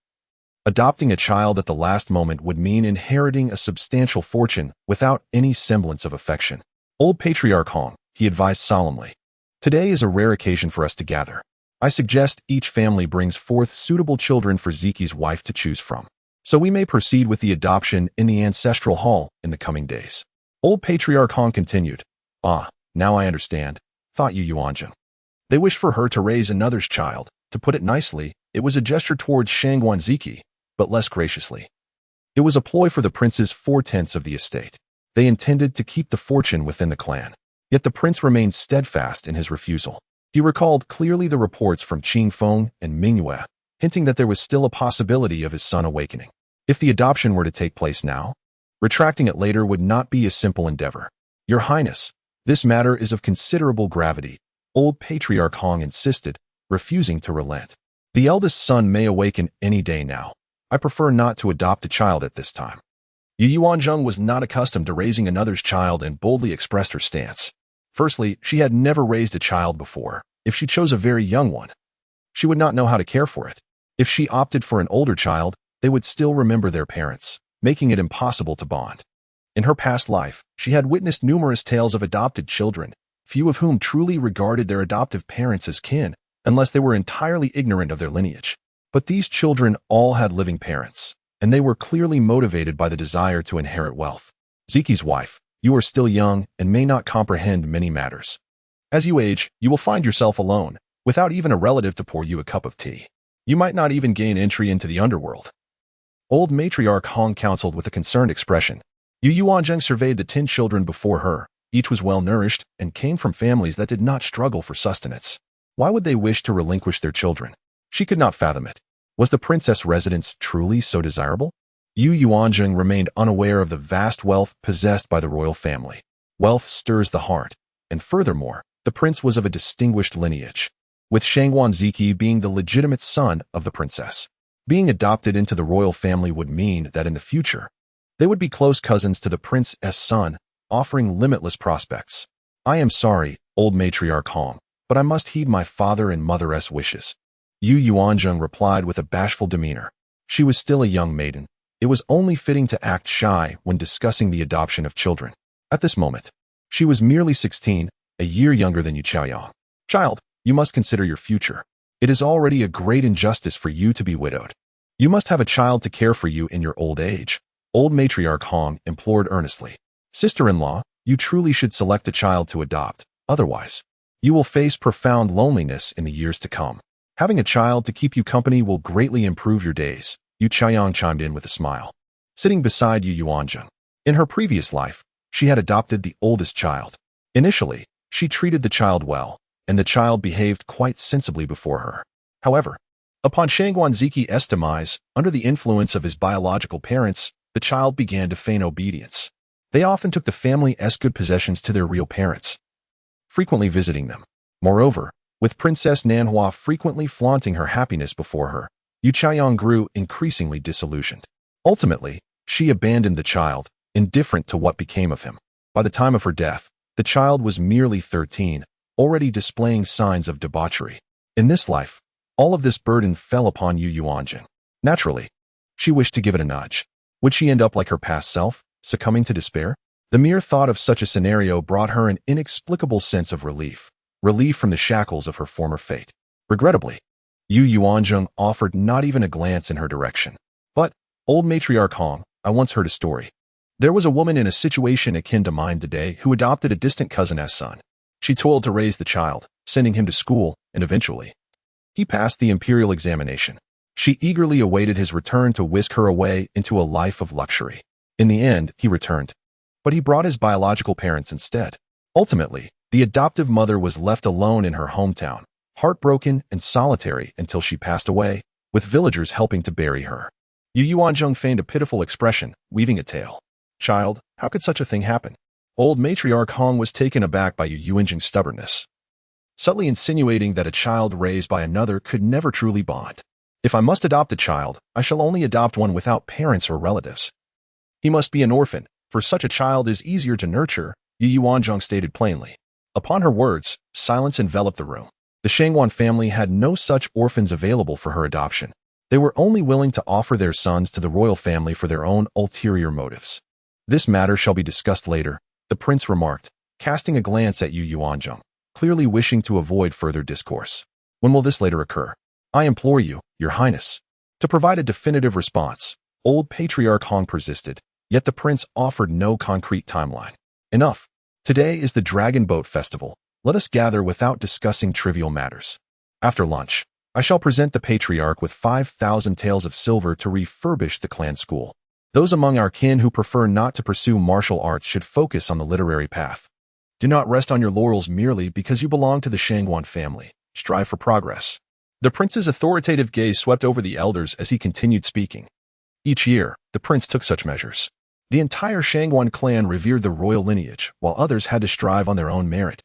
Speaker 1: adopting a child at the last moment would mean inheriting a substantial fortune without any semblance of affection. Old Patriarch Hong, he advised solemnly. Today is a rare occasion for us to gather. I suggest each family brings forth suitable children for Ziki's wife to choose from, so we may proceed with the adoption in the ancestral hall in the coming days. Old Patriarch Han continued. Ah, now I understand, thought Yuanzheng. They wished for her to raise another's child. To put it nicely, it was a gesture towards Shangguan Ziki, but less graciously. It was a ploy for the prince's 4/10 of the estate. They intended to keep the fortune within the clan. Yet the prince remained steadfast in his refusal. He recalled clearly the reports from Qing Feng and Mingyue, hinting that there was still a possibility of his son awakening. If the adoption were to take place now, retracting it later would not be a simple endeavor. Your Highness, this matter is of considerable gravity, old Patriarch Hong insisted, refusing to relent. The eldest son may awaken any day now. I prefer not to adopt a child at this time. Yuanzheng was not accustomed to raising another's child and boldly expressed her stance. Firstly, she had never raised a child before. If she chose a very young one, she would not know how to care for it. If she opted for an older child, they would still remember their parents, making it impossible to bond. In her past life, she had witnessed numerous tales of adopted children, few of whom truly regarded their adoptive parents as kin, unless they were entirely ignorant of their lineage. But these children all had living parents, and they were clearly motivated by the desire to inherit wealth. Ziki's wife, you are still young and may not comprehend many matters. As you age, you will find yourself alone, without even a relative to pour you a cup of tea. You might not even gain entry into the underworld. Old Matriarch Hong counseled with a concerned expression. Yuanzheng surveyed the 10 children before her. Each was well-nourished and came from families that did not struggle for sustenance. Why would they wish to relinquish their children? She could not fathom it. Was the princess residence truly so desirable? Yuanzheng remained unaware of the vast wealth possessed by the royal family. Wealth stirs the heart, and furthermore, the prince was of a distinguished lineage, with Shangguan Ziki being the legitimate son of the princess. Being adopted into the royal family would mean that in the future, they would be close cousins to the prince's son, offering limitless prospects. I am sorry, old Matriarch Hong, but I must heed my father and mother's wishes. Yuanzheng replied with a bashful demeanor. She was still a young maiden. It was only fitting to act shy when discussing the adoption of children. At this moment, she was merely 16, a year younger than Yu Chaoyang. Child, you must consider your future. It is already a great injustice for you to be widowed. You must have a child to care for you in your old age. Old Matriarch Hong implored earnestly. Sister-in-law, you truly should select a child to adopt. Otherwise, you will face profound loneliness in the years to come. Having a child to keep you company will greatly improve your days. Yu Chaoyang chimed in with a smile, sitting beside Yuanzheng. In her previous life, she had adopted the oldest child. Initially, she treated the child well, and the child behaved quite sensibly before her. However, upon Shangguan Ziki's demise, under the influence of his biological parents, the child began to feign obedience. They often took the family's good possessions to their real parents, frequently visiting them. Moreover, with Princess Nanhua frequently flaunting her happiness before her, Yu Chaoyang grew increasingly disillusioned. Ultimately, she abandoned the child, indifferent to what became of him. By the time of her death, the child was merely 13, already displaying signs of debauchery. In this life, all of this burden fell upon Yuanzheng. Naturally, she wished to give it a nudge. Would she end up like her past self, succumbing to despair? The mere thought of such a scenario brought her an inexplicable sense of relief from the shackles of her former fate. Regrettably, Yuanzheng offered not even a glance in her direction. But, old Matriarch Hong, I once heard a story. There was a woman in a situation akin to mine today who adopted a distant cousin as son. She toiled to raise the child, sending him to school, and eventually, he passed the imperial examination. She eagerly awaited his return to whisk her away into a life of luxury. In the end, he returned, but he brought his biological parents instead. Ultimately, the adoptive mother was left alone in her hometown, heartbroken and solitary until she passed away, with villagers helping to bury her. Yuanzheng feigned a pitiful expression, weaving a tale. Child, how could such a thing happen? Old Matriarch Hong was taken aback by Yuanzheng's stubbornness, subtly insinuating that a child raised by another could never truly bond. If I must adopt a child, I shall only adopt one without parents or relatives. He must be an orphan, for such a child is easier to nurture, Yuanzheng stated plainly. Upon her words, silence enveloped the room. The Shangguan family had no such orphans available for her adoption. They were only willing to offer their sons to the royal family for their own ulterior motives. This matter shall be discussed later, the prince remarked, casting a glance at Yuanzheng, clearly wishing to avoid further discourse. When will this later occur? I implore you, Your Highness, to provide a definitive response. Old Patriarch Hong persisted, yet the prince offered no concrete timeline. Enough. Today is the Dragon Boat Festival. Let us gather without discussing trivial matters. After lunch, I shall present the Patriarch with 5,000 taels of silver to refurbish the clan school. Those among our kin who prefer not to pursue martial arts should focus on the literary path. Do not rest on your laurels merely because you belong to the Shangguan family. Strive for progress. The prince's authoritative gaze swept over the elders as he continued speaking. Each year, the prince took such measures. The entire Shangguan clan revered the royal lineage, while others had to strive on their own merit.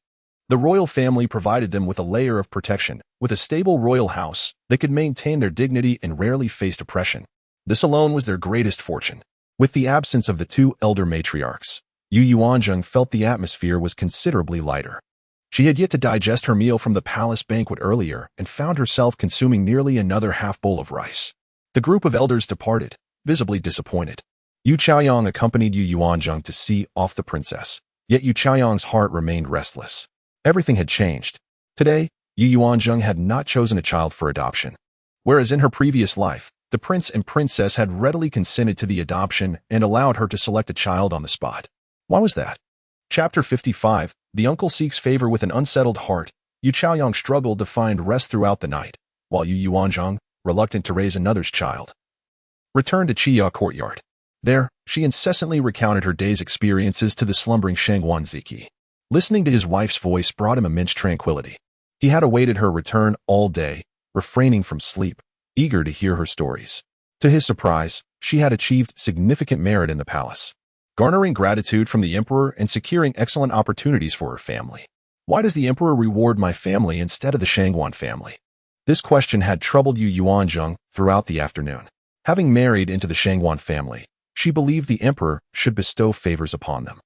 Speaker 1: The royal family provided them with a layer of protection. With a stable royal house, they could maintain their dignity and rarely faced oppression. This alone was their greatest fortune. With the absence of the two elder matriarchs, Yuanzheng felt the atmosphere was considerably lighter. She had yet to digest her meal from the palace banquet earlier and found herself consuming nearly another half bowl of rice. The group of elders departed, visibly disappointed. Yu Chaoyang accompanied Yuanzheng to see off the princess, yet Yu Chaoyang's heart remained restless. Everything had changed. Today, Yuanzheng had not chosen a child for adoption. Whereas in her previous life, the prince and princess had readily consented to the adoption and allowed her to select a child on the spot. Why was that? Chapter 55, The Uncle Seeks Favor with an Unsettled Heart. Yu Chaoyang struggled to find rest throughout the night, while Yuanzheng, reluctant to raise another's child, returned to Chiya courtyard. There, she incessantly recounted her day's experiences to the slumbering Shangguan Ziki. Listening to his wife's voice brought him immense tranquility. He had awaited her return all day, refraining from sleep, eager to hear her stories. To his surprise, she had achieved significant merit in the palace, garnering gratitude from the emperor and securing excellent opportunities for her family. Why does the emperor reward my family instead of the Shangguan family? This question had troubled Yuanzheng throughout the afternoon. Having married into the Shangguan family, she believed the emperor should bestow favors upon them.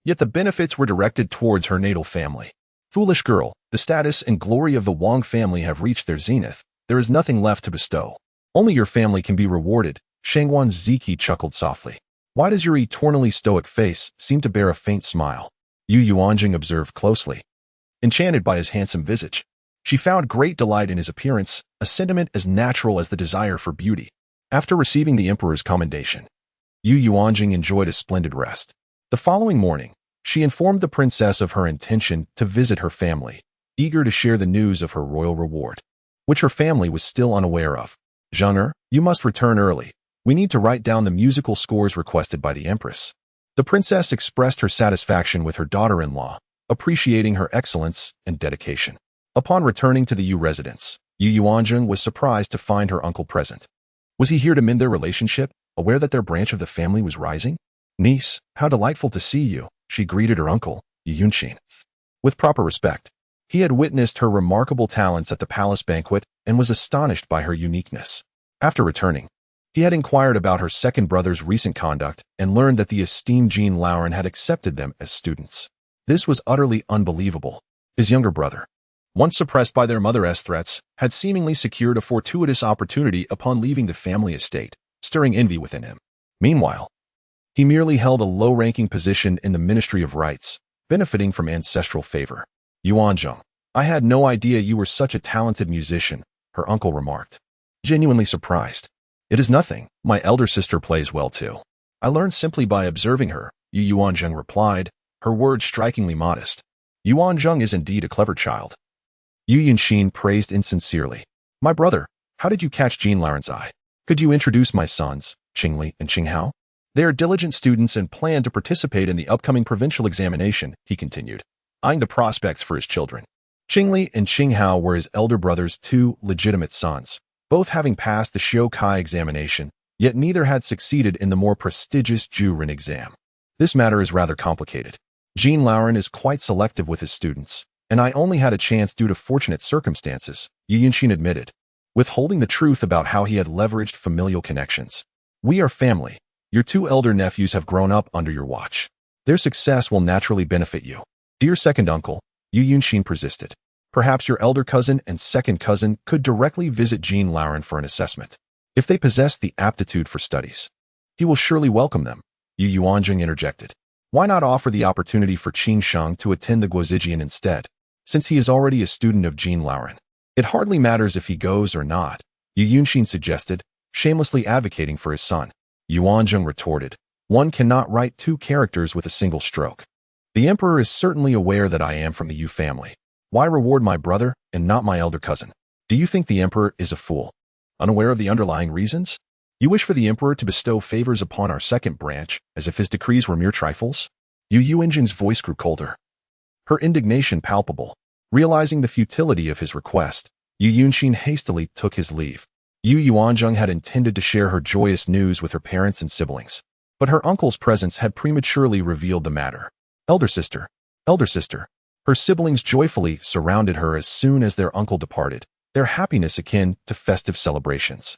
Speaker 1: Yet the benefits were directed towards her natal family. Foolish girl, the status and glory of the Wang family have reached their zenith. There is nothing left to bestow. Only your family can be rewarded. Shangguan Ziki chuckled softly. Why does your eternally stoic face seem to bear a faint smile? Yuanzheng observed closely. Enchanted by his handsome visage, she found great delight in his appearance, a sentiment as natural as the desire for beauty. After receiving the emperor's commendation, Yuanzheng enjoyed a splendid rest. The following morning, she informed the princess of her intention to visit her family, eager to share the news of her royal reward, which her family was still unaware of. Zheng'er, you must return early. We need to write down the musical scores requested by the empress. The princess expressed her satisfaction with her daughter-in-law, appreciating her excellence and dedication. Upon returning to the Yu residence, Yuanzheng was surprised to find her uncle present. Was he here to mend their relationship, aware that their branch of the family was rising? Niece, how delightful to see you, she greeted her uncle, Yuanqing, with proper respect. He had witnessed her remarkable talents at the palace banquet and was astonished by her uniqueness. After returning, he had inquired about her second brother's recent conduct and learned that the esteemed Jean Lauren had accepted them as students. This was utterly unbelievable. His younger brother, once suppressed by their mother's threats, had seemingly secured a fortuitous opportunity upon leaving the family estate, stirring envy within him. Meanwhile, he merely held a low-ranking position in the Ministry of Rites, benefiting from ancestral favor. Yuanzheng, I had no idea you were such a talented musician, her uncle remarked, genuinely surprised. It is nothing, my elder sister plays well too. I learned simply by observing her, Yuanzheng replied, her words strikingly modest. Yuanzheng is indeed a clever child. Yuanqing praised insincerely. My brother, how did you catch Jean Lauren's eye? Could you introduce my sons, Qingli and Qinghao? They are diligent students and plan to participate in the upcoming provincial examination, he continued, eyeing the prospects for his children. Qingli and Qinghao were his elder brother's two legitimate sons, both having passed the Xiukai examination, yet neither had succeeded in the more prestigious Juren exam. This matter is rather complicated. Jean Lauren is quite selective with his students, and I only had a chance due to fortunate circumstances, Yuanqing admitted, withholding the truth about how he had leveraged familial connections. We are family. Your two elder nephews have grown up under your watch. Their success will naturally benefit you. Dear second uncle, Yuanqing persisted. Perhaps your elder cousin and second cousin could directly visit Jean Lauren for an assessment. If they possess the aptitude for studies, he will surely welcome them, Yuanzheng interjected. Why not offer the opportunity for Qing Sheng to attend the Guozijian instead, since he is already a student of Jean Lauren? It hardly matters if he goes or not, Yuanzheng suggested, shamelessly advocating for his son. Yuanzheng retorted, one cannot write two characters with a single stroke. The emperor is certainly aware that I am from the Yu family. Why reward my brother and not my elder cousin? Do you think the emperor is a fool, unaware of the underlying reasons? You wish for the emperor to bestow favors upon our second branch, as if his decrees were mere trifles? Yuanzheng's voice grew colder, her indignation palpable. Realizing the futility of his request, Yuanzheng hastily took his leave. Yuanzheng had intended to share her joyous news with her parents and siblings, but her uncle's presence had prematurely revealed the matter. Elder sister, elder sister. Her siblings joyfully surrounded her as soon as their uncle departed, their happiness akin to festive celebrations.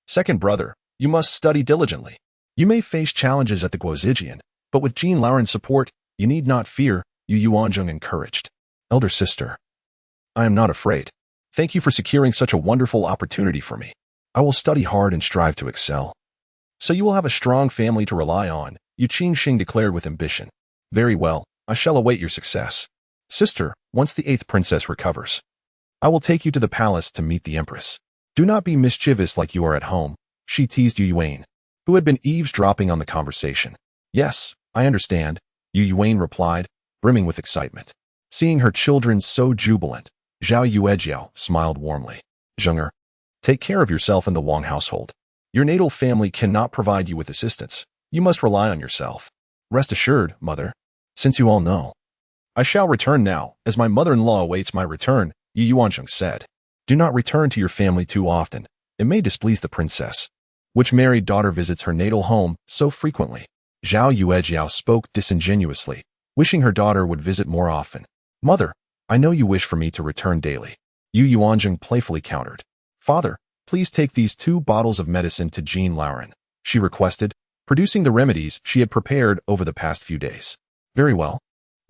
Speaker 1: Second brother, you must study diligently. You may face challenges at the Guozijian, but with Jean Lauren's support, you need not fear, Yuanzheng encouraged. Elder sister, I am not afraid. Thank you for securing such a wonderful opportunity for me. I will study hard and strive to excel. So you will have a strong family to rely on, Yuanzheng declared with ambition. Very well, I shall await your success. Sister, once the 8th princess recovers, I will take you to the palace to meet the empress. Do not be mischievous like you are at home, she teased Yuan, who had been eavesdropping on the conversation. Yes, I understand, Yuan replied, brimming with excitement. Seeing her children so jubilant, Zhao Yuejiao smiled warmly. Zheng'er, take care of yourself in the Wang household. Your natal family cannot provide you with assistance. You must rely on yourself. Rest assured, mother, since you all know. I shall return now, as my mother-in-law awaits my return, Yuanzheng said. Do not return to your family too often. It may displease the princess, which married daughter visits her natal home so frequently. Zhao Yuejiao spoke disingenuously, wishing her daughter would visit more often. Mother, I know you wish for me to return daily. Yuanzheng playfully countered. Father, please take these 2 bottles of medicine to Jean Lauren, she requested, producing the remedies she had prepared over the past few days. Very well.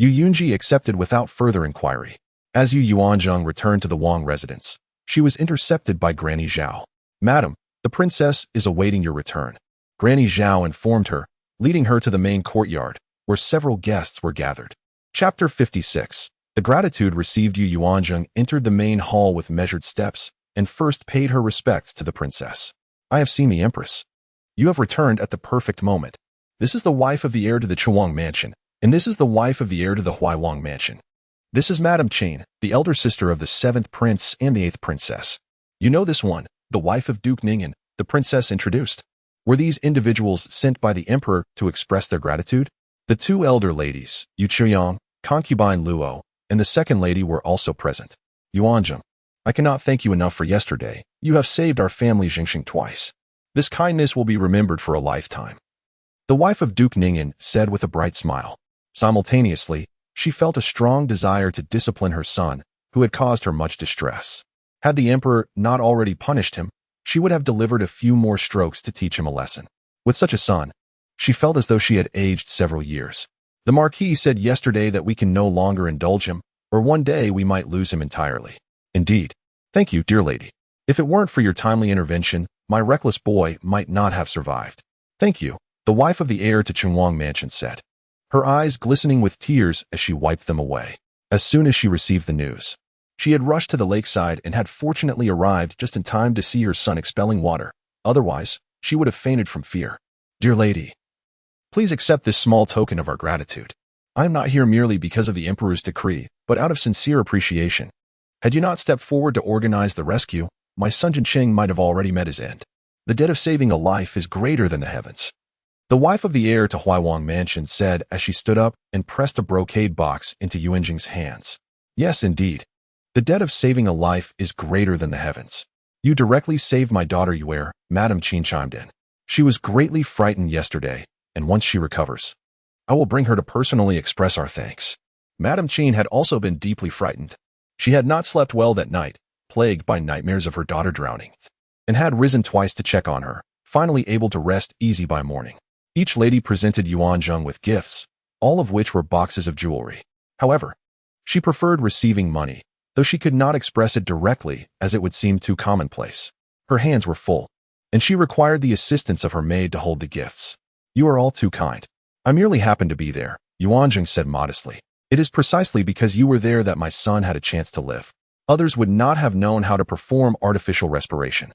Speaker 1: Yuanzhi accepted without further inquiry. As Yuanzheng returned to the Wang residence, she was intercepted by Granny Zhao. Madam, the princess is awaiting your return. Granny Zhao informed her, leading her to the main courtyard, where several guests were gathered. Chapter 56. The gratitude received Yuanzheng entered the main hall with measured steps, and first paid her respects to the princess. I have seen the empress. You have returned at the perfect moment. This is the wife of the heir to the Chuang mansion, and this is the wife of the heir to the Huaiwang mansion. This is Madame Chen, the elder sister of the 7th prince and the 8th princess. You know this one, the wife of Duke Ningyan, the princess introduced. Were these individuals sent by the emperor to express their gratitude? The 2 elder ladies, Yu Qiyang, concubine Luo, and the second lady were also present. Yuanzheng, I cannot thank you enough for yesterday. You have saved our family Jingxing twice. This kindness will be remembered for a lifetime. The wife of Duke Ningyan said with a bright smile. Simultaneously, she felt a strong desire to discipline her son, who had caused her much distress. Had the emperor not already punished him, she would have delivered a few more strokes to teach him a lesson. With such a son, she felt as though she had aged several years. The Marquis said yesterday that we can no longer indulge him, or one day we might lose him entirely. Indeed. Thank you, dear lady. If it weren't for your timely intervention, my reckless boy might not have survived. Thank you, the wife of the heir to Chunwang Mansion said, her eyes glistening with tears as she wiped them away. As soon as she received the news, she had rushed to the lakeside and had fortunately arrived just in time to see her son expelling water. Otherwise, she would have fainted from fear. Dear lady, please accept this small token of our gratitude. I am not here merely because of the emperor's decree, but out of sincere appreciation. Had you not stepped forward to organize the rescue, my son Jincheng might have already met his end. The debt of saving a life is greater than the heavens. The wife of the heir to Huaiwang Mansion said as she stood up and pressed a brocade box into Yuanzheng's hands. Yes, indeed. The debt of saving a life is greater than the heavens. You directly saved my daughter Yuer, Madame Qin chimed in. She was greatly frightened yesterday, and once she recovers, I will bring her to personally express our thanks. Madame Qin had also been deeply frightened. She had not slept well that night, plagued by nightmares of her daughter drowning, and had risen twice to check on her, finally able to rest easy by morning. Each lady presented Yuanzheng with gifts, all of which were boxes of jewelry. However, she preferred receiving money, though she could not express it directly as it would seem too commonplace. Her hands were full, and she required the assistance of her maid to hold the gifts. You are all too kind. I merely happened to be there, Yuanzheng said modestly. It is precisely because you were there that my son had a chance to live. Others would not have known how to perform artificial respiration.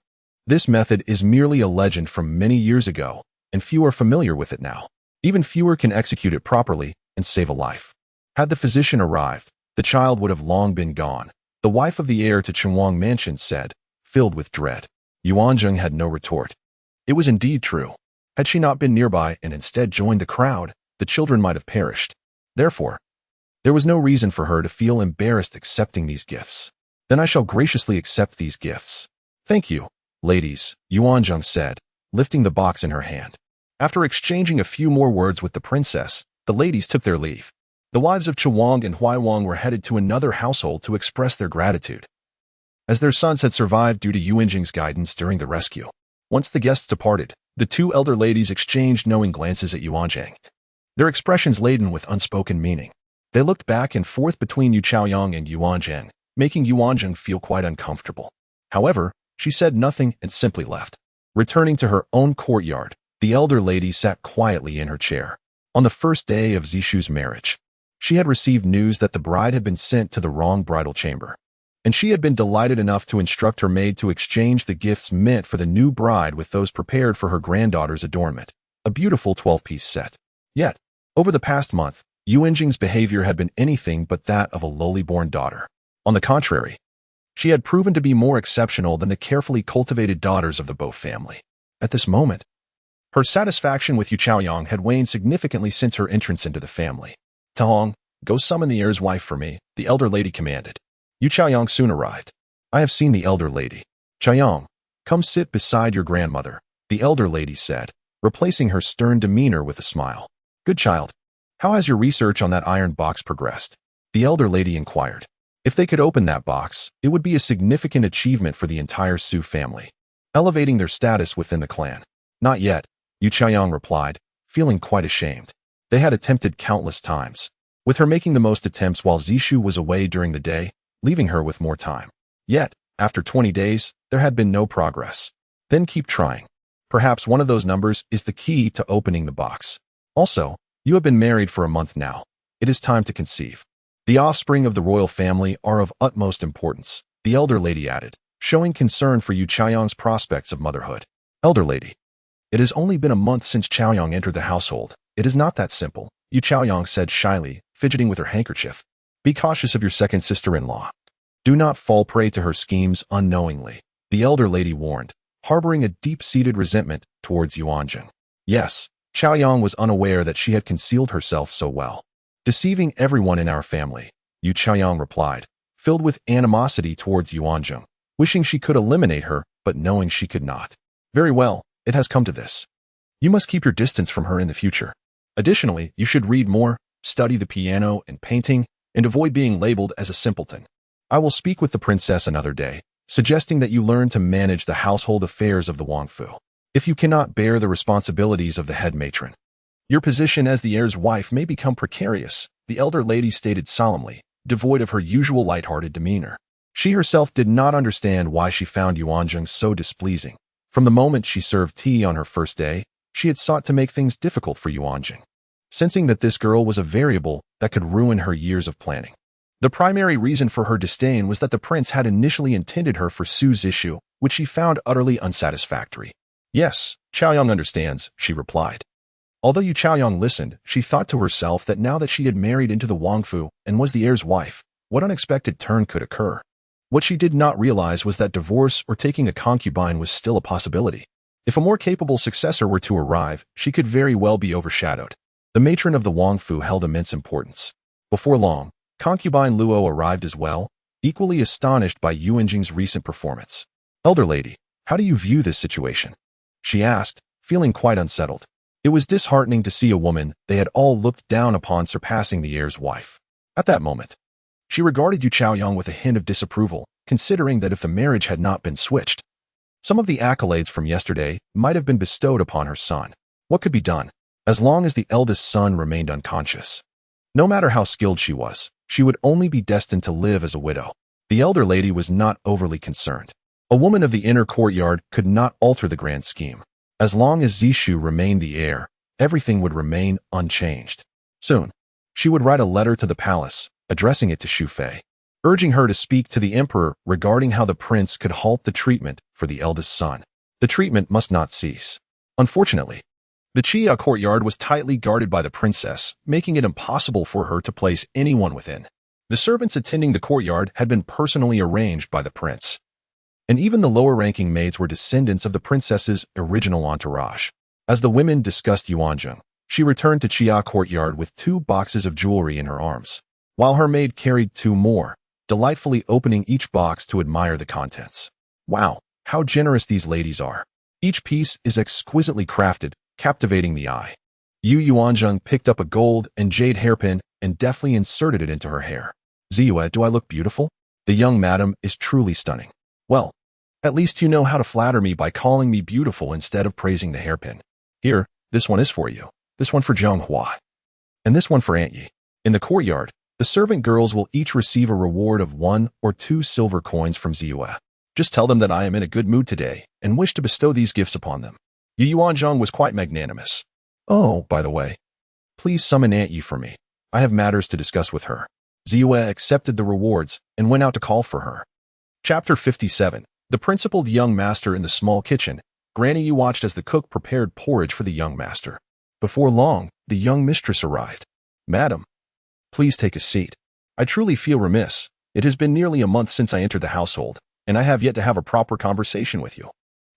Speaker 1: This method is merely a legend from many years ago, and few are familiar with it now. Even fewer can execute it properly and save a life. Had the physician arrived, the child would have long been gone, the wife of the heir to Chengwang Mansion said, filled with dread. Yuanzheng had no retort. It was indeed true. Had she not been nearby and instead joined the crowd, the children might have perished. Therefore, there was no reason for her to feel embarrassed accepting these gifts. Then I shall graciously accept these gifts. Thank you, ladies, Yuanzheng said, lifting the box in her hand. After exchanging a few more words with the princess, the ladies took their leave. The wives of Chengwang and Huaiwang were headed to another household to express their gratitude, as their sons had survived due to Yuanzheng's guidance during the rescue. Once the guests departed, the two elder ladies exchanged knowing glances at Yuanzheng, their expressions laden with unspoken meaning. They looked back and forth between Yu Chaoyang and Yuanzheng, making Yuanzheng feel quite uncomfortable. However, she said nothing and simply left. Returning to her own courtyard, the elder lady sat quietly in her chair. On the first day of Zishu's marriage, she had received news that the bride had been sent to the wrong bridal chamber, and she had been delighted enough to instruct her maid to exchange the gifts meant for the new bride with those prepared for her granddaughter's adornment, a beautiful 12-piece set. Yet, over the past month, Yuanzheng's behavior had been anything but that of a lowly-born daughter. On the contrary, she had proven to be more exceptional than the carefully cultivated daughters of the Bo family. At this moment, her satisfaction with Yu Chaoyang had waned significantly since her entrance into the family. Tahong, go summon the heir's wife for me, the elder lady commanded. Yu Chaoyang soon arrived. I have seen the elder lady. Chaoyang, come sit beside your grandmother, the elder lady said, replacing her stern demeanor with a smile. Good child. How has your research on that iron box progressed? The elder lady inquired. If they could open that box, it would be a significant achievement for the entire Su family, elevating their status within the clan. Not yet, Yu Chaoyang replied, feeling quite ashamed. They had attempted countless times, with her making the most attempts while Zishu was away during the day, leaving her with more time. Yet, after 20 days, there had been no progress. Then keep trying. Perhaps one of those numbers is the key to opening the box. Also, you have been married for a month now. It is time to conceive. The offspring of the royal family are of utmost importance, the elder lady added, showing concern for Yu Chaoyang's prospects of motherhood. Elder lady, it has only been a month since Chaoyang entered the household. It is not that simple, Yu Chaoyang said shyly, fidgeting with her handkerchief. Be cautious of your second sister-in-law. Do not fall prey to her schemes unknowingly, the elder lady warned, harboring a deep-seated resentment towards Yuanzheng. Yes, Chaoyang was unaware that she had concealed herself so well, deceiving everyone in our family, Yu Chaoyang replied, filled with animosity towards Yuanzheng, wishing she could eliminate her, but knowing she could not. Very well, it has come to this. You must keep your distance from her in the future. Additionally, you should read more, study the piano and painting, and avoid being labeled as a simpleton. I will speak with the princess another day, suggesting that you learn to manage the household affairs of the Wangfu. If you cannot bear the responsibilities of the head matron, your position as the heir's wife may become precarious, the elder lady stated solemnly, devoid of her usual light-hearted demeanor. She herself did not understand why she found Yuanzheng so displeasing. From the moment she served tea on her first day, she had sought to make things difficult for Yuanzheng, sensing that this girl was a variable that could ruin her years of planning. The primary reason for her disdain was that the prince had initially intended her for Su's issue, which she found utterly unsatisfactory. Yes, Chaoyang understands, she replied. Although Yu Chaoyang listened, she thought to herself that now that she had married into the Wangfu and was the heir's wife, what unexpected turn could occur? What she did not realize was that divorce or taking a concubine was still a possibility. If a more capable successor were to arrive, she could very well be overshadowed. The matron of the Wangfu held immense importance. Before long, concubine Luo arrived as well, equally astonished by Yuanzheng's recent performance. Elder lady, how do you view this situation? She asked, feeling quite unsettled. It was disheartening to see a woman they had all looked down upon surpassing the heir's wife. At that moment, she regarded Yu Chaoyang with a hint of disapproval, considering that if the marriage had not been switched, some of the accolades from yesterday might have been bestowed upon her son. What could be done? As long as the eldest son remained unconscious, no matter how skilled she was, she would only be destined to live as a widow. The elder lady was not overly concerned. A woman of the inner courtyard could not alter the grand scheme. As long as Zishu remained the heir, everything would remain unchanged. Soon, she would write a letter to the palace, addressing it to Shu Fei. urging her to speak to the emperor regarding how the prince could halt the treatment for the eldest son. The treatment must not cease. Unfortunately, the Chia courtyard was tightly guarded by the princess, making it impossible for her to place anyone within. The servants attending the courtyard had been personally arranged by the prince, and even the lower-ranking maids were descendants of the princess's original entourage. As the women discussed Yuanzheng, she returned to Chia courtyard with 2 boxes of jewelry in her arms, while her maid carried 2 more, delightfully opening each box to admire the contents. Wow, how generous these ladies are. Each piece is exquisitely crafted, captivating the eye. Yuanzheng picked up a gold and jade hairpin and deftly inserted it into her hair. Ziyue, do I look beautiful? The young madam is truly stunning. Well, at least you know how to flatter me by calling me beautiful instead of praising the hairpin. Here, this one is for you. This one for Zhonghua. And this one for Aunt Yi. In the courtyard, the servant girls will each receive a reward of 1 or 2 silver coins from Ziyue. Just tell them that I am in a good mood today and wish to bestow these gifts upon them. Yuanzheng was quite magnanimous. Oh, by the way, please summon Aunt Yi for me. I have matters to discuss with her. Ziyue accepted the rewards and went out to call for her. Chapter 57. The principled young master in the small kitchen. Granny Yi watched as the cook prepared porridge for the young master. Before long, the young mistress arrived. Madam, please take a seat. I truly feel remiss. It has been nearly a month since I entered the household, and I have yet to have a proper conversation with you.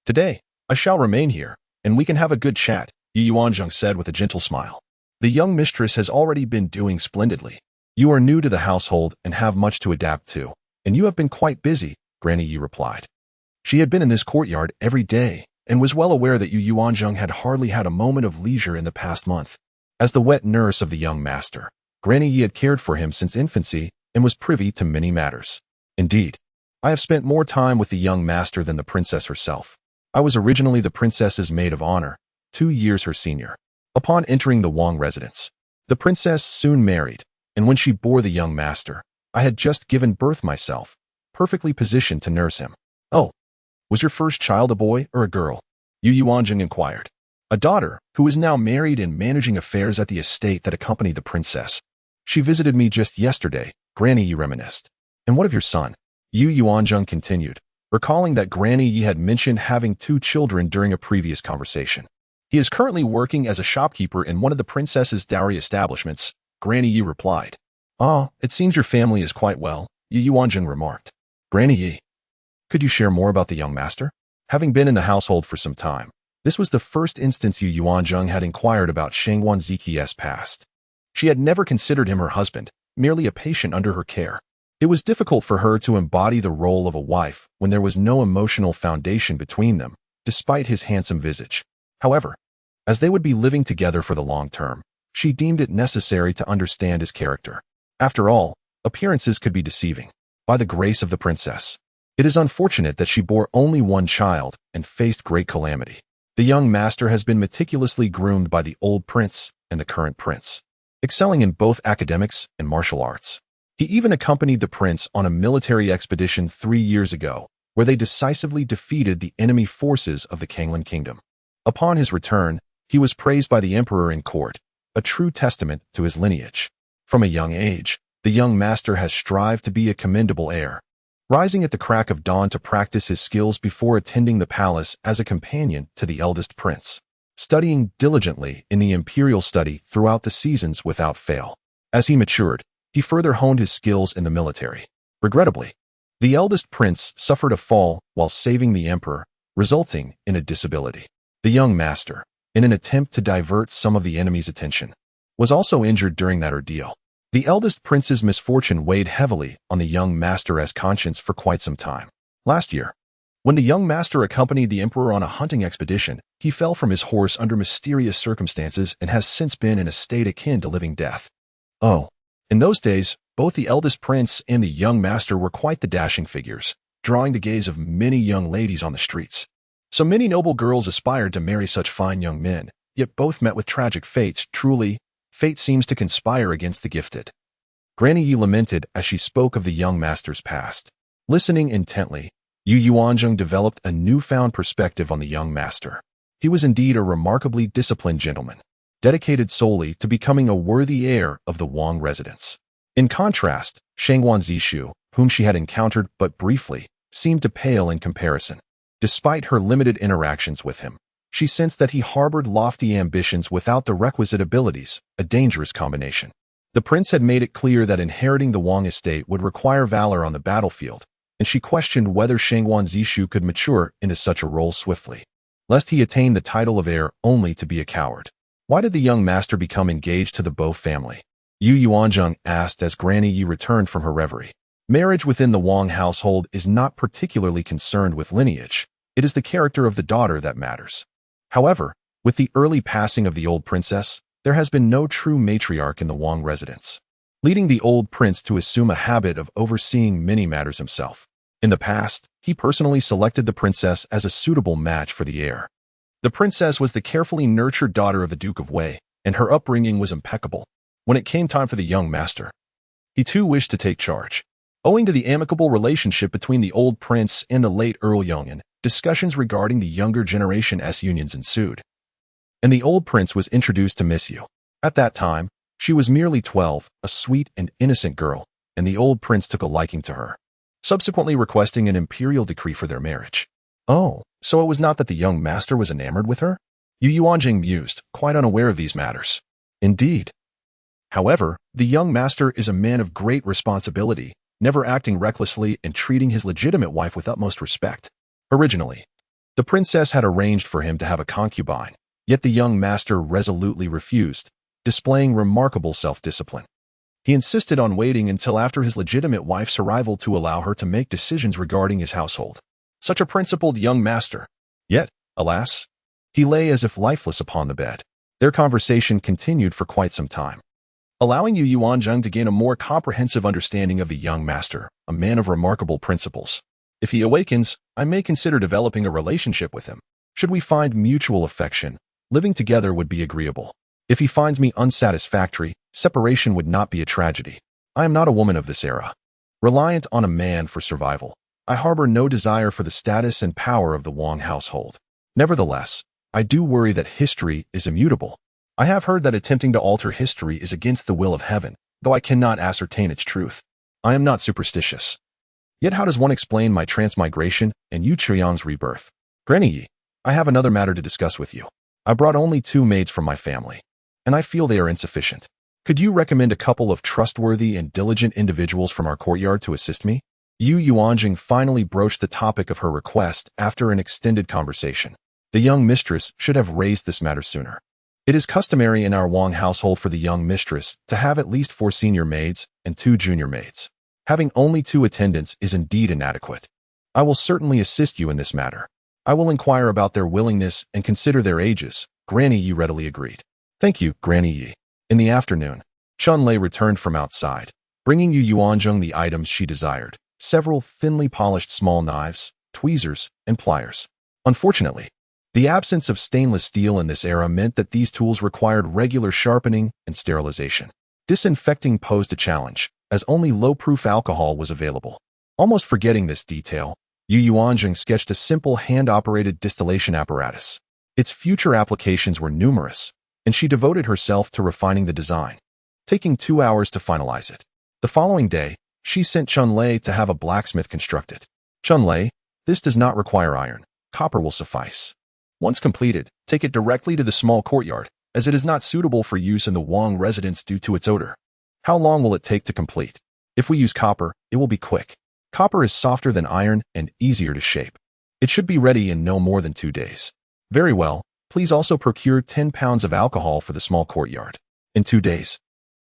Speaker 1: Today, I shall remain here, and we can have a good chat, Yuanzheng said with a gentle smile. The young mistress has already been doing splendidly. You are new to the household and have much to adapt to, and you have been quite busy, Granny Yi replied. She had been in this courtyard every day, and was well aware that Yuanzheng had hardly had a moment of leisure in the past month. As the wet nurse of the young master, Granny Yi had cared for him since infancy and was privy to many matters. Indeed, I have spent more time with the young master than the princess herself. I was originally the princess's maid of honor, 2 years her senior. Upon entering the Wang residence, the princess soon married, and when she bore the young master, I had just given birth myself, perfectly positioned to nurse him. Oh, was your first child a boy or a girl? Yuanzheng inquired. A daughter, who is now married and managing affairs at the estate that accompanied the princess. She visited me just yesterday, Granny Yi reminisced. And what of your son? Yuanzheng continued, recalling that Granny Yi had mentioned having 2 children during a previous conversation. He is currently working as a shopkeeper in one of the princess's dowry establishments, Granny Yi replied. Ah, it seems your family is quite well, Yuanzheng remarked. Granny Yi, could you share more about the young master? Having been in the household for some time, this was the first instance Yuanzheng had inquired about Shangguan Ziqi's past. She had never considered him her husband, merely a patient under her care. It was difficult for her to embody the role of a wife when there was no emotional foundation between them, despite his handsome visage. However, as they would be living together for the long term, she deemed it necessary to understand his character. After all, appearances could be deceiving. By the grace of the princess, it is unfortunate that she bore only 1 child and faced great calamity. The young master has been meticulously groomed by the old prince and the current prince, excelling in both academics and martial arts. He even accompanied the prince on a military expedition 3 years ago, where they decisively defeated the enemy forces of the Kanglan kingdom. Upon his return, he was praised by the emperor in court, a true testament to his lineage. From a young age, the young master has strived to be a commendable heir, rising at the crack of dawn to practice his skills before attending the palace as a companion to the eldest prince, studying diligently in the imperial study throughout the seasons without fail. As he matured, he further honed his skills in the military. Regrettably, the eldest prince suffered a fall while saving the emperor, resulting in a disability. The young master, in an attempt to divert some of the enemy's attention, was also injured during that ordeal. The eldest prince's misfortune weighed heavily on the young master's conscience for quite some time. Last year, when the young master accompanied the emperor on a hunting expedition, he fell from his horse under mysterious circumstances and has since been in a state akin to living death. Oh, in those days, both the eldest prince and the young master were quite the dashing figures, drawing the gaze of many young ladies on the streets. So many noble girls aspired to marry such fine young men, yet both met with tragic fates. Truly, fate seems to conspire against the gifted. Granny Yi lamented as she spoke of the young master's past. Listening intently, Yuanzheng developed a newfound perspective on the young master. He was indeed a remarkably disciplined gentleman, dedicated solely to becoming a worthy heir of the Wang residence. In contrast, Shangguan Zishu, whom she had encountered but briefly, seemed to pale in comparison. Despite her limited interactions with him, she sensed that he harbored lofty ambitions without the requisite abilities, a dangerous combination. The prince had made it clear that inheriting the Wang estate would require valor on the battlefield, and she questioned whether Shangguan Zishu could mature into such a role swiftly, lest he attain the title of heir only to be a coward. Why did the young master become engaged to the Bo family? Yuanzheng asked as Granny Yi returned from her reverie. Marriage within the Wang household is not particularly concerned with lineage. It is the character of the daughter that matters. However, with the early passing of the old princess, there has been no true matriarch in the Wang residence, leading the old prince to assume a habit of overseeing many matters himself. In the past, he personally selected the princess as a suitable match for the heir. The princess was the carefully nurtured daughter of the Duke of Wei, and her upbringing was impeccable. When it came time for the young master, he too wished to take charge. Owing to the amicable relationship between the old prince and the late Earl Yong'an, discussions regarding the younger generation's unions ensued, and the old prince was introduced to Miss Yu. At that time, she was merely 12, a sweet and innocent girl, and the old prince took a liking to her, subsequently requesting an imperial decree for their marriage. Oh, so it was not that the young master was enamored with her? Yuanzheng mused, quite unaware of these matters. Indeed. However, the young master is a man of great responsibility, never acting recklessly and treating his legitimate wife with utmost respect. Originally, the princess had arranged for him to have a concubine, yet the young master resolutely refused, displaying remarkable self-discipline. He insisted on waiting until after his legitimate wife's arrival to allow her to make decisions regarding his household. Such a principled young master. Yet, alas, he lay as if lifeless upon the bed. Their conversation continued for quite some time, allowing Yuanzheng to gain a more comprehensive understanding of the young master, a man of remarkable principles. If he awakens, I may consider developing a relationship with him. Should we find mutual affection, living together would be agreeable. If he finds me unsatisfactory, separation would not be a tragedy. I am not a woman of this era, reliant on a man for survival. I harbor no desire for the status and power of the Wang household. Nevertheless, I do worry that history is immutable. I have heard that attempting to alter history is against the will of heaven, though I cannot ascertain its truth. I am not superstitious. Yet how does one explain my transmigration and Yu Qiang's rebirth? Granny Yi, I have another matter to discuss with you. I brought only 2 maids from my family, and I feel they are insufficient. Could you recommend a couple of trustworthy and diligent individuals from our courtyard to assist me? Yuanzheng finally broached the topic of her request after an extended conversation. The young mistress should have raised this matter sooner. It is customary in our Wang household for the young mistress to have at least 4 senior maids and 2 junior maids. Having only 2 attendants is indeed inadequate. I will certainly assist you in this matter. I will inquire about their willingness and consider their ages. Granny Yi readily agreed. Thank you, Granny Yi. In the afternoon, Chun-Lei returned from outside, bringing Yuanzheng the items she desired, several thinly polished small knives, tweezers, and pliers. Unfortunately, the absence of stainless steel in this era meant that these tools required regular sharpening and sterilization. Disinfecting posed a challenge, as only low-proof alcohol was available. Almost forgetting this detail, Yuanzheng sketched a simple hand-operated distillation apparatus. Its future applications were numerous, and she devoted herself to refining the design, taking 2 hours to finalize it. The following day, she sent Chun-Lei to have a blacksmith constructed. Chun-Lei, this does not require iron. Copper will suffice. Once completed, take it directly to the small courtyard, as it is not suitable for use in the Wang residence due to its odor. How long will it take to complete? If we use copper, it will be quick. Copper is softer than iron and easier to shape. It should be ready in no more than 2 days. Very well, please also procure 10 pounds of alcohol for the small courtyard. In 2 days,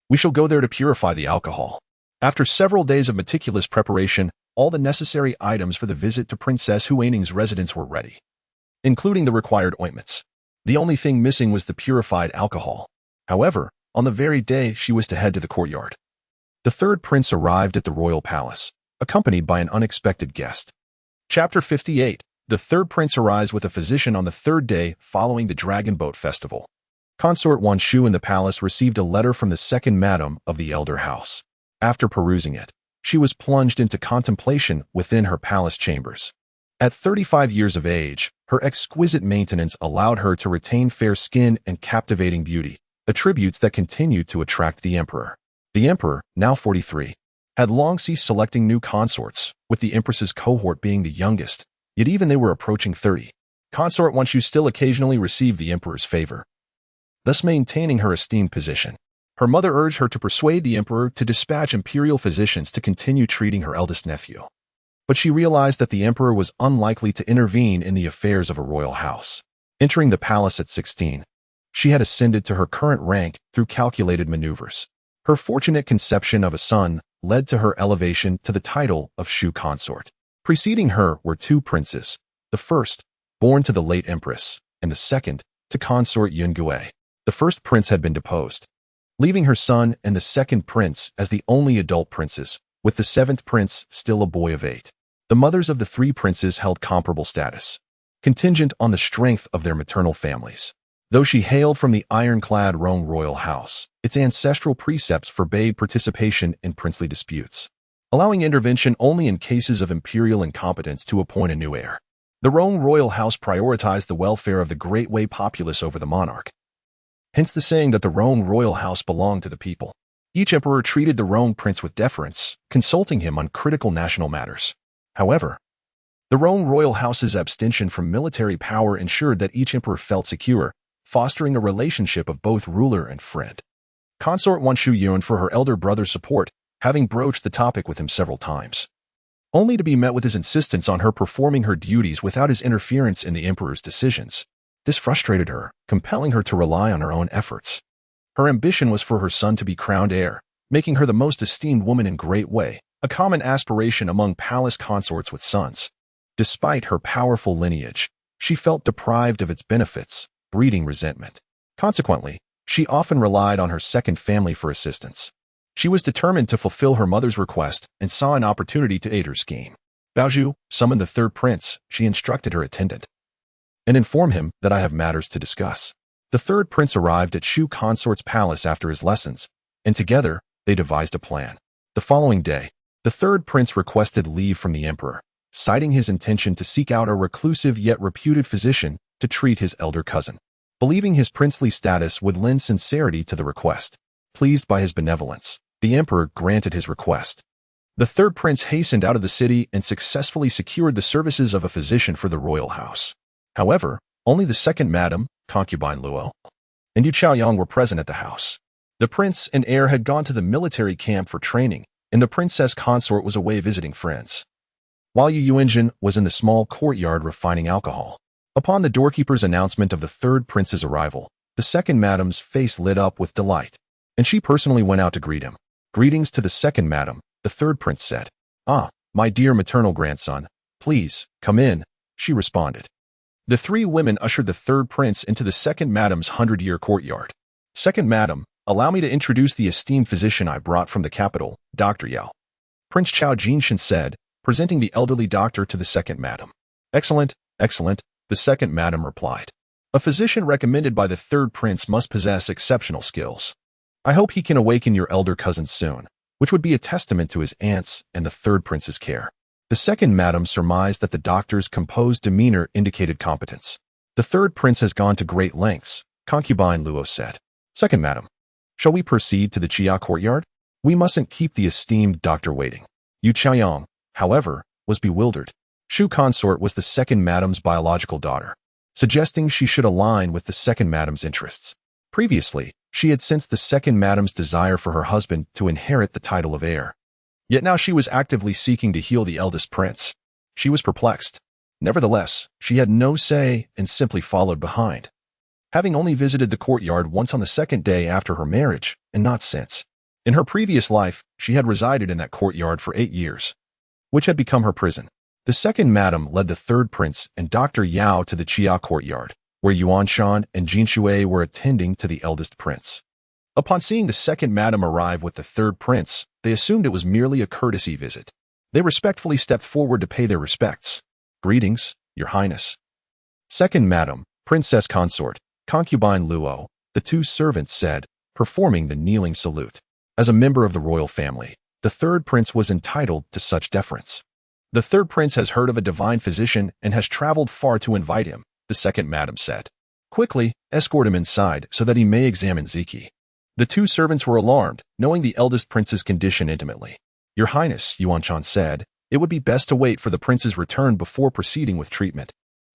Speaker 1: we shall go there to purify the alcohol. After several days of meticulous preparation, all the necessary items for the visit to Princess Huaning's residence were ready, including the required ointments. The only thing missing was the purified alcohol. However, on the very day she was to head to the courtyard, the 3rd prince arrived at the royal palace, accompanied by an unexpected guest. Chapter 58. The 3rd prince arrives with a physician on the 3rd day following the Dragon Boat Festival. Consort Wan Shu in the palace received a letter from the 2nd madam of the elder house. After perusing it, she was plunged into contemplation within her palace chambers. At 35 years of age, her exquisite maintenance allowed her to retain fair skin and captivating beauty, attributes that continued to attract the emperor. The emperor, now 43, had long ceased selecting new consorts, with the empress's cohort being the youngest, yet even they were approaching 30. Consort Yuanzheng still occasionally received the emperor's favor, thus maintaining her esteemed position. Her mother urged her to persuade the emperor to dispatch imperial physicians to continue treating her eldest nephew. But she realized that the emperor was unlikely to intervene in the affairs of a royal house. Entering the palace at 16, she had ascended to her current rank through calculated maneuvers. Her fortunate conception of a son led to her elevation to the title of Shu consort. Preceding her were two princes, the first, born to the late empress, and the second, to consort Yuanzheng. The first prince had been deposed, leaving her son and the second prince as the only adult princes, with the seventh prince still a boy of 8. The mothers of the 3 princes held comparable status, contingent on the strength of their maternal families. Though she hailed from the ironclad Rome royal house, its ancestral precepts forbade participation in princely disputes, allowing intervention only in cases of imperial incompetence to appoint a new heir. The Rome royal house prioritized the welfare of the Great Way populace over the monarch. Hence the saying that the Rome royal house belonged to the people. Each emperor treated the Rome prince with deference, consulting him on critical national matters. However, the Rome royal house's abstention from military power ensured that each emperor felt secure, fostering a relationship of both ruler and friend. Consort Yuanzheng yearned for her elder brother's support, having broached the topic with him several times, only to be met with his insistence on her performing her duties without his interference in the emperor's decisions. This frustrated her, compelling her to rely on her own efforts. Her ambition was for her son to be crowned heir, making her the most esteemed woman in Great Way, a common aspiration among palace consorts with sons. Despite her powerful lineage, she felt deprived of its benefits, breeding resentment. Consequently, she often relied on her second family for assistance. She was determined to fulfill her mother's request and saw an opportunity to aid her scheme. Baozhu summoned the third prince. She instructed her attendant, and informed him that I have matters to discuss. The third prince arrived at Shu consort's palace after his lessons, and together they devised a plan. The following day, the third prince requested leave from the emperor, citing his intention to seek out a reclusive yet reputed physician to treat his elder cousin. Believing his princely status would lend sincerity to the request, pleased by his benevolence, the emperor granted his request. The third prince hastened out of the city and successfully secured the services of a physician for the royal house. However, only the second madam, concubine Luo, and Yu Chaoyang were present at the house. The prince and heir had gone to the military camp for training, and the princess consort was away visiting friends, while Yuanzheng was in the small courtyard refining alcohol. Upon the doorkeeper's announcement of the third prince's arrival, the second madam's face lit up with delight, and she personally went out to greet him. Greetings to the second madam, the third prince said. Ah, my dear maternal grandson, please, come in, she responded. The 3 women ushered the third prince into the second madam's 100-year courtyard. Second madam, allow me to introduce the esteemed physician I brought from the capital, Dr. Yao. Prince Chao Jinshan said, presenting the elderly doctor to the second madam. Excellent, excellent, the second madam replied. A physician recommended by the third prince must possess exceptional skills. I hope he can awaken your elder cousin soon, which would be a testament to his aunt's and the third prince's care. The second madam surmised that the doctor's composed demeanor indicated competence. The third prince has gone to great lengths, concubine Luo said. Second madam, shall we proceed to the Chia courtyard? We mustn't keep the esteemed doctor waiting. Yu Chaoyang, however, was bewildered. Shu consort was the second madam's biological daughter, suggesting she should align with the second madam's interests. Previously, she had sensed the second madam's desire for her husband to inherit the title of heir. Yet now she was actively seeking to heal the eldest prince. She was perplexed. Nevertheless, she had no say and simply followed behind, having only visited the courtyard once on the second day after her marriage, and not since. In her previous life, she had resided in that courtyard for 8 years, which had become her prison. The second madam led the third prince and Dr. Yao to the Chia courtyard, where Yuanzheng and Jinshui were attending to the eldest prince. Upon seeing the second madam arrive with the third prince, they assumed it was merely a courtesy visit. They respectfully stepped forward to pay their respects. Greetings, your highness. Second madam, princess consort, concubine Luo, the 2 servants said, performing the kneeling salute. As a member of the royal family, the third prince was entitled to such deference. The third prince has heard of a divine physician and has traveled far to invite him, the second madam said. Quickly, escort him inside so that he may examine Ziki. The 2 servants were alarmed, knowing the eldest prince's condition intimately. Your Highness, Yuanzheng said, it would be best to wait for the prince's return before proceeding with treatment.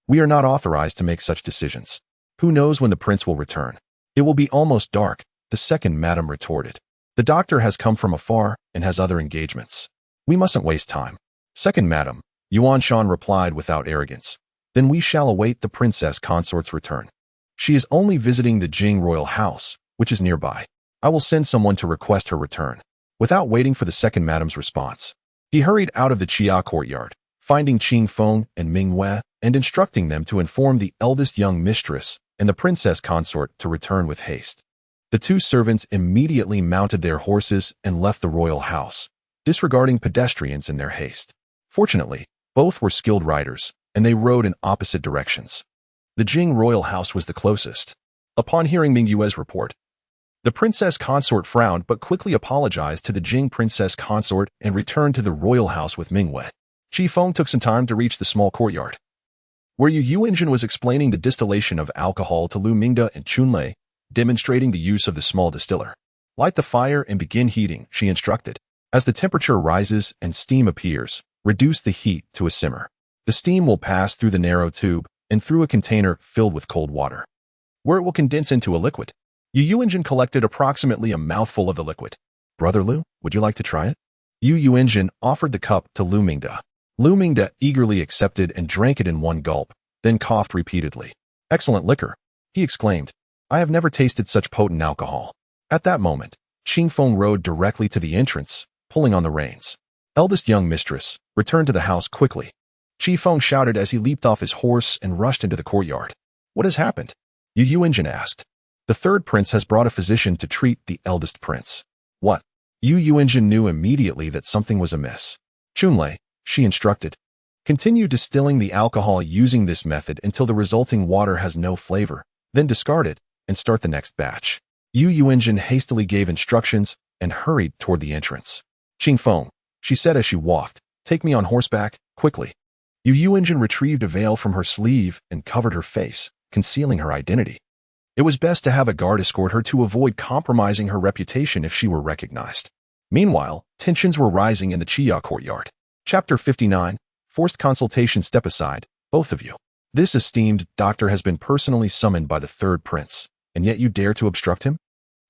Speaker 1: We are not authorized to make such decisions. Who knows when the prince will return? It will be almost dark, the second madam retorted. The doctor has come from afar and has other engagements. We mustn't waste time. Second madam, Yuanzheng replied without arrogance. Then we shall await the princess consort's return. She is only visiting the Jing royal house, which is nearby. I will send someone to request her return. Without waiting for the second madam's response, he hurried out of the Chia courtyard, finding Qing Feng and Ming Wei and instructing them to inform the eldest young mistress and the princess consort to return with haste. The two servants immediately mounted their horses and left the royal house, disregarding pedestrians in their haste. Fortunately, both were skilled riders, and they rode in opposite directions. The Jing royal house was the closest. Upon hearing Ming Yue's report, the princess consort frowned but quickly apologized to the Jing princess consort and returned to the royal house with Ming Wei. Qi Feng took some time to reach the small courtyard, where Yuanzheng was explaining the distillation of alcohol to Lu Mingde and Chunlei, demonstrating the use of the small distiller. Light the fire and begin heating, she instructed. As the temperature rises and steam appears, reduce the heat to a simmer. The steam will pass through the narrow tube and through a container filled with cold water, where it will condense into a liquid. Yuanzheng collected approximately a mouthful of the liquid. Brother Lu, would you like to try it? Yuanzheng offered the cup to Lu Mingde. Lu Mingde eagerly accepted and drank it in one gulp, then coughed repeatedly. Excellent liquor, he exclaimed. I have never tasted such potent alcohol. At that moment, Qing Feng rode directly to the entrance, pulling on the reins. Eldest young mistress, return to the house quickly. Qi Feng shouted as he leaped off his horse and rushed into the courtyard. What has happened? Yuanzheng asked. The third prince has brought a physician to treat the eldest prince. What? Yuanzheng knew immediately that something was amiss. Chunlei, she instructed. Continue distilling the alcohol using this method until the resulting water has no flavor, then discard it and start the next batch. Yuanzheng hastily gave instructions and hurried toward the entrance. Qing Feng, she said as she walked, take me on horseback, quickly. Yuanzheng retrieved a veil from her sleeve and covered her face, concealing her identity. It was best to have a guard escort her to avoid compromising her reputation if she were recognized. Meanwhile, tensions were rising in the Chia courtyard. Chapter 59, Forced Consultation. Step aside, both of you. This esteemed doctor has been personally summoned by the third prince, and yet you dare to obstruct him?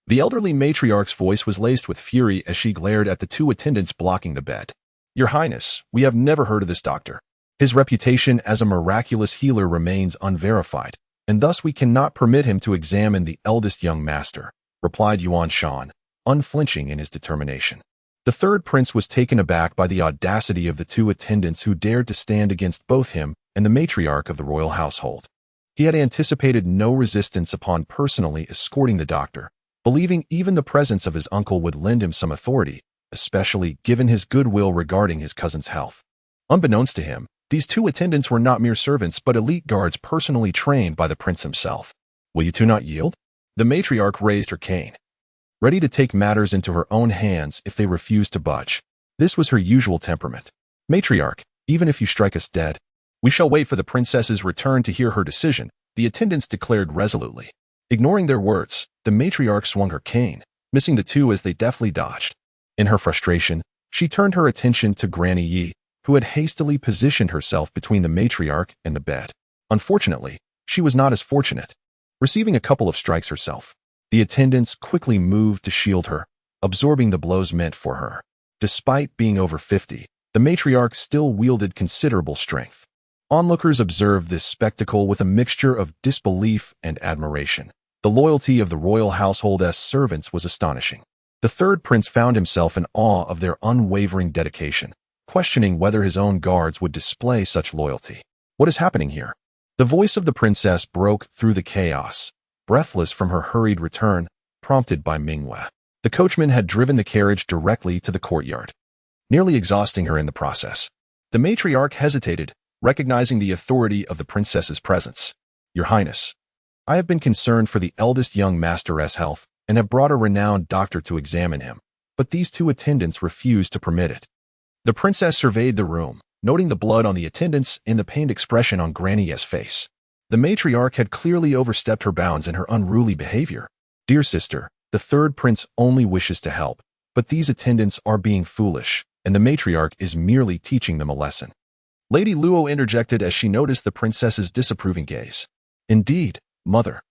Speaker 1: The elderly matriarch's voice was laced with fury as she glared at the two attendants blocking the bed. Your Highness, we have never heard of this doctor. His reputation as a miraculous healer remains unverified, and thus we cannot permit him to examine the eldest young master, replied Yuanzheng, unflinching in his determination. The third prince was taken aback by the audacity of the two attendants who dared to stand against both him and the matriarch of the royal household. He had anticipated no resistance upon personally escorting the doctor, believing even the presence of his uncle would lend him some authority, especially given his goodwill regarding his cousin's health. Unbeknownst to him, these two attendants were not mere servants but elite guards personally trained by the prince himself. Will you two not yield? The matriarch raised her cane, ready to take matters into her own hands if they refused to budge. This was her usual temperament. Matriarch, even if you strike us dead, we shall wait for the princess's return to hear her decision, the attendants declared resolutely. Ignoring their words, the matriarch swung her cane, missing the two as they deftly dodged. In her frustration, she turned her attention to Granny Yi, who had hastily positioned herself between the matriarch and the bed. Unfortunately, she was not as fortunate, receiving a couple of strikes herself. The attendants quickly moved to shield her, absorbing the blows meant for her. Despite being over 50, the matriarch still wielded considerable strength. Onlookers observed this spectacle with a mixture of disbelief and admiration. The loyalty of the royal household's servants was astonishing. The third prince found himself in awe of their unwavering dedication, questioning whether his own guards would display such loyalty. What is happening here? The voice of the princess broke through the chaos, breathless from her hurried return, prompted by Ming Wei. The coachman had driven the carriage directly to the courtyard, nearly exhausting her in the process. The matriarch hesitated, recognizing the authority of the princess's presence. Your Highness, I have been concerned for the eldest young master's health and have brought a renowned doctor to examine him, but these two attendants refused to permit it. The princess surveyed the room, noting the blood on the attendants and the pained expression on Granny's face. The matriarch had clearly overstepped her bounds in her unruly behavior. Dear sister, the third prince only wishes to help, but these attendants are being foolish, and the matriarch is merely teaching them a lesson. Lady Luo interjected as she noticed the princess's disapproving gaze. Indeed, mother.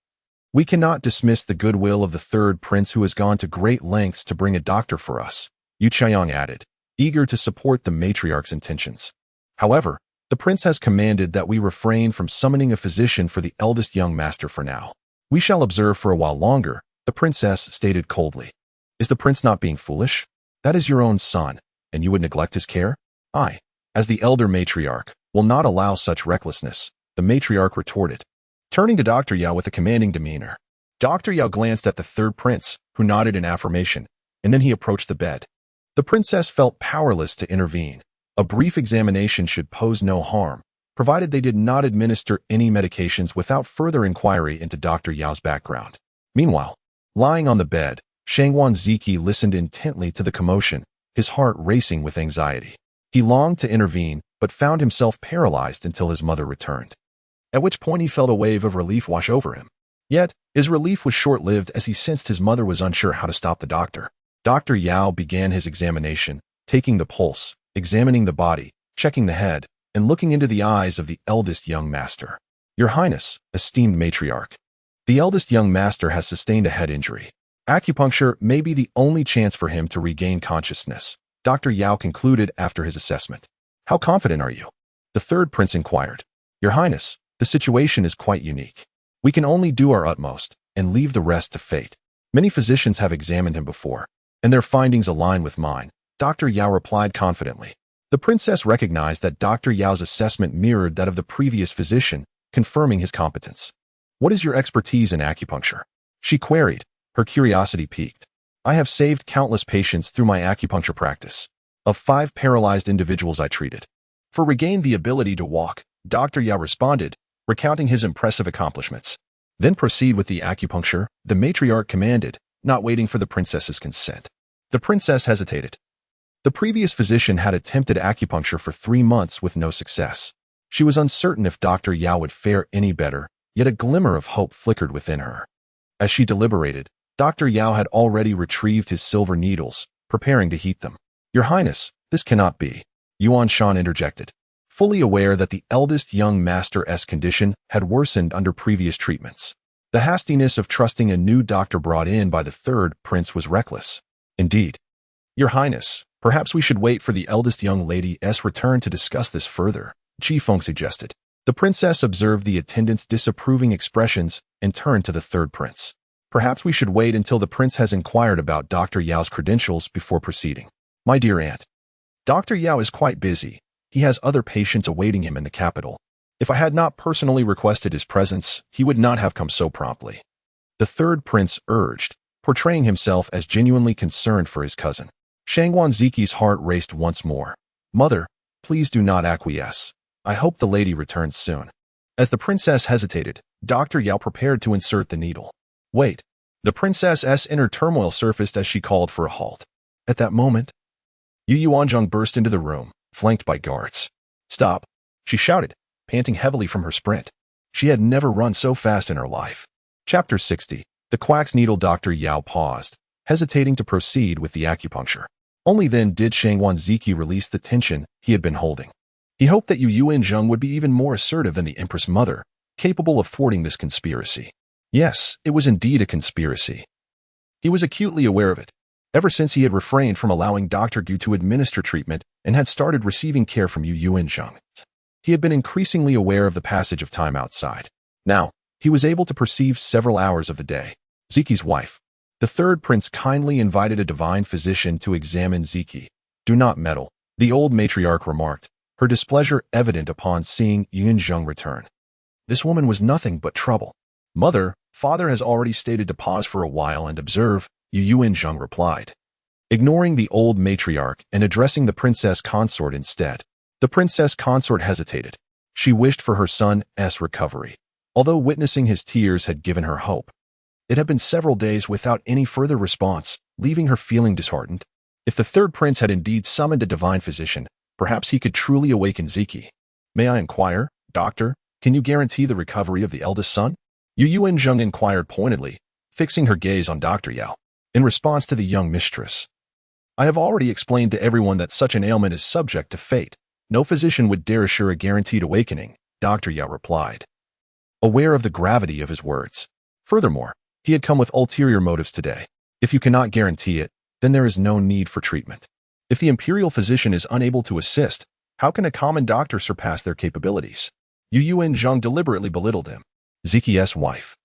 Speaker 1: We cannot dismiss the goodwill of the third prince who has gone to great lengths to bring a doctor for us, Yu Qiang added, eager to support the matriarch's intentions. However, the prince has commanded that we refrain from summoning a physician for the eldest young master for now. We shall observe for a while longer, the princess stated coldly. Is the prince not being foolish? That is your own son, and you would neglect his care? I, as the elder matriarch, will not allow such recklessness, the matriarch retorted, turning to Dr. Yao with a commanding demeanor. Dr. Yao glanced at the third prince, who nodded in affirmation, and then he approached the bed. The princess felt powerless to intervene. A brief examination should pose no harm, provided they did not administer any medications without further inquiry into Dr. Yao's background. Meanwhile, lying on the bed, Yuanzheng listened intently to the commotion, his heart racing with anxiety. He longed to intervene, but found himself paralyzed until his mother returned. At which point he felt a wave of relief wash over him. Yet, his relief was short-lived as he sensed his mother was unsure how to stop the doctor. Dr. Yao began his examination, taking the pulse, examining the body, checking the head, and looking into the eyes of the eldest young master. Your Highness, esteemed matriarch. The eldest young master has sustained a head injury. Acupuncture may be the only chance for him to regain consciousness, Dr. Yao concluded after his assessment. How confident are you? The third prince inquired. Your Highness, the situation is quite unique. We can only do our utmost and leave the rest to fate. Many physicians have examined him before, and their findings align with mine, Dr. Yao replied confidently. The princess recognized that Dr. Yao's assessment mirrored that of the previous physician, confirming his competence. What is your expertise in acupuncture? She queried, her curiosity piqued. I have saved countless patients through my acupuncture practice. Of 5 paralyzed individuals I treated. For regained the ability to walk, Dr. Yao responded, recounting his impressive accomplishments. Then proceed with the acupuncture, the matriarch commanded, not waiting for the princess's consent. The princess hesitated. The previous physician had attempted acupuncture for 3 months with no success. She was uncertain if Dr. Yao would fare any better, yet a glimmer of hope flickered within her. As she deliberated, Dr. Yao had already retrieved his silver needles, preparing to heat them. Your Highness, this cannot be, Yuanzheng interjected, fully aware that the eldest young master's condition had worsened under previous treatments. The hastiness of trusting a new doctor brought in by the third prince was reckless. Indeed. Your Highness, perhaps we should wait for the eldest young lady's return to discuss this further, Qi Feng suggested. The princess observed the attendant's disapproving expressions and turned to the third prince. Perhaps we should wait until the prince has inquired about Dr. Yao's credentials before proceeding. My dear aunt, Dr. Yao is quite busy. He has other patients awaiting him in the capital. If I had not personally requested his presence, he would not have come so promptly. The third prince urged, portraying himself as genuinely concerned for his cousin. Yuanzheng's heart raced once more. Mother, please do not acquiesce. I hope the lady returns soon. As the princess hesitated, Dr. Yao prepared to insert the needle. Wait. The princess's inner turmoil surfaced as she called for a halt. At that moment, Yuanzheng burst into the room, flanked by guards. Stop, she shouted, panting heavily from her sprint. She had never run so fast in her life. Chapter 60. The quack's needle. Dr. Yao paused, hesitating to proceed with the acupuncture. Only then did Yuanzheng release the tension he had been holding. He hoped that Yuanzheng would be even more assertive than the Empress Mother, capable of thwarting this conspiracy. Yes, it was indeed a conspiracy. He was acutely aware of it, ever since he had refrained from allowing Dr. Gu to administer treatment and had started receiving care from Yuanzheng. He had been increasingly aware of the passage of time outside. Now, he was able to perceive several hours of the day. Ziki's wife. The third prince kindly invited a divine physician to examine Ziki. Do not meddle, the old matriarch remarked, her displeasure evident upon seeing Yuanzheng return. This woman was nothing but trouble. Mother, father has already stated to pause for a while and observe, Yuanzheng replied, ignoring the old matriarch and addressing the princess consort instead. The princess consort hesitated. She wished for her son's recovery, although witnessing his tears had given her hope. It had been several days without any further response, leaving her feeling disheartened. If the third prince had indeed summoned a divine physician, perhaps he could truly awaken Ziki. May I inquire, doctor, can you guarantee the recovery of the eldest son? Yuanzheng inquired pointedly, fixing her gaze on Dr. Yao. In response to the young mistress, I have already explained to everyone that such an ailment is subject to fate. No physician would dare assure a guaranteed awakening, Dr. Yao replied, aware of the gravity of his words. Furthermore, he had come with ulterior motives today. If you cannot guarantee it, then there is no need for treatment. If the imperial physician is unable to assist, how can a common doctor surpass their capabilities? Yuanzheng deliberately belittled him. Ziqi's wife.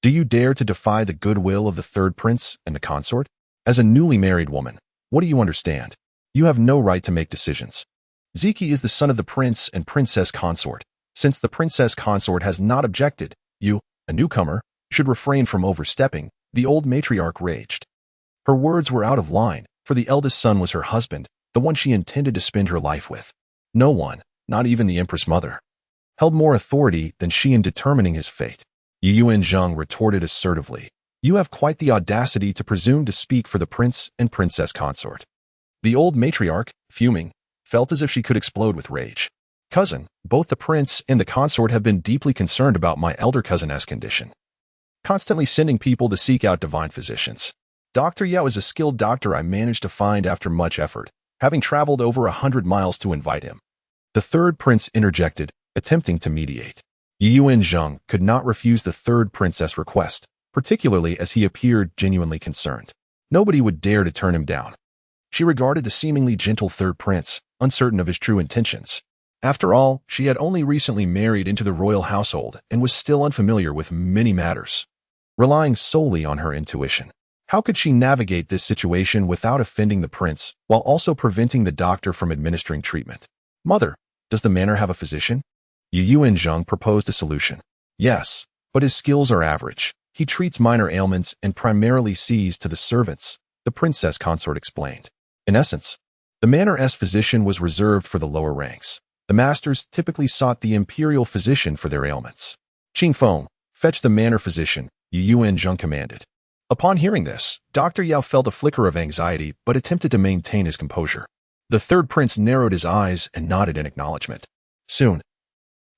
Speaker 1: Do you dare to defy the goodwill of the third prince and the consort? As a newly married woman, what do you understand? You have no right to make decisions. Ziqi is the son of the prince and princess consort. Since the princess consort has not objected, you, a newcomer, should refrain from overstepping, the old matriarch raged. Her words were out of line, for the eldest son was her husband, the one she intended to spend her life with. No one, not even the empress mother, held more authority than she in determining his fate. Yuanzheng retorted assertively. You have quite the audacity to presume to speak for the prince and princess consort. The old matriarch, fuming, felt as if she could explode with rage. Cousin, both the prince and the consort have been deeply concerned about my elder cousin's condition, constantly sending people to seek out divine physicians. Dr. Yao is a skilled doctor I managed to find after much effort, having traveled over 100 miles to invite him. The third prince interjected, attempting to mediate. Yuanzheng could not refuse the third princess' request, particularly as he appeared genuinely concerned. Nobody would dare to turn him down. She regarded the seemingly gentle third prince, uncertain of his true intentions. After all, she had only recently married into the royal household and was still unfamiliar with many matters, relying solely on her intuition. How could she navigate this situation without offending the prince, while also preventing the doctor from administering treatment? Mother, does the manor have a physician? Yuanzheng proposed a solution. Yes, but his skills are average. He treats minor ailments and primarily sees to the servants, the princess consort explained. In essence, the manor's physician was reserved for the lower ranks. The masters typically sought the imperial physician for their ailments. Qingfeng, fetch the manor physician, Yuanzheng commanded. Upon hearing this, Dr. Yao felt a flicker of anxiety but attempted to maintain his composure. The third prince narrowed his eyes and nodded in acknowledgement. Soon,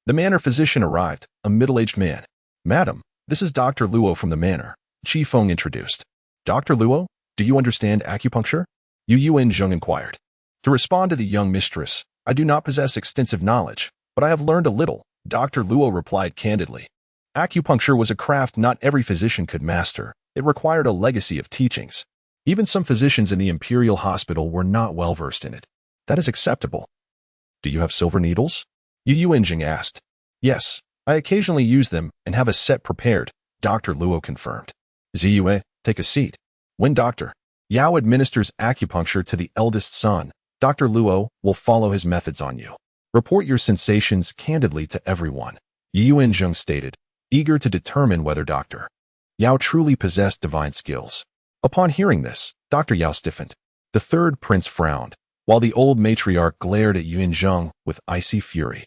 Speaker 1: the manor physician arrived, a middle-aged man. Madam, this is Dr. Luo from the manor, Qifeng introduced. Dr. Luo, do you understand acupuncture? Yuanzheng inquired. To respond to the young mistress, I do not possess extensive knowledge, but I have learned a little, Dr. Luo replied candidly. Acupuncture was a craft not every physician could master. It required a legacy of teachings. Even some physicians in the imperial hospital were not well versed in it. That is acceptable. Do you have silver needles? Yuanzheng asked. Yes, I occasionally use them and have a set prepared, Dr. Luo confirmed. Ziyue, take a seat. When Dr. Yao administers acupuncture to the eldest son, Dr. Luo will follow his methods on you. Report your sensations candidly to everyone, Yuanzheng stated, eager to determine whether Dr. Yao truly possessed divine skills. Upon hearing this, Dr. Yao stiffened. The third prince frowned, while the old matriarch glared at Yuanzheng with icy fury.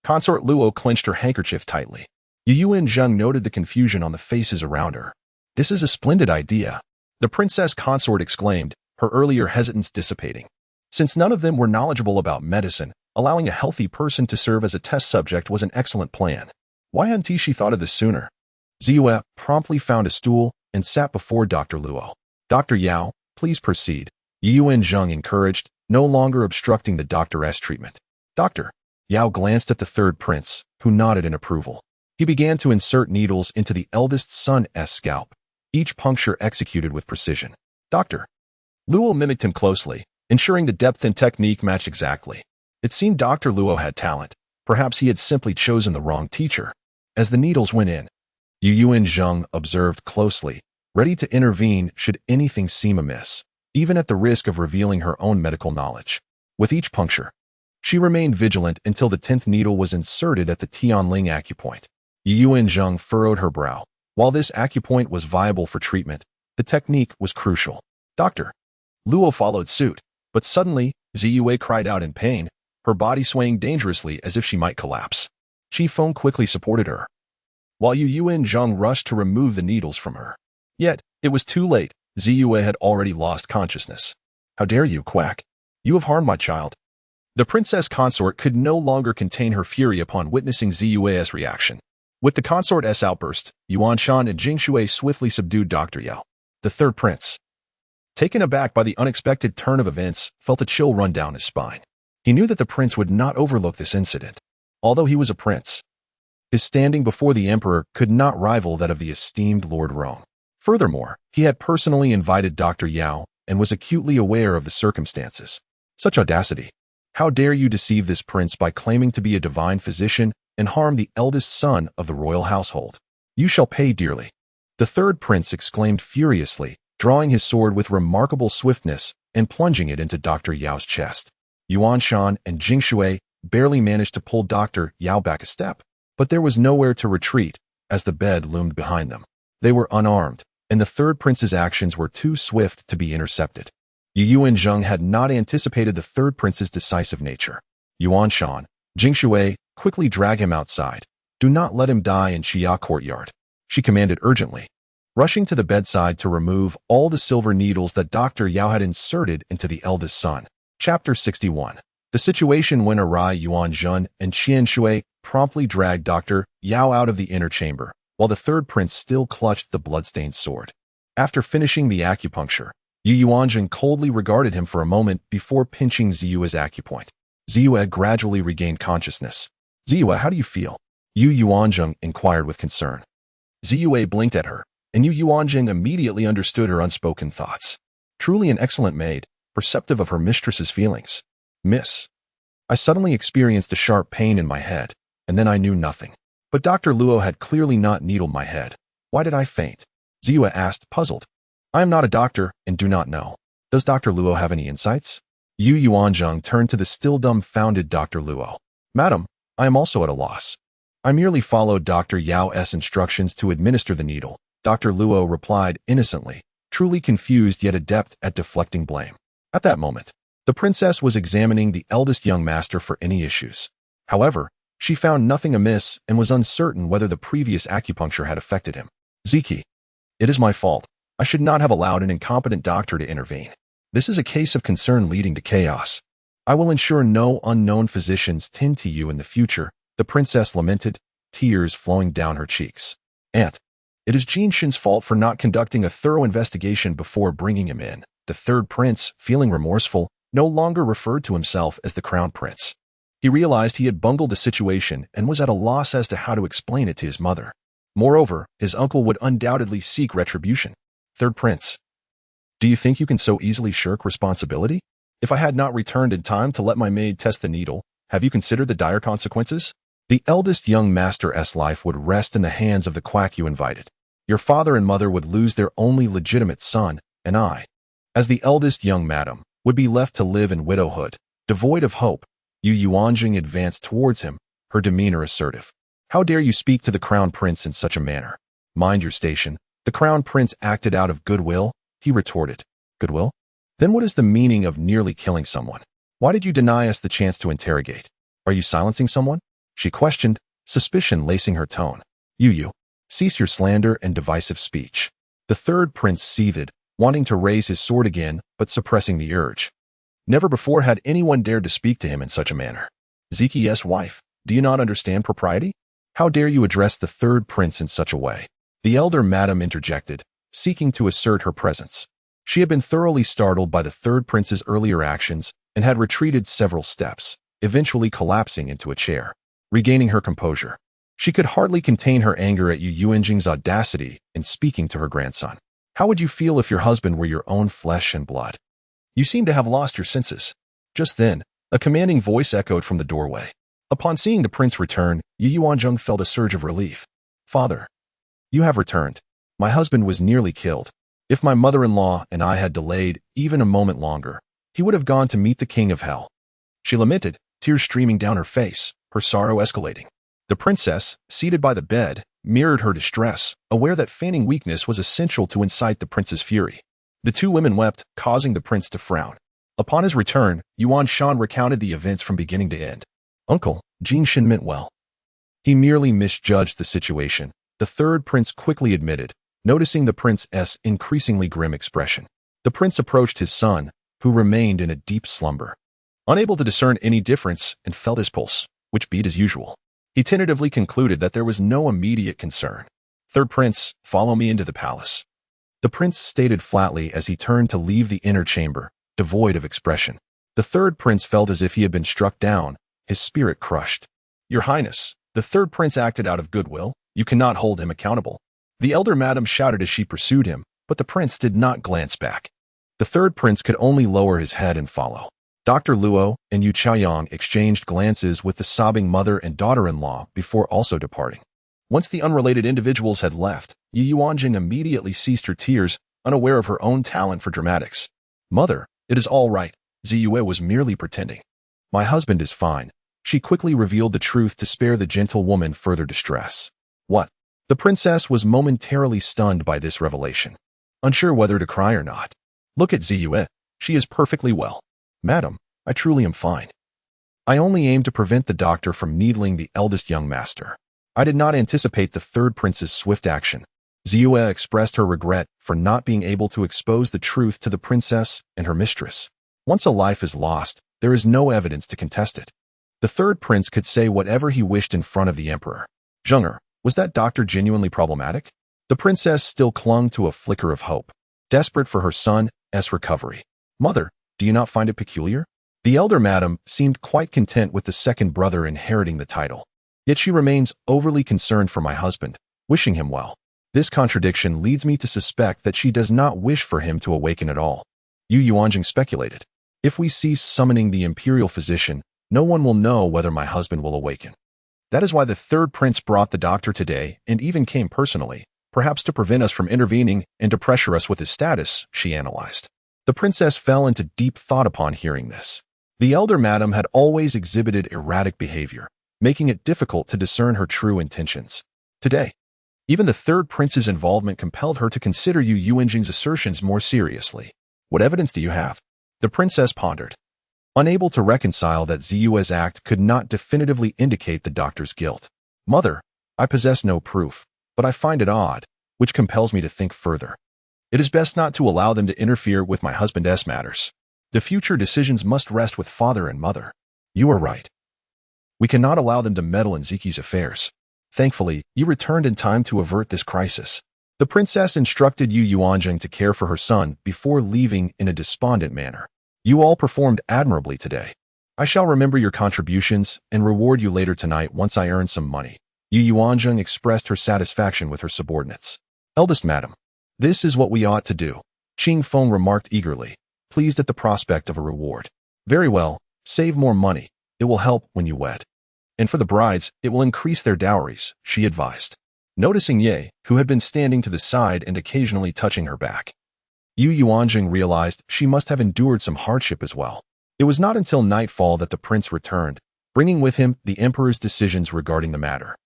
Speaker 1: Consort Luo clenched her handkerchief tightly. Yuanzheng noted the confusion on the faces around her. This is a splendid idea, the princess consort exclaimed, her earlier hesitance dissipating. Since none of them were knowledgeable about medicine, allowing a healthy person to serve as a test subject was an excellent plan. Why hadn't she thought of this sooner? Ziyue promptly found a stool and sat before Dr. Luo. Dr. Yao, please proceed, Yuanzheng encouraged, no longer obstructing the doctor's treatment. Dr. Yao glanced at the third prince, who nodded in approval. He began to insert needles into the eldest son's scalp, each puncture executed with precision. Dr. Luo mimicked him closely, ensuring the depth and technique matched exactly. It seemed Dr. Luo had talent. Perhaps he had simply chosen the wrong teacher. As the needles went in, Yuanzheng observed closely, ready to intervene should anything seem amiss, even at the risk of revealing her own medical knowledge. With each puncture, she remained vigilant until the 10th needle was inserted at the Tianling acupoint. Yuanzheng furrowed her brow. While this acupoint was viable for treatment, the technique was crucial. Dr. Luo followed suit, but suddenly, Ziyue cried out in pain, her body swaying dangerously as if she might collapse. Qifeng quickly supported her, while Yuanzheng rushed to remove the needles from her. Yet, it was too late. Ziyue had already lost consciousness. How dare you, quack? You have harmed my child. The princess consort could no longer contain her fury upon witnessing Ziyue's reaction. With the consort's outburst, Yuanshan and Jingshui swiftly subdued Dr. Yao. The third prince taken aback by the unexpected turn of events, felt a chill run down his spine. He knew that the prince would not overlook this incident. Although he was a prince, his standing before the emperor could not rival that of the esteemed Lord Rome. Furthermore, he had personally invited Dr. Yao and was acutely aware of the circumstances. Such audacity! How dare you deceive this prince by claiming to be a divine physician and harm the eldest son of the royal household? You shall pay dearly. The third prince exclaimed furiously, drawing his sword with remarkable swiftness and plunging it into Dr. Yao's chest. Yuanzheng and Jingshui barely managed to pull Dr. Yao back a step, but there was nowhere to retreat as the bed loomed behind them. They were unarmed, and the third prince's actions were too swift to be intercepted. Yuanzheng had not anticipated the third prince's decisive nature. Yuanzheng, Jingshui, quickly drag him outside. Do not let him die in Xia courtyard, she commanded urgently, rushing to the bedside to remove all the silver needles that Dr. Yao had inserted into the eldest son. Chapter 61. The situation went awry. Yuanzheng and Qianshui promptly dragged Dr. Yao out of the inner chamber, while the third prince still clutched the bloodstained sword. After finishing the acupuncture, Yuanzheng coldly regarded him for a moment before pinching Ziyue's acupoint. Ziyue gradually regained consciousness. Ziyue, how do you feel? Yuanzheng inquired with concern. Ziyue blinked at her, and Yuanzheng immediately understood her unspoken thoughts. Truly an excellent maid, perceptive of her mistress's feelings. Miss, I suddenly experienced a sharp pain in my head, and then I knew nothing. But Dr. Luo had clearly not needled my head. Why did I faint? Ziyue asked, puzzled. I am not a doctor and do not know. Does Dr. Luo have any insights? Yuanzheng turned to the still dumbfounded Dr. Luo. Madam, I am also at a loss. I merely followed Dr. Yao's instructions to administer the needle, Dr. Luo replied innocently, truly confused yet adept at deflecting blame. At that moment, the princess was examining the eldest young master for any issues. However, she found nothing amiss and was uncertain whether the previous acupuncture had affected him. Ziki, it is my fault. I should not have allowed an incompetent doctor to intervene. This is a case of concern leading to chaos. I will ensure no unknown physicians tend to you in the future, the princess lamented, tears flowing down her cheeks. Aunt, it is Jinshin's fault for not conducting a thorough investigation before bringing him in. The third prince, feeling remorseful, no longer referred to himself as the crown prince. He realized he had bungled the situation and was at a loss as to how to explain it to his mother. Moreover, his uncle would undoubtedly seek retribution. Third prince, do you think you can so easily shirk responsibility? If I had not returned in time to let my maid test the needle, have you considered the dire consequences? The eldest young master's life would rest in the hands of the quack you invited. Your father and mother would lose their only legitimate son, and I, as the eldest young madam, would be left to live in widowhood, devoid of hope. Yuanzheng advanced towards him, her demeanor assertive. How dare you speak to the crown prince in such a manner? Mind your station. The crown prince acted out of goodwill, he retorted. Goodwill? Then what is the meaning of nearly killing someone? Why did you deny us the chance to interrogate? Are you silencing someone? She questioned, suspicion lacing her tone. Cease your slander and divisive speech. The third prince seethed, wanting to raise his sword again, but suppressing the urge. Never before had anyone dared to speak to him in such a manner. Ziki's wife, do you not understand propriety? How dare you address the third prince in such a way? The elder madam interjected, seeking to assert her presence. She had been thoroughly startled by the third prince's earlier actions and had retreated several steps, eventually collapsing into a chair. Regaining her composure, she could hardly contain her anger at Yuanzheng's audacity in speaking to her grandson. How would you feel if your husband were your own flesh and blood? You seem to have lost your senses. Just then, a commanding voice echoed from the doorway. Upon seeing the prince return, Yuanzheng felt a surge of relief. Father, you have returned. My husband was nearly killed. If my mother-in-law and I had delayed even a moment longer, he would have gone to meet the king of hell. She lamented, tears streaming down her face, her sorrow escalating. The princess, seated by the bed, mirrored her distress, aware that feigning weakness was essential to incite the prince's fury. The two women wept, causing the prince to frown. Upon his return, Yuanzheng recounted the events from beginning to end. Uncle, Jinshin meant well. He merely misjudged the situation, the third prince quickly admitted, noticing the prince's increasingly grim expression. The prince approached his son, who remained in a deep slumber. Unable to discern any difference and felt his pulse, which beat as usual. He tentatively concluded that there was no immediate concern. Third prince, follow me into the palace. the prince stated flatly as he turned to leave the inner chamber, devoid of expression. The third prince felt as if he had been struck down, his spirit crushed. Your Highness, the third prince acted out of goodwill. You cannot hold him accountable. The elder madam shouted as she pursued him, but the prince did not glance back. The third prince could only lower his head and follow. Dr. Luo and Yu Chaoyang exchanged glances with the sobbing mother and daughter-in-law before also departing. Once the unrelated individuals had left, Yuanzheng immediately ceased her tears, unaware of her own talent for dramatics. Mother, it is all right. Ziyue was merely pretending. My husband is fine. She quickly revealed the truth to spare the gentle woman further distress. What? The princess was momentarily stunned by this revelation, unsure whether to cry or not. Look at Ziyue. She is perfectly well. Madam, I truly am fine. I only aim to prevent the doctor from needling the eldest young master. I did not anticipate the third prince's swift action. Ziyue expressed her regret for not being able to expose the truth to the princess and her mistress. Once a life is lost, there is no evidence to contest it. The third prince could say whatever he wished in front of the emperor. Zheng'er, was that doctor genuinely problematic? The princess still clung to a flicker of hope, desperate for her son's recovery. Mother, do you not find it peculiar? The elder madam seemed quite content with the second brother inheriting the title. Yet she remains overly concerned for my husband, wishing him well. This contradiction leads me to suspect that she does not wish for him to awaken at all. Yuanzheng speculated. If we cease summoning the imperial physician, no one will know whether my husband will awaken. That is why the third prince brought the doctor today and even came personally, perhaps to prevent us from intervening and to pressure us with his status, she analyzed. The princess fell into deep thought upon hearing this. The elder madam had always exhibited erratic behavior, making it difficult to discern her true intentions. Today, even the third prince's involvement compelled her to consider Yuanzheng's assertions more seriously. What evidence do you have? The princess pondered, unable to reconcile that Ziyue's act could not definitively indicate the doctor's guilt. Mother, I possess no proof, but I find it odd, which compels me to think further. It is best not to allow them to interfere with my husband's matters. The future decisions must rest with father and mother. You are right. We cannot allow them to meddle in Ziki's affairs. Thankfully, you returned in time to avert this crisis. The princess instructed Yuanzheng to care for her son before leaving in a despondent manner. You all performed admirably today. I shall remember your contributions and reward you later tonight once I earn some money. Yuanzheng expressed her satisfaction with her subordinates. Eldest madam, this is what we ought to do, Qing Feng remarked eagerly, pleased at the prospect of a reward. Very well, save more money. It will help when you wed. And for the brides, it will increase their dowries, she advised. Noticing Ye, who had been standing to the side and occasionally touching her back, Yuanzheng realized she must have endured some hardship as well. It was not until nightfall that the prince returned, bringing with him the emperor's decisions regarding the matter.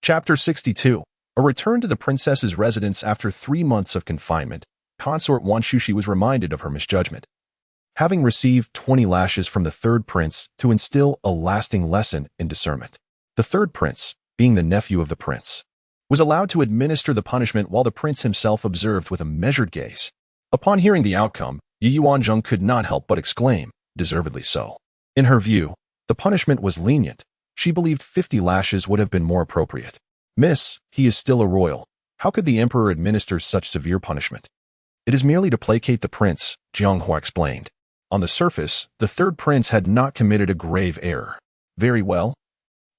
Speaker 1: Chapter 62. A return to the princess's residence after 3 months of confinement, consort Wanshushi was reminded of her misjudgment. Having received 20 lashes from the third prince to instill a lasting lesson in discernment, the third prince, being the nephew of the prince, was allowed to administer the punishment while the prince himself observed with a measured gaze. Upon hearing the outcome, Yuanzheng could not help but exclaim, deservedly so. In her view, the punishment was lenient. She believed 50 lashes would have been more appropriate. Miss, he is still a royal. How could the emperor administer such severe punishment? It is merely to placate the prince, Jianghua explained. On the surface, the third prince had not committed a grave error. Very well.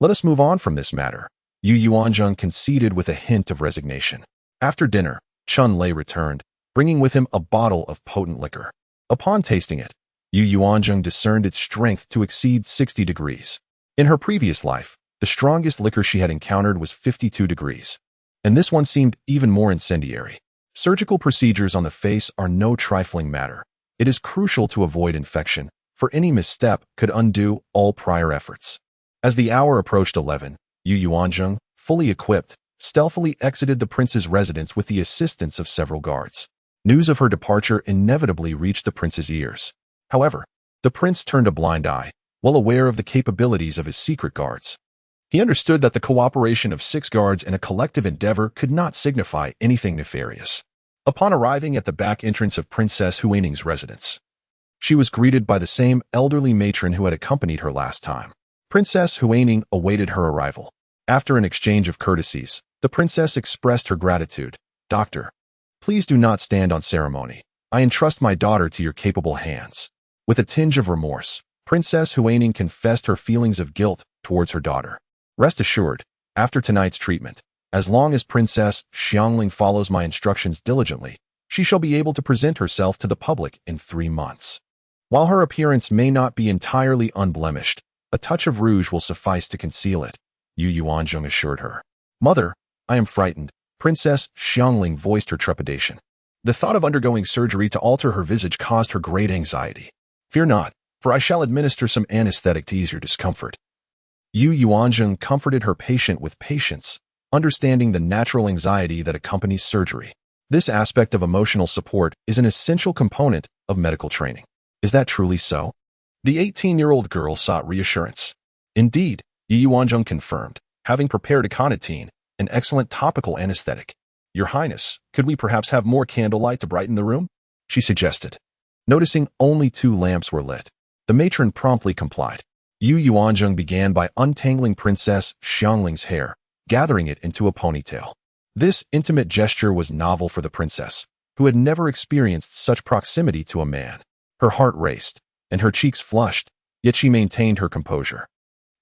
Speaker 1: Let us move on from this matter. Yuanzheng conceded with a hint of resignation. After dinner, Chun Lei returned, bringing with him a bottle of potent liquor. Upon tasting it, Yuanzheng discerned its strength to exceed 60 degrees. In her previous life, the strongest liquor she had encountered was 52 degrees. And this one seemed even more incendiary. Surgical procedures on the face are no trifling matter. It is crucial to avoid infection, for any misstep could undo all prior efforts. As the hour approached 11, Yuanzheng, fully equipped, stealthily exited the prince's residence with the assistance of several guards. News of her departure inevitably reached the prince's ears. However, the prince turned a blind eye, well aware of the capabilities of his secret guards. He understood that the cooperation of 6 guards in a collective endeavor could not signify anything nefarious. Upon arriving at the back entrance of Princess Huaning's residence, she was greeted by the same elderly matron who had accompanied her last time. Princess Huaning awaited her arrival. After an exchange of courtesies, the princess expressed her gratitude. Doctor, Please do not stand on ceremony. I entrust my daughter to your capable hands. With a tinge of remorse, Princess Huaining confessed her feelings of guilt towards her daughter. Rest assured, after tonight's treatment, as long as Princess Xiangling follows my instructions diligently, she shall be able to present herself to the public in 3 months. While her appearance may not be entirely unblemished, a touch of rouge will suffice to conceal it, Yuanzheng assured her. Mother, I am frightened. Princess Xiangling voiced her trepidation. The thought of undergoing surgery to alter her visage caused her great anxiety. Fear not, for I shall administer some anesthetic to ease your discomfort. Yuanzheng comforted her patient with patience, understanding the natural anxiety that accompanies surgery. This aspect of emotional support is an essential component of medical training. Is that truly so? The 18-year-old girl sought reassurance. Indeed, Yuanzheng confirmed, having prepared aconitine, an excellent topical anesthetic. Your Highness, could we perhaps have more candlelight to brighten the room? She suggested. Noticing only 2 lamps were lit, the matron promptly complied. Yuanzheng began by untangling Princess Xiangling's hair, gathering it into a ponytail. This intimate gesture was novel for the princess, who had never experienced such proximity to a man. Her heart raced, and her cheeks flushed, yet she maintained her composure.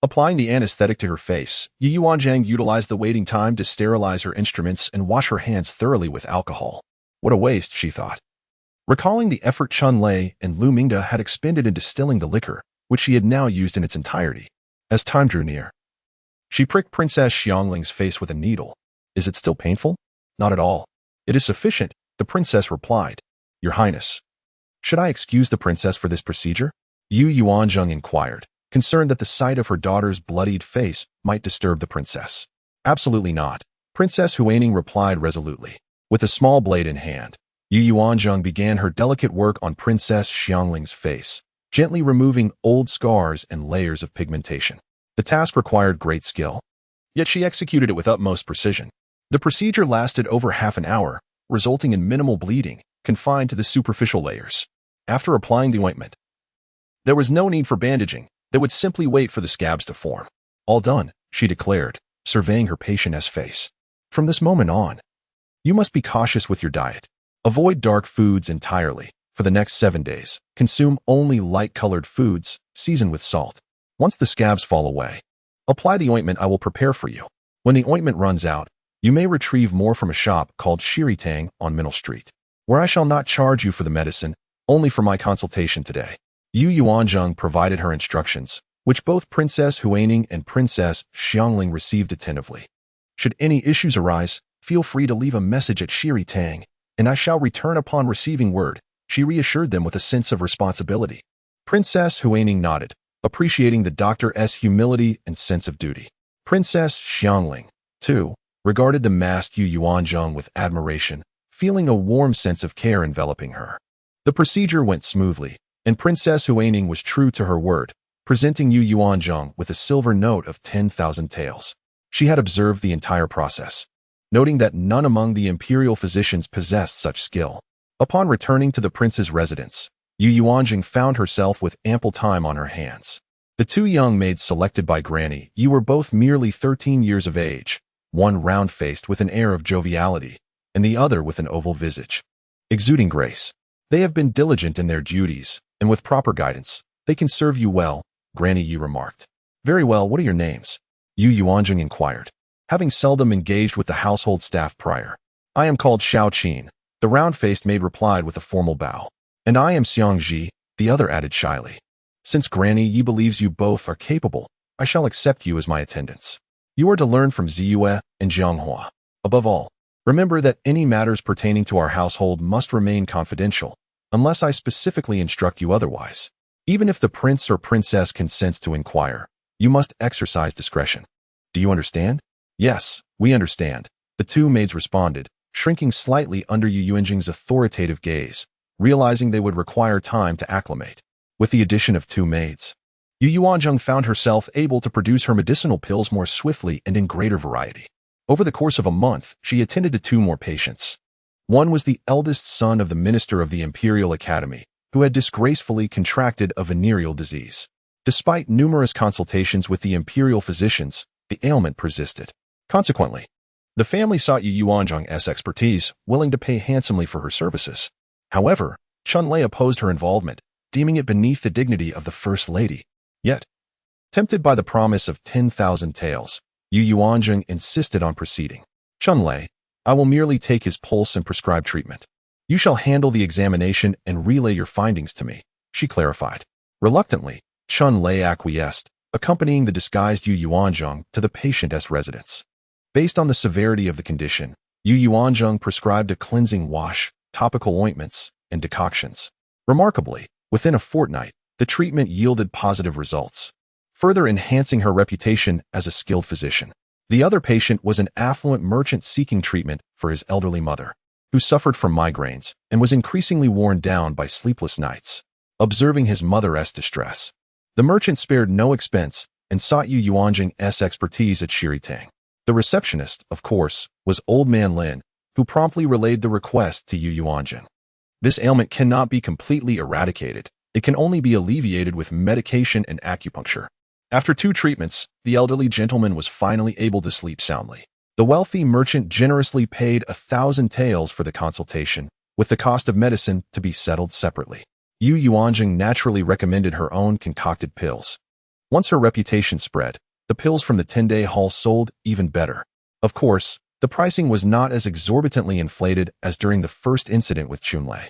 Speaker 1: Applying the anesthetic to her face, Yuanzheng utilized the waiting time to sterilize her instruments and wash her hands thoroughly with alcohol. What a waste, she thought. Recalling the effort Chun Lei and Lu Mingde had expended in distilling the liquor, which she had now used in its entirety. As time drew near, she pricked Princess Xiangling's face with a needle. Is it still painful? Not at all. It is sufficient, the princess replied. Your Highness. Should I excuse the princess for this procedure? Yuanzheng inquired, concerned that the sight of her daughter's bloodied face might disturb the princess. Absolutely not, Princess Huaining replied resolutely. With a small blade in hand, Yuanzheng began her delicate work on Princess Xiangling's face, gently removing old scars and layers of pigmentation. The task required great skill, yet she executed it with utmost precision. The procedure lasted over half an hour, resulting in minimal bleeding, confined to the superficial layers. After applying the ointment, there was no need for bandaging. They would simply wait for the scabs to form. All done, she declared, surveying her patient's face. From this moment on, you must be cautious with your diet. Avoid dark foods entirely. For the next 7 days, consume only light-colored foods, seasoned with salt. Once the scabs fall away, apply the ointment I will prepare for you. When the ointment runs out, you may retrieve more from a shop called Shiritang on Middle Street, where I shall not charge you for the medicine, only for my consultation today. Yuanzheng provided her instructions, which both Princess Huaining and Princess Xiangling received attentively. Should any issues arise, feel free to leave a message at Shiritang, and I shall return upon receiving word, she reassured them with a sense of responsibility. Princess Huaining nodded, appreciating the doctor's humility and sense of duty. Princess Xiangling, too, regarded the masked Yuanzheng with admiration, feeling a warm sense of care enveloping her. The procedure went smoothly, and Princess Huaining was true to her word, presenting Yuanzheng with a silver note of 10,000 taels. She had observed the entire process, noting that none among the imperial physicians possessed such skill. Upon returning to the prince's residence, Yuanzheng found herself with ample time on her hands. The 2 young maids selected by Granny Yu were both merely 13 years of age, one round-faced with an air of joviality, and the other with an oval visage, exuding grace. They have been diligent in their duties, and with proper guidance, they can serve you well, Granny Yu remarked. Very well, what are your names? Yuanzheng inquired, having seldom engaged with the household staff prior. I am called Xiao Qin, the round-faced maid replied with a formal bow. And I am Xiang Ji, the other added shyly. Since Granny Yi believes you both are capable, I shall accept you as my attendants. You are to learn from Ziyue and Jianghua. Above all, remember that any matters pertaining to our household must remain confidential, unless I specifically instruct you otherwise. Even if the prince or princess consents to inquire, you must exercise discretion. Do you understand? Yes, we understand, the 2 maids responded, shrinking slightly under Yuanzheng's authoritative gaze, realizing they would require time to acclimate. With the addition of 2 maids, Yuanzheng found herself able to produce her medicinal pills more swiftly and in greater variety. Over the course of a month, she attended to 2 more patients. One was the eldest son of the minister of the Imperial Academy, who had disgracefully contracted a venereal disease. Despite numerous consultations with the imperial physicians, the ailment persisted. Consequently, The family sought Yuanzheng's expertise, willing to pay handsomely for her services. However, Chunlei opposed her involvement, deeming it beneath the dignity of the First Lady. Yet, tempted by the promise of 10,000 taels, Yuanzheng insisted on proceeding. Chunlei, I will merely take his pulse and prescribe treatment. You shall handle the examination and relay your findings to me, she clarified. Reluctantly, Chunlei acquiesced, accompanying the disguised Yuanzheng to the patient's residence. Based on the severity of the condition, Yuanzheng prescribed a cleansing wash, topical ointments, and decoctions. Remarkably, within a fortnight, the treatment yielded positive results, further enhancing her reputation as a skilled physician. The other patient was an affluent merchant seeking treatment for his elderly mother, who suffered from migraines and was increasingly worn down by sleepless nights. Observing his mother's distress, the merchant spared no expense and sought Yuanzheng's expertise at Shiritang. The receptionist, of course, was Old Man Lin, who promptly relayed the request to Yuanzheng. This ailment cannot be completely eradicated. It can only be alleviated with medication and acupuncture. After 2 treatments, the elderly gentleman was finally able to sleep soundly. The wealthy merchant generously paid 1,000 taels for the consultation, with the cost of medicine to be settled separately. Yuanzheng naturally recommended her own concocted pills. Once her reputation spread, the pills from the 10-day haul sold even better. Of course, the pricing was not as exorbitantly inflated as during the first incident with Chunlei.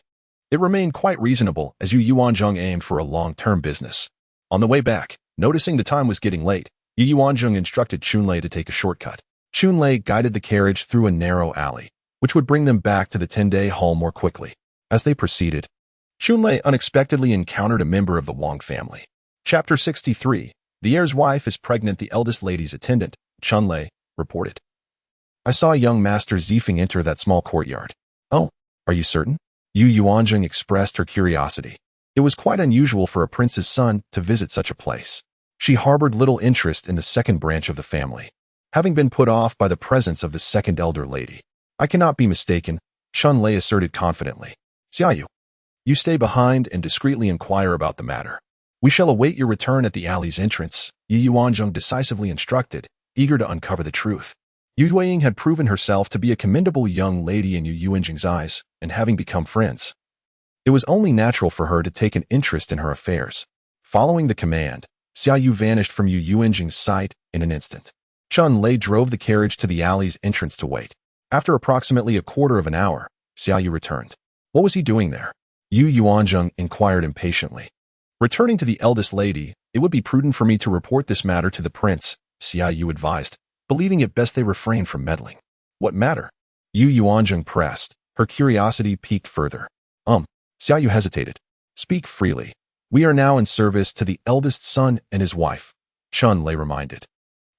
Speaker 1: It remained quite reasonable as Yuanzheng aimed for a long-term business. On the way back, noticing the time was getting late, Yuanzheng instructed Chunlei to take a shortcut. Chunlei guided the carriage through a narrow alley, which would bring them back to the 10-day haul more quickly. As they proceeded, Chunlei unexpectedly encountered a member of the Wang family. Chapter 63. The heir's wife is pregnant. The eldest lady's attendant, Chunlei, reported. I saw young Master Zifeng enter that small courtyard. Oh, are you certain? Yuanzheng expressed her curiosity. It was quite unusual for a prince's son to visit such a place. She harbored little interest in the second branch of the family, having been put off by the presence of the second elder lady. I cannot be mistaken, Chunlei asserted confidently. Xiaoyu, you stay behind and discreetly inquire about the matter. We shall await your return at the alley's entrance, Yuanzheng decisively instructed, eager to uncover the truth. Yuanzheng had proven herself to be a commendable young lady in Yuanzheng's eyes, and having become friends, it was only natural for her to take an interest in her affairs. Following the command, Xiaoyu vanished from Yuanzheng's sight in an instant. Chunlei drove the carriage to the alley's entrance to wait. After approximately a quarter of an hour, Xiaoyu returned. What was he doing there? Yuanzheng inquired impatiently. Returning to the eldest lady, it would be prudent for me to report this matter to the prince, Xiaoyu advised, believing it best they refrain from meddling. What matter? Yuanzheng pressed, her curiosity piqued further. Xiaoyu hesitated. Speak freely. We are now in service to the eldest son and his wife, Chunlei reminded,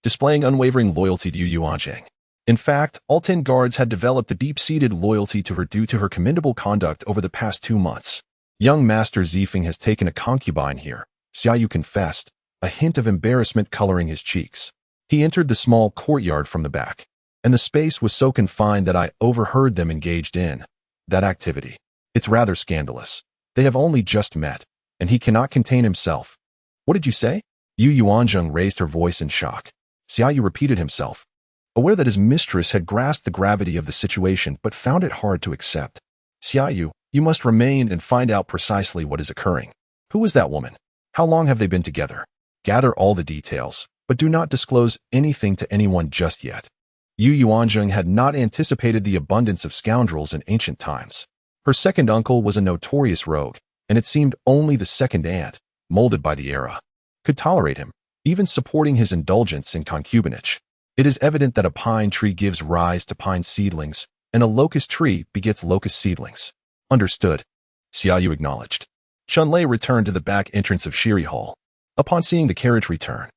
Speaker 1: displaying unwavering loyalty to Yuanzheng. In fact, all 10 guards had developed a deep-seated loyalty to her due to her commendable conduct over the past 2 months. Young Master Zifeng has taken a concubine here, Xiaoyu confessed, a hint of embarrassment coloring his cheeks. He entered the small courtyard from the back, and the space was so confined that I overheard them engaged in that activity. It's rather scandalous. They have only just met, and he cannot contain himself. What did you say? Yuanzheng raised her voice in shock. Xiaoyu repeated himself, aware that his mistress had grasped the gravity of the situation but found it hard to accept. Xiaoyu, you must remain and find out precisely what is occurring. Who is that woman? How long have they been together? Gather all the details, but do not disclose anything to anyone just yet. Yuanzheng had not anticipated the abundance of scoundrels in ancient times. Her second uncle was a notorious rogue, and it seemed only the second aunt, molded by the era, could tolerate him, even supporting his indulgence in concubinage. It is evident that a pine tree gives rise to pine seedlings, and a locust tree begets locust seedlings. Understood, Xiaoyu acknowledged. Chunlei returned to the back entrance of Shiri Hall. Upon seeing the carriage return,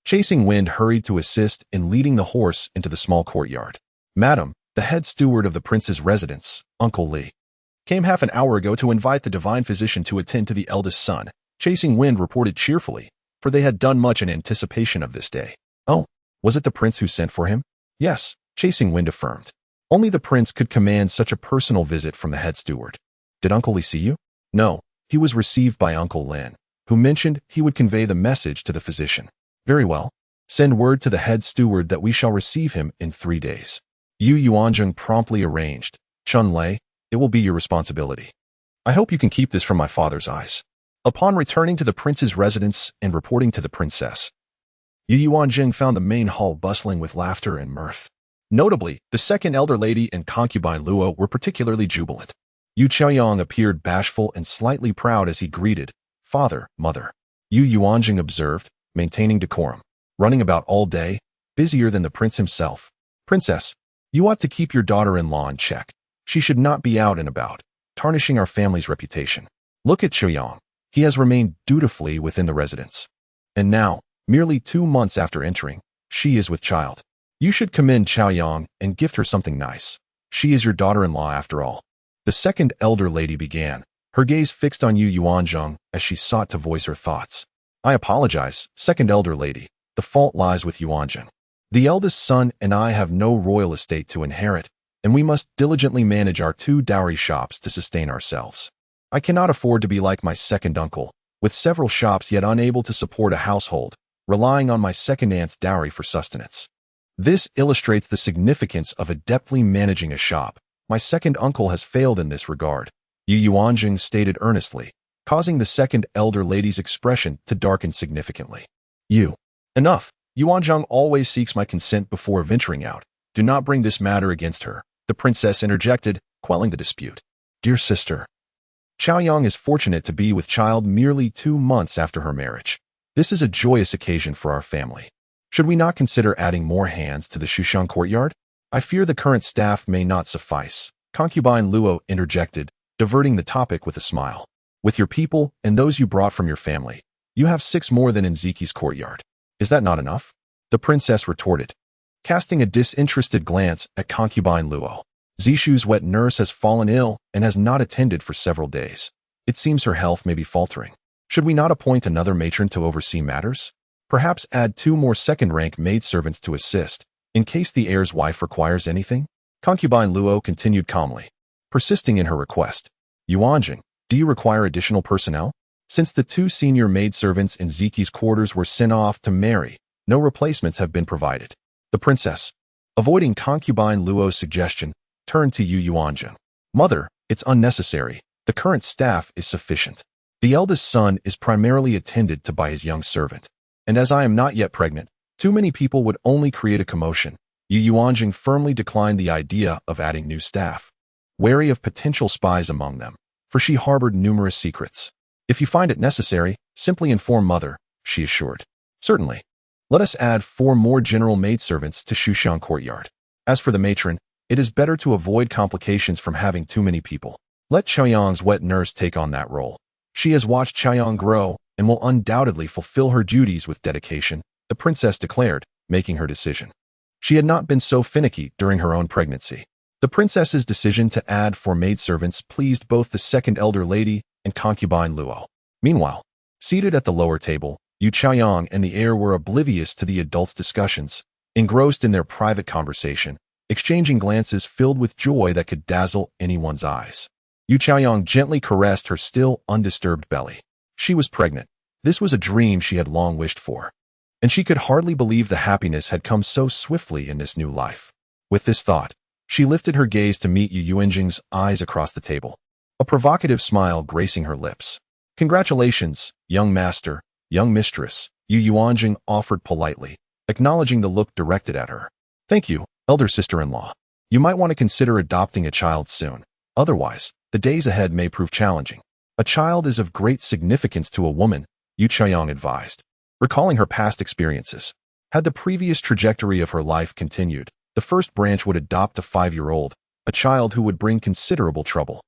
Speaker 1: Chasing Wind hurried to assist in leading the horse into the small courtyard. Madam, the head steward of the prince's residence, Uncle Li, came half an hour ago to invite the divine physician to attend to the eldest son, Chasing Wind reported cheerfully, for they had done much in anticipation of this day. Oh, was it the prince who sent for him? Yes, Chasing Wind affirmed. Only the prince could command such a personal visit from the head steward. Did Uncle Li see you? No, he was received by Uncle Lin, who mentioned he would convey the message to the physician. Very well. Send word to the head steward that we shall receive him in 3 days. Yuanzheng promptly arranged. Chun Lei, it will be your responsibility. I hope you can keep this from my father's eyes. Upon returning to the prince's residence and reporting to the princess, Yuanzheng found the main hall bustling with laughter and mirth. Notably, the second elder lady and concubine Luo were particularly jubilant. Yu Chaoyang appeared bashful and slightly proud as he greeted, "Father, mother." Yuanzheng observed, maintaining decorum. "Running about all day, busier than the prince himself. Princess, you ought to keep your daughter-in-law in check. She should not be out and about, tarnishing our family's reputation. Look at Chaoyang. He has remained dutifully within the residence. And now, merely 2 months after entering, she is with child. You should commend Chaoyang and gift her something nice. She is your daughter-in-law after all." The second elder lady began, her gaze fixed on Yuanzheng as she sought to voice her thoughts. "I apologize, second elder lady. The fault lies with Yuanzheng. The eldest son and I have no royal estate to inherit, and we must diligently manage our 2 dowry shops to sustain ourselves. I cannot afford to be like my second uncle, with several shops yet unable to support a household, relying on my second aunt's dowry for sustenance. This illustrates the significance of adeptly managing a shop. My second uncle has failed in this regard," Yuanzheng stated earnestly, causing the second elder lady's expression to darken significantly. Enough. Yuanzheng always seeks my consent before venturing out. Do not bring this matter against her," the princess interjected, quelling the dispute. "Dear sister, Chaoyang is fortunate to be with child merely 2 months after her marriage. This is a joyous occasion for our family. Should we not consider adding more hands to the Shushan courtyard? I fear the current staff may not suffice," concubine Luo interjected, diverting the topic with a smile. "With your people and those you brought from your family, you have 6 more than in Ziki's courtyard. Is that not enough?" the princess retorted, casting a disinterested glance at concubine Luo. "Zishu's wet nurse has fallen ill and has not attended for several days. It seems her health may be faltering. Should we not appoint another matron to oversee matters? Perhaps add 2 more second-rank maidservants to assist, in case the heir's wife requires anything?" Concubine Luo continued calmly, persisting in her request. "Yuanzheng, do you require additional personnel? Since the 2 senior maidservants in Ziki's quarters were sent off to marry, no replacements have been provided." The princess, avoiding concubine Luo's suggestion, turned to Yuanzheng. "Mother, it's unnecessary. The current staff is sufficient. The eldest son is primarily attended to by his young servant. And as I am not yet pregnant, too many people would only create a commotion." Yuanzheng firmly declined the idea of adding new staff, wary of potential spies among them, for she harbored numerous secrets. "If you find it necessary, simply inform mother," she assured. "Certainly. Let us add 4 more general maidservants to Shushan courtyard. As for the matron, it is better to avoid complications from having too many people. Let Chaoyang's wet nurse take on that role. She has watched Chaoyang grow and will undoubtedly fulfill her duties with dedication," the princess declared, making her decision. She had not been so finicky during her own pregnancy. The princess's decision to add 4 maidservants pleased both the second elder lady and concubine Luo. Meanwhile, seated at the lower table, Yu Chaoyang and the heir were oblivious to the adults' discussions, engrossed in their private conversation, exchanging glances filled with joy that could dazzle anyone's eyes. Yu Chaoyang gently caressed her still undisturbed belly. She was pregnant. This was a dream she had long wished for, and she could hardly believe the happiness had come so swiftly in this new life. With this thought, she lifted her gaze to meet Yuanzheng's eyes across the table, a provocative smile gracing her lips. "Congratulations, young master, young mistress," Yuanzheng offered politely, acknowledging the look directed at her. "Thank you, elder sister-in-law. You might want to consider adopting a child soon. Otherwise, the days ahead may prove challenging. A child is of great significance to a woman," Yu Chaoyang advised, recalling her past experiences. Had the previous trajectory of her life continued, the first branch would adopt a 5-year-old, a child who would bring considerable trouble,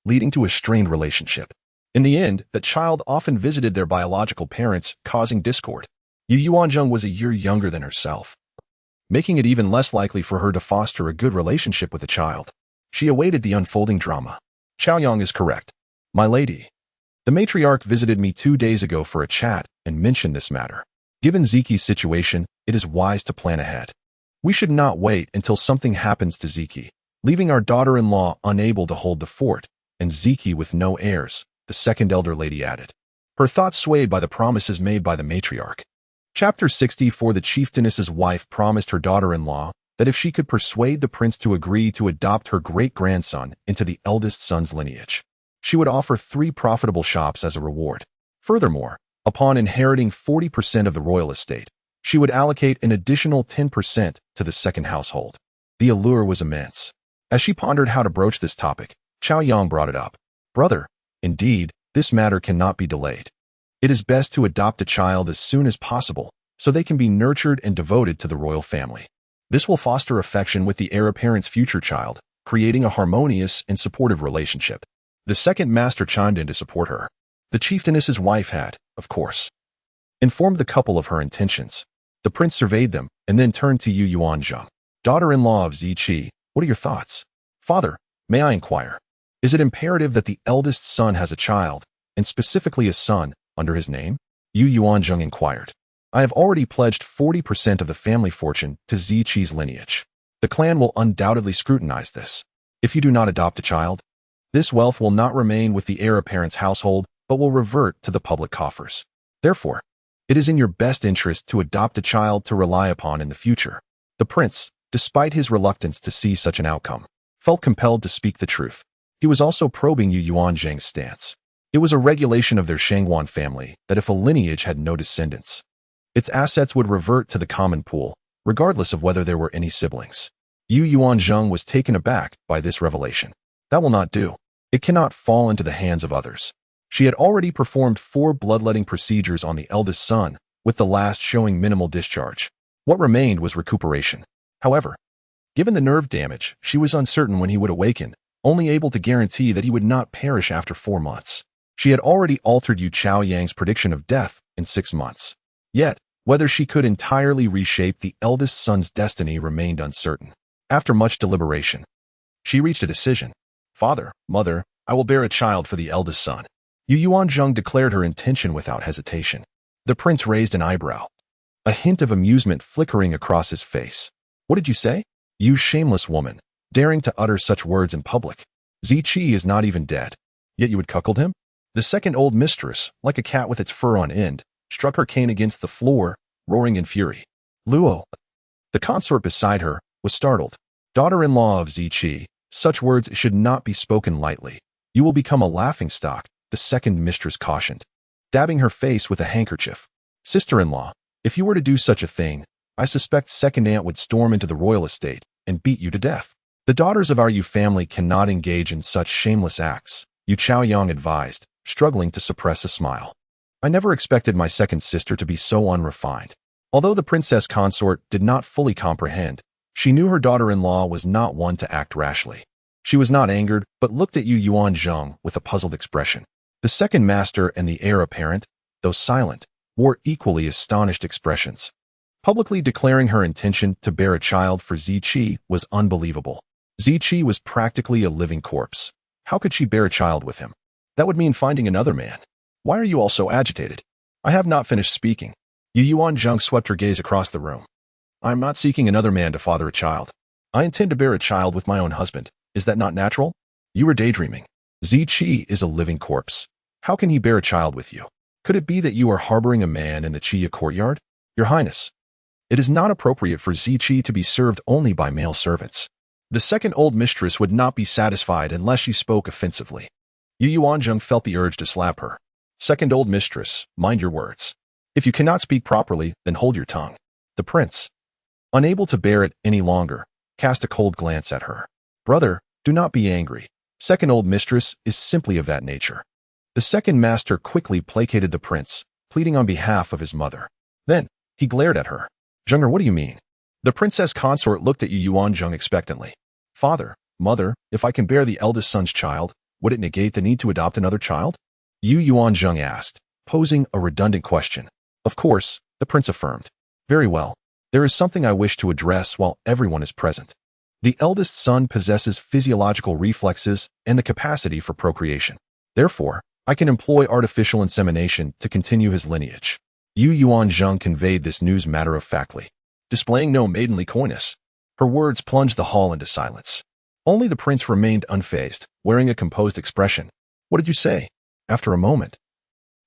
Speaker 1: leading to a strained relationship. In the end, that child often visited their biological parents, causing discord. Yuanzheng was a year younger than herself, making it even less likely for her to foster a good relationship with the child. She awaited the unfolding drama. "Chaoyang is correct. My lady. The matriarch visited me 2 days ago for a chat and mentioned this matter. Given Ziki's situation, it is wise to plan ahead. We should not wait until something happens to Ziki, leaving our daughter-in-law unable to hold the fort, and Ziki with no heirs," the second elder lady added, her thoughts swayed by the promises made by the matriarch. Chapter 60. For the chieftainess's wife promised her daughter-in-law, that if she could persuade the prince to agree to adopt her great-grandson into the eldest son's lineage, she would offer 3 profitable shops as a reward. Furthermore, upon inheriting 40% of the royal estate, she would allocate an additional 10% to the second household. The allure was immense. As she pondered how to broach this topic, Chao Yang brought it up. Brother, indeed, this matter cannot be delayed. It is best to adopt a child as soon as possible, so they can be nurtured and devoted to the royal family. This will foster affection with the heir apparent's future child, creating a harmonious and supportive relationship. The second master chimed in to support her. The chieftainess's wife had, of course, informed the couple of her intentions. The prince surveyed them and then turned to Yuanzheng, daughter-in-law of Ziqi. What are your thoughts? Father, may I inquire? Is it imperative that the eldest son has a child, and specifically a son, under his name? Yuanzheng inquired. I have already pledged 40% of the family fortune to Ziqi's lineage. The clan will undoubtedly scrutinize this. If you do not adopt a child, this wealth will not remain with the heir apparent's household, but will revert to the public coffers. Therefore, it is in your best interest to adopt a child to rely upon in the future. The prince, despite his reluctance to see such an outcome, felt compelled to speak the truth. He was also probing Yuanzheng's stance. It was a regulation of their Shangguan family that if a lineage had no descendants, its assets would revert to the common pool, regardless of whether there were any siblings. Yuanzheng was taken aback by this revelation. That will not do. It cannot fall into the hands of others. She had already performed 4 bloodletting procedures on the eldest son, with the last showing minimal discharge. What remained was recuperation. However, given the nerve damage, she was uncertain when he would awaken, only able to guarantee that he would not perish after 4 months. She had already altered Chao Yang's prediction of death in 6 months. Yet, whether she could entirely reshape the eldest son's destiny remained uncertain. After much deliberation, she reached a decision. Father, mother, I will bear a child for the eldest son. Yuanzheng declared her intention without hesitation. The prince raised an eyebrow, a hint of amusement flickering across his face. What did you say? You shameless woman, daring to utter such words in public. Ziqi is not even dead, yet you would cuckold him? The second old mistress, like a cat with its fur on end, struck her cane against the floor, roaring in fury. Luo, the consort beside her, was startled. Daughter-in-law of Ziqi, such words should not be spoken lightly. You will become a laughingstock, the second mistress cautioned, dabbing her face with a handkerchief. Sister-in-law, if you were to do such a thing, I suspect second aunt would storm into the royal estate and beat you to death. The daughters of our Yu family cannot engage in such shameless acts, Chao Yang advised, struggling to suppress a smile. I never expected my second sister to be so unrefined. Although the princess consort did not fully comprehend, she knew her daughter-in-law was not one to act rashly. She was not angered, but looked at Yuanzheng with a puzzled expression. The second master and the heir apparent, though silent, wore equally astonished expressions. Publicly declaring her intention to bear a child for Ziqi was unbelievable. Ziqi was practically a living corpse. How could she bear a child with him? That would mean finding another man. Why are you all so agitated? I have not finished speaking. Yuanzheng swept her gaze across the room. I am not seeking another man to father a child. I intend to bear a child with my own husband. Is that not natural? You were daydreaming. Ziqi is a living corpse. How can he bear a child with you? Could it be that you are harboring a man in the Qia courtyard? Your Highness, it is not appropriate for Ziqi to be served only by male servants. The second old mistress would not be satisfied unless she spoke offensively. Yuanzheng felt the urge to slap her. Second old mistress, mind your words. If you cannot speak properly, then hold your tongue. The prince, unable to bear it any longer, cast a cold glance at her. Brother, do not be angry. Second old mistress is simply of that nature. The second master quickly placated the prince, pleading on behalf of his mother. Then, he glared at her. Zhenger, what do you mean? The princess consort looked at Yuanzheng expectantly. Father, mother, if I can bear the eldest son's child, would it negate the need to adopt another child? Yuanzheng asked, posing a redundant question. Of course, the prince affirmed. Very well. There is something I wish to address while everyone is present. The eldest son possesses physiological reflexes and the capacity for procreation. Therefore, I can employ artificial insemination to continue his lineage. Yuanzheng conveyed this news matter-of-factly, displaying no maidenly coyness. Her words plunged the hall into silence. Only the prince remained unfazed, wearing a composed expression. What did you say? After a moment,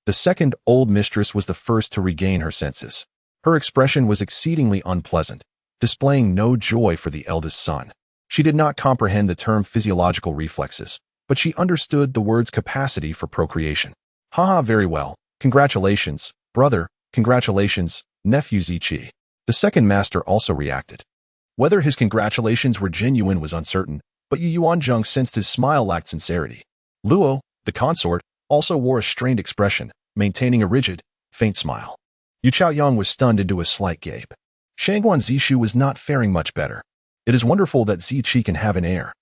Speaker 1: the second old mistress was the first to regain her senses. Her expression was exceedingly unpleasant. displaying no joy for the eldest son. She did not comprehend the term physiological reflexes, but she understood the word's capacity for procreation. Haha, very well. Congratulations, brother. Congratulations, nephew Ziqi. The second master also reacted. Whether his congratulations were genuine was uncertain, but Yuanzheng sensed his smile lacked sincerity. Luo, the consort, also wore a strained expression, maintaining a rigid, faint smile. Yu Chaoyang was stunned into a slight gape. Shangguan Zishu was not faring much better. It is wonderful that Ziqi can have an heir.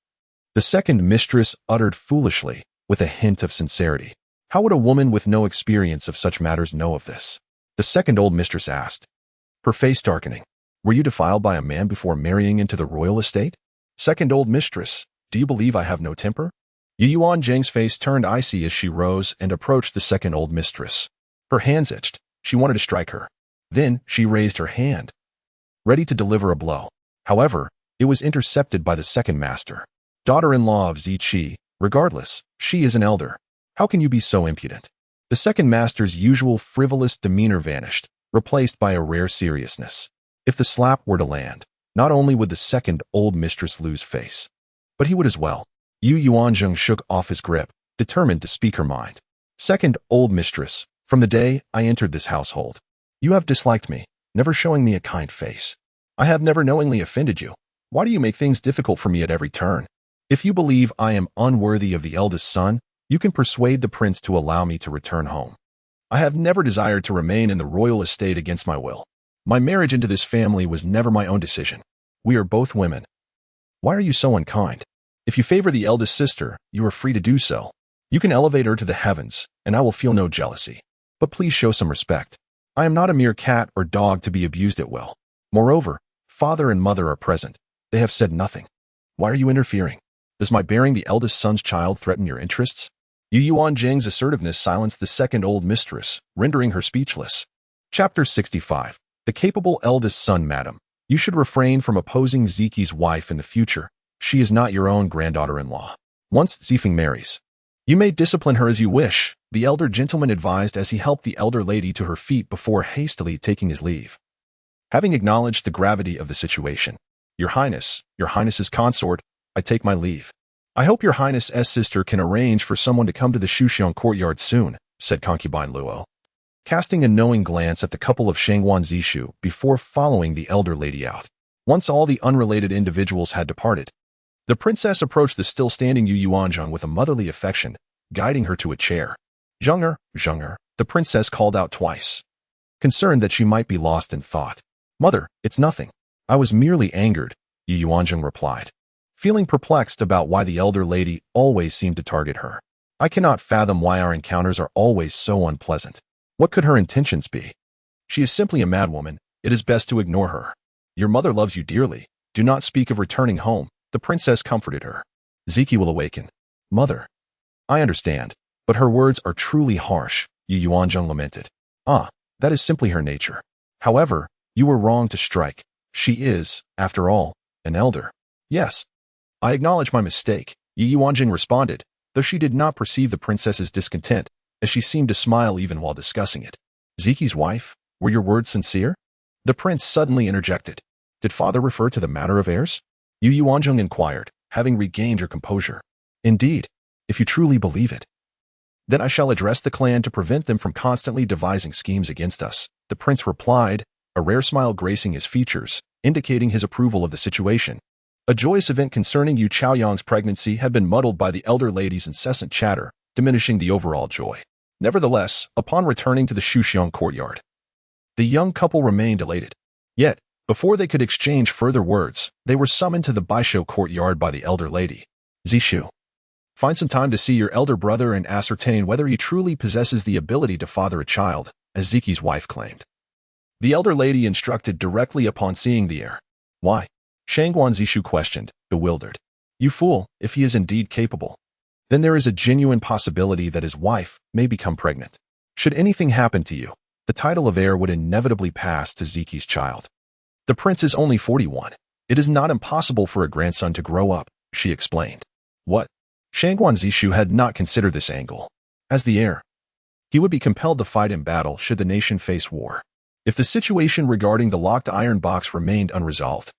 Speaker 1: The second mistress uttered foolishly, with a hint of sincerity. How would a woman with no experience of such matters know of this? The second old mistress asked. Her face darkening. Were you defiled by a man before marrying into the royal estate? Second old mistress, do you believe I have no temper? Yuanzheng's face turned icy as she rose and approached the second old mistress. Her hands itched. She wanted to strike her. Then she raised her hand, ready to deliver a blow. However, it was intercepted by the second master. Daughter-in-law of Ziqi, regardless, she is an elder. How can you be so impudent? The second master's usual frivolous demeanor vanished, replaced by a rare seriousness. If the slap were to land, not only would the second old mistress lose face, but he would as well. Yuanzheng shook off his grip, determined to speak her mind. Second old mistress, from the day I entered this household, you have disliked me, never showing me a kind face. I have never knowingly offended you. Why do you make things difficult for me at every turn? If you believe I am unworthy of the eldest son, you can persuade the prince to allow me to return home. I have never desired to remain in the royal estate against my will. My marriage into this family was never my own decision. We are both women. Why are you so unkind? If you favor the eldest sister, you are free to do so. You can elevate her to the heavens, and I will feel no jealousy. But please show some respect. I am not a mere cat or dog to be abused at will. Moreover, father and mother are present. They have said nothing. Why are you interfering? Does my bearing the eldest son's child threaten your interests? Yuanzheng's assertiveness silenced the second old mistress, rendering her speechless. Chapter 65. The capable eldest son, madam. You should refrain from opposing Ziqi's wife in the future. She is not your own granddaughter-in-law. Once Zifeng marries, you may discipline her as you wish, the elder gentleman advised as he helped the elder lady to her feet before hastily taking his leave. Having acknowledged the gravity of the situation, Your Highness's consort, I take my leave. I hope Your Highness's sister can arrange for someone to come to the Shuxiang courtyard soon, said concubine Luo, casting a knowing glance at the couple of Shangguan Zishu before following the elder lady out. Once all the unrelated individuals had departed, the princess approached the still-standing Yuanzheng with a motherly affection, guiding her to a chair. Zheng'er, the princess called out twice, concerned that she might be lost in thought. Mother, it's nothing. I was merely angered, Yuanzheng replied, feeling perplexed about why the elder lady always seemed to target her. I cannot fathom why our encounters are always so unpleasant. What could her intentions be? She is simply a madwoman. It is best to ignore her. Your mother loves you dearly. Do not speak of returning home, the princess comforted her. Ziqi will awaken. Mother. I understand, but her words are truly harsh, Yuanzheng lamented. Ah, that is simply her nature. However, you were wrong to strike. She is, after all, an elder. Yes. I acknowledge my mistake, Yuanzheng responded, though she did not perceive the princess's discontent, as she seemed to smile even while discussing it. Ziqi's wife, were your words sincere? The prince suddenly interjected. Did father refer to the matter of heirs? Yuanzheng inquired, having regained her composure. Indeed, if you truly believe it. Then I shall address the clan to prevent them from constantly devising schemes against us, the prince replied, a rare smile gracing his features, indicating his approval of the situation. A joyous event concerning Yu Chaoyang's pregnancy had been muddled by the elder lady's incessant chatter, diminishing the overall joy. Nevertheless, upon returning to the Shuxiang courtyard, the young couple remained elated. Yet, before they could exchange further words, they were summoned to the Baisho courtyard by the elder lady. Zishu, find some time to see your elder brother and ascertain whether he truly possesses the ability to father a child, as Ziqi's wife claimed. The elder lady instructed directly upon seeing the heir. Why? Shangguan Zishu questioned, bewildered. You fool, if he is indeed capable, then there is a genuine possibility that his wife may become pregnant. Should anything happen to you, the title of heir would inevitably pass to Ziqi's child. The prince is only 41. It is not impossible for a grandson to grow up, she explained. What? Shangguan Zishu had not considered this angle. As the heir, he would be compelled to fight in battle should the nation face war. If the situation regarding the locked iron box remained unresolved,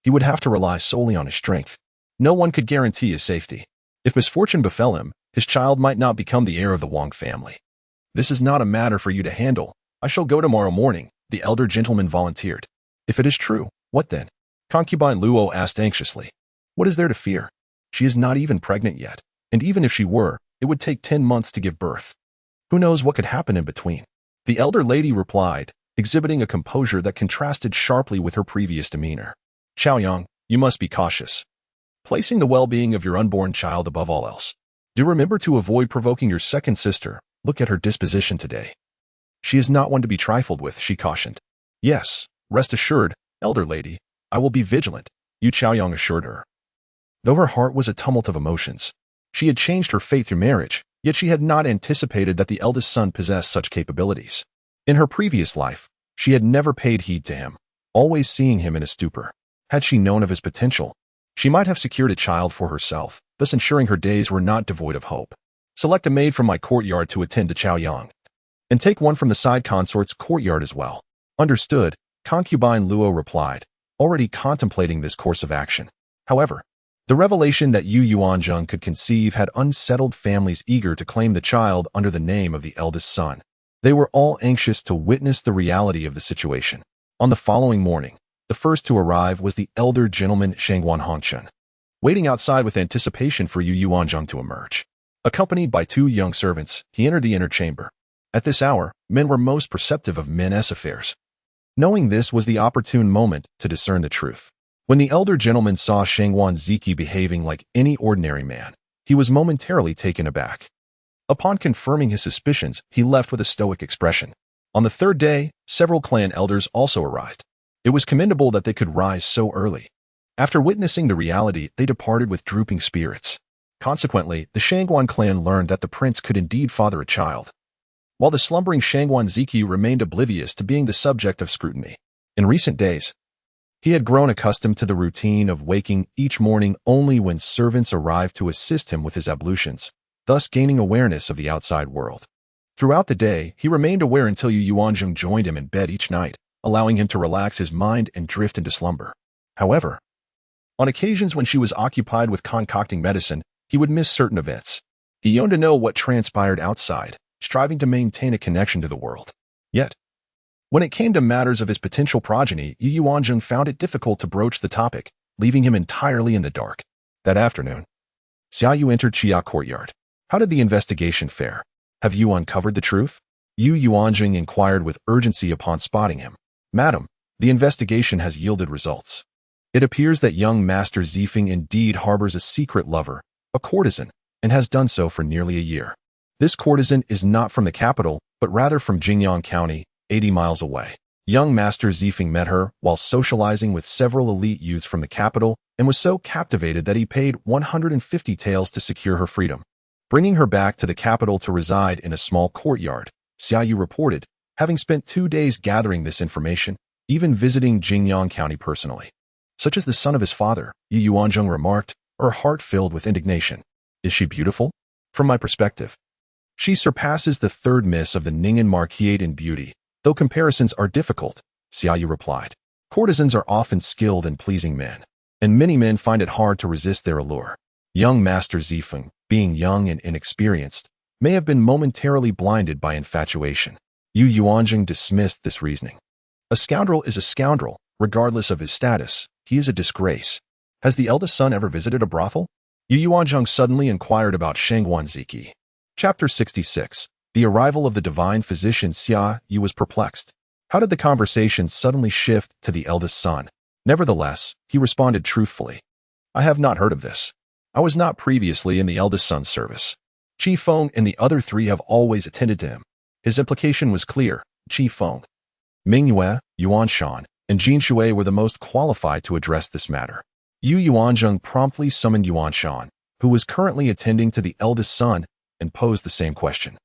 Speaker 1: he would have to rely solely on his strength. No one could guarantee his safety. If misfortune befell him, his child might not become the heir of the Wang family. This is not a matter for you to handle. I shall go tomorrow morning, the elder gentleman volunteered. If it is true, what then? Concubine Luo asked anxiously. What is there to fear? She is not even pregnant yet, and even if she were, it would take 10 months to give birth. Who knows what could happen in between? The elder lady replied, exhibiting a composure that contrasted sharply with her previous demeanor. Xiaoyang, you must be cautious, placing the well-being of your unborn child above all else. Do remember to avoid provoking your second sister. Look at her disposition today. She is not one to be trifled with, she cautioned. Yes, rest assured, elder lady, I will be vigilant, Yu Xiaoyang assured her. Though her heart was a tumult of emotions, she had changed her fate through marriage, yet she had not anticipated that the eldest son possessed such capabilities. In her previous life, she had never paid heed to him, always seeing him in a stupor. Had she known of his potential, she might have secured a child for herself, thus ensuring her days were not devoid of hope. Select a maid from my courtyard to attend to Xiaoyang, and take one from the side consort's courtyard as well. Understood, concubine Luo replied, already contemplating this course of action. However, the revelation that Yuanzheng could conceive had unsettled families eager to claim the child under the name of the eldest son. They were all anxious to witness the reality of the situation. On the following morning, the first to arrive was the elder gentleman Shangguan Hongchen, waiting outside with anticipation for Yuanzheng to emerge. Accompanied by 2 young servants, he entered the inner chamber. At this hour, men were most perceptive of men's affairs. Knowing this was the opportune moment to discern the truth. When the elder gentleman saw Shangguan Ziki behaving like any ordinary man, he was momentarily taken aback. Upon confirming his suspicions, he left with a stoic expression. On the 3rd day, several clan elders also arrived. It was commendable that they could rise so early. After witnessing the reality, they departed with drooping spirits. Consequently, the Shangguan clan learned that the prince could indeed father a child, while the slumbering Shangguan Ziki remained oblivious to being the subject of scrutiny. In recent days, he had grown accustomed to the routine of waking each morning only when servants arrived to assist him with his ablutions, thus gaining awareness of the outside world. Throughout the day, he remained aware until Yuanzheng joined him in bed each night, allowing him to relax his mind and drift into slumber. However, on occasions when she was occupied with concocting medicine, he would miss certain events. He yearned to know what transpired outside, striving to maintain a connection to the world. Yet, when it came to matters of his potential progeny, Yuanzheng found it difficult to broach the topic, leaving him entirely in the dark. That afternoon, Xiaoyu entered Xia courtyard. How did the investigation fare? Have you uncovered the truth? Yuanzheng inquired with urgency upon spotting him. Madam, the investigation has yielded results. It appears that young Master Zifeng indeed harbors a secret lover, a courtesan, and has done so for nearly a year. This courtesan is not from the capital, but rather from Jingyang County, 80 miles away. Young Master Zifeng met her while socializing with several elite youths from the capital and was so captivated that he paid 150 taels to secure her freedom. Bringing her back to the capital to reside in a small courtyard, Xiaoyu reported, having spent 2 days gathering this information, even visiting Jingyang County personally. Such as the son of his father, Yuanzheng remarked, her heart filled with indignation. Is she beautiful? From my perspective, she surpasses the 3rd miss of the Ning'an Marquise in beauty, though comparisons are difficult, Xiaoyu replied. Courtesans are often skilled in pleasing men, and many men find it hard to resist their allure. Young Master Zifeng, being young and inexperienced, may have been momentarily blinded by infatuation. Yuanzheng dismissed this reasoning. A scoundrel is a scoundrel, regardless of his status. He is a disgrace. Has the eldest son ever visited a brothel? Yuanzheng suddenly inquired about Shangguan Ziki. Chapter 66. The arrival of the divine physician Xia Yu was perplexed. How did the conversation suddenly shift to the eldest son? Nevertheless, he responded truthfully. I have not heard of this. I was not previously in the eldest son's service. Qi Feng and the other 3 have always attended to him. His implication was clear. Qi Feng, Ming Yue, Yuan Shan, and Jin Shui were the most qualified to address this matter. Yuanzheng promptly summoned Yuan Shan, who was currently attending to the eldest son, and posed the same question.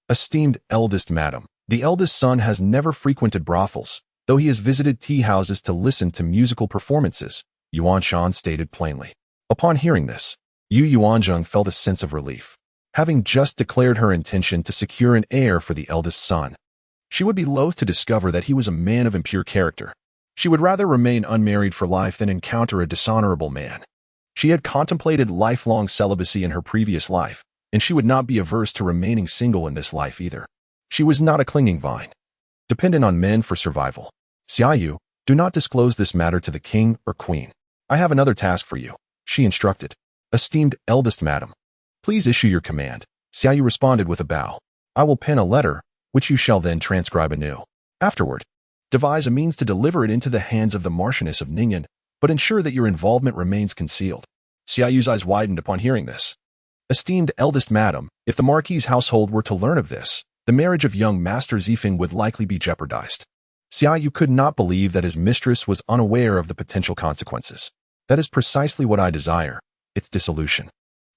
Speaker 1: Esteemed eldest madam, the eldest son has never frequented brothels, though he has visited tea houses to listen to musical performances, Yuan Shan stated plainly. Upon hearing this, Yuanzheng felt a sense of relief. Having just declared her intention to secure an heir for the eldest son, She would be loath to discover that he was a man of impure character. She would rather remain unmarried for life than encounter a dishonorable man. She had contemplated lifelong celibacy in her previous life, and she would not be averse to remaining single in this life either. She was not a clinging vine, dependent on men for survival. Xiaoyu, do not disclose this matter to the king or queen. I have another task for you, she instructed. Esteemed eldest madam, please issue your command. Xiaoyu responded with a bow. I will pen a letter, which you shall then transcribe anew. Afterward, devise a means to deliver it into the hands of the Marchioness of Ningyan, but ensure that your involvement remains concealed. Xiaoyu's eyes widened upon hearing this. Esteemed eldest madam, if the Marquis's household were to learn of this, the marriage of young Master Zifeng would likely be jeopardized. Xiaoyu could not believe that his mistress was unaware of the potential consequences. That is precisely what I desire, its dissolution.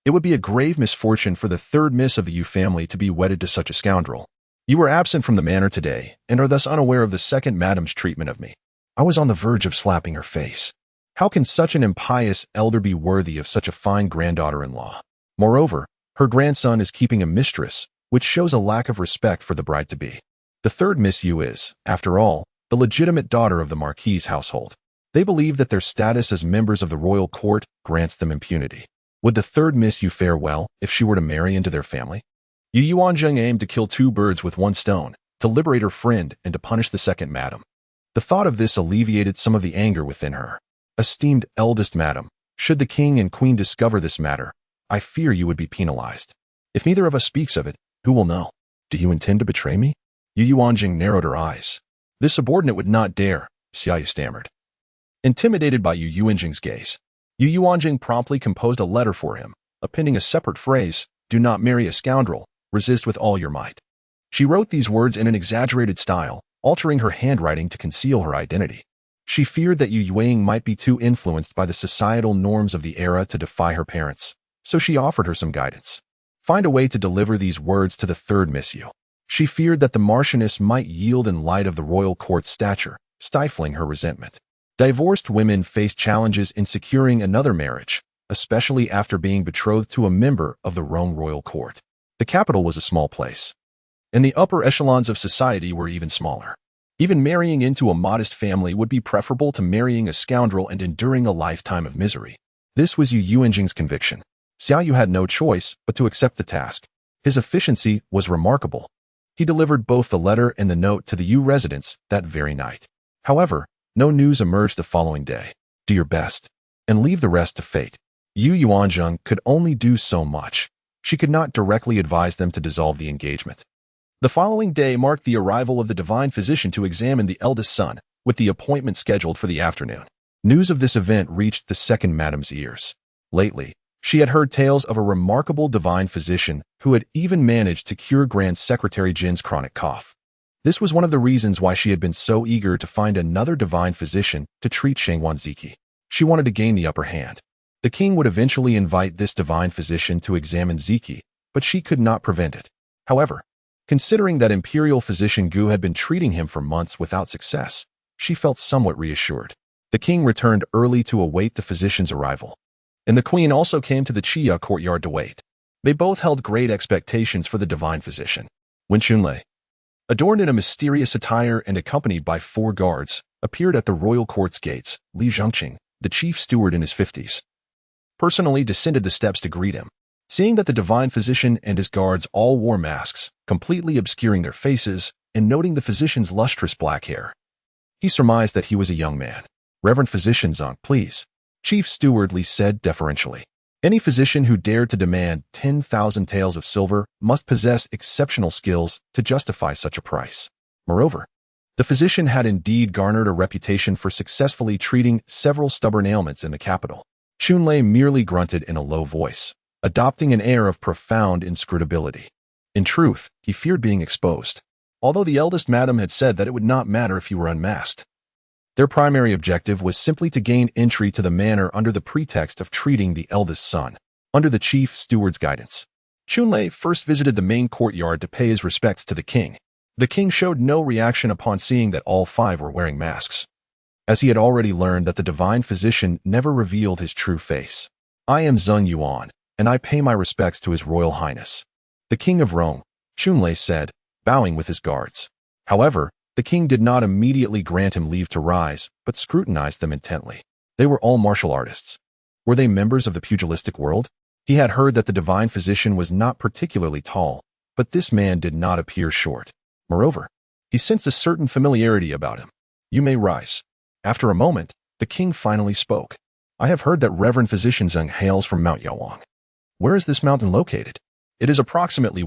Speaker 1: It would be a grave misfortune for the third miss of the Yu family to be wedded to such a scoundrel. You were absent from the manor today, and are thus unaware of the second madam's treatment of me. I was on the verge of slapping her face. How can such an impious elder be worthy of such a fine granddaughter-in-law? Moreover, her grandson is keeping a mistress, which shows a lack of respect for the bride-to-be. The third Miss Yu is, after all, the legitimate daughter of the Marquis's household. They believe that their status as members of the royal court grants them impunity. Would the third Miss Yu fare well if she were to marry into their family? Yuanzheng aimed to kill two birds with one stone, to liberate her friend and to punish the second madam. The thought of this alleviated some of the anger within her. Esteemed eldest madam, should the king and queen discover this matter, I fear you would be penalized. If neither of us speaks of it, who will know? Do you intend to betray me? Yuanzheng narrowed her eyes. This subordinate would not dare, Xiaoyu stammered. Intimidated by Yuanzheng's gaze, Yuanzheng promptly composed a letter for him, appending a separate phrase, do not marry a scoundrel, resist with all your might. She wrote these words in an exaggerated style, altering her handwriting to conceal her identity. She feared that Yuanzheng might be too influenced by the societal norms of the era to defy her parents, so she offered her some guidance. Find a way to deliver these words to the third Miss Yu. She feared that the Marchioness might yield in light of the royal court's stature, stifling her resentment. Divorced women face challenges in securing another marriage, especially after being betrothed to a member of the Rome royal court. The capital was a small place, and the upper echelons of society were even smaller. Even marrying into a modest family would be preferable to marrying a scoundrel and enduring a lifetime of misery. This was Yuanzheng's conviction. Xiaoyu had no choice but to accept the task. His efficiency was remarkable. He delivered both the letter and the note to the Yu residents that very night. However, no news emerged the following day. Do your best, and leave the rest to fate. Yuanzheng could only do so much. She could not directly advise them to dissolve the engagement. The following day marked the arrival of the divine physician to examine the eldest son, with the appointment scheduled for the afternoon. News of this event reached the second madam's ears. Lately, she had heard tales of a remarkable divine physician who had even managed to cure Grand Secretary Jin's chronic cough. This was one of the reasons why she had been so eager to find another divine physician to treat Shangwanziki. She wanted to gain the upper hand. The king would eventually invite this divine physician to examine Ziki, but she could not prevent it. However, considering that imperial physician Gu had been treating him for months without success, she felt somewhat reassured. The king returned early to await the physician's arrival, and the queen also came to the Chia courtyard to wait. They both held great expectations for the divine physician. When Chunlei, adorned in a mysterious attire and accompanied by 4 guards, appeared at the royal court's gates, Li Zhengqing, the chief steward in his 50s, personally descended the steps to greet him. Seeing that the divine physician and his guards all wore masks, completely obscuring their faces, and noting the physician's lustrous black hair, he surmised that he was a young man. Reverend Physician Zhang, please, Chief Steward Li said deferentially. Any physician who dared to demand 10,000 taels of silver must possess exceptional skills to justify such a price. Moreover, the physician had indeed garnered a reputation for successfully treating several stubborn ailments in the capital. Chunlei merely grunted in a low voice, adopting an air of profound inscrutability. In truth, he feared being exposed, although the eldest madam had said that it would not matter if he were unmasked. Their primary objective was simply to gain entry to the manor under the pretext of treating the eldest son. Under the chief steward's guidance, Chunlei first visited the main courtyard to pay his respects to the king. The king showed no reaction upon seeing that all 5 were wearing masks, as he had already learned that the divine physician never revealed his true face. I am Zheng Yuan, and I pay my respects to His Royal Highness, the King of Rome, Chunlei said, bowing with his guards. However, the king did not immediately grant him leave to rise, but scrutinized them intently. They were all martial artists. Were they members of the pugilistic world? He had heard that the divine physician was not particularly tall, but this man did not appear short. Moreover, he sensed a certain familiarity about him. You may rise. After a moment, the king finally spoke. I have heard that Reverend Physician Zheng hails from Mount Yaowang. Where is this mountain located? It is approximately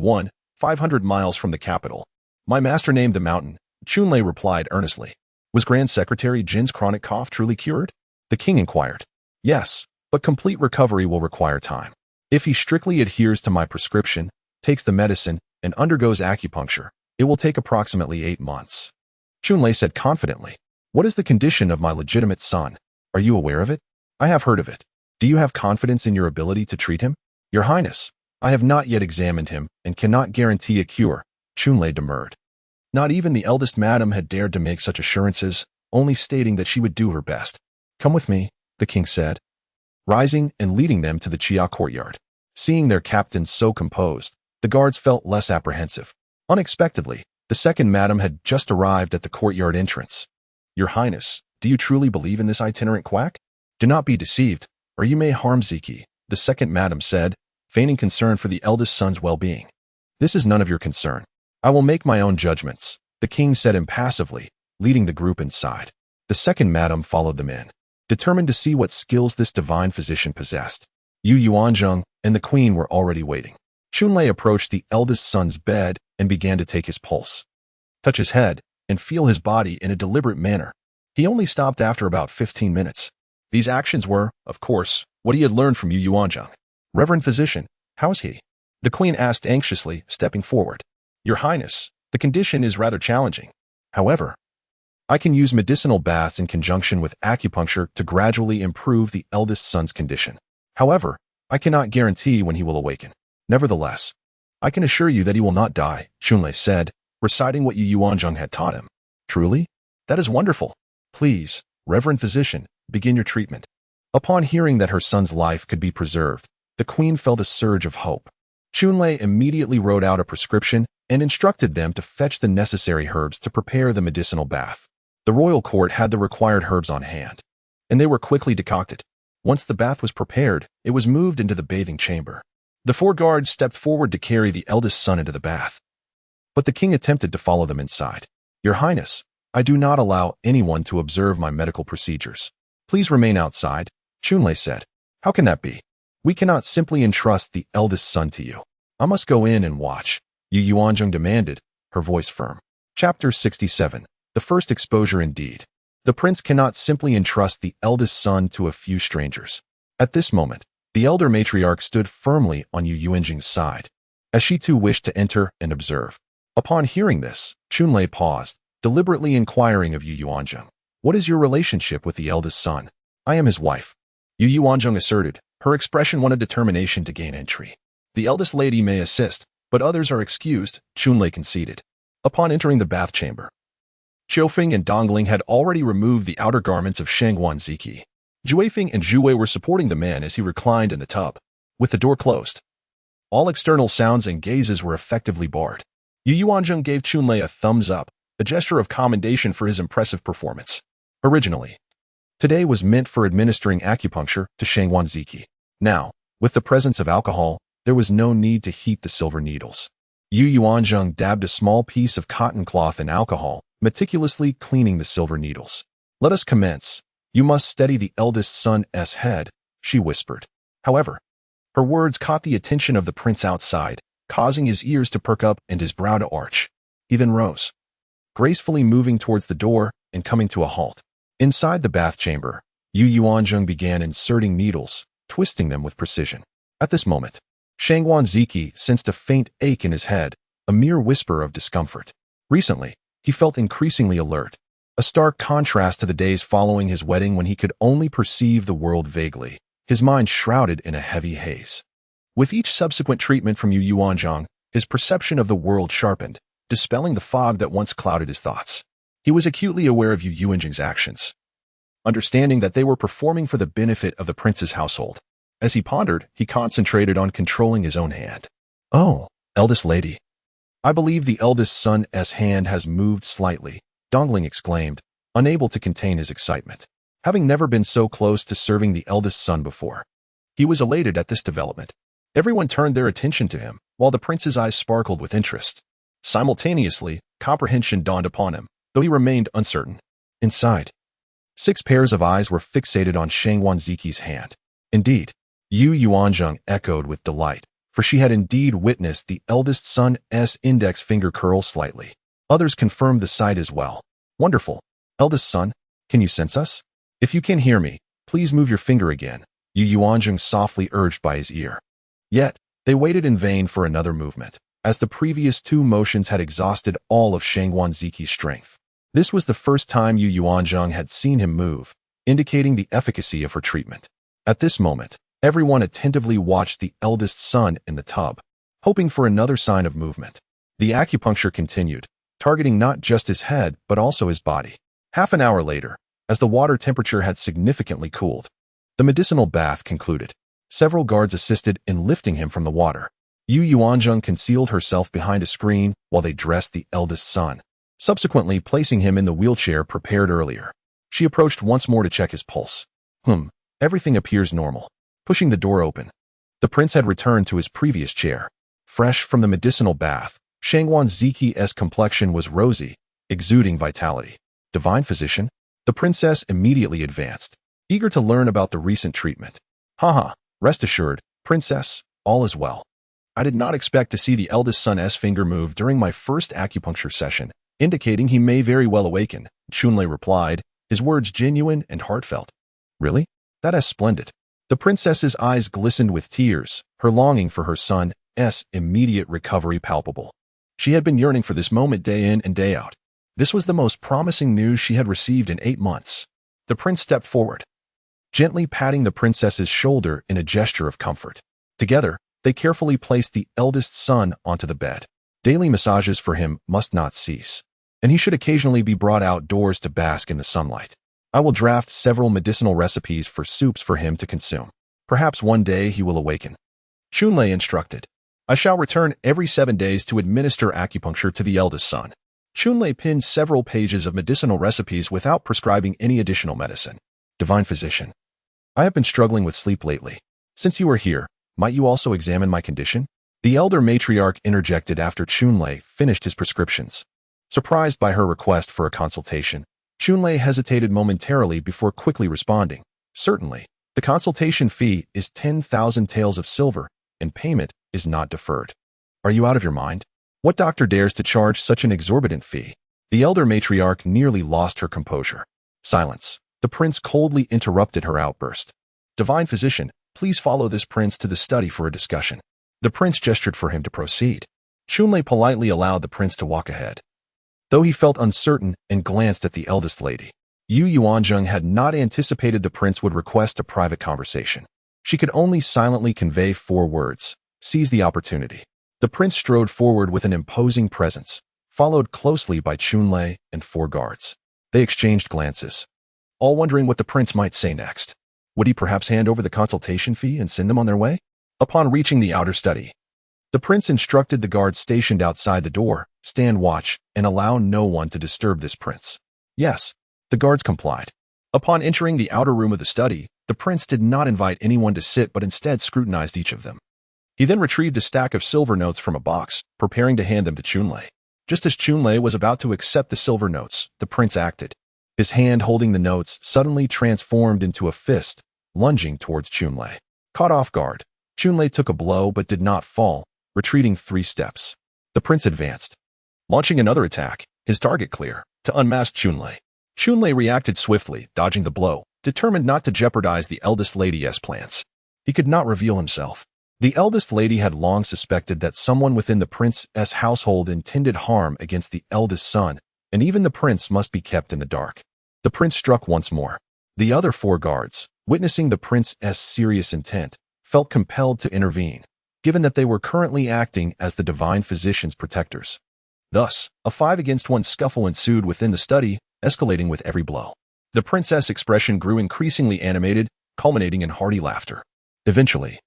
Speaker 1: 500 miles from the capital. My master named the mountain, Chunlei replied earnestly. Was Grand Secretary Jin's chronic cough truly cured? The king inquired. Yes, but complete recovery will require time. If he strictly adheres to my prescription, takes the medicine, and undergoes acupuncture, it will take approximately 8 months. Chunlei said confidently. What is the condition of my legitimate son? Are you aware of it? I have heard of it. Do you have confidence in your ability to treat him? Your Highness, I have not yet examined him and cannot guarantee a cure, Chunlei demurred. Not even the eldest madam had dared to make such assurances, only stating that she would do her best. Come with me, the king said, rising and leading them to the Chia courtyard. Seeing their captain so composed, the guards felt less apprehensive. Unexpectedly, the second madam had just arrived at the courtyard entrance. Your Highness, do you truly believe in this itinerant quack? Do not be deceived, or you may harm Ziki, the second madam said, feigning concern for the eldest son's well-being. This is none of your concern. I will make my own judgments, the king said impassively, leading the group inside. The second madam followed them in, determined to see what skills this divine physician possessed. Yuanzheng and the queen were already waiting. Chunlei approached the eldest son's bed and began to take his pulse, touch his head, and feel his body in a deliberate manner. He only stopped after about 15 minutes. These actions were, of course, what he had learned from Yuanzheng. Reverend Physician, how is he? The queen asked anxiously, stepping forward. Your Highness, the condition is rather challenging. However, I can use medicinal baths in conjunction with acupuncture to gradually improve the eldest son's condition. However, I cannot guarantee when he will awaken. Nevertheless, I can assure you that he will not die, Chunlei said, reciting what Yuanzheng had taught him. Truly? That is wonderful. Please, Reverend Physician, begin your treatment. Upon hearing that her son's life could be preserved, the queen felt a surge of hope. Chunlei immediately wrote out a prescription and instructed them to fetch the necessary herbs to prepare the medicinal bath. The royal court had the required herbs on hand, and they were quickly decocted. Once the bath was prepared, it was moved into the bathing chamber. The 4 guards stepped forward to carry the eldest son into the bath, but the king attempted to follow them inside. Your Highness, I do not allow anyone to observe my medical procedures. Please remain outside, Chunlei said. How can that be? We cannot simply entrust the eldest son to you. I must go in and watch, Yuanzheng demanded, her voice firm. Chapter 67. The first exposure indeed. The prince cannot simply entrust the eldest son to a few strangers. At this moment, the elder matriarch stood firmly on Yuanzheng's side, as she too wished to enter and observe. Upon hearing this, Chunlei paused, deliberately inquiring of Yuanzheng. What is your relationship with the eldest son? I am his wife, Yuanzheng asserted, her expression one of determination to gain entry. The eldest lady may assist, but others are excused, Chunlei conceded. Upon entering the bath chamber, Qiufeng and Dongling had already removed the outer garments of Shangguan Ziki. Juefeng and Zhuwei were supporting the man as he reclined in the tub, with the door closed. All external sounds and gazes were effectively barred. Yuanzheng gave Chunlei a thumbs up, a gesture of commendation for his impressive performance. Originally, today was meant for administering acupuncture to Shangguan Ziki. Now, with the presence of alcohol, there was no need to heat the silver needles. Yuanzheng dabbed a small piece of cotton cloth in alcohol, meticulously cleaning the silver needles. Let us commence. You must steady the eldest son's head, she whispered. However, her words caught the attention of the prince outside, causing his ears to perk up and his brow to arch. He then rose, gracefully moving towards the door and coming to a halt. Inside the bath chamber, Yuanzheng began inserting needles, twisting them with precision. At this moment, Shangguan Ziki sensed a faint ache in his head, a mere whisper of discomfort. Recently, he felt increasingly alert, a stark contrast to the days following his wedding when he could only perceive the world vaguely, his mind shrouded in a heavy haze. With each subsequent treatment from Yuanzheng, his perception of the world sharpened, dispelling the fog that once clouded his thoughts. He was acutely aware of Yuanzheng's actions, understanding that they were performing for the benefit of the prince's household. As he pondered, he concentrated on controlling his own hand. Oh, eldest lady, I believe the eldest son's hand has moved slightly, Dongling exclaimed, unable to contain his excitement. Having never been so close to serving the eldest son before, he was elated at this development. Everyone turned their attention to him, while the prince's eyes sparkled with interest. Simultaneously, comprehension dawned upon him, though he remained uncertain. Inside, 6 pairs of eyes were fixated on Shang Wanziki's hand. Indeed, Yuanzheng echoed with delight, for she had indeed witnessed the eldest son's index finger curl slightly. Others confirmed the sight as well. Wonderful. Eldest son, can you sense us? If you can hear me, please move your finger again, Yuanzheng softly urged by his ear. Yet, they waited in vain for another movement, as the previous 2 motions had exhausted all of Shang Wanziki's strength. This was the first time Yuanzheng had seen him move, indicating the efficacy of her treatment. At this moment, everyone attentively watched the eldest son in the tub, hoping for another sign of movement. The acupuncture continued, targeting not just his head but also his body. Half an hour later, as the water temperature had significantly cooled, the medicinal bath concluded. Several guards assisted in lifting him from the water. Yuanzheng concealed herself behind a screen while they dressed the eldest son, subsequently placing him in the wheelchair prepared earlier. She approached once more to check his pulse. Everything appears normal. Pushing the door open, the prince had returned to his previous chair. Fresh from the medicinal bath, Shang Wanziki's complexion was rosy, exuding vitality. Divine physician? The princess immediately advanced, eager to learn about the recent treatment. Haha, rest assured, princess, all is well. I did not expect to see the eldest son's finger move during my first acupuncture session, indicating he may very well awaken, Chunlei replied, his words genuine and heartfelt. Really? That is splendid. The princess's eyes glistened with tears, her longing for her son's immediate recovery palpable. She had been yearning for this moment day in and day out. This was the most promising news she had received in 8 months. The prince stepped forward, gently patting the princess's shoulder in a gesture of comfort. Together, they carefully placed the eldest son onto the bed. Daily massages for him must not cease, and he should occasionally be brought outdoors to bask in the sunlight. I will draft several medicinal recipes for soups for him to consume. Perhaps one day he will awaken. Chunlei instructed. I shall return every 7 days to administer acupuncture to the eldest son. Chunlei pinned several pages of medicinal recipes without prescribing any additional medicine. Divine physician. I have been struggling with sleep lately. Since you are here, might you also examine my condition? The elder matriarch interjected after Chunlei finished his prescriptions. Surprised by her request for a consultation, Chunlei hesitated momentarily before quickly responding. Certainly, the consultation fee is 10,000 taels of silver, and payment is not deferred. Are you out of your mind? What doctor dares to charge such an exorbitant fee? The elder matriarch nearly lost her composure. Silence. The prince coldly interrupted her outburst. Divine physician, please follow this prince to the study for a discussion. The prince gestured for him to proceed. Chunlei politely allowed the prince to walk ahead. Though he felt uncertain and glanced at the eldest lady, Yuanzheng had not anticipated the prince would request a private conversation. She could only silently convey 4 words. Seize the opportunity. The prince strode forward with an imposing presence, followed closely by Chunlei and 4 guards. They exchanged glances, all wondering what the prince might say next. Would he perhaps hand over the consultation fee and send them on their way? Upon reaching the outer study, the prince instructed the guards stationed outside the door, stand watch, and allow no one to disturb this prince. Yes, the guards complied. Upon entering the outer room of the study, the prince did not invite anyone to sit but instead scrutinized each of them. He then retrieved a stack of silver notes from a box, preparing to hand them to Chunlei. Just as Chunlei was about to accept the silver notes, the prince acted. His hand holding the notes suddenly transformed into a fist, lunging towards Chunlei. Caught off guard, Chunlei took a blow but did not fall, retreating 3 steps. The prince advanced, launching another attack, his target clear, to unmask Chunlei. Chunlei reacted swiftly, dodging the blow, determined not to jeopardize the eldest lady's plans. He could not reveal himself. The eldest lady had long suspected that someone within the prince's household intended harm against the eldest son, and even the prince must be kept in the dark. The prince struck once more. The other 4 guards, witnessing the prince's serious intent, felt compelled to intervene, given that they were currently acting as the divine physician's protectors. Thus, a 5-against-1 scuffle ensued within the study, escalating with every blow. The prince's expression grew increasingly animated, culminating in hearty laughter. Eventually,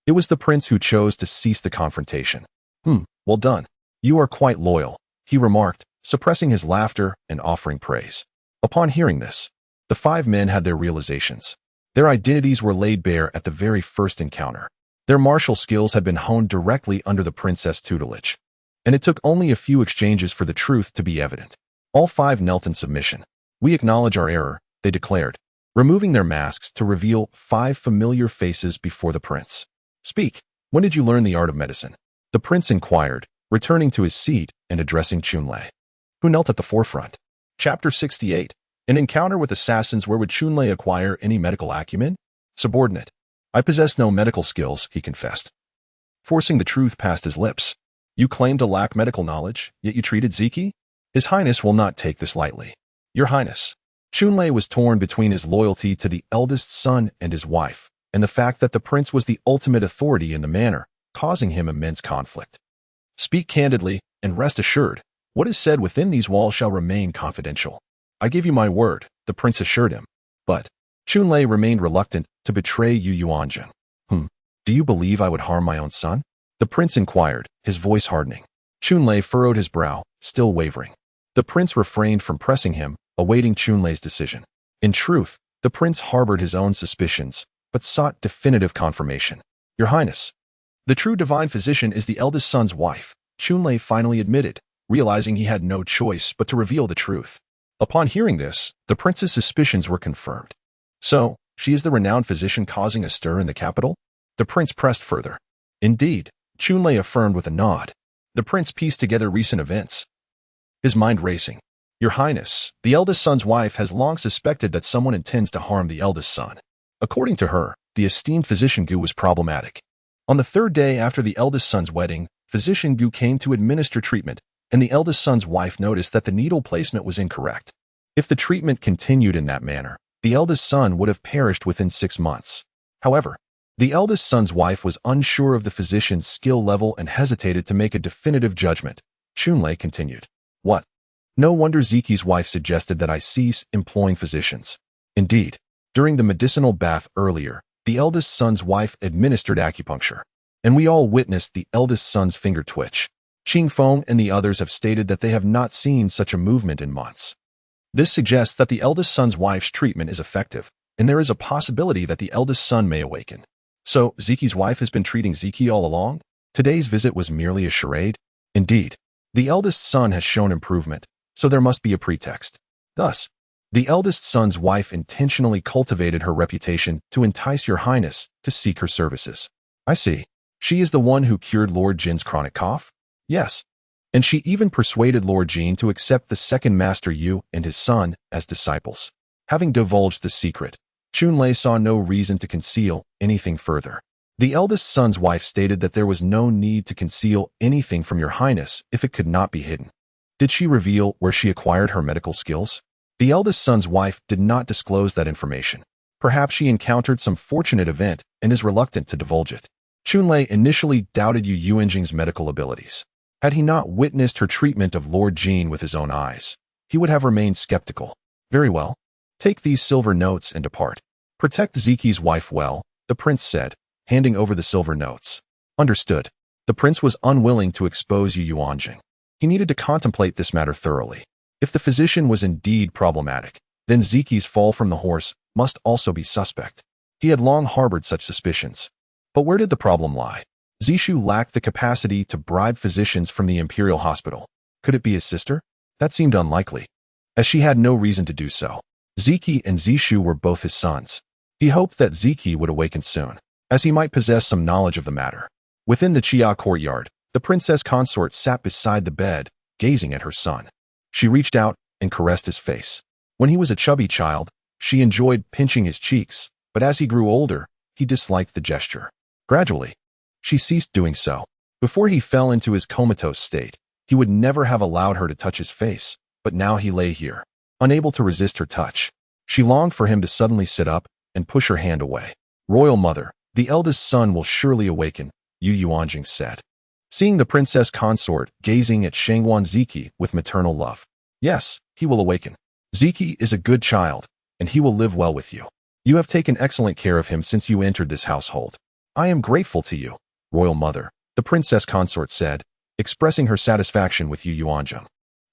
Speaker 1: it was the prince who chose to cease the confrontation. Well done. You are quite loyal, he remarked, suppressing his laughter and offering praise. Upon hearing this, the 5 men had their realizations. Their identities were laid bare at the very first encounter. Their martial skills had been honed directly under the princess' tutelage, and it took only a few exchanges for the truth to be evident. All 5 knelt in submission. We acknowledge our error, they declared, removing their masks to reveal 5 familiar faces before the prince. Speak, when did you learn the art of medicine? The prince inquired, returning to his seat and addressing Chunlei, who knelt at the forefront. Chapter 68. An encounter with assassins. Where would Chunlei acquire any medical acumen? Subordinate. I possess no medical skills, he confessed, forcing the truth past his lips. You claim to lack medical knowledge, yet you treated Ziki? His Highness will not take this lightly. Your Highness. Chunlei was torn between his loyalty to the eldest son and his wife, and the fact that the prince was the ultimate authority in the manor, causing him immense conflict. Speak candidly, and rest assured, what is said within these walls shall remain confidential. I give you my word, the prince assured him. But Chunlei remained reluctant to betray Yuanzheng. Do you believe I would harm my own son? The prince inquired, his voice hardening. Chunlei furrowed his brow, still wavering. The prince refrained from pressing him, awaiting Chunlei's decision. In truth, the prince harbored his own suspicions, but sought definitive confirmation. Your Highness, the true divine physician is the eldest son's wife, Chunlei finally admitted, realizing he had no choice but to reveal the truth. Upon hearing this, the prince's suspicions were confirmed. So, she is the renowned physician causing a stir in the capital? The prince pressed further. Indeed, Chunlei affirmed with a nod. The prince pieced together recent events, his mind racing. Your Highness, the eldest son's wife has long suspected that someone intends to harm the eldest son. According to her, the esteemed physician Gu was problematic. On the 3rd day after the eldest son's wedding, physician Gu came to administer treatment, and the eldest son's wife noticed that the needle placement was incorrect. If the treatment continued in that manner, the eldest son would have perished within 6 months. However, the eldest son's wife was unsure of the physician's skill level and hesitated to make a definitive judgment. Chunlei continued. What? No wonder Ziki's wife suggested that I cease employing physicians. Indeed, during the medicinal bath earlier, the eldest son's wife administered acupuncture, and we all witnessed the eldest son's finger twitch. Qingfeng and the others have stated that they have not seen such a movement in months. This suggests that the eldest son's wife's treatment is effective, and there is a possibility that the eldest son may awaken. So, Ziki's wife has been treating Ziki all along? Today's visit was merely a charade? Indeed, the eldest son has shown improvement, so there must be a pretext. Thus, the eldest son's wife intentionally cultivated her reputation to entice your Highness to seek her services. I see. She is the one who cured Lord Jin's chronic cough? Yes. And she even persuaded Lord Jin to accept the second Master Yu and his son as disciples. Having divulged the secret, Chunlei saw no reason to conceal anything further. The eldest son's wife stated that there was no need to conceal anything from your Highness if it could not be hidden. Did she reveal where she acquired her medical skills? The eldest son's wife did not disclose that information. Perhaps she encountered some fortunate event and is reluctant to divulge it. Chunlei initially doubted Yuanzheng's medical abilities. Had he not witnessed her treatment of Lord Jin with his own eyes, he would have remained skeptical. Very well. Take these silver notes and depart. Protect Ziki's wife well, the prince said, handing over the silver notes. Understood. The prince was unwilling to expose Yuanzheng. He needed to contemplate this matter thoroughly. If the physician was indeed problematic, then Ziki's fall from the horse must also be suspect. He had long harbored such suspicions. But where did the problem lie? Zishu lacked the capacity to bribe physicians from the imperial hospital. Could it be his sister? That seemed unlikely, as she had no reason to do so. Ziki and Zishu were both his sons. He hoped that Ziki would awaken soon, as he might possess some knowledge of the matter. Within the Chia courtyard, the princess consort sat beside the bed, gazing at her son. She reached out and caressed his face. When he was a chubby child, she enjoyed pinching his cheeks, but as he grew older, he disliked the gesture. Gradually, she ceased doing so. Before he fell into his comatose state, he would never have allowed her to touch his face, but now he lay here, unable to resist her touch. She longed for him to suddenly sit up and push her hand away. Royal mother, the eldest son will surely awaken, Yuanzheng said, seeing the princess consort gazing at Shangwan Ziki with maternal love. Yes, he will awaken. Ziki is a good child, and he will live well with you. You have taken excellent care of him since you entered this household. I am grateful to you, Royal Mother, the princess consort said, expressing her satisfaction with Yu Yuanzheng.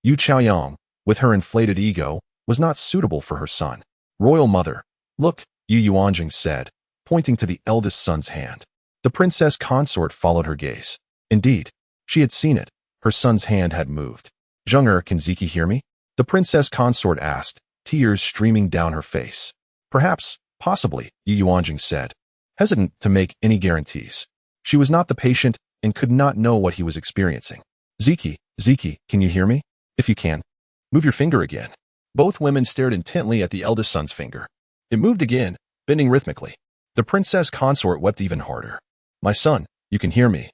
Speaker 1: Yu Chaoyang, with her inflated ego, was not suitable for her son. Royal mother, look, Yu Yuanzheng said, pointing to the eldest son's hand. The princess consort followed her gaze. Indeed, she had seen it. Her son's hand had moved. Zheng can Ziki hear me? The princess consort asked, tears streaming down her face. Perhaps, possibly, Yu Yuanzheng said, hesitant to make any guarantees. She was not the patient and could not know what he was experiencing. Ziki, can you hear me? If you can, move your finger again. Both women stared intently at the eldest son's finger. It moved again, bending rhythmically. The princess consort wept even harder. My son, you can hear me,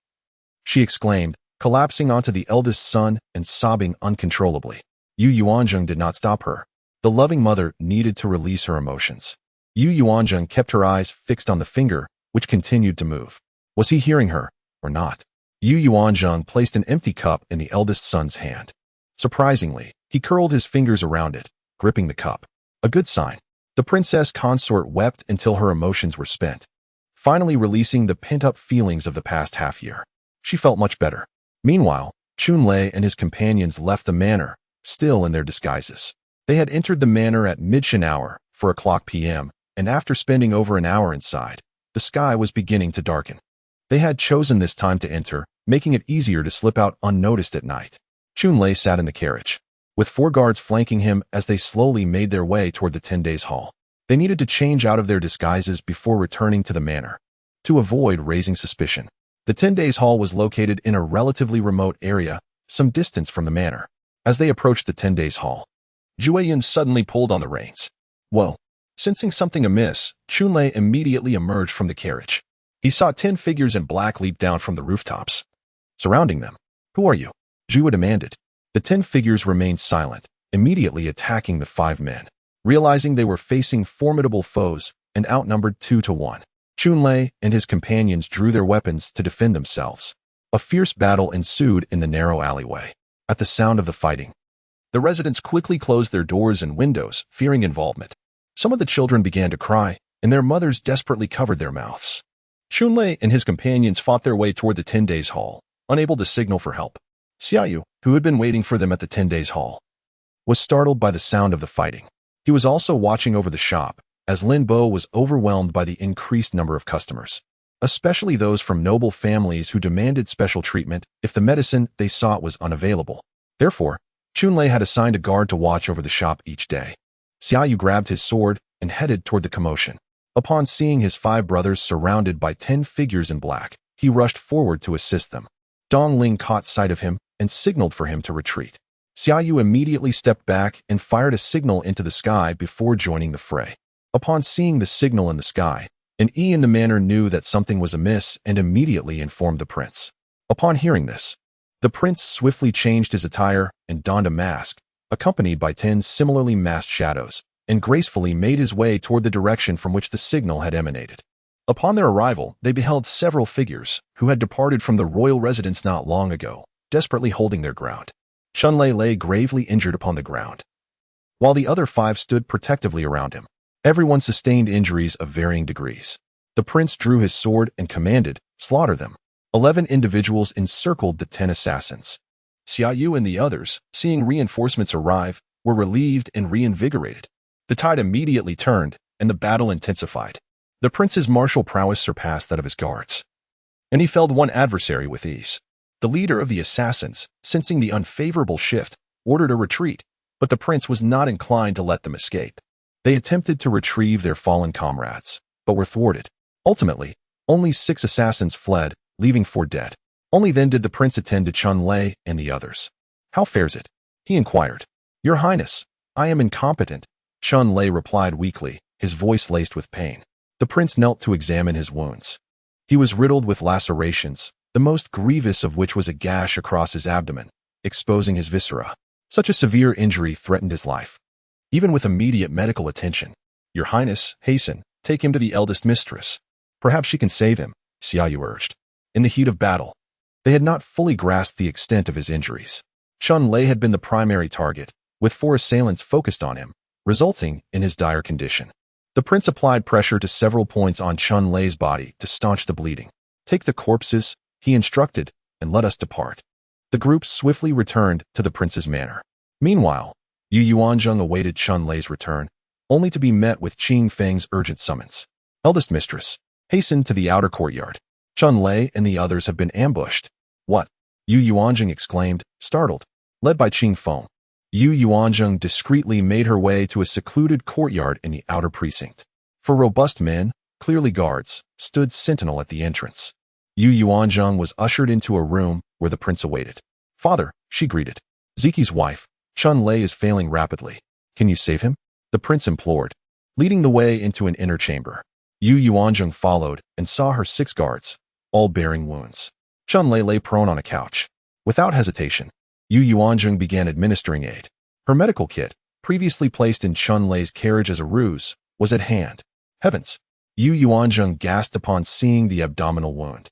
Speaker 1: she exclaimed, collapsing onto the eldest son and sobbing uncontrollably. Yu Yuanzheng did not stop her. The loving mother needed to release her emotions. Yu Yuanzheng kept her eyes fixed on the finger, which continued to move. Was he hearing her, or not? Yu Yuanzheng placed an empty cup in the eldest son's hand. Surprisingly, he curled his fingers around it, gripping the cup. A good sign. The princess consort wept until her emotions were spent, finally releasing the pent-up feelings of the past half-year. She felt much better. Meanwhile, Chunlei and his companions left the manor, still in their disguises. They had entered the manor at mid-shan hour, 4:00 p.m., and after spending over an hour inside, the sky was beginning to darken. They had chosen this time to enter, making it easier to slip out unnoticed at night. Chunlei sat in the carriage, with 4 guards flanking him as they slowly made their way toward the 10 days hall. They needed to change out of their disguises before returning to the manor, to avoid raising suspicion. The 10 days hall was located in a relatively remote area, some distance from the manor. As they approached the 10 days hall, Jueyin suddenly pulled on the reins. Whoa! Sensing something amiss, Chunlei immediately emerged from the carriage. He saw 10 figures in black leap down from the rooftops, surrounding them. Who are you? Zhua demanded. The 10 figures remained silent, immediately attacking the 5 men. Realizing they were facing formidable foes and outnumbered 2-1, Chunlei and his companions drew their weapons to defend themselves. A fierce battle ensued in the narrow alleyway. At the sound of the fighting, the residents quickly closed their doors and windows, fearing involvement. Some of the children began to cry, and their mothers desperately covered their mouths. Chunlei and his companions fought their way toward the 10 days hall, unable to signal for help. Xiaoyu, who had been waiting for them at the 10 days hall, was startled by the sound of the fighting. He was also watching over the shop, as Lin Bo was overwhelmed by the increased number of customers, especially those from noble families who demanded special treatment if the medicine they sought was unavailable. Therefore, Chunlei had assigned a guard to watch over the shop each day. Xiaoyu grabbed his sword and headed toward the commotion. Upon seeing his 5 brothers surrounded by 10 figures in black, he rushed forward to assist them. Dong Ling caught sight of him and signaled for him to retreat. Xiaoyu immediately stepped back and fired a signal into the sky before joining the fray. Upon seeing the signal in the sky, an E in the manor knew that something was amiss and immediately informed the prince. Upon hearing this, the prince swiftly changed his attire and donned a mask, accompanied by 10 similarly masked shadows, and gracefully made his way toward the direction from which the signal had emanated. Upon their arrival, they beheld several figures who had departed from the royal residence not long ago, desperately holding their ground. Chunlei lay gravely injured upon the ground, while the other 5 stood protectively around him. Everyone sustained injuries of varying degrees. The prince drew his sword and commanded, slaughter them. 11 individuals encircled the 10 assassins. Xiaoyu and the others, seeing reinforcements arrive, were relieved and reinvigorated. The tide immediately turned, and the battle intensified. The prince's martial prowess surpassed that of his guards, and he felled one adversary with ease. The leader of the assassins, sensing the unfavorable shift, ordered a retreat, but the prince was not inclined to let them escape. They attempted to retrieve their fallen comrades, but were thwarted. Ultimately, only 6 assassins fled, leaving 4 dead. Only then did the prince attend to Chunlei and the others. How fares it? He inquired. Your Highness, I am incompetent, Chunlei replied weakly, his voice laced with pain. The prince knelt to examine his wounds. He was riddled with lacerations, the most grievous of which was a gash across his abdomen, exposing his viscera. Such a severe injury threatened his life. Even with immediate medical attention, Your Highness, hasten, take him to the eldest mistress. Perhaps she can save him, Xiaoyu urged. In the heat of battle, they had not fully grasped the extent of his injuries. Chunlei had been the primary target, with 4 assailants focused on him, resulting in his dire condition. The prince applied pressure to several points on Chunlei's body to staunch the bleeding. Take the corpses, he instructed, and let us depart. The group swiftly returned to the prince's manor. Meanwhile, Yuanzheng awaited Chun Lei's return, only to be met with Qing Feng's urgent summons. Eldest mistress, hasten to the outer courtyard. Chun Lei and the others have been ambushed. What? Yuanzheng exclaimed, startled. Led by Qing Feng, Yuanzheng discreetly made her way to a secluded courtyard in the outer precinct. Four robust men, clearly guards, stood sentinel at the entrance. Yuanzheng was ushered into a room where the prince awaited. Father, she greeted. Ziki's wife, Chun Lei, is failing rapidly. Can you save him? The prince implored. Leading the way into an inner chamber, Yuanzheng followed and saw her 6 guards, all bearing wounds. Chun Lei lay prone on a couch. Without hesitation, Yuanzheng began administering aid. Her medical kit, previously placed in Chun Lei's carriage as a ruse, was at hand. Heavens! Yuanzheng gasped upon seeing the abdominal wound.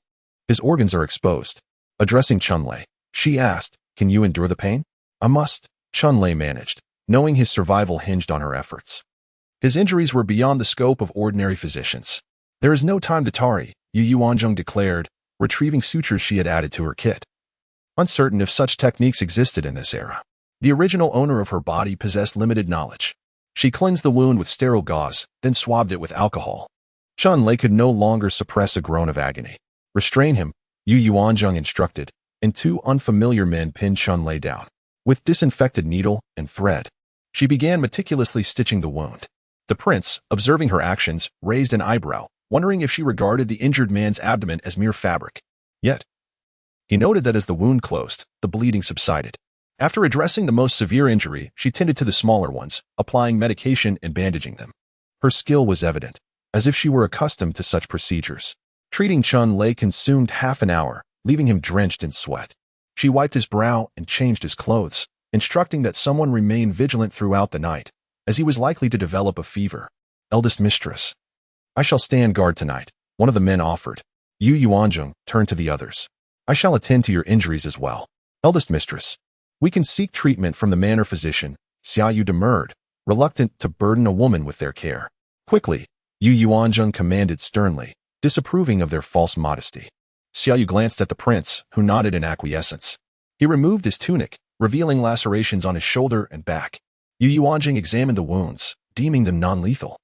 Speaker 1: His organs are exposed. Addressing Chun Lei, she asked, can you endure the pain? I must, Chun Lei managed, knowing his survival hinged on her efforts. His injuries were beyond the scope of ordinary physicians. There is no time to tarry, Yuanzheng declared, retrieving sutures she had added to her kit. Uncertain if such techniques existed in this era, the original owner of her body possessed limited knowledge. She cleansed the wound with sterile gauze, then swabbed it with alcohol. Chun Lei could no longer suppress a groan of agony. Restrain him, Yuanzheng instructed, and 2 unfamiliar men pinned Chun Lei down. With disinfected needle and thread, she began meticulously stitching the wound. The prince, observing her actions, raised an eyebrow, wondering if she regarded the injured man's abdomen as mere fabric. Yet, he noted that as the wound closed, the bleeding subsided. After addressing the most severe injury, she tended to the smaller ones, applying medication and bandaging them. Her skill was evident, as if she were accustomed to such procedures. Treating Chun Lei consumed half an hour, leaving him drenched in sweat. She wiped his brow and changed his clothes, instructing that someone remain vigilant throughout the night, as he was likely to develop a fever. Eldest mistress, I shall stand guard tonight, one of the men offered. Yuanzheng turned to the others. I shall attend to your injuries as well. Eldest mistress, we can seek treatment from the manor physician, Xiaoyu demurred, reluctant to burden a woman with their care. Quickly, Yuanzheng commanded sternly, disapproving of their false modesty. Xiaoyu glanced at the prince, who nodded in acquiescence. He removed his tunic, revealing lacerations on his shoulder and back. Yuanzheng examined the wounds, deeming them non-lethal.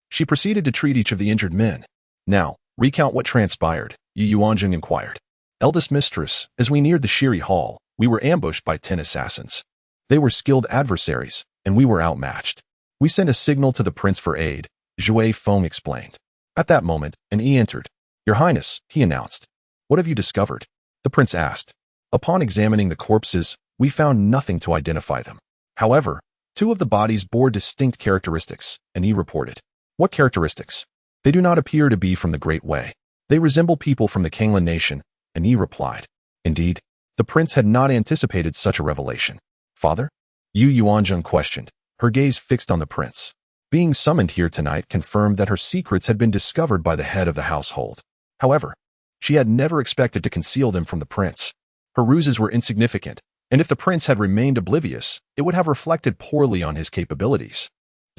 Speaker 1: She proceeded to treat each of the injured men. Now, recount what transpired, Yuanzheng inquired. Eldest mistress, as we neared the Shiri Hall, we were ambushed by 10 assassins. They were skilled adversaries, and we were outmatched. We sent a signal to the prince for aid, Zhui Feng explained. At that moment, an E entered. Your Highness, he announced. What have you discovered? The prince asked. Upon examining the corpses, we found nothing to identify them. However, 2 of the bodies bore distinct characteristics, and he reported. What characteristics? They do not appear to be from the Great Way. They resemble people from the Kanglan nation, and he replied. Indeed, the prince had not anticipated such a revelation. Father? Yuanzheng questioned, her gaze fixed on the prince. Being summoned here tonight confirmed that her secrets had been discovered by the head of the household. However, she had never expected to conceal them from the prince. Her ruses were insignificant, and if the prince had remained oblivious, it would have reflected poorly on his capabilities.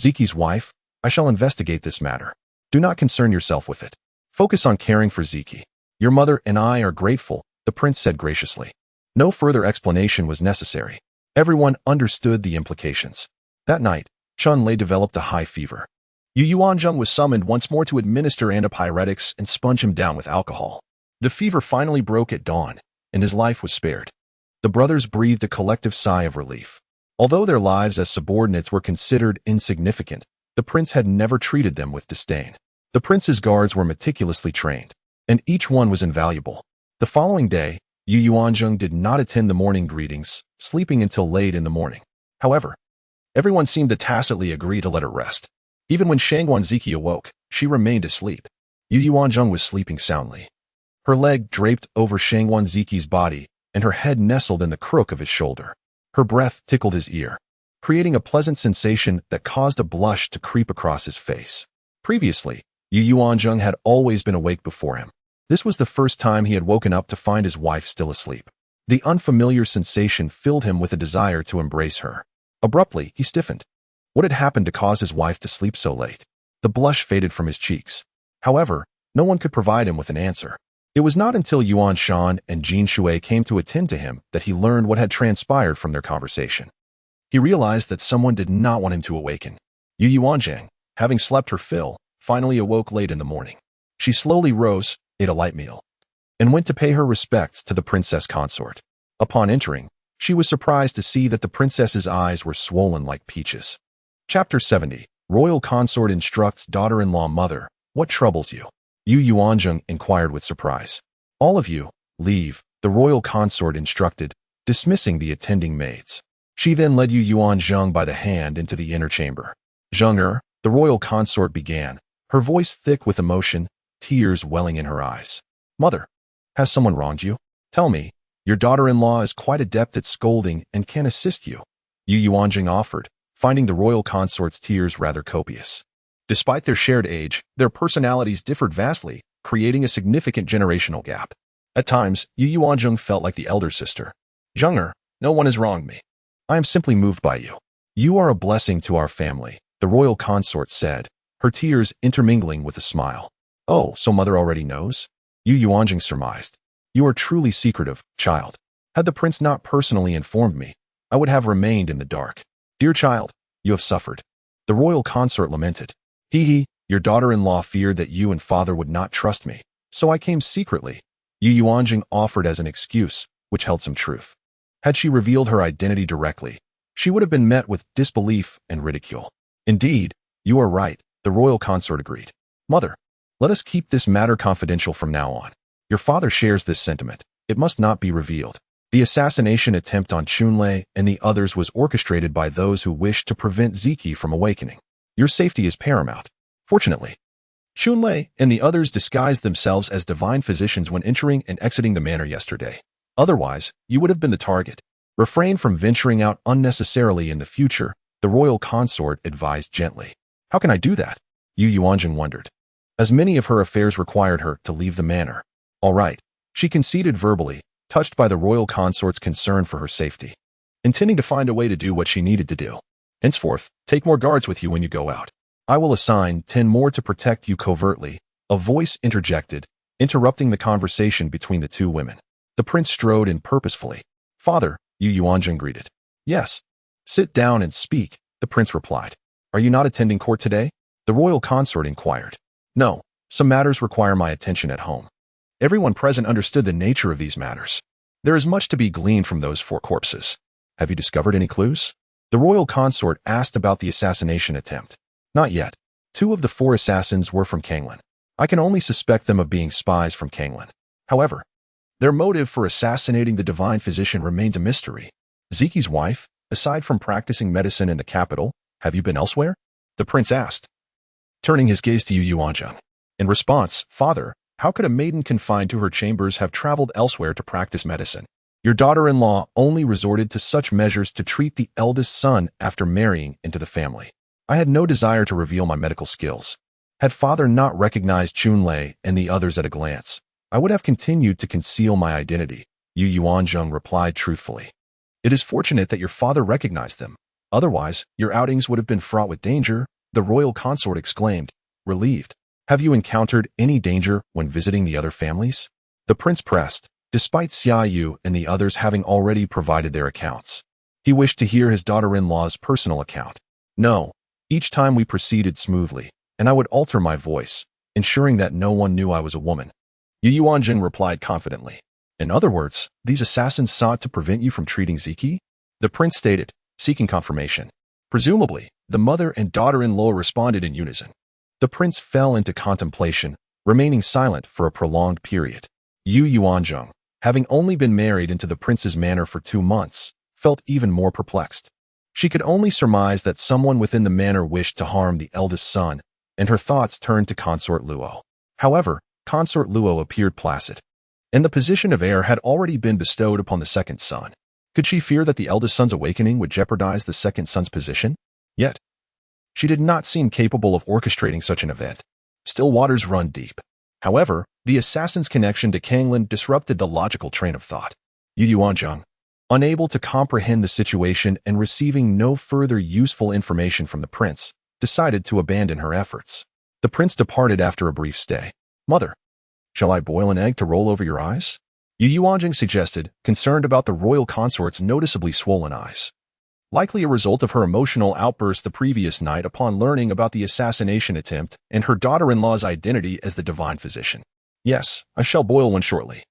Speaker 1: Ziki's wife, I shall investigate this matter. Do not concern yourself with it. Focus on caring for Ziki. Your mother and I are grateful, the prince said graciously. No further explanation was necessary. Everyone understood the implications. That night, Chun Lei developed a high fever. Yuanzheng was summoned once more to administer antipyretics and sponge him down with alcohol. The fever finally broke at dawn, and his life was spared. The brothers breathed a collective sigh of relief. Although their lives as subordinates were considered insignificant, the prince had never treated them with disdain. The prince's guards were meticulously trained, and each one was invaluable. The following day, Yuanzheng did not attend the morning greetings, sleeping until late in the morning. However, everyone seemed to tacitly agree to let her rest. Even when Shangguan Ziki awoke, she remained asleep. Yuanzheng was sleeping soundly. Her leg draped over Shangguan Ziki's body, and her head nestled in the crook of his shoulder. Her breath tickled his ear, creating a pleasant sensation that caused a blush to creep across his face. Previously, Yuanzheng had always been awake before him. This was the first time he had woken up to find his wife still asleep. The unfamiliar sensation filled him with a desire to embrace her. Abruptly, he stiffened. What had happened to cause his wife to sleep so late? The blush faded from his cheeks. However, no one could provide him with an answer. It was not until Yuanzheng and Jin Shui came to attend to him that he learned what had transpired from their conversation. He realized that someone did not want him to awaken. Yuanzheng, having slept her fill, finally awoke late in the morning. She slowly rose, ate a light meal, and went to pay her respects to the princess consort. Upon entering, she was surprised to see that the princess's eyes were swollen like peaches. Chapter 70. Royal consort instructs daughter-in-law mother, "What troubles you?" Yuanzheng inquired with surprise. "All of you, leave," the royal consort instructed, dismissing the attending maids. She then led Yuanzheng by the hand into the inner chamber. "Zheng, the royal consort began, her voice thick with emotion, tears welling in her eyes. "Mother, has someone wronged you? Tell me. Your daughter-in-law is quite adept at scolding and can assist you," Yuanzheng offered, finding the royal consort's tears rather copious. Despite their shared age, their personalities differed vastly, creating a significant generational gap. At times, Yuanzheng felt like the elder sister. "Zheng, no one has wronged me. I am simply moved by you. You are a blessing to our family," the royal consort said, her tears intermingling with a smile. "Oh, so mother already knows?" Yuanzheng surmised. "You are truly secretive, child. Had the prince not personally informed me, I would have remained in the dark. Dear child, you have suffered." The royal consort lamented. Your daughter-in-law feared that you and father would not trust me, so I came secretly," Yuanzheng offered as an excuse, which held some truth. Had she revealed her identity directly, she would have been met with disbelief and ridicule. "Indeed, you are right," the royal consort agreed. "Mother, let us keep this matter confidential from now on. Your father shares this sentiment. It must not be revealed. The assassination attempt on Chunlei and the others was orchestrated by those who wished to prevent Ziki from awakening. Your safety is paramount. Fortunately, Chunlei and the others disguised themselves as divine physicians when entering and exiting the manor yesterday. Otherwise, you would have been the target. Refrain from venturing out unnecessarily in the future," the royal consort advised gently. "How can I do that?" Yuanzheng wondered. As many of her affairs required her to leave the manor. "All right," she conceded verbally, touched by the royal consort's concern for her safety. Intending to find a way to do what she needed to do. "Henceforth, take more guards with you when you go out. I will assign 10 more to protect you covertly," a voice interjected, interrupting the conversation between the two women. The prince strode in purposefully. "Father," Yuanzheng greeted. "Yes. Sit down and speak," the prince replied. "Are you not attending court today?" the royal consort inquired. "No, some matters require my attention at home." Everyone present understood the nature of these matters. There is much to be gleaned from those 4 corpses. "Have you discovered any clues?" the royal consort asked about the assassination attempt. "Not yet. 2 of the 4 assassins were from Kanglan. I can only suspect them of being spies from Kanglan. However, their motive for assassinating the divine physician remains a mystery." "Ziki's wife, aside from practicing medicine in the capital, have you been elsewhere?" the prince asked, turning his gaze to Yuanzheng. In response, "Father, how could a maiden confined to her chambers have traveled elsewhere to practice medicine? Your daughter-in-law only resorted to such measures to treat the eldest son after marrying into the family. I had no desire to reveal my medical skills. Had father not recognized Chunlei and the others at a glance, I would have continued to conceal my identity," Yuanzheng replied truthfully. "It is fortunate that your father recognized them. Otherwise, your outings would have been fraught with danger," the royal consort exclaimed, relieved. "Have you encountered any danger when visiting the other families?" the prince pressed, despite Xiaoyu and the others having already provided their accounts. He wished to hear his daughter-in-law's personal account. "No. Each time we proceeded smoothly, and I would alter my voice, ensuring that no one knew I was a woman," Yuanzheng replied confidently. "In other words, these assassins sought to prevent you from treating Ziki?" the prince stated, seeking confirmation. Presumably, the mother and daughter-in-law responded in unison. The prince fell into contemplation, remaining silent for a prolonged period. Yuanzheng, having only been married into the prince's manor for 2 months, felt even more perplexed. She could only surmise that someone within the manor wished to harm the eldest son, and her thoughts turned to Consort Luo. However, Consort Luo appeared placid, and the position of heir had already been bestowed upon the second son. Could she fear that the eldest son's awakening would jeopardize the second son's position? Yet, she did not seem capable of orchestrating such an event. Still waters run deep. However, the assassin's connection to Kanglan disrupted the logical train of thought. Yuanzheng, unable to comprehend the situation and receiving no further useful information from the prince, decided to abandon her efforts. The prince departed after a brief stay. "Mother, Shall I boil an egg to roll over your eyes? Yuanzheng suggested, concerned about the royal consort's noticeably swollen eyes. Likely a result of her emotional outburst the previous night upon learning about the assassination attempt and her daughter-in-law's identity as the divine physician. Yes, I shall boil one shortly.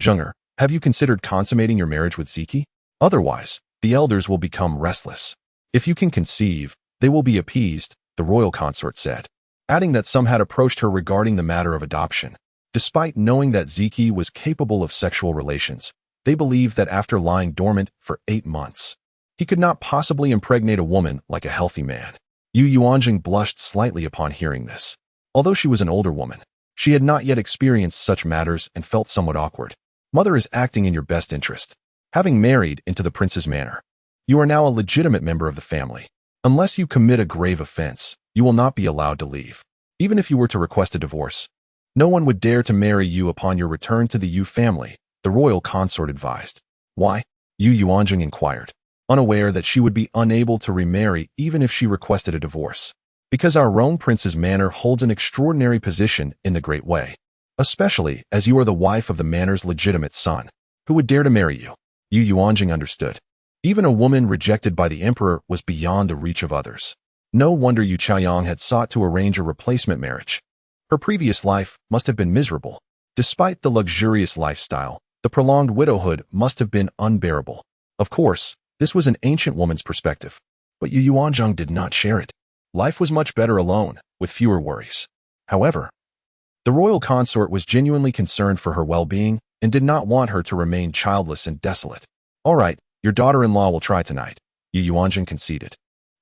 Speaker 1: Zheng'er, have you considered consummating your marriage with Ziki? Otherwise, the elders will become restless. If you can conceive, they will be appeased, the royal consort said, adding that some had approached her regarding the matter of adoption. Despite knowing that Ziki was capable of sexual relations, they believed that after lying dormant for 8 months, he could not possibly impregnate a woman like a healthy man. Yuanzheng blushed slightly upon hearing this. Although she was an older woman, she had not yet experienced such matters and felt somewhat awkward. Mother is acting in your best interest. Having married into the prince's manor, you are now a legitimate member of the family. Unless you commit a grave offense, you will not be allowed to leave. Even if you were to request a divorce, no one would dare to marry you upon your return to the Yu family, the royal consort advised. Why? Yuanzheng inquired, unaware that she would be unable to remarry even if she requested a divorce. Because our Rome prince's manor holds an extraordinary position in the Great Way, especially as you are the wife of the manor's legitimate son. Who would dare to marry you? Yuanzheng understood. Even a woman rejected by the emperor was beyond the reach of others. No wonder Yu Chaoyang had sought to arrange a replacement marriage. Her previous life must have been miserable. Despite the luxurious lifestyle, the prolonged widowhood must have been unbearable. Of course, this was an ancient woman's perspective, but Yuanzheng did not share it. Life was much better alone, with fewer worries. However, the royal consort was genuinely concerned for her well-being and did not want her to remain childless and desolate. All right, your daughter-in-law will try tonight, Yuanzheng conceded,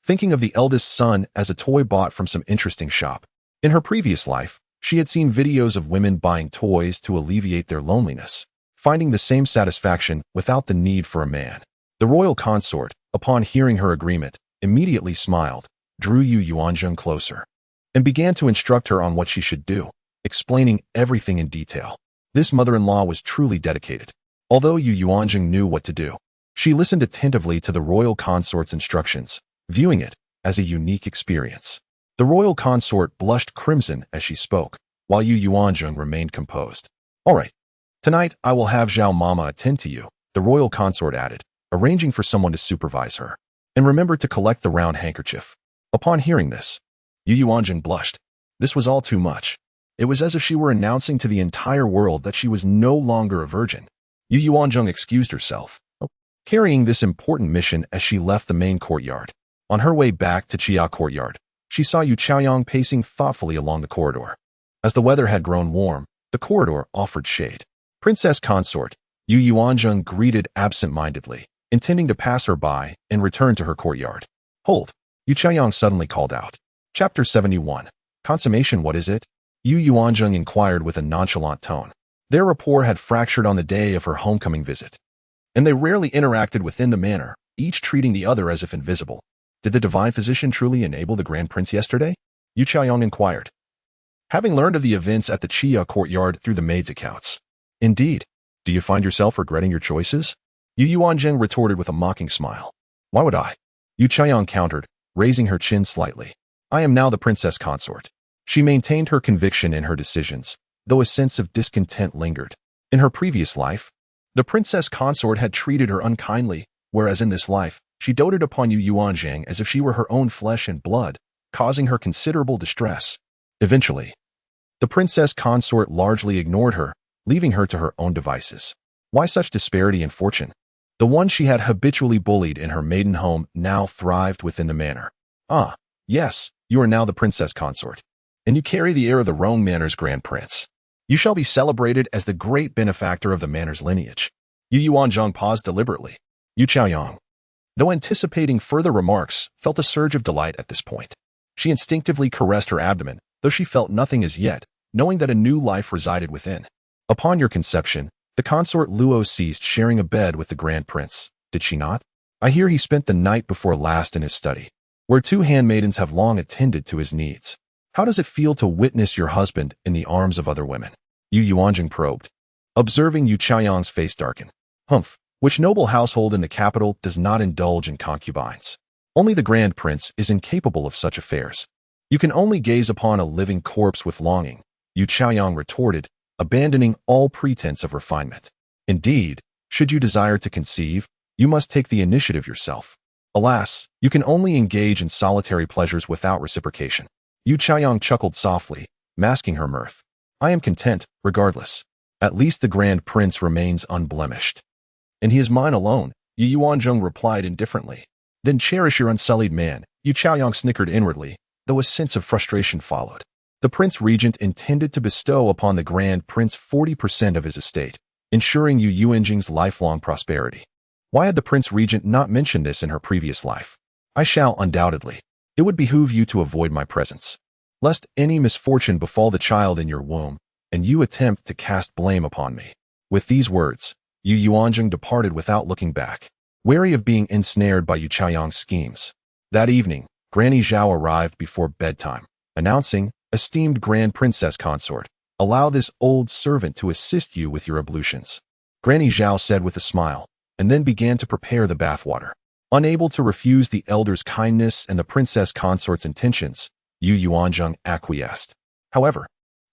Speaker 1: thinking of the eldest son as a toy bought from some interesting shop. In her previous life, she had seen videos of women buying toys to alleviate their loneliness, finding the same satisfaction without the need for a man. The royal consort, upon hearing her agreement, immediately smiled, drew Yuanzheng closer, and began to instruct her on what she should do, explaining everything in detail. This mother-in-law was truly dedicated. Although Yuanzheng knew what to do, she listened attentively to the royal consort's instructions, viewing it as a unique experience. The royal consort blushed crimson as she spoke, while Yuanzheng remained composed. All right, tonight I will have Zhao Mama attend to you, the royal consort added, arranging for someone to supervise her. And remember to collect the round handkerchief. Upon hearing this, Yuanzheng blushed. This was all too much. It was as if she were announcing to the entire world that she was no longer a virgin. Yuanzheng excused herself, carrying this important mission as she left the main courtyard. On her way back to Chia courtyard, she saw Yu Chaoyang pacing thoughtfully along the corridor. As the weather had grown warm, the corridor offered shade. Princess consort, Yuanzheng greeted absent-mindedly, intending to pass her by and return to her courtyard. Hold, Yu Chaoyang suddenly called out. Chapter 71. Consummation, what is it? Yuanzheng inquired with a nonchalant tone. Their rapport had fractured on the day of her homecoming visit, and they rarely interacted within the manor, each treating the other as if invisible. Did the divine physician truly enable the Grand Prince yesterday? Yu Chaoyang inquired, having learned of the events at the Chia courtyard through the maid's accounts. Indeed. Do you find yourself regretting your choices? Yuanzheng retorted with a mocking smile. Why would I? Yu Chaoyang countered, raising her chin slightly. I am now the princess consort. She maintained her conviction in her decisions, though a sense of discontent lingered. In her previous life, the princess consort had treated her unkindly, whereas in this life, she doted upon Yuanzheng as if she were her own flesh and blood, causing her considerable distress. Eventually, the princess consort largely ignored her, leaving her to her own devices. Why such disparity in fortune? The one she had habitually bullied in her maiden home now thrived within the manor. Ah, yes, you are now the princess consort, and you carry the heir of the Rome manor's grand prince. You shall be celebrated as the great benefactor of the manor's lineage. Yuanzheng paused deliberately. Yu Chaoyang, though anticipating further remarks, felt a surge of delight at this point. She instinctively caressed her abdomen, though she felt nothing as yet, knowing that a new life resided within. Upon your conception, the consort Luo ceased sharing a bed with the Grand Prince, did she not? I hear he spent the night before last in his study, where 2 handmaidens have long attended to his needs. How does it feel to witness your husband in the arms of other women? Yuanzheng probed, observing Yu Chaoyang's face darken. Humph, which noble household in the capital does not indulge in concubines? Only the Grand Prince is incapable of such affairs. You can only gaze upon a living corpse with longing, Yu Chaoyang retorted, abandoning all pretense of refinement. Indeed, should you desire to conceive, you must take the initiative yourself. Alas, you can only engage in solitary pleasures without reciprocation. Yu Chaoyang chuckled softly, masking her mirth. I am content, regardless. At least the Grand Prince remains unblemished. And he is mine alone, Yu Yuanzheng replied indifferently. Then cherish your unsullied man, Yu Chaoyang snickered inwardly, though a sense of frustration followed. The Prince Regent intended to bestow upon the Grand Prince 40% of his estate, ensuring Yu Yuanzheng's lifelong prosperity. Why had the Prince Regent not mentioned this in her previous life? I shall undoubtedly. It would behoove you to avoid my presence, lest any misfortune befall the child in your womb, and you attempt to cast blame upon me. With these words, Yu Yuanzheng departed without looking back, wary of being ensnared by Yu Chaoyang's schemes. That evening, Granny Zhao arrived before bedtime, announcing, Esteemed Grand Princess Consort, allow this old servant to assist you with your ablutions. Granny Zhao said with a smile, and then began to prepare the bathwater. Unable to refuse the elder's kindness and the princess consort's intentions, Yu Yuanzheng acquiesced. However,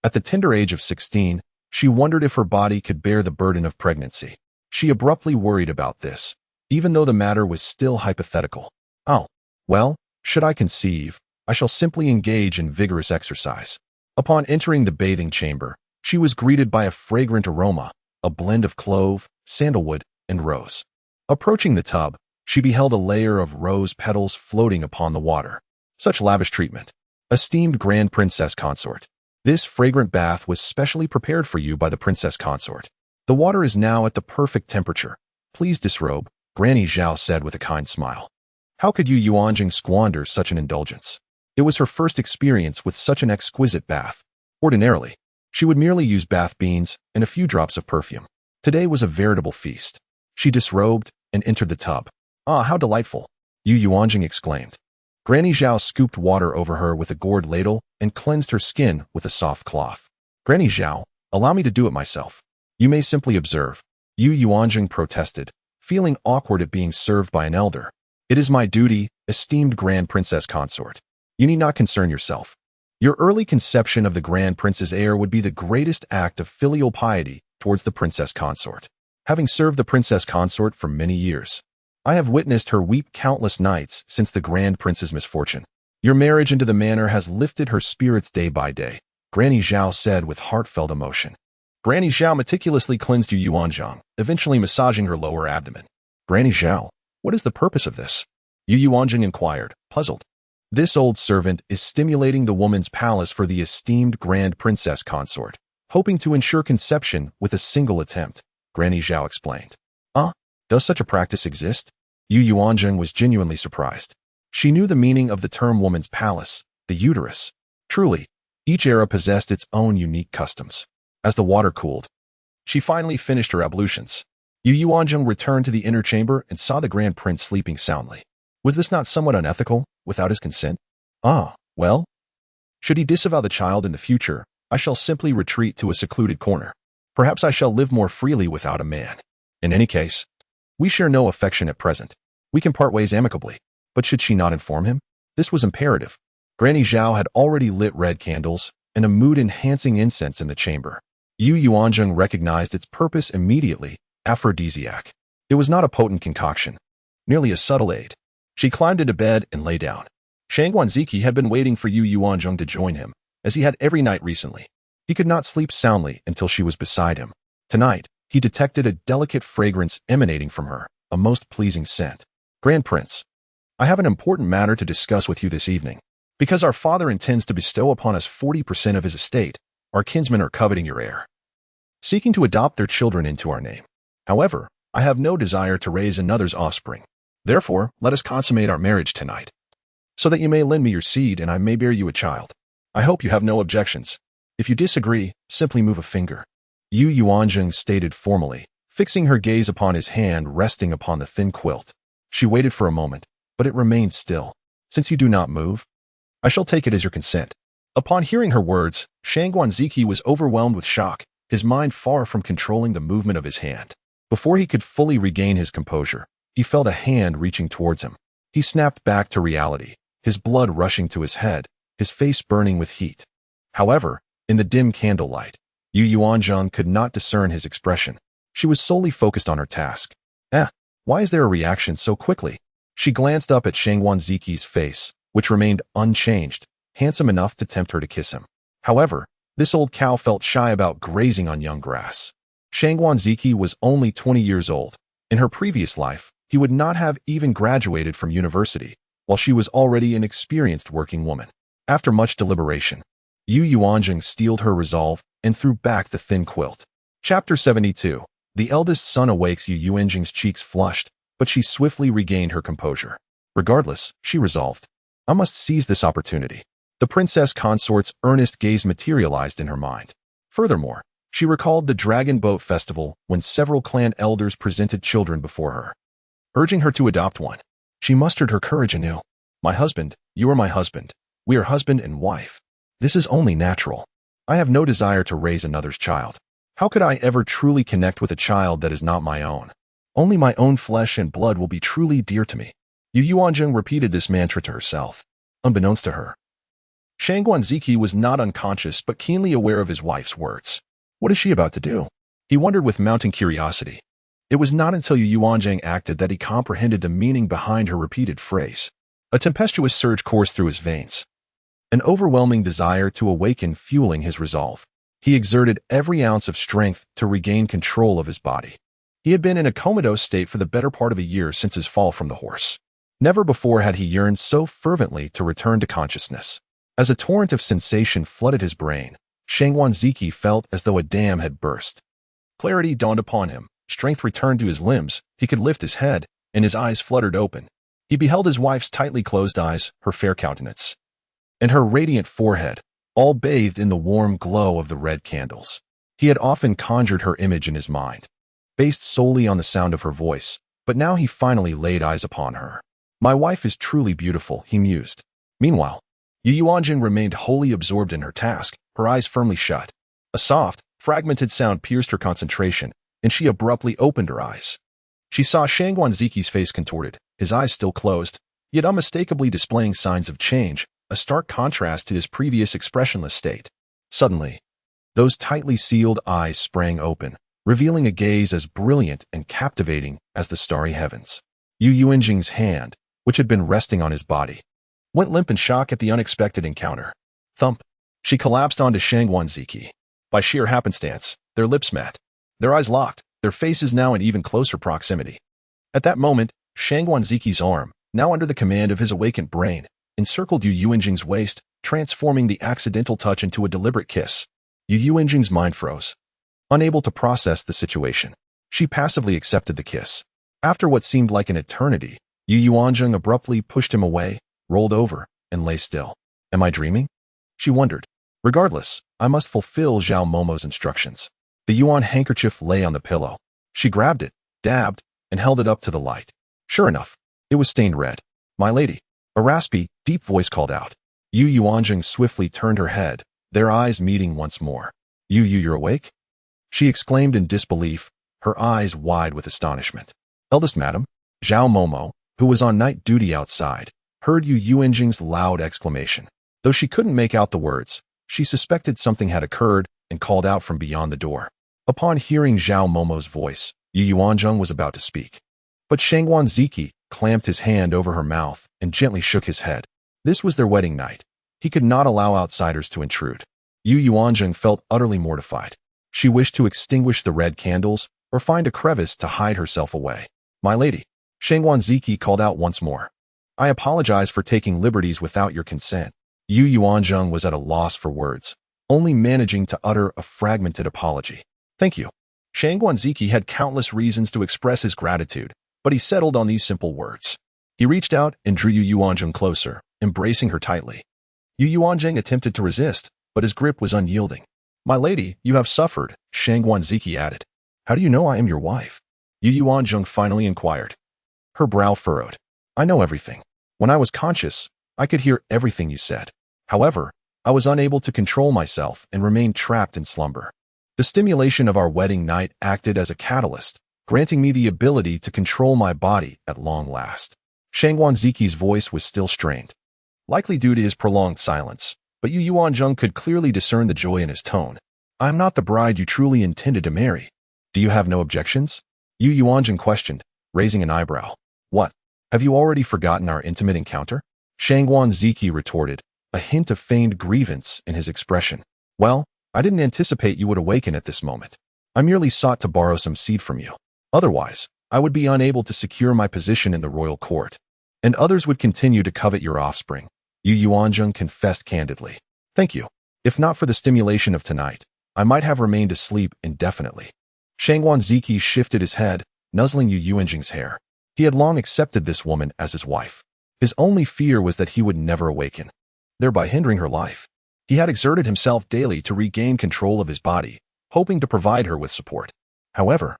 Speaker 1: at the tender age of 16, she wondered if her body could bear the burden of pregnancy. She abruptly worried about this, even though the matter was still hypothetical. Oh, well, should I conceive, I shall simply engage in vigorous exercise. Upon entering the bathing chamber, she was greeted by a fragrant aroma, a blend of clove, sandalwood, and rose. Approaching the tub, she beheld a layer of rose petals floating upon the water. Such lavish treatment. Esteemed Grand Princess Consort, this fragrant bath was specially prepared for you by the Princess Consort. The water is now at the perfect temperature. Please disrobe, Granny Zhao said with a kind smile. How could Yu Yuanzheng squander such an indulgence? It was her first experience with such an exquisite bath. Ordinarily, she would merely use bath beans and a few drops of perfume. Today was a veritable feast. She disrobed and entered the tub. Ah, how delightful, Yu Yuanzheng exclaimed. Granny Zhao scooped water over her with a gourd ladle and cleansed her skin with a soft cloth. Granny Zhao, allow me to do it myself. You may simply observe, Yu Yuanzheng protested, feeling awkward at being served by an elder. It is my duty, esteemed Grand Princess Consort. You need not concern yourself. Your early conception of the Grand Prince's heir would be the greatest act of filial piety towards the Princess Consort. Having served the Princess Consort for many years, I have witnessed her weep countless nights since the Grand Prince's misfortune. Your marriage into the manor has lifted her spirits day by day, Granny Zhao said with heartfelt emotion. Granny Zhao meticulously cleansed Yu Yuanzheng, eventually massaging her lower abdomen. Granny Zhao, what is the purpose of this? Yu Yuanzheng inquired, puzzled. This old servant is stimulating the woman's palace for the esteemed Grand Princess Consort, hoping to ensure conception with a single attempt, Granny Zhao explained. Does such a practice exist? Yu Yuanzheng was genuinely surprised. She knew the meaning of the term woman's palace, the uterus. Truly, each era possessed its own unique customs. As the water cooled, she finally finished her ablutions. Yu Yuanzheng returned to the inner chamber and saw the Grand Prince sleeping soundly. Was this not somewhat unethical, without his consent? Well, should he disavow the child in the future, I shall simply retreat to a secluded corner. Perhaps I shall live more freely without a man. In any case, we share no affection at present. We can part ways amicably. But should she not inform him? This was imperative. Granny Zhao had already lit red candles and a mood-enhancing incense in the chamber. Yu Yuanzheng recognized its purpose immediately, aphrodisiac. It was not a potent concoction, merely a subtle aid. She climbed into bed and lay down. Shang Guanziki had been waiting for Yu Yuanzheng to join him, as he had every night recently. He could not sleep soundly until she was beside him. Tonight, he detected a delicate fragrance emanating from her, a most pleasing scent. Grand Prince, I have an important matter to discuss with you this evening. Because our father intends to bestow upon us 40% of his estate, our kinsmen are coveting your heir, seeking to adopt their children into our name. However, I have no desire to raise another's offspring. Therefore, let us consummate our marriage tonight, so that you may lend me your seed and I may bear you a child. I hope you have no objections. If you disagree, simply move a finger. Yu Yuanzheng stated formally, fixing her gaze upon his hand resting upon the thin quilt. She waited for a moment, but it remained still. Since you do not move, I shall take it as your consent. Upon hearing her words, Shang Guanziki was overwhelmed with shock, his mind far from controlling the movement of his hand. Before he could fully regain his composure, he felt a hand reaching towards him. He snapped back to reality, his blood rushing to his head, his face burning with heat. However, in the dim candlelight, Yu Yuanzheng could not discern his expression. She was solely focused on her task. Why is there a reaction so quickly? She glanced up at Shang Wanziki's face, which remained unchanged, handsome enough to tempt her to kiss him. However, this old cow felt shy about grazing on young grass. Shang Wanziki was only 20 years old. In her previous life, he would not have even graduated from university, while she was already an experienced working woman. After much deliberation, Yu Yuanzheng steeled her resolve and threw back the thin quilt. Chapter 72. The eldest son awakes. Yu Yuanzheng's cheeks flushed, but she swiftly regained her composure. Regardless, she resolved, I must seize this opportunity. The princess consort's earnest gaze materialized in her mind. Furthermore, she recalled the Dragon Boat Festival when several clan elders presented children before her, urging her to adopt one. She mustered her courage anew. My husband, you are my husband. We are husband and wife. This is only natural. I have no desire to raise another's child. How could I ever truly connect with a child that is not my own? Only my own flesh and blood will be truly dear to me. Yu Yuanzheng repeated this mantra to herself. Unbeknownst to her, Shang Guanziki was not unconscious but keenly aware of his wife's words. What is she about to do? He wondered with mounting curiosity. It was not until Yu Yuanzheng acted that he comprehended the meaning behind her repeated phrase. A tempestuous surge coursed through his veins, an overwhelming desire to awaken fueling his resolve. He exerted every ounce of strength to regain control of his body. He had been in a comatose state for the better part of a year since his fall from the horse. Never before had he yearned so fervently to return to consciousness. As a torrent of sensation flooded his brain, Shang Wanziki felt as though a dam had burst. Clarity dawned upon him, strength returned to his limbs, he could lift his head, and his eyes fluttered open. He beheld his wife's tightly closed eyes, her fair countenance, and her radiant forehead, all bathed in the warm glow of the red candles. He had often conjured her image in his mind, based solely on the sound of her voice, but now he finally laid eyes upon her. My wife is truly beautiful, he mused. Meanwhile, Yu Yuanjing remained wholly absorbed in her task, her eyes firmly shut. A soft, fragmented sound pierced her concentration, and she abruptly opened her eyes. She saw Shang Guanziki's face contorted, his eyes still closed, yet unmistakably displaying signs of change, a stark contrast to his previous expressionless state. Suddenly, those tightly sealed eyes sprang open, revealing a gaze as brilliant and captivating as the starry heavens. Yu Yuanjing's hand, which had been resting on his body, went limp in shock at the unexpected encounter. Thump. She collapsed onto Shang Guanziki. By sheer happenstance, their lips met. Their eyes locked, their faces now in even closer proximity. At that moment, Shang Guanziki's arm, now under the command of his awakened brain, encircled Yu Yuanjing's waist, transforming the accidental touch into a deliberate kiss. Yu Yuanjing's mind froze. Unable to process the situation, she passively accepted the kiss. After what seemed like an eternity, Yu Yuanjing abruptly pushed him away, rolled over, and lay still. Am I dreaming? She wondered. Regardless, I must fulfill Zhao Momo's instructions. The yuan handkerchief lay on the pillow. She grabbed it, dabbed, and held it up to the light. Sure enough, it was stained red. My lady. A raspy, deep voice called out. Yu Yuanjing swiftly turned her head, their eyes meeting once more. You're awake? She exclaimed in disbelief, her eyes wide with astonishment. Eldest madam, Zhao Momo, who was on night duty outside, heard Yu Yuanjing's loud exclamation. Though she couldn't make out the words, she suspected something had occurred and called out from beyond the door. Upon hearing Zhao Momo's voice, Yu Yuanzheng was about to speak. But Shang Guanziki clamped his hand over her mouth and gently shook his head. This was their wedding night. He could not allow outsiders to intrude. Yu Yuanzheng felt utterly mortified. She wished to extinguish the red candles or find a crevice to hide herself away. My lady, Shang Guanziki called out once more. I apologize for taking liberties without your consent. Yu Yuanzheng was at a loss for words, only managing to utter a fragmented apology. Thank you. Shang Guanziki had countless reasons to express his gratitude, but he settled on these simple words. He reached out and drew Yu Yuanzheng closer, embracing her tightly. Yu Yuanzheng attempted to resist, but his grip was unyielding. My lady, you have suffered, Shang Guanziki added. How do you know I am your wife? Yu Yuanzheng finally inquired. Her brow furrowed. I know everything. When I was conscious, I could hear everything you said. However, I was unable to control myself and remained trapped in slumber. The stimulation of our wedding night acted as a catalyst, granting me the ability to control my body at long last. Shang Guanziki's voice was still strained, likely due to his prolonged silence, but Yu Yuanzheng could clearly discern the joy in his tone. I'm not the bride you truly intended to marry. Do you have no objections? Yu Yuanzheng questioned, raising an eyebrow. What? Have you already forgotten our intimate encounter? Shangguan Ziki retorted, a hint of feigned grievance in his expression. Well, I didn't anticipate you would awaken at this moment. I merely sought to borrow some seed from you. Otherwise, I would be unable to secure my position in the royal court, and others would continue to covet your offspring. Yu Yuanzheng confessed candidly. Thank you. If not for the stimulation of tonight, I might have remained asleep indefinitely. Shangguan Ziki shifted his head, nuzzling Yu Yuanzheng's hair. He had long accepted this woman as his wife. His only fear was that he would never awaken, thereby hindering her life. He had exerted himself daily to regain control of his body, hoping to provide her with support. However,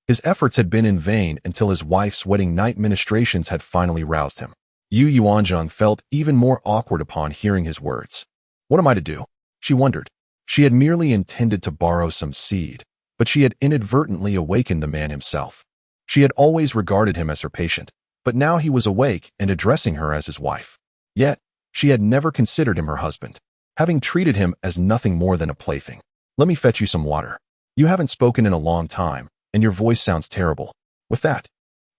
Speaker 1: his efforts had been in vain until his wife's wedding night ministrations had finally roused him. Yu Yuanzheng felt even more awkward upon hearing his words. What am I to do? She wondered. She had merely intended to borrow some seed, but she had inadvertently awakened the man himself. She had always regarded him as her patient, but now he was awake and addressing her as his wife. Yet, she had never considered him her husband, having treated him as nothing more than a plaything. Let me fetch you some water. You haven't spoken in a long time, and your voice sounds terrible. With that,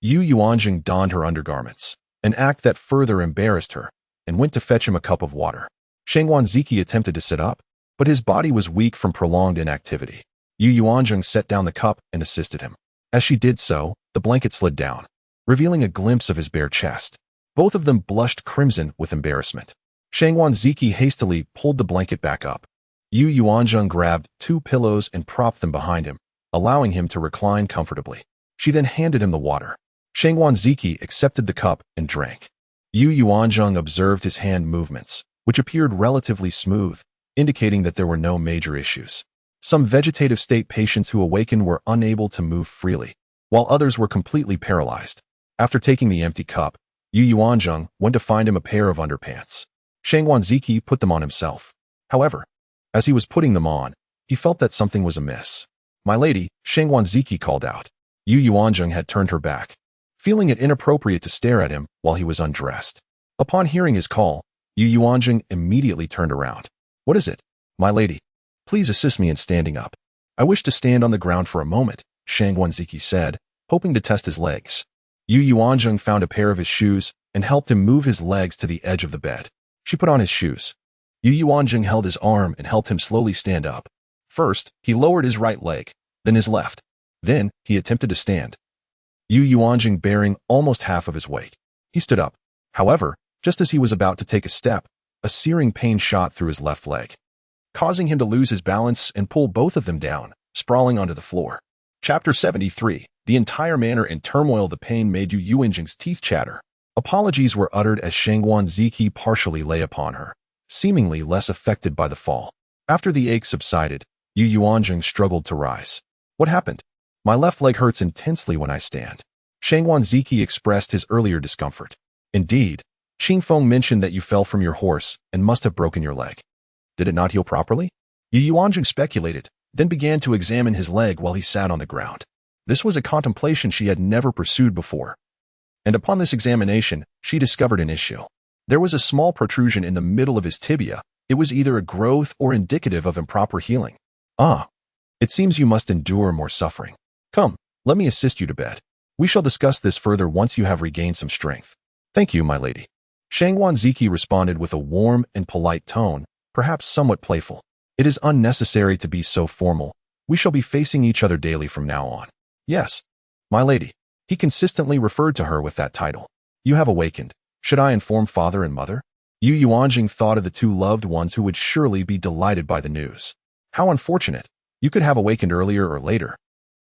Speaker 1: Yu Yuanzheng donned her undergarments, an act that further embarrassed her, and went to fetch him a cup of water. Shangguan Ziki attempted to sit up, but his body was weak from prolonged inactivity. Yu Yuanzheng set down the cup and assisted him. As she did so, the blanket slid down, revealing a glimpse of his bare chest. Both of them blushed crimson with embarrassment. Shangguan Ziki hastily pulled the blanket back up. Yu Yuanzheng grabbed 2 pillows and propped them behind him, allowing him to recline comfortably. She then handed him the water. Shangguan Ziki accepted the cup and drank. Yu Yuanzheng observed his hand movements, which appeared relatively smooth, indicating that there were no major issues. Some vegetative state patients who awakened were unable to move freely, while others were completely paralyzed. After taking the empty cup, Yu Yuanzheng went to find him a pair of underpants. Shangguan Ziki put them on himself. However, as he was putting them on, he felt that something was amiss. My lady, Shangguan Ziki called out. Yu Yuanzheng had turned her back, feeling it inappropriate to stare at him while he was undressed. Upon hearing his call, Yu Yuanzheng immediately turned around. What is it? My lady, please assist me in standing up. I wish to stand on the ground for a moment, Shangguan Ziki said, hoping to test his legs. Yu Yuanzheng found a pair of his shoes and helped him move his legs to the edge of the bed. She put on his shoes. Yu Yuanzheng held his arm and helped him slowly stand up. First, he lowered his right leg, then his left. Then, he attempted to stand, Yu Yuanzheng bearing almost half of his weight. He stood up. However, just as he was about to take a step, a searing pain shot through his left leg, causing him to lose his balance and pull both of them down, sprawling onto the floor. Chapter 73. The entire manner and turmoil the pain made Yu Yuanzheng's teeth chatter. Apologies were uttered as Shangguan Ziki partially lay upon her, seemingly less affected by the fall. After the ache subsided, Yu Yuanzheng struggled to rise. What happened? My left leg hurts intensely when I stand. Shangguan Ziki expressed his earlier discomfort. Indeed, Qingfeng mentioned that you fell from your horse and must have broken your leg. Did it not heal properly? Yu Yuanzheng speculated, then began to examine his leg while he sat on the ground. This was a contemplation she had never pursued before, and upon this examination, she discovered an issue. There was a small protrusion in the middle of his tibia. It was either a growth or indicative of improper healing. Ah, it seems you must endure more suffering. Come, let me assist you to bed. We shall discuss this further once you have regained some strength. Thank you, my lady. Shangguan Ziki responded with a warm and polite tone, perhaps somewhat playful. It is unnecessary to be so formal. We shall be facing each other daily from now on. Yes, my lady. He consistently referred to her with that title. You have awakened. Should I inform father and mother? Yu Yuanzheng thought of the 2 loved ones who would surely be delighted by the news. How unfortunate. You could have awakened earlier or later.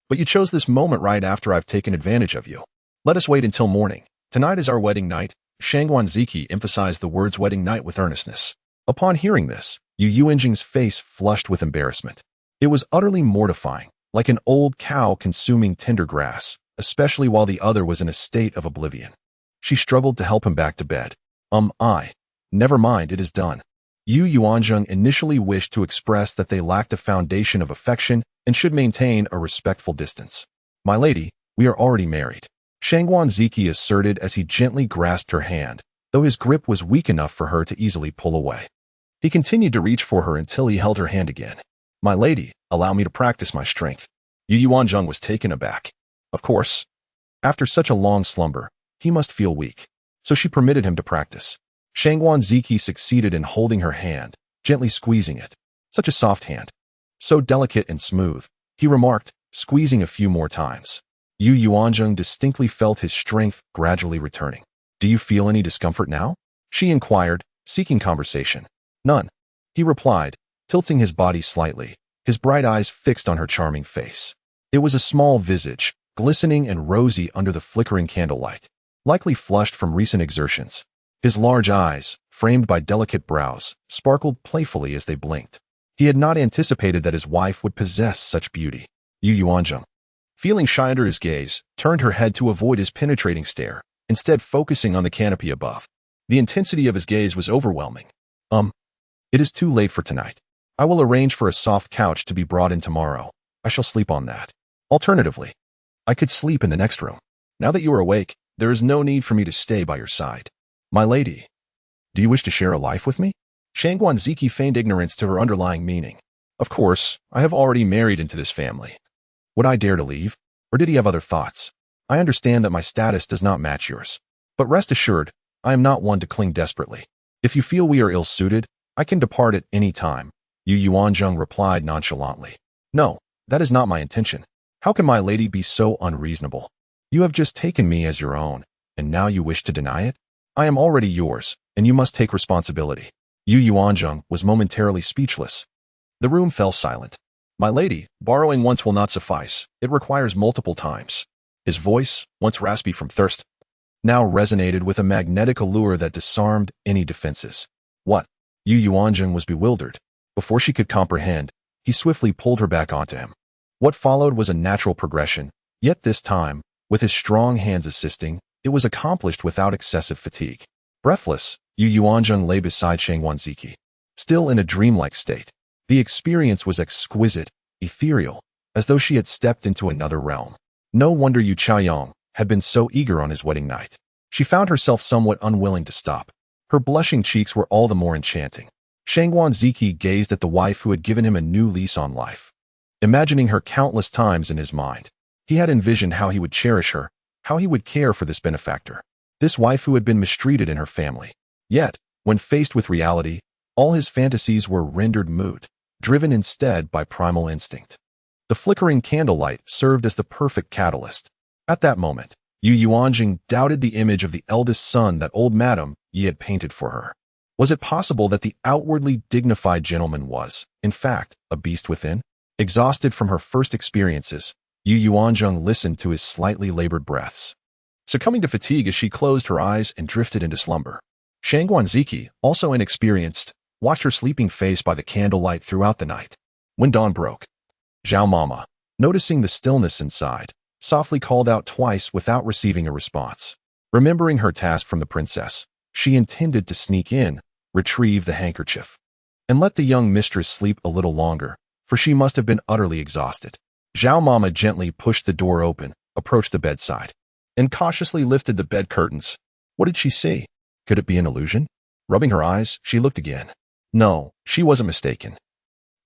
Speaker 1: But you chose this moment right after I've taken advantage of you. Let us wait until morning. Tonight is our wedding night. Shangguan Ziki emphasized the words wedding night with earnestness. Upon hearing this, Yu Yuanzheng's face flushed with embarrassment. It was utterly mortifying, like an old cow consuming tender grass, especially while the other was in a state of oblivion. She struggled to help him back to bed. Never mind, it is done. Yu Yuanzheng initially wished to express that they lacked a foundation of affection and should maintain a respectful distance. My lady, we are already married, Shangguan Ziki asserted as he gently grasped her hand, though his grip was weak enough for her to easily pull away. He continued to reach for her until he held her hand again. My lady, allow me to practice my strength. Yuanzheng was taken aback. Of course. After such a long slumber, he must feel weak. So she permitted him to practice. Shangguan Ziki succeeded in holding her hand, gently squeezing it. Such a soft hand. So delicate and smooth, he remarked, squeezing a few more times. Yuanzheng distinctly felt his strength gradually returning. Do you feel any discomfort now? She inquired, seeking conversation. None. He replied, tilting his body slightly, his bright eyes fixed on her charming face. It was a small visage, glistening and rosy under the flickering candlelight, likely flushed from recent exertions. His large eyes, framed by delicate brows, sparkled playfully as they blinked. He had not anticipated that his wife would possess such beauty. Yuanzheng, feeling shy under his gaze, turned her head to avoid his penetrating stare, instead focusing on the canopy above. The intensity of his gaze was overwhelming. It is too late for tonight. I will arrange for a soft couch to be brought in tomorrow. I shall sleep on that. Alternatively, I could sleep in the next room. Now that you are awake, there is no need for me to stay by your side. My lady, do you wish to share a life with me? Shangguan Ziki feigned ignorance to her underlying meaning. Of course, I have already married into this family. Would I dare to leave? Or did he have other thoughts? I understand that my status does not match yours. But rest assured, I am not one to cling desperately. If you feel we are ill-suited, I can depart at any time. Yuanzheng replied nonchalantly. No, that is not my intention. How can my lady be so unreasonable? You have just taken me as your own, and now you wish to deny it? I am already yours, and you must take responsibility. Yuanzheng was momentarily speechless. The room fell silent. My lady, borrowing once will not suffice. It requires multiple times. His voice, once raspy from thirst, now resonated with a magnetic allure that disarmed any defenses. What? Yuanzheng was bewildered. Before she could comprehend, he swiftly pulled her back onto him. What followed was a natural progression, yet this time, with his strong hands assisting, it was accomplished without excessive fatigue. Breathless, Yuanzheng lay beside Shangguan Ziki, still in a dreamlike state. The experience was exquisite, ethereal, as though she had stepped into another realm. No wonder Yu Chaoyang had been so eager on his wedding night. She found herself somewhat unwilling to stop. Her blushing cheeks were all the more enchanting. Shangguan Ziki gazed at the wife who had given him a new lease on life. Imagining her countless times in his mind, he had envisioned how he would cherish her, how he would care for this benefactor, this wife who had been mistreated in her family. Yet, when faced with reality, all his fantasies were rendered moot, driven instead by primal instinct. The flickering candlelight served as the perfect catalyst. At that moment, Yuanzheng doubted the image of the eldest son that old Madame Yi had painted for her. Was it possible that the outwardly dignified gentleman was, in fact, a beast within? Exhausted from her first experiences, Yuanzheng listened to his slightly labored breaths, succumbing to fatigue as she closed her eyes and drifted into slumber. Shangguan Ziki, also inexperienced, watched her sleeping face by the candlelight throughout the night. When dawn broke, Zhao Mama, noticing the stillness inside, softly called out twice without receiving a response. Remembering her task from the princess, she intended to sneak in, retrieve the handkerchief, and let the young mistress sleep a little longer, for she must have been utterly exhausted. Zhao Mama gently pushed the door open, approached the bedside, and cautiously lifted the bed curtains. What did she see? Could it be an illusion? Rubbing her eyes, she looked again. No, she wasn't mistaken.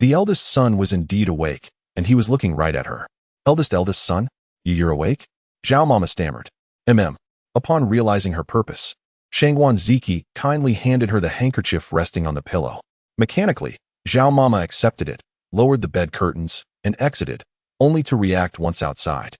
Speaker 1: The eldest son was indeed awake, and he was looking right at her. Eldest son? You're awake? Zhao Mama stammered. Upon realizing her purpose, Shangguan Ziki kindly handed her the handkerchief resting on the pillow. Mechanically, Zhao Mama accepted it, lowered the bed curtains, and exited, only to react once outside,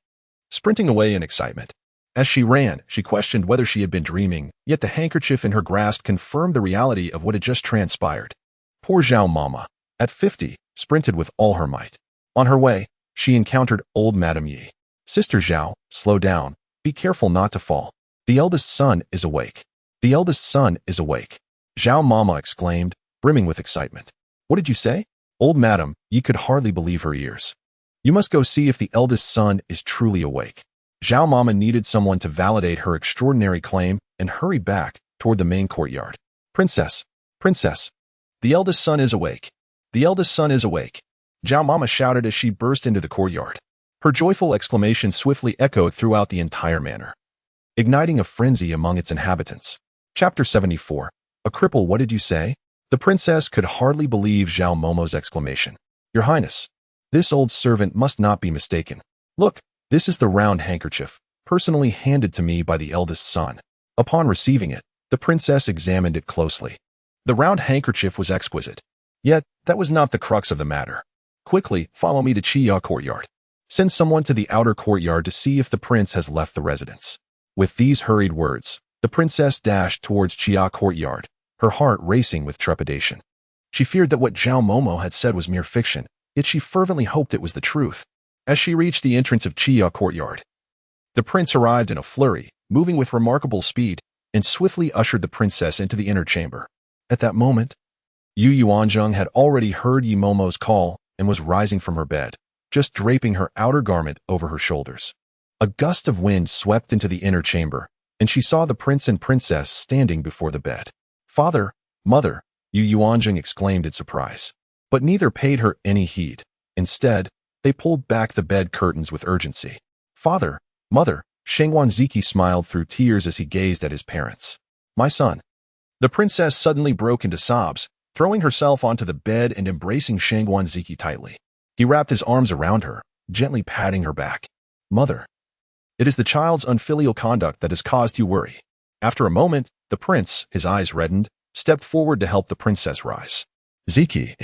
Speaker 1: sprinting away in excitement. As she ran, she questioned whether she had been dreaming, yet the handkerchief in her grasp confirmed the reality of what had just transpired. Poor Zhao Mama, at 50, sprinted with all her might. On her way, she encountered old Madame Yi. Sister Zhao, slow down. Be careful not to fall. The eldest son is awake. The eldest son is awake. Zhao Mama exclaimed, brimming with excitement. What did you say? Old Madame Yi could hardly believe her ears. You must go see if the eldest son is truly awake. Zhao Mama needed someone to validate her extraordinary claim and hurried back toward the main courtyard. Princess, princess, the eldest son is awake. The eldest son is awake. Zhao Mama shouted as she burst into the courtyard. Her joyful exclamation swiftly echoed throughout the entire manor, igniting a frenzy among its inhabitants. Chapter 74. A cripple, what did you say? The princess could hardly believe Zhao Momo's exclamation. Your Highness, this old servant must not be mistaken. Look, this is the round handkerchief, personally handed to me by the eldest son. Upon receiving it, the princess examined it closely. The round handkerchief was exquisite. Yet, that was not the crux of the matter. Quickly, follow me to Chia courtyard. Send someone to the outer courtyard to see if the prince has left the residence. With these hurried words, the princess dashed towards Chia courtyard, her heart racing with trepidation. She feared that what Zhao Momo had said was mere fiction, yet she fervently hoped it was the truth. As she reached the entrance of Chia courtyard, the prince arrived in a flurry, moving with remarkable speed, and swiftly ushered the princess into the inner chamber. At that moment, Yuanzheng had already heard Yi Momo's call and was rising from her bed, just draping her outer garment over her shoulders. A gust of wind swept into the inner chamber, and she saw the prince and princess standing before the bed. Father, mother, Yuanzheng exclaimed in surprise. But neither paid her any heed. Instead, they pulled back the bed curtains with urgency. Father, mother, Shang Wanziki smiled through tears as he gazed at his parents. My son. The princess suddenly broke into sobs, throwing herself onto the bed and embracing Shang Wanziki tightly. He wrapped his arms around her, gently patting her back. Mother. It is the child's unfilial conduct that has caused you worry. After a moment, the prince, his eyes reddened, stepped forward to help the princess rise. Ziki,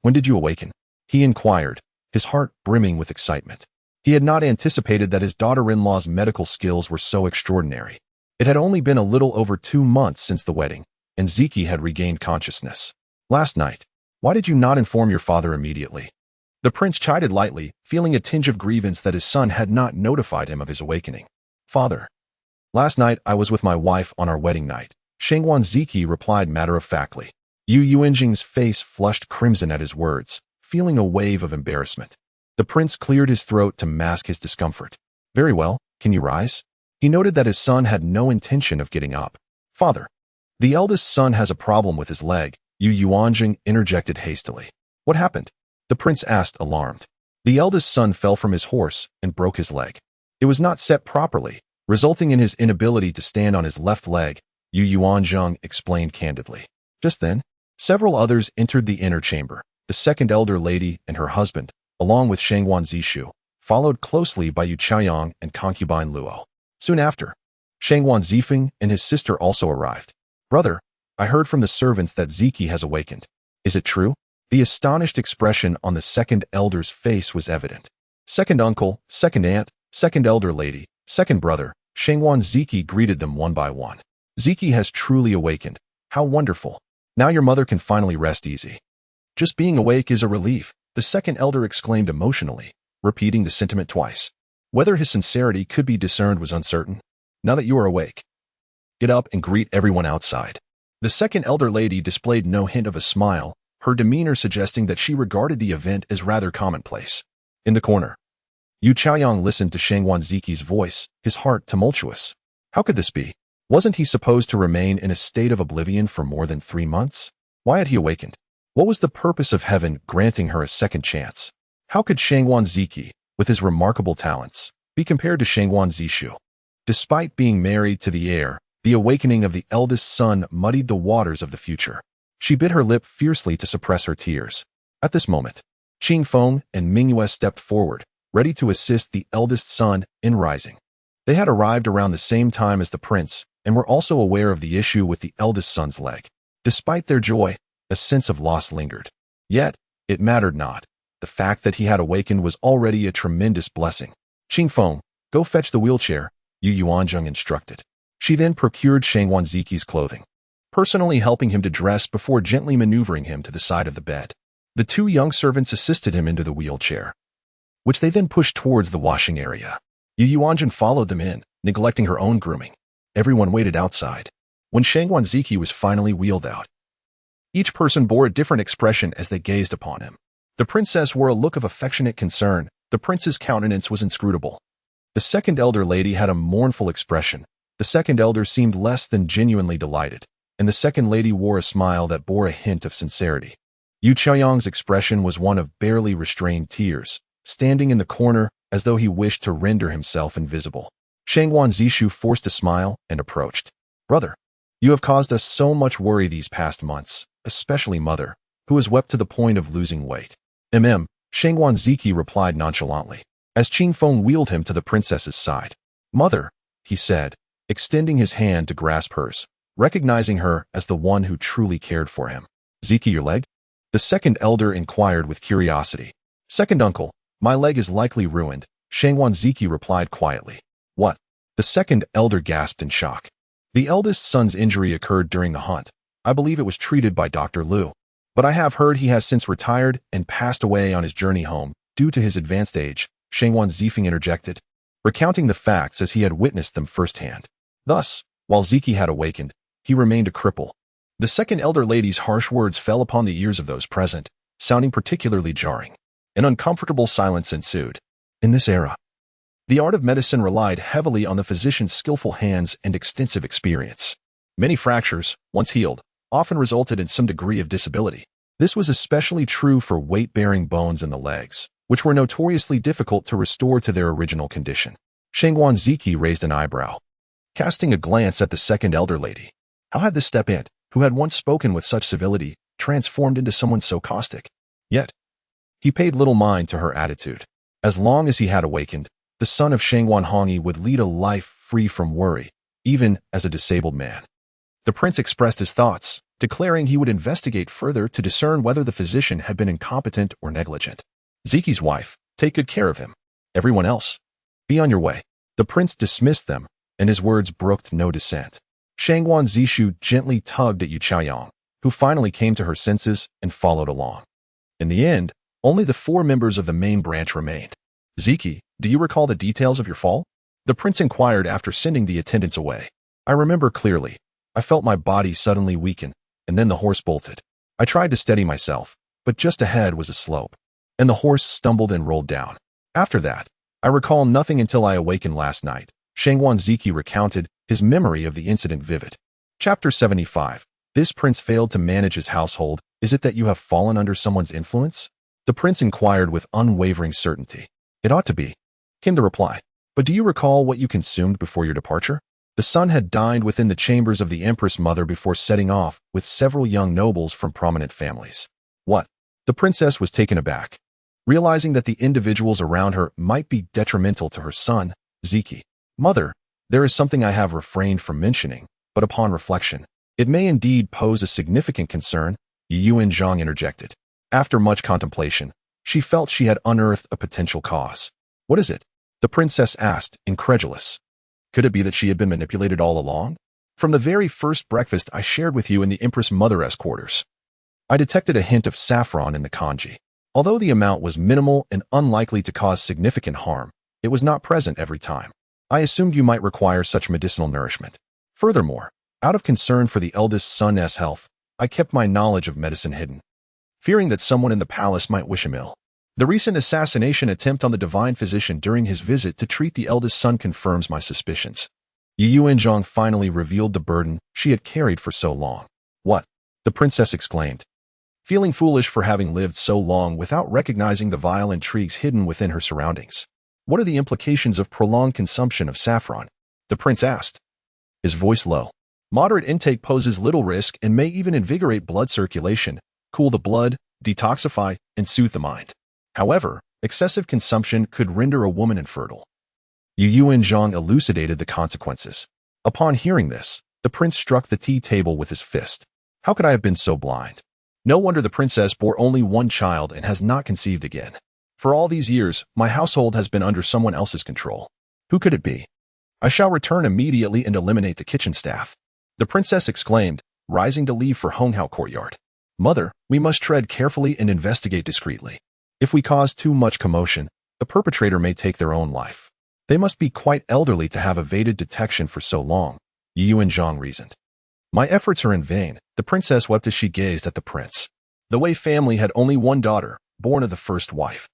Speaker 1: when did you awaken? He inquired, his heart brimming with excitement. He had not anticipated that his daughter-in-law's medical skills were so extraordinary. It had only been a little over 2 months since the wedding, and Ziki had regained consciousness. Last night. Why did you not inform your father immediately? The prince chided lightly, feeling a tinge of grievance that his son had not notified him of his awakening. Father. Last night I was with my wife on our wedding night. Shang Wanziki replied matter-of-factly. Yuanzheng's face flushed crimson at his words, feeling a wave of embarrassment. The prince cleared his throat to mask his discomfort. Very well, can you rise? He noted that his son had no intention of getting up. Father. The eldest son has a problem with his leg, Yuanzheng interjected hastily. What happened? The prince asked, alarmed. The eldest son fell from his horse and broke his leg. It was not set properly, resulting in his inability to stand on his left leg, Yuanzheng explained candidly. Just then, several others entered the inner chamber. The second elder lady and her husband, along with Shang Wanzishu, followed closely by Yu Chaoyang and concubine Luo. Soon after, Shang Wanzifeng and his sister also arrived. Brother, I heard from the servants that Ziki has awakened. Is it true? The astonished expression on the second elder's face was evident. Second uncle, second aunt, second elder lady, second brother, Shang Wanziki greeted them one by one. Ziki has truly awakened. How wonderful. Now your mother can finally rest easy. Just being awake is a relief, the second elder exclaimed emotionally, repeating the sentiment twice. Whether his sincerity could be discerned was uncertain. Now that you are awake, get up and greet everyone outside. The second elder lady displayed no hint of a smile, her demeanor suggesting that she regarded the event as rather commonplace. In the corner, Yu Chaoyang listened to Shang Wanziki's voice, his heart tumultuous. How could this be? Wasn't he supposed to remain in a state of oblivion for more than 3 months? Why had he awakened? What was the purpose of heaven granting her a second chance? How could Shang Wanziki, with his remarkable talents, be compared to Shang Wanzishu? Despite being married to the heir, the awakening of the eldest son muddied the waters of the future. She bit her lip fiercely to suppress her tears. At this moment, Qing Feng and Mingyue stepped forward, ready to assist the eldest son in rising. They had arrived around the same time as the prince and were also aware of the issue with the eldest son's leg. Despite their joy, a sense of loss lingered. Yet, it mattered not. The fact that he had awakened was already a tremendous blessing. Qing Feng, go fetch the wheelchair, Yuanzheng instructed. She then procured Shang Wanziki's clothing, personally helping him to dress before gently maneuvering him to the side of the bed. The 2 young servants assisted him into the wheelchair, which they then pushed towards the washing area. Yuanzheng followed them in, neglecting her own grooming. Everyone waited outside. When Shang Wanziki was finally wheeled out, each person bore a different expression as they gazed upon him. The princess wore a look of affectionate concern. The prince's countenance was inscrutable. The second elder lady had a mournful expression. The second elder seemed less than genuinely delighted, and the second lady wore a smile that bore a hint of sincerity. Yu Chaoyang's expression was one of barely restrained tears, standing in the corner as though he wished to render himself invisible. Shang Wanzishu forced a smile and approached. Brother, you have caused us so much worry these past months, especially mother, who has wept to the point of losing weight. Shang Yuanzheng replied nonchalantly, as Qing Feng wheeled him to the princess's side. Mother, he said, extending his hand to grasp hers, recognizing her as the one who truly cared for him. Ziki, your leg? The second elder inquired with curiosity. Second uncle, my leg is likely ruined, Shang Yuanzheng replied quietly. What? The second elder gasped in shock. The eldest son's injury occurred during the hunt. I believe it was treated by Dr. Liu. But I have heard he has since retired and passed away on his journey home due to his advanced age, Shang Yuanzheng interjected, recounting the facts as he had witnessed them firsthand. Thus, while Ziki had awakened, he remained a cripple. The second elder lady's harsh words fell upon the ears of those present, sounding particularly jarring. An uncomfortable silence ensued. In this era, the art of medicine relied heavily on the physician's skillful hands and extensive experience. Many fractures, once healed, often resulted in some degree of disability. This was especially true for weight-bearing bones in the legs, which were notoriously difficult to restore to their original condition. Shang Yuanzheng raised an eyebrow, casting a glance at the second elder lady. How had this step-in, who had once spoken with such civility, transformed into someone so caustic? Yet, he paid little mind to her attitude. As long as he had awakened, the son of Shang Yuanzheng would lead a life free from worry, even as a disabled man. The prince expressed his thoughts, declaring he would investigate further to discern whether the physician had been incompetent or negligent. Ziki's wife, take good care of him. Everyone else, be on your way. The prince dismissed them, and his words brooked no dissent. Shang Yuanzheng gently tugged at Yu Chaoyang, who finally came to her senses and followed along. In the end, only the 4 members of the main branch remained. Ziki, do you recall the details of your fall? The prince inquired after sending the attendants away. I remember clearly. I felt my body suddenly weaken, and then the horse bolted. I tried to steady myself, but just ahead was a slope, and the horse stumbled and rolled down. After that, I recall nothing until I awakened last night. Shang Yuanzheng recounted, his memory of the incident vivid. Chapter 75. This prince failed to manage his household. Is it that you have fallen under someone's influence? The prince inquired with unwavering certainty. It ought to be, came the reply. But do you recall what you consumed before your departure? The son had dined within the chambers of the empress mother before setting off with several young nobles from prominent families. What? The princess was taken aback, realizing that the individuals around her might be detrimental to her son, Ziki. Mother, there is something I have refrained from mentioning, but upon reflection, it may indeed pose a significant concern, Yuanzheng interjected. After much contemplation, she felt she had unearthed a potential cause. What is it? The princess asked, incredulous. Could it be that she had been manipulated all along? From the very first breakfast I shared with you in the Empress Mother's quarters, I detected a hint of saffron in the congee. Although the amount was minimal and unlikely to cause significant harm, it was not present every time. I assumed you might require such medicinal nourishment. Furthermore, out of concern for the eldest son's health, I kept my knowledge of medicine hidden, fearing that someone in the palace might wish him ill. The recent assassination attempt on the divine physician during his visit to treat the eldest son confirms my suspicions. Yuanzheng finally revealed the burden she had carried for so long. What? The princess exclaimed, feeling foolish for having lived so long without recognizing the vile intrigues hidden within her surroundings. What are the implications of prolonged consumption of saffron? The prince asked, his voice low. Moderate intake poses little risk and may even invigorate blood circulation, cool the blood, detoxify, and soothe the mind. However, excessive consumption could render a woman infertile. Yuanzheng elucidated the consequences. Upon hearing this, the prince struck the tea table with his fist. How could I have been so blind? No wonder the princess bore only one child and has not conceived again. For all these years, my household has been under someone else's control. Who could it be? I shall return immediately and eliminate the kitchen staff. The princess exclaimed, rising to leave for Honghao courtyard. Mother, we must tread carefully and investigate discreetly. If we cause too much commotion, the perpetrator may take their own life. They must be quite elderly to have evaded detection for so long, Yuanzheng reasoned. My efforts are in vain, the princess wept as she gazed at the prince. The Wei family had only one daughter, born of the first wife.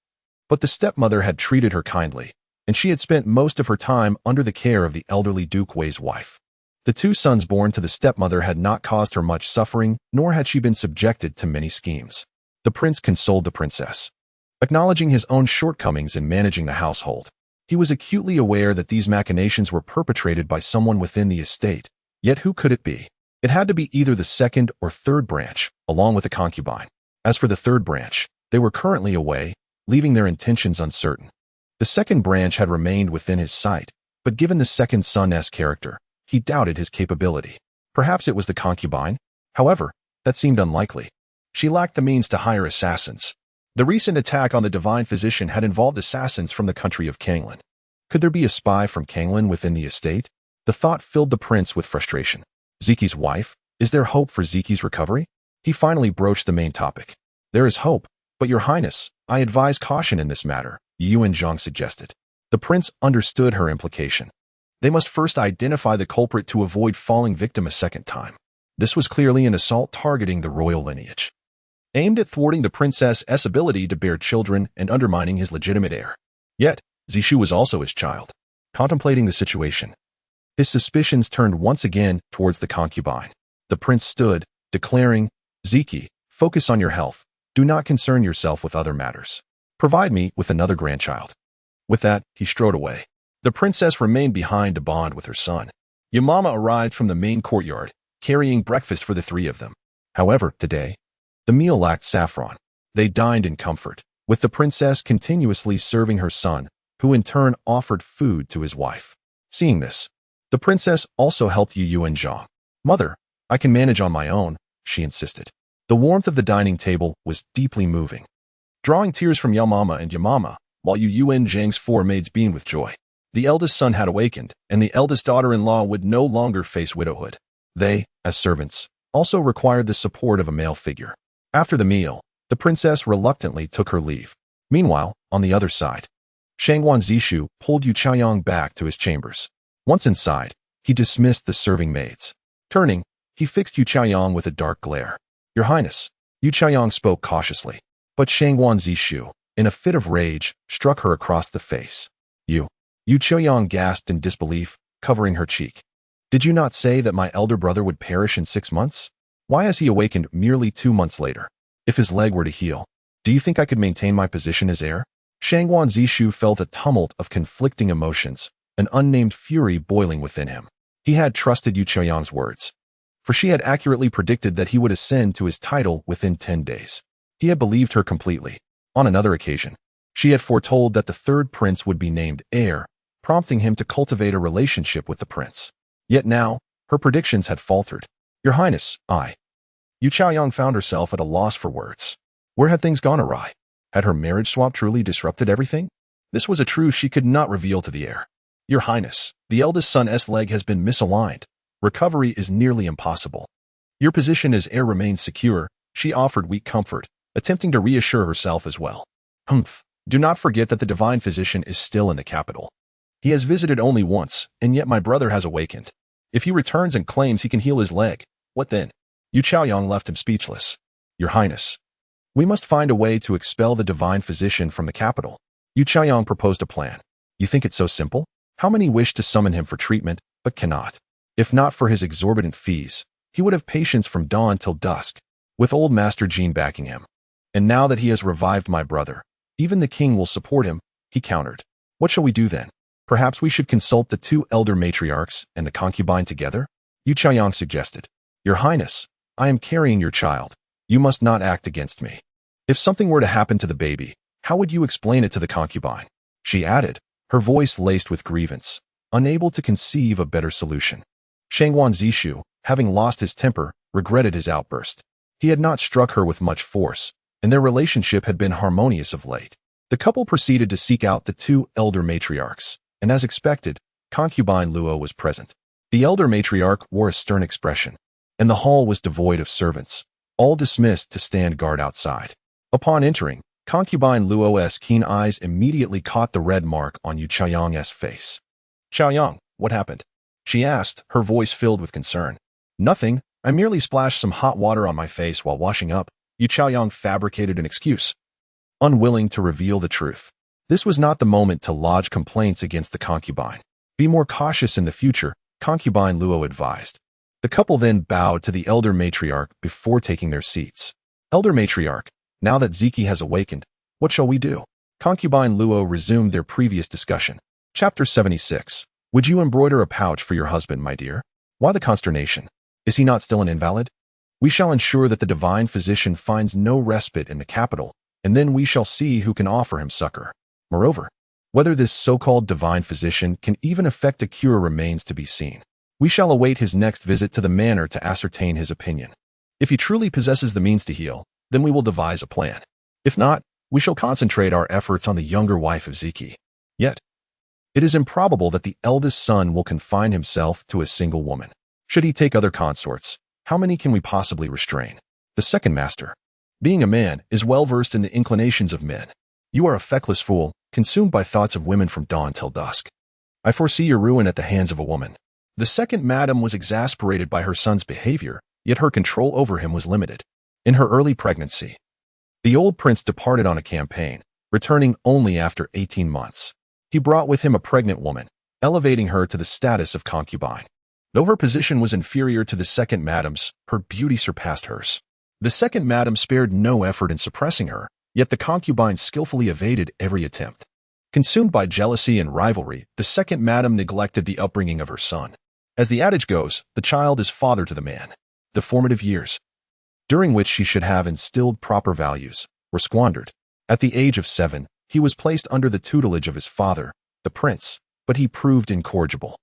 Speaker 1: But the stepmother had treated her kindly, and she had spent most of her time under the care of the elderly Duke Wei's wife. The 2 sons born to the stepmother had not caused her much suffering, nor had she been subjected to many schemes. The prince consoled the princess, acknowledging his own shortcomings in managing the household. He was acutely aware that these machinations were perpetrated by someone within the estate, yet who could it be? It had to be either the second or third branch, along with a concubine. As for the third branch, They were currently away, leaving their intentions uncertain. The second branch had remained within his sight, but given the second son's character, he doubted his capability. Perhaps it was the concubine? However, that seemed unlikely. She lacked the means to hire assassins. The recent attack on the divine physician had involved assassins from the country of Kanglan. Could there be a spy from Kanglan within the estate? The thought filled the prince with frustration. Ziki's wife? Is there hope for Ziki's recovery? He finally broached the main topic. There is hope, but your highness, I advise caution in this matter, Yuanzheng suggested. The prince understood her implication. They must first identify the culprit to avoid falling victim a second time. This was clearly an assault targeting the royal lineage, aimed at thwarting the princess's ability to bear children and undermining his legitimate heir. Yet, Zishu was also his child. Contemplating the situation, his suspicions turned once again towards the concubine. The prince stood, declaring, Ziki, focus on your health. Do not concern yourself with other matters. Provide me with another grandchild. With that, he strode away. The princess remained behind to bond with her son. Yamama arrived from the main courtyard, carrying breakfast for the three of them. However, today, the meal lacked saffron. They dined in comfort, with the princess continuously serving her son, who in turn offered food to his wife. Seeing this, the princess also helped Yuanzheng. Mother, I can manage on my own, she insisted. The warmth of the dining table was deeply moving, drawing tears from Yamama and Yamama, while Yuanzheng's four maids beamed with joy. The eldest son had awakened, and the eldest daughter-in-law would no longer face widowhood. They, as servants, also required the support of a male figure. After the meal, the princess reluctantly took her leave. Meanwhile, on the other side, Shangguan Zishu pulled Yu Chaoyang back to his chambers. Once inside, he dismissed the serving maids. Turning, he fixed Yu Chaoyang with a dark glare. Your Highness, Yu Chaoyang spoke cautiously, but Shangguan Zishu, in a fit of rage, struck her across the face. Yu Chaoyang gasped in disbelief, covering her cheek. Did you not say that my elder brother would perish in 6 months? Why has he awakened merely 2 months later? If his leg were to heal, do you think I could maintain my position as heir? Shangguan Zishu felt a tumult of conflicting emotions, an unnamed fury boiling within him. He had trusted Yu Chaoyang's words, for she had accurately predicted that he would ascend to his title within 10 days. He had believed her completely. On another occasion, she had foretold that the third prince would be named Heir, prompting him to cultivate a relationship with the prince. Yet now, her predictions had faltered. Your Highness, Yu Chaoyang found herself at a loss for words. Where had things gone awry? Had her marriage swap truly disrupted everything? This was a truth she could not reveal to the heir. Your Highness, the eldest son's leg has been misaligned. Recovery is nearly impossible. Your position as heir remains secure, she offered weak comfort, attempting to reassure herself as well. Do not forget that the divine physician is still in the capital. He has visited only once, and yet my brother has awakened. If he returns and claims he can heal his leg, what then? Yu Chaoyang left him speechless. Your Highness, we must find a way to expel the divine physician from the capital. Yu Chaoyang proposed a plan. You think it's so simple? How many wish to summon him for treatment, but cannot? If not for his exorbitant fees, he would have patience from dawn till dusk, with old Master Jean backing him. And now that he has revived my brother, even the king will support him, he countered. What shall we do then? Perhaps we should consult the 2 elder matriarchs and the concubine together? Yu Chaoyang suggested. Your Highness, I am carrying your child. You must not act against me. If something were to happen to the baby, how would you explain it to the concubine? She added, her voice laced with grievance, unable to conceive a better solution. Shangguan Zishu, having lost his temper, regretted his outburst. He had not struck her with much force, and their relationship had been harmonious of late. The couple proceeded to seek out the 2 elder matriarchs, and as expected, concubine Luo was present. The elder matriarch wore a stern expression, and the hall was devoid of servants, all dismissed to stand guard outside. Upon entering, concubine Luo's keen eyes immediately caught the red mark on Yu Chaoyang's face. Chaoyang, what happened? She asked, her voice filled with concern. Nothing, I merely splashed some hot water on my face while washing up. Yu Chaoyang fabricated an excuse, unwilling to reveal the truth. This was not the moment to lodge complaints against the concubine. Be more cautious in the future, concubine Luo advised. The couple then bowed to the elder matriarch before taking their seats. Elder matriarch, now that Ziki has awakened, what shall we do? Concubine Luo resumed their previous discussion. Chapter 76. Would you embroider a pouch for your husband, my dear? Why the consternation? Is he not still an invalid? We shall ensure that the divine physician finds no respite in the capital, and then we shall see who can offer him succor. Moreover, whether this so-called divine physician can even effect a cure remains to be seen. We shall await his next visit to the manor to ascertain his opinion. If he truly possesses the means to heal, then we will devise a plan. If not, we shall concentrate our efforts on the younger wife of Ziki. Yet, it is improbable that the eldest son will confine himself to a single woman. Should he take other consorts, how many can we possibly restrain? The second master, being a man, is well versed in the inclinations of men. You are a feckless fool, consumed by thoughts of women from dawn till dusk. I foresee your ruin at the hands of a woman. The second madam was exasperated by her son's behavior, yet her control over him was limited. In her early pregnancy, the old prince departed on a campaign, returning only after 18 months. He brought with him a pregnant woman, elevating her to the status of concubine. Though her position was inferior to the second madam's, her beauty surpassed hers. The second madam spared no effort in suppressing her, yet the concubine skillfully evaded every attempt. Consumed by jealousy and rivalry, the second madam neglected the upbringing of her son. As the adage goes, the child is father to the man. The formative years, during which she should have instilled proper values, were squandered. At the age of 7, he was placed under the tutelage of his father, the prince, but he proved incorrigible.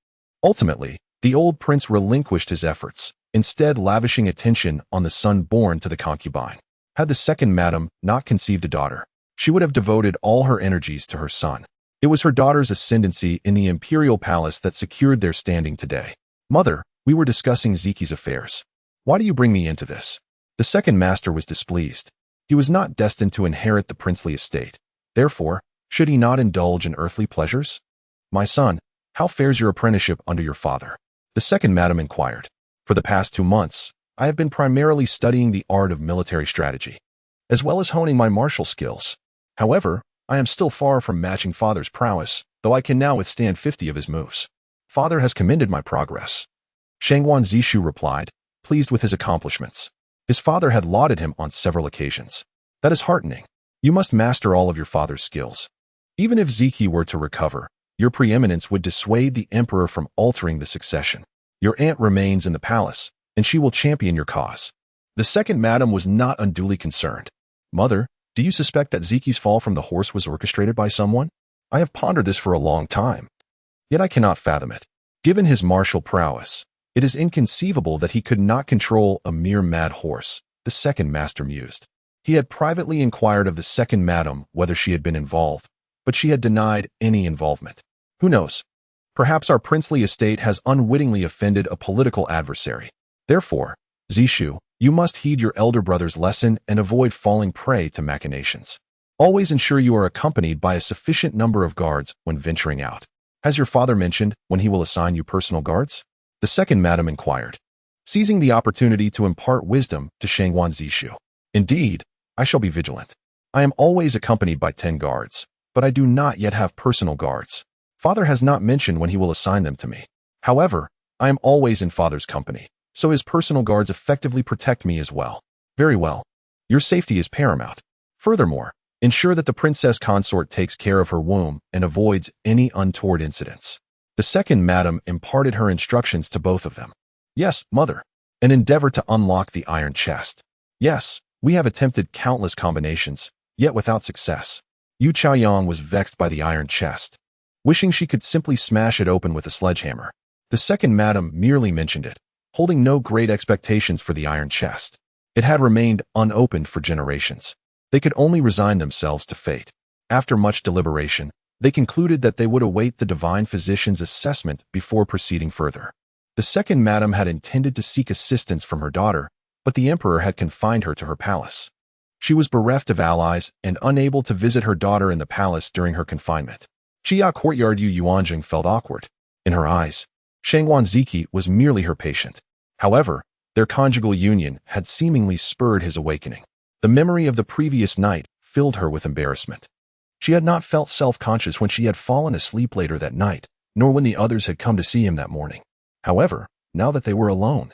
Speaker 1: Ultimately, the old prince relinquished his efforts, instead lavishing attention on the son born to the concubine. Had the second madam not conceived a daughter, she would have devoted all her energies to her son. It was her daughter's ascendancy in the imperial palace that secured their standing today. Mother, we were discussing Ziki's affairs. Why do you bring me into this? The second master was displeased. He was not destined to inherit the princely estate. Therefore, should he not indulge in earthly pleasures? My son, how fares your apprenticeship under your father? The second madam inquired. For the past 2 months, I have been primarily studying the art of military strategy, as well as honing my martial skills. However, I am still far from matching father's prowess, though I can now withstand 50 of his moves. Father has commended my progress. Shangwan Zishu replied, pleased with his accomplishments. His father had lauded him on several occasions. That is heartening. You must master all of your father's skills. Even if Ziki were to recover, your preeminence would dissuade the emperor from altering the succession. Your aunt remains in the palace, and she will champion your cause. The second madam was not unduly concerned. Mother, do you suspect that Ziki's fall from the horse was orchestrated by someone? I have pondered this for a long time. Yet I cannot fathom it. Given his martial prowess, it is inconceivable that he could not control a mere mad horse, the second master mused. He had privately inquired of the second madam whether she had been involved, but she had denied any involvement. Who knows? Perhaps our princely estate has unwittingly offended a political adversary. Therefore, Zishu, you must heed your elder brother's lesson and avoid falling prey to machinations. Always ensure you are accompanied by a sufficient number of guards when venturing out. Has your father mentioned when he will assign you personal guards? The second madam inquired, seizing the opportunity to impart wisdom to Shangwan Zishu. Indeed, I shall be vigilant. I am always accompanied by 10 guards, but I do not yet have personal guards. Father has not mentioned when he will assign them to me. However, I am always in father's company, so his personal guards effectively protect me as well. Very well. Your safety is paramount. Furthermore, ensure that the princess consort takes care of her womb and avoids any untoward incidents. The second madam imparted her instructions to both of them. Yes, mother. An endeavor to unlock the iron chest. Yes, we have attempted countless combinations, yet without success. Yu Chaoyang was vexed by the iron chest, wishing she could simply smash it open with a sledgehammer. The second madam merely mentioned it, holding no great expectations for the iron chest. It had remained unopened for generations. They could only resign themselves to fate. After much deliberation, they concluded that they would await the divine physician's assessment before proceeding further. The second madam had intended to seek assistance from her daughter, but the emperor had confined her to her palace. She was bereft of allies and unable to visit her daughter in the palace during her confinement. Xia courtyard Yuanzheng felt awkward. In her eyes, Shangwan Ziki was merely her patient. However, their conjugal union had seemingly spurred his awakening. The memory of the previous night filled her with embarrassment. She had not felt self-conscious when she had fallen asleep later that night, nor when the others had come to see him that morning. However, now that they were alone,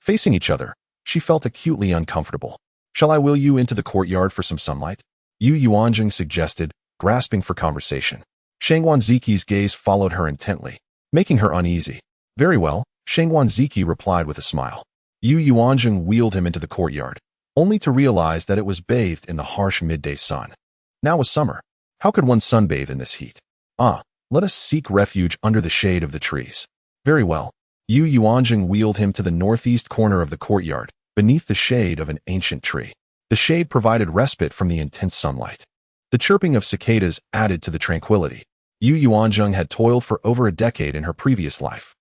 Speaker 1: facing each other, she felt acutely uncomfortable. Shall I wheel you into the courtyard for some sunlight? Yu Yuanzheng suggested, grasping for conversation. Shangwan Ziki's gaze followed her intently, making her uneasy. Very well, Shangwan Ziki replied with a smile. Yu Yuanzheng wheeled him into the courtyard, only to realize that it was bathed in the harsh midday sun. Now was summer. How could one sunbathe in this heat? Ah, let us seek refuge under the shade of the trees. Very well. Yuanzheng wheeled him to the northeast corner of the courtyard, beneath the shade of an ancient tree. The shade provided respite from the intense sunlight. The chirping of cicadas added to the tranquility. Yuanzheng had toiled for over a decade in her previous life.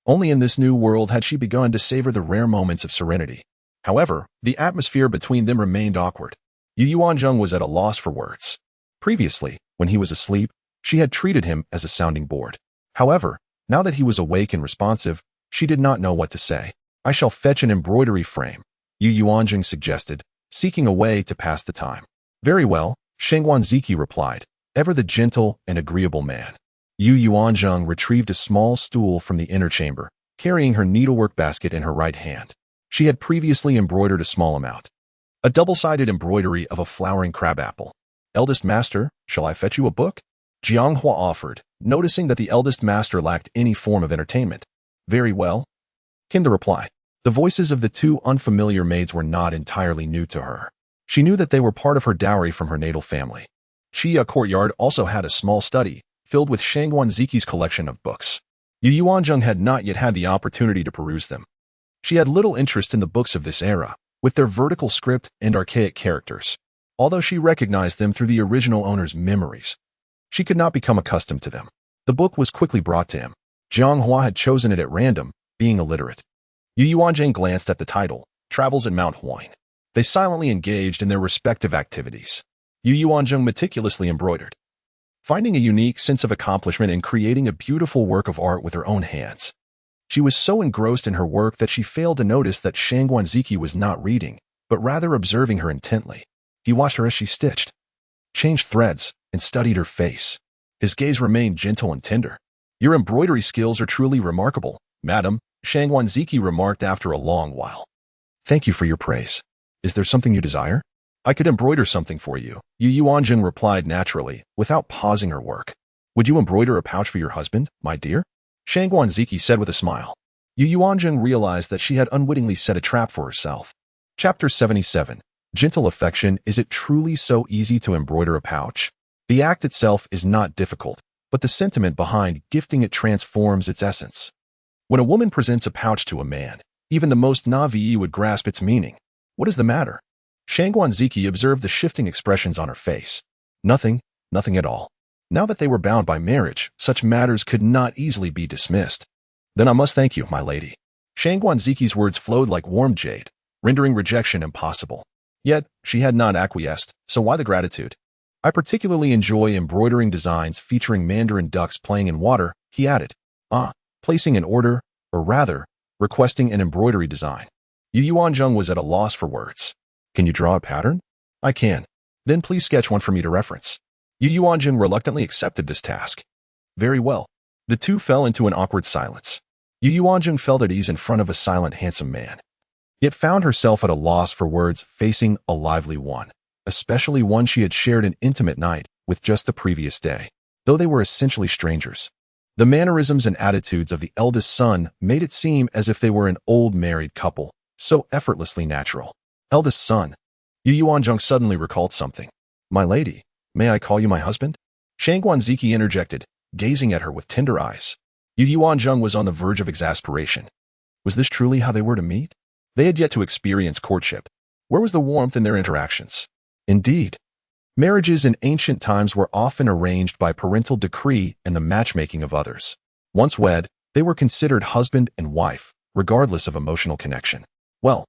Speaker 1: Only in this new world had she begun to savor the rare moments of serenity. However, the atmosphere between them remained awkward. Yuanzheng was at a loss for words. Previously, when he was asleep, she had treated him as a sounding board. However, now that he was awake and responsive, she did not know what to say. I shall fetch an embroidery frame, Yuanzheng suggested, seeking a way to pass the time. Very well, Shengguanziki replied, ever the gentle and agreeable man. Yuanzheng retrieved a small stool from the inner chamber, carrying her needlework basket in her right hand. She had previously embroidered a small amount. A double-sided embroidery of a flowering crabapple. Eldest master, shall I fetch you a book? Jianghua offered, noticing that the eldest master lacked any form of entertainment. Very well, came the reply. The voices of the two unfamiliar maids were not entirely new to her. She knew that they were part of her dowry from her natal family. Chia Courtyard also had a small study, filled with Shengguanziki's collection of books. Yuanzheng had not yet had the opportunity to peruse them. She had little interest in the books of this era, with their vertical script and archaic characters. Although she recognized them through the original owner's memories, she could not become accustomed to them. The book was quickly brought to him. Jianghua had chosen it at random, being illiterate. Yuanzheng glanced at the title, Travels in Mount Huayin. They silently engaged in their respective activities. Yuanzheng meticulously embroidered, finding a unique sense of accomplishment in creating a beautiful work of art with her own hands. She was so engrossed in her work that she failed to notice that Shengguanziki was not reading, but rather observing her intently. He watched her as she stitched, changed threads, and studied her face. His gaze remained gentle and tender. Your embroidery skills are truly remarkable, madam, Shengguanziki remarked after a long while. Thank you for your praise. Is there something you desire? I could embroider something for you, Yuanzheng replied naturally, without pausing her work. Would you embroider a pouch for your husband, my dear? Shengguanziki said with a smile. Yuanzheng realized that she had unwittingly set a trap for herself. Chapter 77. Gentle affection. Is it truly so easy to embroider a pouch? The act itself is not difficult, but the sentiment behind gifting it transforms its essence. When a woman presents a pouch to a man, even the most naive would grasp its meaning. What is the matter? Shengguanziki observed the shifting expressions on her face. Nothing at all. Now that they were bound by marriage, such matters could not easily be dismissed. Then I must thank you, my lady. Shengguanziki's words flowed like warm jade, rendering rejection impossible. Yet, she had not acquiesced, so why the gratitude? I particularly enjoy embroidering designs featuring mandarin ducks playing in water, he added. Placing an order, or rather, requesting an embroidery design. Yuanzheng was at a loss for words. Can you draw a pattern? I can. Then please sketch one for me to reference. Yuanzheng reluctantly accepted this task. Very well. The two fell into an awkward silence. Yuanzheng felt at ease in front of a silent, handsome man, yet found herself at a loss for words facing a lively one, especially one she had shared an intimate night with just the previous day, though they were essentially strangers. The mannerisms and attitudes of the eldest son made it seem as if they were an old married couple, so effortlessly natural. Eldest son. Yuanzheng suddenly recalled something. My lady, may I call you my husband? Shengguanziki interjected, gazing at her with tender eyes. Yuanzheng was on the verge of exasperation. Was this truly how they were to meet? They had yet to experience courtship. Where was the warmth in their interactions? Indeed, marriages in ancient times were often arranged by parental decree and the matchmaking of others. Once wed, they were considered husband and wife, regardless of emotional connection. Well,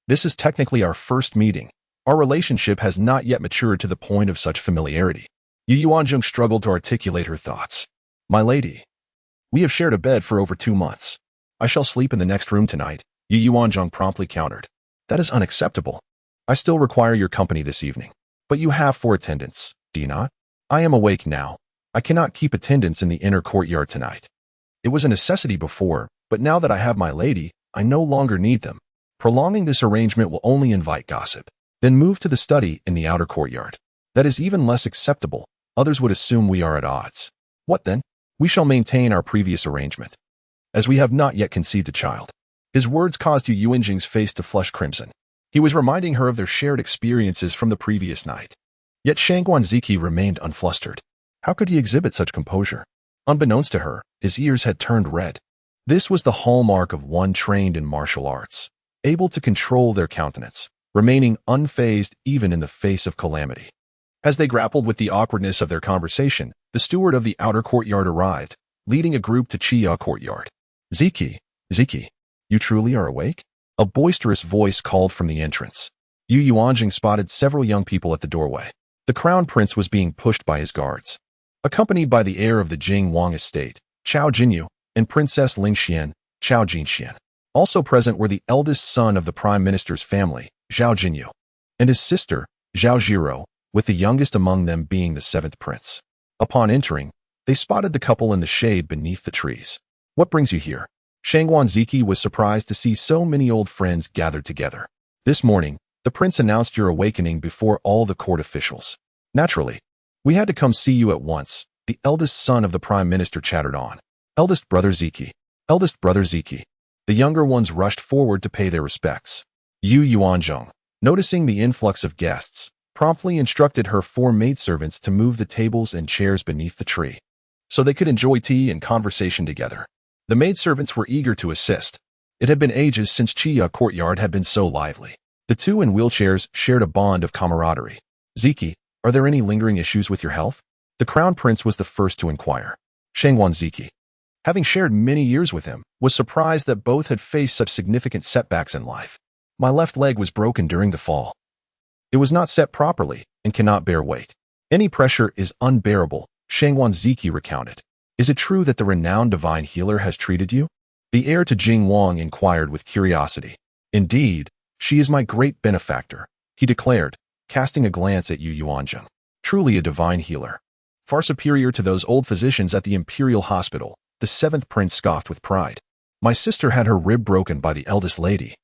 Speaker 1: this is technically our first meeting. Our relationship has not yet matured to the point of such familiarity. Yuanzheng struggled to articulate her thoughts. My lady, we have shared a bed for over 2 months. I shall sleep in the next room tonight, Yuanzheng promptly countered. That is unacceptable. I still require your company this evening. But you have 4 attendants, do you not? I am awake now. I cannot keep attendants in the inner courtyard tonight. It was a necessity before, but now that I have my lady, I no longer need them. Prolonging this arrangement will only invite gossip. Then move to the study in the outer courtyard. That is even less acceptable. Others would assume we are at odds. What then? We shall maintain our previous arrangement, as we have not yet conceived a child. His words caused Yuanzheng's face to flush crimson. He was reminding her of their shared experiences from the previous night. Yet Shangguan Ziki remained unflustered. How could he exhibit such composure? Unbeknownst to her, his ears had turned red. This was the hallmark of one trained in martial arts, able to control their countenance, remaining unfazed even in the face of calamity. As they grappled with the awkwardness of their conversation, the steward of the outer courtyard arrived, leading a group to Chia courtyard. Ziki, you truly are awake? A boisterous voice called from the entrance. Yuanzheng spotted several young people at the doorway. The crown prince was being pushed by his guards. Accompanied by the heir of the Jing Wang estate, Chao Jinyu, and Princess Lingxian, Chao Jinxian. Also present were the eldest son of the prime minister's family, Zhao Jinyu, and his sister, Zhao Jiro, with the youngest among them being the seventh prince. Upon entering, they spotted the couple in the shade beneath the trees. What brings you here? Shangguan Ziki was surprised to see so many old friends gathered together. This morning, the prince announced your awakening before all the court officials. Naturally, we had to come see you at once, the eldest son of the prime minister chattered on. Eldest brother Ziki. The younger ones rushed forward to pay their respects. Yuanzheng, noticing the influx of guests, promptly instructed her 4 maidservants to move the tables and chairs beneath the tree, so they could enjoy tea and conversation together. The maidservants were eager to assist. It had been ages since Chia courtyard had been so lively. The two in wheelchairs shared a bond of camaraderie. Ziki, are there any lingering issues with your health? The crown prince was the first to inquire. Shangguan Ziki, having shared many years with him, was surprised that both had faced such significant setbacks in life. My left leg was broken during the fall. It was not set properly and cannot bear weight. Any pressure is unbearable, Shangguan Ziki recounted. Is it true that the renowned divine healer has treated you? The heir to Jing Wang inquired with curiosity. Indeed, she is my great benefactor, he declared, casting a glance at Yuanzheng. Truly a divine healer. Far superior to those old physicians at the imperial hospital, the seventh prince scoffed with pride. My sister had her rib broken by the eldest lady,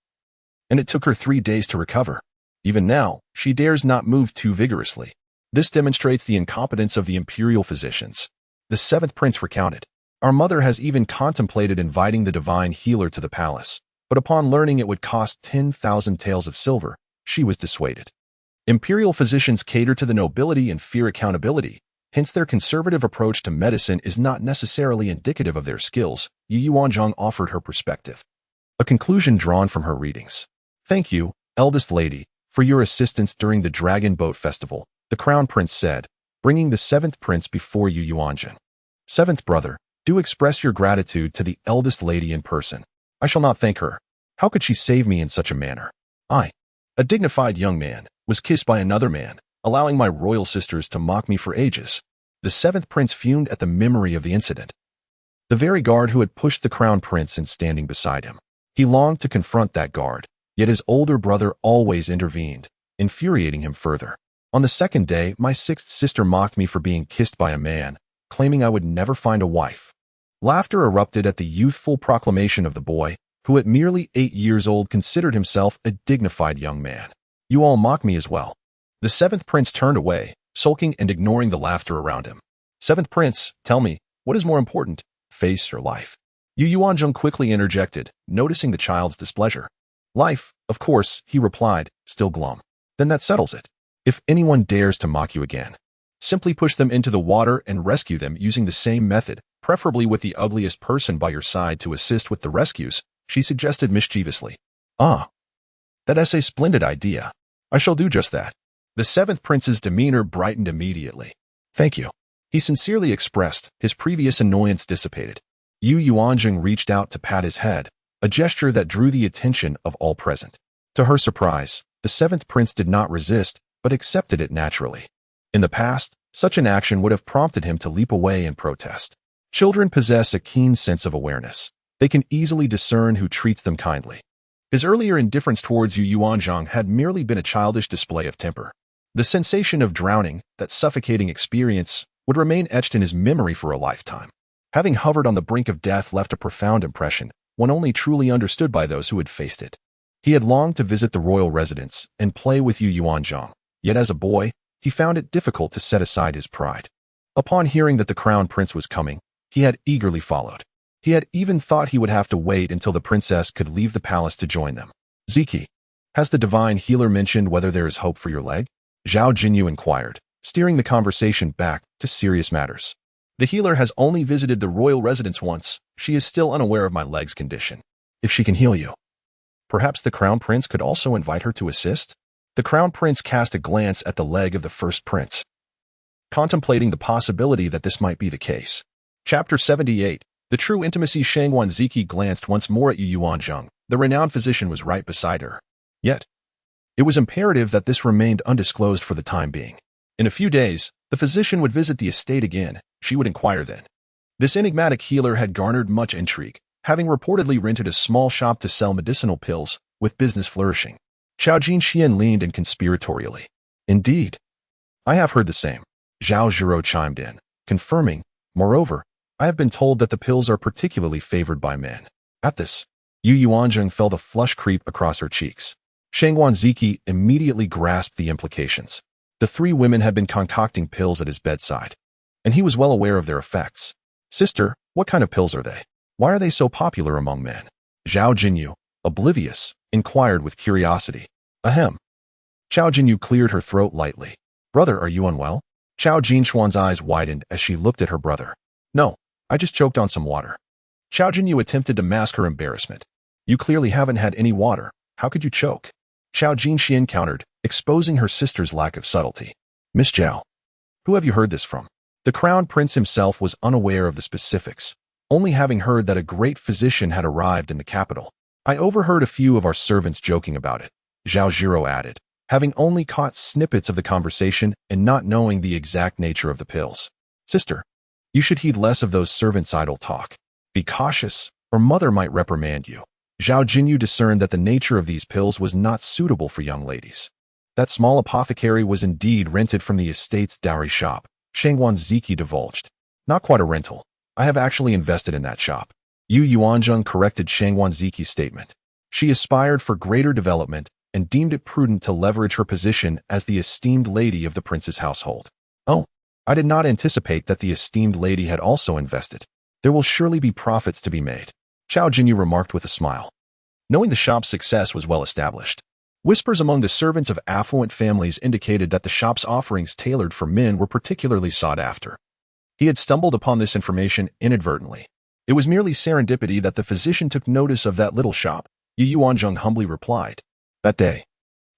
Speaker 1: and it took her 3 days to recover. Even now, she dares not move too vigorously. This demonstrates the incompetence of the imperial physicians. The seventh prince recounted. Our mother has even contemplated inviting the divine healer to the palace, but upon learning it would cost 10,000 taels of silver, she was dissuaded. Imperial physicians cater to the nobility and fear accountability, hence their conservative approach to medicine is not necessarily indicative of their skills, Yuanzheng offered her perspective. A conclusion drawn from her readings. Thank you, eldest lady, for your assistance during the Dragon Boat Festival, the crown prince said, bringing the seventh prince before Yuanzheng. Seventh brother, do express your gratitude to the eldest lady in person. I shall not thank her. How could she save me in such a manner? I, a dignified young man, was kissed by another man, allowing my royal sisters to mock me for ages. The seventh prince fumed at the memory of the incident. The very guard who had pushed the crown prince in standing beside him. He longed to confront that guard, yet his older brother always intervened, infuriating him further. On the second day, my sixth sister mocked me for being kissed by a man, claiming I would never find a wife. Laughter erupted at the youthful proclamation of the boy, who at merely 8 years old considered himself a dignified young man. You all mock me as well. The seventh prince turned away, sulking and ignoring the laughter around him. Seventh prince, tell me, what is more important, face or life? Yuanzheng quickly interjected, noticing the child's displeasure. Life, of course, he replied, still glum. Then that settles it. If anyone dares to mock you again, simply push them into the water and rescue them using the same method, preferably with the ugliest person by your side to assist with the rescues, she suggested mischievously. Ah, that's a splendid idea. I shall do just that. The seventh prince's demeanor brightened immediately. Thank you. He sincerely expressed, his previous annoyance dissipated. Yuanzheng reached out to pat his head, a gesture that drew the attention of all present. To her surprise, the seventh prince did not resist, but accepted it naturally. In the past, such an action would have prompted him to leap away and protest. Children possess a keen sense of awareness. They can easily discern who treats them kindly. His earlier indifference towards Yuanzheng had merely been a childish display of temper. The sensation of drowning, that suffocating experience, would remain etched in his memory for a lifetime. Having hovered on the brink of death left a profound impression, one only truly understood by those who had faced it. He had longed to visit the royal residence and play with Yuanzheng, yet as a boy, he found it difficult to set aside his pride. Upon hearing that the crown prince was coming, he had eagerly followed. He had even thought he would have to wait until the princess could leave the palace to join them. Ziki, Has the divine healer mentioned whether there is hope for your leg? Zhao Jinyu inquired, steering the conversation back to serious matters. The healer has only visited the royal residence once. She is still unaware of my leg's condition. If she can heal you, perhaps the crown prince could also invite her to assist? The crown prince cast a glance at the leg of the first prince, contemplating the possibility that this might be the case. Chapter 78. The true intimacy. Shang Wanziki glanced once more at Yuanzheng. The renowned physician was right beside her. Yet, it was imperative that this remained undisclosed for the time being. In a few days, the physician would visit the estate again. She would inquire then. This enigmatic healer had garnered much intrigue, having reportedly rented a small shop to sell medicinal pills, with business flourishing. Xiao Jinxian leaned in conspiratorially. Indeed, I have heard the same. Zhao Zhiro chimed in, confirming, moreover, I have been told that the pills are particularly favored by men. At this, Yuanzheng felt a flush creep across her cheeks. Shang Wanziki immediately grasped the implications. The three women had been concocting pills at his bedside, and he was well aware of their effects. Sister, what kind of pills are they? Why are they so popular among men? Zhao Jinyu, oblivious, inquired with curiosity. Ahem. Zhao Jinyu cleared her throat lightly. Brother, are you unwell? Zhao Jinshuan's eyes widened as she looked at her brother. No, I just choked on some water. Zhao Jinyu attempted to mask her embarrassment. You clearly haven't had any water. How could you choke? Zhao Jinxian countered, exposing her sister's lack of subtlety. Miss Zhao, who have you heard this from? The crown prince himself was unaware of the specifics, only having heard that a great physician had arrived in the capital. I overheard a few of our servants joking about it, Zhao Zhiro added, having only caught snippets of the conversation and not knowing the exact nature of the pills. Sister, you should heed less of those servants' idle talk. Be cautious, or mother might reprimand you. Zhao Jinyu discerned that the nature of these pills was not suitable for young ladies. That small apothecary was indeed rented from the estate's dowry shop, Shang Wanziki divulged. Not quite a rental. I have actually invested in that shop. Yuanzheng corrected Shang Wanziki's statement. She aspired for greater development and deemed it prudent to leverage her position as the esteemed lady of the prince's household. Oh, I did not anticipate that the esteemed lady had also invested. There will surely be profits to be made, Zhao Jinyu remarked with a smile. Knowing the shop's success was well established, whispers among the servants of affluent families indicated that the shop's offerings tailored for men were particularly sought after. He had stumbled upon this information inadvertently. It was merely serendipity that the physician took notice of that little shop, Yuanzheng humbly replied. That day,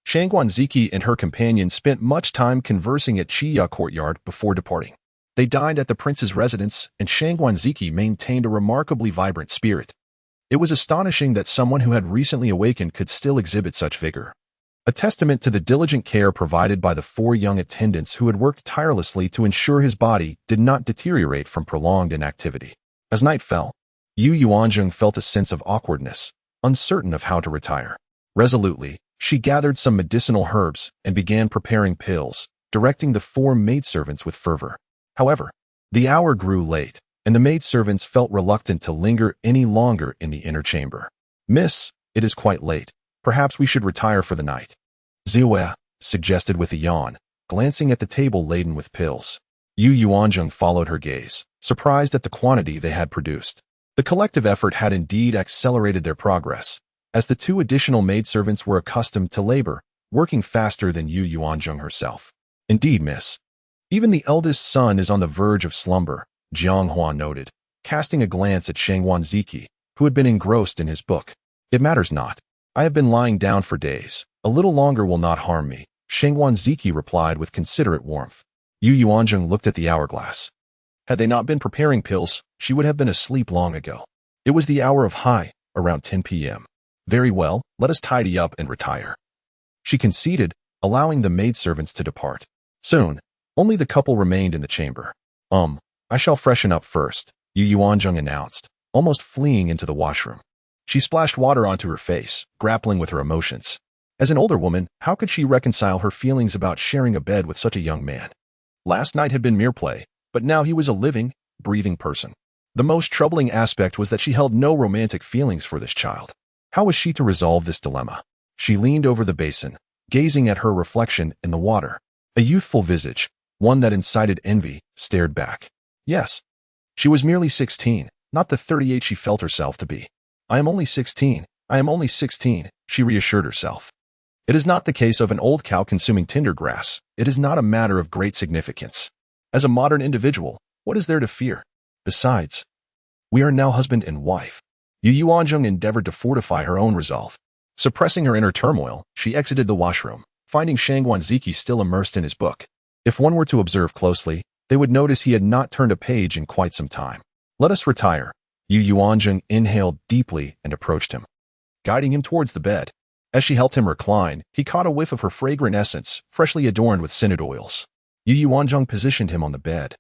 Speaker 1: Shang Wanziki and her companion spent much time conversing at Chiya courtyard before departing. They dined at the prince's residence, and Shang Wanziki maintained a remarkably vibrant spirit. It was astonishing that someone who had recently awakened could still exhibit such vigor, a testament to the diligent care provided by the four young attendants who had worked tirelessly to ensure his body did not deteriorate from prolonged inactivity. As night fell, Yuanzheng felt a sense of awkwardness, uncertain of how to retire. Resolutely, she gathered some medicinal herbs and began preparing pills, directing the four maidservants with fervor. However, the hour grew late, and the maidservants felt reluctant to linger any longer in the inner chamber. Miss, it is quite late. Perhaps we should retire for the night. Ziwei suggested with a yawn, glancing at the table laden with pills. Yuanzheng followed her gaze, surprised at the quantity they had produced. The collective effort had indeed accelerated their progress, as the two additional maidservants were accustomed to labor, working faster than Yuanzheng herself. Indeed, miss. Even the eldest son is on the verge of slumber, Jiang Hua noted, casting a glance at Shang Wanziki, who had been engrossed in his book. It matters not. I have been lying down for days. A little longer will not harm me, Shang Wanziki replied with considerate warmth. Yuanzheng looked at the hourglass. Had they not been preparing pills, she would have been asleep long ago. It was the hour of high, around 10 p.m. Very well, let us tidy up and retire. She conceded, allowing the maidservants to depart. Soon, only the couple remained in the chamber. I shall freshen up first, Yuanzheng announced, almost fleeing into the washroom. She splashed water onto her face, grappling with her emotions. As an older woman, how could she reconcile her feelings about sharing a bed with such a young man? Last night had been mere play, but now he was a living, breathing person. The most troubling aspect was that she held no romantic feelings for this child. How was she to resolve this dilemma? She leaned over the basin, gazing at her reflection in the water. A youthful visage, one that incited envy, stared back. Yes, she was merely 16, not the 38 she felt herself to be. I am only 16, she reassured herself. It is not the case of an old cow consuming tinder grass. It is not a matter of great significance. As a modern individual, what is there to fear? Besides, we are now husband and wife. Yuanzheng endeavored to fortify her own resolve. Suppressing her inner turmoil, she exited the washroom, finding Yuanzheng still immersed in his book. If one were to observe closely, they would notice he had not turned a page in quite some time. Let us retire. Yuanzheng inhaled deeply and approached him, guiding him towards the bed. As she helped him recline, he caught a whiff of her fragrant essence, freshly adorned with scented oils. Yuanzheng positioned him on the bed.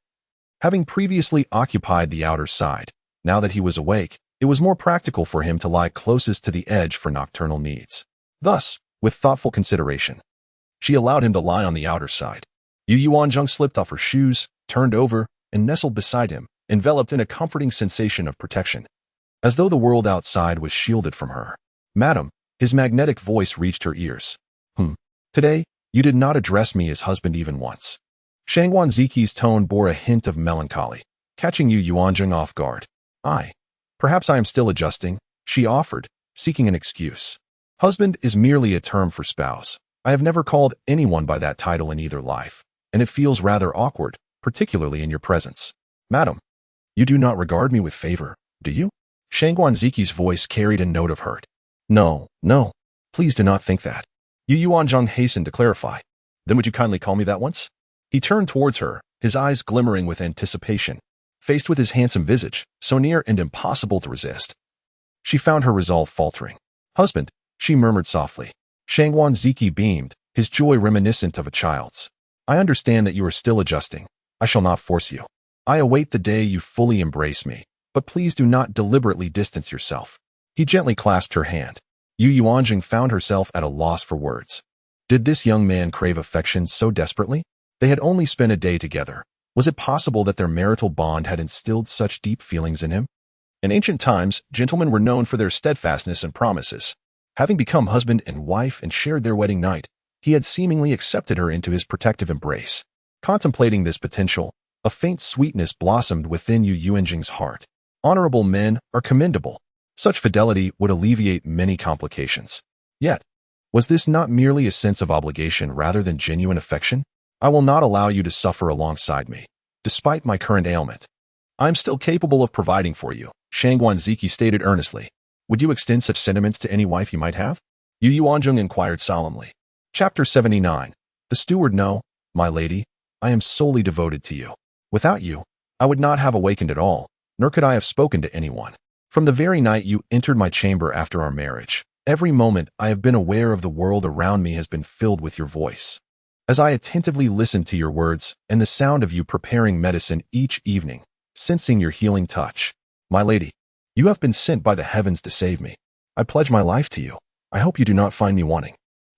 Speaker 1: Having previously occupied the outer side, now that he was awake, it was more practical for him to lie closest to the edge for nocturnal needs. Thus, with thoughtful consideration, she allowed him to lie on the outer side. Yuanzheng slipped off her shoes, turned over, and nestled beside him, enveloped in a comforting sensation of protection, as though the world outside was shielded from her. Madam, his magnetic voice reached her ears. Today, you did not address me as husband even once. Yuanzheng's tone bore a hint of melancholy, catching Yuanzheng off guard. Perhaps I am still adjusting, she offered, seeking an excuse. Husband is merely a term for spouse. I have never called anyone by that title in either life, and it feels rather awkward, particularly in your presence. Madam, you do not regard me with favor, do you? Yuanzheng's voice carried a note of hurt. No, please do not think that. Yuanzheng hastened to clarify. Then would you kindly call me that once? He turned towards her, his eyes glimmering with anticipation. Faced with his handsome visage, so near and impossible to resist, she found her resolve faltering. Husband, she murmured softly. Yuanzheng beamed, his joy reminiscent of a child's. I understand that you are still adjusting. I shall not force you. I await the day you fully embrace me, but please do not deliberately distance yourself. He gently clasped her hand. Yuanzheng found herself at a loss for words. Did this young man crave affection so desperately? They had only spent a day together. Was it possible that their marital bond had instilled such deep feelings in him? In ancient times, gentlemen were known for their steadfastness and promises. Having become husband and wife and shared their wedding night, he had seemingly accepted her into his protective embrace. Contemplating this potential, a faint sweetness blossomed within Yuanzheng's heart. Honorable men are commendable. Such fidelity would alleviate many complications. Yet, was this not merely a sense of obligation rather than genuine affection? I will not allow you to suffer alongside me, despite my current ailment. I am still capable of providing for you, Yuanzheng stated earnestly. Would you extend such sentiments to any wife you might have? Yuanzheng inquired solemnly. Chapter 79. The steward. No, my lady, I am solely devoted to you. Without you, I would not have awakened at all, nor could I have spoken to anyone. From the very night you entered my chamber after our marriage, every moment I have been aware of the world around me has been filled with your voice. As I attentively listened to your words and the sound of you preparing medicine each evening, sensing your healing touch, my lady, you have been sent by the heavens to save me. I pledge my life to you. I hope you do not find me wanting.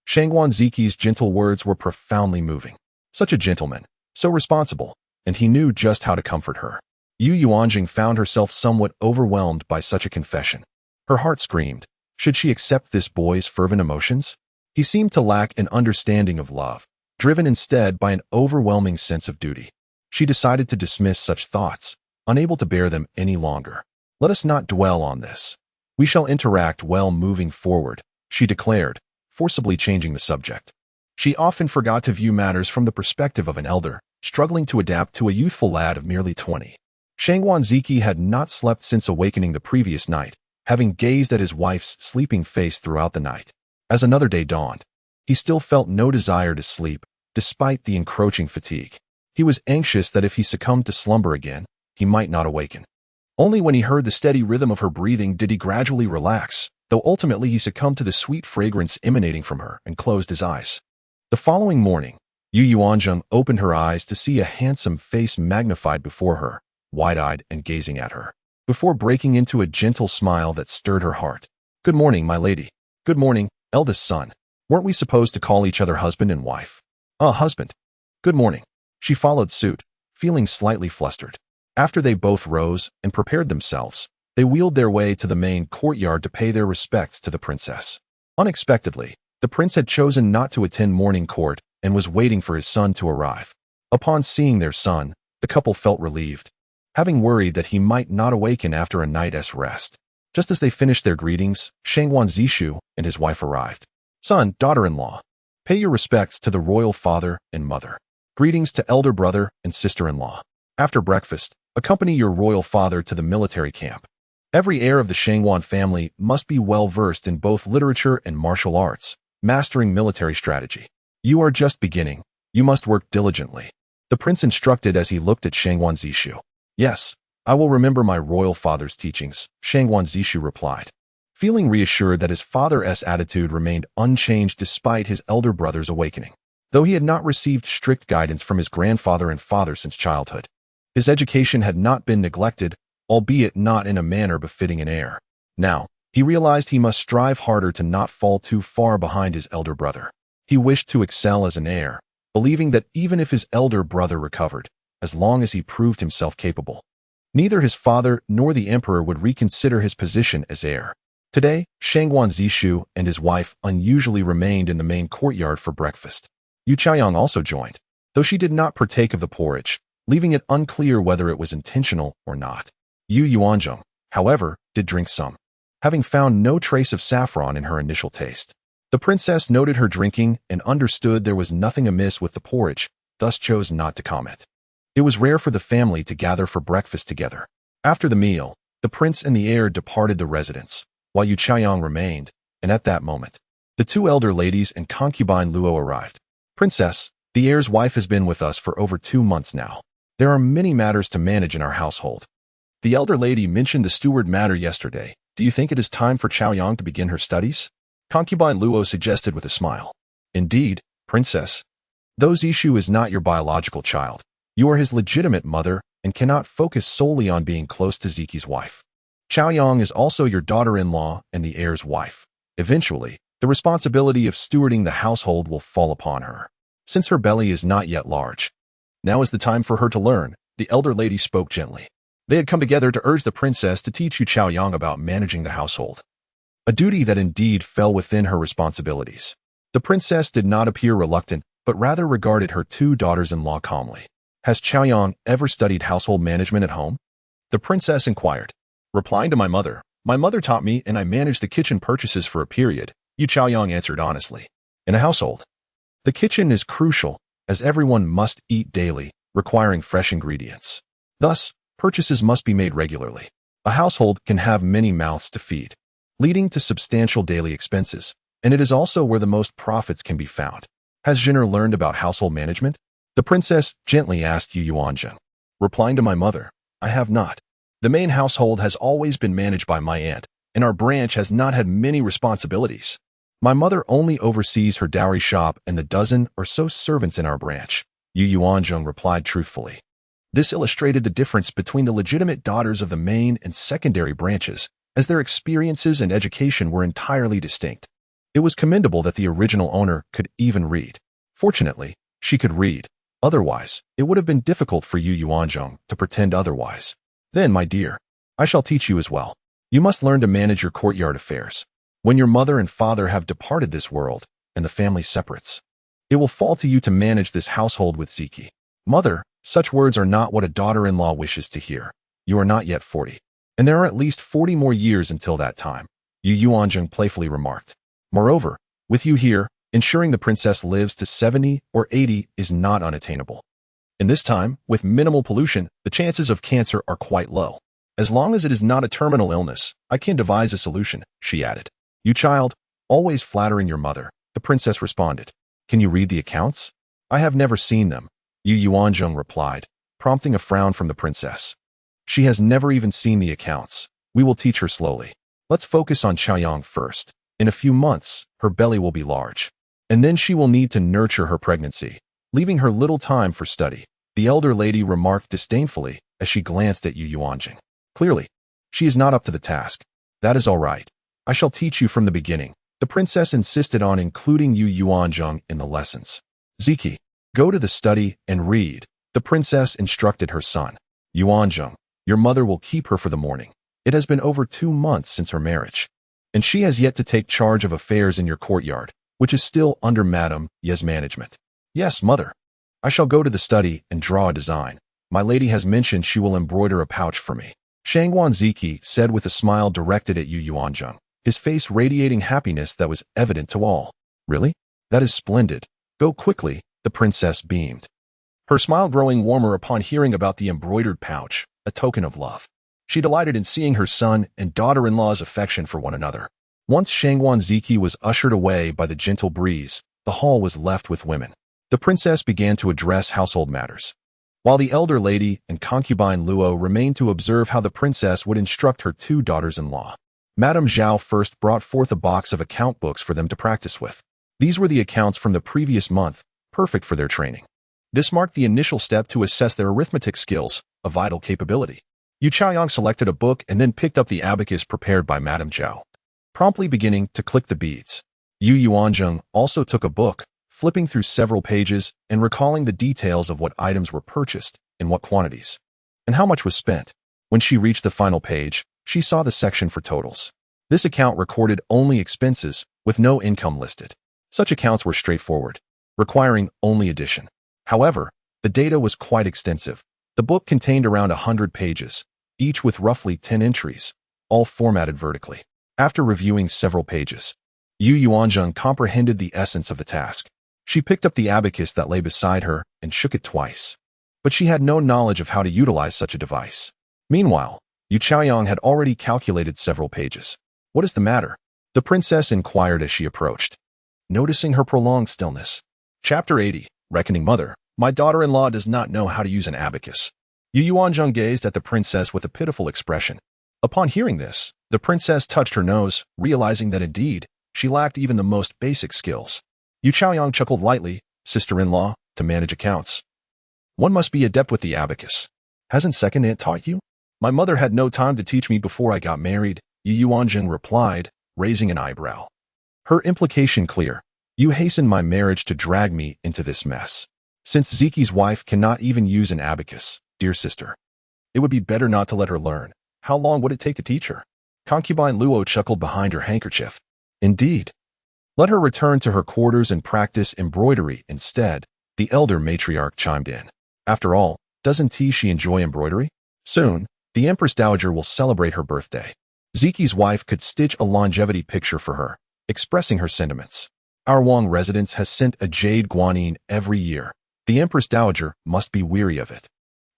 Speaker 1: Yuanzheng's gentle words were profoundly moving. Such a gentleman, so responsible, and he knew just how to comfort her. Yuanzheng found herself somewhat overwhelmed by such a confession. Her heart screamed, should she accept this boy's fervent emotions? He seemed to lack an understanding of love, driven instead by an overwhelming sense of duty. She decided to dismiss such thoughts, unable to bear them any longer. Let us not dwell on this. We shall interact well moving forward, she declared, forcibly changing the subject. She often forgot to view matters from the perspective of an elder, struggling to adapt to a youthful lad of merely 20. Yuanzheng had not slept since awakening the previous night, having gazed at his wife's sleeping face throughout the night. As another day dawned, he still felt no desire to sleep, despite the encroaching fatigue. He was anxious that if he succumbed to slumber again, he might not awaken. Only when he heard the steady rhythm of her breathing did he gradually relax, though ultimately he succumbed to the sweet fragrance emanating from her and closed his eyes. The following morning, Yuanzheng opened her eyes to see a handsome face magnified before her, wide-eyed and gazing at her, before breaking into a gentle smile that stirred her heart. Good morning, my lady. Good morning, eldest son. Weren't we supposed to call each other husband and wife? Husband. Good morning. She followed suit, feeling slightly flustered. After they both rose and prepared themselves, they wheeled their way to the main courtyard to pay their respects to the princess. Unexpectedly, the prince had chosen not to attend morning court and was waiting for his son to arrive. Upon seeing their son, the couple felt relieved, having worried that he might not awaken after a night's rest. Just as they finished their greetings, Yuanzheng and his wife arrived. Son, daughter-in-law, pay your respects to the royal father and mother. Greetings to elder brother and sister-in-law. After breakfast, accompany your royal father to the military camp. Every heir of the Shangwan family must be well-versed in both literature and martial arts, mastering military strategy. You are just beginning. You must work diligently. The prince instructed as he looked at Shangwan Zishu. Yes, I will remember my royal father's teachings, Shangwan Zishu replied, feeling reassured that his father's attitude remained unchanged despite his elder brother's awakening. Though he had not received strict guidance from his grandfather and father since childhood, his education had not been neglected, albeit not in a manner befitting an heir. Now, he realized he must strive harder to not fall too far behind his elder brother. He wished to excel as an heir, believing that even if his elder brother recovered, as long as he proved himself capable, neither his father nor the emperor would reconsider his position as heir. Today, Shangwan Zishu and his wife unusually remained in the main courtyard for breakfast. Yu Chaoyang also joined, though she did not partake of the porridge, leaving it unclear whether it was intentional or not. Yu Yuanzheng, however, did drink some, having found no trace of saffron in her initial taste. The princess noted her drinking and understood there was nothing amiss with the porridge, thus chose not to comment. It was rare for the family to gather for breakfast together. After the meal, the prince and the heir departed the residence, while Yu Chaoyang remained, and at that moment, the two elder ladies and concubine Luo arrived. Princess, the heir's wife has been with us for over 2 months now. There are many matters to manage in our household. The elder lady mentioned the steward matter yesterday. Do you think it is time for Chaoyang to begin her studies? Concubine Luo suggested with a smile. Indeed, princess. Though Zishu is not your biological child, you are his legitimate mother and cannot focus solely on being close to Ziki's wife. Chaoyang is also your daughter-in-law and the heir's wife. Eventually, the responsibility of stewarding the household will fall upon her, since her belly is not yet large. Now is the time for her to learn, the elder lady spoke gently. They had come together to urge the princess to teach Yu Chaoyang about managing the household, a duty that indeed fell within her responsibilities. The princess did not appear reluctant, but rather regarded her two daughters-in-law calmly. Has Chaoyang ever studied household management at home? The princess inquired. Replying to my mother taught me and I managed the kitchen purchases for a period, Yu Chaoyang answered honestly. In a household, the kitchen is crucial, as everyone must eat daily, requiring fresh ingredients. Thus, purchases must be made regularly. A household can have many mouths to feed, leading to substantial daily expenses, and it is also where the most profits can be found. Has Jin'er learned about household management? The princess gently asked Yu Yuanzheng. Replying to my mother, I have not. The main household has always been managed by my aunt, and our branch has not had many responsibilities. My mother only oversees her dowry shop and the dozen or so servants in our branch, Yu Yuanzheng replied truthfully. This illustrated the difference between the legitimate daughters of the main and secondary branches, as their experiences and education were entirely distinct. It was commendable that the original owner could even read. Fortunately, she could read. Otherwise, it would have been difficult for Yu Yuanzheng to pretend otherwise. Then, my dear, I shall teach you as well. You must learn to manage your courtyard affairs. When your mother and father have departed this world, and the family separates, it will fall to you to manage this household with Ziki. Mother, such words are not what a daughter-in-law wishes to hear. You are not yet 40, and there are at least 40 more years until that time, Yu Yuanzheng playfully remarked. Moreover, with you here, ensuring the princess lives to 70 or 80 is not unattainable. In this time, with minimal pollution, the chances of cancer are quite low. As long as it is not a terminal illness, I can devise a solution, she added. You child, always flattering your mother, the princess responded. Can you read the accounts? I have never seen them, Yu Yuanzheng replied, prompting a frown from the princess. She has never even seen the accounts. We will teach her slowly. Let's focus on Chaoyang first. In a few months, her belly will be large, and then she will need to nurture her pregnancy, leaving her little time for study, the elder lady remarked disdainfully as she glanced at Yu Yuanzheng. Clearly, she is not up to the task. That is all right. I shall teach you from the beginning. The princess insisted on including Yu Yuanzheng in the lessons. Ziki, go to the study and read, the princess instructed her son. Yuanzheng, your mother will keep her for the morning. It has been over 2 months since her marriage, and she has yet to take charge of affairs in your courtyard, which is still under Madame Ye's management. Yes, mother. I shall go to the study and draw a design. My lady has mentioned she will embroider a pouch for me, Shangwan Ziki said with a smile directed at Yu Yuanzheng, his face radiating happiness that was evident to all. Really? That is splendid. Go quickly, the princess beamed. Her smile growing warmer upon hearing about the embroidered pouch, a token of love. She delighted in seeing her son and daughter-in-law's affection for one another. Once Shangwan Ziki was ushered away by the gentle breeze, the hall was left with women. The princess began to address household matters, while the elder lady and concubine Luo remained to observe how the princess would instruct her two daughters-in-law. Madame Zhao first brought forth a box of account books for them to practice with. These were the accounts from the previous month, perfect for their training. This marked the initial step to assess their arithmetic skills, a vital capability. Yu Chaoyang selected a book and then picked up the abacus prepared by Madame Zhao, promptly beginning to click the beads. Yu Yuanzheng also took a book, flipping through several pages and recalling the details of what items were purchased, in what quantities, and how much was spent. When she reached the final page, she saw the section for totals. This account recorded only expenses, with no income listed. Such accounts were straightforward, requiring only addition. However, the data was quite extensive. The book contained around 100 pages, each with roughly 10 entries, all formatted vertically. After reviewing several pages, Yu Yuanzheng comprehended the essence of the task. She picked up the abacus that lay beside her and shook it twice. But she had no knowledge of how to utilize such a device. Meanwhile, Yu Chaoyang had already calculated several pages. "What is the matter?" the princess inquired as she approached, noticing her prolonged stillness. Chapter 80, Reckoning Mother. My daughter-in-law does not know how to use an abacus. Yu Yuanzheng gazed at the princess with a pitiful expression. Upon hearing this, the princess touched her nose, realizing that indeed, she lacked even the most basic skills. Yu Chaoyang chuckled lightly, "Sister-in-law, to manage accounts, one must be adept with the abacus. Hasn't second aunt taught you?" "My mother had no time to teach me before I got married," Yu Yuanzheng replied, raising an eyebrow. Her implication clear. "You hastened my marriage to drag me into this mess. Since Ziki's wife cannot even use an abacus, dear sister, it would be better not to let her learn. How long would it take to teach her?" Concubine Luo chuckled behind her handkerchief. "Indeed. Let her return to her quarters and practice embroidery instead," the elder matriarch chimed in. "After all, doesn't she enjoy embroidery? Soon, the Empress Dowager will celebrate her birthday. Ziki's wife could stitch a longevity picture for her, expressing her sentiments. Our Wang residence has sent a jade guanyin every year. The Empress Dowager must be weary of it.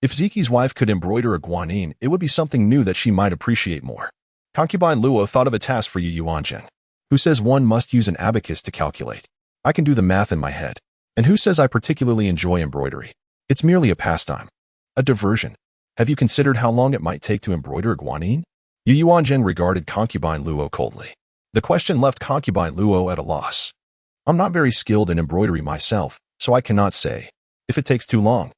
Speaker 1: If Ziki's wife could embroider a guanyin, it would be something new that she might appreciate more." Concubine Luo thought of a task for Yu Yuanzheng. "Who says one must use an abacus to calculate? I can do the math in my head. And who says I particularly enjoy embroidery? It's merely a pastime, a diversion. Have you considered how long it might take to embroider a guanyin?" Yu Yuanzheng regarded Concubine Luo coldly. The question left Concubine Luo at a loss. "I'm not very skilled in embroidery myself, so I cannot say. If it takes too long,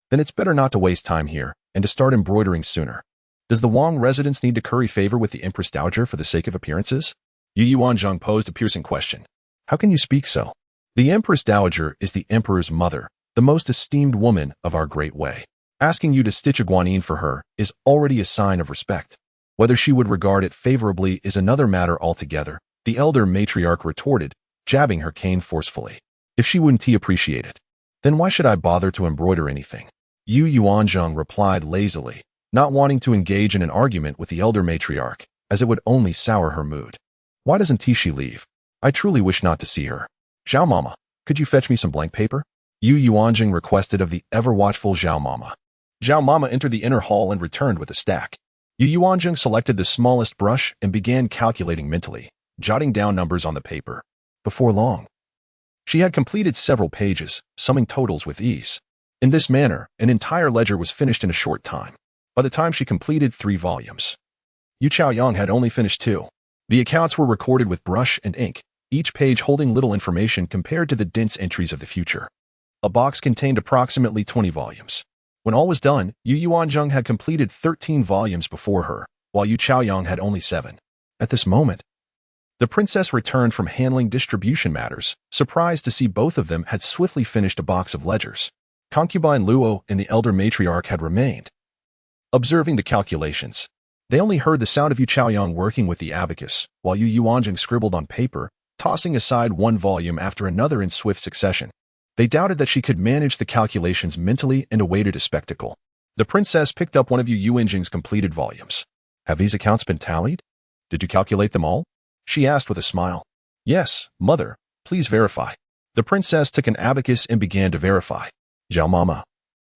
Speaker 1: then it's better not to waste time here and to start embroidering sooner. Does the Wang residence need to curry favor with the Empress Dowager for the sake of appearances?" Yu Yuanzheng posed a piercing question. "How can you speak so? The Empress Dowager is the Emperor's mother, the most esteemed woman of our great way. Asking you to stitch a guanyin for her is already a sign of respect. Whether she would regard it favorably is another matter altogether," the elder matriarch retorted, jabbing her cane forcefully. "If she wouldn't appreciate it, then why should I bother to embroider anything?" Yu Yuanzheng replied lazily, not wanting to engage in an argument with the elder matriarch, as it would only sour her mood. "Why doesn't she leave? I truly wish not to see her. Zhao Mama, could you fetch me some blank paper?" Yu Yuanzheng requested of the ever-watchful Zhao Mama. Zhao Mama entered the inner hall and returned with a stack. Yu Yuanzheng selected the smallest brush and began calculating mentally, jotting down numbers on the paper. Before long, she had completed several pages, summing totals with ease. In this manner, an entire ledger was finished in a short time. By the time she completed 3 volumes, Yu Chaoyang had only finished 2. The accounts were recorded with brush and ink, each page holding little information compared to the dense entries of the future. A box contained approximately 20 volumes. When all was done, Yu Yuanzheng had completed 13 volumes before her, while Yu Chaoyang had only 7. At this moment, the princess returned from handling distribution matters, surprised to see both of them had swiftly finished a box of ledgers. Concubine Luo and the elder matriarch had remained, observing the calculations. They only heard the sound of Yu Chaoyang working with the abacus, while Yu Yuanzheng scribbled on paper, tossing aside one volume after another in swift succession. They doubted that she could manage the calculations mentally and awaited a spectacle. The princess picked up one of Yu Yuanzheng's completed volumes. "Have these accounts been tallied? Did you calculate them all?" she asked with a smile. "Yes, mother. Please verify. The princess took an abacus and began to verify. Zhao Mama,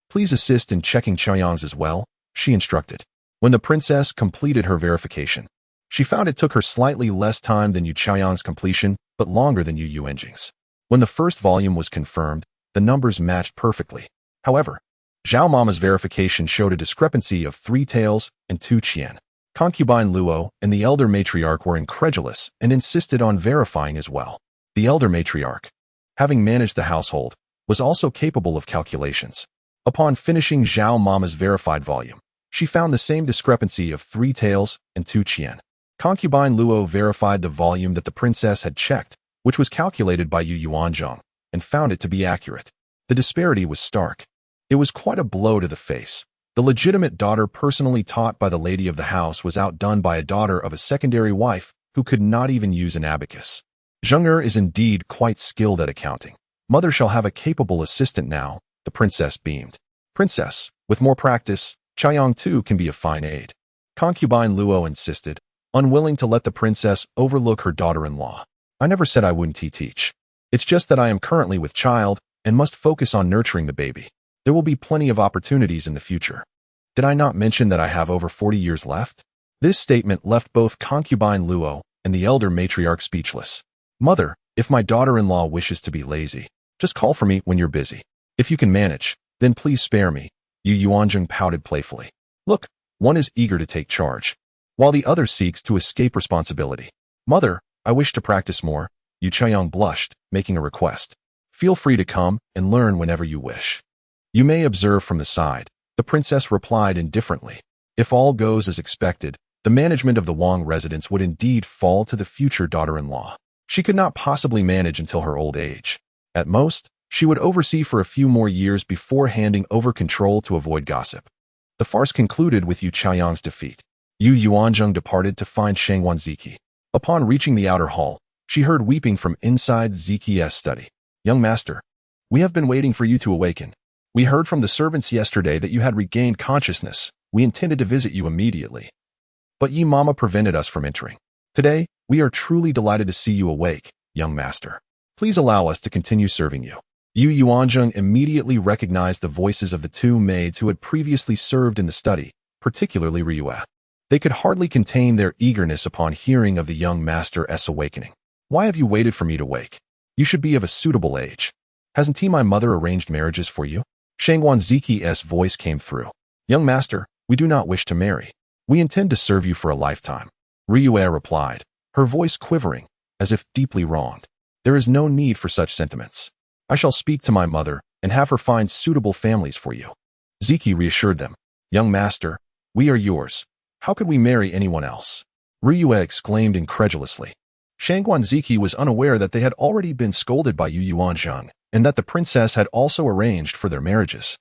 Speaker 1: please assist in checking Chaoyang's as well, she instructed. When the princess completed her verification, she found it took her slightly less time than Yu Chaoyang's completion, but longer than Yu Yuanzheng's. When the first volume was confirmed, the numbers matched perfectly. However, Zhao Mama's verification showed a discrepancy of 3 taels and 2 qian. Concubine Luo and the elder matriarch were incredulous and insisted on verifying as well. The elder matriarch, having managed the household, was also capable of calculations. Upon finishing Zhao Mama's verified volume, she found the same discrepancy of 3 taels and 2 qian. Concubine Luo verified the volume that the princess had checked, which was calculated by Yuanzheng, and found it to be accurate. The disparity was stark. It was quite a blow to the face. The legitimate daughter personally taught by the lady of the house was outdone by a daughter of a secondary wife who could not even use an abacus. Zheng is indeed quite skilled at accounting. Mother shall have a capable assistant now, the princess beamed. Princess, with more practice, Chaoyang too can be a fine aid. Concubine Luo insisted, unwilling to let the princess overlook her daughter-in-law. I never said I wouldn't teach. It's just that I am currently with child and must focus on nurturing the baby. There will be plenty of opportunities in the future. Did I not mention that I have over 40 years left? This statement left both concubine Luo and the elder matriarch speechless. Mother, if my daughter-in-law wishes to be lazy, just call for me when you're busy. If you can manage, then please spare me. Yu Yuanzheng pouted playfully. Look, one is eager to take charge, while the other seeks to escape responsibility. Mother, I wish to practice more. Yu Chaoyang blushed, making a request. Feel free to come and learn whenever you wish. You may observe from the side, the princess replied indifferently. If all goes as expected, the management of the Wang residence would indeed fall to the future daughter-in-law. She could not possibly manage until her old age. At most, she would oversee for a few more years before handing over control to avoid gossip. The farce concluded with Yu Chaoyang's defeat. Yu Yuanzheng departed to find Shangwan Ziki. Upon reaching the outer hall, she heard weeping from inside Ziki's study. Young master, we have been waiting for you to awaken. We heard from the servants yesterday that you had regained consciousness. We intended to visit you immediately, but Yi Mama prevented us from entering. Today, we are truly delighted to see you awake, young master. Please allow us to continue serving you. Yu Yuanzheng immediately recognized the voices of the 2 maids who had previously served in the study, particularly Ryue. They could hardly contain their eagerness upon hearing of the young master's awakening. Why have you waited for me to wake? You should be of a suitable age. Hasn't my mother arranged marriages for you? Shangwan Ziki's voice came through. Young master, we do not wish to marry. We intend to serve you for a lifetime. Ryue replied, her voice quivering, as if deeply wronged. There is no need for such sentiments. I shall speak to my mother and have her find suitable families for you. Ziki reassured them. Young master, we are yours. How could we marry anyone else? Ryue exclaimed incredulously. Shangwan Ziki was unaware that they had already been scolded by Yu Yuanzheng, and that the princess had also arranged for their marriages.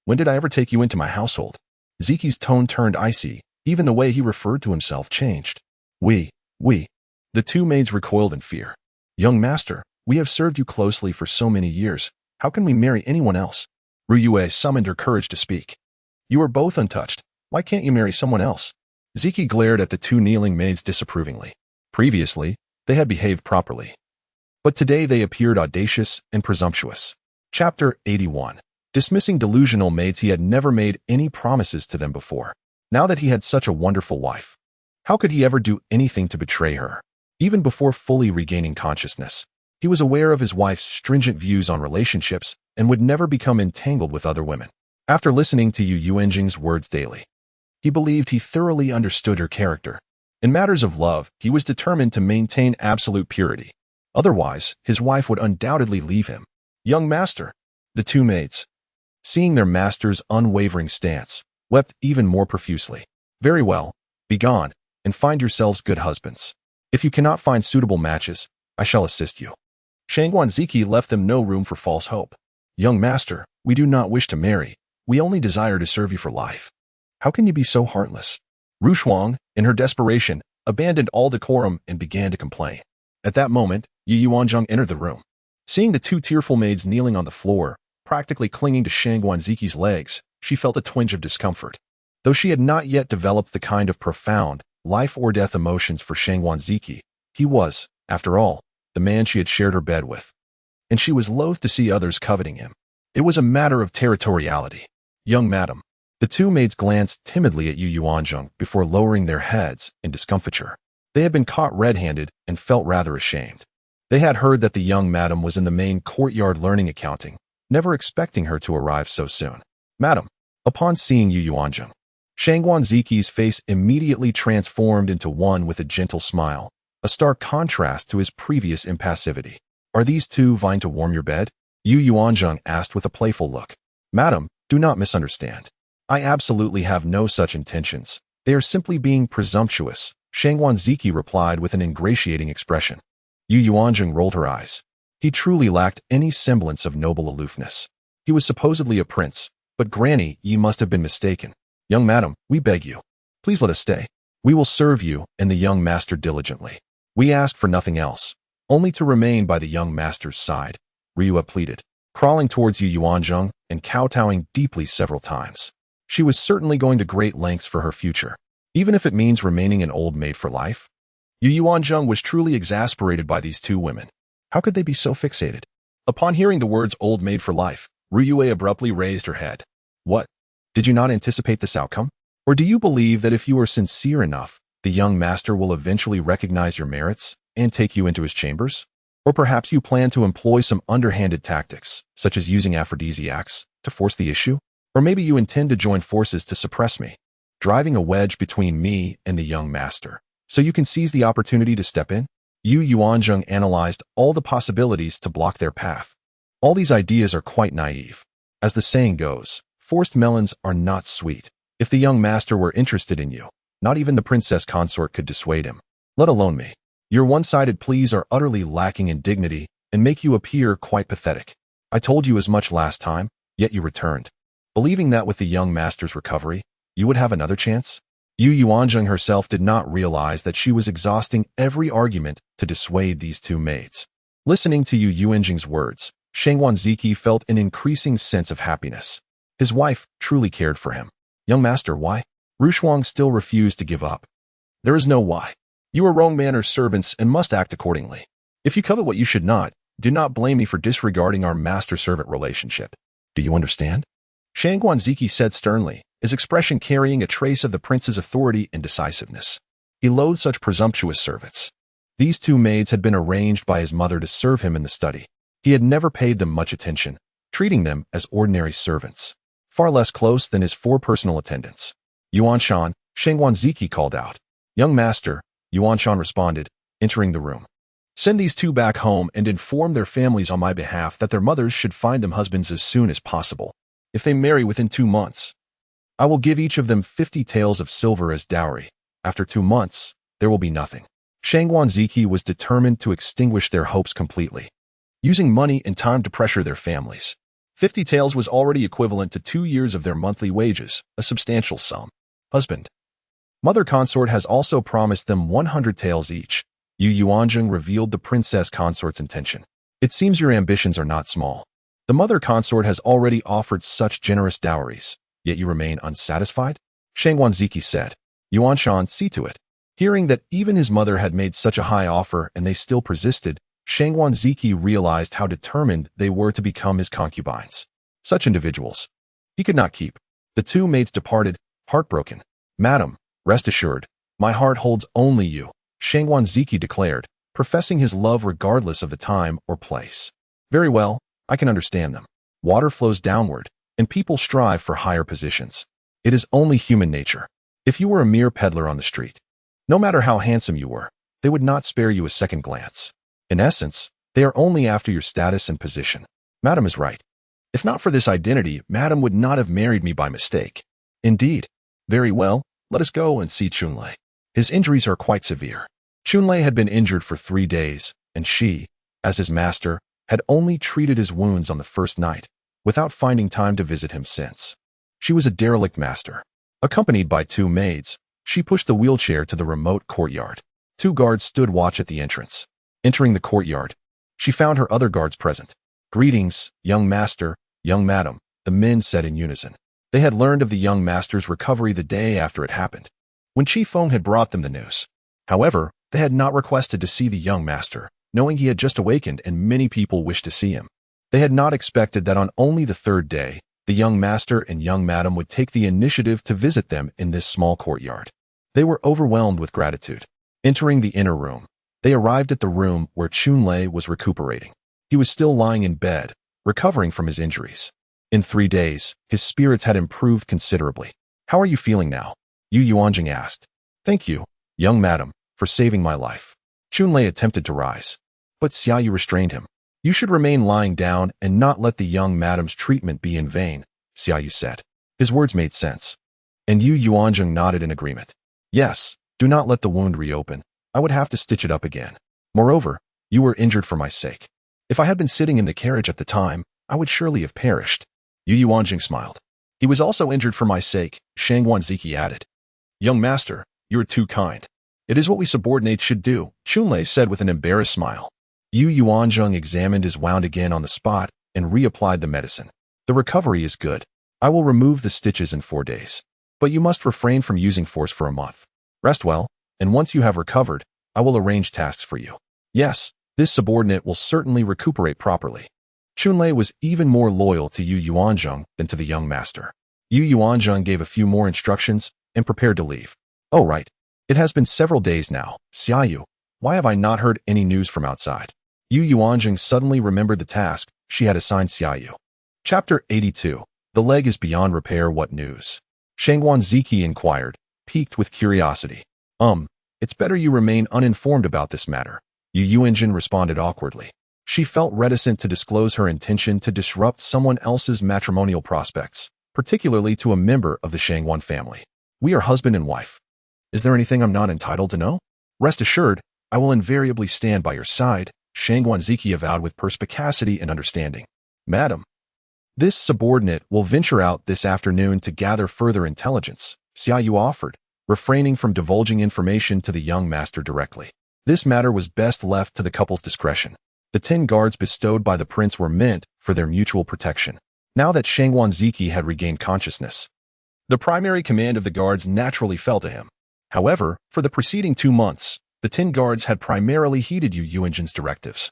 Speaker 1: When did I ever take you into my household? Ziki's tone turned icy, even the way he referred to himself changed. We. The 2 maids recoiled in fear. Young master, we have served you closely for so many years. How can we marry anyone else? Ryue summoned her courage to speak. You are both untouched. Why can't you marry someone else? Ziki glared at the 2 kneeling maids disapprovingly. Previously, they had behaved properly, but today they appeared audacious and presumptuous. Chapter 81. Dismissing delusional maids, he had never made any promises to them before. Now that he had such a wonderful wife, how could he ever do anything to betray her? Even before fully regaining consciousness, he was aware of his wife's stringent views on relationships and would never become entangled with other women. After listening to Yu Yuanzheng's words daily, he believed he thoroughly understood her character. In matters of love, he was determined to maintain absolute purity. Otherwise, his wife would undoubtedly leave him. Young master, the 2 maids, seeing their master's unwavering stance, wept even more profusely. Very well, be gone, and find yourselves good husbands. If you cannot find suitable matches, I shall assist you. Shangwan Ziki left them no room for false hope. Young master, we do not wish to marry. We only desire to serve you for life. How can you be so heartless? Rushuang, in her desperation, abandoned all decorum and began to complain. At that moment, Yu Yuanzheng entered the room. Seeing the 2 tearful maids kneeling on the floor, practically clinging to Shangwan Ziki's legs, she felt a twinge of discomfort. Though she had not yet developed the kind of profound, life-or-death emotions for Shangwan Ziki, he was, after all, the man she had shared her bed with, and she was loath to see others coveting him. It was a matter of territoriality. Young madam. The two maids glanced timidly at Yuanzheng before lowering their heads in discomfiture. They had been caught red-handed and felt rather ashamed. They had heard that the young madam was in the main courtyard learning accounting, never expecting her to arrive so soon. Madam. Upon seeing Yuanzheng, Shangguan Ziqi's face immediately transformed into one with a gentle smile, a stark contrast to his previous impassivity. Are these two vying to warm your bed? Yuanzheng asked with a playful look. Madam, do not misunderstand. I absolutely have no such intentions. They are simply being presumptuous, Shangguan Ziqi replied with an ingratiating expression. Yuanzheng rolled her eyes. He truly lacked any semblance of noble aloofness. He was supposedly a prince, but Granny, ye must have been mistaken. Young madam, we beg you. Please let us stay. We will serve you and the young master diligently. We ask for nothing else, only to remain by the young master's side, Ryua pleaded, crawling towards Yuanzheng and kowtowing deeply several times. She was certainly going to great lengths for her future, even if it means remaining an old maid for life. Yuanzheng was truly exasperated by these two women. How could they be so fixated? Upon hearing the words old maid for life, Ryue abruptly raised her head. What? Did you not anticipate this outcome? Or do you believe that if you are sincere enough, the young master will eventually recognize your merits and take you into his chambers? Or perhaps you plan to employ some underhanded tactics, such as using aphrodisiacs, to force the issue? Or maybe you intend to join forces to suppress me, driving a wedge between me and the young master, so you can seize the opportunity to step in? Yuanzheng analyzed all the possibilities to block their path. All these ideas are quite naive. As the saying goes, forced melons are not sweet. If the young master were interested in you, not even the princess consort could dissuade him, let alone me. Your one-sided pleas are utterly lacking in dignity and make you appear quite pathetic. I told you as much last time, yet you returned, believing that with the young master's recovery, you would have another chance? Yuanzheng herself did not realize that she was exhausting every argument to dissuade these two maids. Listening to Yuanzheng's words, Shangguan Ziqi felt an increasing sense of happiness. His wife truly cared for him. Young master, why? Rushuang still refused to give up. There is no why. You are wrong manners servants and must act accordingly. If you covet what you should not, do not blame me for disregarding our master-servant relationship. Do you understand? Shangguan Ziqi said sternly, his expression carrying a trace of the prince's authority and decisiveness. He loathed such presumptuous servants. These two maids had been arranged by his mother to serve him in the study. He had never paid them much attention, treating them as ordinary servants, far less close than his 4 personal attendants. Yuanshan, Shangguan Ziqi called out. Young master, Yuanshan responded, entering the room. Send these two back home and inform their families on my behalf that their mothers should find them husbands as soon as possible. If they marry within 2 months, I will give each of them 50 taels of silver as dowry. After 2 months, there will be nothing. Shangguan Ziqi was determined to extinguish their hopes completely, using money and time to pressure their families. 50 taels was already equivalent to 2 years of their monthly wages, a substantial sum. Husband. Mother consort has also promised them 100 taels each. Yuanzheng revealed the princess consort's intention. It seems your ambitions are not small. The mother consort has already offered such generous dowries, yet you remain unsatisfied? Shangguan Ziqi said. Yuanshan, see to it. Hearing that even his mother had made such a high offer and they still persisted, Shangguan Ziqi realized how determined they were to become his concubines. Such individuals he could not keep. The two maids departed, heartbroken. Madam, rest assured, my heart holds only you, Shangguan Ziqi declared, professing his love regardless of the time or place. Very well, I can understand them. Water flows downward, and people strive for higher positions. It is only human nature. If you were a mere peddler on the street, no matter how handsome you were, they would not spare you a second glance. In essence, they are only after your status and position. Madam is right. If not for this identity, Madam would not have married me by mistake. Indeed. Very well, let us go and see Chunlei. His injuries are quite severe. Chunlei had been injured for 3 days, and she, as his master, had only treated his wounds on the first night, without finding time to visit him since. She was a derelict master. Accompanied by 2 maids, she pushed the wheelchair to the remote courtyard. 2 guards stood watch at the entrance. Entering the courtyard, she found her other guards present. Greetings, young master, young madam, the men said in unison. They had learned of the young master's recovery the day after it happened, when Chi Feng had brought them the news. However, they had not requested to see the young master, knowing he had just awakened and many people wished to see him. They had not expected that on only the third day, the young master and young madam would take the initiative to visit them in this small courtyard. They were overwhelmed with gratitude. Entering the inner room, they arrived at the room where Chunlei was recuperating. He was still lying in bed, recovering from his injuries. In 3 days, his spirits had improved considerably. "How are you feeling now?" Yuanzheng asked. "Thank you, young madam, for saving my life." Chunlei attempted to rise, but Xiaoyu restrained him. "You should remain lying down and not let the young madam's treatment be in vain," Xiaoyu said. His words made sense, and Yuanzheng nodded in agreement. "Yes, do not let the wound reopen. I would have to stitch it up again. Moreover, you were injured for my sake. If I had been sitting in the carriage at the time, I would surely have perished." Yuanzheng smiled. "He was also injured for my sake," Shangguanziki added. "Young master, you are too kind. It is what we subordinates should do," Chunlei said with an embarrassed smile. Yuanzheng examined his wound again on the spot and reapplied the medicine. "The recovery is good. I will remove the stitches in 4 days. But you must refrain from using force for a month. Rest well, and once you have recovered, I will arrange tasks for you." "Yes, this subordinate will certainly recuperate properly." Chunlei was even more loyal to Yuanzheng than to the young master. Yuanzheng gave a few more instructions and prepared to leave. "Oh right. It has been several days now. Xiaoyu, why have I not heard any news from outside?" Yuanzheng suddenly remembered the task she had assigned Xiaoyu. Chapter 82. The leg is beyond repair. What news? Shangguanziki inquired, piqued with curiosity. It's better you remain uninformed about this matter," Yuanzheng responded awkwardly. She felt reticent to disclose her intention to disrupt someone else's matrimonial prospects, particularly to a member of the Shangguan family. "We are husband and wife. Is there anything I'm not entitled to know?" "Rest assured, I will invariably stand by your side," Shangguanziki avowed with perspicacity and understanding. "Madam, this subordinate will venture out this afternoon to gather further intelligence," Xiaoyu offered, refraining from divulging information to the young master directly. This matter was best left to the couple's discretion. The 10 guards bestowed by the prince were meant for their mutual protection. Now that Shangguanziki had regained consciousness, the primary command of the guards naturally fell to him. However, for the preceding 2 months, the 10 guards had primarily heeded Yuanzheng's directives,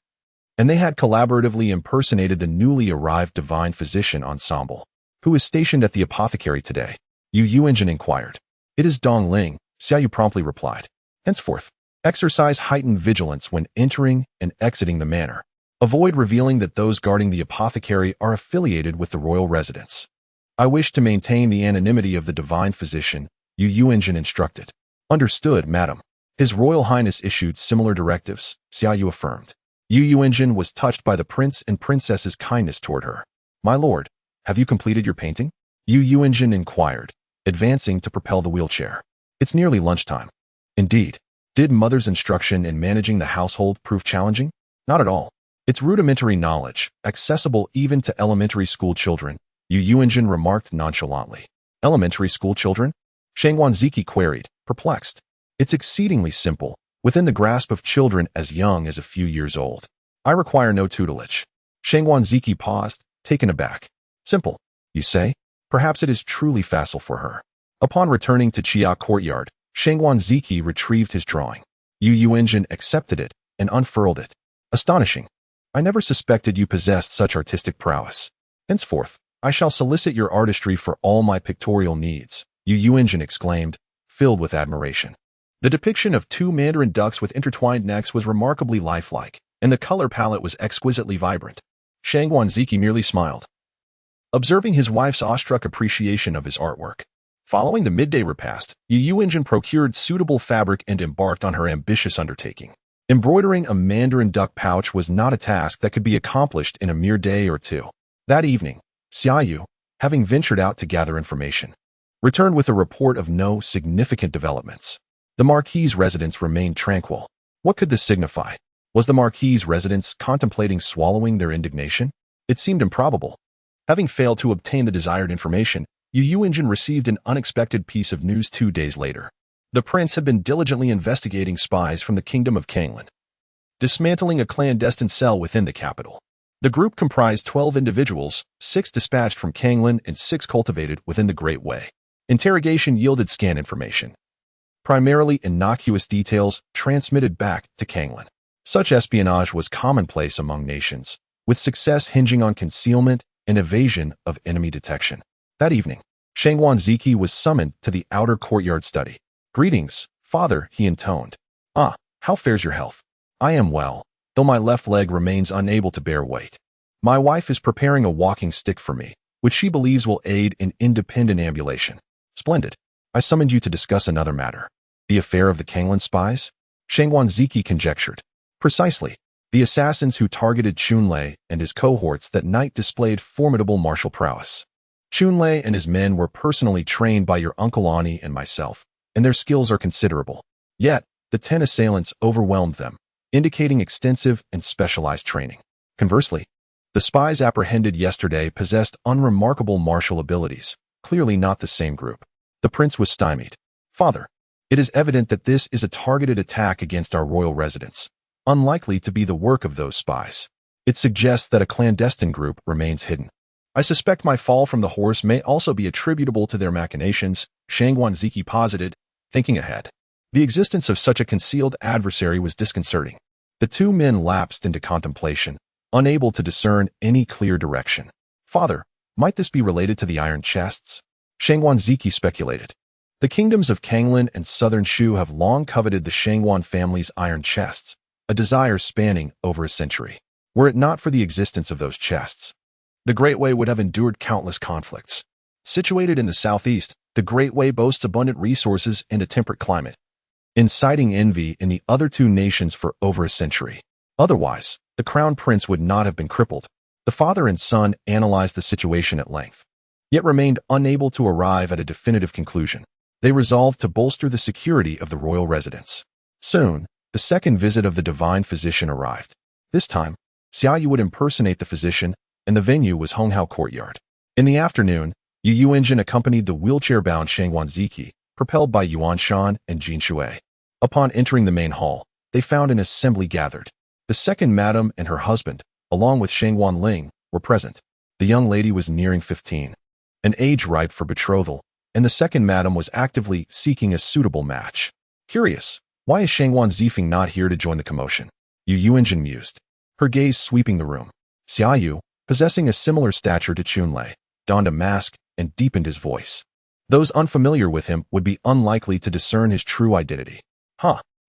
Speaker 1: and they had collaboratively impersonated the newly arrived divine physician ensemble. "Who is stationed at the apothecary today?" Yuanzheng inquired. "It is Dong Ling," Xiaoyu promptly replied. "Henceforth, exercise heightened vigilance when entering and exiting the manor. Avoid revealing that those guarding the apothecary are affiliated with the royal residence. I wish to maintain the anonymity of the divine physician," Yuanzheng instructed. "Understood, madam." "His Royal Highness issued similar directives," Xiaoyu affirmed. Yuanzheng was touched by the prince and princess's kindness toward her. "My lord, have you completed your painting?" Yuanzheng inquired, advancing to propel the wheelchair. "It's nearly lunchtime." "Indeed. Did mother's instruction in managing the household prove challenging?" "Not at all. It's rudimentary knowledge, accessible even to elementary school children," Yuanzheng remarked nonchalantly. "Elementary school children?" Shangguanziki queried, perplexed. "It's exceedingly simple, within the grasp of children as young as a few years old. I require no tutelage." Shangguanziki paused, taken aback. "Simple, you say?" Perhaps it is truly facile for her. Upon returning to Chia courtyard, Shangguanziki retrieved his drawing. Yuanzheng accepted it and unfurled it. "Astonishing. I never suspected you possessed such artistic prowess. Henceforth, I shall solicit your artistry for all my pictorial needs," Yuanzheng exclaimed, filled with admiration. The depiction of 2 mandarin ducks with intertwined necks was remarkably lifelike, and the color palette was exquisitely vibrant. Shangguanziki merely smiled, observing his wife's awestruck appreciation of his artwork. Following the midday repast, Yuanzheng procured suitable fabric and embarked on her ambitious undertaking. Embroidering a mandarin duck pouch was not a task that could be accomplished in a mere day or 2. That evening, Xiaoyu, having ventured out to gather information, returned with a report of no significant developments. The Marquis's residence remained tranquil. What could this signify? Was the Marquis's residence contemplating swallowing their indignation? It seemed improbable. Having failed to obtain the desired information, Yuanzheng received an unexpected piece of news 2 days later. The prince had been diligently investigating spies from the kingdom of Kanglan, dismantling a clandestine cell within the capital. The group comprised 12 individuals, 6 dispatched from Kanglan and 6 cultivated within the Great Way. Interrogation yielded scant information, primarily innocuous details transmitted back to Kanglan. Such espionage was commonplace among nations, with success hinging on concealment and evasion of enemy detection. That evening, Shang Yuanzheng was summoned to the outer courtyard study. "Greetings, father," he intoned. "Ah, how fares your health?" "I am well, though my left leg remains unable to bear weight. My wife is preparing a walking stick for me, which she believes will aid in independent ambulation." "Splendid. I summoned you to discuss another matter." "The affair of the Kanglan spies?" Shang Yuanzheng conjectured. "Precisely. The assassins who targeted Chunlei and his cohorts that night displayed formidable martial prowess. Chunlei and his men were personally trained by your Uncle Ani and myself, and their skills are considerable. Yet, the 10 assailants overwhelmed them, indicating extensive and specialized training. Conversely, the spies apprehended yesterday possessed unremarkable martial abilities, clearly not the same group." The prince was stymied. "Father, it is evident that this is a targeted attack against our royal residence, unlikely to be the work of those spies. It suggests that a clandestine group remains hidden. I suspect my fall from the horse may also be attributable to their machinations," Shang Yuanzheng posited, thinking ahead. The existence of such a concealed adversary was disconcerting. The two men lapsed into contemplation, unable to discern any clear direction. "Father, might this be related to the iron chests?" Shang Yuanzheng speculated. The kingdoms of Kanglan and southern Shu have long coveted the Shangwan family's iron chests, a desire spanning over a century. Were it not for the existence of those chests, the Great Way would have endured countless conflicts. Situated in the southeast, the Great Way boasts abundant resources and a temperate climate, inciting envy in the other two nations for over a century. Otherwise, the crown prince would not have been crippled. The father and son analyzed the situation at length, yet remained unable to arrive at a definitive conclusion. They resolved to bolster the security of the royal residence. Soon, the second visit of the divine physician arrived. This time, Xiaoyu would impersonate the physician, and the venue was Honghao Courtyard. In the afternoon, Yuanzheng accompanied the wheelchair-bound Shang Yuanzheng, propelled by Yuanshan and Jin Shui. Upon entering the main hall, they found an assembly gathered. The second madam and her husband, along with Shang Wanling, were present. The young lady was nearing 15, an age ripe for betrothal, and the second madam was actively seeking a suitable match. Curious, why is Shang Yuanzheng not here to join the commotion? Yuanzheng mused, her gaze sweeping the room. Xiaoyu, possessing a similar stature to Chunlei, donned a mask and deepened his voice. Those unfamiliar with him would be unlikely to discern his true identity.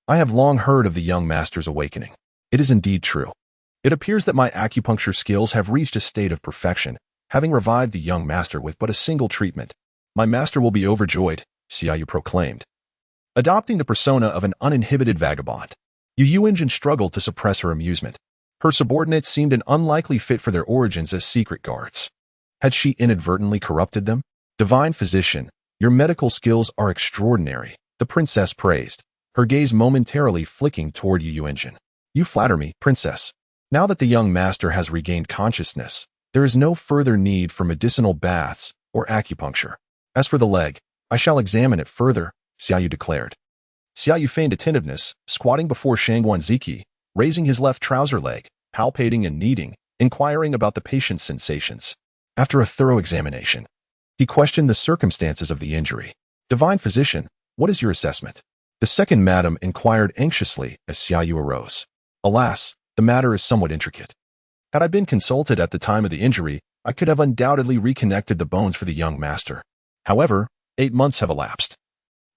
Speaker 1: I have long heard of the young master's awakening. It is indeed true. It appears that my acupuncture skills have reached a state of perfection, having revived the young master with but a single treatment. My master will be overjoyed, Xiaoyu proclaimed, adopting the persona of an uninhibited vagabond. Yuanzheng struggled to suppress her amusement. Her subordinates seemed an unlikely fit for their origins as secret guards. Had she inadvertently corrupted them? "Divine physician, your medical skills are extraordinary," the princess praised, her gaze momentarily flicking toward Yuanzheng. "You flatter me, princess. Now that the young master has regained consciousness, there is no further need for medicinal baths or acupuncture. As for the leg, I shall examine it further," Xiaoyu declared. Xiaoyu feigned attentiveness, squatting before Shang Yuanzheng, raising his left trouser leg, palpating and kneading, inquiring about the patient's sensations. After a thorough examination, he questioned the circumstances of the injury. "Divine physician, what is your assessment?" The second madam inquired anxiously as Xiaoyu arose. "Alas, the matter is somewhat intricate. Had I been consulted at the time of the injury, I could have undoubtedly reconnected the bones for the young master. However, 8 months have elapsed,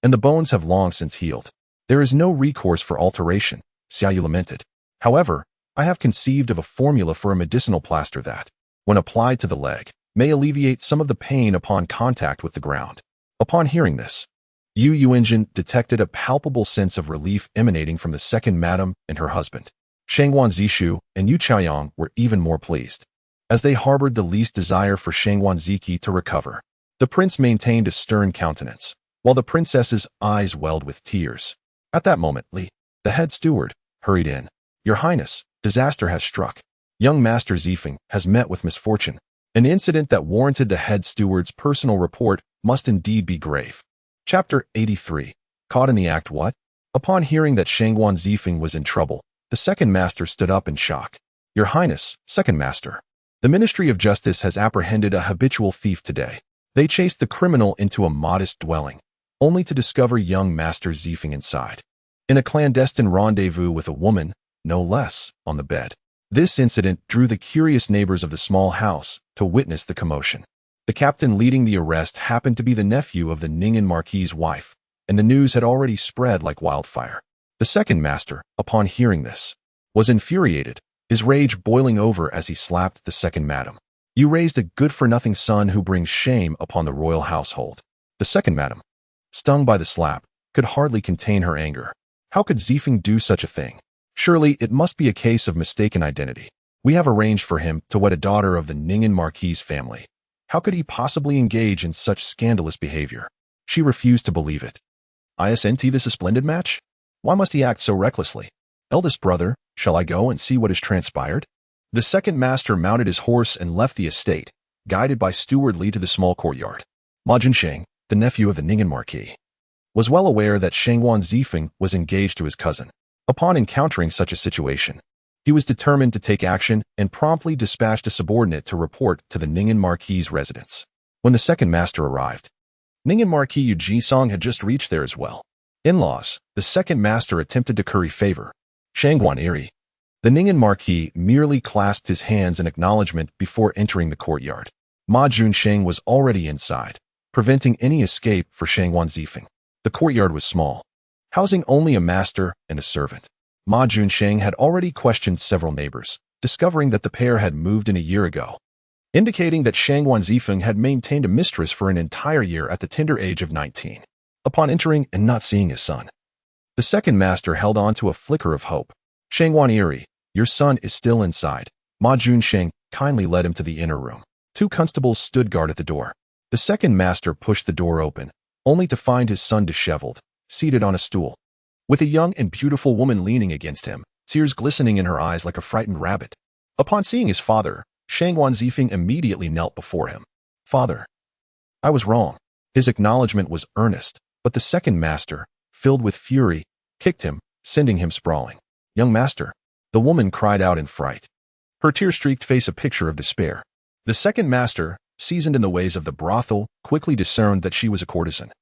Speaker 1: and the bones have long since healed. There is no recourse for alteration," Xiaoyu lamented. "However, I have conceived of a formula for a medicinal plaster that, when applied to the leg, may alleviate some of the pain upon contact with the ground." Upon hearing this, Yuanzheng detected a palpable sense of relief emanating from the second madam and her husband. Shang Yuanzheng and Yu Chaoyang were even more pleased, as they harbored the least desire for Shang Yuanzheng to recover. The prince maintained a stern countenance, while the princess's eyes welled with tears. At that moment, Li, the head steward, hurried in. "Your Highness, disaster has struck. Young Master Zifeng has met with misfortune. An incident that warranted the head steward's personal report must indeed be grave." Chapter 83. Caught in the act what? Upon hearing that Shang Yuanzheng was in trouble, the second master stood up in shock. "Your Highness, second master, the Ministry of Justice has apprehended a habitual thief today. They chased the criminal into a modest dwelling, only to discover young Master Zifeng inside. In a clandestine rendezvous with a woman, no less, on the bed. This incident drew the curious neighbors of the small house to witness the commotion. The captain leading the arrest happened to be the nephew of the Ning'an Marquis's wife, and the news had already spread like wildfire. The second master, upon hearing this, was infuriated, his rage boiling over as he slapped the second madam. "You raised a good-for-nothing son who brings shame upon the royal household." The second madam, stung by the slap, could hardly contain her anger. How could Zifeng do such a thing? Surely it must be a case of mistaken identity. We have arranged for him to wed a daughter of the Ning'an Marquis's family. How could he possibly engage in such scandalous behavior? She refused to believe it. Isn't this a splendid match? Why must he act so recklessly? Eldest brother, shall I go and see what has transpired? The second master mounted his horse and left the estate, guided by Steward Li to the small courtyard. Ma Junsheng, the nephew of the Ning'an Marquis, was well aware that Shangguan Zifeng was engaged to his cousin. Upon encountering such a situation, he was determined to take action and promptly dispatched a subordinate to report to the Ning'an Marquis's residence. When the second master arrived, Ning'an Marquis Yu Jisong had just reached there as well. In-laws, the second master attempted to curry favor. Shangguan Eri. The Ning'an Marquis merely clasped his hands in acknowledgement before entering the courtyard. Ma Junsheng was already inside, preventing any escape for Shangguan Zifeng. The courtyard was small, housing only a master and a servant. Ma Junsheng had already questioned several neighbors, discovering that the pair had moved in a year ago, indicating that Shangguan Zifeng had maintained a mistress for an entire year at the tender age of 19. Upon entering and not seeing his son, the second master held on to a flicker of hope. "Shangguan Eri, your son is still inside." Ma Junsheng kindly led him to the inner room. Two constables stood guard at the door. The second master pushed the door open, only to find his son disheveled, seated on a stool, with a young and beautiful woman leaning against him, tears glistening in her eyes like a frightened rabbit. Upon seeing his father, Shangguan Zifeng immediately knelt before him. "Father, I was wrong." His acknowledgement was earnest, but the second master, filled with fury, kicked him, sending him sprawling. "Young master," the woman cried out in fright, her tear-streaked face a picture of despair. The second master, seasoned in the ways of the brothel, quickly discerned that she was a courtesan,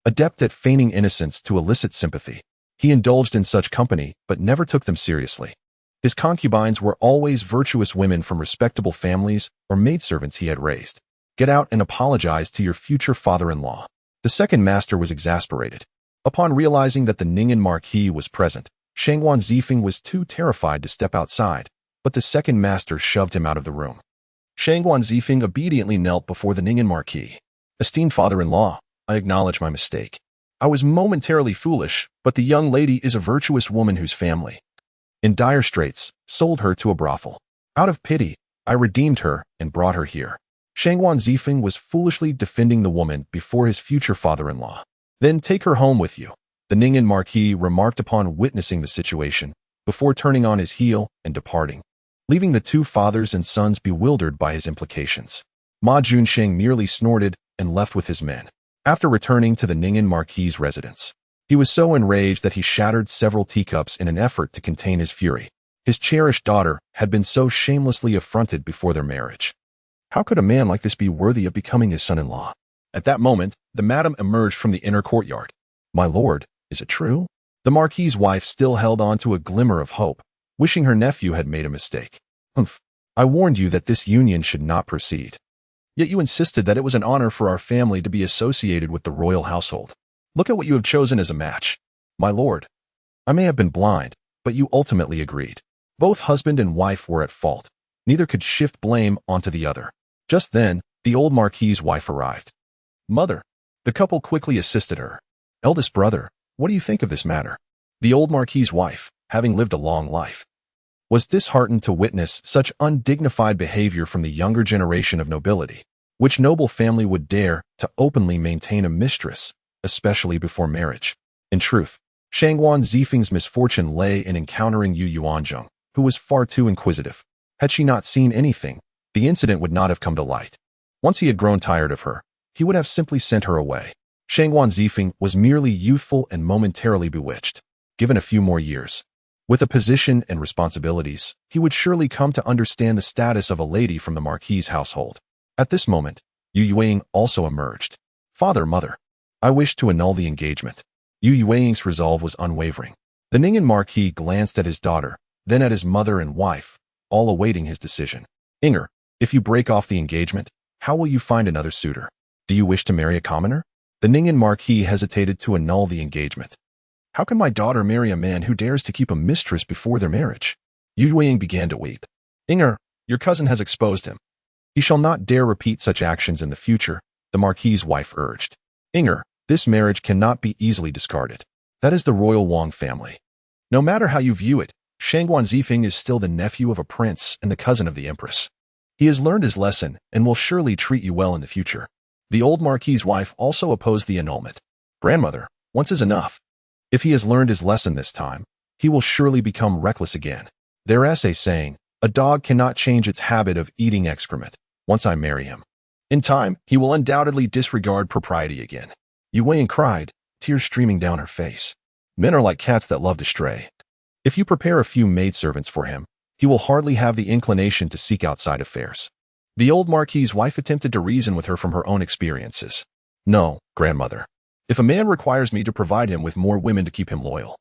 Speaker 1: adept at feigning innocence to elicit sympathy. He indulged in such company, but never took them seriously. His concubines were always virtuous women from respectable families or maidservants he had raised. "Get out and apologize to your future father-in-law." The second master was exasperated. Upon realizing that the Ning'an Marquis was present, Shangguan Zifeng was too terrified to step outside, but the second master shoved him out of the room. Shangguan Zifeng obediently knelt before the Ning'an Marquis. "Esteemed father-in-law, I acknowledge my mistake. I was momentarily foolish, but the young lady is a virtuous woman whose family, in dire straits, sold her to a brothel. Out of pity, I redeemed her and brought her here." Shangguan Zifeng was foolishly defending the woman before his future father-in-law. "Then take her home with you," the Ning'an Marquis remarked upon witnessing the situation, before turning on his heel and departing, leaving the two fathers and sons bewildered by his implications. Ma Junsheng merely snorted and left with his men. After returning to the Ning'an Marquis's residence, he was so enraged that he shattered several teacups in an effort to contain his fury. His cherished daughter had been so shamelessly affronted before their marriage. How could a man like this be worthy of becoming his son-in-law? At that moment, the madam emerged from the inner courtyard. "My lord, is it true?" The Marquis's wife still held on to a glimmer of hope, wishing her nephew had made a mistake. "Humph, I warned you that this union should not proceed. Yet you insisted that it was an honor for our family to be associated with the royal household. Look at what you have chosen as a match." "My lord, I may have been blind, but you ultimately agreed." Both husband and wife were at fault. Neither could shift blame onto the other. Just then, the old Marquis's wife arrived. "Mother." The couple quickly assisted her. "Eldest brother, what do you think of this matter?" The old Marquis's wife, having lived a long life, was disheartened to witness such undignified behavior from the younger generation of nobility. Which noble family would dare to openly maintain a mistress, especially before marriage? In truth, Shangguan Zifeng's misfortune lay in encountering Yuanzheng, who was far too inquisitive. Had she not seen anything, the incident would not have come to light. Once he had grown tired of her, he would have simply sent her away. Shangguan Zifeng was merely youthful and momentarily bewitched. Given a few more years, with a position and responsibilities, he would surely come to understand the status of a lady from the Marquis's household. At this moment, Yuanzheng also emerged. "Father, mother, I wish to annul the engagement." Yuanzheng's resolve was unwavering. The Ning'an Marquis glanced at his daughter, then at his mother and wife, all awaiting his decision. Heir, if you break off the engagement, how will you find another suitor? Do you wish to marry a commoner? The Ningyan Marquis hesitated to annul the engagement. How can my daughter marry a man who dares to keep a mistress before their marriage? Yuanzheng began to weep. Heir, your cousin has exposed him. He shall not dare repeat such actions in the future, the Marquis's wife urged. Heir, this marriage cannot be easily discarded. That is the royal Wang family. No matter how you view it, Shangguan Zifeng is still the nephew of a prince and the cousin of the empress. He has learned his lesson and will surely treat you well in the future. The old Marquis's wife also opposed the annulment. Grandmother, once is enough. If he has learned his lesson this time, he will surely become reckless again. Their essay saying, a dog cannot change its habit of eating excrement once I marry him. In time, he will undoubtedly disregard propriety again. Yuanzheng cried, tears streaming down her face. Men are like cats that love to stray. If you prepare a few maidservants for him, he will hardly have the inclination to seek outside affairs. The old Marquis's wife attempted to reason with her from her own experiences. No, grandmother. If a man requires me to provide him with more women to keep him loyal,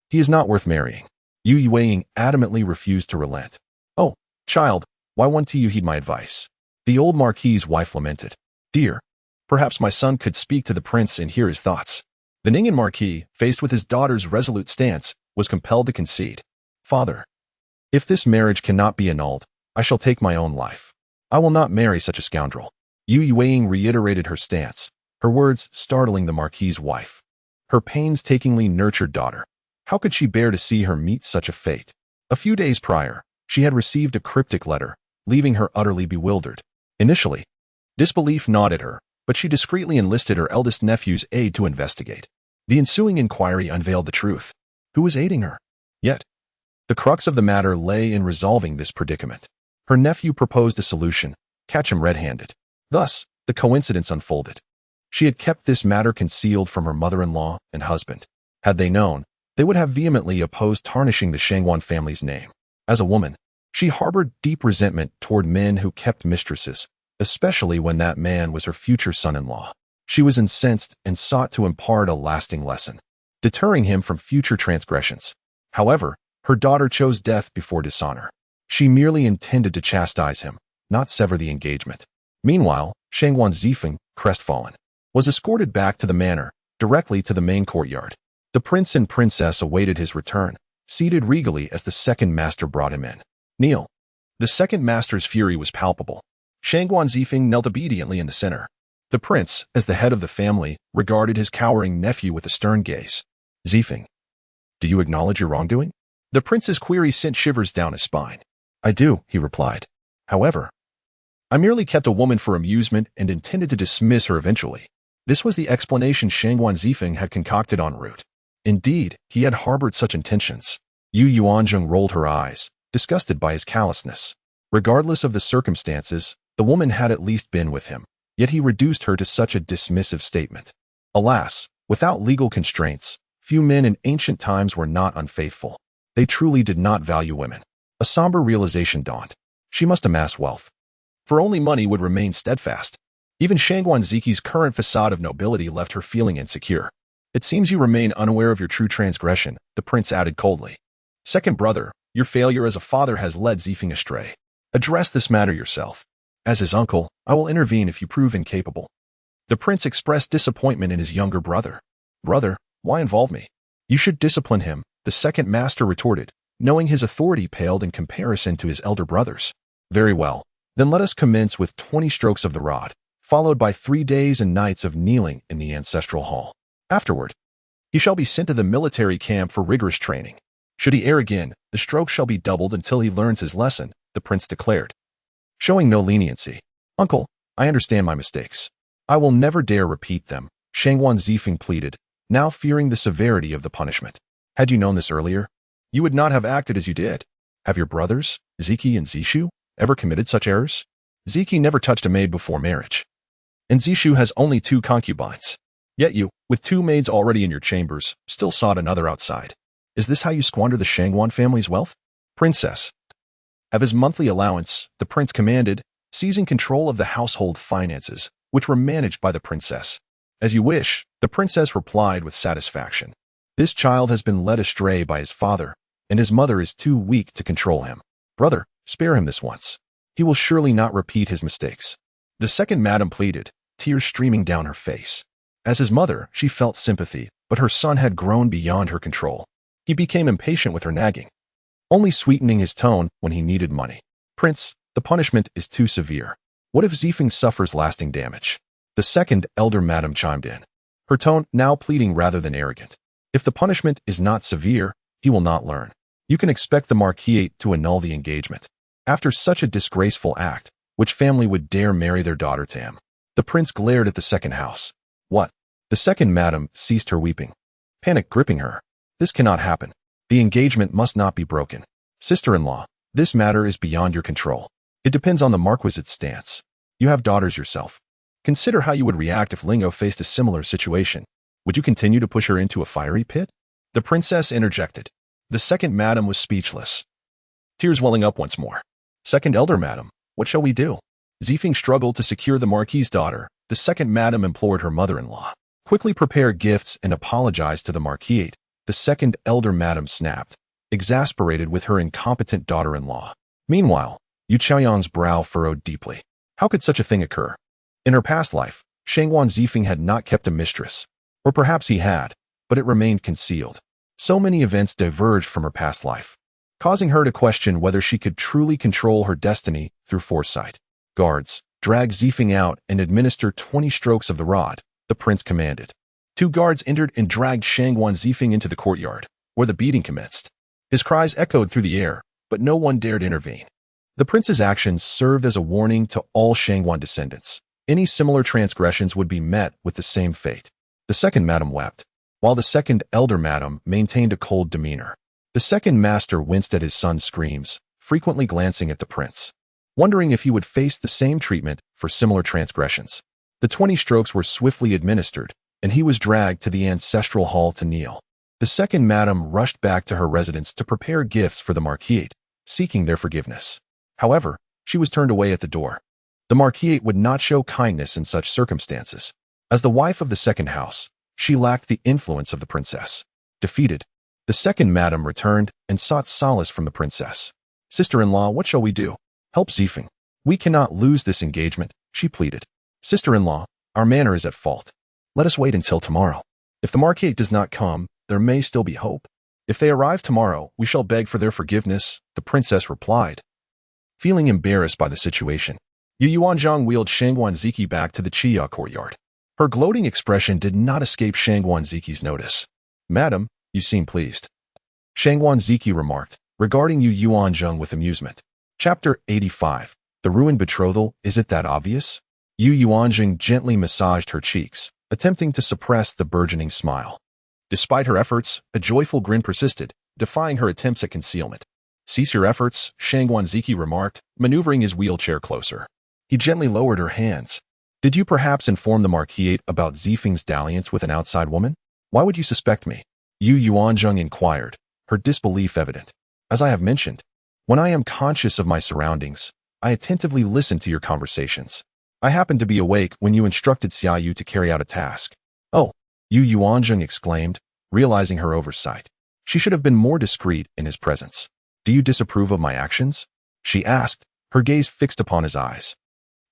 Speaker 1: he is not worth marrying. Yuanzheng adamantly refused to relent. Oh, child, why won't you heed my advice? The old Marquis's wife lamented. Dear, perhaps my son could speak to the prince and hear his thoughts. The Ningyan Marquis, faced with his daughter's resolute stance, was compelled to concede. Father, if this marriage cannot be annulled, I shall take my own life. I will not marry such a scoundrel. Yuanzheng reiterated her stance, her words startling the Marquis's wife. Her painstakingly nurtured daughter. How could she bear to see her meet such a fate? A few days prior, she had received a cryptic letter, leaving her utterly bewildered. Initially, disbelief gnawed at her, but she discreetly enlisted her eldest nephew's aid to investigate. The ensuing inquiry unveiled the truth. Who was aiding her? Yet, the crux of the matter lay in resolving this predicament. Her nephew proposed a solution, catch him red-handed. Thus, the coincidence unfolded. She had kept this matter concealed from her mother-in-law and husband. Had they known, they would have vehemently opposed tarnishing the Shangguan family's name. As a woman, she harbored deep resentment toward men who kept mistresses, especially when that man was her future son-in-law. She was incensed and sought to impart a lasting lesson, deterring him from future transgressions. However, her daughter chose death before dishonor. She merely intended to chastise him, not sever the engagement. Meanwhile, Shangguan Zifeng, crestfallen, was escorted back to the manor, directly to the main courtyard. The prince and princess awaited his return, seated regally as the second master brought him in. Kneel. The second master's fury was palpable. Shangguan Zifeng knelt obediently in the center. The prince, as the head of the family, regarded his cowering nephew with a stern gaze. Zifeng, do you acknowledge your wrongdoing? The prince's query sent shivers down his spine. I do, he replied. However, I merely kept a woman for amusement and intended to dismiss her eventually. This was the explanation Shangguan Zifeng had concocted en route. Indeed, he had harbored such intentions. Yuanzheng rolled her eyes, disgusted by his callousness. Regardless of the circumstances, the woman had at least been with him, yet he reduced her to such a dismissive statement. Alas, without legal constraints, few men in ancient times were not unfaithful. They truly did not value women. A somber realization dawned. She must amass wealth. For only money would remain steadfast. Even Shangguan Ziki's current facade of nobility left her feeling insecure. It seems you remain unaware of your true transgression, the prince added coldly. Second brother, your failure as a father has led Zifeng astray. Address this matter yourself. As his uncle, I will intervene if you prove incapable. The prince expressed disappointment in his younger brother. Brother, why involve me? You should discipline him, the second master retorted, knowing his authority paled in comparison to his elder brother's. Very well, then let us commence with 20 strokes of the rod, followed by 3 days and nights of kneeling in the ancestral hall. Afterward, he shall be sent to the military camp for rigorous training. Should he err again, the stroke shall be doubled until he learns his lesson, the prince declared. Showing no leniency. Uncle, I understand my mistakes. I will never dare repeat them, Shangguan Zifeng pleaded, now fearing the severity of the punishment. Had you known this earlier, you would not have acted as you did. Have your brothers, Ziki and Zishu, ever committed such errors? Ziki never touched a maid before marriage. And Zishu has only 2 concubines. Yet you, with 2 maids already in your chambers, still sought another outside. Is this how you squander the Shangguan family's wealth? Princess. Of his monthly allowance, the prince commanded, seizing control of the household finances, which were managed by the princess. As you wish, the princess replied with satisfaction. This child has been led astray by his father, and his mother is too weak to control him. Brother, spare him this once. He will surely not repeat his mistakes. The second madam pleaded, tears streaming down her face. As his mother, she felt sympathy, but her son had grown beyond her control. He became impatient with her nagging, only sweetening his tone when he needed money. Prince, the punishment is too severe. What if Zifeng suffers lasting damage? The second elder madam chimed in, her tone now pleading rather than arrogant. If the punishment is not severe, he will not learn. You can expect the marquis to annul the engagement. After such a disgraceful act, which family would dare marry their daughter to him? The prince glared at the second house. What? The second madam ceased her weeping, panic gripping her. This cannot happen. The engagement must not be broken. Sister-in-law, this matter is beyond your control. It depends on the marquis's stance. You have daughters yourself. Consider how you would react if Lingo faced a similar situation. Would you continue to push her into a fiery pit? The princess interjected. The second madam was speechless, tears welling up once more. Second elder madam, what shall we do? Zifeng struggled to secure the marquis's daughter. The second madam implored her mother-in-law, quickly prepare gifts and apologize to the marquis. The second elder madam snapped, exasperated with her incompetent daughter-in-law. Meanwhile, Yu Chaoyang's brow furrowed deeply. How could such a thing occur? In her past life, Shangwan Zifeng had not kept a mistress. Or perhaps he had, but it remained concealed. So many events diverged from her past life, causing her to question whether she could truly control her destiny through foresight. Guards, drag Zifeng out and administer 20 strokes of the rod, the prince commanded. 2 guards entered and dragged Shangwan Zifeng into the courtyard, where the beating commenced. His cries echoed through the air, but no one dared intervene. The prince's actions served as a warning to all Shangwan descendants. Any similar transgressions would be met with the same fate. The second madam wept, while the second elder madam maintained a cold demeanor. The second master winced at his son's screams, frequently glancing at the prince, wondering if he would face the same treatment for similar transgressions. The 20 strokes were swiftly administered, and he was dragged to the ancestral hall to kneel. The second madam rushed back to her residence to prepare gifts for the marquis, seeking their forgiveness. However, she was turned away at the door. The marquis would not show kindness in such circumstances. As the wife of the second house, she lacked the influence of the princess. Defeated, the second madam returned and sought solace from the princess. Sister-in-law, what shall we do? Help Zifeng. We cannot lose this engagement, she pleaded. Sister-in-law, our manor is at fault. Let us wait until tomorrow. If the marquis does not come, there may still be hope. If they arrive tomorrow, we shall beg for their forgiveness, the princess replied. Feeling embarrassed by the situation, Yuanzheng wheeled Shangwan Ziki back to the Chia courtyard. Her gloating expression did not escape Shangwan Ziki's notice. Madam, you seem pleased, Shangwan Ziki remarked, regarding Yuanzheng with amusement. Chapter 85. The ruined betrothal, is it that obvious? Yuanzheng gently massaged her cheeks, attempting to suppress the burgeoning smile. Despite her efforts, a joyful grin persisted, defying her attempts at concealment. Cease your efforts, Shangwan Ziki remarked, maneuvering his wheelchair closer. He gently lowered her hands. Did you perhaps inform the marquis about Zifeng's dalliance with an outside woman? Why would you suspect me? Yuanzheng inquired, her disbelief evident. As I have mentioned, when I am conscious of my surroundings, I attentively listen to your conversations. I happened to be awake when you instructed Xiaoyu to carry out a task. Oh, Yuanzheng exclaimed, realizing her oversight. She should have been more discreet in his presence. Do you disapprove of my actions? She asked, her gaze fixed upon his eyes.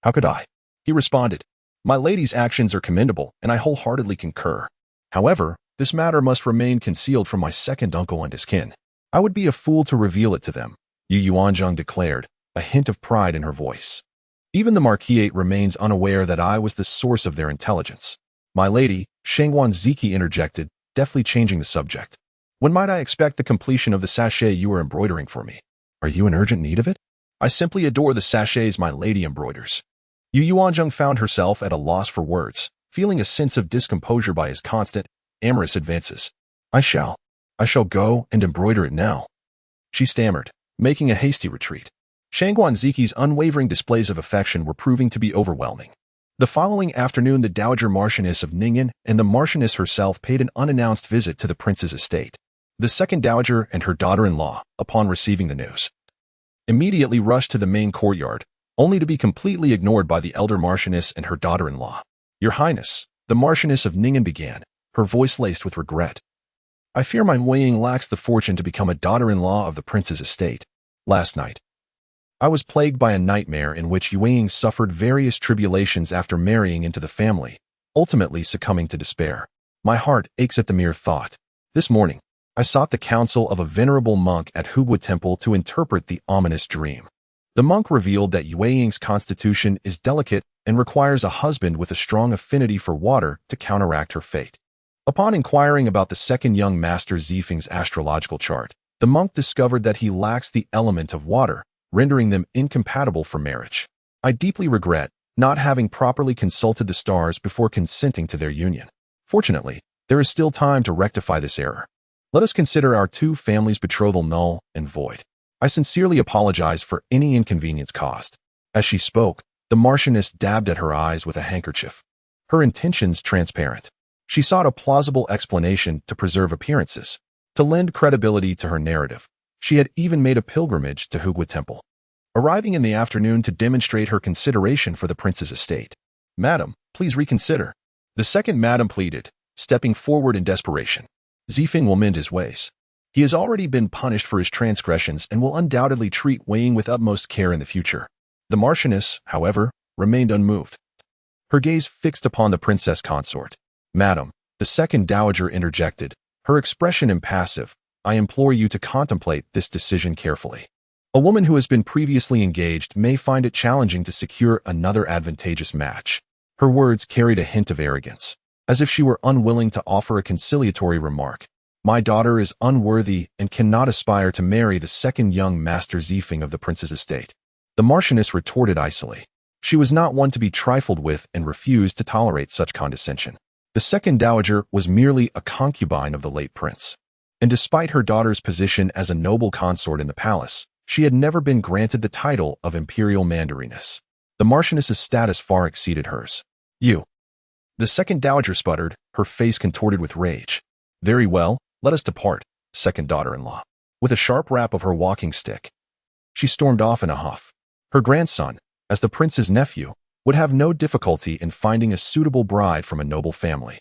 Speaker 1: How could I? He responded. My lady's actions are commendable, and I wholeheartedly concur. However, this matter must remain concealed from my second uncle and his kin. I would be a fool to reveal it to them, Yuanzheng declared, a hint of pride in her voice. Even the marquis remains unaware that I was the source of their intelligence. My lady, Shangwan Ziki interjected, deftly changing the subject. When might I expect the completion of the sachet you are embroidering for me? Are you in urgent need of it? I simply adore the sachets my lady embroiders. Yuanzheng found herself at a loss for words, feeling a sense of discomposure by his constant, amorous advances. I shall go and embroider it now, she stammered, making a hasty retreat. Shangwan Ziki's unwavering displays of affection were proving to be overwhelming. The following afternoon, the Dowager Marchioness of Ningyan and the Marchioness herself paid an unannounced visit to the prince's estate. The second dowager and her daughter-in-law, upon receiving the news, immediately rushed to the main courtyard, only to be completely ignored by the elder Marchioness and her daughter-in-law. Your Highness, the Marchioness of Ningyan began, her voice laced with regret. I fear my Yuanzheng lacks the fortune to become a daughter-in-law of the prince's estate. Last night, I was plagued by a nightmare in which Yuanzheng suffered various tribulations after marrying into the family, ultimately succumbing to despair. My heart aches at the mere thought. This morning, I sought the counsel of a venerable monk at Heir Temple to interpret the ominous dream. The monk revealed that Yuanzheng's constitution is delicate and requires a husband with a strong affinity for water to counteract her fate. Upon inquiring about the second young master Zifeng's astrological chart, the monk discovered that he lacks the element of water, rendering them incompatible for marriage. I deeply regret not having properly consulted the stars before consenting to their union. Fortunately, there is still time to rectify this error. Let us consider our two families' betrothal null and void. I sincerely apologize for any inconvenience caused. As she spoke, the Marchioness dabbed at her eyes with a handkerchief. Her intentions transparent. She sought a plausible explanation to preserve appearances. To lend credibility to her narrative, she had even made a pilgrimage to Heir Temple, arriving in the afternoon to demonstrate her consideration for the prince's estate. "Madam, please reconsider," the second madam pleaded, stepping forward in desperation. "Zifeng will mend his ways. He has already been punished for his transgressions and will undoubtedly treat Yuanzheng with utmost care in the future." The Marchioness, however, remained unmoved, her gaze fixed upon the princess consort. "Madam," the second dowager interjected, her expression impassive, "I implore you to contemplate this decision carefully. A woman who has been previously engaged may find it challenging to secure another advantageous match." Her words carried a hint of arrogance, as if she were unwilling to offer a conciliatory remark. "My daughter is unworthy and cannot aspire to marry the second young master Zifeng of the prince's estate." The Marchioness retorted icily. She was not one to be trifled with and refused to tolerate such condescension. The second dowager was merely a concubine of the late prince, and despite her daughter's position as a noble consort in the palace, she had never been granted the title of imperial mandariness. The Marchioness's status far exceeded hers. "You," the second dowager sputtered, her face contorted with rage. "Very well, let us depart, second daughter-in-law." With a sharp rap of her walking stick, she stormed off in a huff. Her grandson, as the prince's nephew, would have no difficulty in finding a suitable bride from a noble family.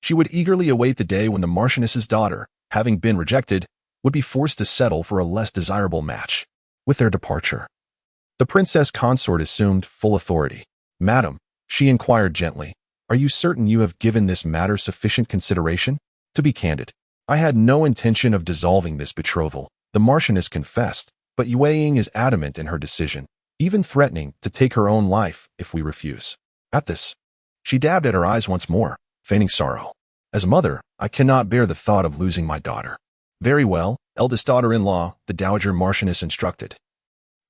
Speaker 1: She would eagerly await the day when the Marchioness's daughter, having been rejected, would be forced to settle for a less desirable match. With their departure, the princess consort assumed full authority. "Madam," she inquired gently, "are you certain you have given this matter sufficient consideration?" "To be candid, I had no intention of dissolving this betrothal," the Marchioness confessed, "but Yuanzheng is adamant in her decision, even threatening to take her own life if we refuse." At this, she dabbed at her eyes once more, feigning sorrow. "As a mother, I cannot bear the thought of losing my daughter." "Very well, eldest daughter-in-law," the Dowager Marchioness instructed.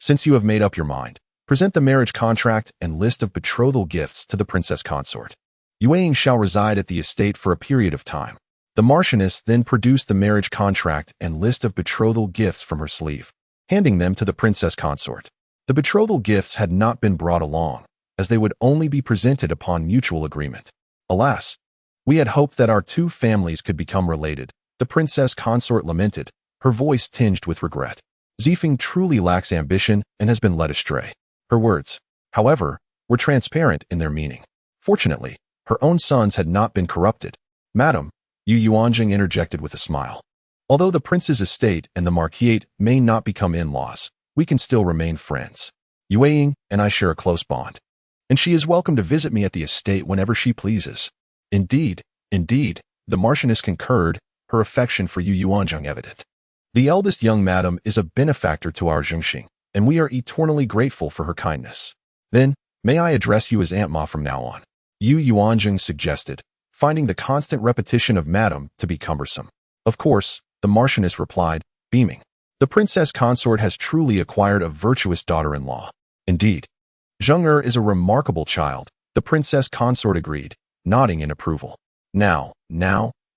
Speaker 1: "Since you have made up your mind, present the marriage contract and list of betrothal gifts to the princess consort. Yuanzheng shall reside at the estate for a period of time." The Marchioness then produced the marriage contract and list of betrothal gifts from her sleeve, handing them to the princess consort. The betrothal gifts had not been brought along, as they would only be presented upon mutual agreement. "Alas, we had hoped that our two families could become related," the princess consort lamented, her voice tinged with regret. "Zifeng truly lacks ambition and has been led astray." Her words, however, were transparent in their meaning. Fortunately, her own sons had not been corrupted. "Madam," Yuanzheng interjected with a smile, "although the prince's estate and the marquisate may not become in-laws, we can still remain friends. Yuanzheng and I share a close bond, and she is welcome to visit me at the estate whenever she pleases." Indeed, the Marchioness concurred, her affection for Yuanzheng evident. "The eldest young madam is a benefactor to our Zhengxing, and we are eternally grateful for her kindness." "Then, may I address you as Aunt Ma from now on?" Yuanzheng suggested, finding the constant repetition of madam to be cumbersome. "Of course," the Marchioness replied, beaming. "The princess consort has truly acquired a virtuous daughter-in-law." "Indeed, Zheng is a remarkable child," the princess consort agreed, nodding in approval. Now,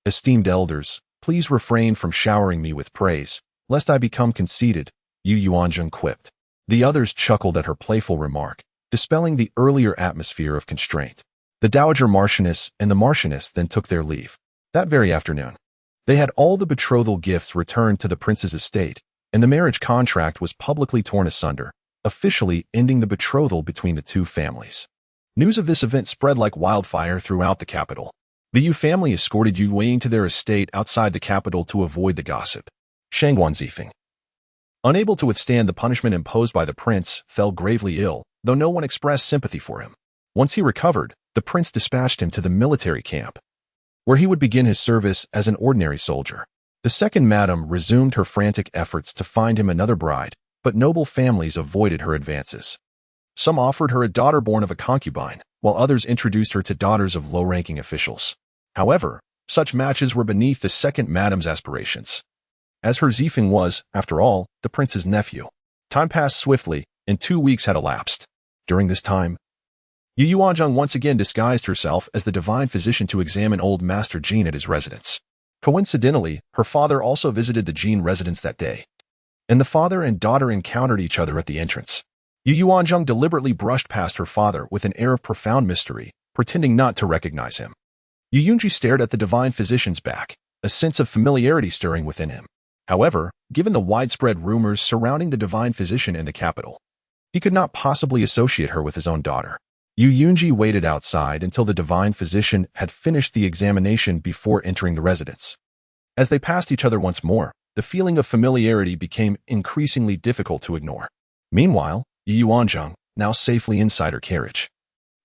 Speaker 1: esteemed elders, please refrain from showering me with praise, lest I become conceited," Yuanzheng quipped. The others chuckled at her playful remark, dispelling the earlier atmosphere of constraint. The Dowager Marchioness and the Marchioness then took their leave. That very afternoon, they had all the betrothal gifts returned to the prince's estate, and the marriage contract was publicly torn asunder, officially ending the betrothal between the two families. News of this event spread like wildfire throughout the capital. The Yu family escorted Yu Wei to their estate outside the capital to avoid the gossip. Shangguanzifeng, unable to withstand the punishment imposed by the prince, fell gravely ill, though no one expressed sympathy for him. Once he recovered, the prince dispatched him to the military camp, where he would begin his service as an ordinary soldier. The second madam resumed her frantic efforts to find him another bride, but noble families avoided her advances. Some offered her a daughter born of a concubine, while others introduced her to daughters of low-ranking officials. However, such matches were beneath the second madam's aspirations, as her Zifeng was, after all, the prince's nephew. Time passed swiftly, and 2 weeks had elapsed. During this time, Yuanzheng once again disguised herself as the divine physician to examine old Master Jin at his residence. Coincidentally, her father also visited the Jin residence that day, and the father and daughter encountered each other at the entrance. Yuanzheng deliberately brushed past her father with an air of profound mystery, pretending not to recognize him. Yunji stared at the divine physician's back, a sense of familiarity stirring within him. However, given the widespread rumors surrounding the divine physician in the capital, he could not possibly associate her with his own daughter. Yunji waited outside until the divine physician had finished the examination before entering the residence. As they passed each other once more, the feeling of familiarity became increasingly difficult to ignore. Meanwhile, Yuanzheng, now safely inside her carriage,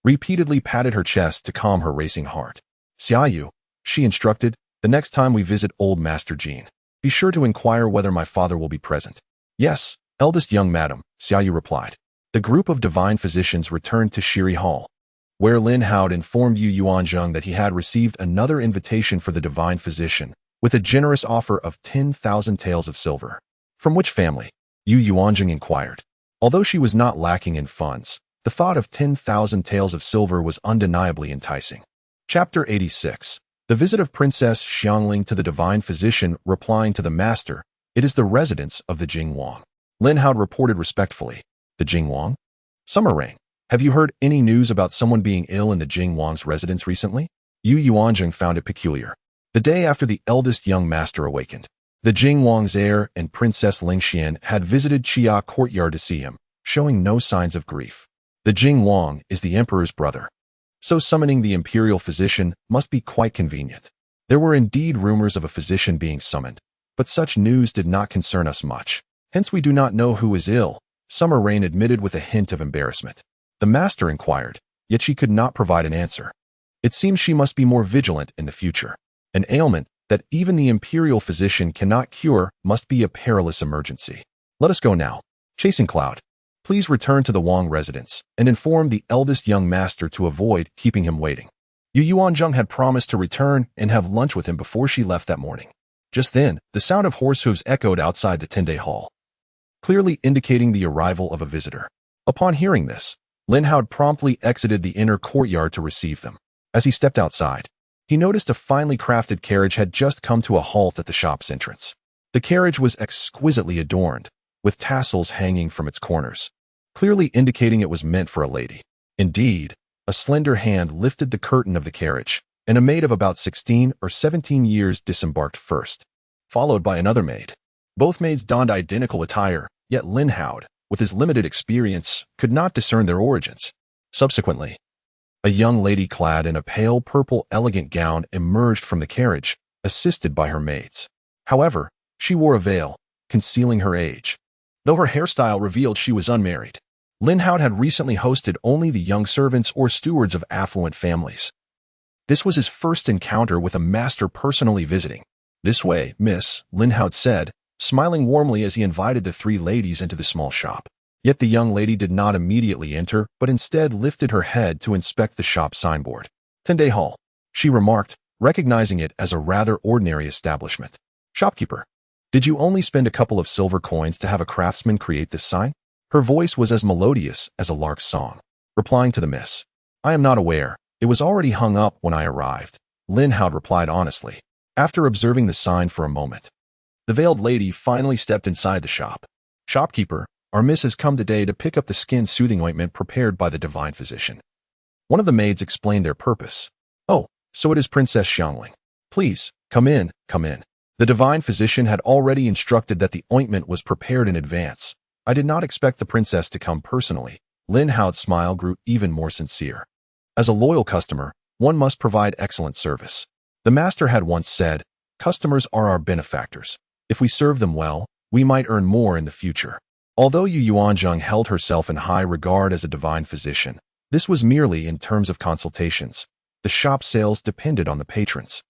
Speaker 1: repeatedly patted her chest to calm her racing heart. "Xiaoyu," she instructed, "the next time we visit old Master Jin, be sure to inquire whether my father will be present." "Yes, eldest young madam," Xiaoyu replied. The group of divine physicians returned to Shiri Hall, where Lin Hao informed Yuanzheng that he had received another invitation for the divine physician, with a generous offer of 10,000 taels of silver. "From which family?" Yuanzheng inquired. Although she was not lacking in funds, the thought of 10,000 taels of silver was undeniably enticing. Chapter 86. The visit of Princess Xiangling to the divine physician, replying to the master, "It is the residence of the Jingwang." Lin Hao reported respectfully. "The Jingwang? Summer Rain, have you heard any news about someone being ill in the Jingwang's residence recently?" Yuanzheng found it peculiar. The day after the eldest young master awakened, the Jingwang's heir and Princess Lingxian had visited Chia courtyard to see him, showing no signs of grief. The Jingwang is the emperor's brother, so summoning the imperial physician must be quite convenient. There were indeed rumors of a physician being summoned, but such news did not concern us much. Hence we do not know who is ill, Summer Rain admitted with a hint of embarrassment. The master inquired, yet she could not provide an answer. It seems she must be more vigilant in the future. An ailment that even the imperial physician cannot cure must be a perilous emergency. Let us go now. Chasing Cloud, please return to the Wang residence and inform the eldest young master to avoid keeping him waiting. Yuanzheng had promised to return and have lunch with him before she left that morning. Just then, the sound of horse hooves echoed outside the Tende Hall, clearly indicating the arrival of a visitor. Upon hearing this, Lin Hao promptly exited the inner courtyard to receive them. As he stepped outside, he noticed a finely crafted carriage had just come to a halt at the shop's entrance. The carriage was exquisitely adorned, with tassels hanging from its corners, clearly indicating it was meant for a lady. Indeed, a slender hand lifted the curtain of the carriage, and a maid of about 16 or 17 years disembarked first, followed by another maid. Both maids donned identical attire, yet Lin Hao, with his limited experience, could not discern their origins. Subsequently, a young lady clad in a pale purple elegant gown emerged from the carriage, assisted by her maids. However, she wore a veil, concealing her age, though her hairstyle revealed she was unmarried. Lin Hao had recently hosted only the young servants or stewards of affluent families. This was his first encounter with a master personally visiting. "This way, miss," Lin Hao said, smiling warmly as he invited the three ladies into the small shop. Yet the young lady did not immediately enter, but instead lifted her head to inspect the shop signboard. "Tende Hall," she remarked, recognizing it as a rather ordinary establishment. "Shopkeeper, did you only spend a couple of silver coins to have a craftsman create this sign?" Her voice was as melodious as a lark's song. Replying to the miss, "I am not aware. It was already hung up when I arrived," Lin Hao replied honestly. After observing the sign for a moment, the veiled lady finally stepped inside the shop. "Shopkeeper, our miss has come today to pick up the skin-soothing ointment prepared by the divine physician." One of the maids explained their purpose. "Oh, so it is Princess Xiangling. Please, come in, come in." The divine physician had already instructed that the ointment was prepared in advance. "I did not expect the princess to come personally." Lin Hao's smile grew even more sincere. As a loyal customer, one must provide excellent service. The master had once said, "Customers are our benefactors. If we serve them well, we might earn more in the future." Although Yuanzheng held herself in high regard as a divine physician, this was merely in terms of consultations. The shop sales depended on the patrons.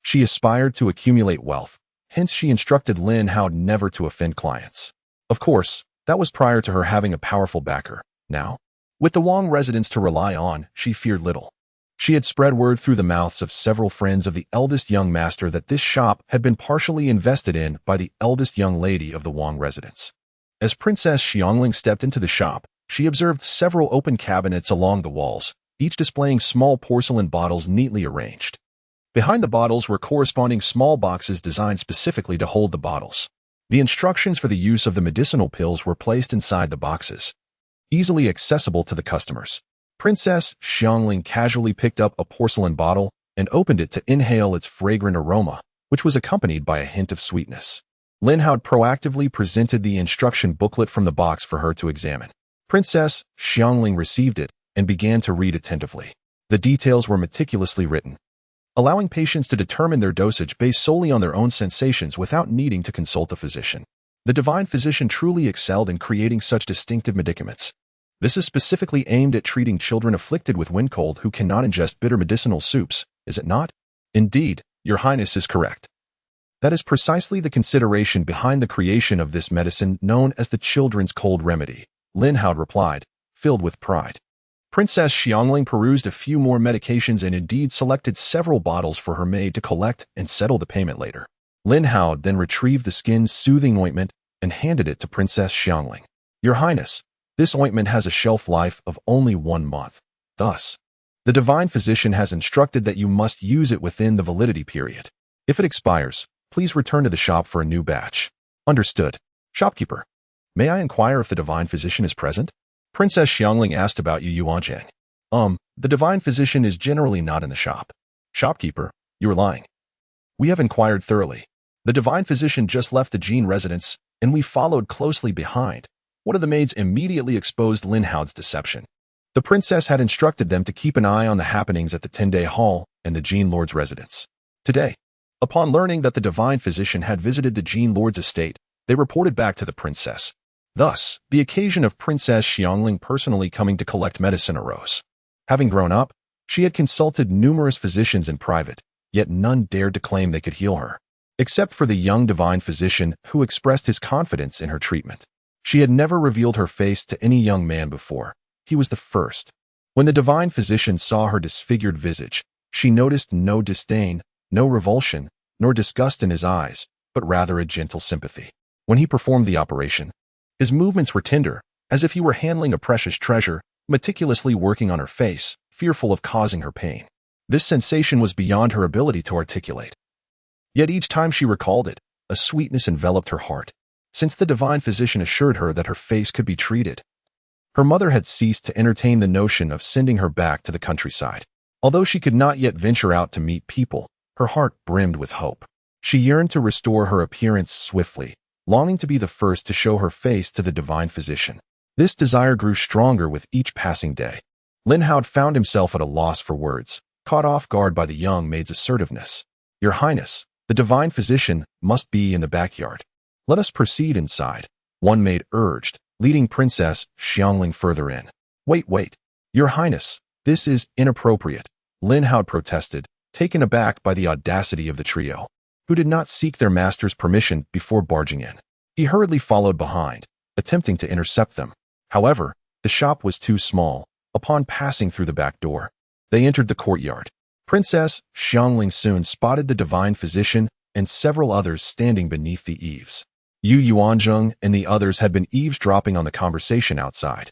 Speaker 1: She aspired to accumulate wealth, hence she instructed Lin Hao never to offend clients. Of course, that was prior to her having a powerful backer. Now, with the Wang residents to rely on, she feared little. She had spread word through the mouths of several friends of the eldest young master that this shop had been partially invested in by the eldest young lady of the Wang residence. As Princess Xiangling stepped into the shop, she observed several open cabinets along the walls, each displaying small porcelain bottles neatly arranged. Behind the bottles were corresponding small boxes designed specifically to hold the bottles. The instructions for the use of the medicinal pills were placed inside the boxes, easily accessible to the customers. Princess Xiangling casually picked up a porcelain bottle and opened it to inhale its fragrant aroma, which was accompanied by a hint of sweetness. Lin Hao proactively presented the instruction booklet from the box for her to examine. Princess Xiangling received it and began to read attentively. The details were meticulously written, allowing patients to determine their dosage based solely on their own sensations without needing to consult a physician. The divine physician truly excelled in creating such distinctive medicaments. This is specifically aimed at treating children afflicted with wind cold who cannot ingest bitter medicinal soups, is it not? Indeed, Your Highness is correct. That is precisely the consideration behind the creation of this medicine known as the children's cold remedy, Lin Hao replied, filled with pride. Princess Xiangling perused a few more medications and indeed selected several bottles for her maid to collect and settle the payment later. Lin Hao then retrieved the skin-soothing ointment and handed it to Princess Xiangling. Your Highness, this ointment has a shelf life of only 1 month. Thus, the divine physician has instructed that you must use it within the validity period. If it expires, please return to the shop for a new batch. Understood. Shopkeeper, may I inquire if the divine physician is present? Princess Xiangling asked about Yuanzheng. The divine physician is generally not in the shop. Shopkeeper, you are lying. We have inquired thoroughly. The divine physician just left the Jin residence, and we followed closely behind. One of the maids immediately exposed Lin Hao's deception. The princess had instructed them to keep an eye on the happenings at the 10-day hall and the Jin Lord's residence. Today, upon learning that the divine physician had visited the Jin Lord's estate, they reported back to the princess. Thus, the occasion of Princess Xiangling personally coming to collect medicine arose. Having grown up, she had consulted numerous physicians in private, yet none dared to claim they could heal her, except for the young divine physician who expressed his confidence in her treatment. She had never revealed her face to any young man before. He was the first. When the divine physician saw her disfigured visage, she noticed no disdain, no revulsion, nor disgust in his eyes, but rather a gentle sympathy. When he performed the operation, his movements were tender, as if he were handling a precious treasure, meticulously working on her face, fearful of causing her pain. This sensation was beyond her ability to articulate. Yet each time she recalled it, a sweetness enveloped her heart. Since the divine physician assured her that her face could be treated, her mother had ceased to entertain the notion of sending her back to the countryside. Although she could not yet venture out to meet people, her heart brimmed with hope. She yearned to restore her appearance swiftly, longing to be the first to show her face to the divine physician. This desire grew stronger with each passing day. Lin Hao found himself at a loss for words, caught off guard by the young maid's assertiveness. Your Highness, the divine physician must be in the backyard. Let us proceed inside, one maid urged, leading Princess Xiangling further in. Wait. Your Highness, this is inappropriate, Lin Hao protested, taken aback by the audacity of the trio, who did not seek their master's permission before barging in. He hurriedly followed behind, attempting to intercept them. However, the shop was too small. Upon passing through the back door, they entered the courtyard. Princess Xiangling soon spotted the divine physician and several others standing beneath the eaves. Yuanzheng and the others had been eavesdropping on the conversation outside.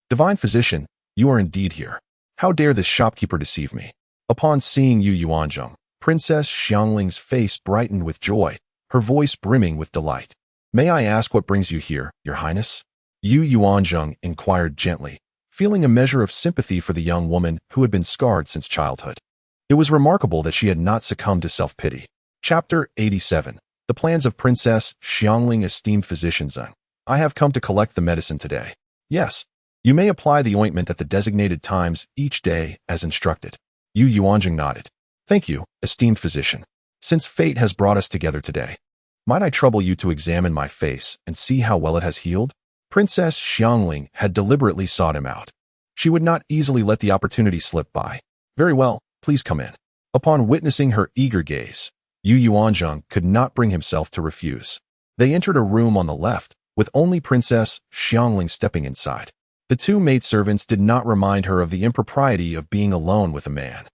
Speaker 1: Divine physician, you are indeed here. How dare this shopkeeper deceive me? Upon seeing Yuanzheng, Princess Xiangling's face brightened with joy, her voice brimming with delight. May I ask what brings you here, Your Highness? Yuanzheng inquired gently, feeling a measure of sympathy for the young woman who had been scarred since childhood. It was remarkable that she had not succumbed to self-pity. Chapter 87. The plans of Princess Xiangling. Esteemed physician Zeng, I have come to collect the medicine today. Yes, you may apply the ointment at the designated times each day as instructed. Yu Yuanzheng nodded. Thank you, esteemed physician. Since fate has brought us together today, might I trouble you to examine my face and see how well it has healed? Princess Xiangling had deliberately sought him out. She would not easily let the opportunity slip by. Very well, please come in. Upon witnessing her eager gaze, Yu Yuanzheng could not bring himself to refuse. They entered a room on the left, with only Princess Xiangling stepping inside. The two maidservants did not remind her of the impropriety of being alone with a man.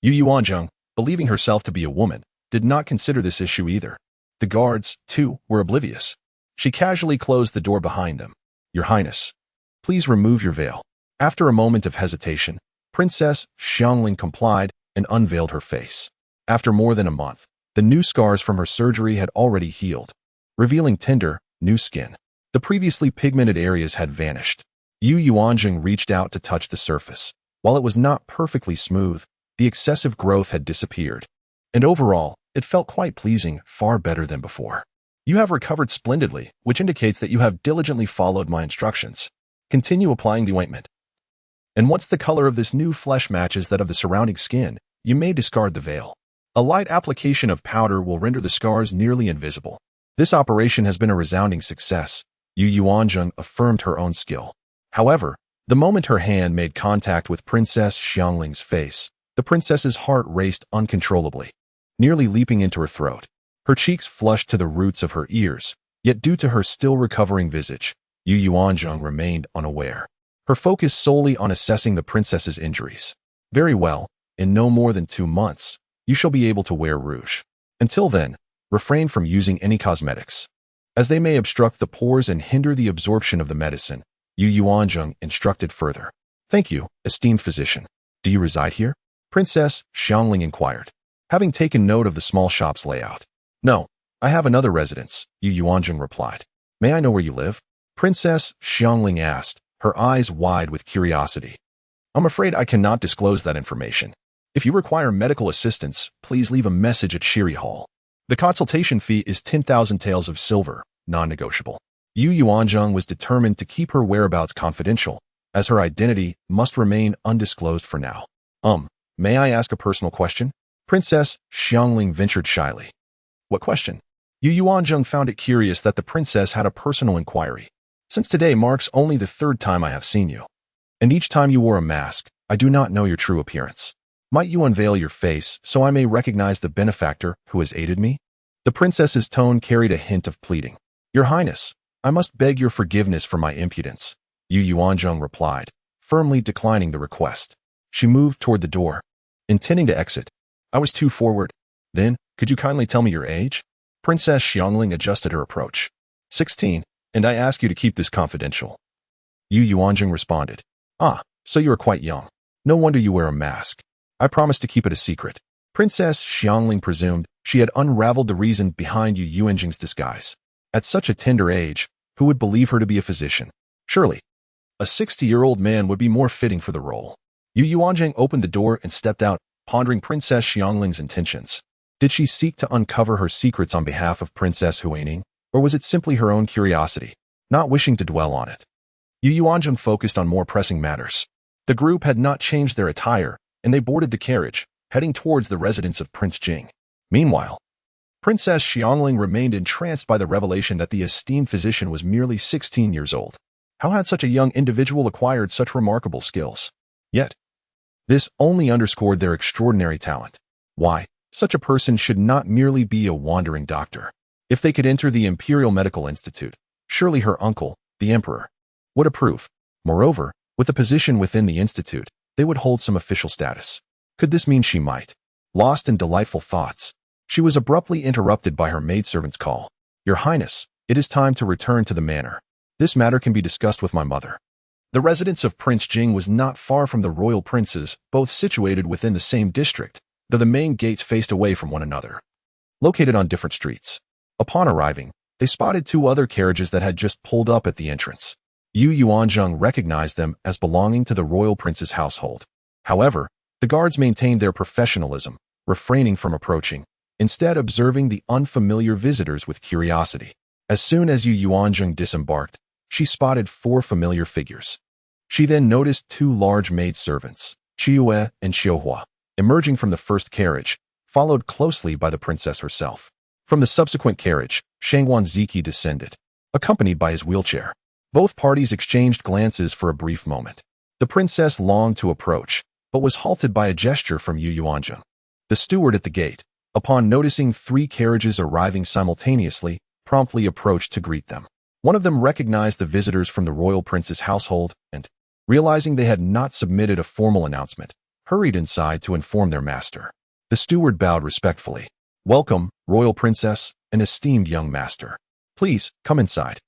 Speaker 1: Yu Yuanzheng, believing herself to be a woman, did not consider this issue either. The guards, too, were oblivious. She casually closed the door behind them. Your Highness, please remove your veil. After a moment of hesitation, Princess Xiangling complied and unveiled her face. After more than a month, the new scars from her surgery had already healed, revealing tender, new skin. The previously pigmented areas had vanished. Yu Yuanzheng reached out to touch the surface. While it was not perfectly smooth, the excessive growth had disappeared. And overall, it felt quite pleasing, far better than before. You have recovered splendidly, which indicates that you have diligently followed my instructions. Continue applying the ointment. And once the color of this new flesh matches that of the surrounding skin, you may discard the veil. A light application of powder will render the scars nearly invisible. This operation has been a resounding success. Yu Yuanzheng affirmed her own skill. However, the moment her hand made contact with Princess Xiangling's face, the princess's heart raced uncontrollably, nearly leaping into her throat. Her cheeks flushed to the roots of her ears, yet due to her still recovering visage, Yu Yuanzheng remained unaware. Her focus solely on assessing the princess's injuries. Very well, in no more than 2 months, you shall be able to wear rouge. Until then, refrain from using any cosmetics, as they may obstruct the pores and hinder the absorption of the medicine. Yu Yuanzheng instructed further. Thank you, esteemed physician. Do you reside here? Princess Xiangling inquired, having taken note of the small shop's layout. No, I have another residence, Yu Yuanzheng replied. May I know where you live? Princess Xiangling asked, her eyes wide with curiosity. I'm afraid I cannot disclose that information. If you require medical assistance, please leave a message at Shiri Hall. The consultation fee is 10,000 taels of silver, non-negotiable. Yu Yuanzheng was determined to keep her whereabouts confidential, as her identity must remain undisclosed for now. May I ask a personal question? Princess Xiangling ventured shyly. What question? Yu Yuanzheng found it curious that the princess had a personal inquiry. Since today marks only the 3rd time I have seen you, and each time you wore a mask, I do not know your true appearance. Might you unveil your face so I may recognize the benefactor who has aided me? The princess's tone carried a hint of pleading. Your Highness, I must beg your forgiveness for my impudence, Yu Yuanzheng replied, firmly declining the request. She moved toward the door, intending to exit. I was too forward. Then, could you kindly tell me your age? Princess Xiangling adjusted her approach. 16, and I ask you to keep this confidential. Yu Yuanzheng responded. Ah, so you are quite young. No wonder you wear a mask. I promise to keep it a secret. Princess Xiangling presumed she had unraveled the reason behind Yu Yuanzheng's disguise. At such a tender age, who would believe her to be a physician? Surely, a 60-year-old man would be more fitting for the role. Yu Yuanzheng opened the door and stepped out, pondering Princess Xiangling's intentions. Did she seek to uncover her secrets on behalf of Princess Huaining, or was it simply her own curiosity, not wishing to dwell on it? Yu Yuanzheng focused on more pressing matters. The group had not changed their attire, and they boarded the carriage, heading towards the residence of Prince Jing. Meanwhile, Princess Xiangling remained entranced by the revelation that the esteemed physician was merely 16 years old. How had such a young individual acquired such remarkable skills? Yet, this only underscored their extraordinary talent. Why, such a person should not merely be a wandering doctor. If they could enter the Imperial Medical Institute, surely her uncle, the Emperor, would approve. Moreover, with a position within the institute, they would hold some official status. Could this mean she might? Lost in delightful thoughts, she was abruptly interrupted by her maidservant's call. Your Highness, it is time to return to the manor. This matter can be discussed with my mother. The residence of Prince Jing was not far from the royal princes, both situated within the same district, though the main gates faced away from one another, located on different streets. Upon arriving, they spotted 2 other carriages that had just pulled up at the entrance. Yu Yuanzheng recognized them as belonging to the royal prince's household. However, the guards maintained their professionalism, refraining from approaching, instead observing the unfamiliar visitors with curiosity. As soon as Yu Yuanzheng disembarked, she spotted 4 familiar figures. She then noticed 2 large maidservants, Chiue and Xiuhua. emerging from the first carriage, followed closely by the princess herself. From the subsequent carriage, Yuanzheng descended, accompanied by his wheelchair. Both parties exchanged glances for a brief moment. The princess longed to approach, but was halted by a gesture from Yuanzheng. The steward at the gate, upon noticing 3 carriages arriving simultaneously, promptly approached to greet them. One of them recognized the visitors from the royal prince's household and, realizing they had not submitted a formal announcement, hurried inside to inform their master. The steward bowed respectfully. "Welcome, royal princess, and esteemed young master. Please, come inside."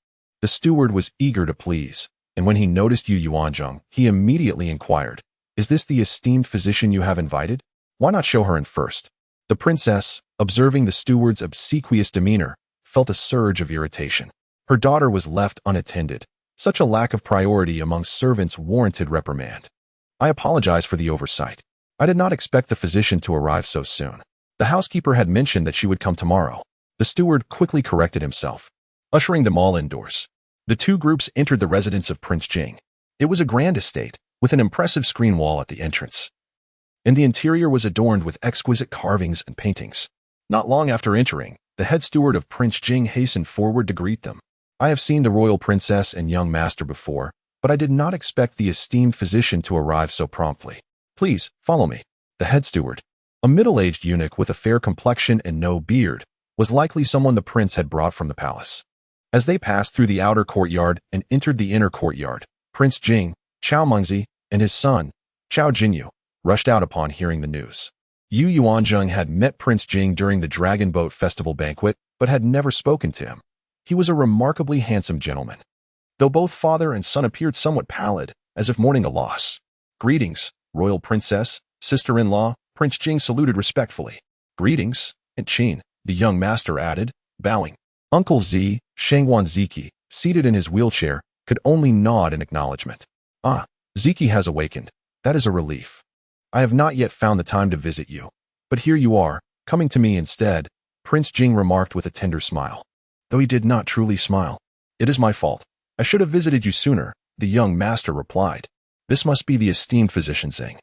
Speaker 1: The steward was eager to please, and when he noticed Yuanzheng, he immediately inquired, "Is this the esteemed physician you have invited? Why not show her in first?" The princess, observing the steward's obsequious demeanor, felt a surge of irritation. Her daughter was left unattended. Such a lack of priority among servants warranted reprimand. "I apologize for the oversight. I did not expect the physician to arrive so soon. The housekeeper had mentioned that she would come tomorrow." The steward quickly corrected himself, ushering them all indoors. The 2 groups entered the residence of Prince Jing. It was a grand estate, with an impressive screen wall at the entrance. And the interior was adorned with exquisite carvings and paintings. Not long after entering, the head steward of Prince Jing hastened forward to greet them. "I have seen the royal princess and young master before, but I did not expect the esteemed physician to arrive so promptly. Please, follow me." The head steward, a middle-aged eunuch with a fair complexion and no beard, was likely someone the prince had brought from the palace. As they passed through the outer courtyard and entered the inner courtyard, Prince Jing, Chao Mengzi, and his son, Chao Jinyu, rushed out upon hearing the news. Yuanzheng had met Prince Jing during the Dragon Boat Festival banquet, but had never spoken to him. He was a remarkably handsome gentleman, though both father and son appeared somewhat pallid, as if mourning a loss. "Greetings, royal princess, sister-in-law," Prince Jing saluted respectfully. "Greetings, Aunt Qin," the young master added, bowing. Uncle Z, Yuanzheng, seated in his wheelchair, could only nod in acknowledgement. "Ah, Ziki has awakened. That is a relief. I have not yet found the time to visit you, but here you are, coming to me instead," Prince Jing remarked with a tender smile. Though he did not truly smile. "It is my fault. I should have visited you sooner," the young master replied. "This must be the esteemed physician Zeng.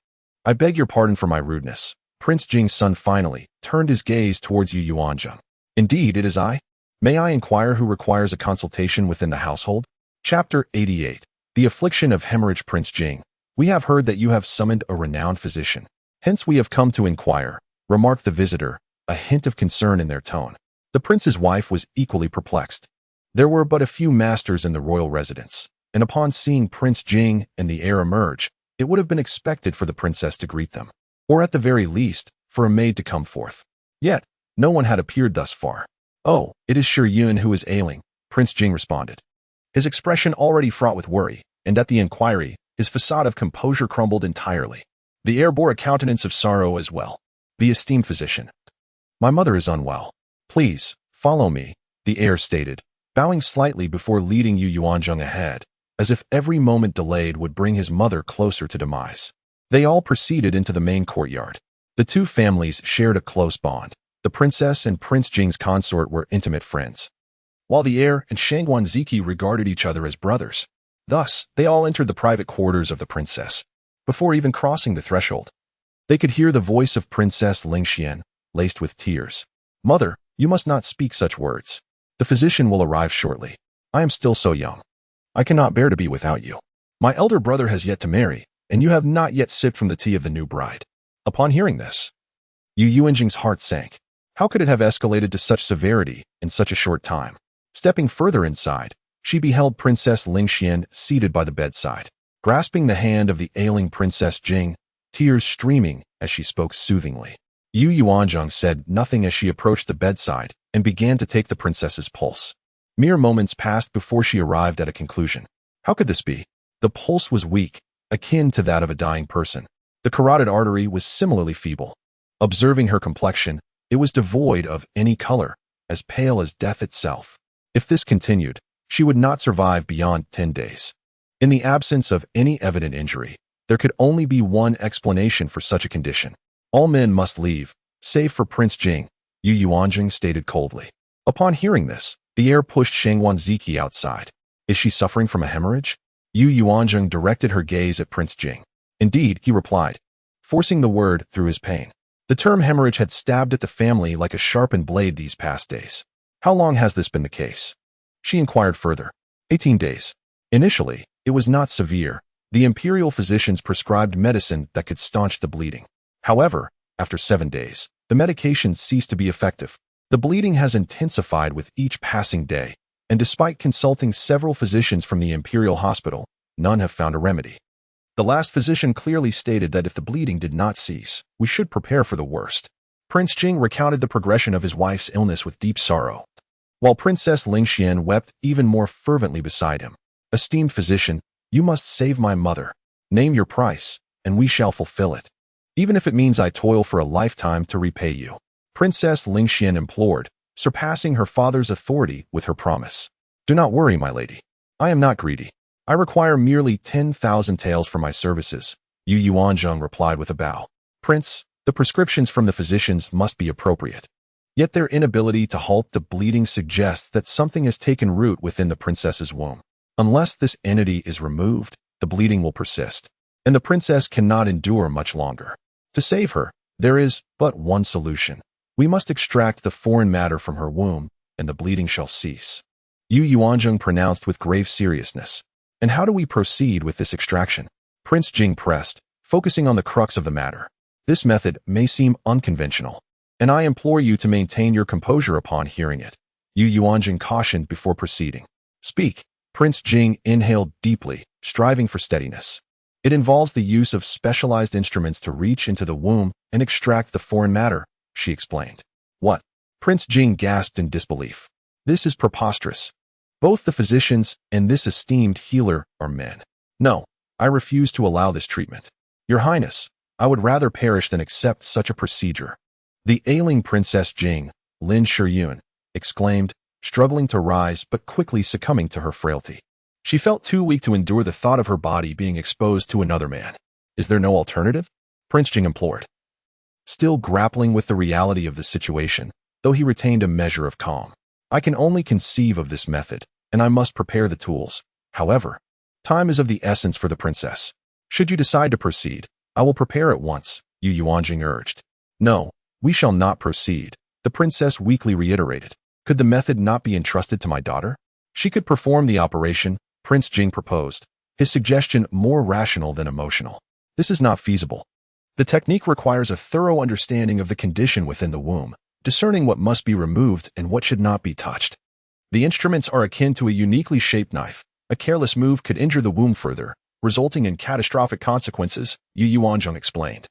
Speaker 1: I beg your pardon for my rudeness." Prince Jing's son finally turned his gaze towards Yuanzheng. "Indeed, it is I. May I inquire who requires a consultation within the household?" Chapter 88. The Affliction of Hemorrhage. Prince Jing, "We have heard that you have summoned a renowned physician. Hence we have come to inquire," remarked the visitor, a hint of concern in their tone. The prince's wife was equally perplexed. There were but a few masters in the royal residence, and upon seeing Prince Jing and the heir emerge, it would have been expected for the princess to greet them, or at the very least, for a maid to come forth. Yet, no one had appeared thus far. "Oh, it is Shi Yun who is ailing," Prince Jing responded, his expression already fraught with worry, and at the inquiry, his facade of composure crumbled entirely. The heir bore a countenance of sorrow as well. "The esteemed physician. My mother is unwell. Please, follow me," the heir stated, bowing slightly before leading Yuanzheng ahead, as if every moment delayed would bring his mother closer to demise. They all proceeded into the main courtyard. The 2 families shared a close bond. The princess and Prince Jing's consort were intimate friends, while the heir and Yuanzheng regarded each other as brothers. Thus, they all entered the private quarters of the princess. Before even crossing the threshold, they could hear the voice of Princess Lingxian, laced with tears. "Mother, you must not speak such words. The physician will arrive shortly. I am still so young. I cannot bear to be without you. My elder brother has yet to marry, and you have not yet sipped from the tea of the new bride." Upon hearing this, Yuanzheng's heart sank. How could it have escalated to such severity in such a short time? Stepping further inside, she beheld Princess Lingxian seated by the bedside, grasping the hand of the ailing Princess Jing, tears streaming as she spoke soothingly. Yuanzheng said nothing as she approached the bedside and began to take the princess's pulse. Mere moments passed before she arrived at a conclusion. How could this be? The pulse was weak, akin to that of a dying person. The carotid artery was similarly feeble. Observing her complexion, it was devoid of any color, as pale as death itself. If this continued, she would not survive beyond 10 days. In the absence of any evident injury, there could only be one explanation for such a condition. All men must leave, save for Prince Jing, Yuanzheng stated coldly. Upon hearing this, the heir pushed Yuanzheng outside. "Is she suffering from a hemorrhage?" Yuanzheng directed her gaze at Prince Jing. "Indeed," he replied. forcing the word through his pain. The term hemorrhage had stabbed at the family like a sharpened blade these past days. How long has this been the case? She inquired further. 18 days. Initially, it was not severe. The imperial physicians prescribed medicine that could staunch the bleeding. However, after 7 days, the medication ceased to be effective. The bleeding has intensified with each passing day, and despite consulting several physicians from the imperial hospital, none have found a remedy. The last physician clearly stated that if the bleeding did not cease, we should prepare for the worst. Prince Jing recounted the progression of his wife's illness with deep sorrow, while Princess Lingxian wept even more fervently beside him. Esteemed physician, you must save my mother. Name your price, and we shall fulfill it, even if it means I toil for a lifetime to repay you. Princess Lingxian implored, surpassing her father's authority with her promise. Do not worry, my lady. I am not greedy. I require merely 10,000 taels for my services, Yuanzheng replied with a bow. Prince, the prescriptions from the physicians must be appropriate. Yet their inability to halt the bleeding suggests that something has taken root within the princess's womb. Unless this entity is removed, the bleeding will persist, and the princess cannot endure much longer. To save her, there is but one solution. We must extract the foreign matter from her womb, and the bleeding shall cease. Yuanzheng pronounced with grave seriousness. And how do we proceed with this extraction? Prince Jing pressed, focusing on the crux of the matter. This method may seem unconventional, and I implore you to maintain your composure upon hearing it. Yuanzheng cautioned before proceeding. Speak. Prince Jing inhaled deeply, striving for steadiness. It involves the use of specialized instruments to reach into the womb and extract the foreign matter, she explained. What? Prince Jing gasped in disbelief. This is preposterous. Both the physicians and this esteemed healer are men. No, I refuse to allow this treatment. Your Highness, I would rather perish than accept such a procedure. The ailing Princess Jing, Lin Shiyun, exclaimed, struggling to rise but quickly succumbing to her frailty. She felt too weak to endure the thought of her body being exposed to another man. Is there no alternative? Prince Jing implored. Still grappling with the reality of the situation, though he retained a measure of calm. I can only conceive of this method, and I must prepare the tools. However, time is of the essence for the princess. Should you decide to proceed, I will prepare at once, Yuanzheng urged. No, we shall not proceed, the princess weakly reiterated. Could the method not be entrusted to my daughter? She could perform the operation, Prince Jing proposed, his suggestion more rational than emotional. This is not feasible. The technique requires a thorough understanding of the condition within the womb, discerning what must be removed and what should not be touched. The instruments are akin to a uniquely shaped knife. A careless move could injure the womb further, resulting in catastrophic consequences, Yuanzheng explained.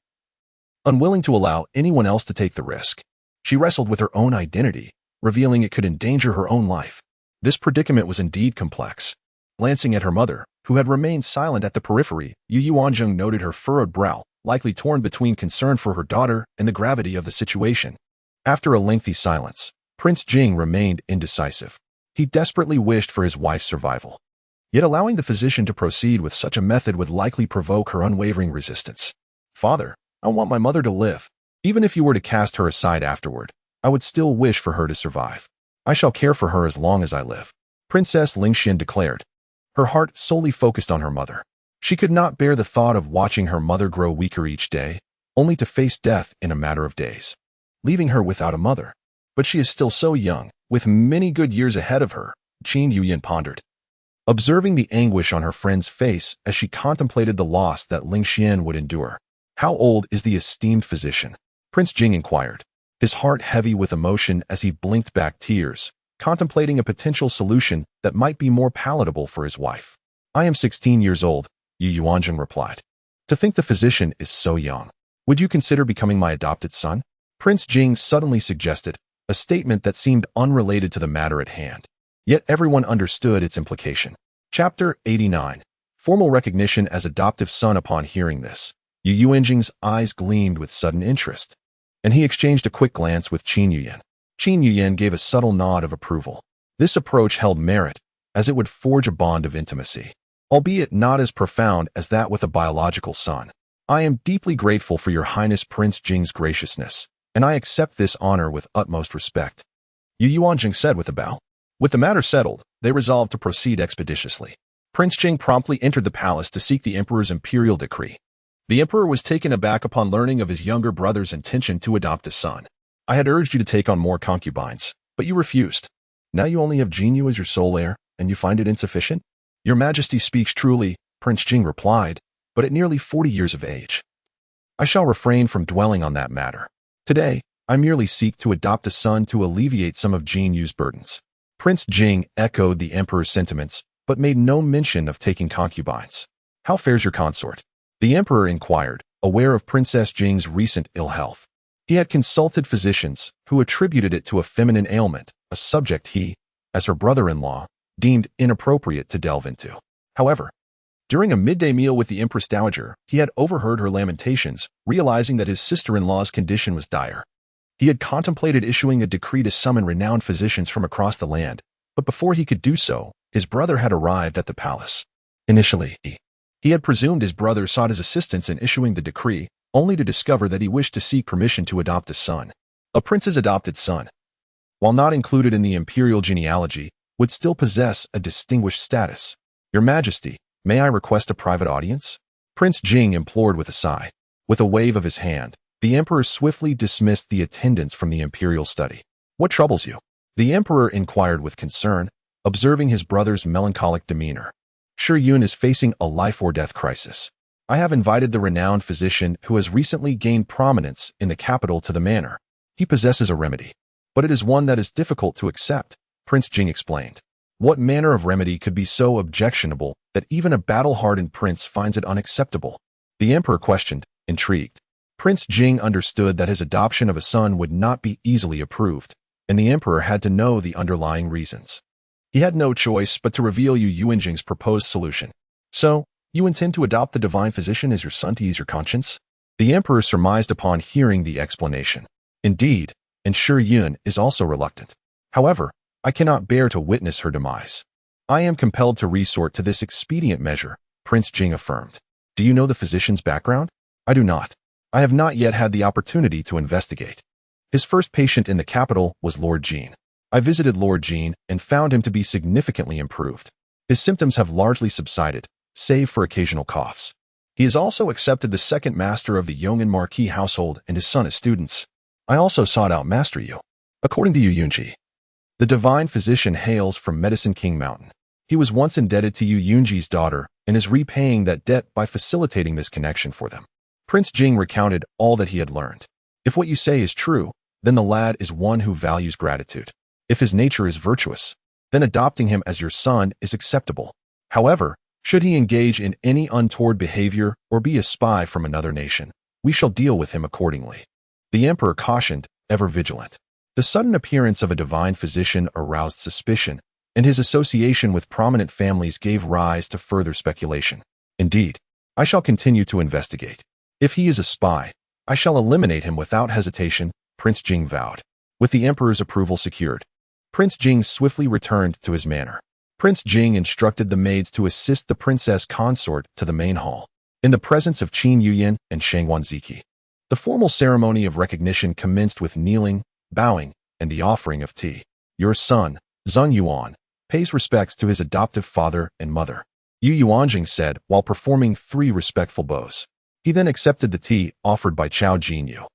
Speaker 1: Unwilling to allow anyone else to take the risk, she wrestled with her own identity, revealing it could endanger her own life. This predicament was indeed complex. Glancing at her mother, who had remained silent at the periphery, Yuanzheng noted her furrowed brow, likely torn between concern for her daughter and the gravity of the situation. After a lengthy silence, Prince Jing remained indecisive. He desperately wished for his wife's survival. Yet allowing the physician to proceed with such a method would likely provoke her unwavering resistance. Father, I want my mother to live. Even if you were to cast her aside afterward, I would still wish for her to survive. I shall care for her as long as I live, Princess Lingxian declared, her heart solely focused on her mother. She could not bear the thought of watching her mother grow weaker each day, only to face death in a matter of days, leaving her without a mother. But she is still so young, with many good years ahead of her, Qin Yuyan pondered, observing the anguish on her friend's face as she contemplated the loss that Lingxian would endure. How old is the esteemed physician? Prince Jing inquired, his heart heavy with emotion as he blinked back tears, contemplating a potential solution that might be more palatable for his wife. I am 16 years old, Yuanzheng replied. To think the physician is so young. Would you consider becoming my adopted son? Prince Jing suddenly suggested, a statement that seemed unrelated to the matter at hand. Yet everyone understood its implication. Chapter 89. Formal recognition as adoptive son. Upon hearing this, Yuanzheng's eyes gleamed with sudden interest, and he exchanged a quick glance with Qin Yuyan. Qin Yuyan gave a subtle nod of approval. This approach held merit, as it would forge a bond of intimacy, albeit not as profound as that with a biological son. I am deeply grateful for your Highness Prince Jing's graciousness, and I accept this honor with utmost respect, Yuanzheng said with a bow. With the matter settled, they resolved to proceed expeditiously. Prince Jing promptly entered the palace to seek the emperor's imperial decree. The emperor was taken aback upon learning of his younger brother's intention to adopt a son. I had urged you to take on more concubines, but you refused. Now you only have Jinyu as your sole heir, and you find it insufficient? Your Majesty speaks truly, Prince Jing replied, but at nearly 40 years of age. I shall refrain from dwelling on that matter. Today, I merely seek to adopt a son to alleviate some of Jinyu's burdens. Prince Jing echoed the emperor's sentiments, but made no mention of taking concubines. How fares your consort? The emperor inquired, aware of Princess Jing's recent ill health. He had consulted physicians, who attributed it to a feminine ailment, a subject he, as her brother-in-law, deemed inappropriate to delve into. However, during a midday meal with the Empress Dowager, he had overheard her lamentations, realizing that his sister-in-law's condition was dire. He had contemplated issuing a decree to summon renowned physicians from across the land, but before he could do so, his brother had arrived at the palace. Initially, he had presumed his brother sought his assistance in issuing the decree, only to discover that he wished to seek permission to adopt a son. A prince's adopted son, while not included in the imperial genealogy, would still possess a distinguished status. Your Majesty, may I request a private audience? Prince Jing implored with a sigh. With a wave of his hand, the emperor swiftly dismissed the attendants from the imperial study. What troubles you? The emperor inquired with concern, observing his brother's melancholic demeanor. Shi Yun is facing a life-or-death crisis. I have invited the renowned physician who has recently gained prominence in the capital to the manor. He possesses a remedy, but it is one that is difficult to accept, Prince Jing explained. What manner of remedy could be so objectionable that even a battle-hardened prince finds it unacceptable? The emperor questioned, intrigued. Prince Jing understood that his adoption of a son would not be easily approved, and the emperor had to know the underlying reasons. He had no choice but to reveal Yuanzheng's proposed solution. So, you intend to adopt the divine physician as your son to ease your conscience? The emperor surmised upon hearing the explanation. Indeed, and Shi Yun is also reluctant. However, I cannot bear to witness her demise. I am compelled to resort to this expedient measure, Prince Jing affirmed. Do you know the physician's background? I do not. I have not yet had the opportunity to investigate. His first patient in the capital was Lord Jean. I visited Lord Jean and found him to be significantly improved. His symptoms have largely subsided, save for occasional coughs. He has also accepted the second master of the Yong'an Marquis household and his son as students. I also sought out Master Yu. According to Yu Yunji, the divine physician hails from Medicine King Mountain. He was once indebted to Yu Yunji's daughter and is repaying that debt by facilitating this connection for them. Prince Jing recounted all that he had learned. If what you say is true, then the lad is one who values gratitude. If his nature is virtuous, then adopting him as your son is acceptable. However, should he engage in any untoward behavior or be a spy from another nation, we shall deal with him accordingly. The emperor cautioned, ever vigilant. The sudden appearance of a divine physician aroused suspicion, and his association with prominent families gave rise to further speculation. Indeed, I shall continue to investigate. If he is a spy, I shall eliminate him without hesitation, Prince Jing vowed. With the emperor's approval secured, Prince Jing swiftly returned to his manor. Prince Jing instructed the maids to assist the princess consort to the main hall, in the presence of Qin Yuyan and Shang Wanziki. The formal ceremony of recognition commenced with kneeling, bowing, and the offering of tea. Your son, Zheng Yuan, pays respects to his adoptive father and mother, Yu Yuanzheng said while performing 3 respectful bows. He then accepted the tea offered by Chao Jinyu.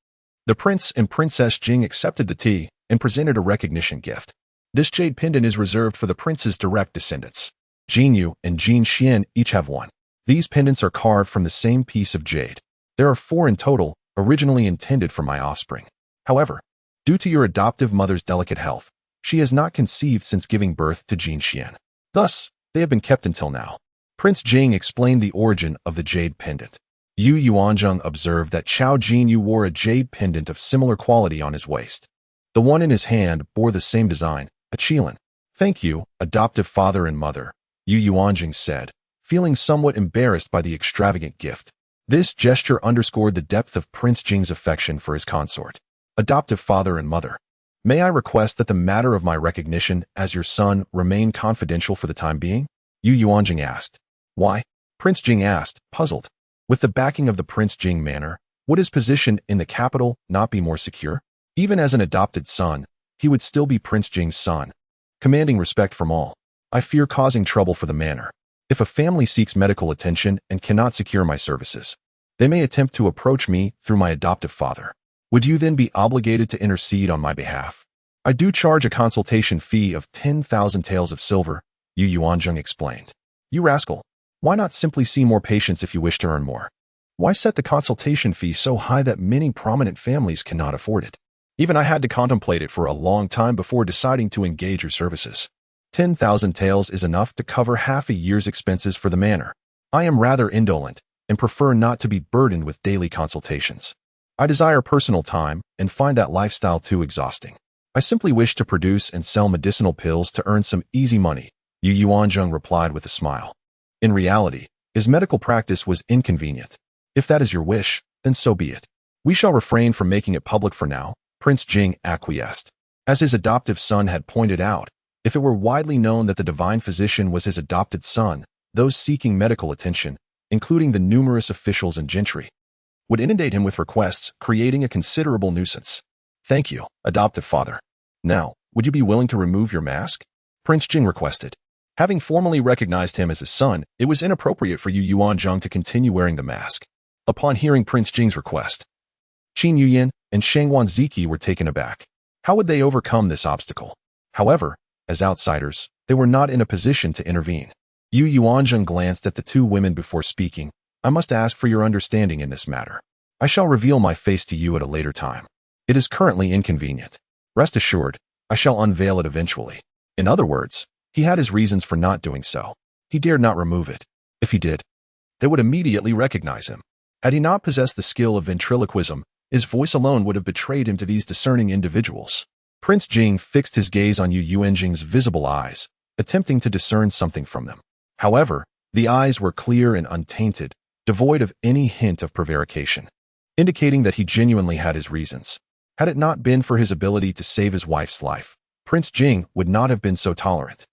Speaker 1: The prince and princess Jing accepted the tea and presented a recognition gift. This jade pendant is reserved for the prince's direct descendants. Jinyu and Jin Xian each have one. These pendants are carved from the same piece of jade. There are 4 in total, originally intended for my offspring. However, due to your adoptive mother's delicate health, she has not conceived since giving birth to Jin Xian. Thus, they have been kept until now. Prince Jing explained the origin of the jade pendant. Yu Yuanzheng observed that Chao Jinyu wore a jade pendant of similar quality on his waist. The one in his hand bore the same design, a qilin. Thank you, adoptive father and mother, Yu Yuanzheng said, feeling somewhat embarrassed by the extravagant gift. This gesture underscored the depth of Prince Jing's affection for his consort. Adoptive father and mother, may I request that the matter of my recognition as your son remain confidential for the time being? Yu Yuanzheng asked. Why? Prince Jing asked, puzzled. With the backing of the Prince Jing manor, would his position in the capital not be more secure? Even as an adopted son, he would still be Prince Jing's son, commanding respect from all. I fear causing trouble for the manor. If a family seeks medical attention and cannot secure my services, They may attempt to approach me through my adoptive father. Would you then be obligated to intercede on my behalf? I do charge a consultation fee of 10,000 taels of silver, Yuanzheng explained. You rascal. Why not simply see more patients if you wish to earn more? Why set the consultation fee so high that many prominent families cannot afford it? Even I had to contemplate it for a long time before deciding to engage your services. 10,000 taels is enough to cover half a year's expenses for the manor. I am rather indolent and prefer not to be burdened with daily consultations. I desire personal time and find that lifestyle too exhausting. I simply wish to produce and sell medicinal pills to earn some easy money, Yuanzheng replied with a smile. In reality, his medical practice was inconvenient. If that is your wish, then so be it. We shall refrain from making it public for now, Prince Jing acquiesced. As his adoptive son had pointed out, if it were widely known that the divine physician was his adopted son, those seeking medical attention, including the numerous officials and gentry, would inundate him with requests, creating a considerable nuisance. Thank you, adoptive father. Now, would you be willing to remove your mask? Prince Jing requested. Having formally recognized him as his son, it was inappropriate for Yuanzheng to continue wearing the mask. Upon hearing Prince Jing's request, Qin Yuyan and Shangwan Ziki were taken aback. How would they overcome this obstacle? However, as outsiders, they were not in a position to intervene. Yuanzheng glanced at the two women before speaking. I must ask for your understanding in this matter. I shall reveal my face to you at a later time. It is currently inconvenient. Rest assured, I shall unveil it eventually. In other words, he had his reasons for not doing so. He dared not remove it. If he did, they would immediately recognize him. Had he not possessed the skill of ventriloquism, his voice alone would have betrayed him to these discerning individuals. Prince Jing fixed his gaze on Yuanzheng's visible eyes, attempting to discern something from them. However, the eyes were clear and untainted, devoid of any hint of prevarication, indicating that he genuinely had his reasons. Had it not been for his ability to save his wife's life, Prince Jing would not have been so tolerant.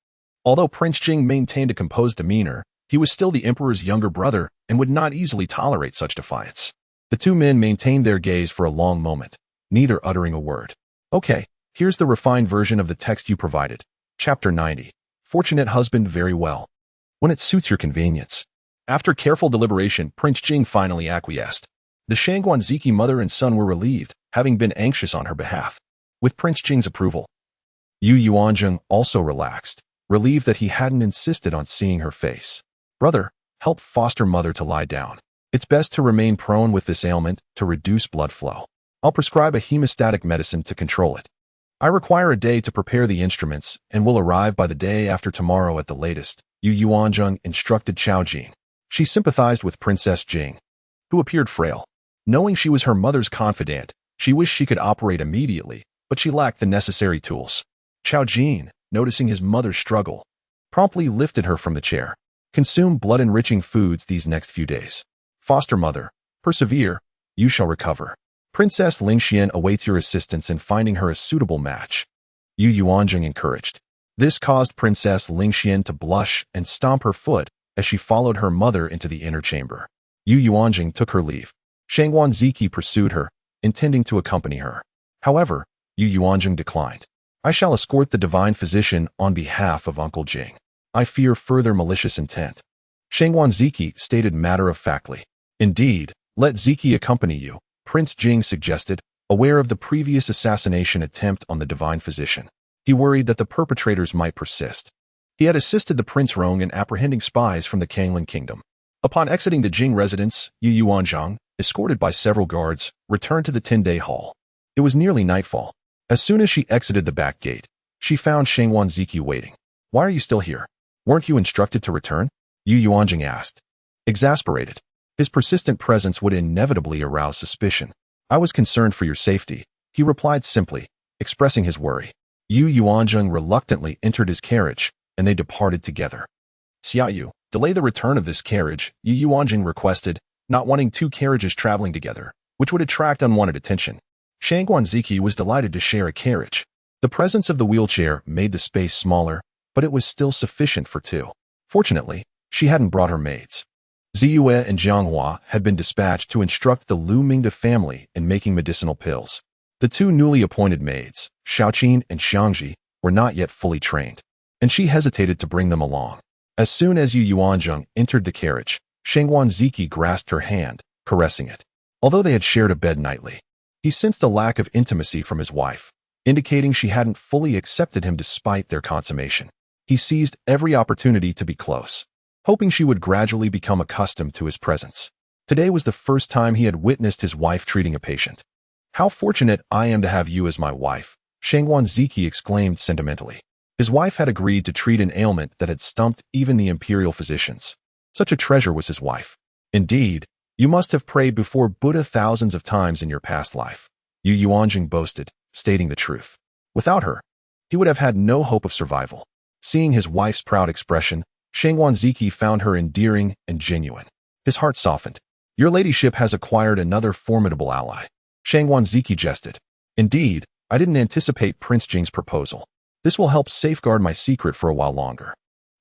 Speaker 1: Although Prince Jing maintained a composed demeanor, he was still the emperor's younger brother and would not easily tolerate such defiance. The two men maintained their gaze for a long moment, neither uttering a word. Okay, here's the refined version of the text you provided. Chapter 90. Fortunate husband. Very well. When it suits your convenience. After careful deliberation, Prince Jing finally acquiesced. The Shangwan Ziki mother and son were relieved, having been anxious on her behalf. With Prince Jing's approval, Yuanzheng also relaxed, relieved that he hadn't insisted on seeing her face. Brother, help foster mother to lie down. It's best to remain prone with this ailment to reduce blood flow. I'll prescribe a hemostatic medicine to control it. I require a day to prepare the instruments and will arrive by the day after tomorrow at the latest, Yuanzheng instructed Chao Jing. She sympathized with Princess Jing, who appeared frail. Knowing she was her mother's confidant, she wished she could operate immediately, but she lacked the necessary tools. Chao Jing, noticing his mother's struggle, promptly lifted her from the chair. Consume blood-enriching foods these next few days. Foster mother, persevere, you shall recover. Princess Lingxian awaits your assistance in finding her a suitable match. Yuanzheng encouraged. This caused Princess Lingxian to blush and stomp her foot as she followed her mother into the inner chamber. Yuanzheng took her leave. Shangwan Ziki pursued her, intending to accompany her. However, Yuanzheng declined. I shall escort the divine physician on behalf of Uncle Jing. I fear further malicious intent. Shangwan Ziki stated matter-of-factly. Indeed, let Ziki accompany you, Prince Jing suggested, aware of the previous assassination attempt on the divine physician. He worried that the perpetrators might persist. He had assisted the Prince Rong in apprehending spies from the Kanglan Kingdom. Upon exiting the Jing residence, Yuanzheng, escorted by several guards, returned to the 10-day hall. It was nearly nightfall. As soon as she exited the back gate, she found Shangwan Ziki waiting. Why are you still here? Weren't you instructed to return? Yuanzheng asked. Exasperated. His persistent presence would inevitably arouse suspicion. I was concerned for your safety, he replied simply, expressing his worry. Yuanzheng reluctantly entered his carriage, and they departed together. Xiaoyu, delay the return of this carriage, Yuanzheng requested, not wanting two carriages traveling together, which would attract unwanted attention. Shangwan Ziki was delighted to share a carriage. The presence of the wheelchair made the space smaller, but it was still sufficient for two. Fortunately, she hadn't brought her maids. Ziyue and Jianghua had been dispatched to instruct the Lu Mingde family in making medicinal pills. The two newly appointed maids, Xiaoqin and Xiangji, were not yet fully trained, and she hesitated to bring them along. As soon as Yuanzheng entered the carriage, Shangwan Ziki grasped her hand, caressing it. Although they had shared a bed nightly, he sensed a lack of intimacy from his wife, indicating she hadn't fully accepted him despite their consummation. He seized every opportunity to be close, hoping she would gradually become accustomed to his presence. Today was the first time he had witnessed his wife treating a patient. "How fortunate I am to have you as my wife," Yuanzheng exclaimed sentimentally. His wife had agreed to treat an ailment that had stumped even the imperial physicians. Such a treasure was his wife. "Indeed, you must have prayed before Buddha thousands of times in your past life," Yuanzheng boasted, stating the truth. Without her, he would have had no hope of survival. Seeing his wife's proud expression, Yuanzheng found her endearing and genuine. His heart softened. "Your ladyship has acquired another formidable ally," Yuanzheng jested. "Indeed, I didn't anticipate Prince Jing's proposal. This will help safeguard my secret for a while longer.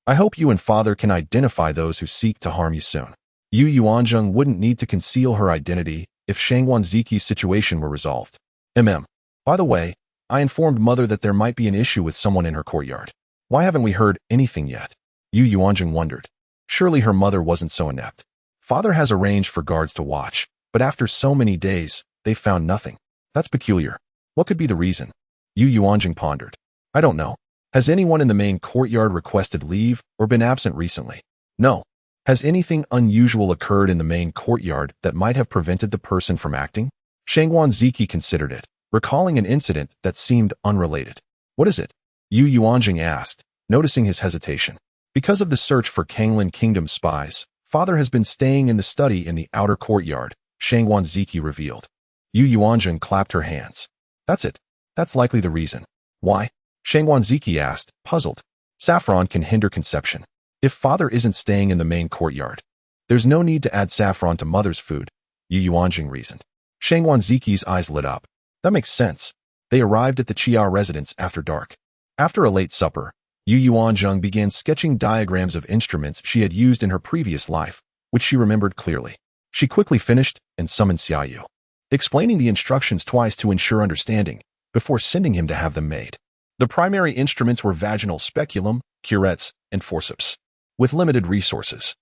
Speaker 1: I hope you and father can identify those who seek to harm you soon." Yuanzheng wouldn't need to conceal her identity if Yuanzheng's situation were resolved. By the way, I informed mother that there might be an issue with someone in her courtyard. Why haven't we heard anything yet? Yuanzheng wondered. Surely her mother wasn't so inept. Father has arranged for guards to watch, but after so many days, they found nothing. That's peculiar. What could be the reason? Yuanzheng pondered. I don't know. Has anyone in the main courtyard requested leave or been absent recently? No. Has anything unusual occurred in the main courtyard that might have prevented the person from acting? Yuanzheng considered it, recalling an incident that seemed unrelated. What is it? Yuanzheng asked, noticing his hesitation. Because of the search for Kanglin Kingdom spies, father has been staying in the study in the outer courtyard, Yuanzheng revealed. Yuanzheng clapped her hands. That's it. That's likely the reason. Why? Yuanzheng asked, puzzled. Saffron can hinder conception. If father isn't staying in the main courtyard, there's no need to add saffron to mother's food, Yuanzheng reasoned. Yuanzheng's eyes lit up. That makes sense. They arrived at the Chiao residence after dark. After a late supper, Yuanzheng began sketching diagrams of instruments she had used in her previous life, which she remembered clearly. She quickly finished and summoned Xiaoyu, explaining the instructions twice to ensure understanding, before sending him to have them made. The primary instruments were vaginal speculum, curettes, and forceps. With limited resources,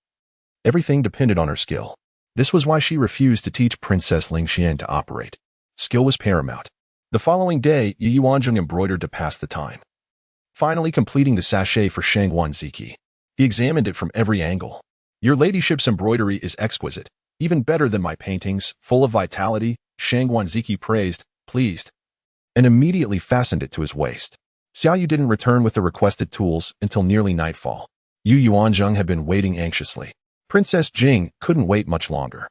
Speaker 1: everything depended on her skill. This was why she refused to teach Princess Lingxian to operate. Skill was paramount. The following day, Yuanzheng embroidered to pass the time, finally completing the sachet for Yuanzheng. He examined it from every angle. Your ladyship's embroidery is exquisite, even better than my paintings, full of vitality, Yuanzheng praised, pleased, and immediately fastened it to his waist. Xiaoyu didn't return with the requested tools until nearly nightfall. Yuanzheng had been waiting anxiously. Princess Jing couldn't wait much longer.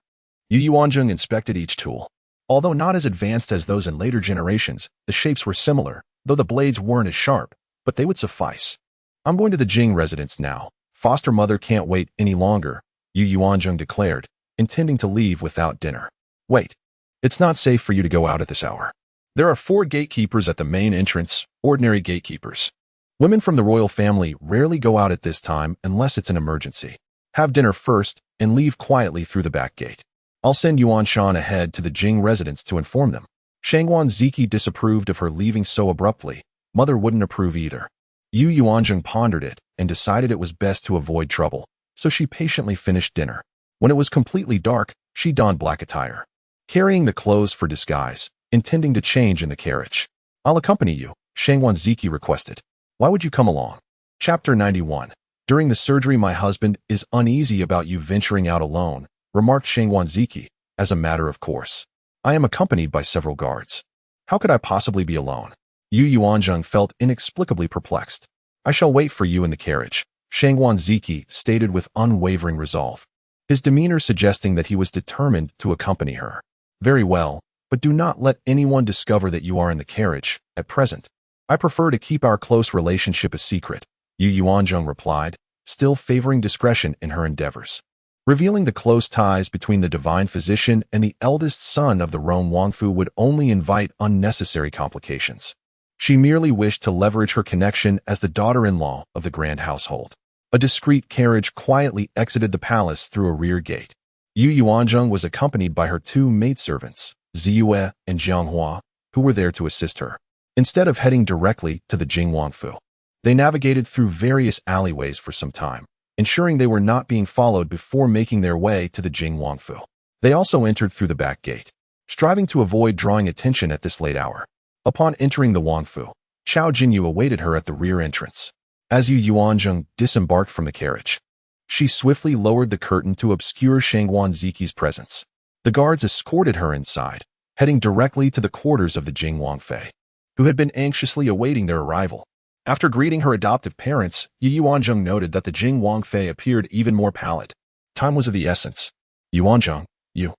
Speaker 1: Yuanzheng inspected each tool. Although not as advanced as those in later generations, the shapes were similar, though the blades weren't as sharp, but they would suffice. I'm going to the Jing residence now. Foster mother can't wait any longer, Yuanzheng declared, intending to leave without dinner. Wait. It's not safe for you to go out at this hour. There are 4 gatekeepers at the main entrance, ordinary gatekeepers. Women from the royal family rarely go out at this time unless it's an emergency. Have dinner first and leave quietly through the back gate. I'll send Yuanshan ahead to the Jing residence to inform them. Yuanzheng disapproved of her leaving so abruptly. Mother wouldn't approve either. Yuanzheng pondered it and decided it was best to avoid trouble, so she patiently finished dinner. When it was completely dark, she donned black attire, carrying the clothes for disguise, intending to change in the carriage. I'll accompany you, Yuanzheng requested. Why would you come along? Chapter 91. During the surgery, my husband is uneasy about you venturing out alone, remarked Yuanzheng, as a matter of course. I am accompanied by several guards. How could I possibly be alone? Yuanzheng felt inexplicably perplexed. I shall wait for you in the carriage, Yuanzheng stated with unwavering resolve, his demeanor suggesting that he was determined to accompany her. Very well, but do not let anyone discover that you are in the carriage, at present. I prefer to keep our close relationship a secret, Yuanzheng replied, still favoring discretion in her endeavors. Revealing the close ties between the divine physician and the eldest son of the Rome Wangfu would only invite unnecessary complications. She merely wished to leverage her connection as the daughter-in-law of the grand household. A discreet carriage quietly exited the palace through a rear gate. Yuanzheng was accompanied by her 2 maidservants, Ziyue and Jianghua, who were there to assist her. Instead of heading directly to the Jing Wangfu, they navigated through various alleyways for some time, ensuring they were not being followed before making their way to the Jing Wangfu. They also entered through the back gate, striving to avoid drawing attention at this late hour. Upon entering the Wangfu, Chao Jinyu awaited her at the rear entrance. As Yuanzheng disembarked from the carriage, she swiftly lowered the curtain to obscure Shangguan Ziqi's presence. The guards escorted her inside, heading directly to the quarters of the Jing Wangfei, who had been anxiously awaiting their arrival. After greeting her adoptive parents, Yuanzheng noted that the Jing Wangfei appeared even more pallid. Time was of the essence. Yuanzheng, you.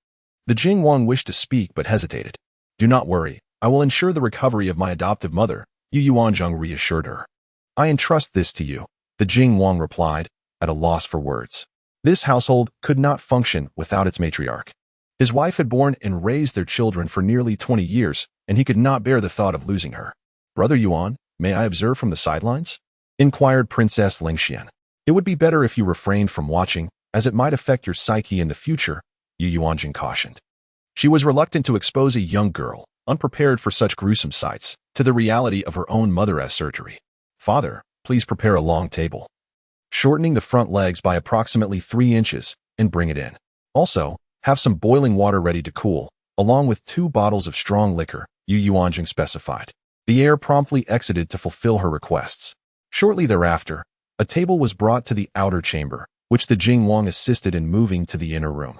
Speaker 1: The Jing Wang wished to speak but hesitated. Do not worry, I will ensure the recovery of my adoptive mother, Yuanzheng reassured her. I entrust this to you, the Jing Wang replied, at a loss for words. This household could not function without its matriarch. His wife had borne and raised their children for nearly 20 years, and he could not bear the thought of losing her. Brother Yuan, may I observe from the sidelines? Inquired Princess Lingxian. It would be better if you refrained from watching, as it might affect your psyche in the future, Yuanjing cautioned. She was reluctant to expose a young girl, unprepared for such gruesome sights, to the reality of her own mother's surgery. Father, please prepare a long table, shortening the front legs by approximately 3 inches, and bring it in. Also, have some boiling water ready to cool, along with 2 bottles of strong liquor, Yuanjing specified. The heir promptly exited to fulfill her requests. Shortly thereafter, a table was brought to the outer chamber, which the Jing Wang assisted in moving to the inner room.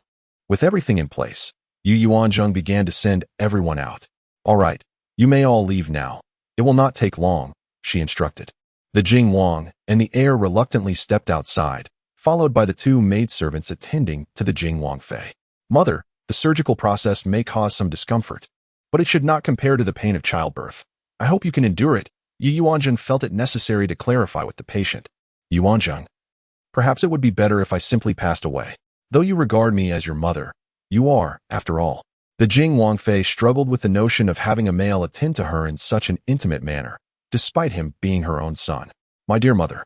Speaker 1: With everything in place, Yuanzheng began to send everyone out. All right, you may all leave now. It will not take long, she instructed. The Jing Wang and the heir reluctantly stepped outside, followed by the 2 maidservants attending to the Jing Wangfei. Mother, the surgical process may cause some discomfort, but it should not compare to the pain of childbirth. I hope you can endure it. Yuanzheng felt it necessary to clarify with the patient. Yuanzheng, perhaps it would be better if I simply passed away. Though you regard me as your mother, you are, after all. The Jing Wangfei struggled with the notion of having a male attend to her in such an intimate manner, despite him being her own son. My dear mother,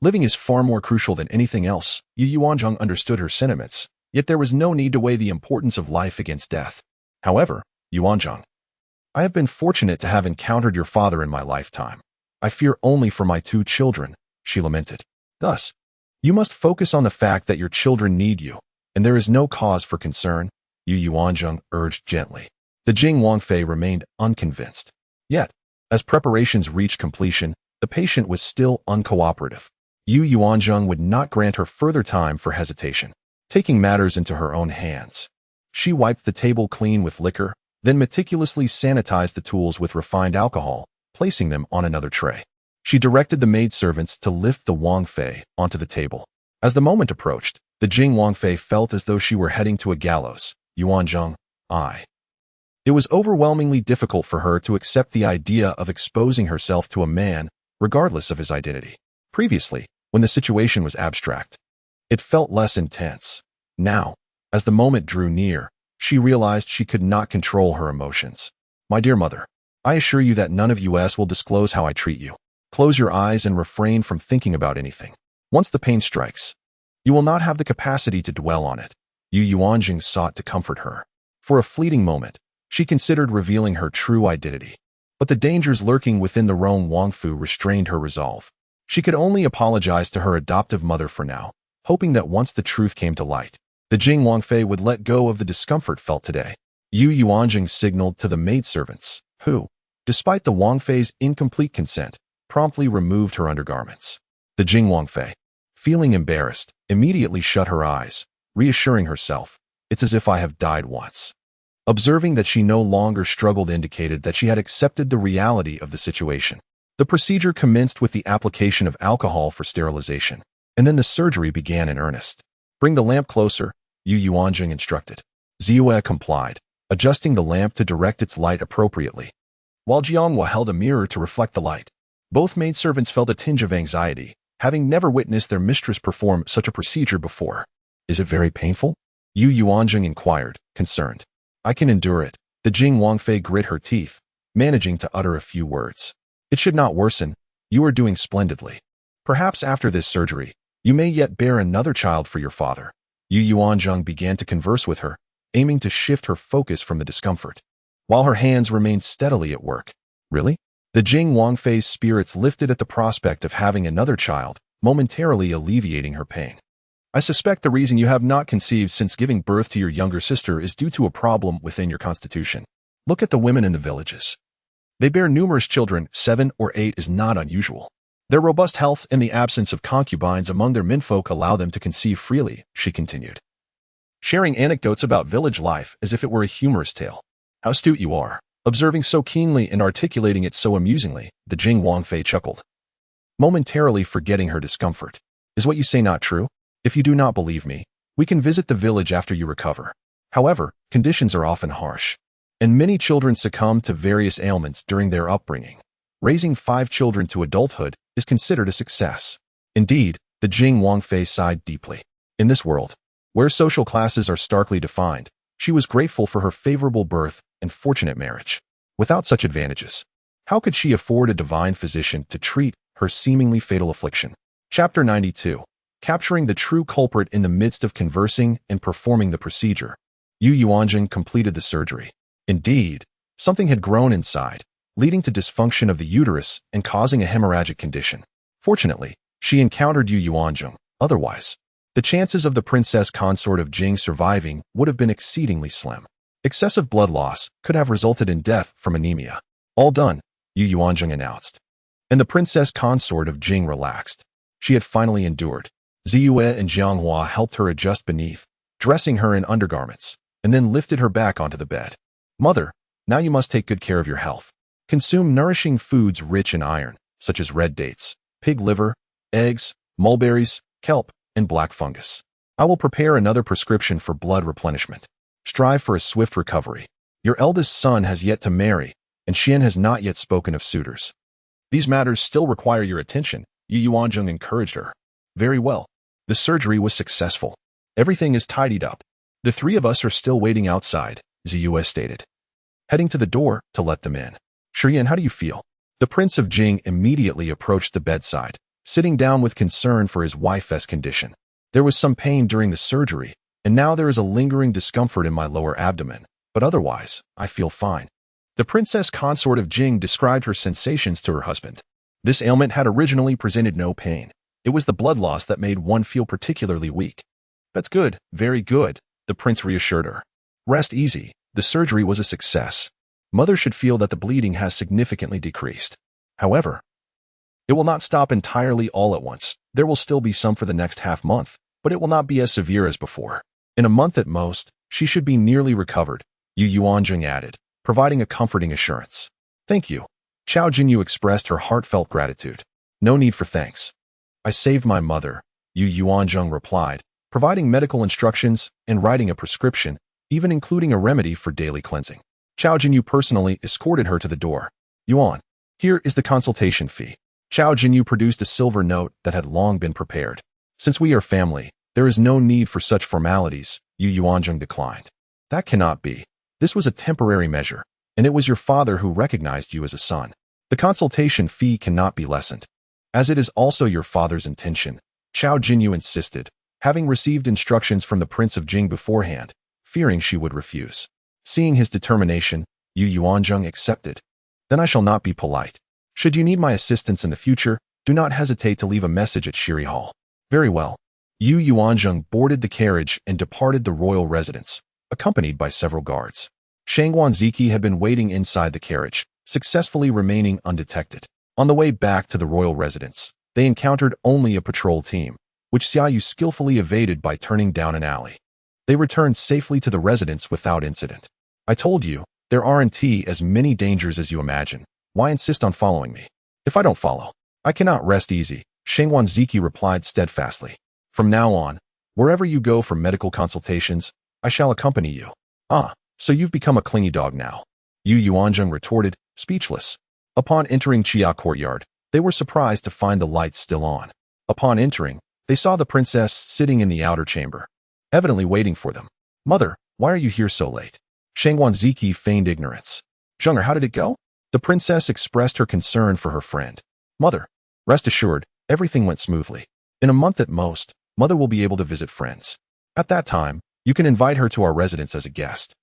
Speaker 1: living is far more crucial than anything else. Yuanzheng understood her sentiments, yet there was no need to weigh the importance of life against death. However, Yuanzheng, I have been fortunate to have encountered your father in my lifetime. I fear only for my 2 children, she lamented. Thus, you must focus on the fact that your children need you, and there is no cause for concern, Yuanzheng urged gently. The Jing Wangfei remained unconvinced. Yet, as preparations reached completion, the patient was still uncooperative. Yuanzheng would not grant her further time for hesitation. Taking matters into her own hands, she wiped the table clean with liquor, then meticulously sanitized the tools with refined alcohol, placing them on another tray. She directed the maidservants to lift the Wangfei onto the table. As the moment approached, the Jing Wangfei felt as though she were heading to a gallows. Yuanzheng, It was overwhelmingly difficult for her to accept the idea of exposing herself to a man, regardless of his identity. Previously, when the situation was abstract, it felt less intense. Now, as the moment drew near, she realized she could not control her emotions. My dear mother, I assure you that none of us will disclose how I treat you. Close your eyes and refrain from thinking about anything. Once the pain strikes, you will not have the capacity to dwell on it. Yuanjing sought to comfort her. For a fleeting moment, she considered revealing her true identity. But the dangers lurking within the Rome Wangfu restrained her resolve. She could only apologize to her adoptive mother for now, hoping that once the truth came to light, the Jing Wangfei would let go of the discomfort felt today. Yuanjing signaled to the maidservants, who, despite the Wangfei's incomplete consent, promptly removed her undergarments. The Jing Wangfei, feeling embarrassed, immediately shut her eyes, reassuring herself, it's as if I have died once. Observing that she no longer struggled indicated that she had accepted the reality of the situation. The procedure commenced with the application of alcohol for sterilization, and then the surgery began in earnest. Bring the lamp closer, Yuanjing instructed. Ziyue complied, adjusting the lamp to direct its light appropriately, while Jianghua held a mirror to reflect the light. Both maidservants felt a tinge of anxiety, having never witnessed their mistress perform such a procedure before. Is it very painful? Yuanjing inquired, concerned. I can endure it. The Jing Wangfei grit her teeth, managing to utter a few words. It should not worsen. You are doing splendidly. Perhaps after this surgery, you may yet bear another child for your father. Yuanjing began to converse with her, aiming to shift her focus from the discomfort, while her hands remained steadily at work. Really? The Jing Wangfei's spirits lifted at the prospect of having another child, momentarily alleviating her pain. I suspect the reason you have not conceived since giving birth to your younger sister is due to a problem within your constitution. Look at the women in the villages. They bear numerous children, 7 or 8 is not unusual. Their robust health and the absence of concubines among their menfolk allow them to conceive freely, she continued, sharing anecdotes about village life as if it were a humorous tale. How astute you are, observing so keenly and articulating it so amusingly, the Jing Wangfei chuckled, momentarily forgetting her discomfort. Is what you say not true? If you do not believe me, we can visit the village after you recover. However, conditions are often harsh, and many children succumb to various ailments during their upbringing. Raising 5 children to adulthood is considered a success. Indeed, the Jing Wangfei sighed deeply. In this world, where social classes are starkly defined, she was grateful for her favorable birth and fortunate marriage. Without such advantages, how could she afford a divine physician to treat her seemingly fatal affliction? Chapter 92. Capturing the true culprit in the midst of conversing and performing the procedure. Yuanzheng completed the surgery. Indeed, something had grown inside, leading to dysfunction of the uterus and causing a hemorrhagic condition. Fortunately, she encountered Yuanzheng. Otherwise, the chances of the princess consort of Jing surviving would have been exceedingly slim. Excessive blood loss could have resulted in death from anemia. All done, Yuanzheng announced. And the princess consort of Jing relaxed. She had finally endured. Ziyue and Jianghua helped her adjust beneath, dressing her in undergarments, and then lifted her back onto the bed. Mother, now you must take good care of your health. Consume nourishing foods rich in iron, such as red dates, pig liver, eggs, mulberries, kelp, and black fungus. I will prepare another prescription for blood replenishment. Strive for a swift recovery. Your eldest son has yet to marry, and Xian has not yet spoken of suitors. These matters still require your attention, Yuanzheng encouraged her. Very well. The surgery was successful. Everything is tidied up. The 3 of us are still waiting outside, Ziyue stated, heading to the door to let them in. Shiyan, how do you feel? The Prince of Jing immediately approached the bedside, sitting down with concern for his wife's condition. There was some pain during the surgery, and now there is a lingering discomfort in my lower abdomen, but otherwise, I feel fine. The princess consort of Jing described her sensations to her husband. This ailment had originally presented no pain. It was the blood loss that made one feel particularly weak. That's good, very good, the prince reassured her. Rest easy, the surgery was a success. Mother should feel that the bleeding has significantly decreased. However, it will not stop entirely all at once. There will still be some for the next half month, but it will not be as severe as before. In a month at most, she should be nearly recovered, Yuanzheng added, providing a comforting assurance. Thank you. Chao Jinyu expressed her heartfelt gratitude. No need for thanks. I saved my mother, Yuanzheng replied, providing medical instructions and writing a prescription, even including a remedy for daily cleansing. Chao Jinyu personally escorted her to the door. Yuan, here is the consultation fee. Chao Jinyu produced a silver note that had long been prepared. Since we are family, there is no need for such formalities, Yuanzheng declined. That cannot be. This was a temporary measure, and it was your father who recognized you as a son. The consultation fee cannot be lessened. As it is also your father's intention, Chao Jinyu insisted, having received instructions from the Prince of Jing beforehand, fearing she would refuse. Seeing his determination, Yuanzheng accepted. Then I shall not be polite. Should you need my assistance in the future, do not hesitate to leave a message at Shiri Hall. Very well. Yuanzheng boarded the carriage and departed the royal residence, accompanied by several guards. Shangguan Ziki had been waiting inside the carriage, successfully remaining undetected. On the way back to the royal residence, they encountered only a patrol team, which Xiaoyu skillfully evaded by turning down an alley. They returned safely to the residence without incident. I told you, there aren't as many dangers as you imagine. Why insist on following me? If I don't follow, I cannot rest easy, Shangguan Ziki replied steadfastly. From now on, wherever you go for medical consultations, I shall accompany you. Ah, so you've become a clingy dog now. Yuanzheng retorted, speechless. Upon entering Chia courtyard, they were surprised to find the lights still on. Upon entering, they saw the princess sitting in the outer chamber, evidently waiting for them. Mother, why are you here so late? Shangguan Ziki feigned ignorance. Zhenger, how did it go? The princess expressed her concern for her friend. Mother, rest assured, everything went smoothly. In a month at most, Mother will be able to visit friends. At that time, you can invite her to our residence as a guest.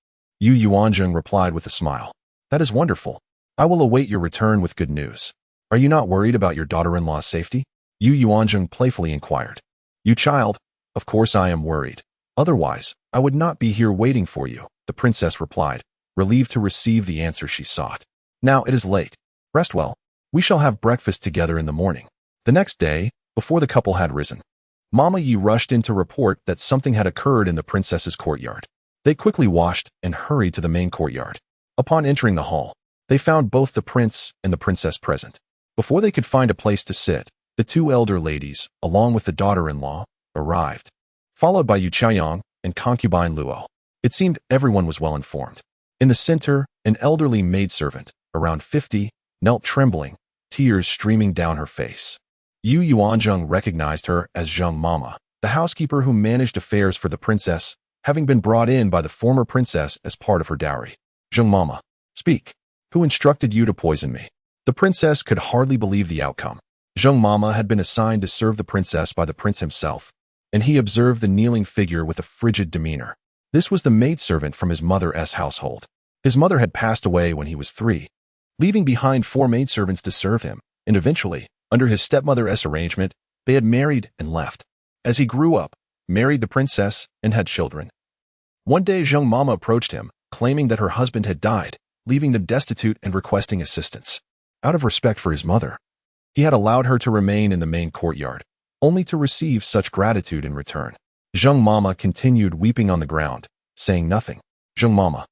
Speaker 1: Yuanzheng replied with a smile. That is wonderful. I will await your return with good news. Are you not worried about your daughter-in-law's safety? Yuanzheng playfully inquired. You child, Of course I am worried. Otherwise, I would not be here waiting for you, the princess replied, relieved to receive the answer she sought. Now it is late. Rest well. We shall have breakfast together in the morning. The next day, before the couple had risen, Mama Yi rushed in to report that something had occurred in the princess's courtyard. They quickly washed and hurried to the main courtyard. Upon entering the hall, they found both the prince and the princess present. Before they could find a place to sit, the two elder ladies, along with the daughter-in-law, arrived, followed by Yuanzheng and concubine Luo. It seemed everyone was well informed. In the center, an elderly maidservant, around 50, knelt trembling, tears streaming down her face. Yuanzheng recognized her as Zheng Mama, the housekeeper who managed affairs for the princess, having been brought in by the former princess as part of her dowry. Zheng Mama, speak. Who instructed you to poison me? The princess could hardly believe the outcome. Zheng Mama had been assigned to serve the princess by the prince himself, and he observed the kneeling figure with a frigid demeanor. This was the maidservant from his mother's household. His mother had passed away when he was 3, leaving behind 4 maidservants to serve him, and eventually, under his stepmother's arrangement, they had married and left. As he grew up, married the princess, and had children. One day Zheng Mama approached him, claiming that her husband had died, leaving them destitute and requesting assistance. Out of respect for his mother, he had allowed her to remain in the main courtyard, only to receive such gratitude in return. Zheng Mama continued weeping on the ground, saying nothing. Zheng Mama,